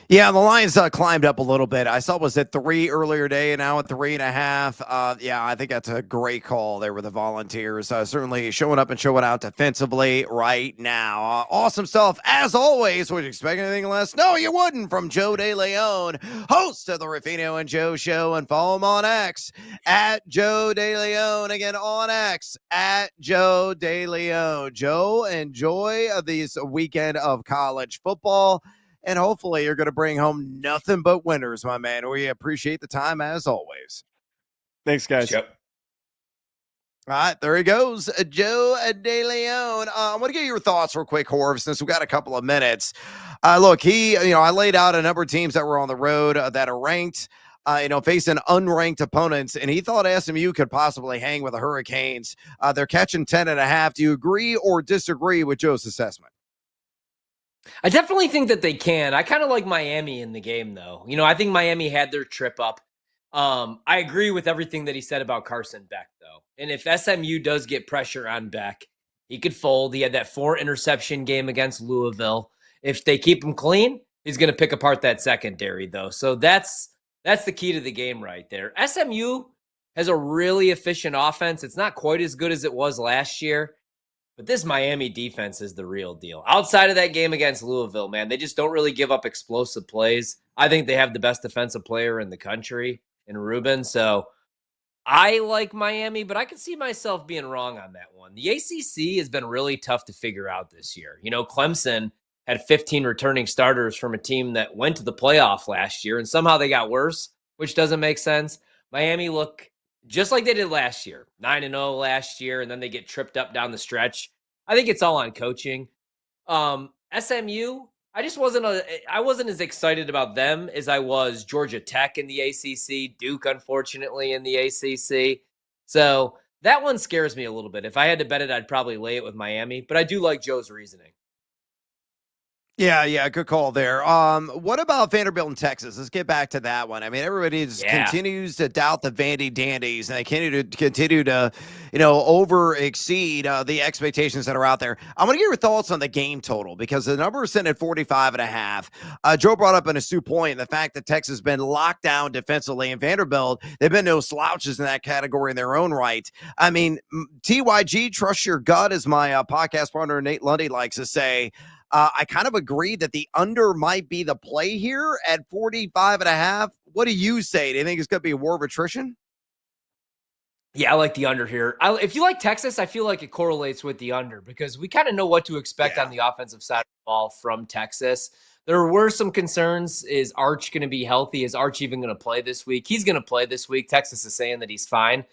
Yeah, the Lions climbed up a little bit. I saw it was at 3 earlier today, and now at 3.5. Yeah, I think that's a great call there with the Volunteers. Certainly showing up and showing out defensively right now. Awesome stuff. As always, would you expect anything less? No, you wouldn't. From Joe DeLeon, host of the Ruffino and Joe Show, and follow him on X at Joe DeLeon. Again, on X at Joe DeLeon. Joe, enjoy this weekend of college football. And hopefully you're going to bring home nothing but winners, my man. We appreciate the time as always. Thanks, guys. Yep. All right, there he goes, Joe DeLeon. I want to get your thoughts real quick, Horv, since we've got a couple of minutes. Look, I laid out a number of teams that were on the road that are ranked, facing unranked opponents, and he thought SMU could possibly hang with the Hurricanes. They're catching 10.5. Do you agree or disagree with Joe's assessment? I definitely think that they can. I kind of like Miami in the game, though. I think Miami had their trip up. I agree with everything that he said about Carson Beck, though. And if SMU does get pressure on Beck, he could fold. He had that 4-interception game against Louisville. If they keep him clean, he's going to pick apart that secondary, though. So that's the key to the game right there. SMU has a really efficient offense. It's not quite as good as it was last year. But this Miami defense is the real deal. Outside of that game against Louisville, man, they just don't really give up explosive plays. I think they have the best defensive player in the country in Rubin. So I like Miami, but I can see myself being wrong on that one. The ACC has been really tough to figure out this year. Clemson had 15 returning starters from a team that went to the playoff last year, and somehow they got worse, which doesn't make sense. Miami look just like they did last year, 9-0 last year, and then they get tripped up down the stretch. I think it's all on coaching. SMU, I wasn't as excited about them as I was Georgia Tech in the ACC, Duke, unfortunately, in the ACC. So that one scares me a little bit. If I had to bet it, I'd probably lay it with Miami, but I do like Joe's reasoning. Yeah, good call there. What about Vanderbilt in Texas? Let's get back to that one. I mean, everybody just continues to doubt the Vandy Dandies, and they continue to over exceed the expectations that are out there. I'm going to get your thoughts on the game total because the number is sitting at 45.5. Joe brought up an astute point, the fact that Texas has been locked down defensively, and Vanderbilt, they've been no slouches in that category in their own right. I mean, TYG, trust your gut, as my podcast partner Nate Lundy likes to say. I kind of agree that the under might be the play here at 45.5. What do you say? Do you think it's going to be a war of attrition? Yeah, I like the under here. If you like Texas, I feel like it correlates with the under because we kind of know what to expect on the offensive side of the ball from Texas. There were some concerns. Is Arch going to be healthy? Is Arch even going to play this week? He's going to play this week. Texas is saying that he's fine.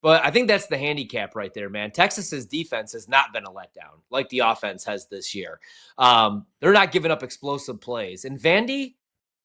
But I think that's the handicap right there, man. Texas's defense has not been a letdown like the offense has this year. They're not giving up explosive plays. And Vandy,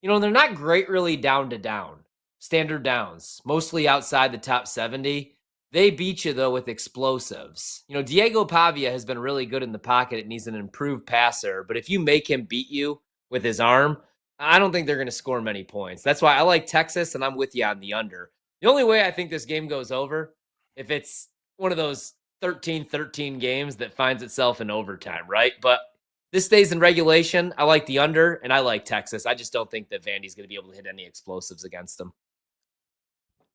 they're not great really down to down. Standard downs, mostly outside the top 70. They beat you, though, with explosives. Diego Pavia has been really good in the pocket and he's an improved passer. But if you make him beat you with his arm, I don't think they're going to score many points. That's why I like Texas, and I'm with you on the under. The only way I think this game goes over, if it's one of those 13-13 games that finds itself in overtime, right? But this stays in regulation. I like the under, and I like Texas. I just don't think that Vandy's going to be able to hit any explosives against them.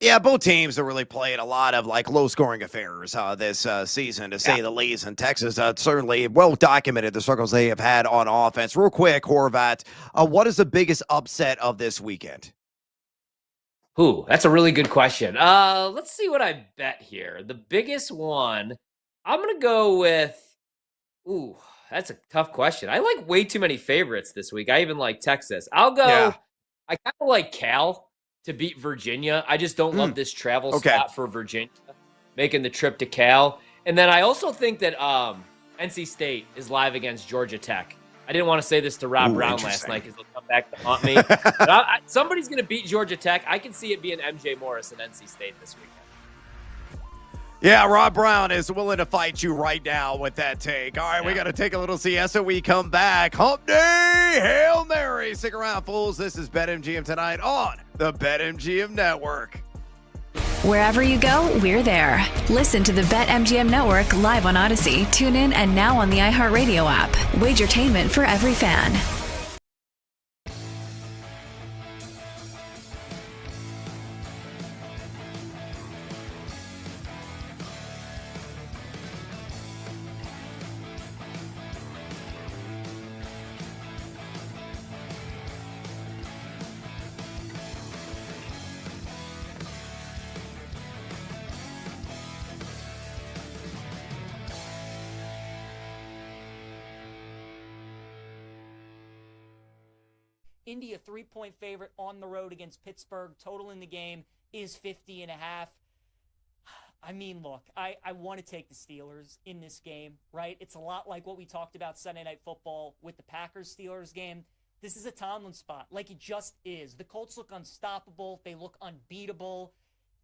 Yeah, both teams are really playing a lot of low-scoring affairs this season, to say the least. And Texas certainly well documented the struggles they have had on offense. Real quick, Horvat, what is the biggest upset of this weekend? Ooh, that's a really good question. Let's see what I bet here. The biggest one, I'm going to go with, that's a tough question. I like way too many favorites this week. I even like Texas. I'll go, I kind of like Cal to beat Virginia. I just don't love this travel spot for Virginia, making the trip to Cal. And then I also think that NC State is live against Georgia Tech. I didn't want to say this to Rob Brown last night because he'll come back to haunt me. But somebody's going to beat Georgia Tech. I can see it being MJ Morris and NC State this weekend. Yeah, Rob Brown is willing to fight you right now with that take. All right, we got to take a little siesta. We come back. Hump Day, Hail Mary. Stick around, fools. This is BetMGM tonight on the BetMGM Network. Wherever you go, we're there. Listen to the BetMGM Network live on Odyssey, tune in, and now on the iHeartRadio app. Wagertainment for every fan. Indy, a 3-point favorite on the road against Pittsburgh. Total in the game is 50.5. I mean, look, I want to take the Steelers in this game, right? It's a lot like what we talked about Sunday Night Football with the Packers-Steelers game. This is a Tomlin spot, like it just is. The Colts look unstoppable. They look unbeatable.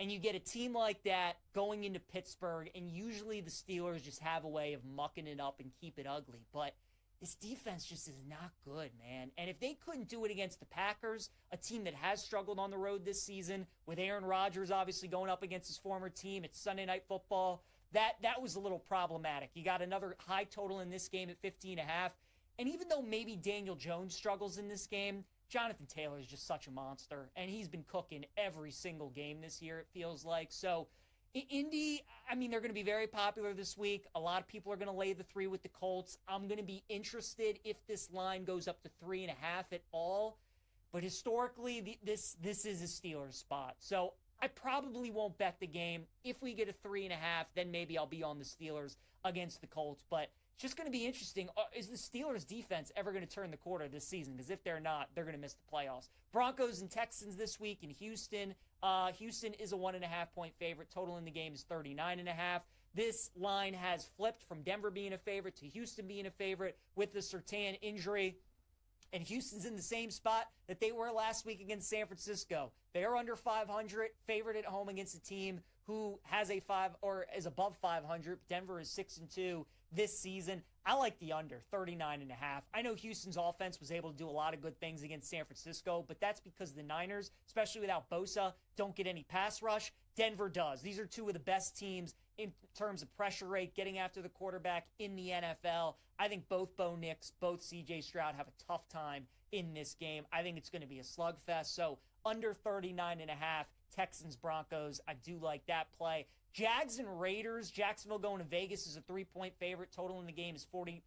And you get a team like that going into Pittsburgh, and usually the Steelers just have a way of mucking it up and keep it ugly. But this defense just is not good, man. And if they couldn't do it against the Packers, a team that has struggled on the road this season, with Aaron Rodgers obviously going up against his former team, it's Sunday Night Football, that was a little problematic. You got another high total in this game at 50.5. And even though maybe Daniel Jones struggles in this game, Jonathan Taylor is just such a monster. And he's been cooking every single game this year, it feels like. So Indy, I mean, they're going to be very popular this week. A lot of people are going to lay the 3 with the Colts. I'm going to be interested if this line goes up to 3.5 at all. But historically, this is a Steelers spot. So I probably won't bet the game. If we get a 3.5, then maybe I'll be on the Steelers against the Colts. But it's just going to be interesting. Is the Steelers defense ever going to turn the corner this season? Because if they're not, they're going to miss the playoffs. Broncos and Texans this week in Houston. Houston is a 1.5-point favorite. Total in the game is 39.5. This line has flipped from Denver being a favorite to Houston being a favorite with the Surtain injury. And Houston's in the same spot that they were last week against San Francisco. They're under 500, favored at home against a team who has a 5 or is above 500. Denver is 6-2. this season. I like the under 39.5. I know Houston's offense was able to do a lot of good things against San Francisco, but that's because the Niners, especially without Bosa, don't get any pass rush. Denver does. These are two of the best teams in terms of pressure rate, getting after the quarterback in the NFL. I think both Bo Nix, both CJ Stroud have a tough time in this game. I think it's going to be a slugfest. So under 39.5, Texans, Broncos. I do like that play. Jags and Raiders. Jacksonville going to Vegas is a 3-point favorite. Total in the game is 45.5.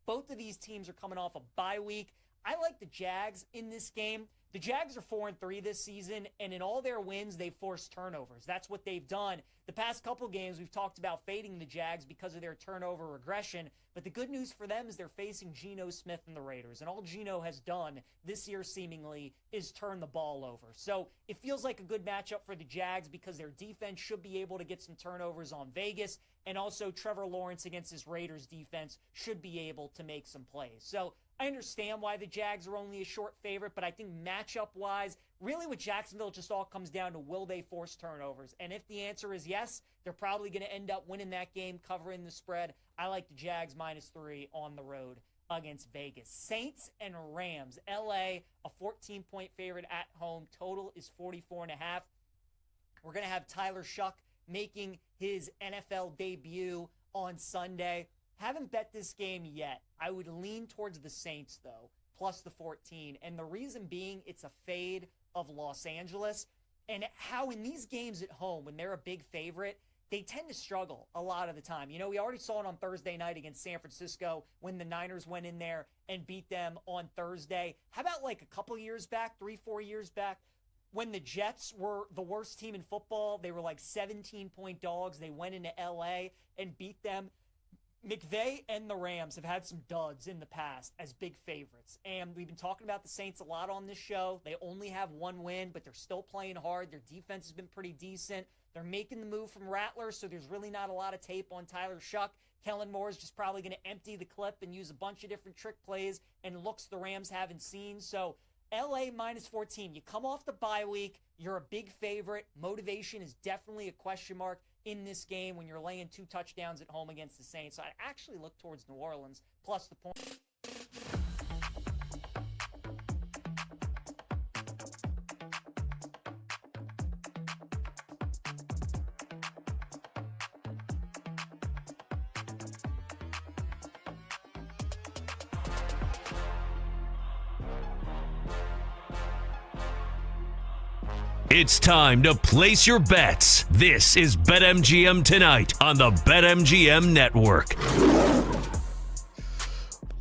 Both of these teams are coming off a bye week. I like the Jags in this game. The Jags are 4-3 this season, and in all their wins, they've forced turnovers. That's what they've done. The past couple games, we've talked about fading the Jags because of their turnover regression, but the good news for them is they're facing Geno Smith and the Raiders, and all Geno has done this year seemingly is turn the ball over. So it feels like a good matchup for the Jags because their defense should be able to get some turnovers on Vegas, and also Trevor Lawrence against his Raiders defense should be able to make some plays. So I understand why the Jags are only a short favorite, but I think matchup-wise, really with Jacksonville, it just all comes down to will they force turnovers. And if the answer is yes, they're probably going to end up winning that game, covering the spread. I like the Jags -3 on the road against Vegas. Saints and Rams. LA, a 14-point favorite at home. Total is 44.5. We're going to have Tyler Shuck making his NFL debut on Sunday. Haven't bet this game yet. I would lean towards the Saints, though, plus the 14. And the reason being, it's a fade of Los Angeles. And how in these games at home, when they're a big favorite, they tend to struggle a lot of the time. You know, we already saw it on Thursday night against San Francisco when the Niners went in there and beat them on Thursday. How about like a couple years back, 3-4 years back, when the Jets were the worst team in football? They were like 17-point dogs. They went into LA and beat them. McVay and the Rams have had some duds in the past as big favorites. And we've been talking about the Saints a lot on this show. They only have one win, but they're still playing hard. Their defense has been pretty decent. They're making the move from Rattler, so there's really not a lot of tape on Tyler Shuck. Kellen Moore is just probably going to empty the clip and use a bunch of different trick plays and looks the Rams haven't seen. So LA -14. You come off the bye week. You're a big favorite. Motivation is definitely a question mark in this game when you're laying 2 touchdowns at home against the Saints. So I actually look towards New Orleans plus the point. It's time to place your bets. This is BetMGM Tonight on the BetMGM Network.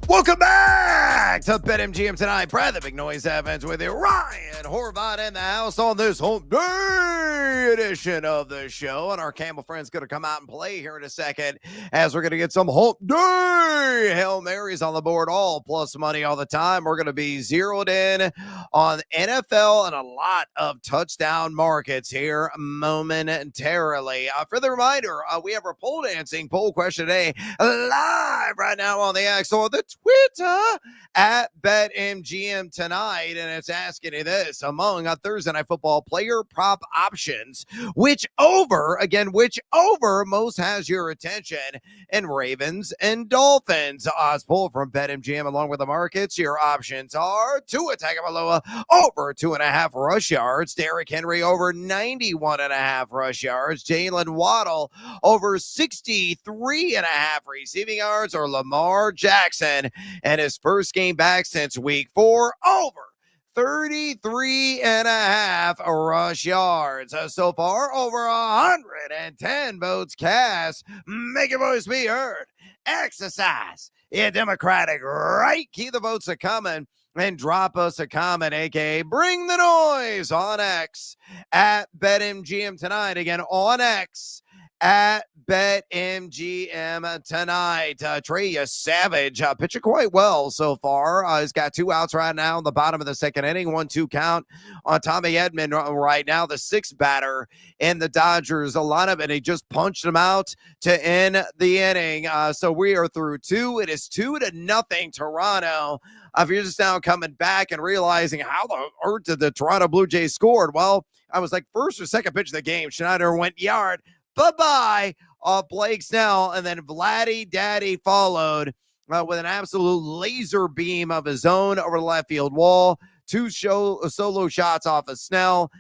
Welcome back to BetMGM Tonight. Brad the Big Noise Evans with you. Ryan Horvat in the house on this home day edition of the show. And our Campbell friend's going to come out and play here in a second as we're going to get some home day Hail Marys on the board, all plus money all the time. We're going to be zeroed in on NFL and a lot of touchdown markets here momentarily. For the reminder, we have our pole dancing poll question today live right now on the X or the Twitter at BetMGM Tonight, and it's asking you this: among a Thursday Night Football player prop options, which over most has your attention? And Ravens and Dolphins. Odds pull from BetMGM along with the markets. Your options are Tua Tagovailoa over 2.5 rush yards, Derrick Henry over 91.5 rush yards, Jalen Waddle over 63.5 receiving yards, or Lamar Jackson and his first game back since week 4 over 33.5 rush yards. So far, over 110 votes cast. Make your voice be heard. Exercise your democratic right. Keep the votes a coming and drop us a comment, aka bring the noise on X at BetMGM Tonight. Again, on X at BetMGM Tonight. Trey Savage pitching quite well so far. He's got 2 outs right now in the bottom of the second inning. 1-2 count on Tommy Edman right now, the 6th batter in the Dodgers lineup, and he just punched him out to end the inning. So we are through 2. It is 2-0 Toronto. If you're just now coming back and realizing how the earth did the Toronto Blue Jays scored, well, I was like first or second pitch of the game, Schneider went yard. Bye-bye. Blake Snell, and then Vladdy Daddy followed with an absolute laser beam of his own over the left field wall. Two solo shots off of Snell.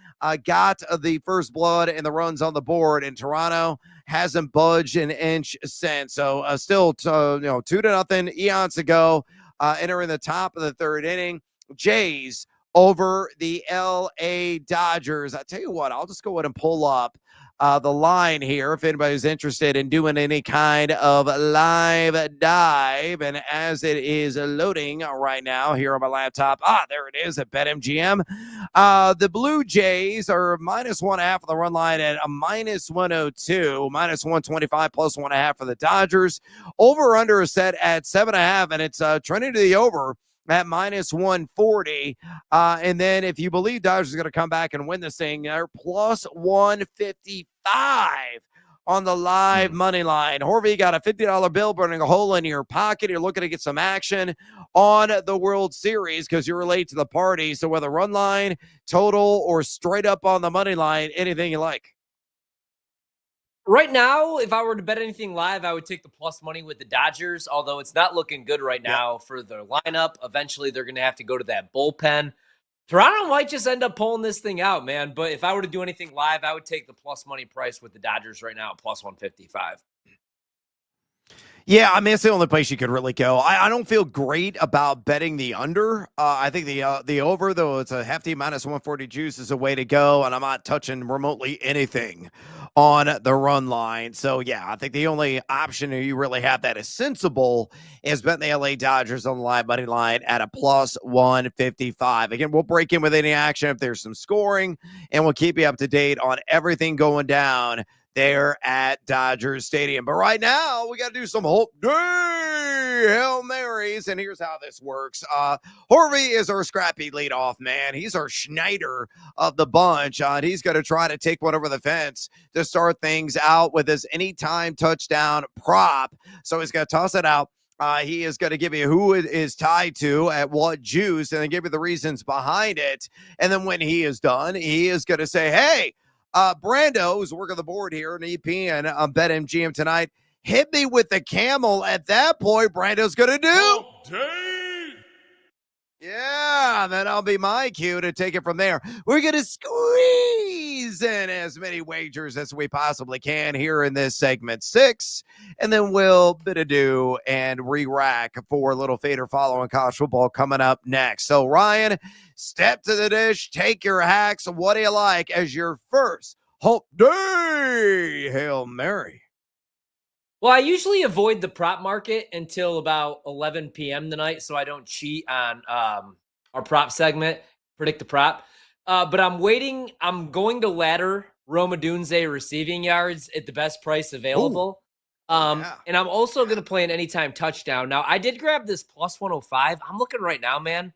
Got the first blood and the runs on the board in Toronto. Hasn't budged an inch since. So still 2-0, eons ago. Entering the top of the third inning. Jays over the LA Dodgers. I tell you what, I'll just go ahead and pull up the line here if anybody's interested in doing any kind of live dive. And as it is loading right now here on my laptop, there it is at BetMGM. The Blue Jays are -1.5 of the run line at a -102, -125 plus 1.5 for the Dodgers. Over under is set at 7.5, and it's trending to the over at -140. And then if you believe Dodgers are going to come back and win this thing, they're plus 155 on the live money line. Horvey, you got a $50 bill burning a hole in your pocket. You're looking to get some action on the World Series because you're late to the party. So whether run line, total, or straight up on the money line, anything you like. Right now, if I were to bet anything live, I would take the plus money with the Dodgers, although it's not looking good right now for their lineup. Eventually, they're going to have to go to that bullpen. Toronto might just end up pulling this thing out, man. But if I were to do anything live, I would take the plus money price with the Dodgers right now at plus 155. Yeah, I mean, it's the only place you could really go. I don't feel great about betting the under. I think the over, though, it's a hefty -140 juice is a way to go, and I'm not touching remotely anything on the run line. So, yeah, I think the only option you really have that is sensible is betting the LA Dodgers on the live money line at a plus 155. Again, we'll break in with any action if there's some scoring, and we'll keep you up to date on everything going down there at Dodgers Stadium. But right now, we got to do some Hope Day Hail Marys, and here's how this works. Horvey is our scrappy leadoff man. He's our Schneider of the bunch. He's going to try to take one over the fence to start things out with his anytime touchdown prop. So he's going to toss it out. He is going to give you who it is tied to at what juice and then give you the reasons behind it. And then when he is done, he is going to say, hey, Brando, who's working the board here in EPN on BetMGM tonight, hit me with the camel. At that point, Brando's going to do. Yeah, then I'll be my cue to take it from there. We're going to squeeze in as many wagers as we possibly can here in this segment 6, and then we'll bid adieu and re-rack for a little fader following college football coming up next. So, Ryan, step to the dish, take your hacks. What do you like as your first Hope Day Hail Mary? Well, I usually avoid the prop market until about 11 p.m. tonight, so I don't cheat on our prop segment, predict the prop. But I'm waiting. I'm going to ladder Roma Dunze receiving yards at the best price available. And I'm also going to play an anytime touchdown. Now, I did grab this plus 105. I'm looking right now, man.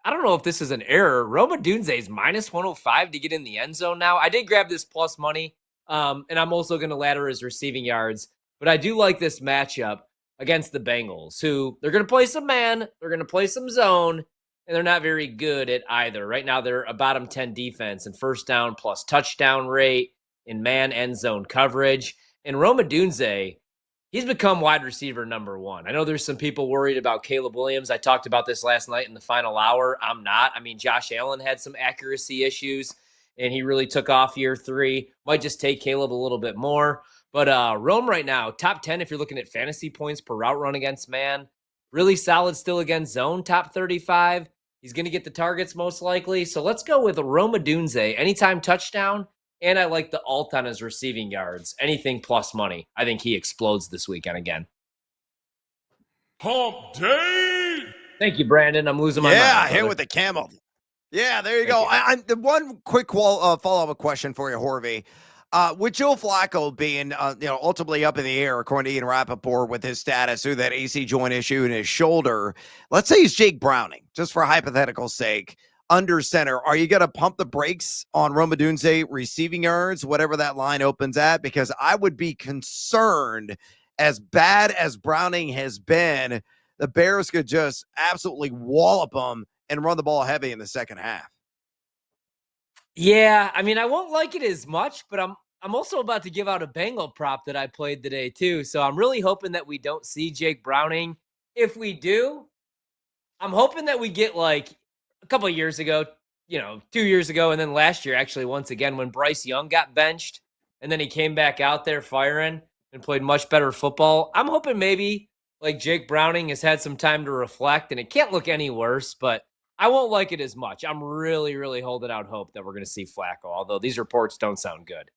I don't know if this is an error. Roma Dunze is minus 105 to get in the end zone now. I did grab this plus money, and I'm also going to ladder his receiving yards. But I do like this matchup against the Bengals, who they're going to play some man, they're going to play some zone, and they're not very good at either. Right now, they're a bottom 10 defense in first down plus touchdown rate, in man and zone coverage. And Roma Dunze, he's become wide receiver number 1. I know there's some people worried about Caleb Williams. I talked about this last night in the final hour. I'm not. I mean, Josh Allen had some accuracy issues, and he really took off year 3. Might just take Caleb a little bit more. But Rome right now, top 10 if you're looking at fantasy points per route run against man. Really solid still against zone, top 35. He's going to get the targets most likely. So let's go with Roma Dunze, anytime touchdown. And I like the alt on his receiving yards. Anything plus money. I think he explodes this weekend again. Hump Day! Thank you, Brandon. I'm losing my mind. Yeah, hit with the camel. Yeah, there you go. The one quick follow-up question for you, Horvey. With Joe Flacco being, ultimately up in the air, according to Ian Rappaport, with his status through that AC joint issue in his shoulder, let's say he's Jake Browning, just for hypothetical sake, under center. Are you going to pump the brakes on Roma Dunze receiving yards, whatever that line opens at? Because I would be concerned, as bad as Browning has been, the Bears could just absolutely wallop them and run the ball heavy in the second half. Yeah, I mean, I won't like it as much, but I'm also about to give out a Bengal prop that I played today too. So I'm really hoping that we don't see Jake Browning. If we do, I'm hoping that we get like a couple of years ago, 2 years ago, and then last year, actually, once again, when Bryce Young got benched and then he came back out there firing and played much better football. I'm hoping maybe like Jake Browning has had some time to reflect, and it can't look any worse, but I won't like it as much. I'm really, really holding out hope that we're going to see Flacco, although these reports don't sound good.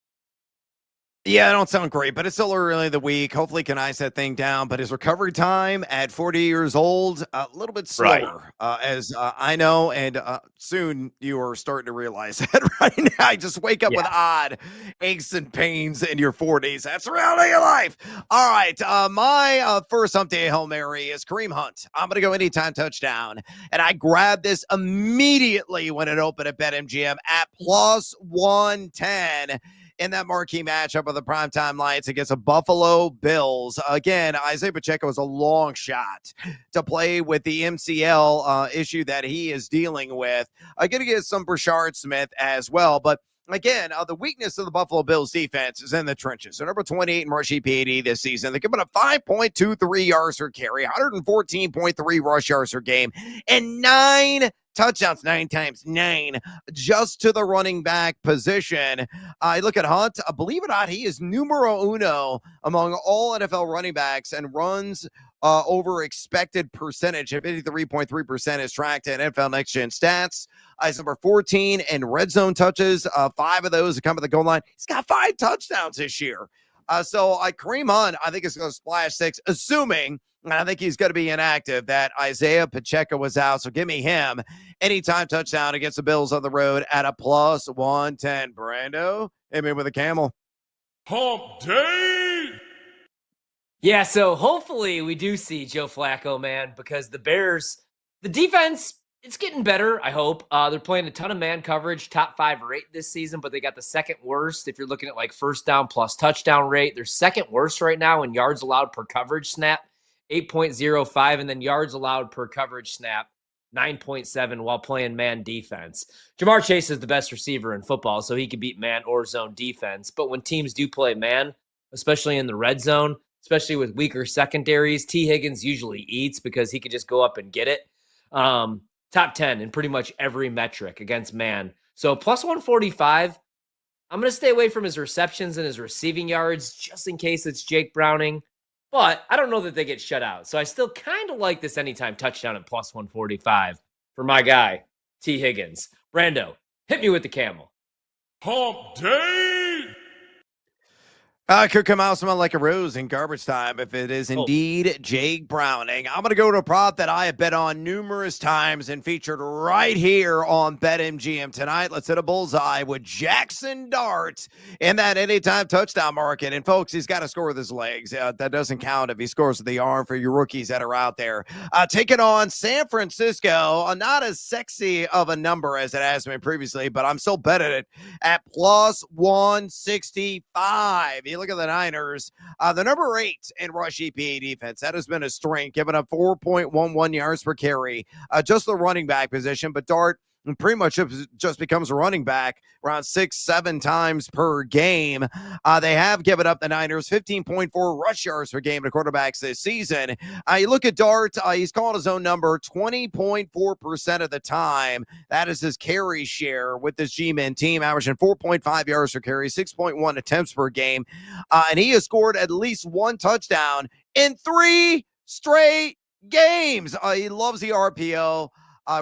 Yeah, it don't sound great, but it's still early in the week. Hopefully can ice that thing down. But his recovery time at 40 years old, a little bit slower, as I know. And soon you are starting to realize that right now. You just wake up with odd aches and pains in your 40s. That's the reality of life. All right. My first hump day Hail Mary is Kareem Hunt. I'm going to go anytime touchdown. And I grabbed this immediately when it opened at BetMGM at plus 110. In that marquee matchup of the primetime lights against the Buffalo Bills. Again, Isaiah Pacheco is a long shot to play with the MCL issue that he is dealing with. I'm going to get some Brashard Smith as well, but again, the weakness of the Buffalo Bills defense is in the trenches. They're number 28 in rush EPAD this season. They're giving up 5.23 yards per carry, 114.3 rush yards per game, and 9 touchdowns, 9 times 9, just to the running back position. I look at Hunt. Believe it or not, he is numero uno among all NFL running backs and runs over expected percentage of 53.3% is tracked in NFL Next Gen Stats. He's number 14 in red zone touches. 5 of those come at the goal line. He's got 5 touchdowns this year. So Kareem Hunt, I think, is going to splash 6, assuming, and I think he's going to be inactive, that Isaiah Pacheco was out. So give me him anytime touchdown against the Bills on the road at a plus 110. Brando, hit me with a camel. Hump day! Yeah, so hopefully we do see Joe Flacco, man, because the Bears, the defense, it's getting better, I hope. They're playing a ton of man coverage, top 5 rate this season, but they got the second worst if you're looking at like first down plus touchdown rate. They're second worst right now in yards allowed per coverage snap, 8.05, and then yards allowed per coverage snap, 9.7 while playing man defense. Jamar Chase is the best receiver in football, so he can beat man or zone defense. But when teams do play man, especially in the red zone, especially with weaker secondaries, T. Higgins usually eats because he could just go up and get it. Top 10 in pretty much every metric against man. So plus 145, I'm going to stay away from his receptions and his receiving yards just in case it's Jake Browning. But I don't know that they get shut out. So I still kind of like this anytime touchdown at plus 145 for my guy, T. Higgins. Brando, hit me with the camel. Hump day! Could come out smelling like a rose in garbage time if it is indeed Jake Browning. I'm going to go to a prop that I have bet on numerous times and featured right here on BetMGM tonight. Let's hit a bullseye with Jackson Dart in that anytime touchdown market. And folks, he's got to score with his legs. That doesn't count if he scores with the arm for your rookies that are out there. Taking on San Francisco, not as sexy of a number as it has been previously, but I'm still betting it at plus 165. You look at the Niners, the number 8 in rush EPA defense. That has been a strength, giving up 4.11 yards per carry, just the running back position. But Dart pretty much just becomes a running back around 6-7 times per game. They have given up, the Niners, 15.4 rush yards per game to quarterbacks this season. You look at Dart, he's calling his own number 20.4% of the time. That is his carry share with this G-Men team, averaging 4.5 yards per carry, 6.1 attempts per game. And he has scored at least 1 touchdown in 3 straight games. He loves the RPO.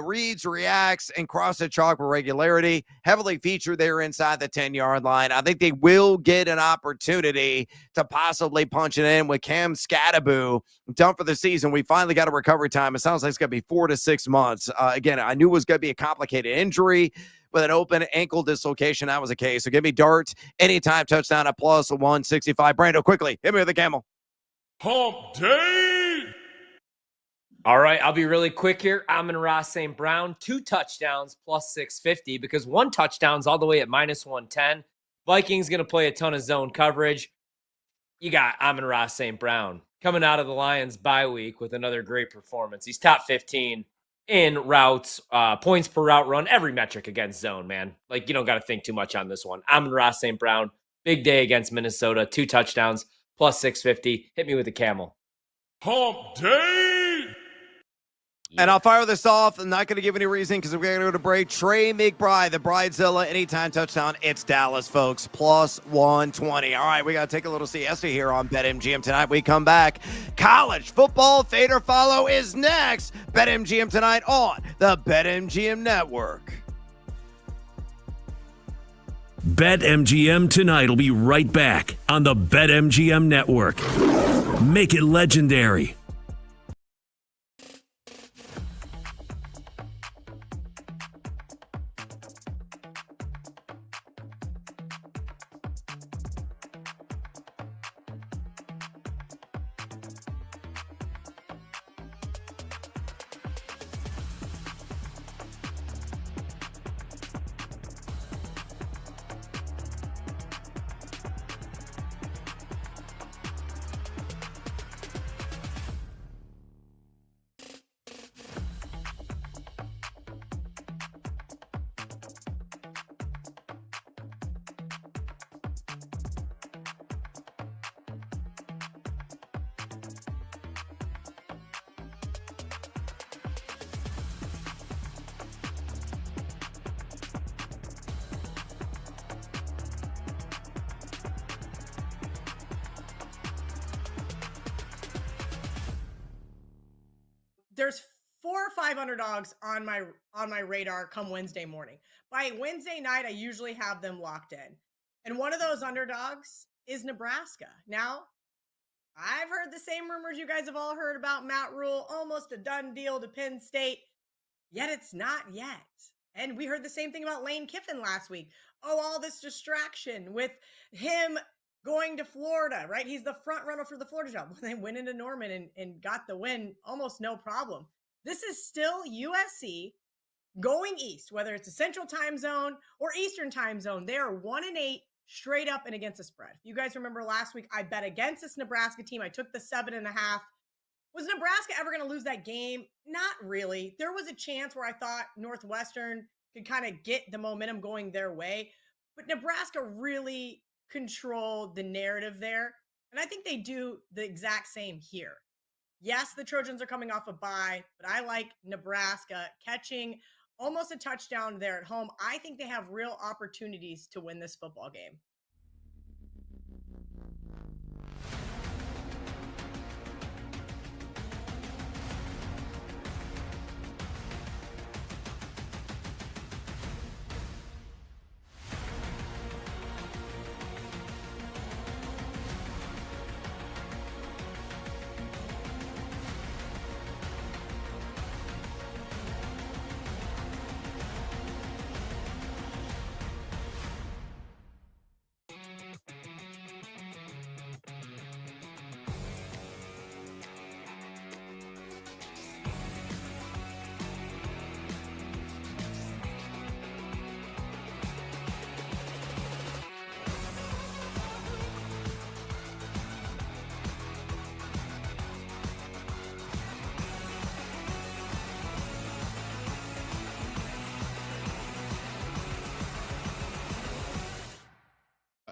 Reads, reacts, and cross the chalk with regularity. Heavily featured there inside the 10-yard line. I think they will get an opportunity to possibly punch it in with Cam Scattaboo done for the season. We finally got a recovery time. It sounds like it's going to be 4 to 6 months. Again, I knew it was going to be a complicated injury with an open ankle dislocation. That was the case. So give me Dart anytime touchdown at plus 165. Brando, quickly, hit me with the camel. Hump day! All right, I'll be really quick here. Amon-Ra St. Brown, 2 touchdowns plus 650 because 1 touchdown's all the way at minus 110. Vikings going to play a ton of zone coverage. You got Amon-Ra St. Brown coming out of the Lions bye week with another great performance. He's top 15 in routes, points per route run, every metric against zone, man. Like, you don't got to think too much on this one. Amon-Ra St. Brown, Big day against Minnesota. 2 touchdowns, plus 650. Hit me with a camel. Hump Day! And I'll fire this off. I'm not going to give any reason because we're going to go to break. Trey McBride, the Bridezilla, anytime touchdown. It's Dallas, folks, plus 120. All right, we got to take a little siesta here on BetMGM tonight. We come back. College football fade or follow is next. BetMGM tonight on the BetMGM Network. BetMGM tonight will be right back on the BetMGM Network. Make it legendary. There's 4 or 5 underdogs on my radar come Wednesday morning. By Wednesday night, I usually have them locked in. And one of those underdogs is Nebraska. Now, I've heard the same rumors you guys have all heard about Matt Rule, almost a done deal to Penn State, yet it's not yet. And we heard the same thing about Lane Kiffin last week. Oh, all this distraction with him going to Florida, right? He's the front runner for the Florida job. They went into Norman and got the win, almost no problem. This is still USC going east, whether it's a central time zone or eastern time zone. They are 1-8 straight up and against the spread. If you guys remember last week, I bet against this Nebraska team. I took the 7.5. Was Nebraska ever going to lose that game? Not really. There was a chance where I thought Northwestern could kind of get the momentum going their way, but Nebraska really controlled the narrative there. And I think they do the exact same here. Yes, the Trojans are coming off a bye, but I like Nebraska catching almost a touchdown there at home. I think they have real opportunities to win this football game.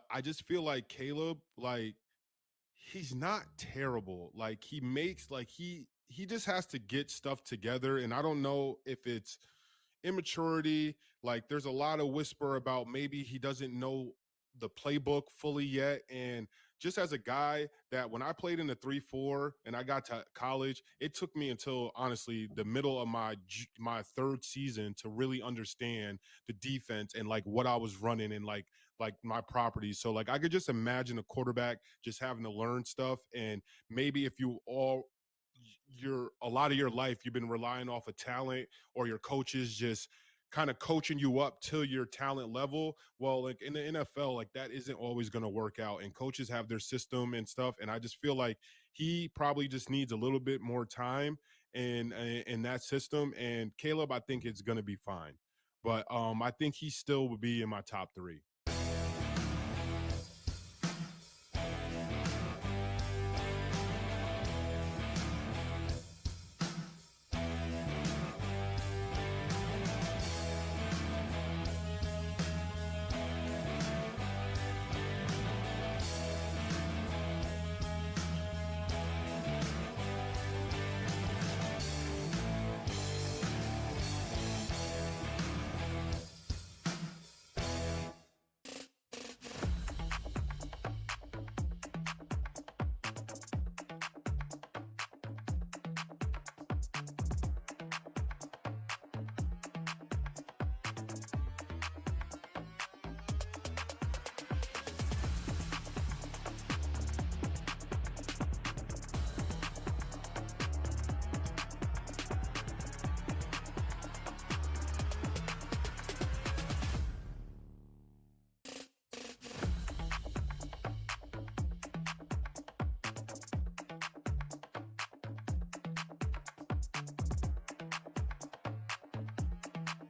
I just feel like Caleb, like, he's not terrible. Like, he makes, like, he just has to get stuff together. And I don't know if it's immaturity. Like, there's a lot of whisper about maybe he doesn't know the playbook fully yet. And just as a guy that when I played in the 3-4 and I got to college, it took me until honestly the middle of my third season to really understand the defense and like what I was running and like my properties. So like I could just imagine a quarterback just having to learn stuff. And maybe if you a lot of your life you've been relying off of talent or your coaches just kind of coaching you up to your talent level. Well, like in the NFL, like that isn't always going to work out, and coaches have their system and stuff. And I just feel like he probably just needs a little bit more time in that system. And Caleb, I think it's going to be fine, but I think he still would be in my top 3.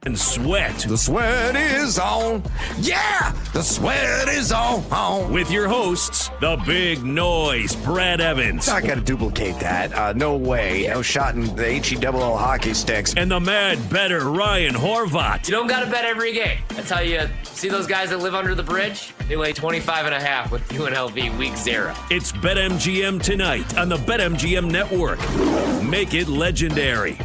and sweat. The sweat is on. Yeah, the sweat is on. With your hosts, the big noise, Brad Evans. Not going to duplicate that. No way. No shot in the HE-double-L hockey sticks. And the mad better Ryan Horvat. You don't got to bet every game. That's how you see those guys that live under the bridge? They lay 25.5 with UNLV week 0. It's BetMGM tonight on the BetMGM network. Make it legendary.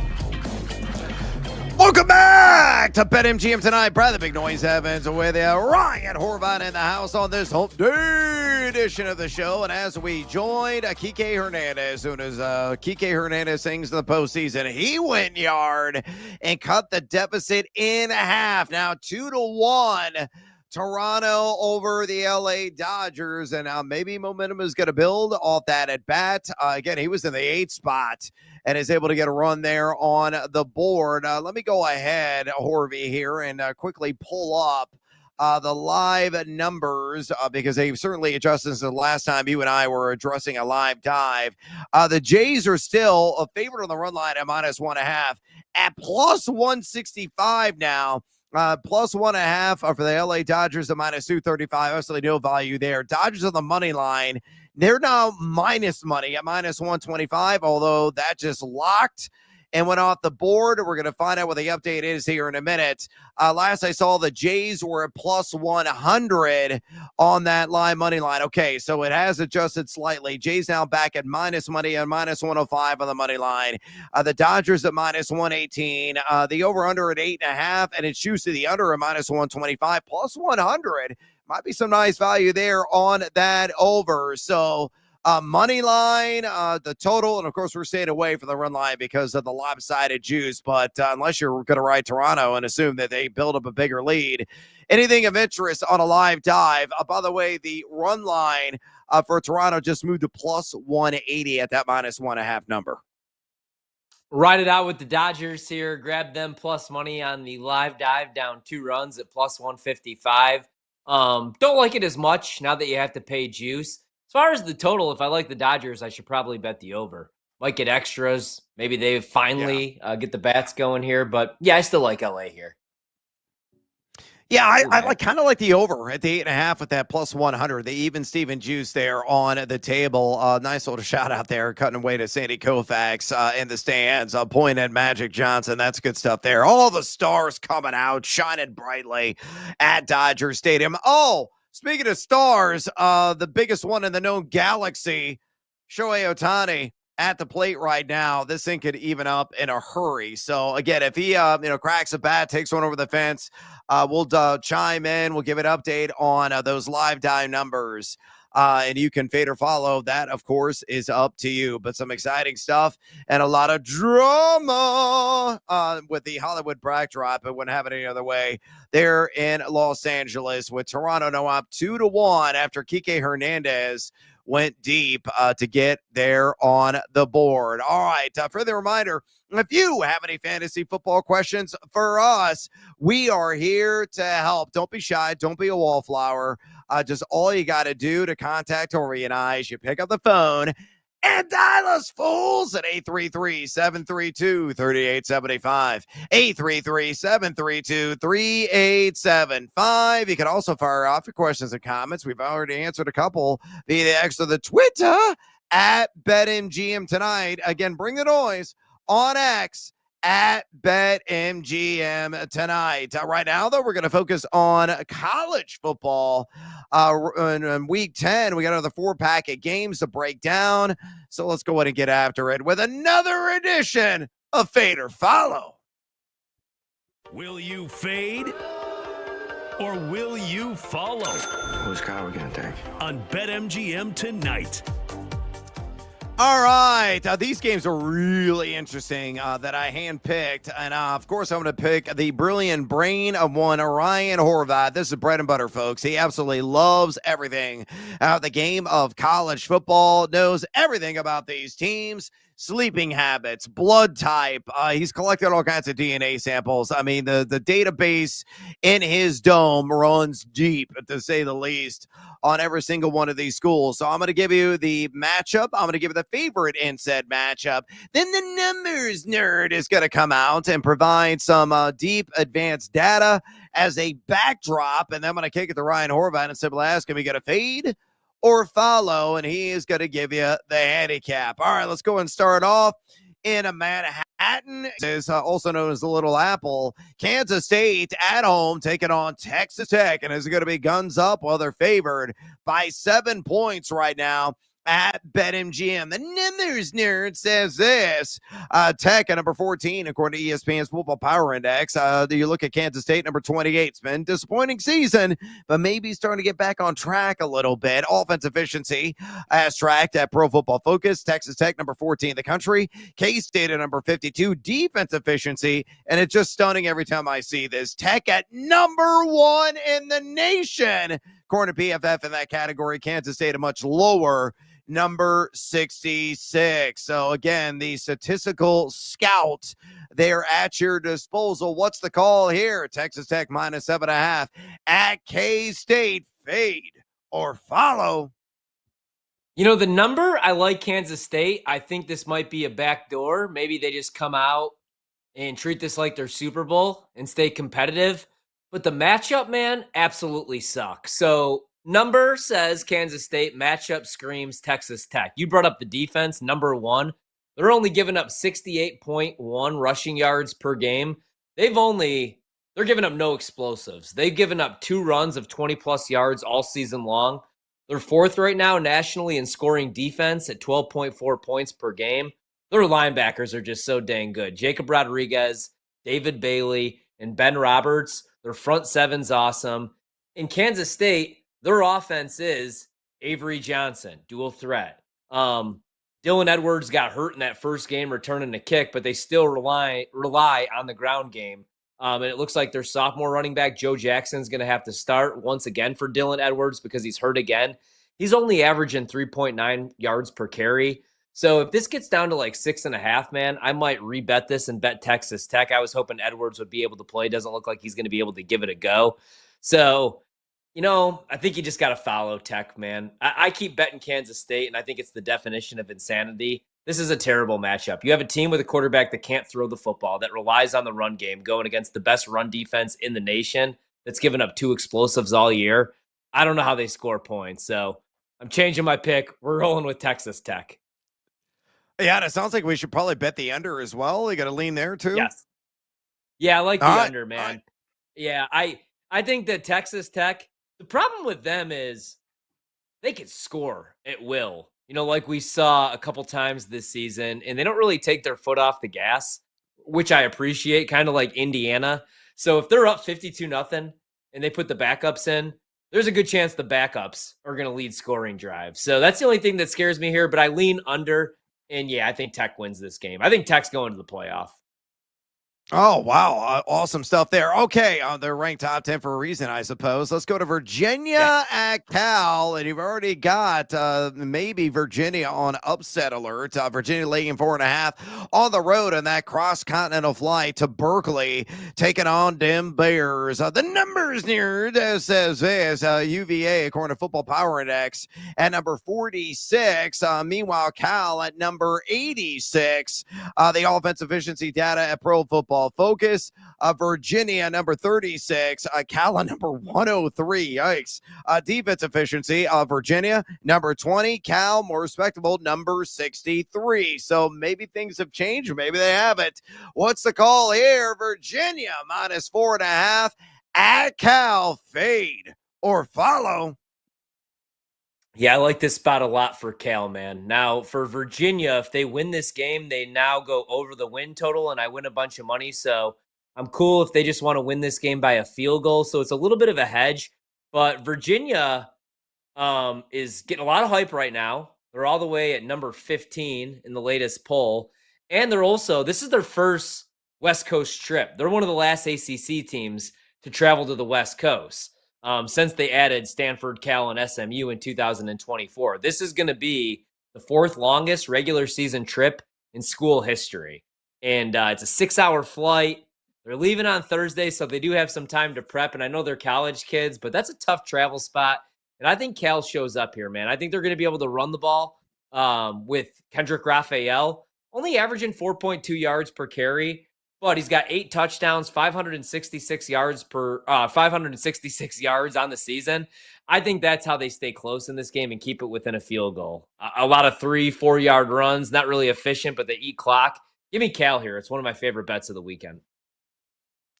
Welcome back to BetMGM tonight. Brad the Big Noise Evans with Ryan Horvat in the house on this Hump Day edition of the show. And as we joined Kike Hernandez, soon as Kike Hernandez sings in the postseason, he went yard and cut the deficit in half. Now 2-1. Toronto over the LA Dodgers, and maybe momentum is going to build off that at bat. Again, he was in the 8th spot and is able to get a run there on the board. Let me go ahead, Horvey, here and quickly pull up the live numbers because they've certainly adjusted since the last time you and I were addressing a live dive. The Jays are still a favorite on the run line at -1.5 at +165 now. Plus 1.5 for the LA Dodgers at -235. Obviously, no value there. Dodgers on the money line. They're now minus money at -125, although that just locked and went off the board. We're going to find out what the update is here in a minute. Last I saw, the Jays were at +100 on that line money line. Okay, so it has adjusted slightly. Jays now back at minus money and -105 on the money line. The Dodgers at -118. The over-under at 8.5, and it shoots to the under at -125. +100 might be some nice value there on that over. So money line, the total, and of course we're staying away from the run line because of the lopsided juice. But unless you're going to ride Toronto and assume that they build up a bigger lead, anything of interest on a live dive. By the way, the run line for Toronto just moved to +180 at that -1.5 number. Ride it out with the Dodgers here. Grab them plus money on the live dive down 2 runs at +155. Don't like it as much now that you have to pay juice. As far as the total, if I like the Dodgers, I should probably bet the over. Might get extras. Maybe they finally get the bats going here. But yeah, I still like LA here. Yeah, I kind of like the over at the 8.5 with that +100. The even Steven juice there on the table. Nice little shout out there, cutting away to Sandy Koufax in the stands. Point at Magic Johnson. That's good stuff there. All the stars coming out, shining brightly at Dodger Stadium. Oh, speaking of stars, the biggest one in the known galaxy, Shohei Ohtani, at the plate right now. This thing could even up in a hurry. So again, if he cracks a bat, takes one over the fence, we'll chime in. We'll give an update on those live dive numbers. And you can fade or follow. That, of course, is up to you. But some exciting stuff and a lot of drama with the Hollywood backdrop. It wouldn't have it any other way there in Los Angeles with Toronto now up 2-1 after Kike Hernandez went deep to get there on the board. All right, further reminder, if you have any fantasy football questions for us, we are here to help. Don't be shy. Don't be a wallflower. Just all you got to do to contact Tori and I is you pick up the phone and dial us fools at 833-732-3875. 833-732-3875. You can also fire off your questions and comments. We've already answered a couple via the X or the Twitter at BetMGM tonight. Again, bring the noise on X at BetMGM tonight. Right now, though, we're going to focus on college football. In week 10, we got another 4-pack of games to break down. So let's go ahead and get after it with another edition of Fade or Follow. Will you fade or will you follow? Whose car are we going to take? On BetMGM tonight. All right. These games are really interesting that I handpicked. And, of course, I'm going to pick the brilliant brain of one, Ryan Horvat. This is bread and butter, folks. He absolutely loves everything. The game of college football, knows everything about these teams. sleeping habits, blood type. He's collected all kinds of DNA samples. I mean, the database in his dome runs deep, to say the least, on every single one of these schools. So I'm going to give you the matchup. I'm going to give you the favorite in said matchup. Then the numbers nerd is going to come out and provide some deep advanced data as a backdrop. And then I'm going to kick it to Ryan Horvat and simply ask him, you got to fade or follow? And he is going to give you the handicap. All right, let's go and start off in a Manhattan. Is also known as the Little Apple. Kansas State at home taking on Texas Tech, and is going to be guns up. Well, they're favored by 7 points right now at BetMGM. The numbers nerd says this. Tech at number 14, according to ESPN's Football Power Index. You look at Kansas State, number 28. It's been a disappointing season, but maybe starting to get back on track a little bit. Offense efficiency as tracked at Pro Football Focus. Texas Tech, number 14 in the country. K-State at number 52. Defense efficiency, and it's just stunning every time I see this. Tech at number 1 in the nation, according to PFF in that category. Kansas State a much lower, number 66. So again, the statistical scout, they're at your disposal. What's the call here? Texas Tech minus 7.5 at K-State. Fade or follow? You know, the number, I like Kansas State. I think this might be a backdoor. Maybe they just come out and treat this like their Super Bowl and stay competitive. But the matchup, man, absolutely sucks. So number says Kansas State, matchup screams Texas Tech. You brought up the defense, number 1. They're only giving up 68.1 rushing yards per game. They're giving up no explosives. They've given up 2 runs of 20-plus yards all season long. They're 4th right now nationally in scoring defense at 12.4 points per game. Their linebackers are just so dang good. Jacob Rodriguez, David Bailey, and Ben Roberts. Their front seven's awesome. In Kansas State, their offense is Avery Johnson, dual threat. Dylan Edwards got hurt in that first game returning a kick, but they still rely on the ground game. And it looks like their sophomore running back, Joe Jackson's going to have to start once again for Dylan Edwards because he's hurt again. He's only averaging 3.9 yards per carry. So if this gets down to like 6.5, man, I might rebet this and bet Texas Tech. I was hoping Edwards would be able to play. Doesn't look like he's going to be able to give it a go. So, you know, I think you just got to follow Tech, man. I keep betting Kansas State, and I think it's the definition of insanity. This is a terrible matchup. You have a team with a quarterback that can't throw the football, that relies on the run game, going against the best run defense in the nation that's given up 2 explosives all year. I don't know how they score points, so I'm changing my pick. We're rolling with Texas Tech. Yeah, and it sounds like we should probably bet the under as well. You got to lean there too. Yes. Yeah, I like the under, man. Right. Yeah, I think that Texas Tech, the problem with them is they can score at will. You know, like we saw a couple times this season, and they don't really take their foot off the gas, which I appreciate, kind of like Indiana. So if they're up 52-0 and they put the backups in, there's a good chance the backups are going to lead scoring drives. So that's the only thing that scares me here, but I lean under. And yeah, I think Tech wins this game. I think Tech's going to the playoff. Oh, wow. Awesome stuff there. Okay. They're ranked top 10 for a reason, I suppose. Let's go to Virginia at Cal. And you've already got maybe Virginia on upset alert. Virginia laying 4.5 on the road in that cross-continental flight to Berkeley, taking on them Bears. The numbers near says this. UVA, according to Football Power Index, at number 46. Meanwhile, Cal at number 86. The offense efficiency data at Pro Football Focus. Virginia number 36, Cal number 103. Yikes. Defense efficiency of Virginia number 20, Cal more respectable number 63. So maybe things have changed, or maybe they haven't. What's the call here? Virginia minus 4.5 at Cal. Fade or follow? Yeah, I like this spot a lot for Cal, man. Now, for Virginia, if they win this game, they now go over the win total, and I win a bunch of money. So I'm cool if they just want to win this game by a field goal. So it's a little bit of a hedge. But Virginia is getting a lot of hype right now. They're all the way at number 15 in the latest poll. And they're also, this is their first West Coast trip. They're one of the last ACC teams to travel to the West Coast. Since they added Stanford, Cal, and SMU in 2024. This is going to be the 4th longest regular season trip in school history. And it's a 6-hour flight. They're leaving on Thursday, so they do have some time to prep. And I know they're college kids, but that's a tough travel spot. And I think Cal shows up here, man. I think they're going to be able to run the ball with Kendrick Raphael, only averaging 4.2 yards per carry, but he's got 8 touchdowns, 566 yards on the season. I think that's how they stay close in this game and keep it within a field goal. A lot of 3-4 yard runs, not really efficient, but they eat clock. Give me Cal here. It's one of my favorite bets of the weekend.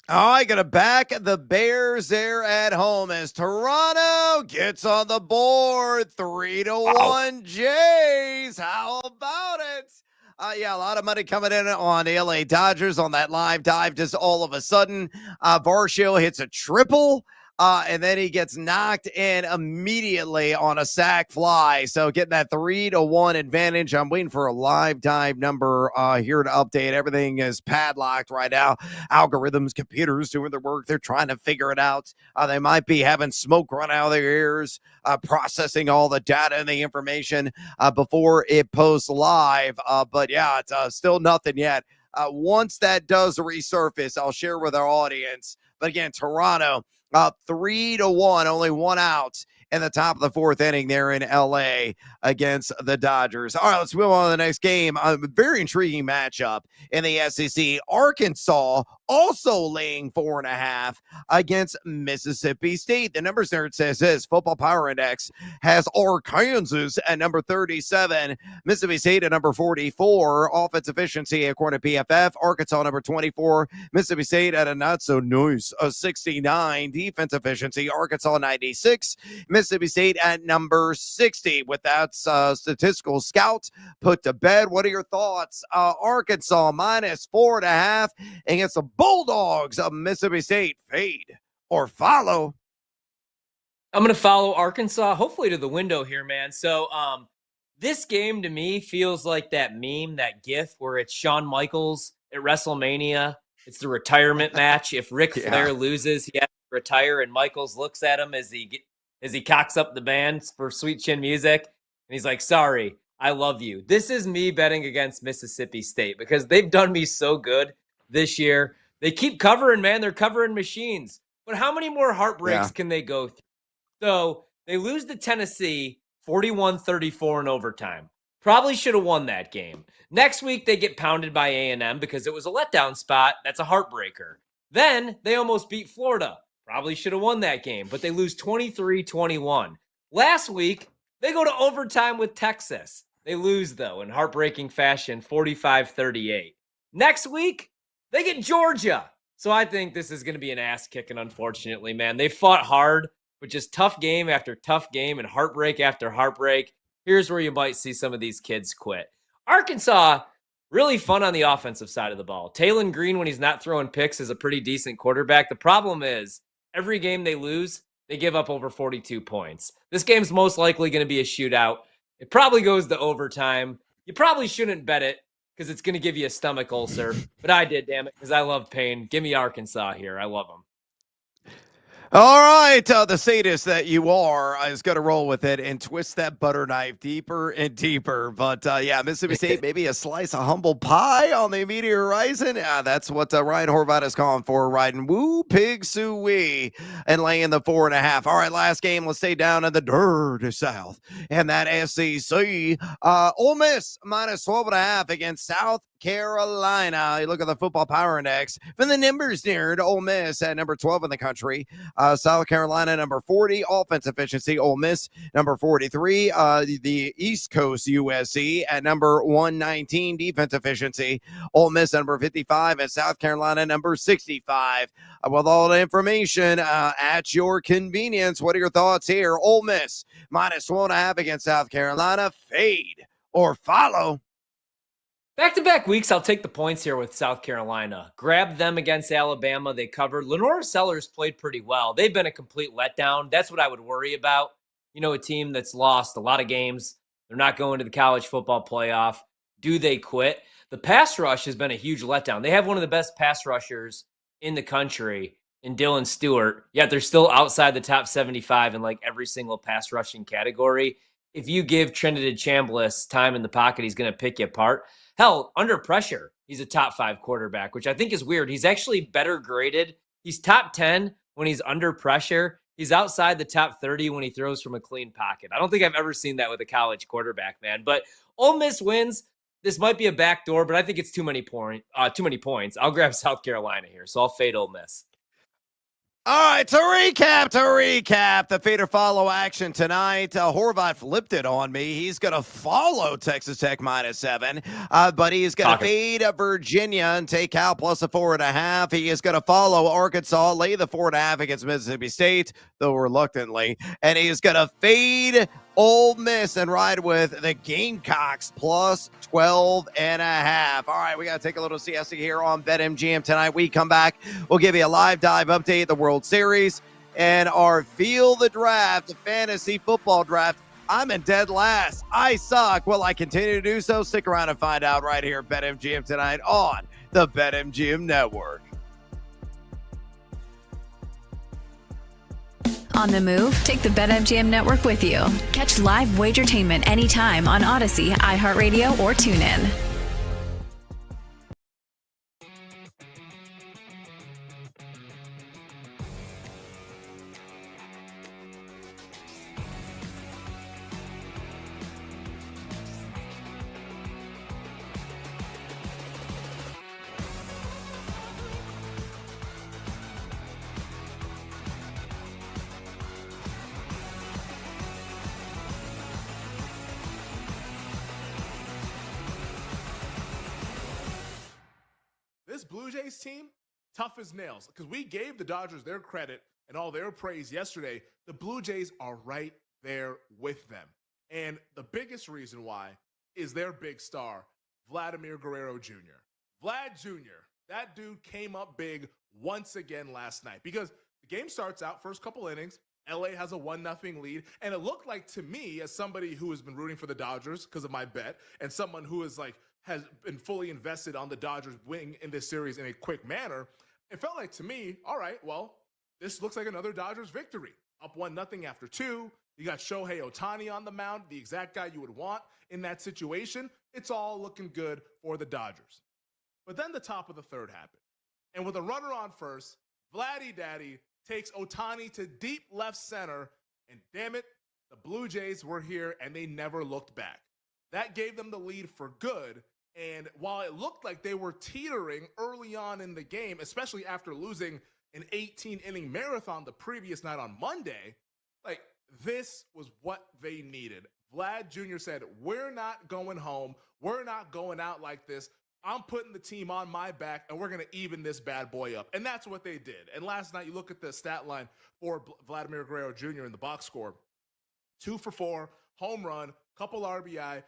All right, gonna back the Bears there at home as Toronto gets on the board. 3-1 Jays. How about it? Yeah, a lot of money coming in on the LA Dodgers on that live dive. Just all of a sudden, Varsho hits a triple. And then he gets knocked in immediately on a sac fly. So getting that 3-1 advantage. I'm waiting for a live dive number here to update. Everything is padlocked right now. Algorithms, computers doing their work. They're trying to figure it out. They might be having smoke run out of their ears, processing all the data and the information before it posts live. But yeah, it's still nothing yet. Once that does resurface, I'll share with our audience. But again, Toronto up 3-1, only one out in the top of the 4th inning there in LA against the Dodgers. All right, let's move on to the next game. A very intriguing matchup in the SEC. Arkansas also laying 4.5 against Mississippi State. The numbers there, it says this: Football Power Index has Arkansas at number 37, Mississippi State at number 44. Offense efficiency according to PFF, Arkansas number 24, Mississippi State at a not so nice 69. Defense efficiency, Arkansas 96, Mississippi State at number 60. With that statistical scout put to bed, what are your thoughts? Arkansas minus 4.5 against the Bulldogs of Mississippi State. Fade or follow? I'm going to follow Arkansas, hopefully to the window here, man. So this game to me feels like that meme, that gif where it's Shawn Michaels at WrestleMania. It's the retirement match. If Ric Flair loses, he has to retire, and Michaels looks at him as he cocks up the band for Sweet Chin Music, and he's like, sorry, I love you. This is me betting against Mississippi State because they've done me so good this year. They keep covering, man. They're covering machines. But how many more heartbreaks can they go through? So they lose to Tennessee 41-34 in overtime. Probably should have won that game. Next week, they get pounded by A&M because it was a letdown spot. That's a heartbreaker. Then they almost beat Florida. Probably should have won that game, but they lose 23-21. Last week, they go to overtime with Texas. They lose, though, in heartbreaking fashion, 45-38. Next week, they get Georgia. So I think this is going to be an ass kicking, unfortunately, man. They fought hard, but just tough game after tough game and heartbreak after heartbreak. Here's where you might see some of these kids quit. Arkansas, really fun on the offensive side of the ball. Taylon Green, when he's not throwing picks, is a pretty decent quarterback. The problem is every game they lose, they give up over 42 points. This game's most likely going to be a shootout. It probably goes to overtime. You probably shouldn't bet it because it's going to give you a stomach ulcer. But I did, damn it, because I love pain. Give me Arkansas here. I love them. All right, the sadist that you are is going to roll with it and twist that butter knife deeper and deeper. But yeah, Mississippi State, maybe a slice of humble pie on the immediate horizon. That's what Ryan Horvat is calling for, riding woo pig soo-wee and laying the 4.5. All right, last game, let's stay down in the dirty South and that SEC. Ole Miss minus 12.5 against South Carolina. You look at the Football Power Index from the numbers there to Ole Miss at number 12 in the country. South Carolina number 40. Offense efficiency, Ole Miss number 43. The East Coast USC at number 119. Defense efficiency, Ole Miss number 55 and South Carolina number 65. With all the information at your convenience, what are your thoughts here? Ole Miss minus 1.5 against South Carolina. Fade or follow? Back-to-back weeks, I'll take the points here with South Carolina. Grab them against Alabama. They covered. Lenora Sellers played pretty well. They've been a complete letdown. That's what I would worry about. You know, a team that's lost a lot of games. They're not going to the college football playoff. Do they quit? The pass rush has been a huge letdown. They have one of the best pass rushers in the country in Dylan Stewart, yet they're still outside the top 75 in like every single pass rushing category. If you give Trinidad Chambliss time in the pocket, he's going to pick you apart. Hell, under pressure, he's a top 5 quarterback, which I think is weird. He's actually better graded. He's top 10 when he's under pressure. He's outside the top 30 when he throws from a clean pocket. I don't think I've ever seen that with a college quarterback, man. But Ole Miss wins. This might be a backdoor, but I think it's too many points. I'll grab South Carolina here, so I'll fade Ole Miss. All right, to recap the fade or follow action tonight. Horvath flipped it on me. He's going to follow Texas Tech -7, but he's going to fade Virginia and take Cal plus a 4.5. He is going to follow Arkansas, lay the 4.5 against Mississippi State, though reluctantly, and he is going to fade Ole Miss and ride with the Gamecocks plus 12.5. All right, we got to take a little siesta here on BetMGM tonight. We come back, we'll give you a live dive update of the World Series and our Feel the Draft, the fantasy football draft. I'm in dead last. I suck. Will I continue to do so? Stick around and find out right here at BetMGM tonight on the BetMGM Network. On the move? Take the BetMGM network with you. Catch live Wagertainment anytime on Odyssey, iHeartRadio, or TuneIn. This Blue Jays team, tough as nails, because we gave the Dodgers their credit and all their praise yesterday. The Blue Jays are right there with them. And the biggest reason why is their big star, Vladimir Guerrero Jr. Vlad Jr., that dude came up big once again last night because the game starts out, first couple innings, LA has a 1-0 lead, and it looked like to me, as somebody who has been rooting for the Dodgers because of my bet, and someone who is has been fully invested on the Dodgers winning in this series in a quick manner, it felt like to me, all right, well, this looks like another Dodgers victory. Up 1-0 after 2. You got Shohei Ohtani on the mound, the exact guy you would want in that situation. It's all looking good for the Dodgers. But then the top of the third happened. And with a runner on first, Vladdy Daddy takes Ohtani to deep left center, and damn it, the Blue Jays were here and they never looked back. That gave them the lead for good. And while it looked like they were teetering early on in the game, especially after losing an 18-inning marathon the previous night on Monday, this was what they needed. Vlad Jr. said, we're not going home. We're not going out like this. I'm putting the team on my back, and we're going to even this bad boy up. And that's what they did. And last night, you look at the stat line for Vladimir Guerrero Jr. in the box score. 2 for 4, home run, couple RBI,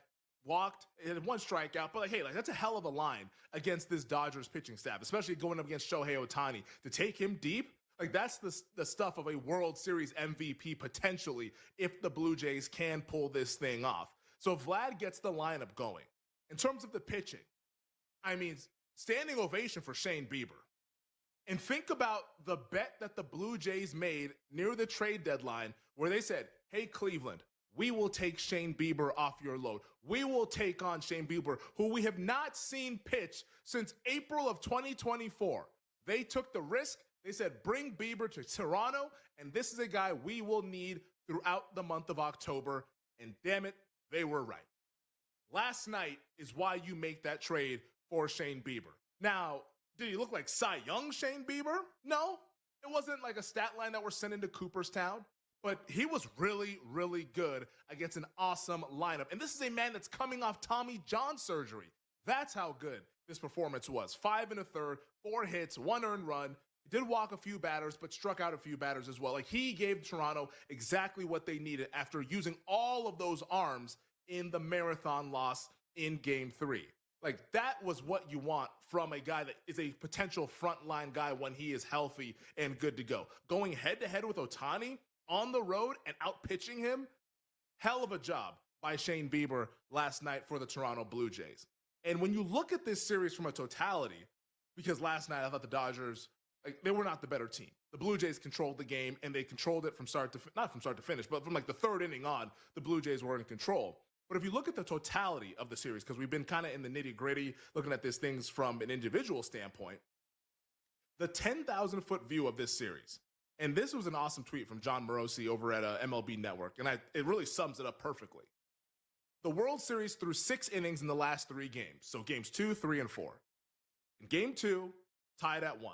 walked, and 1 strikeout. But that's a hell of a line against this Dodgers pitching staff, especially going up against Shohei Ohtani. To take him deep, that's the stuff of a World Series MVP potentially if the Blue Jays can pull this thing off. So Vlad gets the lineup going. In terms of the pitching, standing ovation for Shane Bieber. And think about the bet that the Blue Jays made near the trade deadline where they said, hey, Cleveland, we will take Shane Bieber off your load. We will take on Shane Bieber, who we have not seen pitch since April of 2024. They took the risk. They said, bring Bieber to Toronto, and this is a guy we will need throughout the month of October. And damn it, they were right. Last night is why you make that trade for Shane Bieber. Now, did he look like Cy Young Shane Bieber? No. It wasn't like a stat line that we're sending to Cooperstown. But he was really, really good against an awesome lineup. And this is a man that's coming off Tommy John surgery. That's how good this performance was. 5 1/3, 4 hits, 1 earned run. He did walk a few batters, but struck out a few batters as well. He gave Toronto exactly what they needed after using all of those arms in the marathon loss in Game 3. That was what you want from a guy that is a potential frontline guy when he is healthy and good to go. Going head-to-head with Ohtani on the road and out-pitching him, hell of a job by Shane Bieber last night for the Toronto Blue Jays. And when you look at this series from a totality, because last night I thought the Dodgers, they were not the better team. The Blue Jays controlled the game, and they controlled it from not from start to finish, but from the third inning on, the Blue Jays were in control. But if you look at the totality of the series, because we've been kind of in the nitty gritty, looking at these things from an individual standpoint, the 10,000-foot view of this series, and this was an awesome tweet from John Morosi over at MLB Network, and it really sums it up perfectly. The World Series threw 6 innings in the last 3 games, so games 2, 3, and 4. In game 2, tied at 1.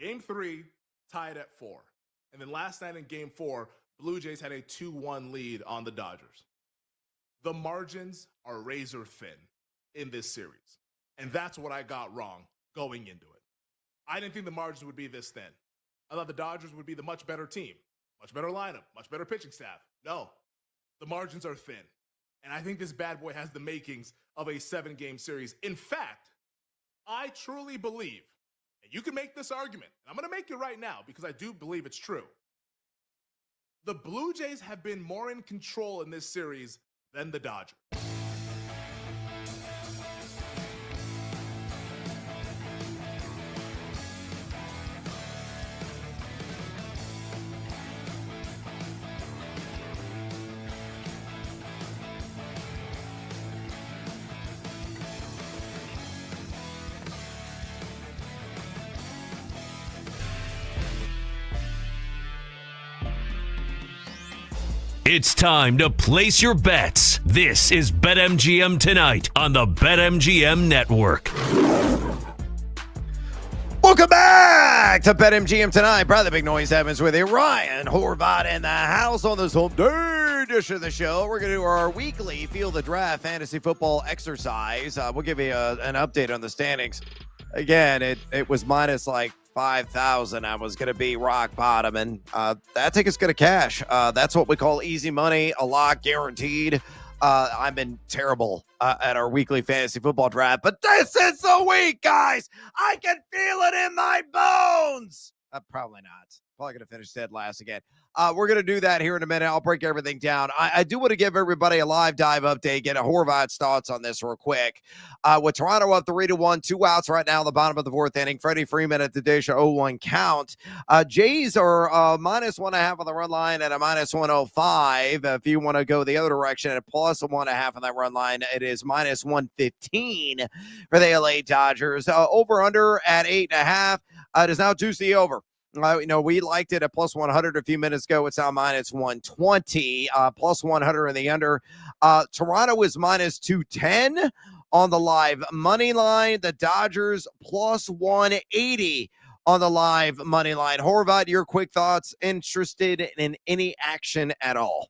Game 3, tied at 4. And then last night in game 4, Blue Jays had a 2-1 lead on the Dodgers. The margins are razor thin in this series, and that's what I got wrong going into it. I didn't think the margins would be this thin. I thought the Dodgers would be the much better team, much better lineup, much better pitching staff. No, the margins are thin. And I think this bad boy has the makings of a 7-game series. In fact, I truly believe, and you can make this argument, and I'm going to make it right now because I do believe it's true. The Blue Jays have been more in control in this series than the Dodgers. It's time to place your bets. This is BetMGM Tonight on the BetMGM Network. Welcome back to BetMGM Tonight. Brother Big Noise Evans with you. Ryan Horvat in the house on this whole day edition of the show. We're going to do our weekly Feel the Draft fantasy football exercise. We'll give you an update on the standings. Again, it was minus like 5,000. I was going to be rock bottom, and that ticket's going to cash. That's what we call easy money, a lock guaranteed. I've been terrible at our weekly fantasy football draft, but this is the week, guys. I can feel it in my bones. Probably not. Probably going to finish dead last again. We're going to do that here in a minute. I'll break everything down. I do want to give everybody a live dive update, get a Horvat's thoughts on this real quick. With Toronto up 3-1, 2 outs right now in the bottom of the 4th inning. Freddie Freeman at the Desha 0-1 count. Jays are minus 1.5 on the run line at a minus 105. If you want to go the other direction at plus 1.5 on that run line, it is minus 115 for the LA Dodgers. Over under at 8.5. It is now juicy over. We liked it at plus 100 a few minutes ago. It's now minus 120, plus 100 in the under. Toronto is minus 210 on the live money line. The Dodgers plus 180 on the live money line. Horvat, your quick thoughts, interested in any action at all?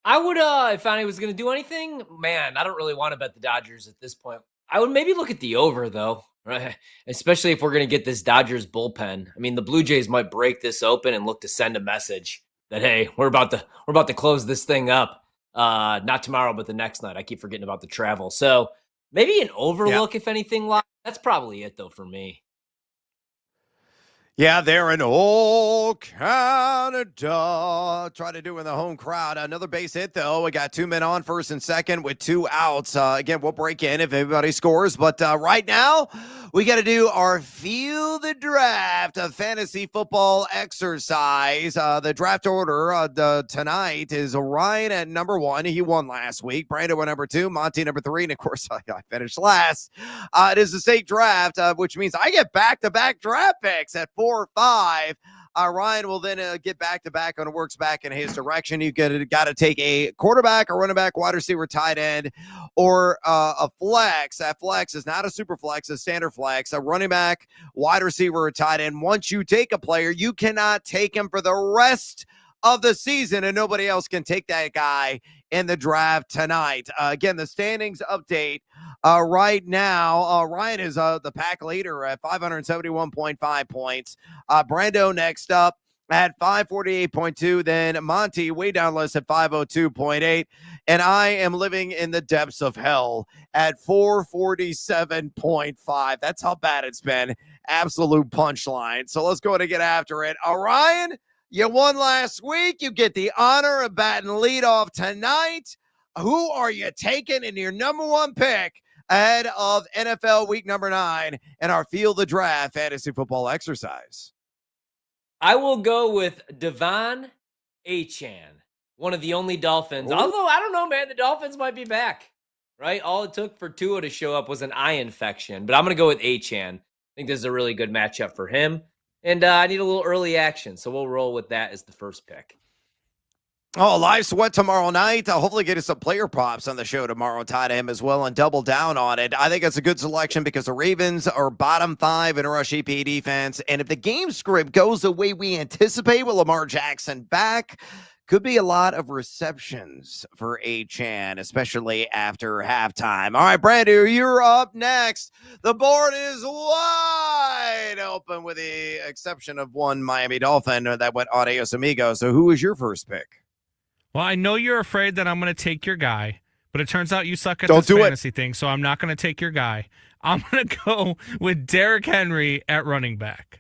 I would, if I was going to do anything, man, I don't really want to bet the Dodgers at this point. I would maybe look at the over, though. Right, especially if we're going to get this Dodgers bullpen. I mean, the Blue Jays might break this open and look to send a message that, hey, we're about to close this thing up. Not tomorrow, but the next night. I keep forgetting about the travel. So maybe an overlook, if anything. That's probably it, though, for me. Yeah, they're in old Canada. Try to do in the home crowd. Another base hit, though. We got 2 men on, first and second, with 2 outs. Again, we'll break in if everybody scores. But right now, we got to do our Feel the Draft fantasy football exercise. The draft order tonight is Ryan at number 1. He won last week. Brando at number 2. Monty number 3. And, of course, I finished last. It is the state draft, which means I get back-to-back draft picks at 4 or 5. Ryan will then get back-to-back and works back in his direction. You got to take a quarterback, a running back, wide receiver, tight end, or a flex. That flex is not a super flex, a standard flex, a running back, wide receiver, or tight end. Once you take a player, you cannot take him for the rest of the season, and nobody else can take that guy in the draft tonight. Again, the standings update right now. Ryan is the pack leader at 571.5 points. Brando next up at 548.2. Then Monty way down list at 502.8. And I am living in the depths of hell at 447.5. That's how bad it's been. Absolute punchline. So let's go ahead and get after it. Ryan, you won last week. You get the honor of batting leadoff tonight. Who are you taking in your number 1 pick ahead of NFL week number 9 and our Feel the Draft fantasy football exercise? I will go with Devon Achane one of the only Dolphins. Although, I don't know, man. The Dolphins might be back, right? All it took for Tua to show up was an eye infection. But I'm going to go with Achane. I think this is a really good matchup for him. And I need a little early action, so we'll roll with that as the first pick. Oh, live sweat tomorrow night. I'll hopefully get us some player props on the show tomorrow, tie to him as well, and double down on it. I think it's a good selection because the Ravens are bottom 5 in rush EPA defense. And if the game script goes the way we anticipate with Lamar Jackson back, could be a lot of receptions for Achane, especially after halftime. All right, Brandon, you're up next. The board is wide open with the exception of one Miami Dolphin that went adios amigos. So who is your first pick? Well, I know you're afraid that I'm going to take your guy, but it turns out you suck at Don't this do fantasy thing, so I'm not going to take your guy. I'm going to go with Derrick Henry at running back.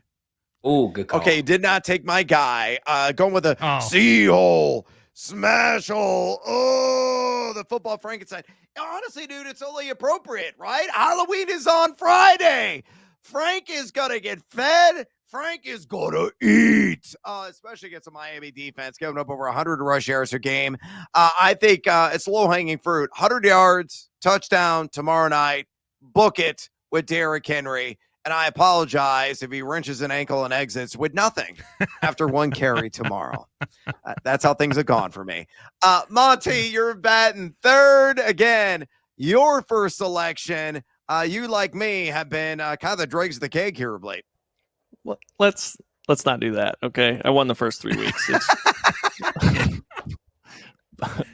Oh, good call. Okay, did not take my guy. Going with a C-hole, smash hole. Oh, the football Frankenstein. Honestly, dude, it's only appropriate, right? Halloween is on Friday. Frank is going to get fed. Frank is going to eat, especially against the Miami defense, giving up over 100 rush yards a game. I think it's low-hanging fruit. 100 yards, touchdown tomorrow night. Book it with Derrick Henry. And I apologize if he wrenches an ankle and exits with nothing after one carry tomorrow. That's how things have gone for me. Monty, you're batting third. Again, your first selection. You, like me, have been kind of the dregs of the cake here of late. Well, let's not do that. Okay. I won the first 3 weeks.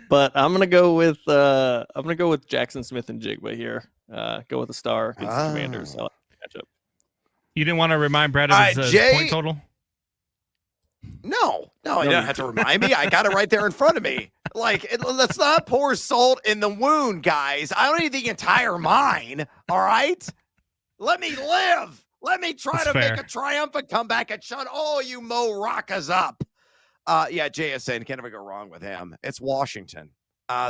But I'm gonna go with Jackson Smith and Jigba here. Go with the star against the Commanders. I like the matchup. You didn't want to remind Brad of his point total? No, you don't have to remind me. I got it right there in front of me. Let's not pour salt in the wound, guys. I don't need the entire mine. All right, let me live. Let me try to make a triumphant comeback and shut all you Mo Rockas up. Yeah, JSN, can't ever go wrong with him. It's Washington.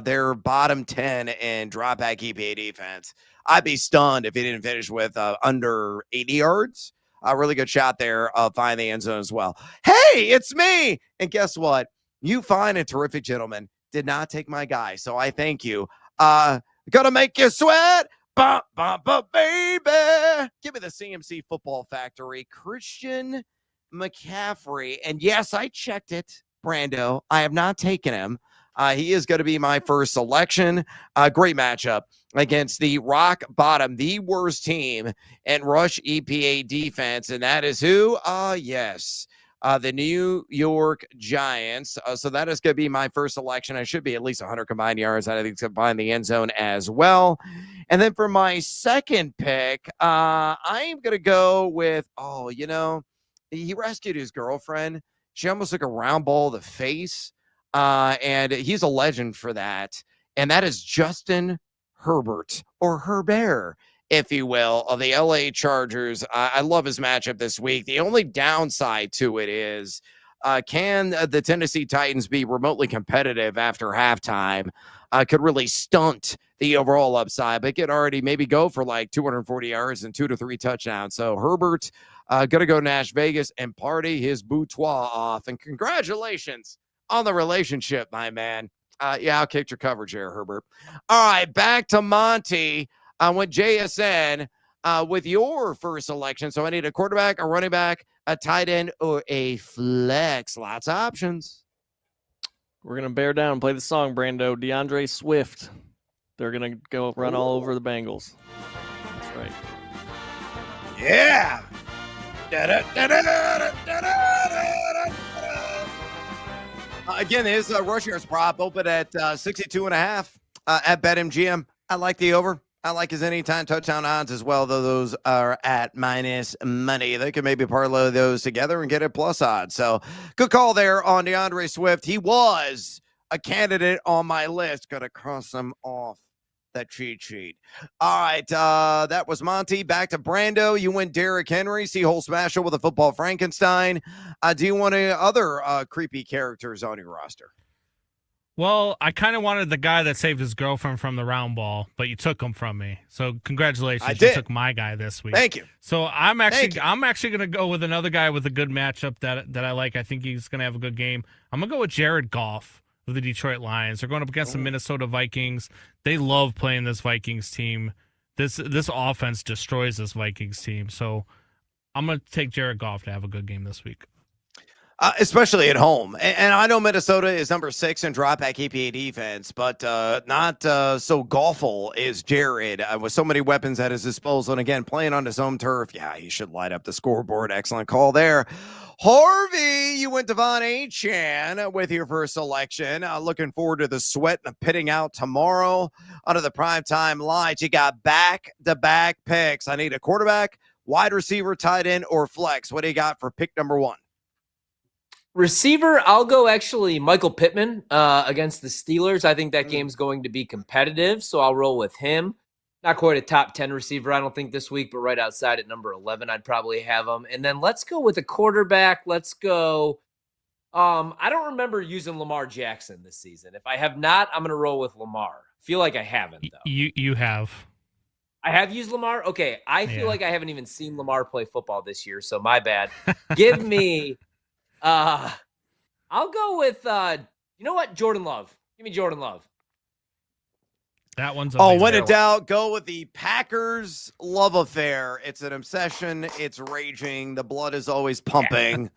They're bottom 10 in drop back EPA defense. I'd be stunned if he didn't finish with under 80 yards. A really good shot there of finding the end zone as well. Hey, it's me. And guess what? You fine and terrific gentlemen did not take my guy. So I thank you. Gonna make you sweat. Bump, bump, bump, baby. Give me the CMC Football Factory. Christian McCaffrey. And yes, I checked it, Brando. I have not taken him. He is going to be my first selection. Great matchup against the rock bottom, the worst team in rush EPA defense. And that is who? Yes, the New York Giants. So that is going to be my first selection. I should be at least 100 combined yards. I think it's going to find the end zone as well. And then for my second pick, I am going to go with, he rescued his girlfriend. She almost took a round ball to the face. And he's a legend for that. And that is Justin Herbert, or Herbert, if you will, of the LA Chargers. I love his matchup this week. The only downside to it is, can the Tennessee Titans be remotely competitive after halftime? Could really stunt the overall upside, but could already maybe go for like 240 yards and 2 to 3 touchdowns. So Herbert going to go Nash Vegas and party his boudoir off. And congratulations on the relationship, my man. Yeah, I'll kick your coverage here, Herbert. All right, back to Monty with JSN with your first selection. So I need a quarterback, a running back, a tight end, or a flex. Lots of options. We're going to bear down and play the song, Brando. DeAndre Swift. They're going to go run all over the Bengals. That's right. Yeah. Again, his rush yards prop open at 62.5 at BetMGM. I like the over. I like his anytime touchdown odds as well, though those are at minus money. They can maybe parlay those together and get a plus odds. So good call there on DeAndre Swift. He was a candidate on my list. Got to cross him off that cheat sheet. All right, that was Monty. Back to Brando. You went Derrick Henry, C-hole smasher with a football Frankenstein. Do you want any other creepy characters on your roster? Well, I kind of wanted the guy that saved his girlfriend from the round ball, but you took him from me. So congratulations, I did. You took my guy this week. Thank you. So I'm actually going to go with another guy with a good matchup that I like. I think he's going to have a good game. I'm going to go with Jared Goff of the Detroit Lions. They're going up against the Minnesota Vikings. They love playing this Vikings team. This offense destroys this Vikings team. So I'm going to take Jared Goff to have a good game this week. Especially at home. And I know Minnesota is number 6 in dropback EPA defense, but not so golful is Jared with so many weapons at his disposal. And again, playing on his home turf, yeah, he should light up the scoreboard. Excellent call there. Harvey, you went Devon Achane with your first selection. Looking forward to the sweat and the pitting out tomorrow under the primetime lights. You got back-to-back picks. I need a quarterback, wide receiver, tight end, or flex. What do you got for pick number 1? Receiver, I'll go actually Michael Pittman against the Steelers. I think that game's going to be competitive, so I'll roll with him. Not quite a top 10 receiver, I don't think, this week, but right outside at number 11, I'd probably have him. And then let's go with a quarterback. Let's go. I don't remember using Lamar Jackson this season. If I have not, I'm going to roll with Lamar. I feel like I haven't, though. You have. I have used Lamar? Okay, I feel like I haven't even seen Lamar play football this year, so my bad. Give me... I'll go with you know what? Jordan Love. Give me Jordan Love. That one's when in doubt, go with the Packers love affair. It's an obsession. It's raging. The blood is always pumping.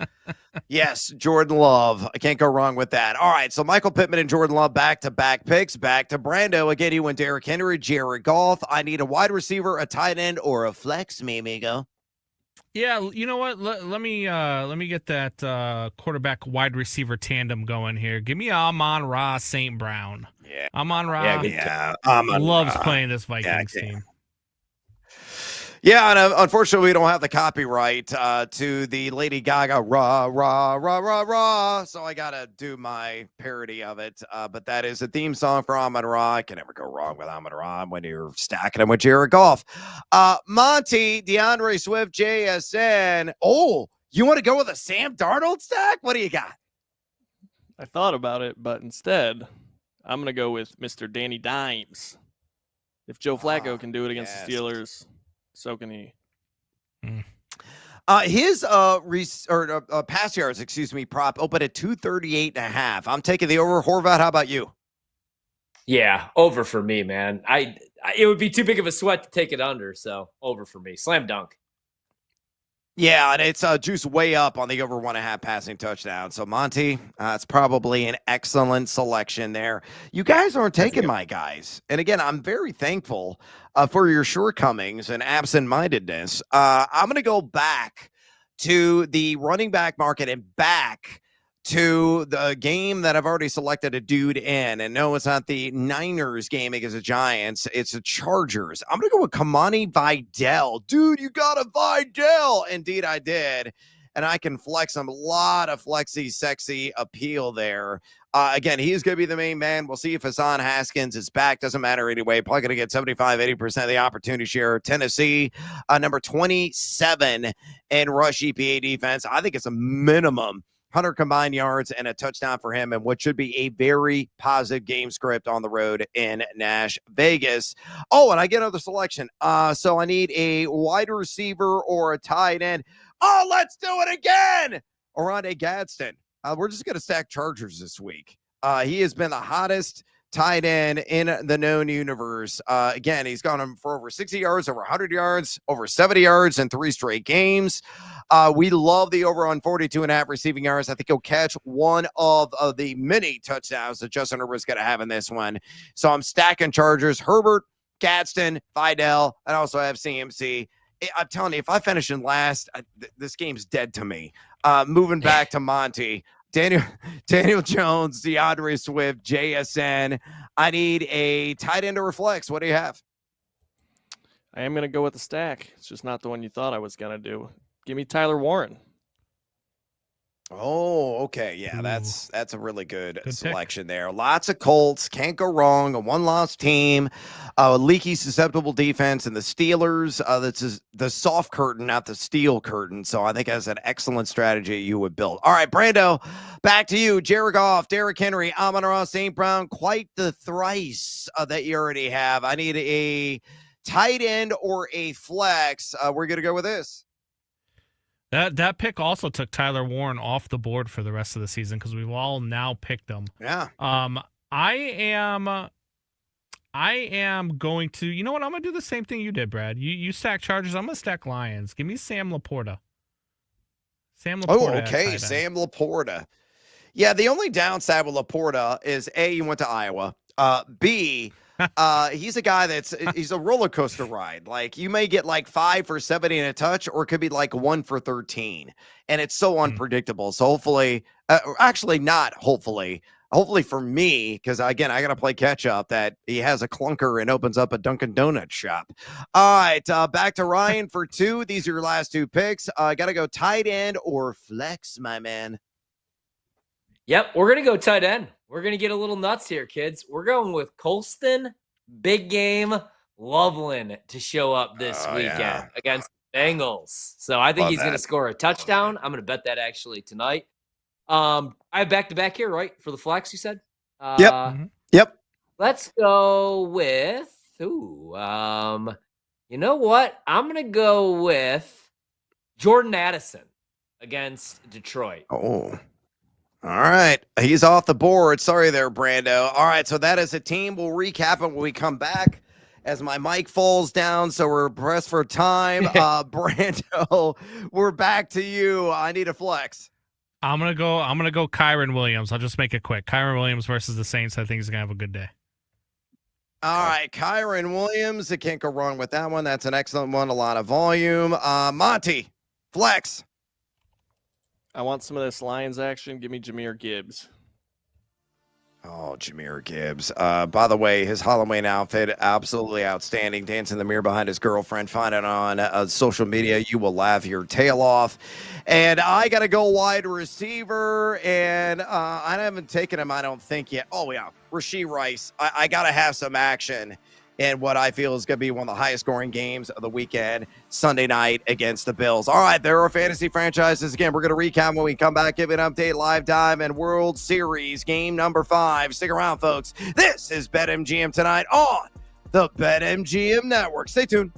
Yes, Jordan Love. I can't go wrong with that. All right, so Michael Pittman and Jordan Love back-to-back picks. Back to Brando. Again, he went Derrick Henry, Jared Goff. I need a wide receiver, a tight end, or a flex, mi amigo. Yeah, you know what? Let me get that quarterback wide receiver tandem going here. Give me Amon-Ra St. Brown. Yeah, Amon-Ra. Loves playing this Vikings team. Yeah, and unfortunately, we don't have the copyright to the Lady Gaga rah, rah, rah, rah, rah. So I got to do my parody of it. But that is a theme song for Amon-Ra. I can never go wrong with Amon-Ra when you're stacking him with Jared Goff. Monty, DeAndre Swift, JSN. Oh, you want to go with a Sam Darnold stack? What do you got? I thought about it, but instead, I'm going to go with Mr. Danny Dimes. If Joe Flacco can do it against the Steelers, so can he. His pass yards, prop open at 238.5. I'm taking the over. Horvat, how about you? Yeah, over for me, man. It would be too big of a sweat to take it under, so over for me. Slam dunk. Yeah, and it's juice way up on the over 1.5 passing touchdown. So, Monty, it's probably an excellent selection there. You guys aren't taking my guys. And again, I'm very thankful for your shortcomings and absent-mindedness. I'm going to go back to the running back market and back to the game that I've already selected a dude in. And no, it's not the Niners game against the Giants. It's the Chargers. I'm going to go with Kamani Vidal. Dude, you got a Vidal. Indeed, I did. And I can flex him. A lot of flexy, sexy appeal there. Again, he's going to be the main man. We'll see if Hassan Haskins is back. Doesn't matter anyway. Probably going to get 75, 80% of the opportunity share. Tennessee, number 27 in rush EPA defense. I think it's a minimum 100 combined yards and a touchdown for him, and what should be a very positive game script on the road in Nash Vegas. Oh, and I get another selection. So I need a wide receiver or a tight end. Oh, let's do it again. Oronde Gadsden. We're just going to stack Chargers this week. He has been the hottest tight end in the known universe. Again, he's gone for over 60 yards, over 100 yards, over 70 yards in 3 straight games. We love the over on 42.5 receiving yards. I think he'll catch one of the many touchdowns that Justin Herbert's going to have in this one. So I'm stacking Chargers, Herbert, Gadsden, Vidal, and I also have CMC. I'm telling you, if I finish in last, this game's dead to me. Moving back to Monty. Daniel Jones, DeAndre Swift, JSN. I need a tight end to reflex. What do you have? I am going to go with the stack. It's just not the one you thought I was going to do. Give me Tyler Warren. Oh, okay. Yeah, that's a really good selection there. Lots of Colts. Can't go wrong. A one-loss team. Leaky, susceptible defense. And the Steelers, that's the soft curtain, not the steel curtain. So I think that's an excellent strategy you would build. All right, Brando, back to you. Jared Goff, Derrick Henry, Amon-Ra St. Brown. Quite the thrice that you already have. I need a tight end or a flex. We're going to go with this. That pick also took Tyler Warren off the board for the rest of the season because we've all now picked him. Yeah. I am going to, you know what? I'm going to do the same thing you did, Brad. You stack Chargers. I'm going to stack Lions. Give me Sam Laporta. Oh, okay. Sam Laporta. Yeah, the only downside with Laporta is A, you went to Iowa. B, he's a guy he's a roller coaster ride. Like, you may get like 5 for 70 and a touch, or it could be like 1 for 13. And it's so unpredictable. So hopefully, actually not hopefully for me, because again, I got to play catch up, that he has a clunker and opens up a Dunkin' Donut shop. All right, back to Ryan for 2. These are your last 2 picks. Got to go tight end or flex, my man. Yep, we're going to go tight end. We're going to get a little nuts here, kids. We're going with Colston, big game, Loveland to show up this weekend against the Bengals. So I think he's going to score a touchdown. I'm going to bet that actually tonight. I have back-to-back here, right, for the flex, you said? Yep. Let's go with, you know what? I'm going to go with Jordan Addison against Detroit. Oh, all right. He's off the board. Sorry there, Brando. All right, so that is a team. We'll recap it when we come back as my mic falls down, so we're pressed for time. Brando, we're back to you. I need a flex. I'm gonna go Kyron Williams. I'll just make it quick. Kyron Williams versus the Saints. I think he's gonna have a good day. All right, Kyron Williams. I can't go wrong with that one. That's an excellent one. A lot of volume. Monty, flex. I want some of this Lions action. Give me Jahmyr Gibbs. Oh, Jahmyr Gibbs. By the way, his Halloween outfit, absolutely outstanding. Dancing in the mirror behind his girlfriend. Find it on social media. You will laugh your tail off. And I got to go wide receiver. And I haven't taken him, I don't think, yet. Oh, yeah. Rashee Rice. I got to have some action in what I feel is going to be one of the highest scoring games of the weekend, Sunday night against the Bills. All right, there are fantasy franchises. Again, we're going to recap when we come back, give an update, live dive, and World Series game number 5. Stick around, folks. This is BetMGM tonight on the BetMGM Network. Stay tuned.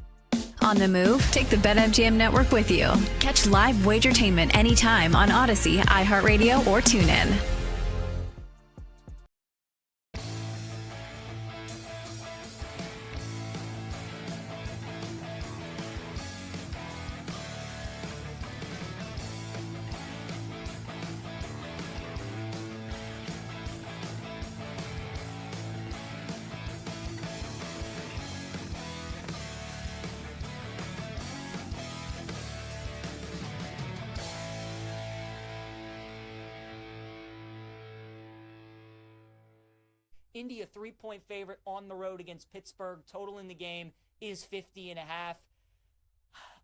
On the move? Take the BetMGM Network with you. Catch live Wagertainment anytime on Odyssey, iHeartRadio, or TuneIn. Indy, a 3-point favorite on the road against Pittsburgh. Total in the game is 50.5.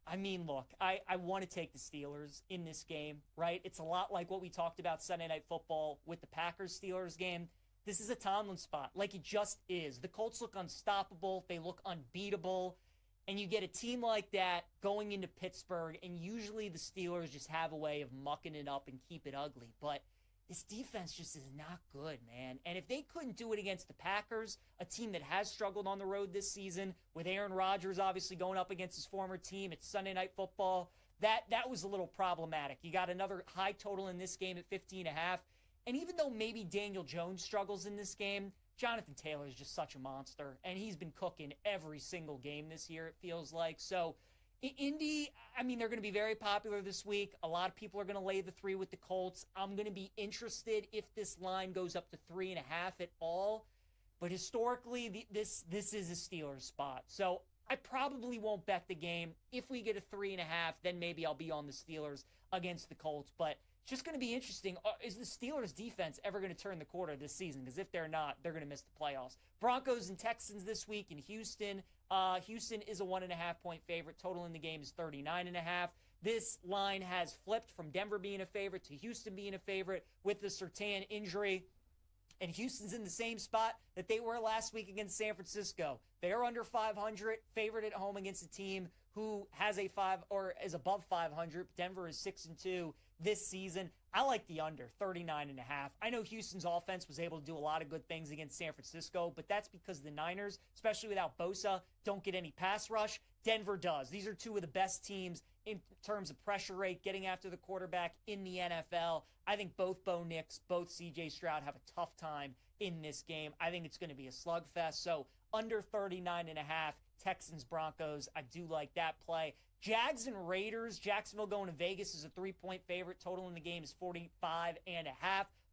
I mean, look, I want to take the Steelers in this game, right? It's a lot like what we talked about Sunday Night Football with the Packers-Steelers game. This is a Tomlin spot, like it just is. The Colts look unstoppable. They look unbeatable. And you get a team like that going into Pittsburgh, and usually the Steelers just have a way of mucking it up and keep it ugly. But this defense just is not good, man. And if they couldn't do it against the Packers, a team that has struggled on the road this season, with Aaron Rodgers obviously going up against his former team, it's Sunday Night Football, that was a little problematic. You got another high total in this game at 50.5. And even though maybe Daniel Jones struggles in this game, Jonathan Taylor is just such a monster. And he's been cooking every single game this year, it feels like. So Indy, I mean, they're going to be very popular this week. A lot of people are going to lay the 3 with the Colts. I'm going to be interested if this line goes up to 3.5 at all. But historically, this is a Steelers spot. So I probably won't bet the game. If we get a 3.5, then maybe I'll be on the Steelers against the Colts. But it's just going to be interesting. Is the Steelers defense ever going to turn the corner this season? Because if they're not, they're going to miss the playoffs. Broncos and Texans this week in Houston. Houston is a 1.5-point favorite. Total in the game is 39.5. This line has flipped from Denver being a favorite to Houston being a favorite with the Surtain injury. And Houston's in the same spot that they were last week against San Francisco. They're under 500, favored at home against a team who has a 5 or is above 500. Denver is 6-2 this season. I like the under 39.5. I know Houston's offense was able to do a lot of good things against San Francisco, but that's because the Niners, especially without Bosa, don't get any pass rush. Denver does. These are two of the best teams in terms of pressure rate, getting after the quarterback in the NFL. I think both Bo Nix, both CJ Stroud have a tough time in this game. I think it's going to be a slugfest. So under 39.5, Texans, Broncos. I do like that play. Jags and Raiders. Jacksonville going to Vegas is a 3-point favorite. Total in the game is 45.5.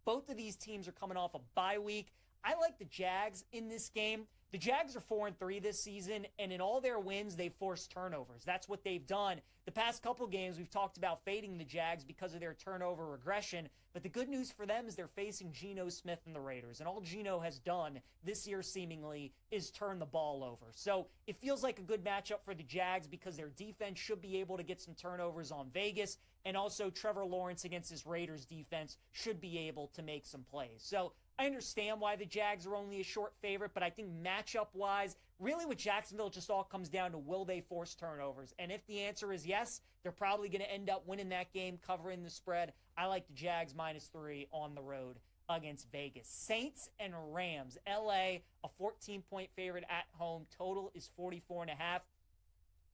Both of these teams are coming off a bye week. I like the Jags in this game. The Jags are 4-3 this season, and in all their wins, they've forced turnovers. That's what they've done. The past couple games, we've talked about fading the Jags because of their turnover regression, but the good news for them is they're facing Geno Smith and the Raiders, and all Geno has done this year seemingly is turn the ball over. So it feels like a good matchup for the Jags because their defense should be able to get some turnovers on Vegas, and also Trevor Lawrence against his Raiders defense should be able to make some plays. So I understand why the Jags are only a short favorite, but I think matchup-wise, really with Jacksonville, it just all comes down to will they force turnovers. And if the answer is yes, they're probably going to end up winning that game, covering the spread. I like the Jags -3 on the road against Vegas. Saints and Rams. LA, a 14-point favorite at home. Total is 44.5.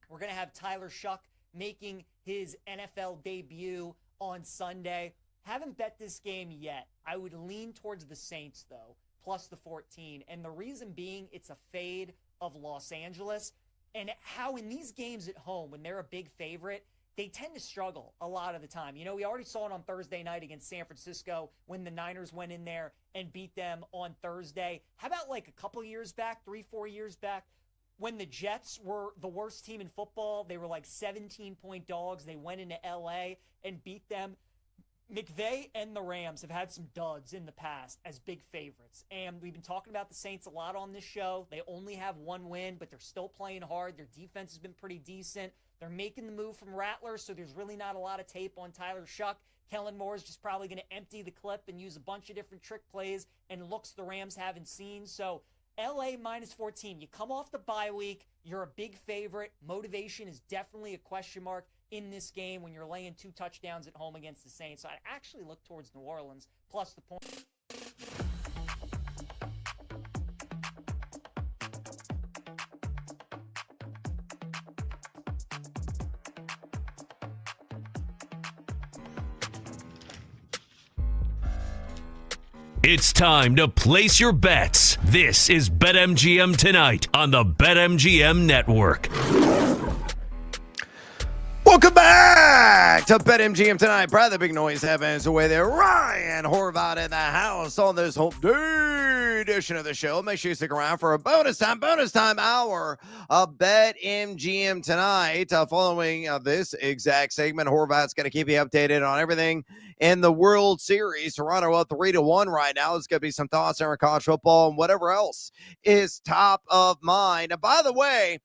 We're going to have Tyler Shuck making his NFL debut on Sunday. Haven't bet this game yet. I would lean towards the Saints, though, plus the 14. And the reason being, it's a fade of Los Angeles. And how in these games at home, when they're a big favorite, they tend to struggle a lot of the time. You know, we already saw it on Thursday night against San Francisco when the Niners went in there and beat them on Thursday. How about like a couple years back, 3-4 years back, when the Jets were the worst team in football? They were like 17-point dogs. They went into L.A. and beat them. McVay and the Rams have had some duds in the past as big favorites. And we've been talking about the Saints a lot on this show. They only have one win, but they're still playing hard. Their defense has been pretty decent. They're making the move from Rattler, so there's really not a lot of tape on Tyler Shuck. Kellen Moore is just probably going to empty the clip and use a bunch of different trick plays and looks the Rams haven't seen. So LA -14. You come off the bye week. You're a big favorite. Motivation is definitely a question mark in this game when you're laying 2 touchdowns at home against the Saints. So I'd actually look towards New Orleans plus the point. It's time to place your bets. This is BetMGM Tonight on the BetMGM Network. Welcome back to BetMGM Tonight. Brad, the big noise heavens away there. Ryan Horvath in the house on this Hump Day edition of the show. Make sure you stick around for a bonus time hour of BetMGM Tonight. Following this exact segment, Horvath's going to keep you updated on everything in the World Series. Toronto up 3-1 right now. There's going to be some thoughts on college football and whatever else is top of mind. And by the way,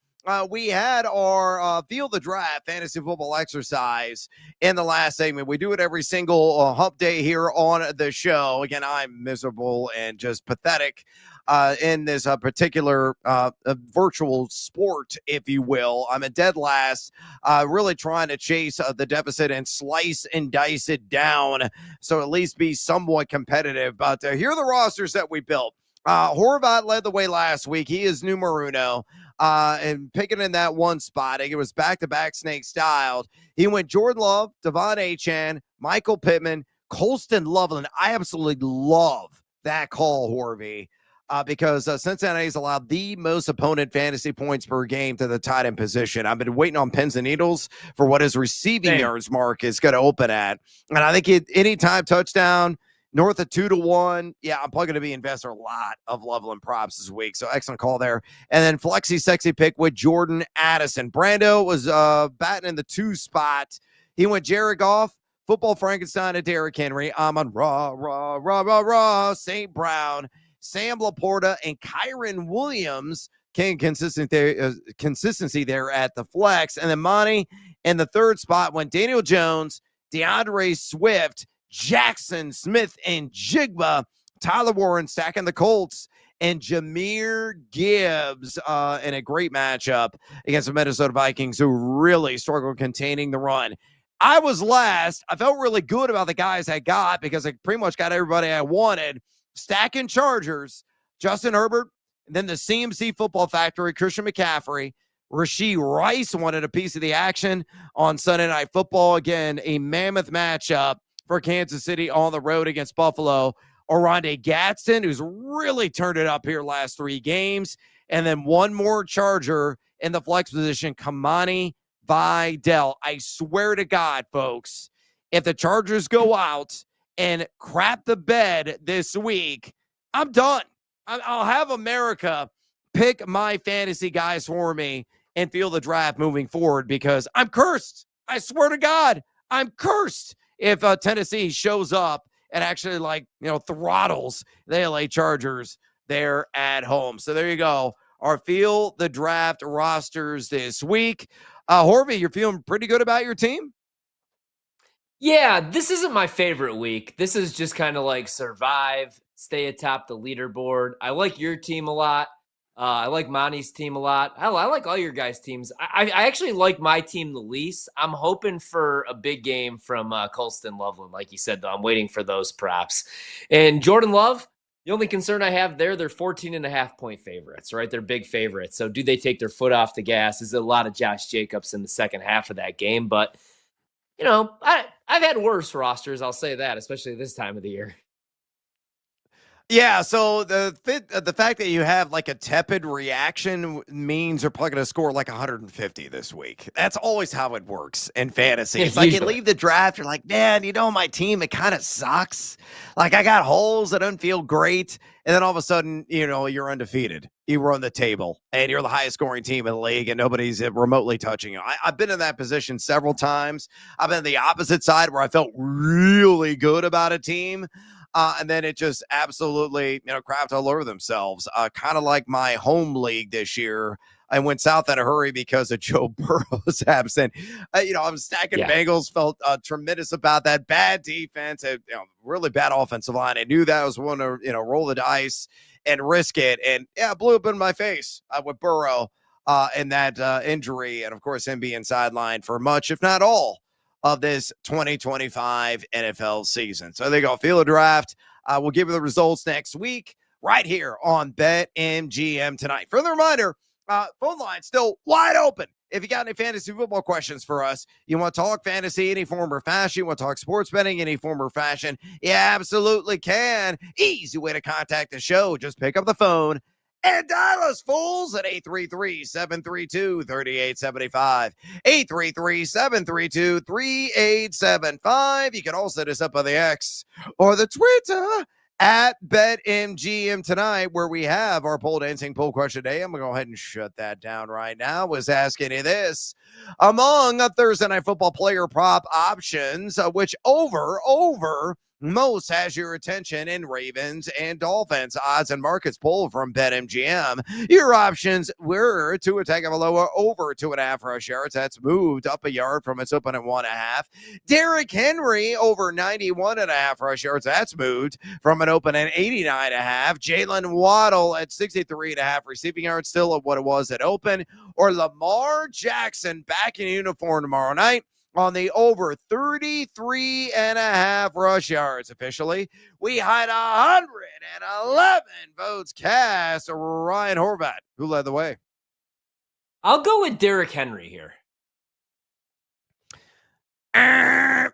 we had our Field the Draft fantasy football exercise in the last segment. We do it every single hump day here on the show. Again, I'm miserable and just pathetic in this particular virtual sport, if you will. I'm a dead last, really trying to chase the deficit and slice and dice it down, so at least be somewhat competitive. But here are the rosters that we built. Horvath led the way last week. He is numero uno. And picking in that one spot, I think it was back-to-back snake styled. He went Jordan Love, Devon Achane, Michael Pittman, Colston Loveland. I absolutely love that call, Horvey, because Cincinnati's allowed the most opponent fantasy points per game to the tight end position. I've been waiting on pins and needles for what his receiving yards mark is going to open at. And I think anytime touchdown, north of 2-1. Yeah, I'm probably going to be investing a lot of Loveland props this week. So excellent call there. And then flexi sexy pick with Jordan Addison. Brando was batting in the 2 spot. He went Jared Goff, Football Frankenstein, and Derrick Henry. Amon St. Brown, Sam Laporta, and Kyron Williams. Consistency there at the flex. And then Monty in the 3rd spot went Daniel Jones, DeAndre Swift, Jackson Smith and Jigba, Tyler Warren stacking the Colts, and Jahmyr Gibbs in a great matchup against the Minnesota Vikings, who really struggled containing the run. I was last. I felt really good about the guys I got because I pretty much got everybody I wanted. Stacking Chargers, Justin Herbert, and then the CMC Football Factory, Christian McCaffrey, Rashee Rice wanted a piece of the action on Sunday Night Football. Again, a mammoth matchup for Kansas City on the road against Buffalo. Oronde Gadsden, who's really turned it up here last 3 games. And then one more Charger in the flex position, Kamani Vidal. I swear to God, folks, if the Chargers go out and crap the bed this week, I'm done. I'll have America pick my fantasy guys for me and feel the draft moving forward because I'm cursed. I swear to God, I'm cursed if Tennessee shows up and actually throttles the LA Chargers there at home. So there you go. Our feel the draft rosters this week. Horvey, you're feeling pretty good about your team? Yeah, this isn't my favorite week. This is just kind of like survive, stay atop the leaderboard. I like your team a lot. I like Monty's team a lot. I like all your guys' teams. I actually like my team the least. I'm hoping for a big game from Colston Loveland, like you said, though. I'm waiting for those props. And Jordan Love, the only concern I have there, they're 14.5-point favorites, right? They're big favorites. So do they take their foot off the gas? Is a lot of Josh Jacobs in the second half of that game? But, I've had worse rosters, I'll say that, especially this time of the year. Yeah, so the fact that you have like a tepid reaction means you're probably going to score like 150 this week. That's always how it works in fantasy. It's like you leave the draft, you're like, man, my team, it kind of sucks. Like I got holes that don't feel great. And then all of a sudden, you're undefeated. You run the table and you're the highest scoring team in the league and nobody's remotely touching you. I've been in that position several times. I've been on the opposite side where I felt really good about a team. And then it just absolutely, crapped all over themselves. Kind of like my home league this year. I went south in a hurry because of Joe Burrow's absent. I'm stacking Bengals, felt tremendous about that. Bad defense, really bad offensive line. I knew that I was one to, roll the dice and risk it. And blew up in my face with Burrow and that injury. And of course, him being sidelined for much, if not all, of this 2025 NFL season. So there you go. Field of draft. We'll give you the results next week right here on BetMGM tonight. Further reminder, phone line still wide open. If you got any fantasy football questions for us, you want to talk fantasy any form or fashion, you want to talk sports betting any form or fashion, you absolutely can. Easy way to contact the show. Just pick up the phone and dial us, fools, at 833-732-3875. 833-732-3875. You can also hit us up on the X or the Twitter at BetMGM tonight, where we have our pole dancing poll question today. I'm going to go ahead and shut that down right now. I was asking you this. Among Thursday Night Football player prop options, which over most has your attention in Ravens and Dolphins odds and markets poll from BetMGM. Your options were Tua Tagovailoa over 2.5 rush yards. That's moved up a yard from its open at 1.5. Derrick Henry over 91.5 rush yards. That's moved from an open at 89.5. Jalen Waddle at 63.5 receiving yards, still at what it was at open. Or Lamar Jackson back in uniform tomorrow night on the over 33.5 rush yards. Officially, we had 111 votes cast. Ryan Horvat, who led the way? I'll go with Derrick Henry here.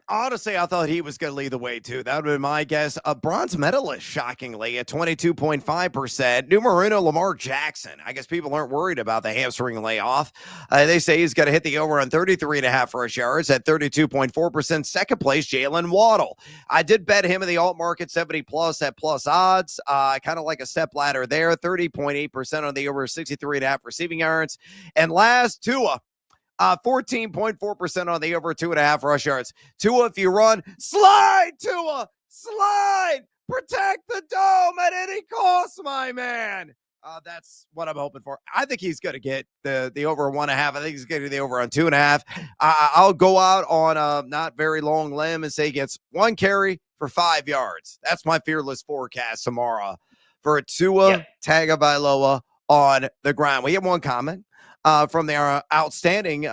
Honestly, I thought he was going to lead the way, too. That would have been my guess. A bronze medalist, shockingly, at 22.5%. Numero Lamar Jackson. I guess people aren't worried about the hamstring layoff. They say he's going to hit the over on 33.5 rush yards at 32.4%. Second place, Jalen Waddle. I did bet him in the alt market 70+ at plus odds. Kind of like a step ladder there. 30.8% on the over 63.5 receiving yards. And last, Tua. 14.4% on the over 2.5 rush yards. Tua, if you run, slide, Tua, slide, protect the dome at any cost, my man. That's what I'm hoping for. I think he's going to get the over 1.5. I think he's going to get the over on 2.5. I'll go out on a not very long limb and say he gets 1 carry for 5 yards. That's my fearless forecast tomorrow for Tua Tagovailoa on the ground. We have one comment from their outstanding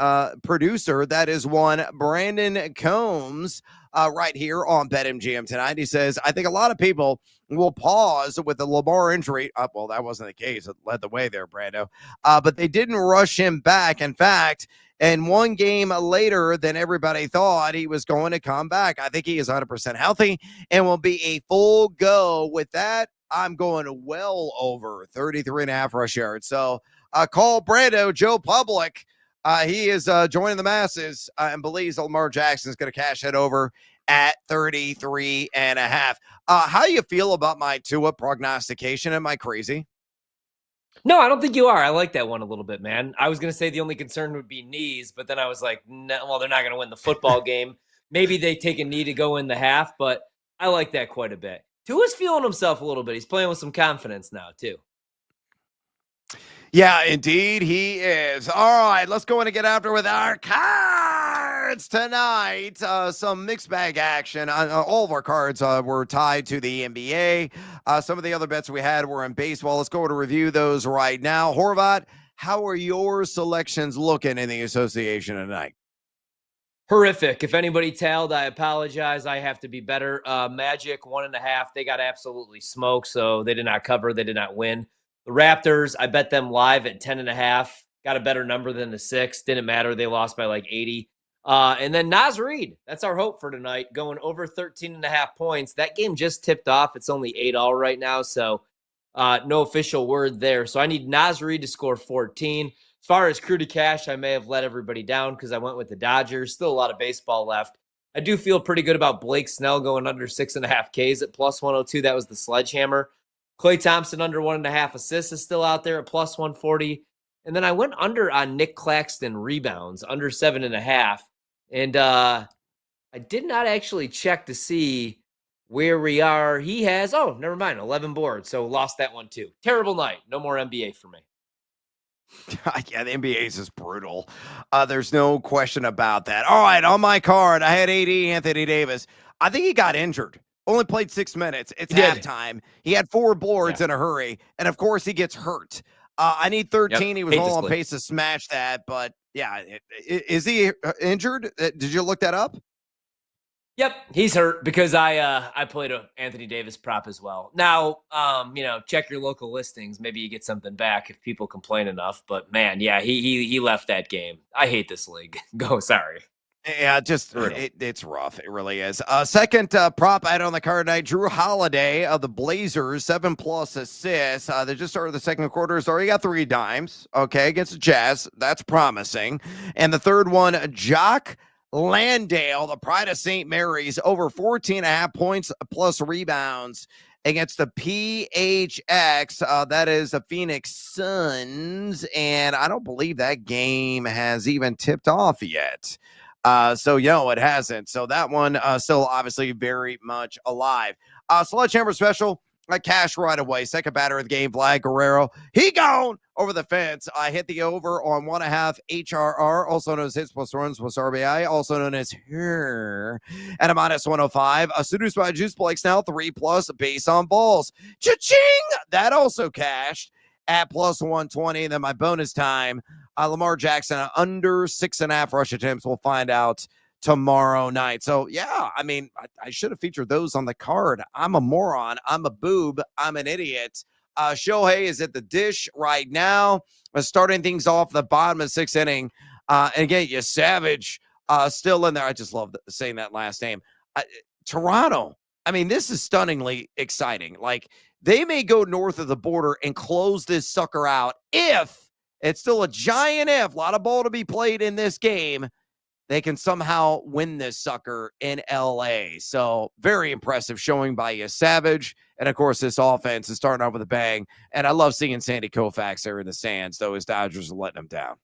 producer. That is one Brandon Combs right here on BetMGM tonight. He says, I think a lot of people will pause with the Lamar injury. Well, that wasn't the case. It led the way there, Brando. But they didn't rush him back. In fact, and one game later than everybody thought, he was going to come back. I think he is 100% healthy and will be a full go. With that, I'm going well over 33.5 rush yards. So call Brando, Joe Public. He is joining the masses and believes Lamar Jackson is going to cash it over at 33.5. How do you feel about my Tua prognostication? Am I crazy? No, I don't think you are. I like that one a little bit, man. I was going to say the only concern would be knees, but then I was like, no, well, they're not going to win the football game. Maybe they take a knee to go in the half, but I like that quite a bit. Tua's feeling himself a little bit. He's playing with some confidence now, too. Yeah, indeed, he is. All right, let's go in and get after with our cards tonight. Some mixed bag action. All of our cards were tied to the NBA. Some of the other bets we had were in baseball. Let's go to review those right now. Horvat, how are your selections looking in the association tonight? Horrific. If anybody tailed, I apologize. I have to be better. Magic 1.5. They got absolutely smoked, so they did not cover. They did not win. The Raptors, I bet them live at 10.5. Got a better number than the 6. Didn't matter. They lost by like 80. And then Naz Reid. That's our hope for tonight. Going over 13.5 points. That game just tipped off. It's only 8-all right now, so no official word there. So I need Naz Reid to score 14. As far as crew to cash, I may have let everybody down because I went with the Dodgers. Still a lot of baseball left. I do feel pretty good about Blake Snell going under 6.5 Ks at plus 102. That was the sledgehammer. Klay Thompson under 1.5 assists is still out there at plus 140. And then I went under on Nick Claxton rebounds, under 7.5. And I did not actually check to see where we are. He has, never mind, 11 boards. So lost that one too. Terrible night. No more NBA for me. Yeah, the NBA is just brutal. There's no question about that. All right, on my card, I had AD Anthony Davis. I think he got injured. Only played 6 minutes. It's halftime. He had 4 boards in a hurry. And, of course, he gets hurt. I need 13. Yep. He was all on pace to smash that. But, yeah, is he injured? Did you look that up? Yep, he's hurt because I played a Anthony Davis prop as well. Now, check your local listings. Maybe you get something back if people complain enough. But, man, yeah, he left that game. I hate this league. Sorry. Yeah, just it's rough. It really is. Second prop I had on the card tonight, Drew Holiday of the Blazers, 7+ assists. They just started the second quarter. He's already got 3 dimes. Okay, against the Jazz. That's promising. And the third one, Jock Landale, the pride of St. Mary's, over 14.5 points plus rebounds against the PHX. That is the Phoenix Suns. And I don't believe that game has even tipped off yet. It hasn't. So that one still obviously very much alive. Sledgehammer special, cash right away. Second batter of the game, Vlad Guerrero. He gone over the fence. I hit the over on 1.5 HRR, also known as hits plus runs plus RBI, also known as here, at a minus 105. Seduced by Juice Blake Snell, 3+ base on balls. Cha-ching! That also cashed at plus 120. And then my bonus time, Lamar Jackson under 6.5 rush attempts. We'll find out tomorrow night. So, yeah, I mean, I should have featured those on the card. I'm a moron. I'm a boob. I'm an idiot. Shohei is at the dish right now, starting things off the bottom of the 6th inning. And again, you Savage still in there. I just love saying that last name. Toronto. I mean, this is stunningly exciting. Like, they may go north of the border and close this sucker out if it's still a giant if, a lot of ball to be played in this game, they can somehow win this sucker in LA. So very impressive showing by Savage. And of course, this offense is starting off with a bang. And I love seeing Sandy Koufax there in the stands, though his Dodgers are letting him down.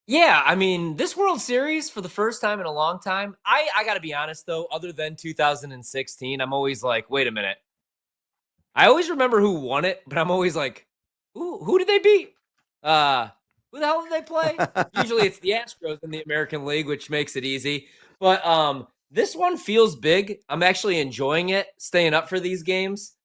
Yeah, I mean, this World Series for the first time in a long time, I got to be honest, though, other than 2016, I'm always like, wait a minute. I always remember who won it, but I'm always like, who did they beat? Who the hell did they play? Usually it's the Astros in the American League, which makes it easy. But this one feels big. I'm actually enjoying it, staying up for these games.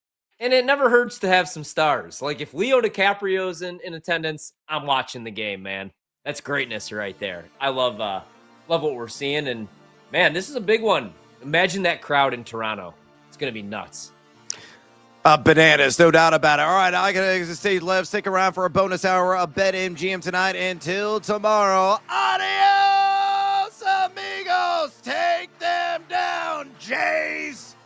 And it never hurts to have some stars. Like if Leo DiCaprio's in attendance, I'm watching the game, man. That's greatness right there. I love what we're seeing. And, man, this is a big one. Imagine that crowd in Toronto. It's going to be nuts. Bananas, no doubt about it. All right, I got to exit stage left. Stick around for a bonus hour of BetMGM tonight. Until tomorrow, adios, amigos. Take them down, Jays.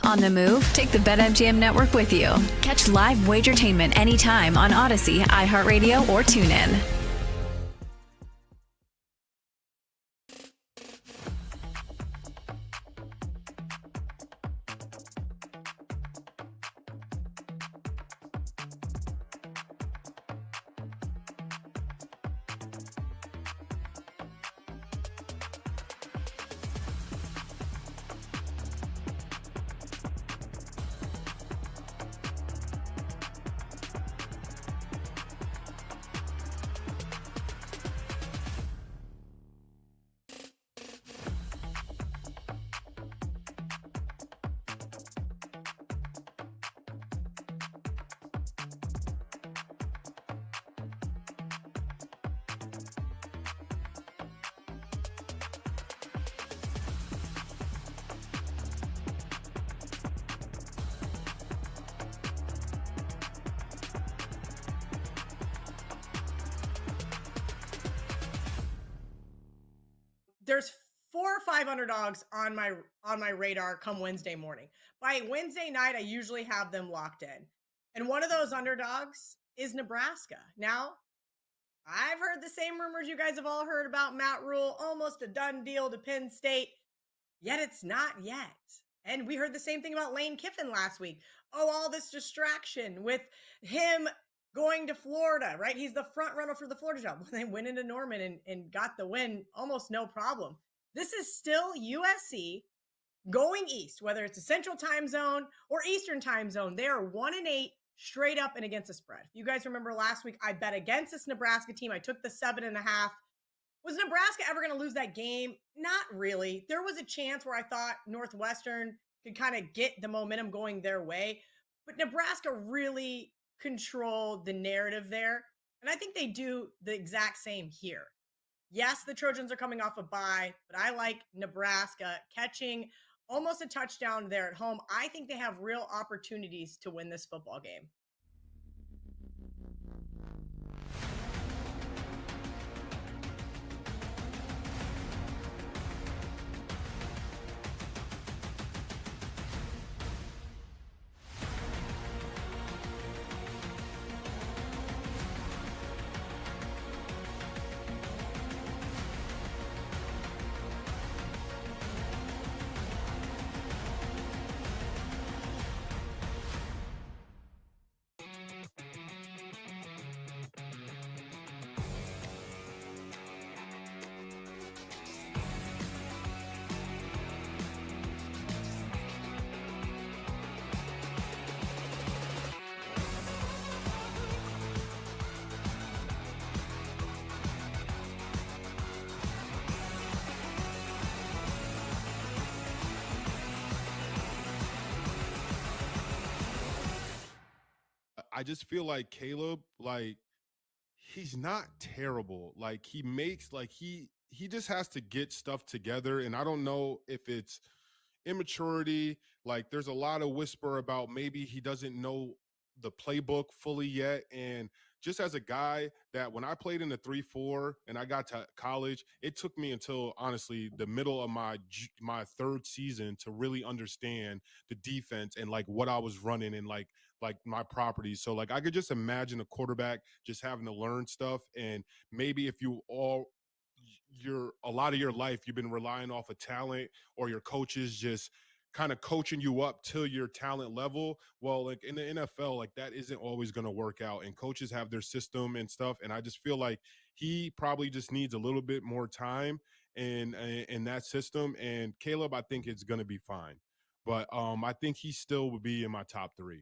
On the move, take the BetMGM network with you. Catch live Wagertainment anytime on Odyssey, iHeartRadio, or TuneIn. There's 4 or 5 underdogs on my radar come Wednesday morning. By Wednesday night, I usually have them locked in. And one of those underdogs is Nebraska. Now, I've heard the same rumors you guys have all heard about Matt Rule, almost a done deal to Penn State, yet it's not yet. And we heard the same thing about Lane Kiffin last week. Oh, all this distraction with him going to Florida, right? He's the front runner for the Florida job. They went into Norman and got the win almost no problem. This is still USC going east, whether it's a central time zone or eastern time zone. They are 1-8 straight up and against the spread. If you guys remember last week, I bet against this Nebraska team. I took the 7.5. Was Nebraska ever going to lose that game? Not really. There was a chance where I thought Northwestern could kind of get the momentum going their way, but Nebraska really controlled the narrative there. And I think they do the exact same here. Yes, the Trojans are coming off a bye, but I like Nebraska catching almost a touchdown there at home. I think they have real opportunities to win this football game. I just feel like Caleb, like, he's not terrible. Like, he makes, like, he just has to get stuff together. And I don't know if it's immaturity. Like, there's a lot of whisper about maybe he doesn't know the playbook fully yet. And just as a guy that when I played in the 3-4 and I got to college, it took me until honestly the middle of my third season to really understand the defense and like what I was running and like my properties. So like I could just imagine a quarterback just having to learn stuff. And maybe if you a lot of your life you've been relying off of talent or your coaches just kind of coaching you up to your talent level. Well, like in the NFL, like that isn't always going to work out, and coaches have their system and stuff. And I just feel like he probably just needs a little bit more time in that system. And Caleb, I think it's going to be fine, but I think he still would be in my top 3.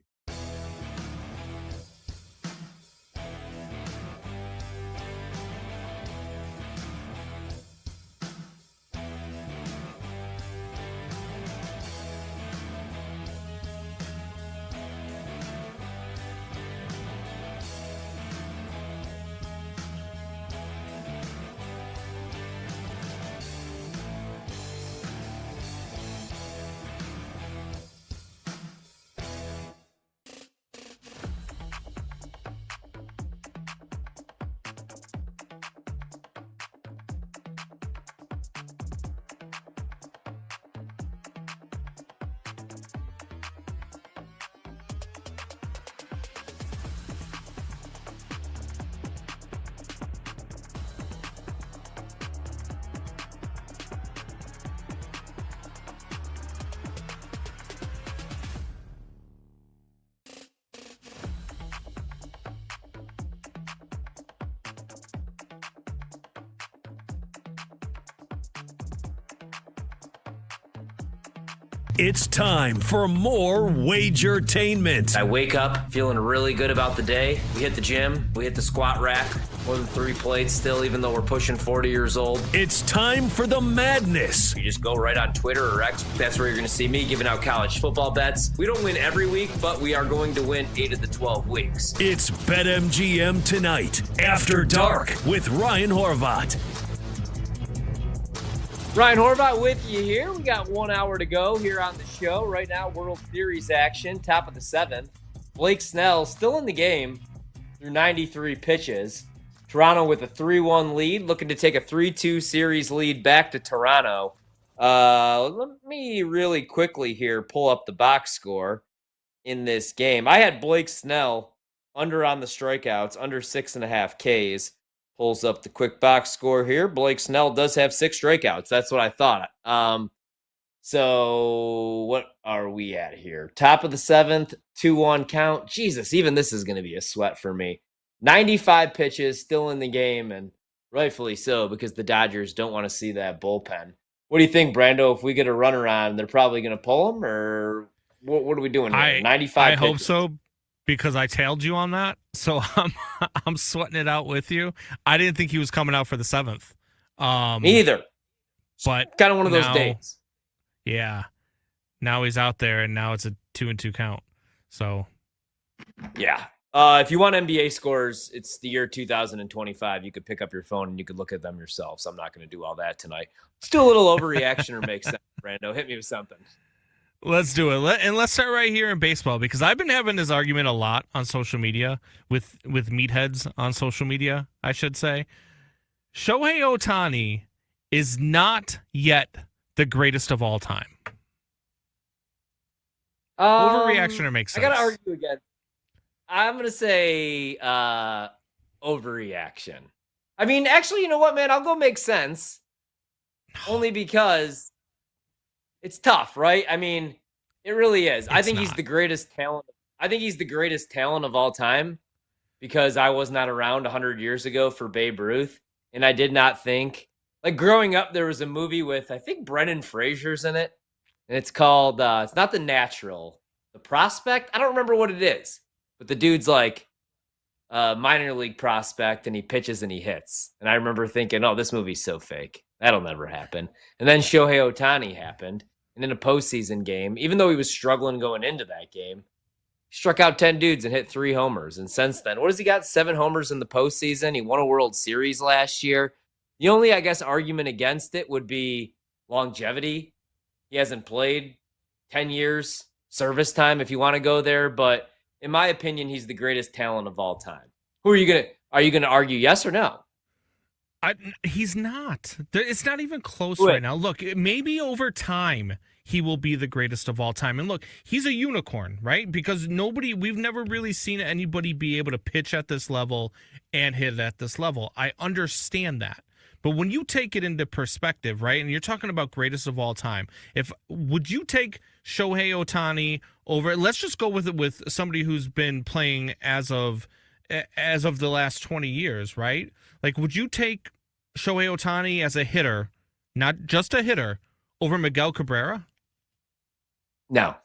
It's time for more Wagertainment. I wake up feeling really good about the day. We hit the gym. We hit the squat rack. More than 3 plates still, even though we're pushing 40 years old. It's time for the madness. You just go right on Twitter or X. That's where you're going to see me giving out college football bets. We don't win every week, but we are going to win 8 of the 12 weeks. It's BetMGM Tonight, After Dark, with Ryan Horvat. Ryan Horvat with you here. We got 1 hour to go here on the show. Right now, World Series action, top of the 7th. Blake Snell still in the game through 93 pitches. Toronto with a 3-1 lead, looking to take a 3-2 series lead back to Toronto. Let me really quickly here pull up the box score in this game. I had Blake Snell under on the strikeouts, under 6.5 Ks. Pulls up the quick box score here. Blake Snell does have 6 strikeouts. That's what I thought. So what are we at here? Top of the 7th, 2-1 count. Jesus, even this is going to be a sweat for me. 95 pitches, still in the game, and rightfully so, because the Dodgers don't want to see that bullpen. What do you think, Brando? If we get a runner on, they're probably going to pull him, or what are we doing here? 95 I pitches. hope so, because I tailed you on that, so I'm sweating it out with you. I didn't think he was coming out for the 7th. Me either. But kind of one of those now, days. Yeah. Now he's out there, and now it's a 2-2 count. So, yeah. If you want NBA scores, it's the year 2025. You could pick up your phone and you could look at them yourself. So I'm not going to do all that tonight. Let's do a little overreaction or make sense, Brando. Hit me with something. let's do it. And let's start right here in baseball, because I've been having this argument a lot on social media with meatheads on social media, I should say. Shohei Ohtani is not yet the greatest of all time. Overreaction or makes sense? I got to argue again. I'm going to say overreaction. I mean, actually, you know what, man? I'll go make sense. Only because it's tough, right? I mean, it really is. I think he's the greatest talent. I think he's the greatest talent of all time, because I was not around 100 years ago for Babe Ruth. And I did not think, like, growing up, there was a movie with, I think, Brendan Fraser's in it. And it's called, it's not The Natural, The Prospect. I don't remember what it is. But the dude's like a minor league prospect, and he pitches and he hits. And I remember thinking, oh, this movie's so fake. That'll never happen. And then Shohei Ohtani happened. And in a postseason game, even though he was struggling going into that game, he struck out 10 dudes and hit 3 homers. And since then, what has he got? 7 homers in the postseason. He won a World Series last year. The only, I guess, argument against it would be longevity. He hasn't played 10 years, service time, if you want to go there. But in my opinion, he's the greatest talent of all time. Are you going to argue yes or no? He's not. It's not even close right now. Look, maybe over time he will be the greatest of all time. And look, he's a unicorn, right? Because we've never really seen anybody be able to pitch at this level and hit at this level. I understand that. But when you take it into perspective, right, and you're talking about greatest of all time, would you take Shohei Ohtani over? Let's just go with it with somebody who's been playing as of the last 20 years, right? Like, would you take Shohei Ohtani as a hitter, not just a hitter, over Miguel Cabrera? No.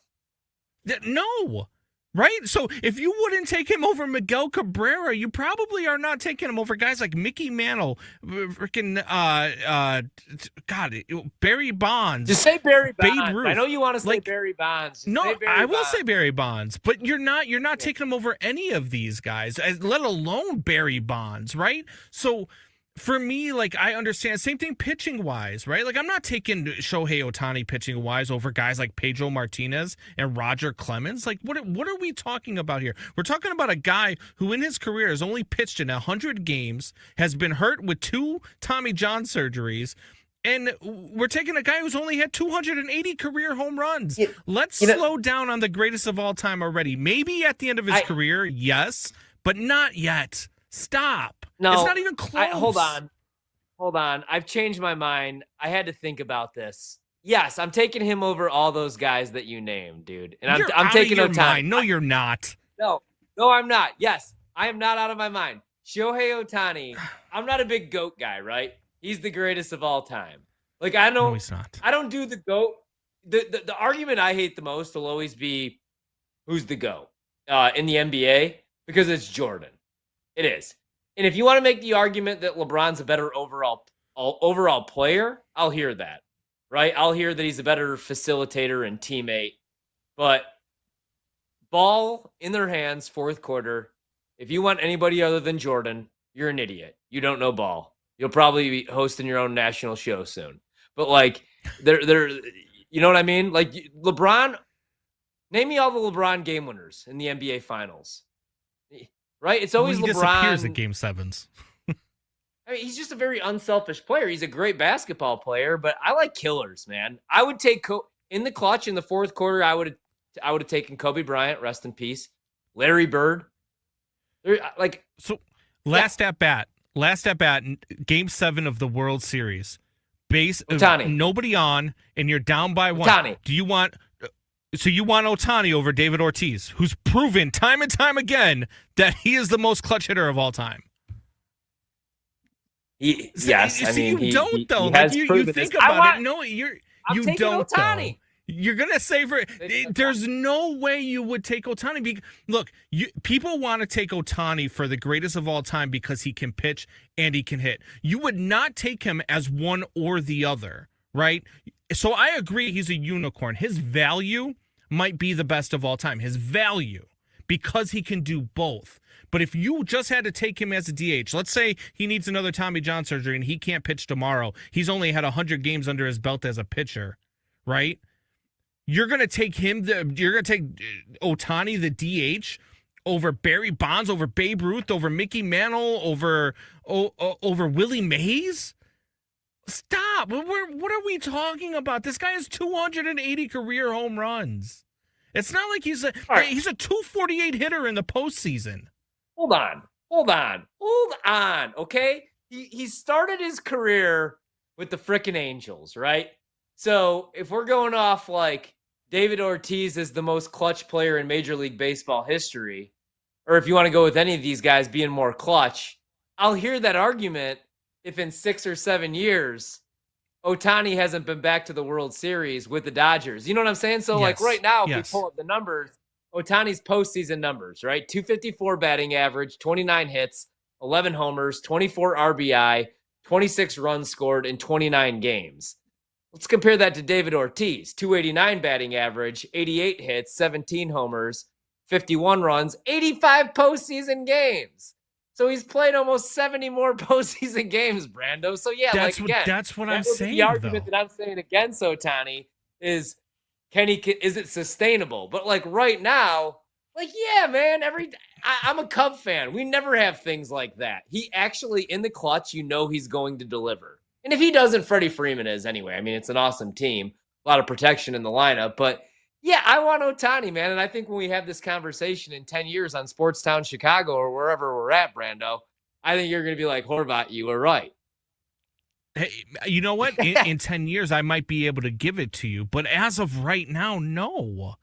No. Right? So if you wouldn't take him over Miguel Cabrera, you probably are not taking him over guys like Mickey Mantle, freaking Barry Bonds. Just say Barry Bonds. Babe Ruth. I know you want to say Barry Bonds. I will say Barry Bonds, but you're not taking him over any of these guys, let alone Barry Bonds, right? So for me, like, I understand. Same thing pitching wise, right? Like, I'm not taking Shohei Ohtani pitching wise over guys like Pedro Martinez and Roger Clemens. Like, what are we talking about here? We're talking about a guy who in his career has only pitched in 100 games, has been hurt with 2 Tommy John surgeries, and we're taking a guy who's only had 280 career home runs. Let's slow down on the greatest of all time already. Maybe at the end of his career, yes, but not yet. Stop. No, it's not even close. Hold on. I've changed my mind. I had to think about this. Yes, I'm taking him over all those guys that you named, dude. And I'm taking Ohtani. No, you're not. No, I'm not. Yes, I am not out of my mind. Shohei Ohtani. I'm not a big GOAT guy, right? He's the greatest of all time. Like, No, he's not. I don't do the GOAT. the argument I hate the most will always be who's the GOAT in the NBA, because it's Jordan. It is. And if you want to make the argument that LeBron's a better overall player, I'll hear that, right? I'll hear that he's a better facilitator and teammate. But ball in their hands, fourth quarter. If you want anybody other than Jordan, you're an idiot. You don't know ball. You'll probably be hosting your own national show soon. But like, they're you know what I mean? Like LeBron, name me all the LeBron game winners in the NBA Finals. Right? It's always he LeBron. Disappears at Game 7s. I mean, he's just a very unselfish player. He's a great basketball player, but I like killers, man. I would take in the clutch in the fourth quarter. I would have taken Kobe Bryant, rest in peace. Larry Bird. Last at bat, Game 7 of the World Series. Ohtani. Nobody on, and you're down by one. Ohtani. You want Ohtani over David Ortiz, who's proven time and time again that he is the most clutch hitter of all time. You don't though. You think about it. No, you don't. Ohtani. You're gonna say there's no way you would take Ohtani. Look, people want to take Ohtani for the greatest of all time because he can pitch and he can hit. You would not take him as one or the other, right? So I agree he's a unicorn. His value might be the best of all time. His value, because he can do both. But if you just had to take him as a DH, let's say he needs another Tommy John surgery and he can't pitch tomorrow. He's only had 100 games under his belt as a pitcher, right? You're going to take Ohtani, the DH, over Barry Bonds, over Babe Ruth, over Mickey Mantle, over Willie Mays? Stop. What are we talking about? This guy has 280 career home runs. It's not like he's a 248 hitter in the postseason. Hold on. Okay? He started his career with the frickin' Angels, right? So if we're going off like David Ortiz is the most clutch player in Major League Baseball history, or if you want to go with any of these guys being more clutch, I'll hear that argument if in 6 or 7 years, Ohtani hasn't been back to the World Series with the Dodgers. You know what I'm saying? So like right now, if we pull up the numbers, Ohtani's postseason numbers, right? 254 batting average, 29 hits, 11 homers, 24 RBI, 26 runs scored in 29 games. Let's compare that to David Ortiz, 289 batting average, 88 hits, 17 homers, 51 runs, 85 postseason games. So he's played almost 70 more postseason games, Brando. So yeah, that's what I'm saying. The argument that I'm saying against Ohtani is, is it sustainable? But like right now, like yeah, man. I'm a Cub fan. We never have things like that. He actually in the clutch, he's going to deliver. And if he doesn't, Freddie Freeman is anyway. I mean, it's an awesome team, a lot of protection in the lineup. But yeah, I want Ohtani, man. And I think when we have this conversation in 10 years on Sportstown Chicago or wherever we're at, Brando, I think you're going to be like, Horvat, you were right. Hey, you know what? In 10 years, I might be able to give it to you. But as of right now, no.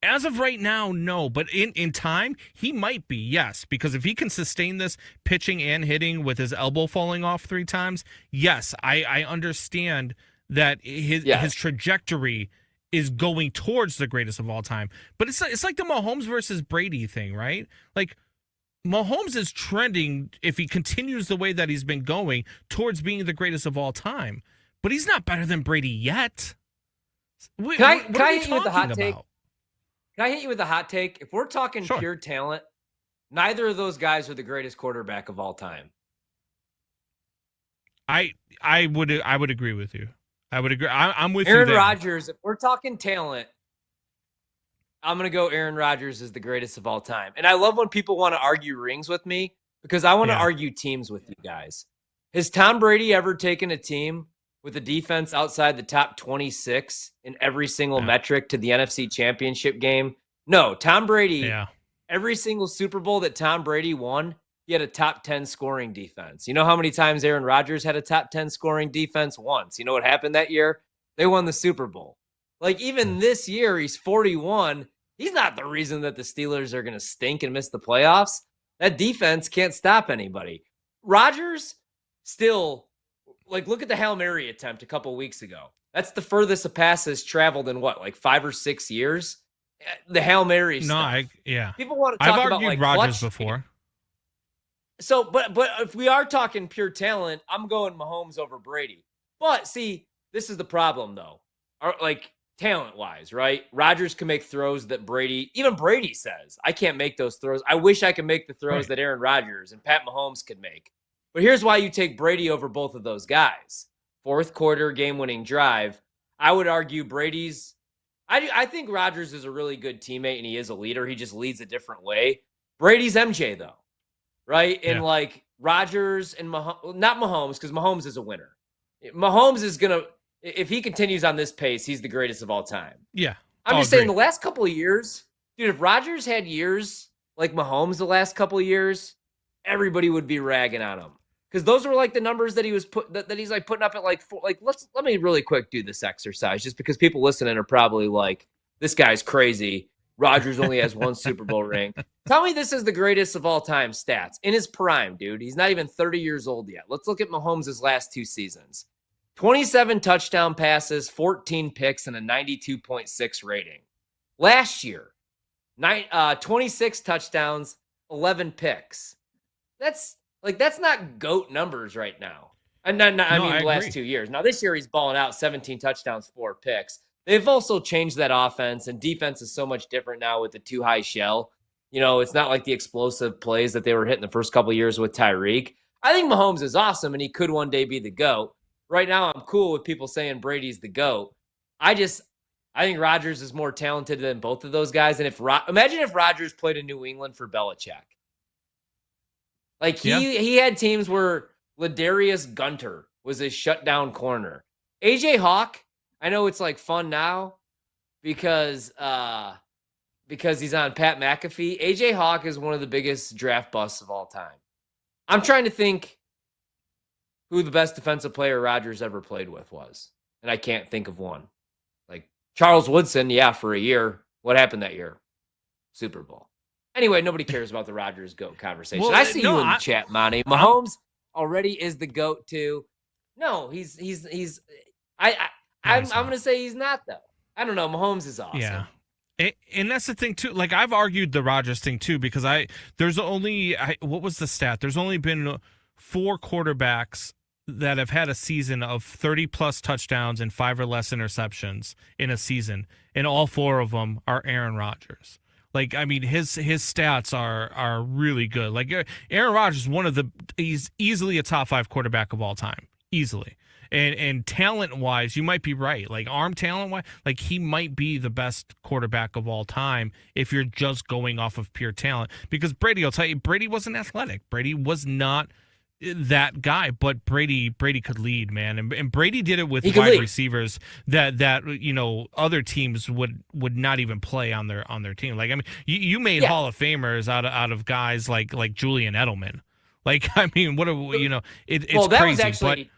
As of right now, no. But in time, he might be, yes. Because if he can sustain this pitching and hitting with his elbow falling off 3 times, yes, I understand that his trajectory is going towards the greatest of all time. But it's like the Mahomes versus Brady thing, right? Like, Mahomes is trending, if he continues the way that he's been going, towards being the greatest of all time. But he's not better than Brady yet. Can I hit you with the hot take? Can I hit you with a hot take? If we're talking pure talent, neither of those guys are the greatest quarterback of all time. I would agree with you. I would agree. I'm with Aaron you. Aaron Rodgers, if we're talking talent, I'm going to go Aaron Rodgers is the greatest of all time. And I love when people want to argue rings with me because I want to argue teams with you guys. Has Tom Brady ever taken a team with a defense outside the top 26 in every single metric to the NFC Championship game? No, Tom Brady, every single Super Bowl that Tom Brady won, he had a top 10 scoring defense. You know how many times Aaron Rodgers had a top 10 scoring defense? Once. You know what happened that year? They won the Super Bowl. Like, even this year, he's 41. He's not the reason that the Steelers are going to stink and miss the playoffs. That defense can't stop anybody. Rodgers still, like, look at the Hail Mary attempt a couple weeks ago. That's the furthest a pass has traveled in what, like 5 or 6 years? The Hail Mary stuff. People want to talk I've about argued like Rodgers clutch. before. So, but if we are talking pure talent, I'm going Mahomes over Brady. But see, this is the problem though. Like talent-wise, right? Rodgers can make throws that even Brady says, I can't make those throws. I wish I could make the throws that Aaron Rodgers and Pat Mahomes could make. But here's why you take Brady over both of those guys. Fourth quarter game-winning drive. I would argue Brady's I think Rodgers is a really good teammate and he is a leader. He just leads a different way. Brady's MJ though. Right? And like Rodgers and Mahomes, not Mahomes, because Mahomes is a winner. Mahomes is going to, if he continues on this pace, he's the greatest of all time. Yeah. I'm just saying the last couple of years, dude, if Rodgers had years like Mahomes the last couple of years, everybody would be ragging on him. Because those were like the numbers that he was that he's like putting up at like four. Like, let me really quick do this exercise just because people listening are probably like, this guy's crazy. Rodgers only has one Super Bowl ring. Tell me this is the greatest of all time stats in his prime, dude. He's not even 30 years old yet. Let's look at Mahomes' last 2 seasons. 27 touchdown passes, 14 picks, and a 92.6 rating. Last year, 26 touchdowns, 11 picks. That's not GOAT numbers right now. And I mean, the last 2 years. Now, this year he's balling out 17 touchdowns, 4 picks. They've also changed that offense, and defense is so much different now with the too high shell. You know, it's not like the explosive plays that they were hitting the first couple of years with Tyreek. I think Mahomes is awesome, and he could one day be the GOAT. Right now, I'm cool with people saying Brady's the GOAT. I think Rodgers is more talented than both of those guys. And imagine if Rodgers played in New England for Belichick. Like he had teams where Ladarius Gunter was his shutdown corner. AJ Hawk, I know it's like fun now because he's on Pat McAfee. AJ Hawk is one of the biggest draft busts of all time. I'm trying to think who the best defensive player Rodgers ever played with was, and I can't think of one. Like Charles Woodson, for a year. What happened that year? Super Bowl. Anyway, nobody cares about the Rodgers GOAT conversation. Well, I see you in the chat, Monty. Mahomes already is the GOAT too. No, I'm going to say he's not though. I don't know. Mahomes is awesome. Yeah. And that's the thing too. Like I've argued the Rodgers thing too because what was the stat? There's only been 4 quarterbacks that have had a season of 30 plus touchdowns and 5 or less interceptions in a season, and all 4 of them are Aaron Rodgers. Like, I mean, his stats are really good. Like Aaron Rodgers is he's easily a top 5 quarterback of all time, easily. And talent wise, you might be right. Like arm talent wise, like he might be the best quarterback of all time if you're just going off of pure talent. Because Brady, I'll tell you, Brady wasn't athletic. Brady was not that guy, but Brady could lead, man, and Brady did it with wide receivers that other teams would not even play on their team. Like I mean, you made Hall of Famers out of guys like Julian Edelman. Like I mean, what it's that crazy. Was actually,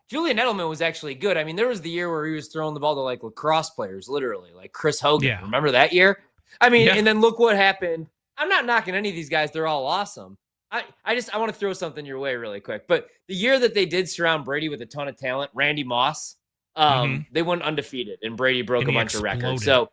Julian Edelman was actually good. I mean, there was the year where he was throwing the ball to like lacrosse players, literally, like Chris Hogan. Yeah. Remember that year? I mean, and then look what happened. I'm not knocking any of these guys; they're all awesome. I want to throw something your way really quick. But the year that they did surround Brady with a ton of talent, Randy Moss, they went undefeated, and Brady broke a bunch of records. So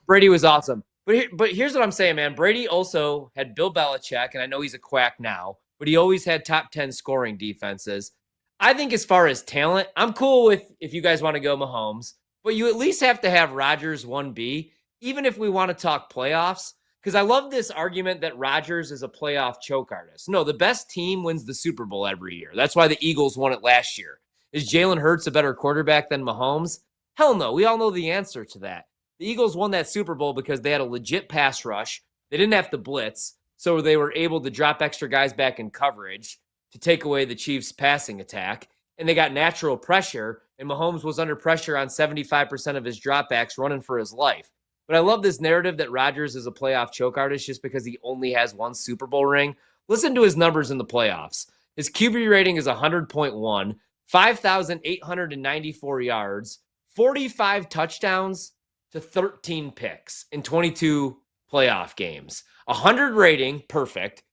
Brady was awesome. But here's what I'm saying, man. Brady also had Bill Belichick, and I know he's a quack now, but he always had top 10 scoring defenses. I think as far as talent, I'm cool with if you guys want to go Mahomes, but you at least have to have Rodgers 1B, even if we want to talk playoffs. Because I love this argument that Rodgers is a playoff choke artist. No, the best team wins the Super Bowl every year. That's why the Eagles won it last year. Is Jalen Hurts a better quarterback than Mahomes? Hell no. We all know the answer to that. The Eagles won that Super Bowl because they had a legit pass rush. They didn't have to blitz, so they were able to drop extra guys back in coverage to take away the Chiefs' passing attack. And they got natural pressure, and Mahomes was under pressure on 75% of his dropbacks running for his life. But I love this narrative that Rodgers is a playoff choke artist just because he only has 1 Super Bowl ring. Listen to his numbers in the playoffs. His QB rating is 100.1, 5,894 yards, 45 touchdowns to 13 picks in 22 playoff games. 100 rating, perfect.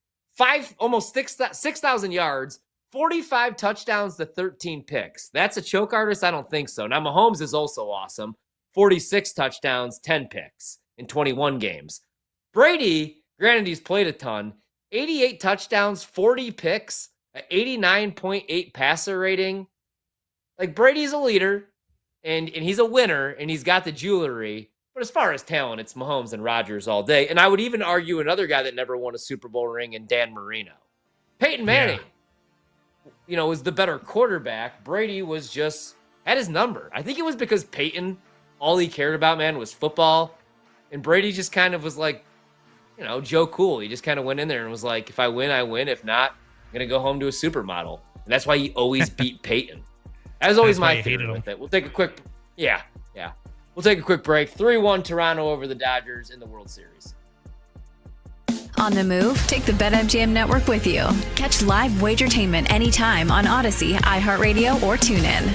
Almost 6,000 yards, 45 touchdowns to 13 picks. That's a choke artist? I don't think so. Now, Mahomes is also awesome. 46 touchdowns, 10 picks in 21 games. Brady, granted, he's played a ton. 88 touchdowns, 40 picks, an 89.8 passer rating. Like, Brady's a leader, and he's a winner, and he's got the jewelry. But as far as talent, it's Mahomes and Rodgers all day. And I would even argue another guy that never won a Super Bowl ring in Dan Marino. Peyton Manning, was the better quarterback. Brady was just had his number. I think it was because Peyton, all he cared about, man, was football. And Brady just kind of was like, Joe Cool. He just kind of went in there and was like, if I win, I win. If not, I'm going to go home to a supermodel. And that's why he always beat Peyton. That was always my theory with it. We'll take a quick, We'll take a quick break. 3-1 Toronto over the Dodgers in the World Series. On the move? Take the BetMGM network with you. Catch live Wagertainment anytime on Odyssey, iHeartRadio, or TuneIn.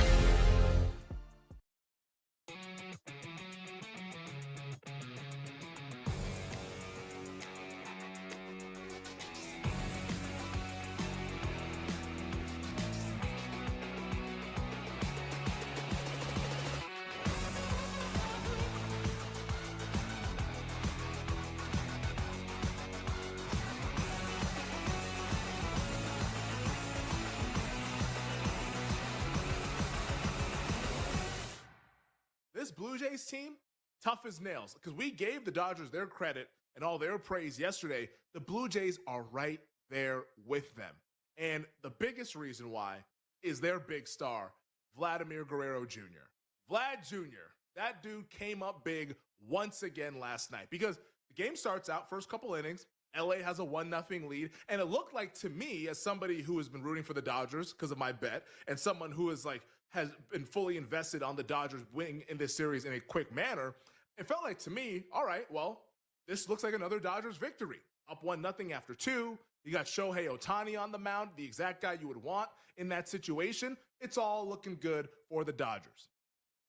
This Blue Jays team, tough as nails, because we gave the Dodgers their credit and all their praise yesterday. The Blue Jays are right there with them. And the biggest reason why is their big star, Vladimir Guerrero Jr. Vlad Jr., that dude came up big once again last night because the game starts out, first couple innings, LA has a 1-0 lead, and it looked like to me, as somebody who has been rooting for the Dodgers because of my bet, and someone who is has been fully invested on the Dodgers winning in this series in a quick manner, it felt like to me, all right, well, this looks like another Dodgers victory. Up 1-0 after 2. You got Shohei Ohtani on the mound, the exact guy you would want in that situation. It's all looking good for the Dodgers.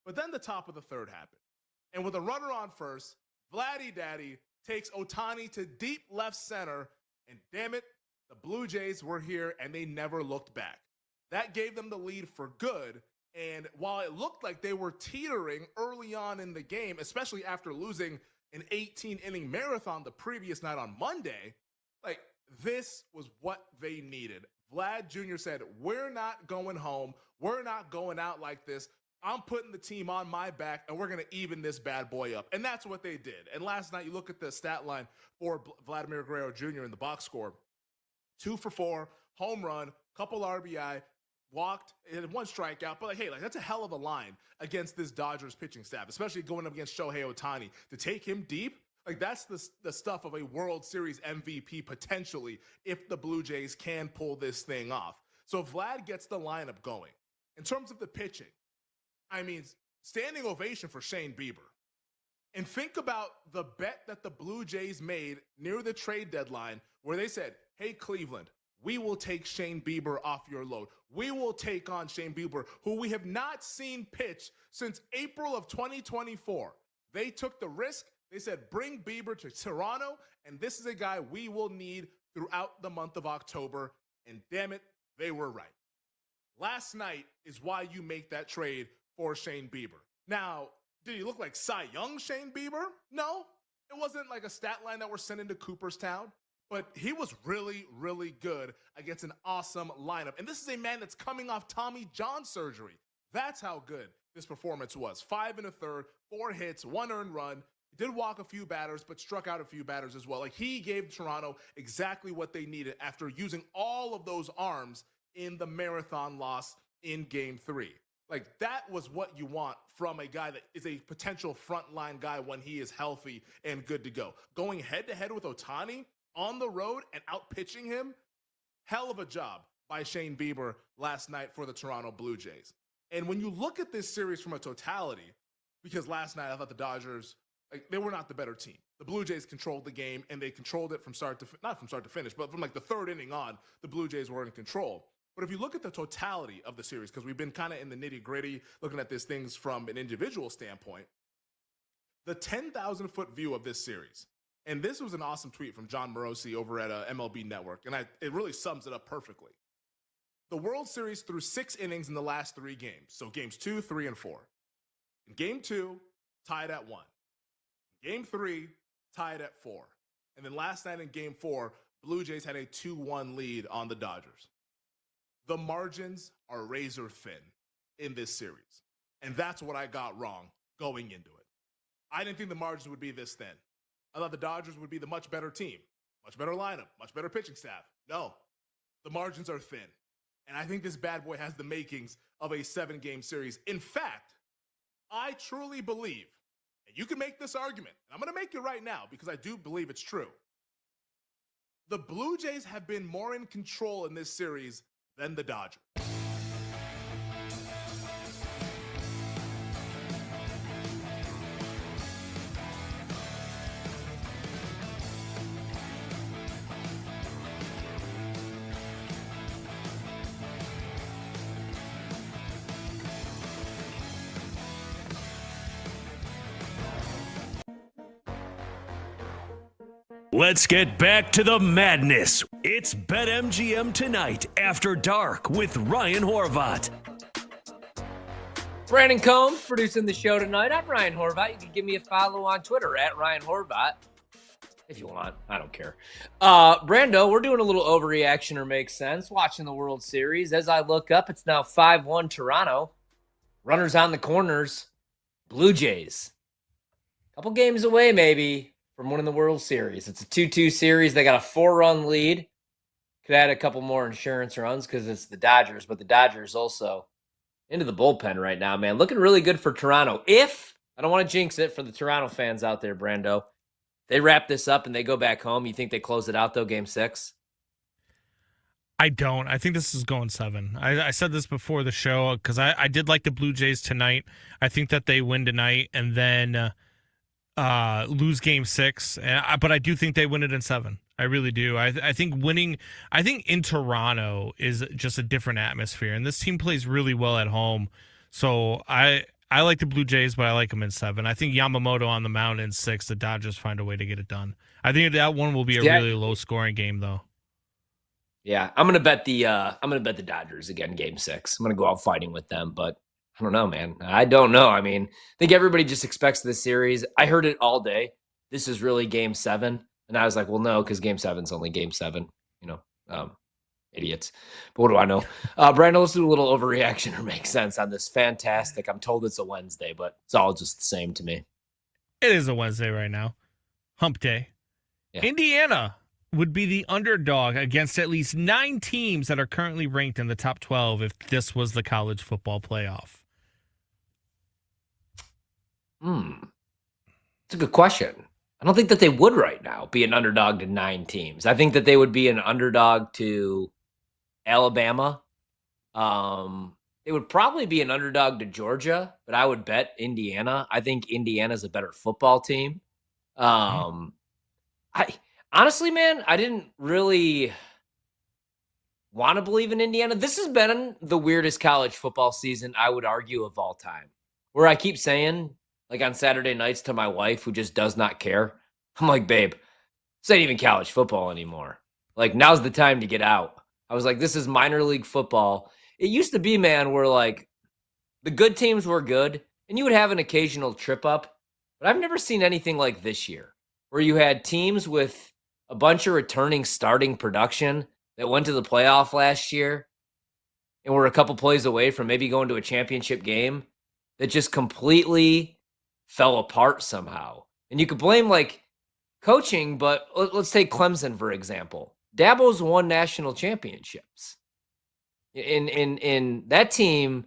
But then the top of the third happened. And with a runner on first, Vladdy Daddy takes Ohtani to deep left center, and damn it, the Blue Jays were here and they never looked back. That gave them the lead for good. And while it looked like they were teetering early on in the game, especially after losing an 18-inning marathon the previous night on Monday, this was what they needed. Vlad Jr. said, we're not going home. We're not going out like this. I'm putting the team on my back, and we're going to even this bad boy up. And that's what they did. And last night, you look at the stat line for Vladimir Guerrero Jr. in the box score. 2 for 4, home run, couple RBI, walked, and 1 strikeout. But that's a hell of a line against this Dodgers pitching staff, especially going up against Shohei Ohtani. To take him deep, that's the stuff of a World Series MVP potentially if the Blue Jays can pull this thing off. So Vlad gets the lineup going. In terms of the pitching, standing ovation for Shane Bieber. And think about the bet that the Blue Jays made near the trade deadline where they said, hey, Cleveland, we will take Shane Bieber off your load. We will take on Shane Bieber, who we have not seen pitch since April of 2024. They took the risk. They said, bring Bieber to Toronto, and this is a guy we will need throughout the month of October. And damn it, they were right. Last night is why you make that trade for Shane Bieber. Now, did he look like Cy Young Shane Bieber? No. It wasn't like a stat line that we're sending to Cooperstown. But he was really, really good against an awesome lineup. And this is a man that's coming off Tommy John surgery. That's how good this performance was. 5 1/3, 4 hits, 1 earned run. He did walk a few batters, but struck out a few batters as well. He gave Toronto exactly what they needed after using all of those arms in the marathon loss in Game 3. That was what you want from a guy that is a potential frontline guy when he is healthy and good to go. Going head-to-head with Ohtani on the road and out pitching him, hell of a job by Shane Bieber last night for the Toronto Blue Jays. And when you look at this series from a totality, because last night I thought the Dodgers, they were not the better team. The Blue Jays controlled the game, and they controlled it from not from start to finish, but from the third inning on, the Blue Jays were in control. But if you look at the totality of the series, because we've been kind of in the nitty-gritty, looking at these things from an individual standpoint, the 10,000-foot view of this series, and this was an awesome tweet from John Morosi over at MLB Network, and it really sums it up perfectly. The World Series threw 6 innings in the last 3 games. So games 2, 3, and 4. In game 2, tied at 1. Game 3, tied at 4. And then last night in game 4, Blue Jays had a 2-1 lead on the Dodgers. The margins are razor thin in this series. And that's what I got wrong going into it. I didn't think the margins would be this thin. I thought the Dodgers would be the much better team, much better lineup, much better pitching staff. No, the margins are thin. And I think this bad boy has the makings of a 7-game series. In fact, I truly believe, and you can make this argument, and I'm going to make it right now because I do believe it's true. The Blue Jays have been more in control in this series than the Dodgers. Let's get back to the madness. It's BetMGM Tonight After Dark with Ryan Horvat. Brandon Combs producing the show tonight. I'm Ryan Horvat. You can give me a follow on Twitter at Ryan Horvat if you want. I don't care. Brando, we're doing a little overreaction or makes sense watching the World Series. As I look up, it's now 5-1 Toronto. Runners on the corners. Blue Jays. Couple games away maybe from winning the World Series. It's a 2-2 series. They got a 4-run lead. Could add a couple more insurance runs because it's the Dodgers, but the Dodgers also into the bullpen right now, man. Looking really good for Toronto. If, I don't want to jinx it for the Toronto fans out there, Brando, they wrap this up and they go back home, you think they close it out, though, Game 6? I don't. I think this is going 7. I said this before the show because I did like the Blue Jays tonight. I think that they win tonight and then lose Game 6. But I do think they win it in 7. I really do. I think winning, I think in Toronto is just a different atmosphere. And this team plays really well at home. So I like the Blue Jays, but I like them in 7. I think Yamamoto on the mound in 6. The Dodgers find a way to get it done. I think that one will be a really low scoring game, though. Yeah, I'm gonna bet the Dodgers again, Game 6. I'm gonna go out fighting with them, but I don't know, man. I don't know. I mean, I think everybody just expects this series. I heard it all day. This is really Game 7, and I was like, well, no, because Game 7's only Game 7. You know, idiots. But what do I know? Brandon, let's do a little overreaction or make sense on this fantastic. I'm told it's a Wednesday, but it's all just the same to me. It is a Wednesday right now. Hump day. Yeah. Indiana would be the underdog against at least 9 teams that are currently ranked in the top 12 if this was the college football playoff. It's a good question. I don't think that they would right now be an underdog to 9 teams. I think that they would be an underdog to Alabama. They would probably be an underdog to Georgia, but I would bet Indiana. I think Indiana's a better football team. Honestly, man, I didn't really want to believe in Indiana. This has been the weirdest college football season, I would argue, of all time. Where I keep saying, like on Saturday nights to my wife, who just does not care, I'm like, babe, this ain't even college football anymore. Like, now's the time to get out. I was like, this is minor league football. It used to be, man, where like the good teams were good and you would have an occasional trip up. But I've never seen anything like this year, where you had teams with a bunch of returning starting production that went to the playoff last year and were a couple plays away from maybe going to a championship game that just completely fell apart somehow. And you could blame like coaching, but let's take Clemson, for example. Dabo's won national championships. In that team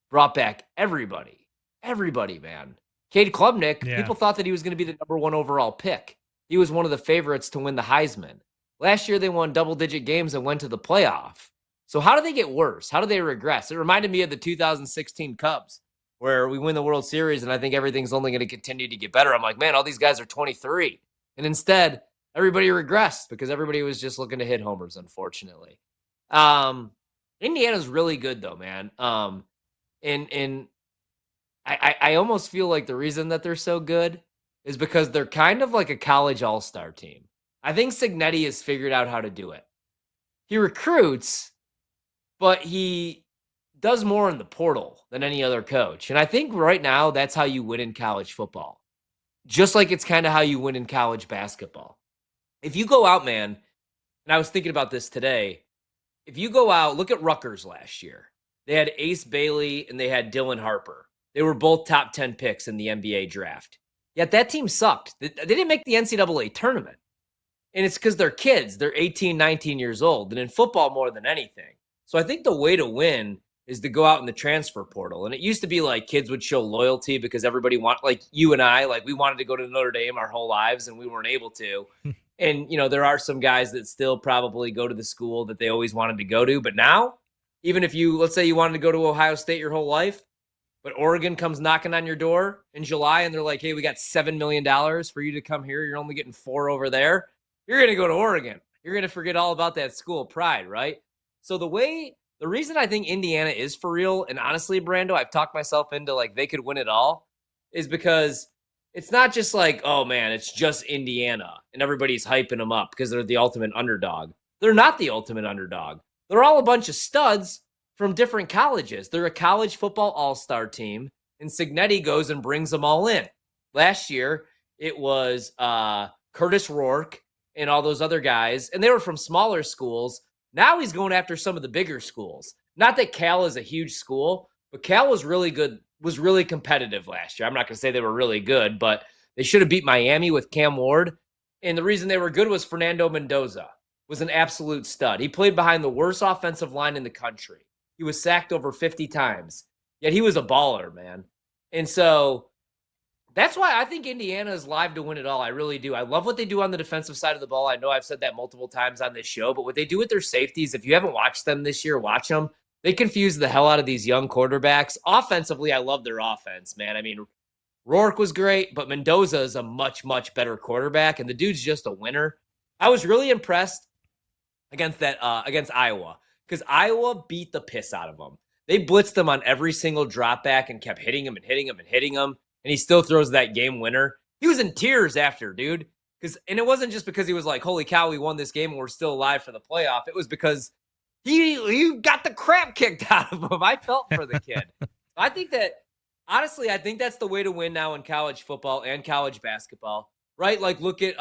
brought back everybody, man. Cade Klubnik, people thought that he was going to be the number 1 overall pick. He was one of the favorites to win the Heisman. Last year, they won double-digit games and went to the playoff. So how do they get worse? How do they regress? It reminded me of the 2016 Cubs, where we win the World Series, and I think everything's only going to continue to get better. I'm like, man, all these guys are 23. And instead, everybody regressed because everybody was just looking to hit homers, unfortunately. Indiana's really good, though, man. And I almost feel like the reason that they're so good is because they're kind of like a college all-star team. I think Cignetti has figured out how to do it. He recruits, but he does more in the portal than any other coach. And I think right now that's how you win in college football. Just like it's kind of how you win in college basketball. If you go out, man, and I was thinking about this today, if you go out, look at Rutgers last year. They had Ace Bailey and they had Dylan Harper. They were both top 10 picks in the NBA draft. Yet that team sucked. They didn't make the NCAA tournament. And it's because they're kids. They're 18, 19 years old. And in football more than anything. So I think the way to win is to go out in the transfer portal. And it used to be like kids would show loyalty because everybody like you and I, like we wanted to go to Notre Dame our whole lives and we weren't able to. And, there are some guys that still probably go to the school that they always wanted to go to. But now, even if let's say you wanted to go to Ohio State your whole life, but Oregon comes knocking on your door in July and they're like, hey, we got $7 million for you to come here. You're only getting 4 over there. You're going to go to Oregon. You're going to forget all about that school pride, right? So the reason I think Indiana is for real, and honestly, Brando, I've talked myself into like they could win it all, is because it's not just like, oh man, it's just Indiana and everybody's hyping them up because they're the ultimate underdog. They're not the ultimate underdog. They're all a bunch of studs from different colleges. They're a college football all-star team, and Cignetti goes and brings them all in. Last year, it was Curtis Rourke and all those other guys, and they were from smaller schools. Now he's going after some of the bigger schools. Not that Cal is a huge school, but Cal was really good, was really competitive last year. I'm not going to say they were really good, but they should have beat Miami with Cam Ward. And the reason they were good was Fernando Mendoza was an absolute stud. He played behind the worst offensive line in the country. He was sacked over 50 times, yet he was a baller, man. And so that's why I think Indiana is live to win it all. I really do. I love what they do on the defensive side of the ball. I know I've said that multiple times on this show, but what they do with their safeties, if you haven't watched them this year, watch them. They confuse the hell out of these young quarterbacks. Offensively, I love their offense, man. I mean, Rourke was great, but Mendoza is a much, much better quarterback, and the dude's just a winner. I was really impressed against Iowa because Iowa beat the piss out of them. They blitzed them on every single drop back and kept hitting him and hitting him and hitting him, and he still throws that game winner. He was in tears after, dude. And it wasn't just because he was like, holy cow, we won this game and we're still alive for the playoff. It was because he got the crap kicked out of him. I felt for the kid. I think that, honestly, I think that's the way to win now in college football and college basketball, right? Like, look at,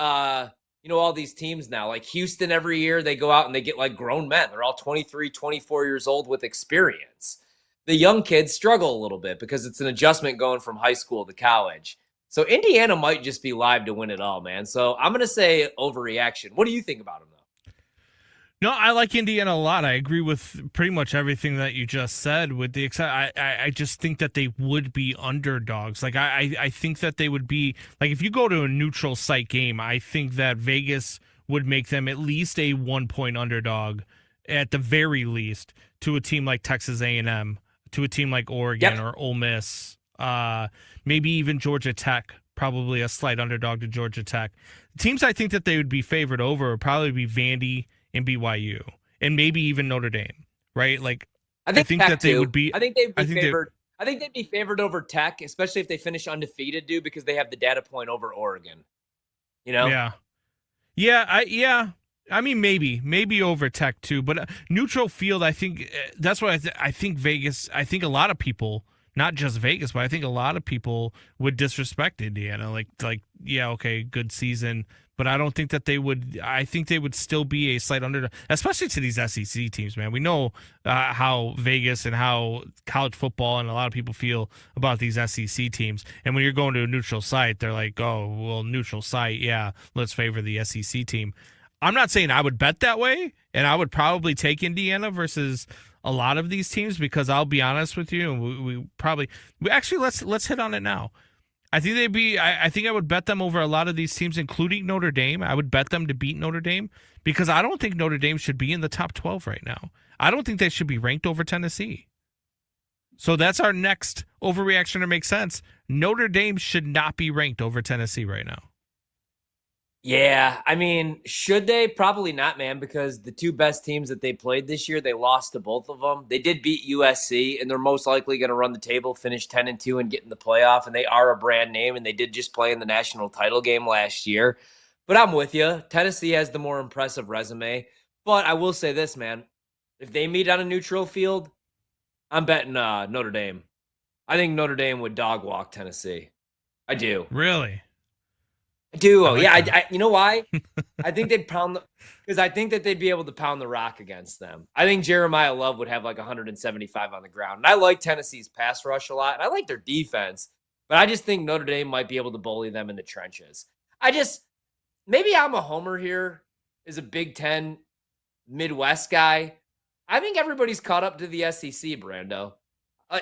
all these teams now. Like Houston, every year they go out and they get like grown men. They're all 23, 24 years old with experience. The young kids struggle a little bit because it's an adjustment going from high school to college. So Indiana might just be live to win it all, man. So I'm going to say overreaction. What do you think about him, though? No, I like Indiana a lot. I agree with pretty much everything that you just said. With the I just think that they would be underdogs. Like I think that they would be like if you go to a neutral site game, I think that Vegas would make them at least a 1-point underdog, at the very least, to a team like Texas A&M, to a team like Oregon or Ole Miss, maybe even Georgia Tech. Probably a slight underdog to Georgia Tech. Teams I think that they would be favored over would probably be Vandy and BYU, and maybe even Notre Dame, right? Like, I think that they would be. I think they'd be favored. I think they'd be favored over Tech, especially if they finish undefeated, dude, because they have the data point over Oregon. You know? Yeah. I mean, maybe over Tech too, but neutral field. I think that's what I think Vegas. I think a lot of people, not just Vegas, but I think a lot of people would disrespect Indiana. Like, yeah, okay, good season. But I don't think that they would. I think they would still be a slight underdog, especially to these SEC teams, man. We know how Vegas and how college football and a lot of people feel about these SEC teams. And when you're going to a neutral site, they're like, oh, well, neutral site, yeah, let's favor the SEC team. I'm not saying I would bet that way, and I would probably take Indiana versus a lot of these teams because I'll be honest with you, and let's hit on it now. I think I think I would bet them over a lot of these teams, including Notre Dame. I would bet them to beat Notre Dame because I don't think Notre Dame should be in the top 12 right now. I don't think they should be ranked over Tennessee. So that's our next overreaction to make sense. Notre Dame should not be ranked over Tennessee right now. Yeah, I mean, should they? Probably not, man, because the two best teams that they played this year, they lost to both of them. They did beat USC, and they're most likely going to run the table, finish 10-2, and get in the playoff, and they are a brand name, and they did just play in the national title game last year. But I'm with you. Tennessee has the more impressive resume. But I will say this, man. if they meet on a neutral field, I'm betting Notre Dame. I think Notre Dame would dog walk Tennessee. I do. Really? I do. I like Yeah. that. I you know why? I think they'd because I think that they'd be able to pound the rock against them. I think Jeremiah Love would have like 175 on the ground. And I like Tennessee's pass rush a lot. And I like their defense. But I just think Notre Dame might be able to bully them in the trenches. Maybe I'm a homer here as a Big Ten Midwest guy. I think everybody's caught up to the SEC, Brando.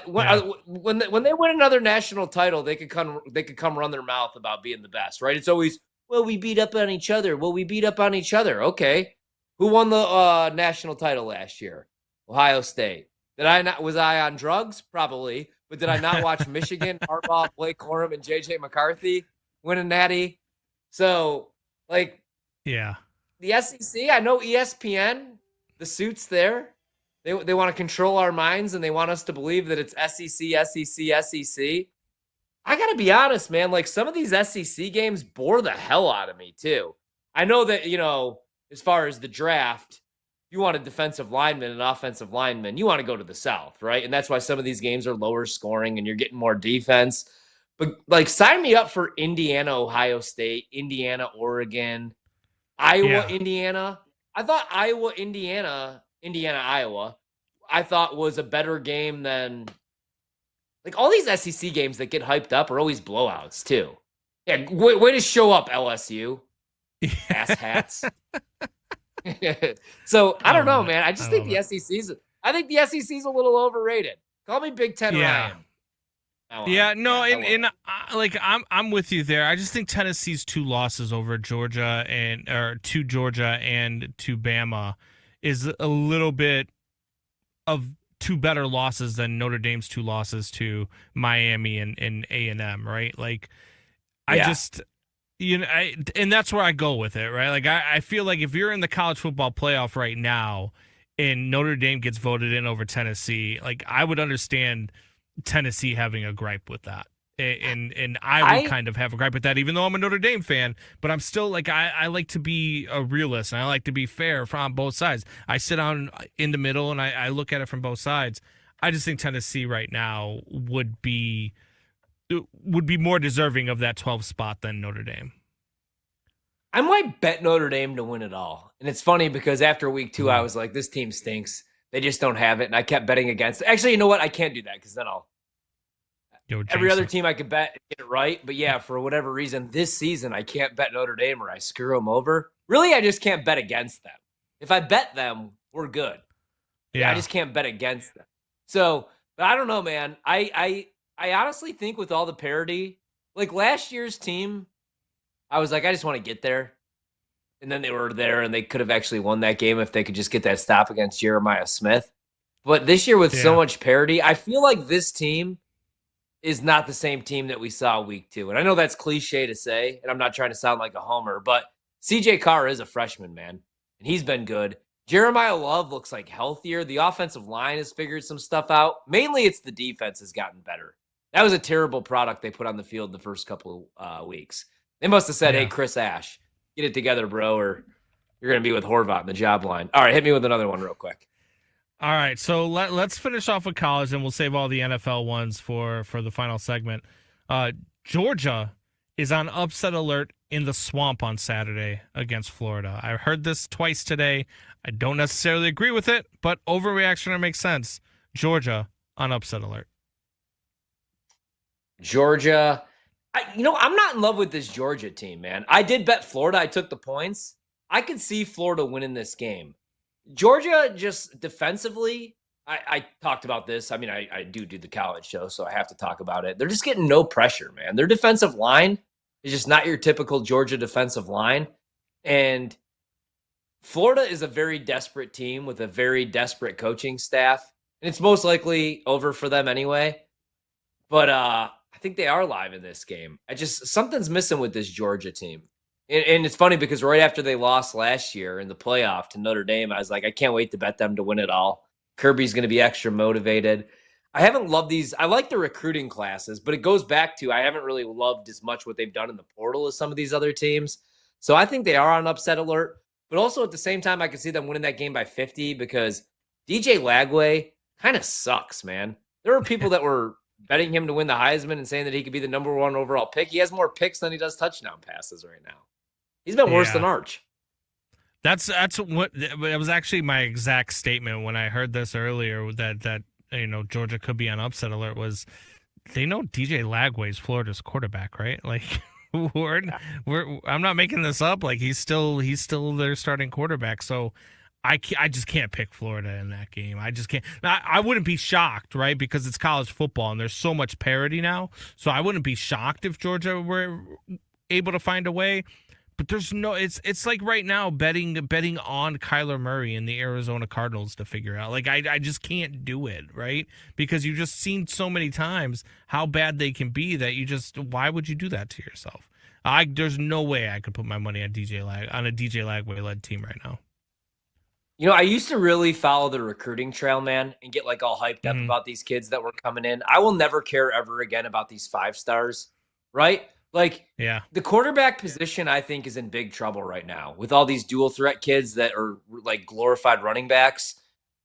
When they win another national title, they could come run their mouth about being the best, right? It's always, well, we beat up on each other. Okay. Who won the national title last year? Ohio State. Was I on drugs? Probably. But did I not watch Michigan, Harbaugh, Blake Corum, and JJ McCarthy win a natty? So, yeah. The SEC, I know ESPN, the suits there. They want to control our minds, and they want us to believe that it's SEC. I got to be honest, man. Some of these SEC games bore the hell out of me, too. I know that, as far as the draft, you want a defensive lineman and offensive lineman, you want to go to the South, right? And that's why some of these games are lower scoring and you're getting more defense. But, sign me up for Indiana, Ohio State, Indiana, Oregon, Iowa, Indiana. I thought Iowa, Indiana, Iowa, I thought was a better game than all these SEC games that get hyped up are always blowouts too. Yeah, way to show up, LSU. Ass hats. So I don't know, man. I just think the SEC's a little overrated. Call me Big Ten Ryan. I'm with you there. I just think Tennessee's 2 losses over Georgia and to Bama is a little bit of 2 better losses than Notre Dame's 2 losses to Miami and A&M, right? And that's where I go with it, right? I feel like if you're in the college football playoff right now and Notre Dame gets voted in over Tennessee, I would understand Tennessee having a gripe with that. And I would kind of have a gripe with that, even though I'm a Notre Dame fan. But I'm still I like to be a realist, and I like to be fair from both sides. I sit down in the middle, and I look at it from both sides. I just think Tennessee right now would be more deserving of that 12 spot than Notre Dame. I might bet Notre Dame to win it all. And it's funny because after week 2, I was like, this team stinks. They just don't have it. And I kept betting against it. Actually, you know what? I can't do that because then every other team I could bet and get it right. But yeah, for whatever reason, this season, I can't bet Notre Dame or I screw them over. Really, I just can't bet against them. If I bet them, we're good. Yeah, I just can't bet against them. So, but I don't know, man. I honestly think with all the parity, last year's team, I was like, I just want to get there. And then they were there and they could have actually won that game if they could just get that stop against Jeremiah Smith. But this year with so much parity, I feel like this team is not the same team that we saw week 2. And I know that's cliche to say, and I'm not trying to sound like a homer, but CJ Carr is a freshman, man. And he's been good. Jeremiah Love looks like healthier. The offensive line has figured some stuff out. Mainly it's the defense has gotten better. That was a terrible product they put on the field the first couple of weeks. They must have said, hey, Chris Ash, get it together, bro, or you're going to be with Horvat in the job line. All right, hit me with another one real quick. All right, so let's finish off with college, and we'll save all the NFL ones for the final segment. Georgia is on upset alert in the swamp on Saturday against Florida. I heard this twice today. I don't necessarily agree with it, but overreaction makes sense. Georgia on upset alert. Georgia. I'm not in love with this Georgia team, man. I did bet Florida. I took the points. I could see Florida winning this game. Georgia just defensively, I talked about this. I mean, I do the college show, so I have to talk about it. They're just getting no pressure, man. Their defensive line is just not your typical Georgia defensive line. And Florida is a very desperate team with a very desperate coaching staff. And it's most likely over for them anyway. But I think they are live in this game. Something's missing with this Georgia team. And it's funny because right after they lost last year in the playoff to Notre Dame, I was like, I can't wait to bet them to win it all. Kirby's going to be extra motivated. I haven't loved these. I like the recruiting classes, but it goes back to I haven't really loved as much what they've done in the portal as some of these other teams. So I think they are on upset alert. But also at the same time, I can see them winning that game by 50 because DJ Lagway kind of sucks, man. There were people that were betting him to win the Heisman and saying that he could be the number 1 overall pick. He has more picks than he does touchdown passes right now. He's been worse than Arch. That's what it was actually my exact statement when I heard this earlier that Georgia could be on upset alert. Was they know DJ Lagway's Florida's quarterback, right? Like I'm not making this up. Like he's still their starting quarterback. So I just can't pick Florida in that game. I just can't. I wouldn't be shocked, right? Because it's college football and there's so much parity now. So I wouldn't be shocked if Georgia were able to find a way. But there's no. It's like right now betting on Kyler Murray and the Arizona Cardinals to figure out. Like I just can't do it, right? Because you've just seen so many times how bad they can be that why would you do that to yourself? There's no way I could put my money on a DJ Lagway led team right now. I used to really follow the recruiting trail, man, and get like all hyped up about these kids that were coming in. I will never care ever again about these 5 stars, right? Like, the quarterback position, I think, is in big trouble right now with all these dual threat kids that are like glorified running backs.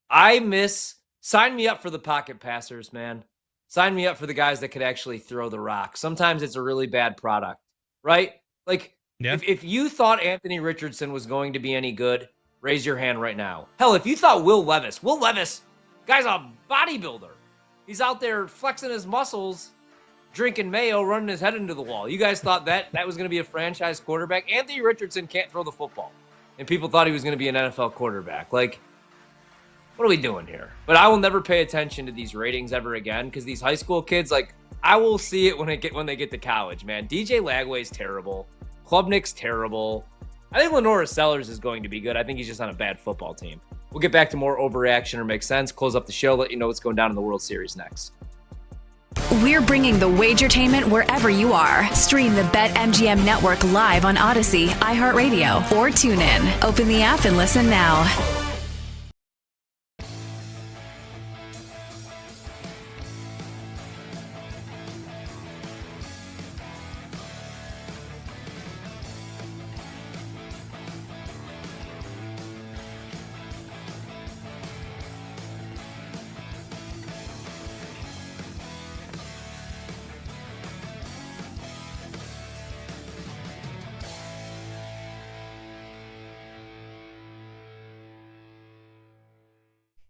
Sign me up for the pocket passers, man. Sign me up for the guys that could actually throw the rock. Sometimes it's a really bad product, right? Like, if you thought Anthony Richardson was going to be any good, raise your hand right now. Hell, if you thought Will Levis, guy's a bodybuilder. He's out there flexing his muscles, drinking mayo, running his head into the wall. You guys thought that was going to be a franchise quarterback? Anthony Richardson can't throw the football. And people thought he was going to be an NFL quarterback. Like, what are we doing here? But I will never pay attention to these ratings ever again because these high school kids, like, I will see it when they get to college, man. DJ Lagway's terrible. Klubnik's terrible. I think Lenora Sellers is going to be good. I think he's just on a bad football team. We'll get back to more overreaction or make sense. Close up the show. Let you know what's going down in the World Series next. We're bringing the Wagertainment wherever you are. Stream the BetMGM network live on Odyssey, iHeartRadio, or TuneIn. Open the app and listen now.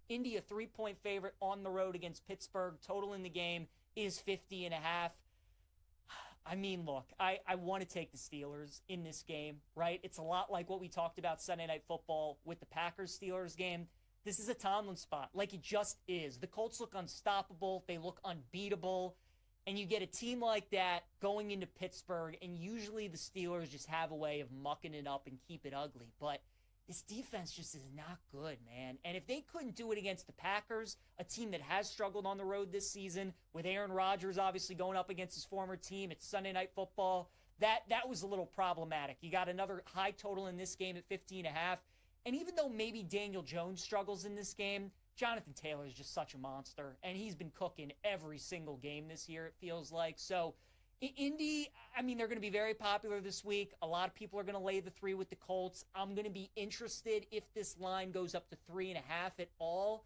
Indy, a 3-point favorite on the road against Pittsburgh. Total in the game is 50.5. I mean, look, I want to take the Steelers in this game, right? It's a lot like what we talked about Sunday Night Football with the Packers-Steelers game. This is a Tomlin spot, like it just is. The Colts look unstoppable. They look unbeatable. And you get a team like that going into Pittsburgh, and usually the Steelers just have a way of mucking it up and keep it ugly. But this defense just is not good, man. And if they couldn't do it against the Packers, a team that has struggled on the road this season, with Aaron Rodgers obviously going up against his former team, it's Sunday Night Football, that was a little problematic. You got another high total in this game at 50.5. And even though maybe Daniel Jones struggles in this game, Jonathan Taylor is just such a monster. And he's been cooking every single game this year, it feels like. So Indy, I mean, they're going to be very popular this week. A lot of people are going to lay the 3 with the Colts. I'm going to be interested if this line goes up to 3.5 at all.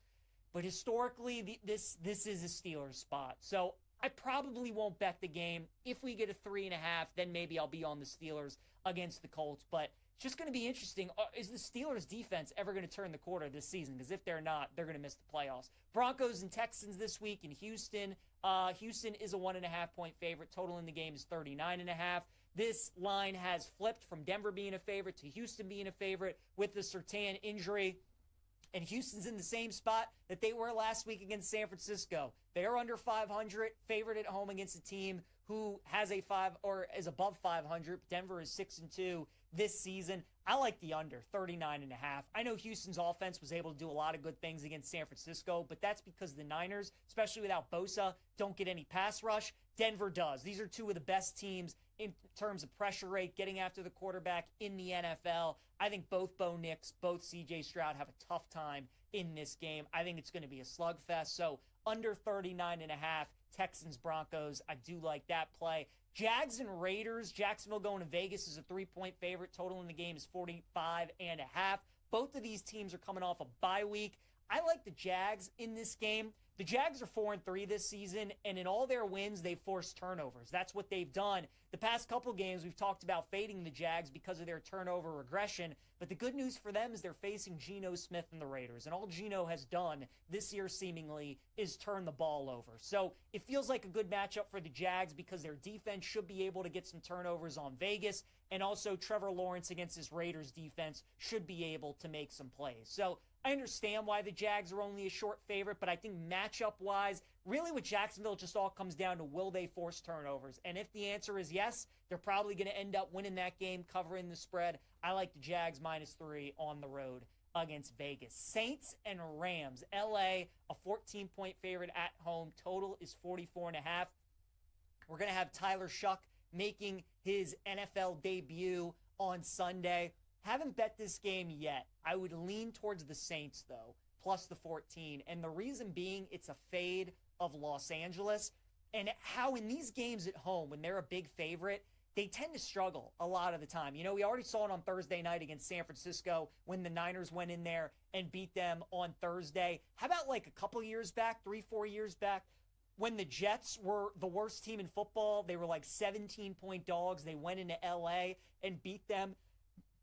But historically, this is a Steelers spot. So I probably won't bet the game. If we get a 3.5, then maybe I'll be on the Steelers against the Colts. But it's just going to be interesting. Is the Steelers defense ever going to turn the corner this season? Because if they're not, they're going to miss the playoffs. Broncos and Texans this week in Houston. Houston is a 1.5-point favorite. Total in the game is 39.5. This line has flipped from Denver being a favorite to Houston being a favorite with the Surtain injury. And Houston's in the same spot that they were last week against San Francisco. They're under 500, favored at home against a team who has a 5 or is above 500. Denver is 6-2 this season. I like the under 39.5. I know Houston's offense was able to do a lot of good things against San Francisco, but that's because the Niners, especially without Bosa, don't get any pass rush. Denver does. These are two of the best teams in terms of pressure rate, getting after the quarterback in the NFL. I think both Bo Nix, both C.J. Stroud have a tough time in this game. I think it's going to be a slugfest. So under 39.5, Texans, Broncos, I do like that play. Jags and Raiders, Jacksonville going to Vegas is a 3-point favorite. Total in the game is 45.5. Both of these teams are coming off a bye week. I like the Jags in this game. The Jags are 4-3 this season, and in all their wins, they've forced turnovers. That's what they've done. The past couple games, we've talked about fading the Jags because of their turnover regression, but the good news for them is they're facing Geno Smith and the Raiders, and all Geno has done this year seemingly is turn the ball over. So it feels like a good matchup for the Jags because their defense should be able to get some turnovers on Vegas, and also Trevor Lawrence against his Raiders defense should be able to make some plays. So I understand why the Jags are only a short favorite, but I think matchup-wise, really with Jacksonville, it just all comes down to will they force turnovers. And if the answer is yes, they're probably going to end up winning that game, covering the spread. I like the Jags -3 on the road against Vegas. Saints and Rams. LA, a 14-point favorite at home. Total is 44.5. We're going to have Tyler Shuck making his NFL debut on Sunday. Haven't bet this game yet. I would lean towards the Saints, though, plus the 14. And the reason being, it's a fade of Los Angeles. And how in these games at home, when they're a big favorite, they tend to struggle a lot of the time. You know, we already saw it on Thursday night against San Francisco when the Niners went in there and beat them on Thursday. How about like a couple years back, 3-4 years back, when the Jets were the worst team in football? They were like 17-point dogs. They went into L.A. and beat them.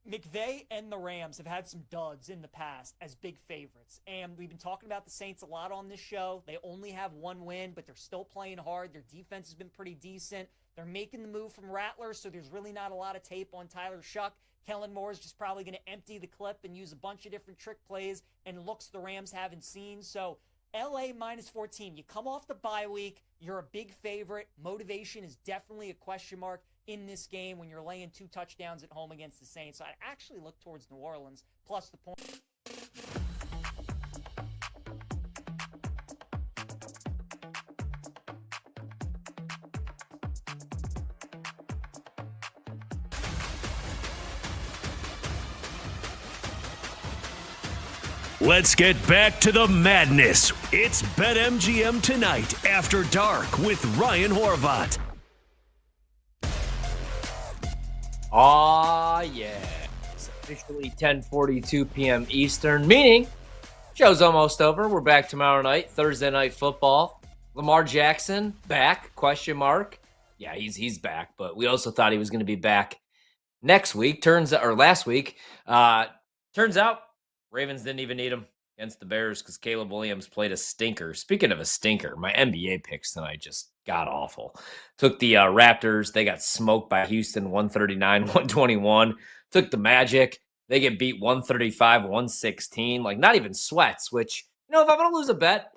McVay and the Rams have had some duds in the past as big favorites. And we've been talking about the Saints a lot on this show. They only have one win, but they're still playing hard. Their defense has been pretty decent. They're making the move from Rattler, so there's really not a lot of tape on Tyler Shuck. Kellen Moore is just probably going to empty the clip and use a bunch of different trick plays and looks the Rams haven't seen. So LA -14. You come off the bye week. You're a big favorite. Motivation is definitely a question mark in this game when you're laying 2 touchdowns at home against the Saints. So I actually look towards New Orleans plus the point. Let's get back to the madness. It's BetMGM Tonight After Dark with Ryan Horvat. Aw, yeah. It's officially 10:42 p.m. Eastern, meaning show's almost over. We're back tomorrow night, Thursday Night Football. Lamar Jackson back, question mark. Yeah, he's back, but we also thought he was going to be back next week. Last week. Turns out Ravens didn't even need him against the Bears because Caleb Williams played a stinker. Speaking of a stinker, my NBA picks tonight just got awful. Took the Raptors. They got smoked by Houston, 139-121. Took the Magic. They get beat 135-116. Like, not even sweats, which, you know, if I'm going to lose a bet,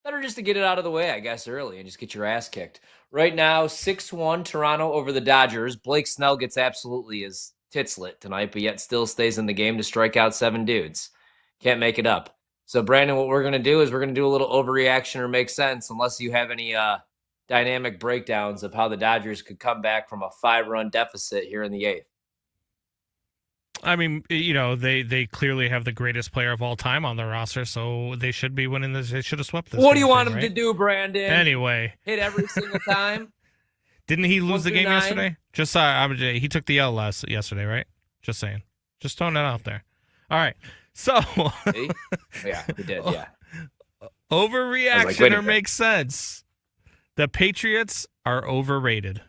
better just to get it out of the way, I guess, early and just get your ass kicked. Right now, 6-1 Toronto over the Dodgers. Blake Snell gets absolutely his tits lit tonight, but yet still stays in the game to strike out 7 dudes. Can't make it up. So, Brandon, what we're going to do is we're going to do a little overreaction or make sense, unless you have any dynamic breakdowns of how the Dodgers could come back from a 5-run deficit here in the 8th. I mean, you know, they clearly have the greatest player of all time on their roster, so they should be winning this. They should have swept this. What do you want thing, him right? to do, Brandon? Anyway. Hit every single time? Didn't he lose the game 1-9? yesterday? Just he took the L yesterday, right? Just saying. Just throwing that out there. All right. So. Yeah, he did, yeah. Overreaction or makes sense. The Patriots are overrated.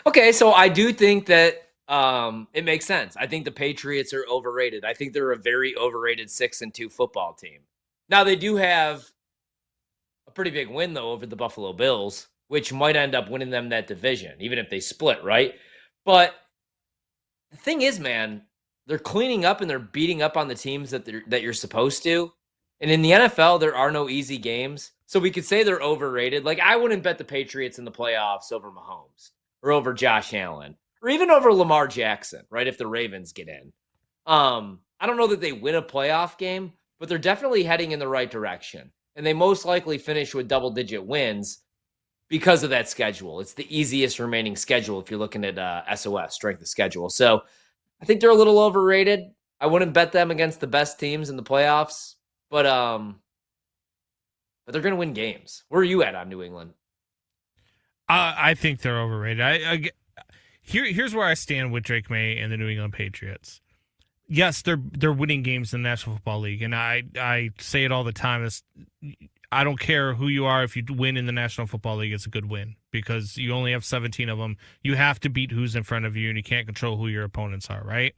Okay, so I do think that it makes sense. I think the Patriots are overrated. I think they're a very overrated 6-2 football team. Now, they do have a pretty big win, though, over the Buffalo Bills, which might end up winning them that division, even if they split, right? But the thing is, man, they're cleaning up and they're beating up on the teams that you're supposed to. And in the NFL, there are no easy games. So we could say they're overrated. Like, I wouldn't bet the Patriots in the playoffs over Mahomes or over Josh Allen or even over Lamar Jackson, right, if the Ravens get in. I don't know that they win a playoff game, but they're definitely heading in the right direction. And they most likely finish with double-digit wins because of that schedule. It's the easiest remaining schedule if you're looking at SOS, strength of schedule. So I think they're a little overrated. I wouldn't bet them against the best teams in the playoffs, but they're going to win games. Where are you at on New England? I think they're overrated. Here's where I stand with Drake May and the New England Patriots. yes, they're winning games in the National Football League, and I say it all the time. I don't care who you are. If you win in the National Football League, it's a good win because you only have 17 of them. You have to beat who's in front of you, and you can't control who your opponents are, right?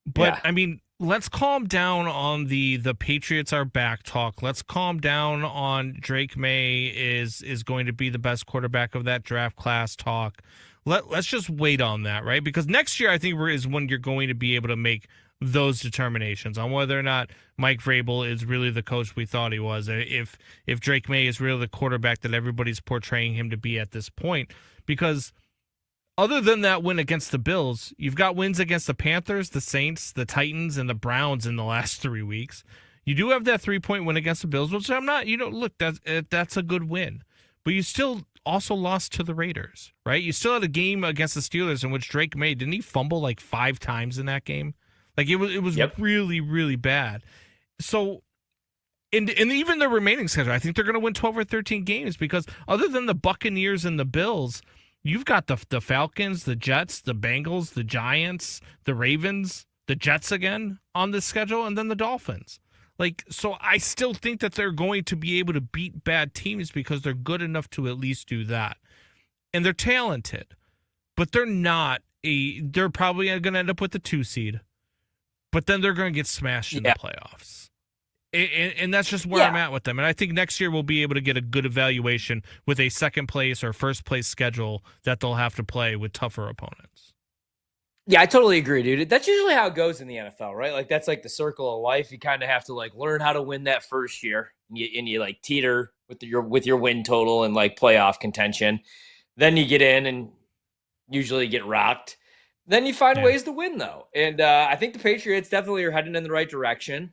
But, I mean, let's calm down on the Patriots are back talk. Let's calm down on Drake May is going to be the best quarterback of that draft class talk. Let's just wait on that, right? Because next year, I think, is when you're going to be able to make those determinations on whether or not Mike Vrabel is really the coach we thought he was. If Drake May is really the quarterback that everybody's portraying him to be at this point. Because other than that win against the Bills, you've got wins against the Panthers, the Saints, the Titans, and the Browns in the last 3 weeks. You do have that 3-point win against the Bills, which I'm not, look, that's a good win. But you still also lost to the Raiders, right? You still had a game against the Steelers in which Drake May, didn't he fumble like 5 times in that game? Like it was really, really bad. So, and even the remaining schedule, I think they're going to win 12 or 13 games because other than the Buccaneers and the Bills, you've got the Falcons, the Jets, the Bengals, the Giants, the Ravens, the Jets again on this schedule, and then the Dolphins. Like, so I still think that they're going to be able to beat bad teams because they're good enough to at least do that. And they're talented, but they're probably going to end up with the 2 seed. But then they're going to get smashed in the playoffs. And that's just where I'm at with them. And I think next year we'll be able to get a good evaluation with a second place or first place schedule that they'll have to play with tougher opponents. Yeah, I totally agree, dude. That's usually how it goes in the NFL, right? Like that's like the circle of life. You kind of have to like learn how to win that first year, and you like teeter with your win total and like playoff contention. Then you get in and usually get rocked. Then you find ways to win, though. And I think the Patriots definitely are heading in the right direction.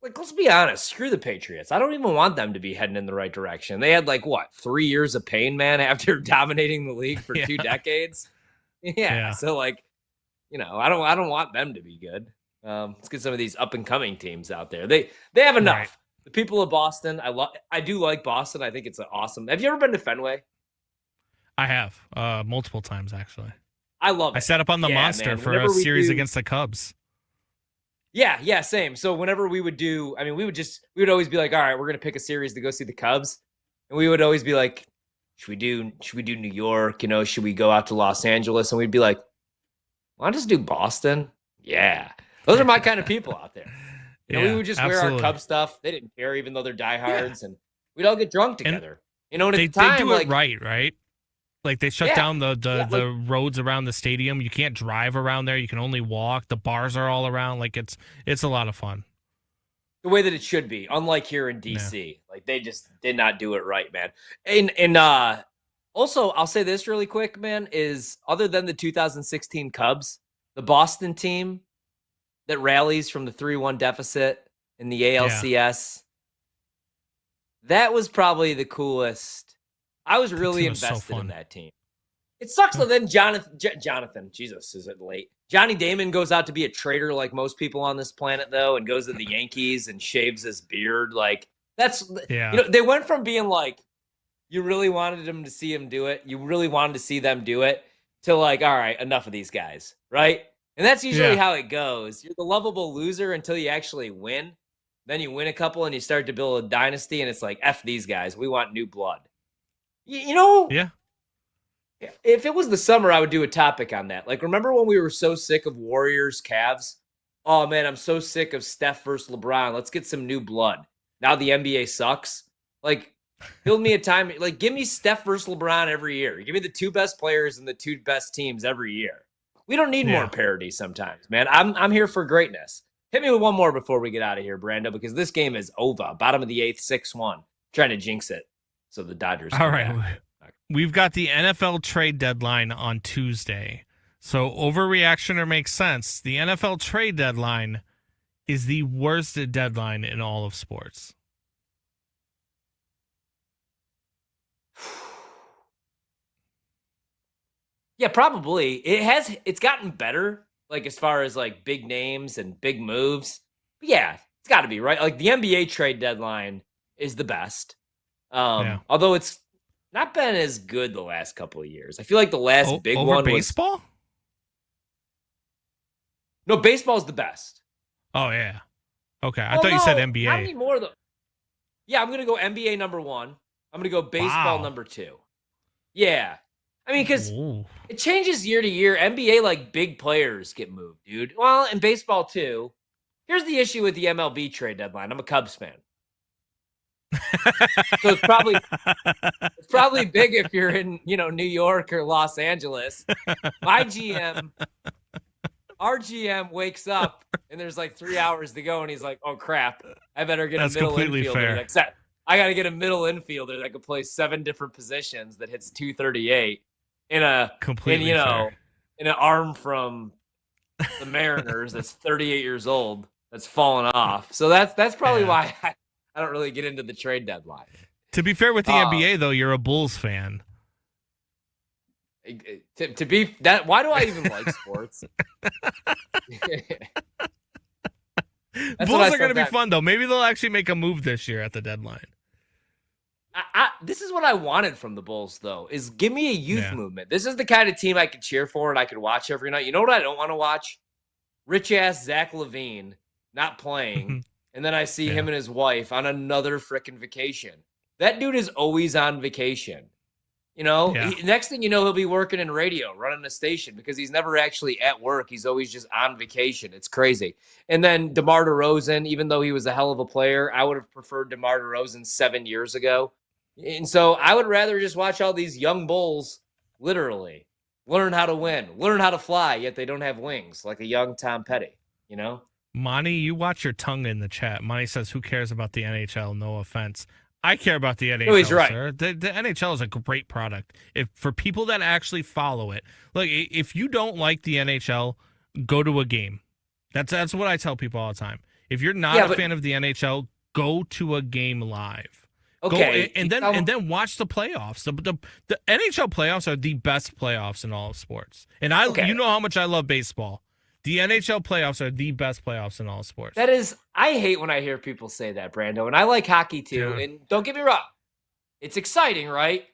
Like, let's be honest. Screw the Patriots. I don't even want them to be heading in the right direction. They had, 3 years of pain, man, after dominating the league for 2 decades? Yeah. So, I don't want them to be good. Let's get some of these up-and-coming teams out there. They have enough. Right. The people of Boston, I do like Boston. I think it's awesome. Have you ever been to Fenway? I have. Multiple times, actually. I love it. I sat up on the Monster for a series against the Cubs. Yeah, same. So whenever we would do, we would always be like, all right, we're going to pick a series to go see the Cubs. And we would always be like, should we do New York? Should we go out to Los Angeles? And we'd be like, why not just do Boston? Yeah. Those are my kind of people out there. We would just wear our Cub stuff. They didn't care, even though they're diehards. And we'd all get drunk together. And at the time, they do it right? Like they shut down the roads around the stadium. You can't drive around there. You can only walk. The bars are all around. Like it's a lot of fun. The way that it should be, unlike here in DC. Like they just did not do it right, man. And also, I'll say this really quick, man, is other than the 2016 Cubs, the Boston team that rallies from the 3-1 deficit in the ALCS, that was probably the coolest. I was really invested in that team. It sucks though. Then Jonathan, Jesus, is it late? Johnny Damon goes out to be a traitor like most people on this planet, though, and goes to the Yankees and shaves his beard. Like they went from being like, you really wanted them to see him do it, you really wanted to see them do it, to like, all right, enough of these guys, right? And that's usually how it goes. You're the lovable loser until you actually win. Then you win a couple and you start to build a dynasty, and it's like, F these guys, we want new blood. Yeah. If it was the summer, I would do a topic on that. Like, remember when we were so sick of Warriors, Cavs? Oh, man, I'm so sick of Steph versus LeBron. Let's get some new blood. Now the NBA sucks. Like, build me a time. Like, give me Steph versus LeBron every year. Give me the 2 best players and the 2 best teams every year. We don't need more parity sometimes, man. I'm here for greatness. Hit me with one more before we get out of here, Brando, because this game is over. Bottom of the 8th, 6-1. Trying to jinx it. So the Dodgers. All right. We've got the NFL trade deadline on Tuesday. So overreaction or makes sense. The NFL trade deadline is the worst deadline in all of sports. Yeah, probably. It's gotten better, like as far as like big names and big moves. But yeah, it's got to be, right? Like the NBA trade deadline is the best. Although it's not been as good the last couple of years. I feel like the last big one was baseball. No, baseball's the best. Oh yeah. Okay, I thought you said NBA. Not anymore though. Yeah, I'm going to go NBA number 1. I'm going to go baseball Wow. number 2. Yeah. I mean, because it changes year to year. NBA, like, big players get moved, dude. Well, in baseball, too. Here's the issue with the MLB trade deadline. I'm a Cubs fan. So it's probably big if you're in, New York or Los Angeles. Our GM wakes up, and there's, like, 3 hours to go, and he's like, oh, crap. I better get That's a middle completely infielder. fair. I got to get a middle infielder that can play 7 different positions that hits 238 in an arm from the Mariners that's 38 years old that's fallen off. So that's probably why I don't really get into the trade deadline. To be fair with the NBA, though, you're a Bulls fan. To be that, why do I even like sports? Bulls are going to be fun, though. Maybe they'll actually make a move this year at the deadline. This is what I wanted from the Bulls, though, is give me a youth movement. This is the kind of team I could cheer for and I could watch every night. You know what I don't want to watch? Rich-ass Zach LaVine not playing, and then I see him and his wife on another freaking vacation. That dude is always on vacation. Next thing you know, he'll be working in radio, running a station because he's never actually at work. He's always just on vacation. It's crazy. And then DeMar DeRozan, even though he was a hell of a player, I would have preferred DeMar DeRozan 7 years ago. And so I would rather just watch all these young Bulls literally learn how to win, learn how to fly, yet they don't have wings like a young Tom Petty, Monty, you watch your tongue in the chat. Monty says, who cares about the NHL? No offense. I care about the NHL, he's right. sir. The NHL is a great product. For people that actually follow it, look, if you don't like the NHL, go to a game. That's what I tell people all the time. If you're not a fan of the NHL, go to a game live. Okay, go, and then watch the playoffs. The NHL playoffs are the best playoffs in all of sports. And you know how much I love baseball. The NHL playoffs are the best playoffs in all sports. That is, I hate when I hear people say that, Brando, and I like hockey too. Yeah. And don't get me wrong, it's exciting, right?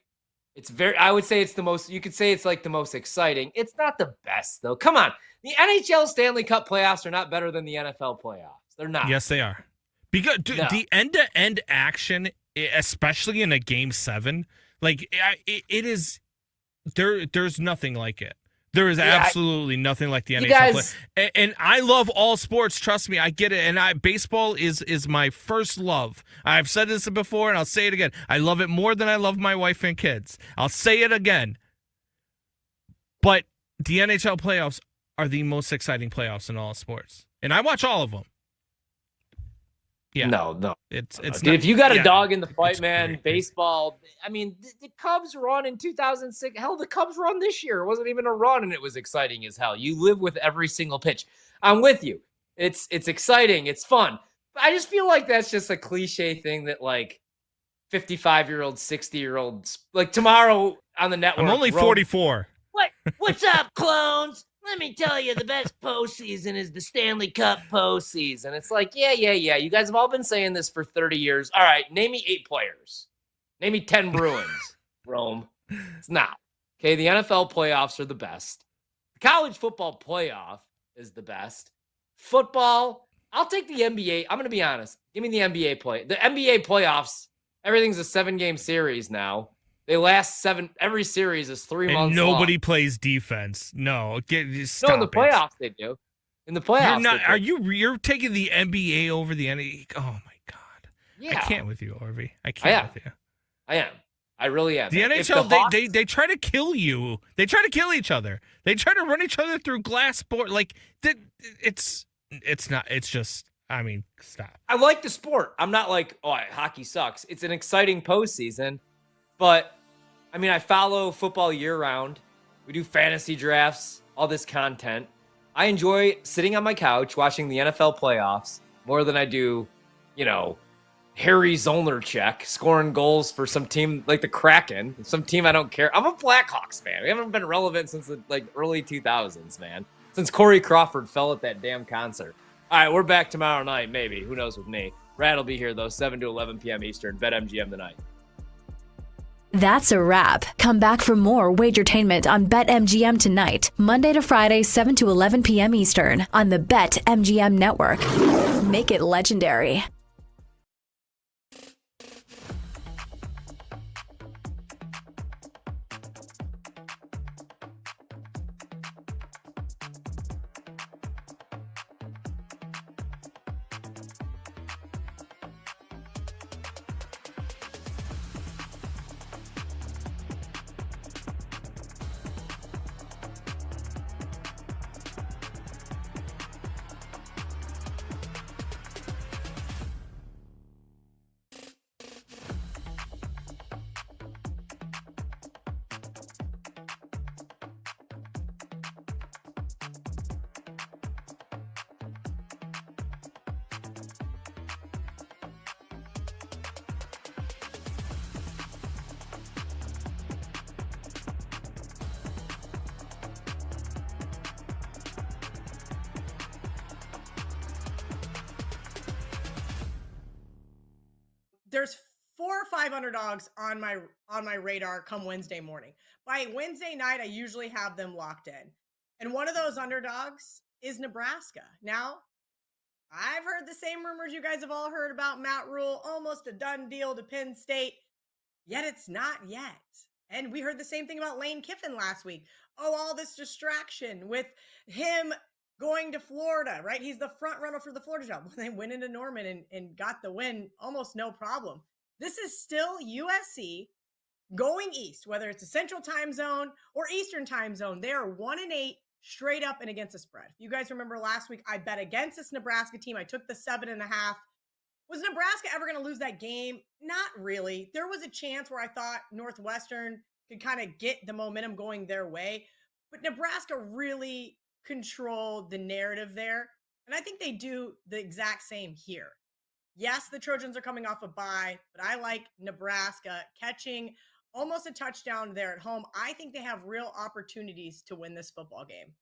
I would say it's the most, you could say it's like the most exciting. It's not the best though. Come on. The NHL Stanley Cup playoffs are not better than the NFL playoffs. They're not. Yes, they are. Because the end-to-end action, especially in a game 7, like it is, there's nothing like it. There is absolutely nothing like the NHL play. And I love all sports. Trust me, I get it. And baseball is my first love. I've said this before, and I'll say it again. I love it more than I love my wife and kids. I'll say it again. But the NHL playoffs are the most exciting playoffs in all sports. And I watch all of them. Yeah. No. It's dude, if you got a dog in the fight, man, baseball. I mean, the Cubs run in 2006. Hell, the Cubs run this year. It wasn't even a run, and it was exciting as hell. You live with every single pitch. I'm with you. It's exciting. It's fun. But I just feel like that's just a cliche thing that like 55-year-olds, 60-year-olds, like tomorrow on the network. I'm only 44. What's up, clones? Let me tell you, the best postseason is the Stanley Cup postseason. It's like, yeah. You guys have all been saying this for 30 years. All right, name me 8 players. Name me 10 Bruins, Rome. It's not. Okay, the NFL playoffs are the best. The college football playoff is the best. Football, I'll take the NBA. I'm going to be honest. Give me the NBA play. The NBA playoffs, everything's a 7-game series now. They last 7. Every series is 3 months. And nobody long. plays defense. No, stop. No, in the playoffs they do. In the playoffs, you're taking the NBA over the NBA? Oh my god! Yeah, I can't with you, Orby. I can't with you. I am. I really am. The NHL, they try to kill you. They try to kill each other. They try to run each other through glass board. Like it's not. It's just. I mean, stop. I like the sport. I'm not like, hockey sucks. It's an exciting postseason. But, I mean, I follow football year-round. We do fantasy drafts, all this content. I enjoy sitting on my couch watching the NFL playoffs more than I do, Harry Zollnercheck scoring goals for some team like the Kraken, some team I don't care. I'm a Blackhawks fan. We haven't been relevant since the early 2000s, man. Since Corey Crawford fell at that damn concert. All right, we're back tomorrow night, maybe. Who knows with me. Brad will be here, though, 7 to 11 p.m. Eastern. BetMGM tonight. That's a wrap. Come back for more Wagertainment on BetMGM tonight, Monday to Friday, 7 to 11 p.m. Eastern on the BetMGM network. Make it legendary. There's 4 or 5 underdogs on my radar come Wednesday morning. By Wednesday night, I usually have them locked in. And one of those underdogs is Nebraska. Now, I've heard the same rumors you guys have all heard about Matt Rule, almost a done deal to Penn State, yet it's not yet. And we heard the same thing about Lane Kiffin last week. Oh, all this distraction with him going to Florida, right? He's the front runner for the Florida job. They went into Norman and got the win almost no problem. This is still USC going east, whether it's a central time zone or eastern time zone. They are 1-8 straight up and against the spread. If you guys remember last week, I bet against this Nebraska team. I took the 7.5. Was Nebraska ever going to lose that game? Not really. There was a chance where I thought Northwestern could kind of get the momentum going their way, but Nebraska really controlled the narrative there. And I think they do the exact same here. Yes, the Trojans are coming off a bye, but I like Nebraska catching almost a touchdown there at home. I think they have real opportunities to win this football game.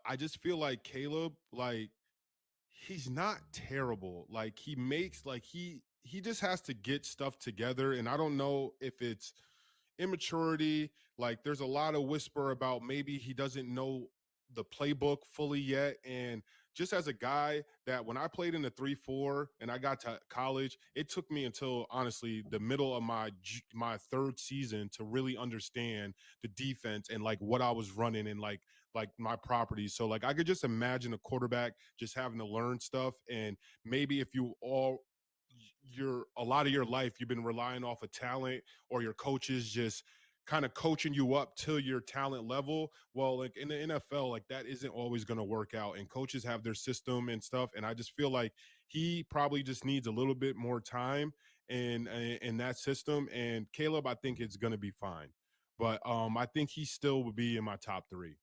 I just feel like Caleb, like he's not terrible. Like he makes like he just has to get stuff together. And I don't know if it's immaturity. Like there's a lot of whisper about maybe he doesn't know the playbook fully yet. And just as a guy that when I played in the 3-4 and I got to college, it took me until honestly the middle of my third season to really understand the defense and like what I was running and like my properties. So like I could just imagine a quarterback just having to learn stuff. And maybe if you a lot of your life you've been relying off of talent or your coaches just kind of coaching you up to your talent level, well, like in the NFL, like that isn't always going to work out, and coaches have their system and stuff. And I just feel like he probably just needs a little bit more time in that system. And Caleb, I think it's going to be fine, but I think he still would be in my top 3.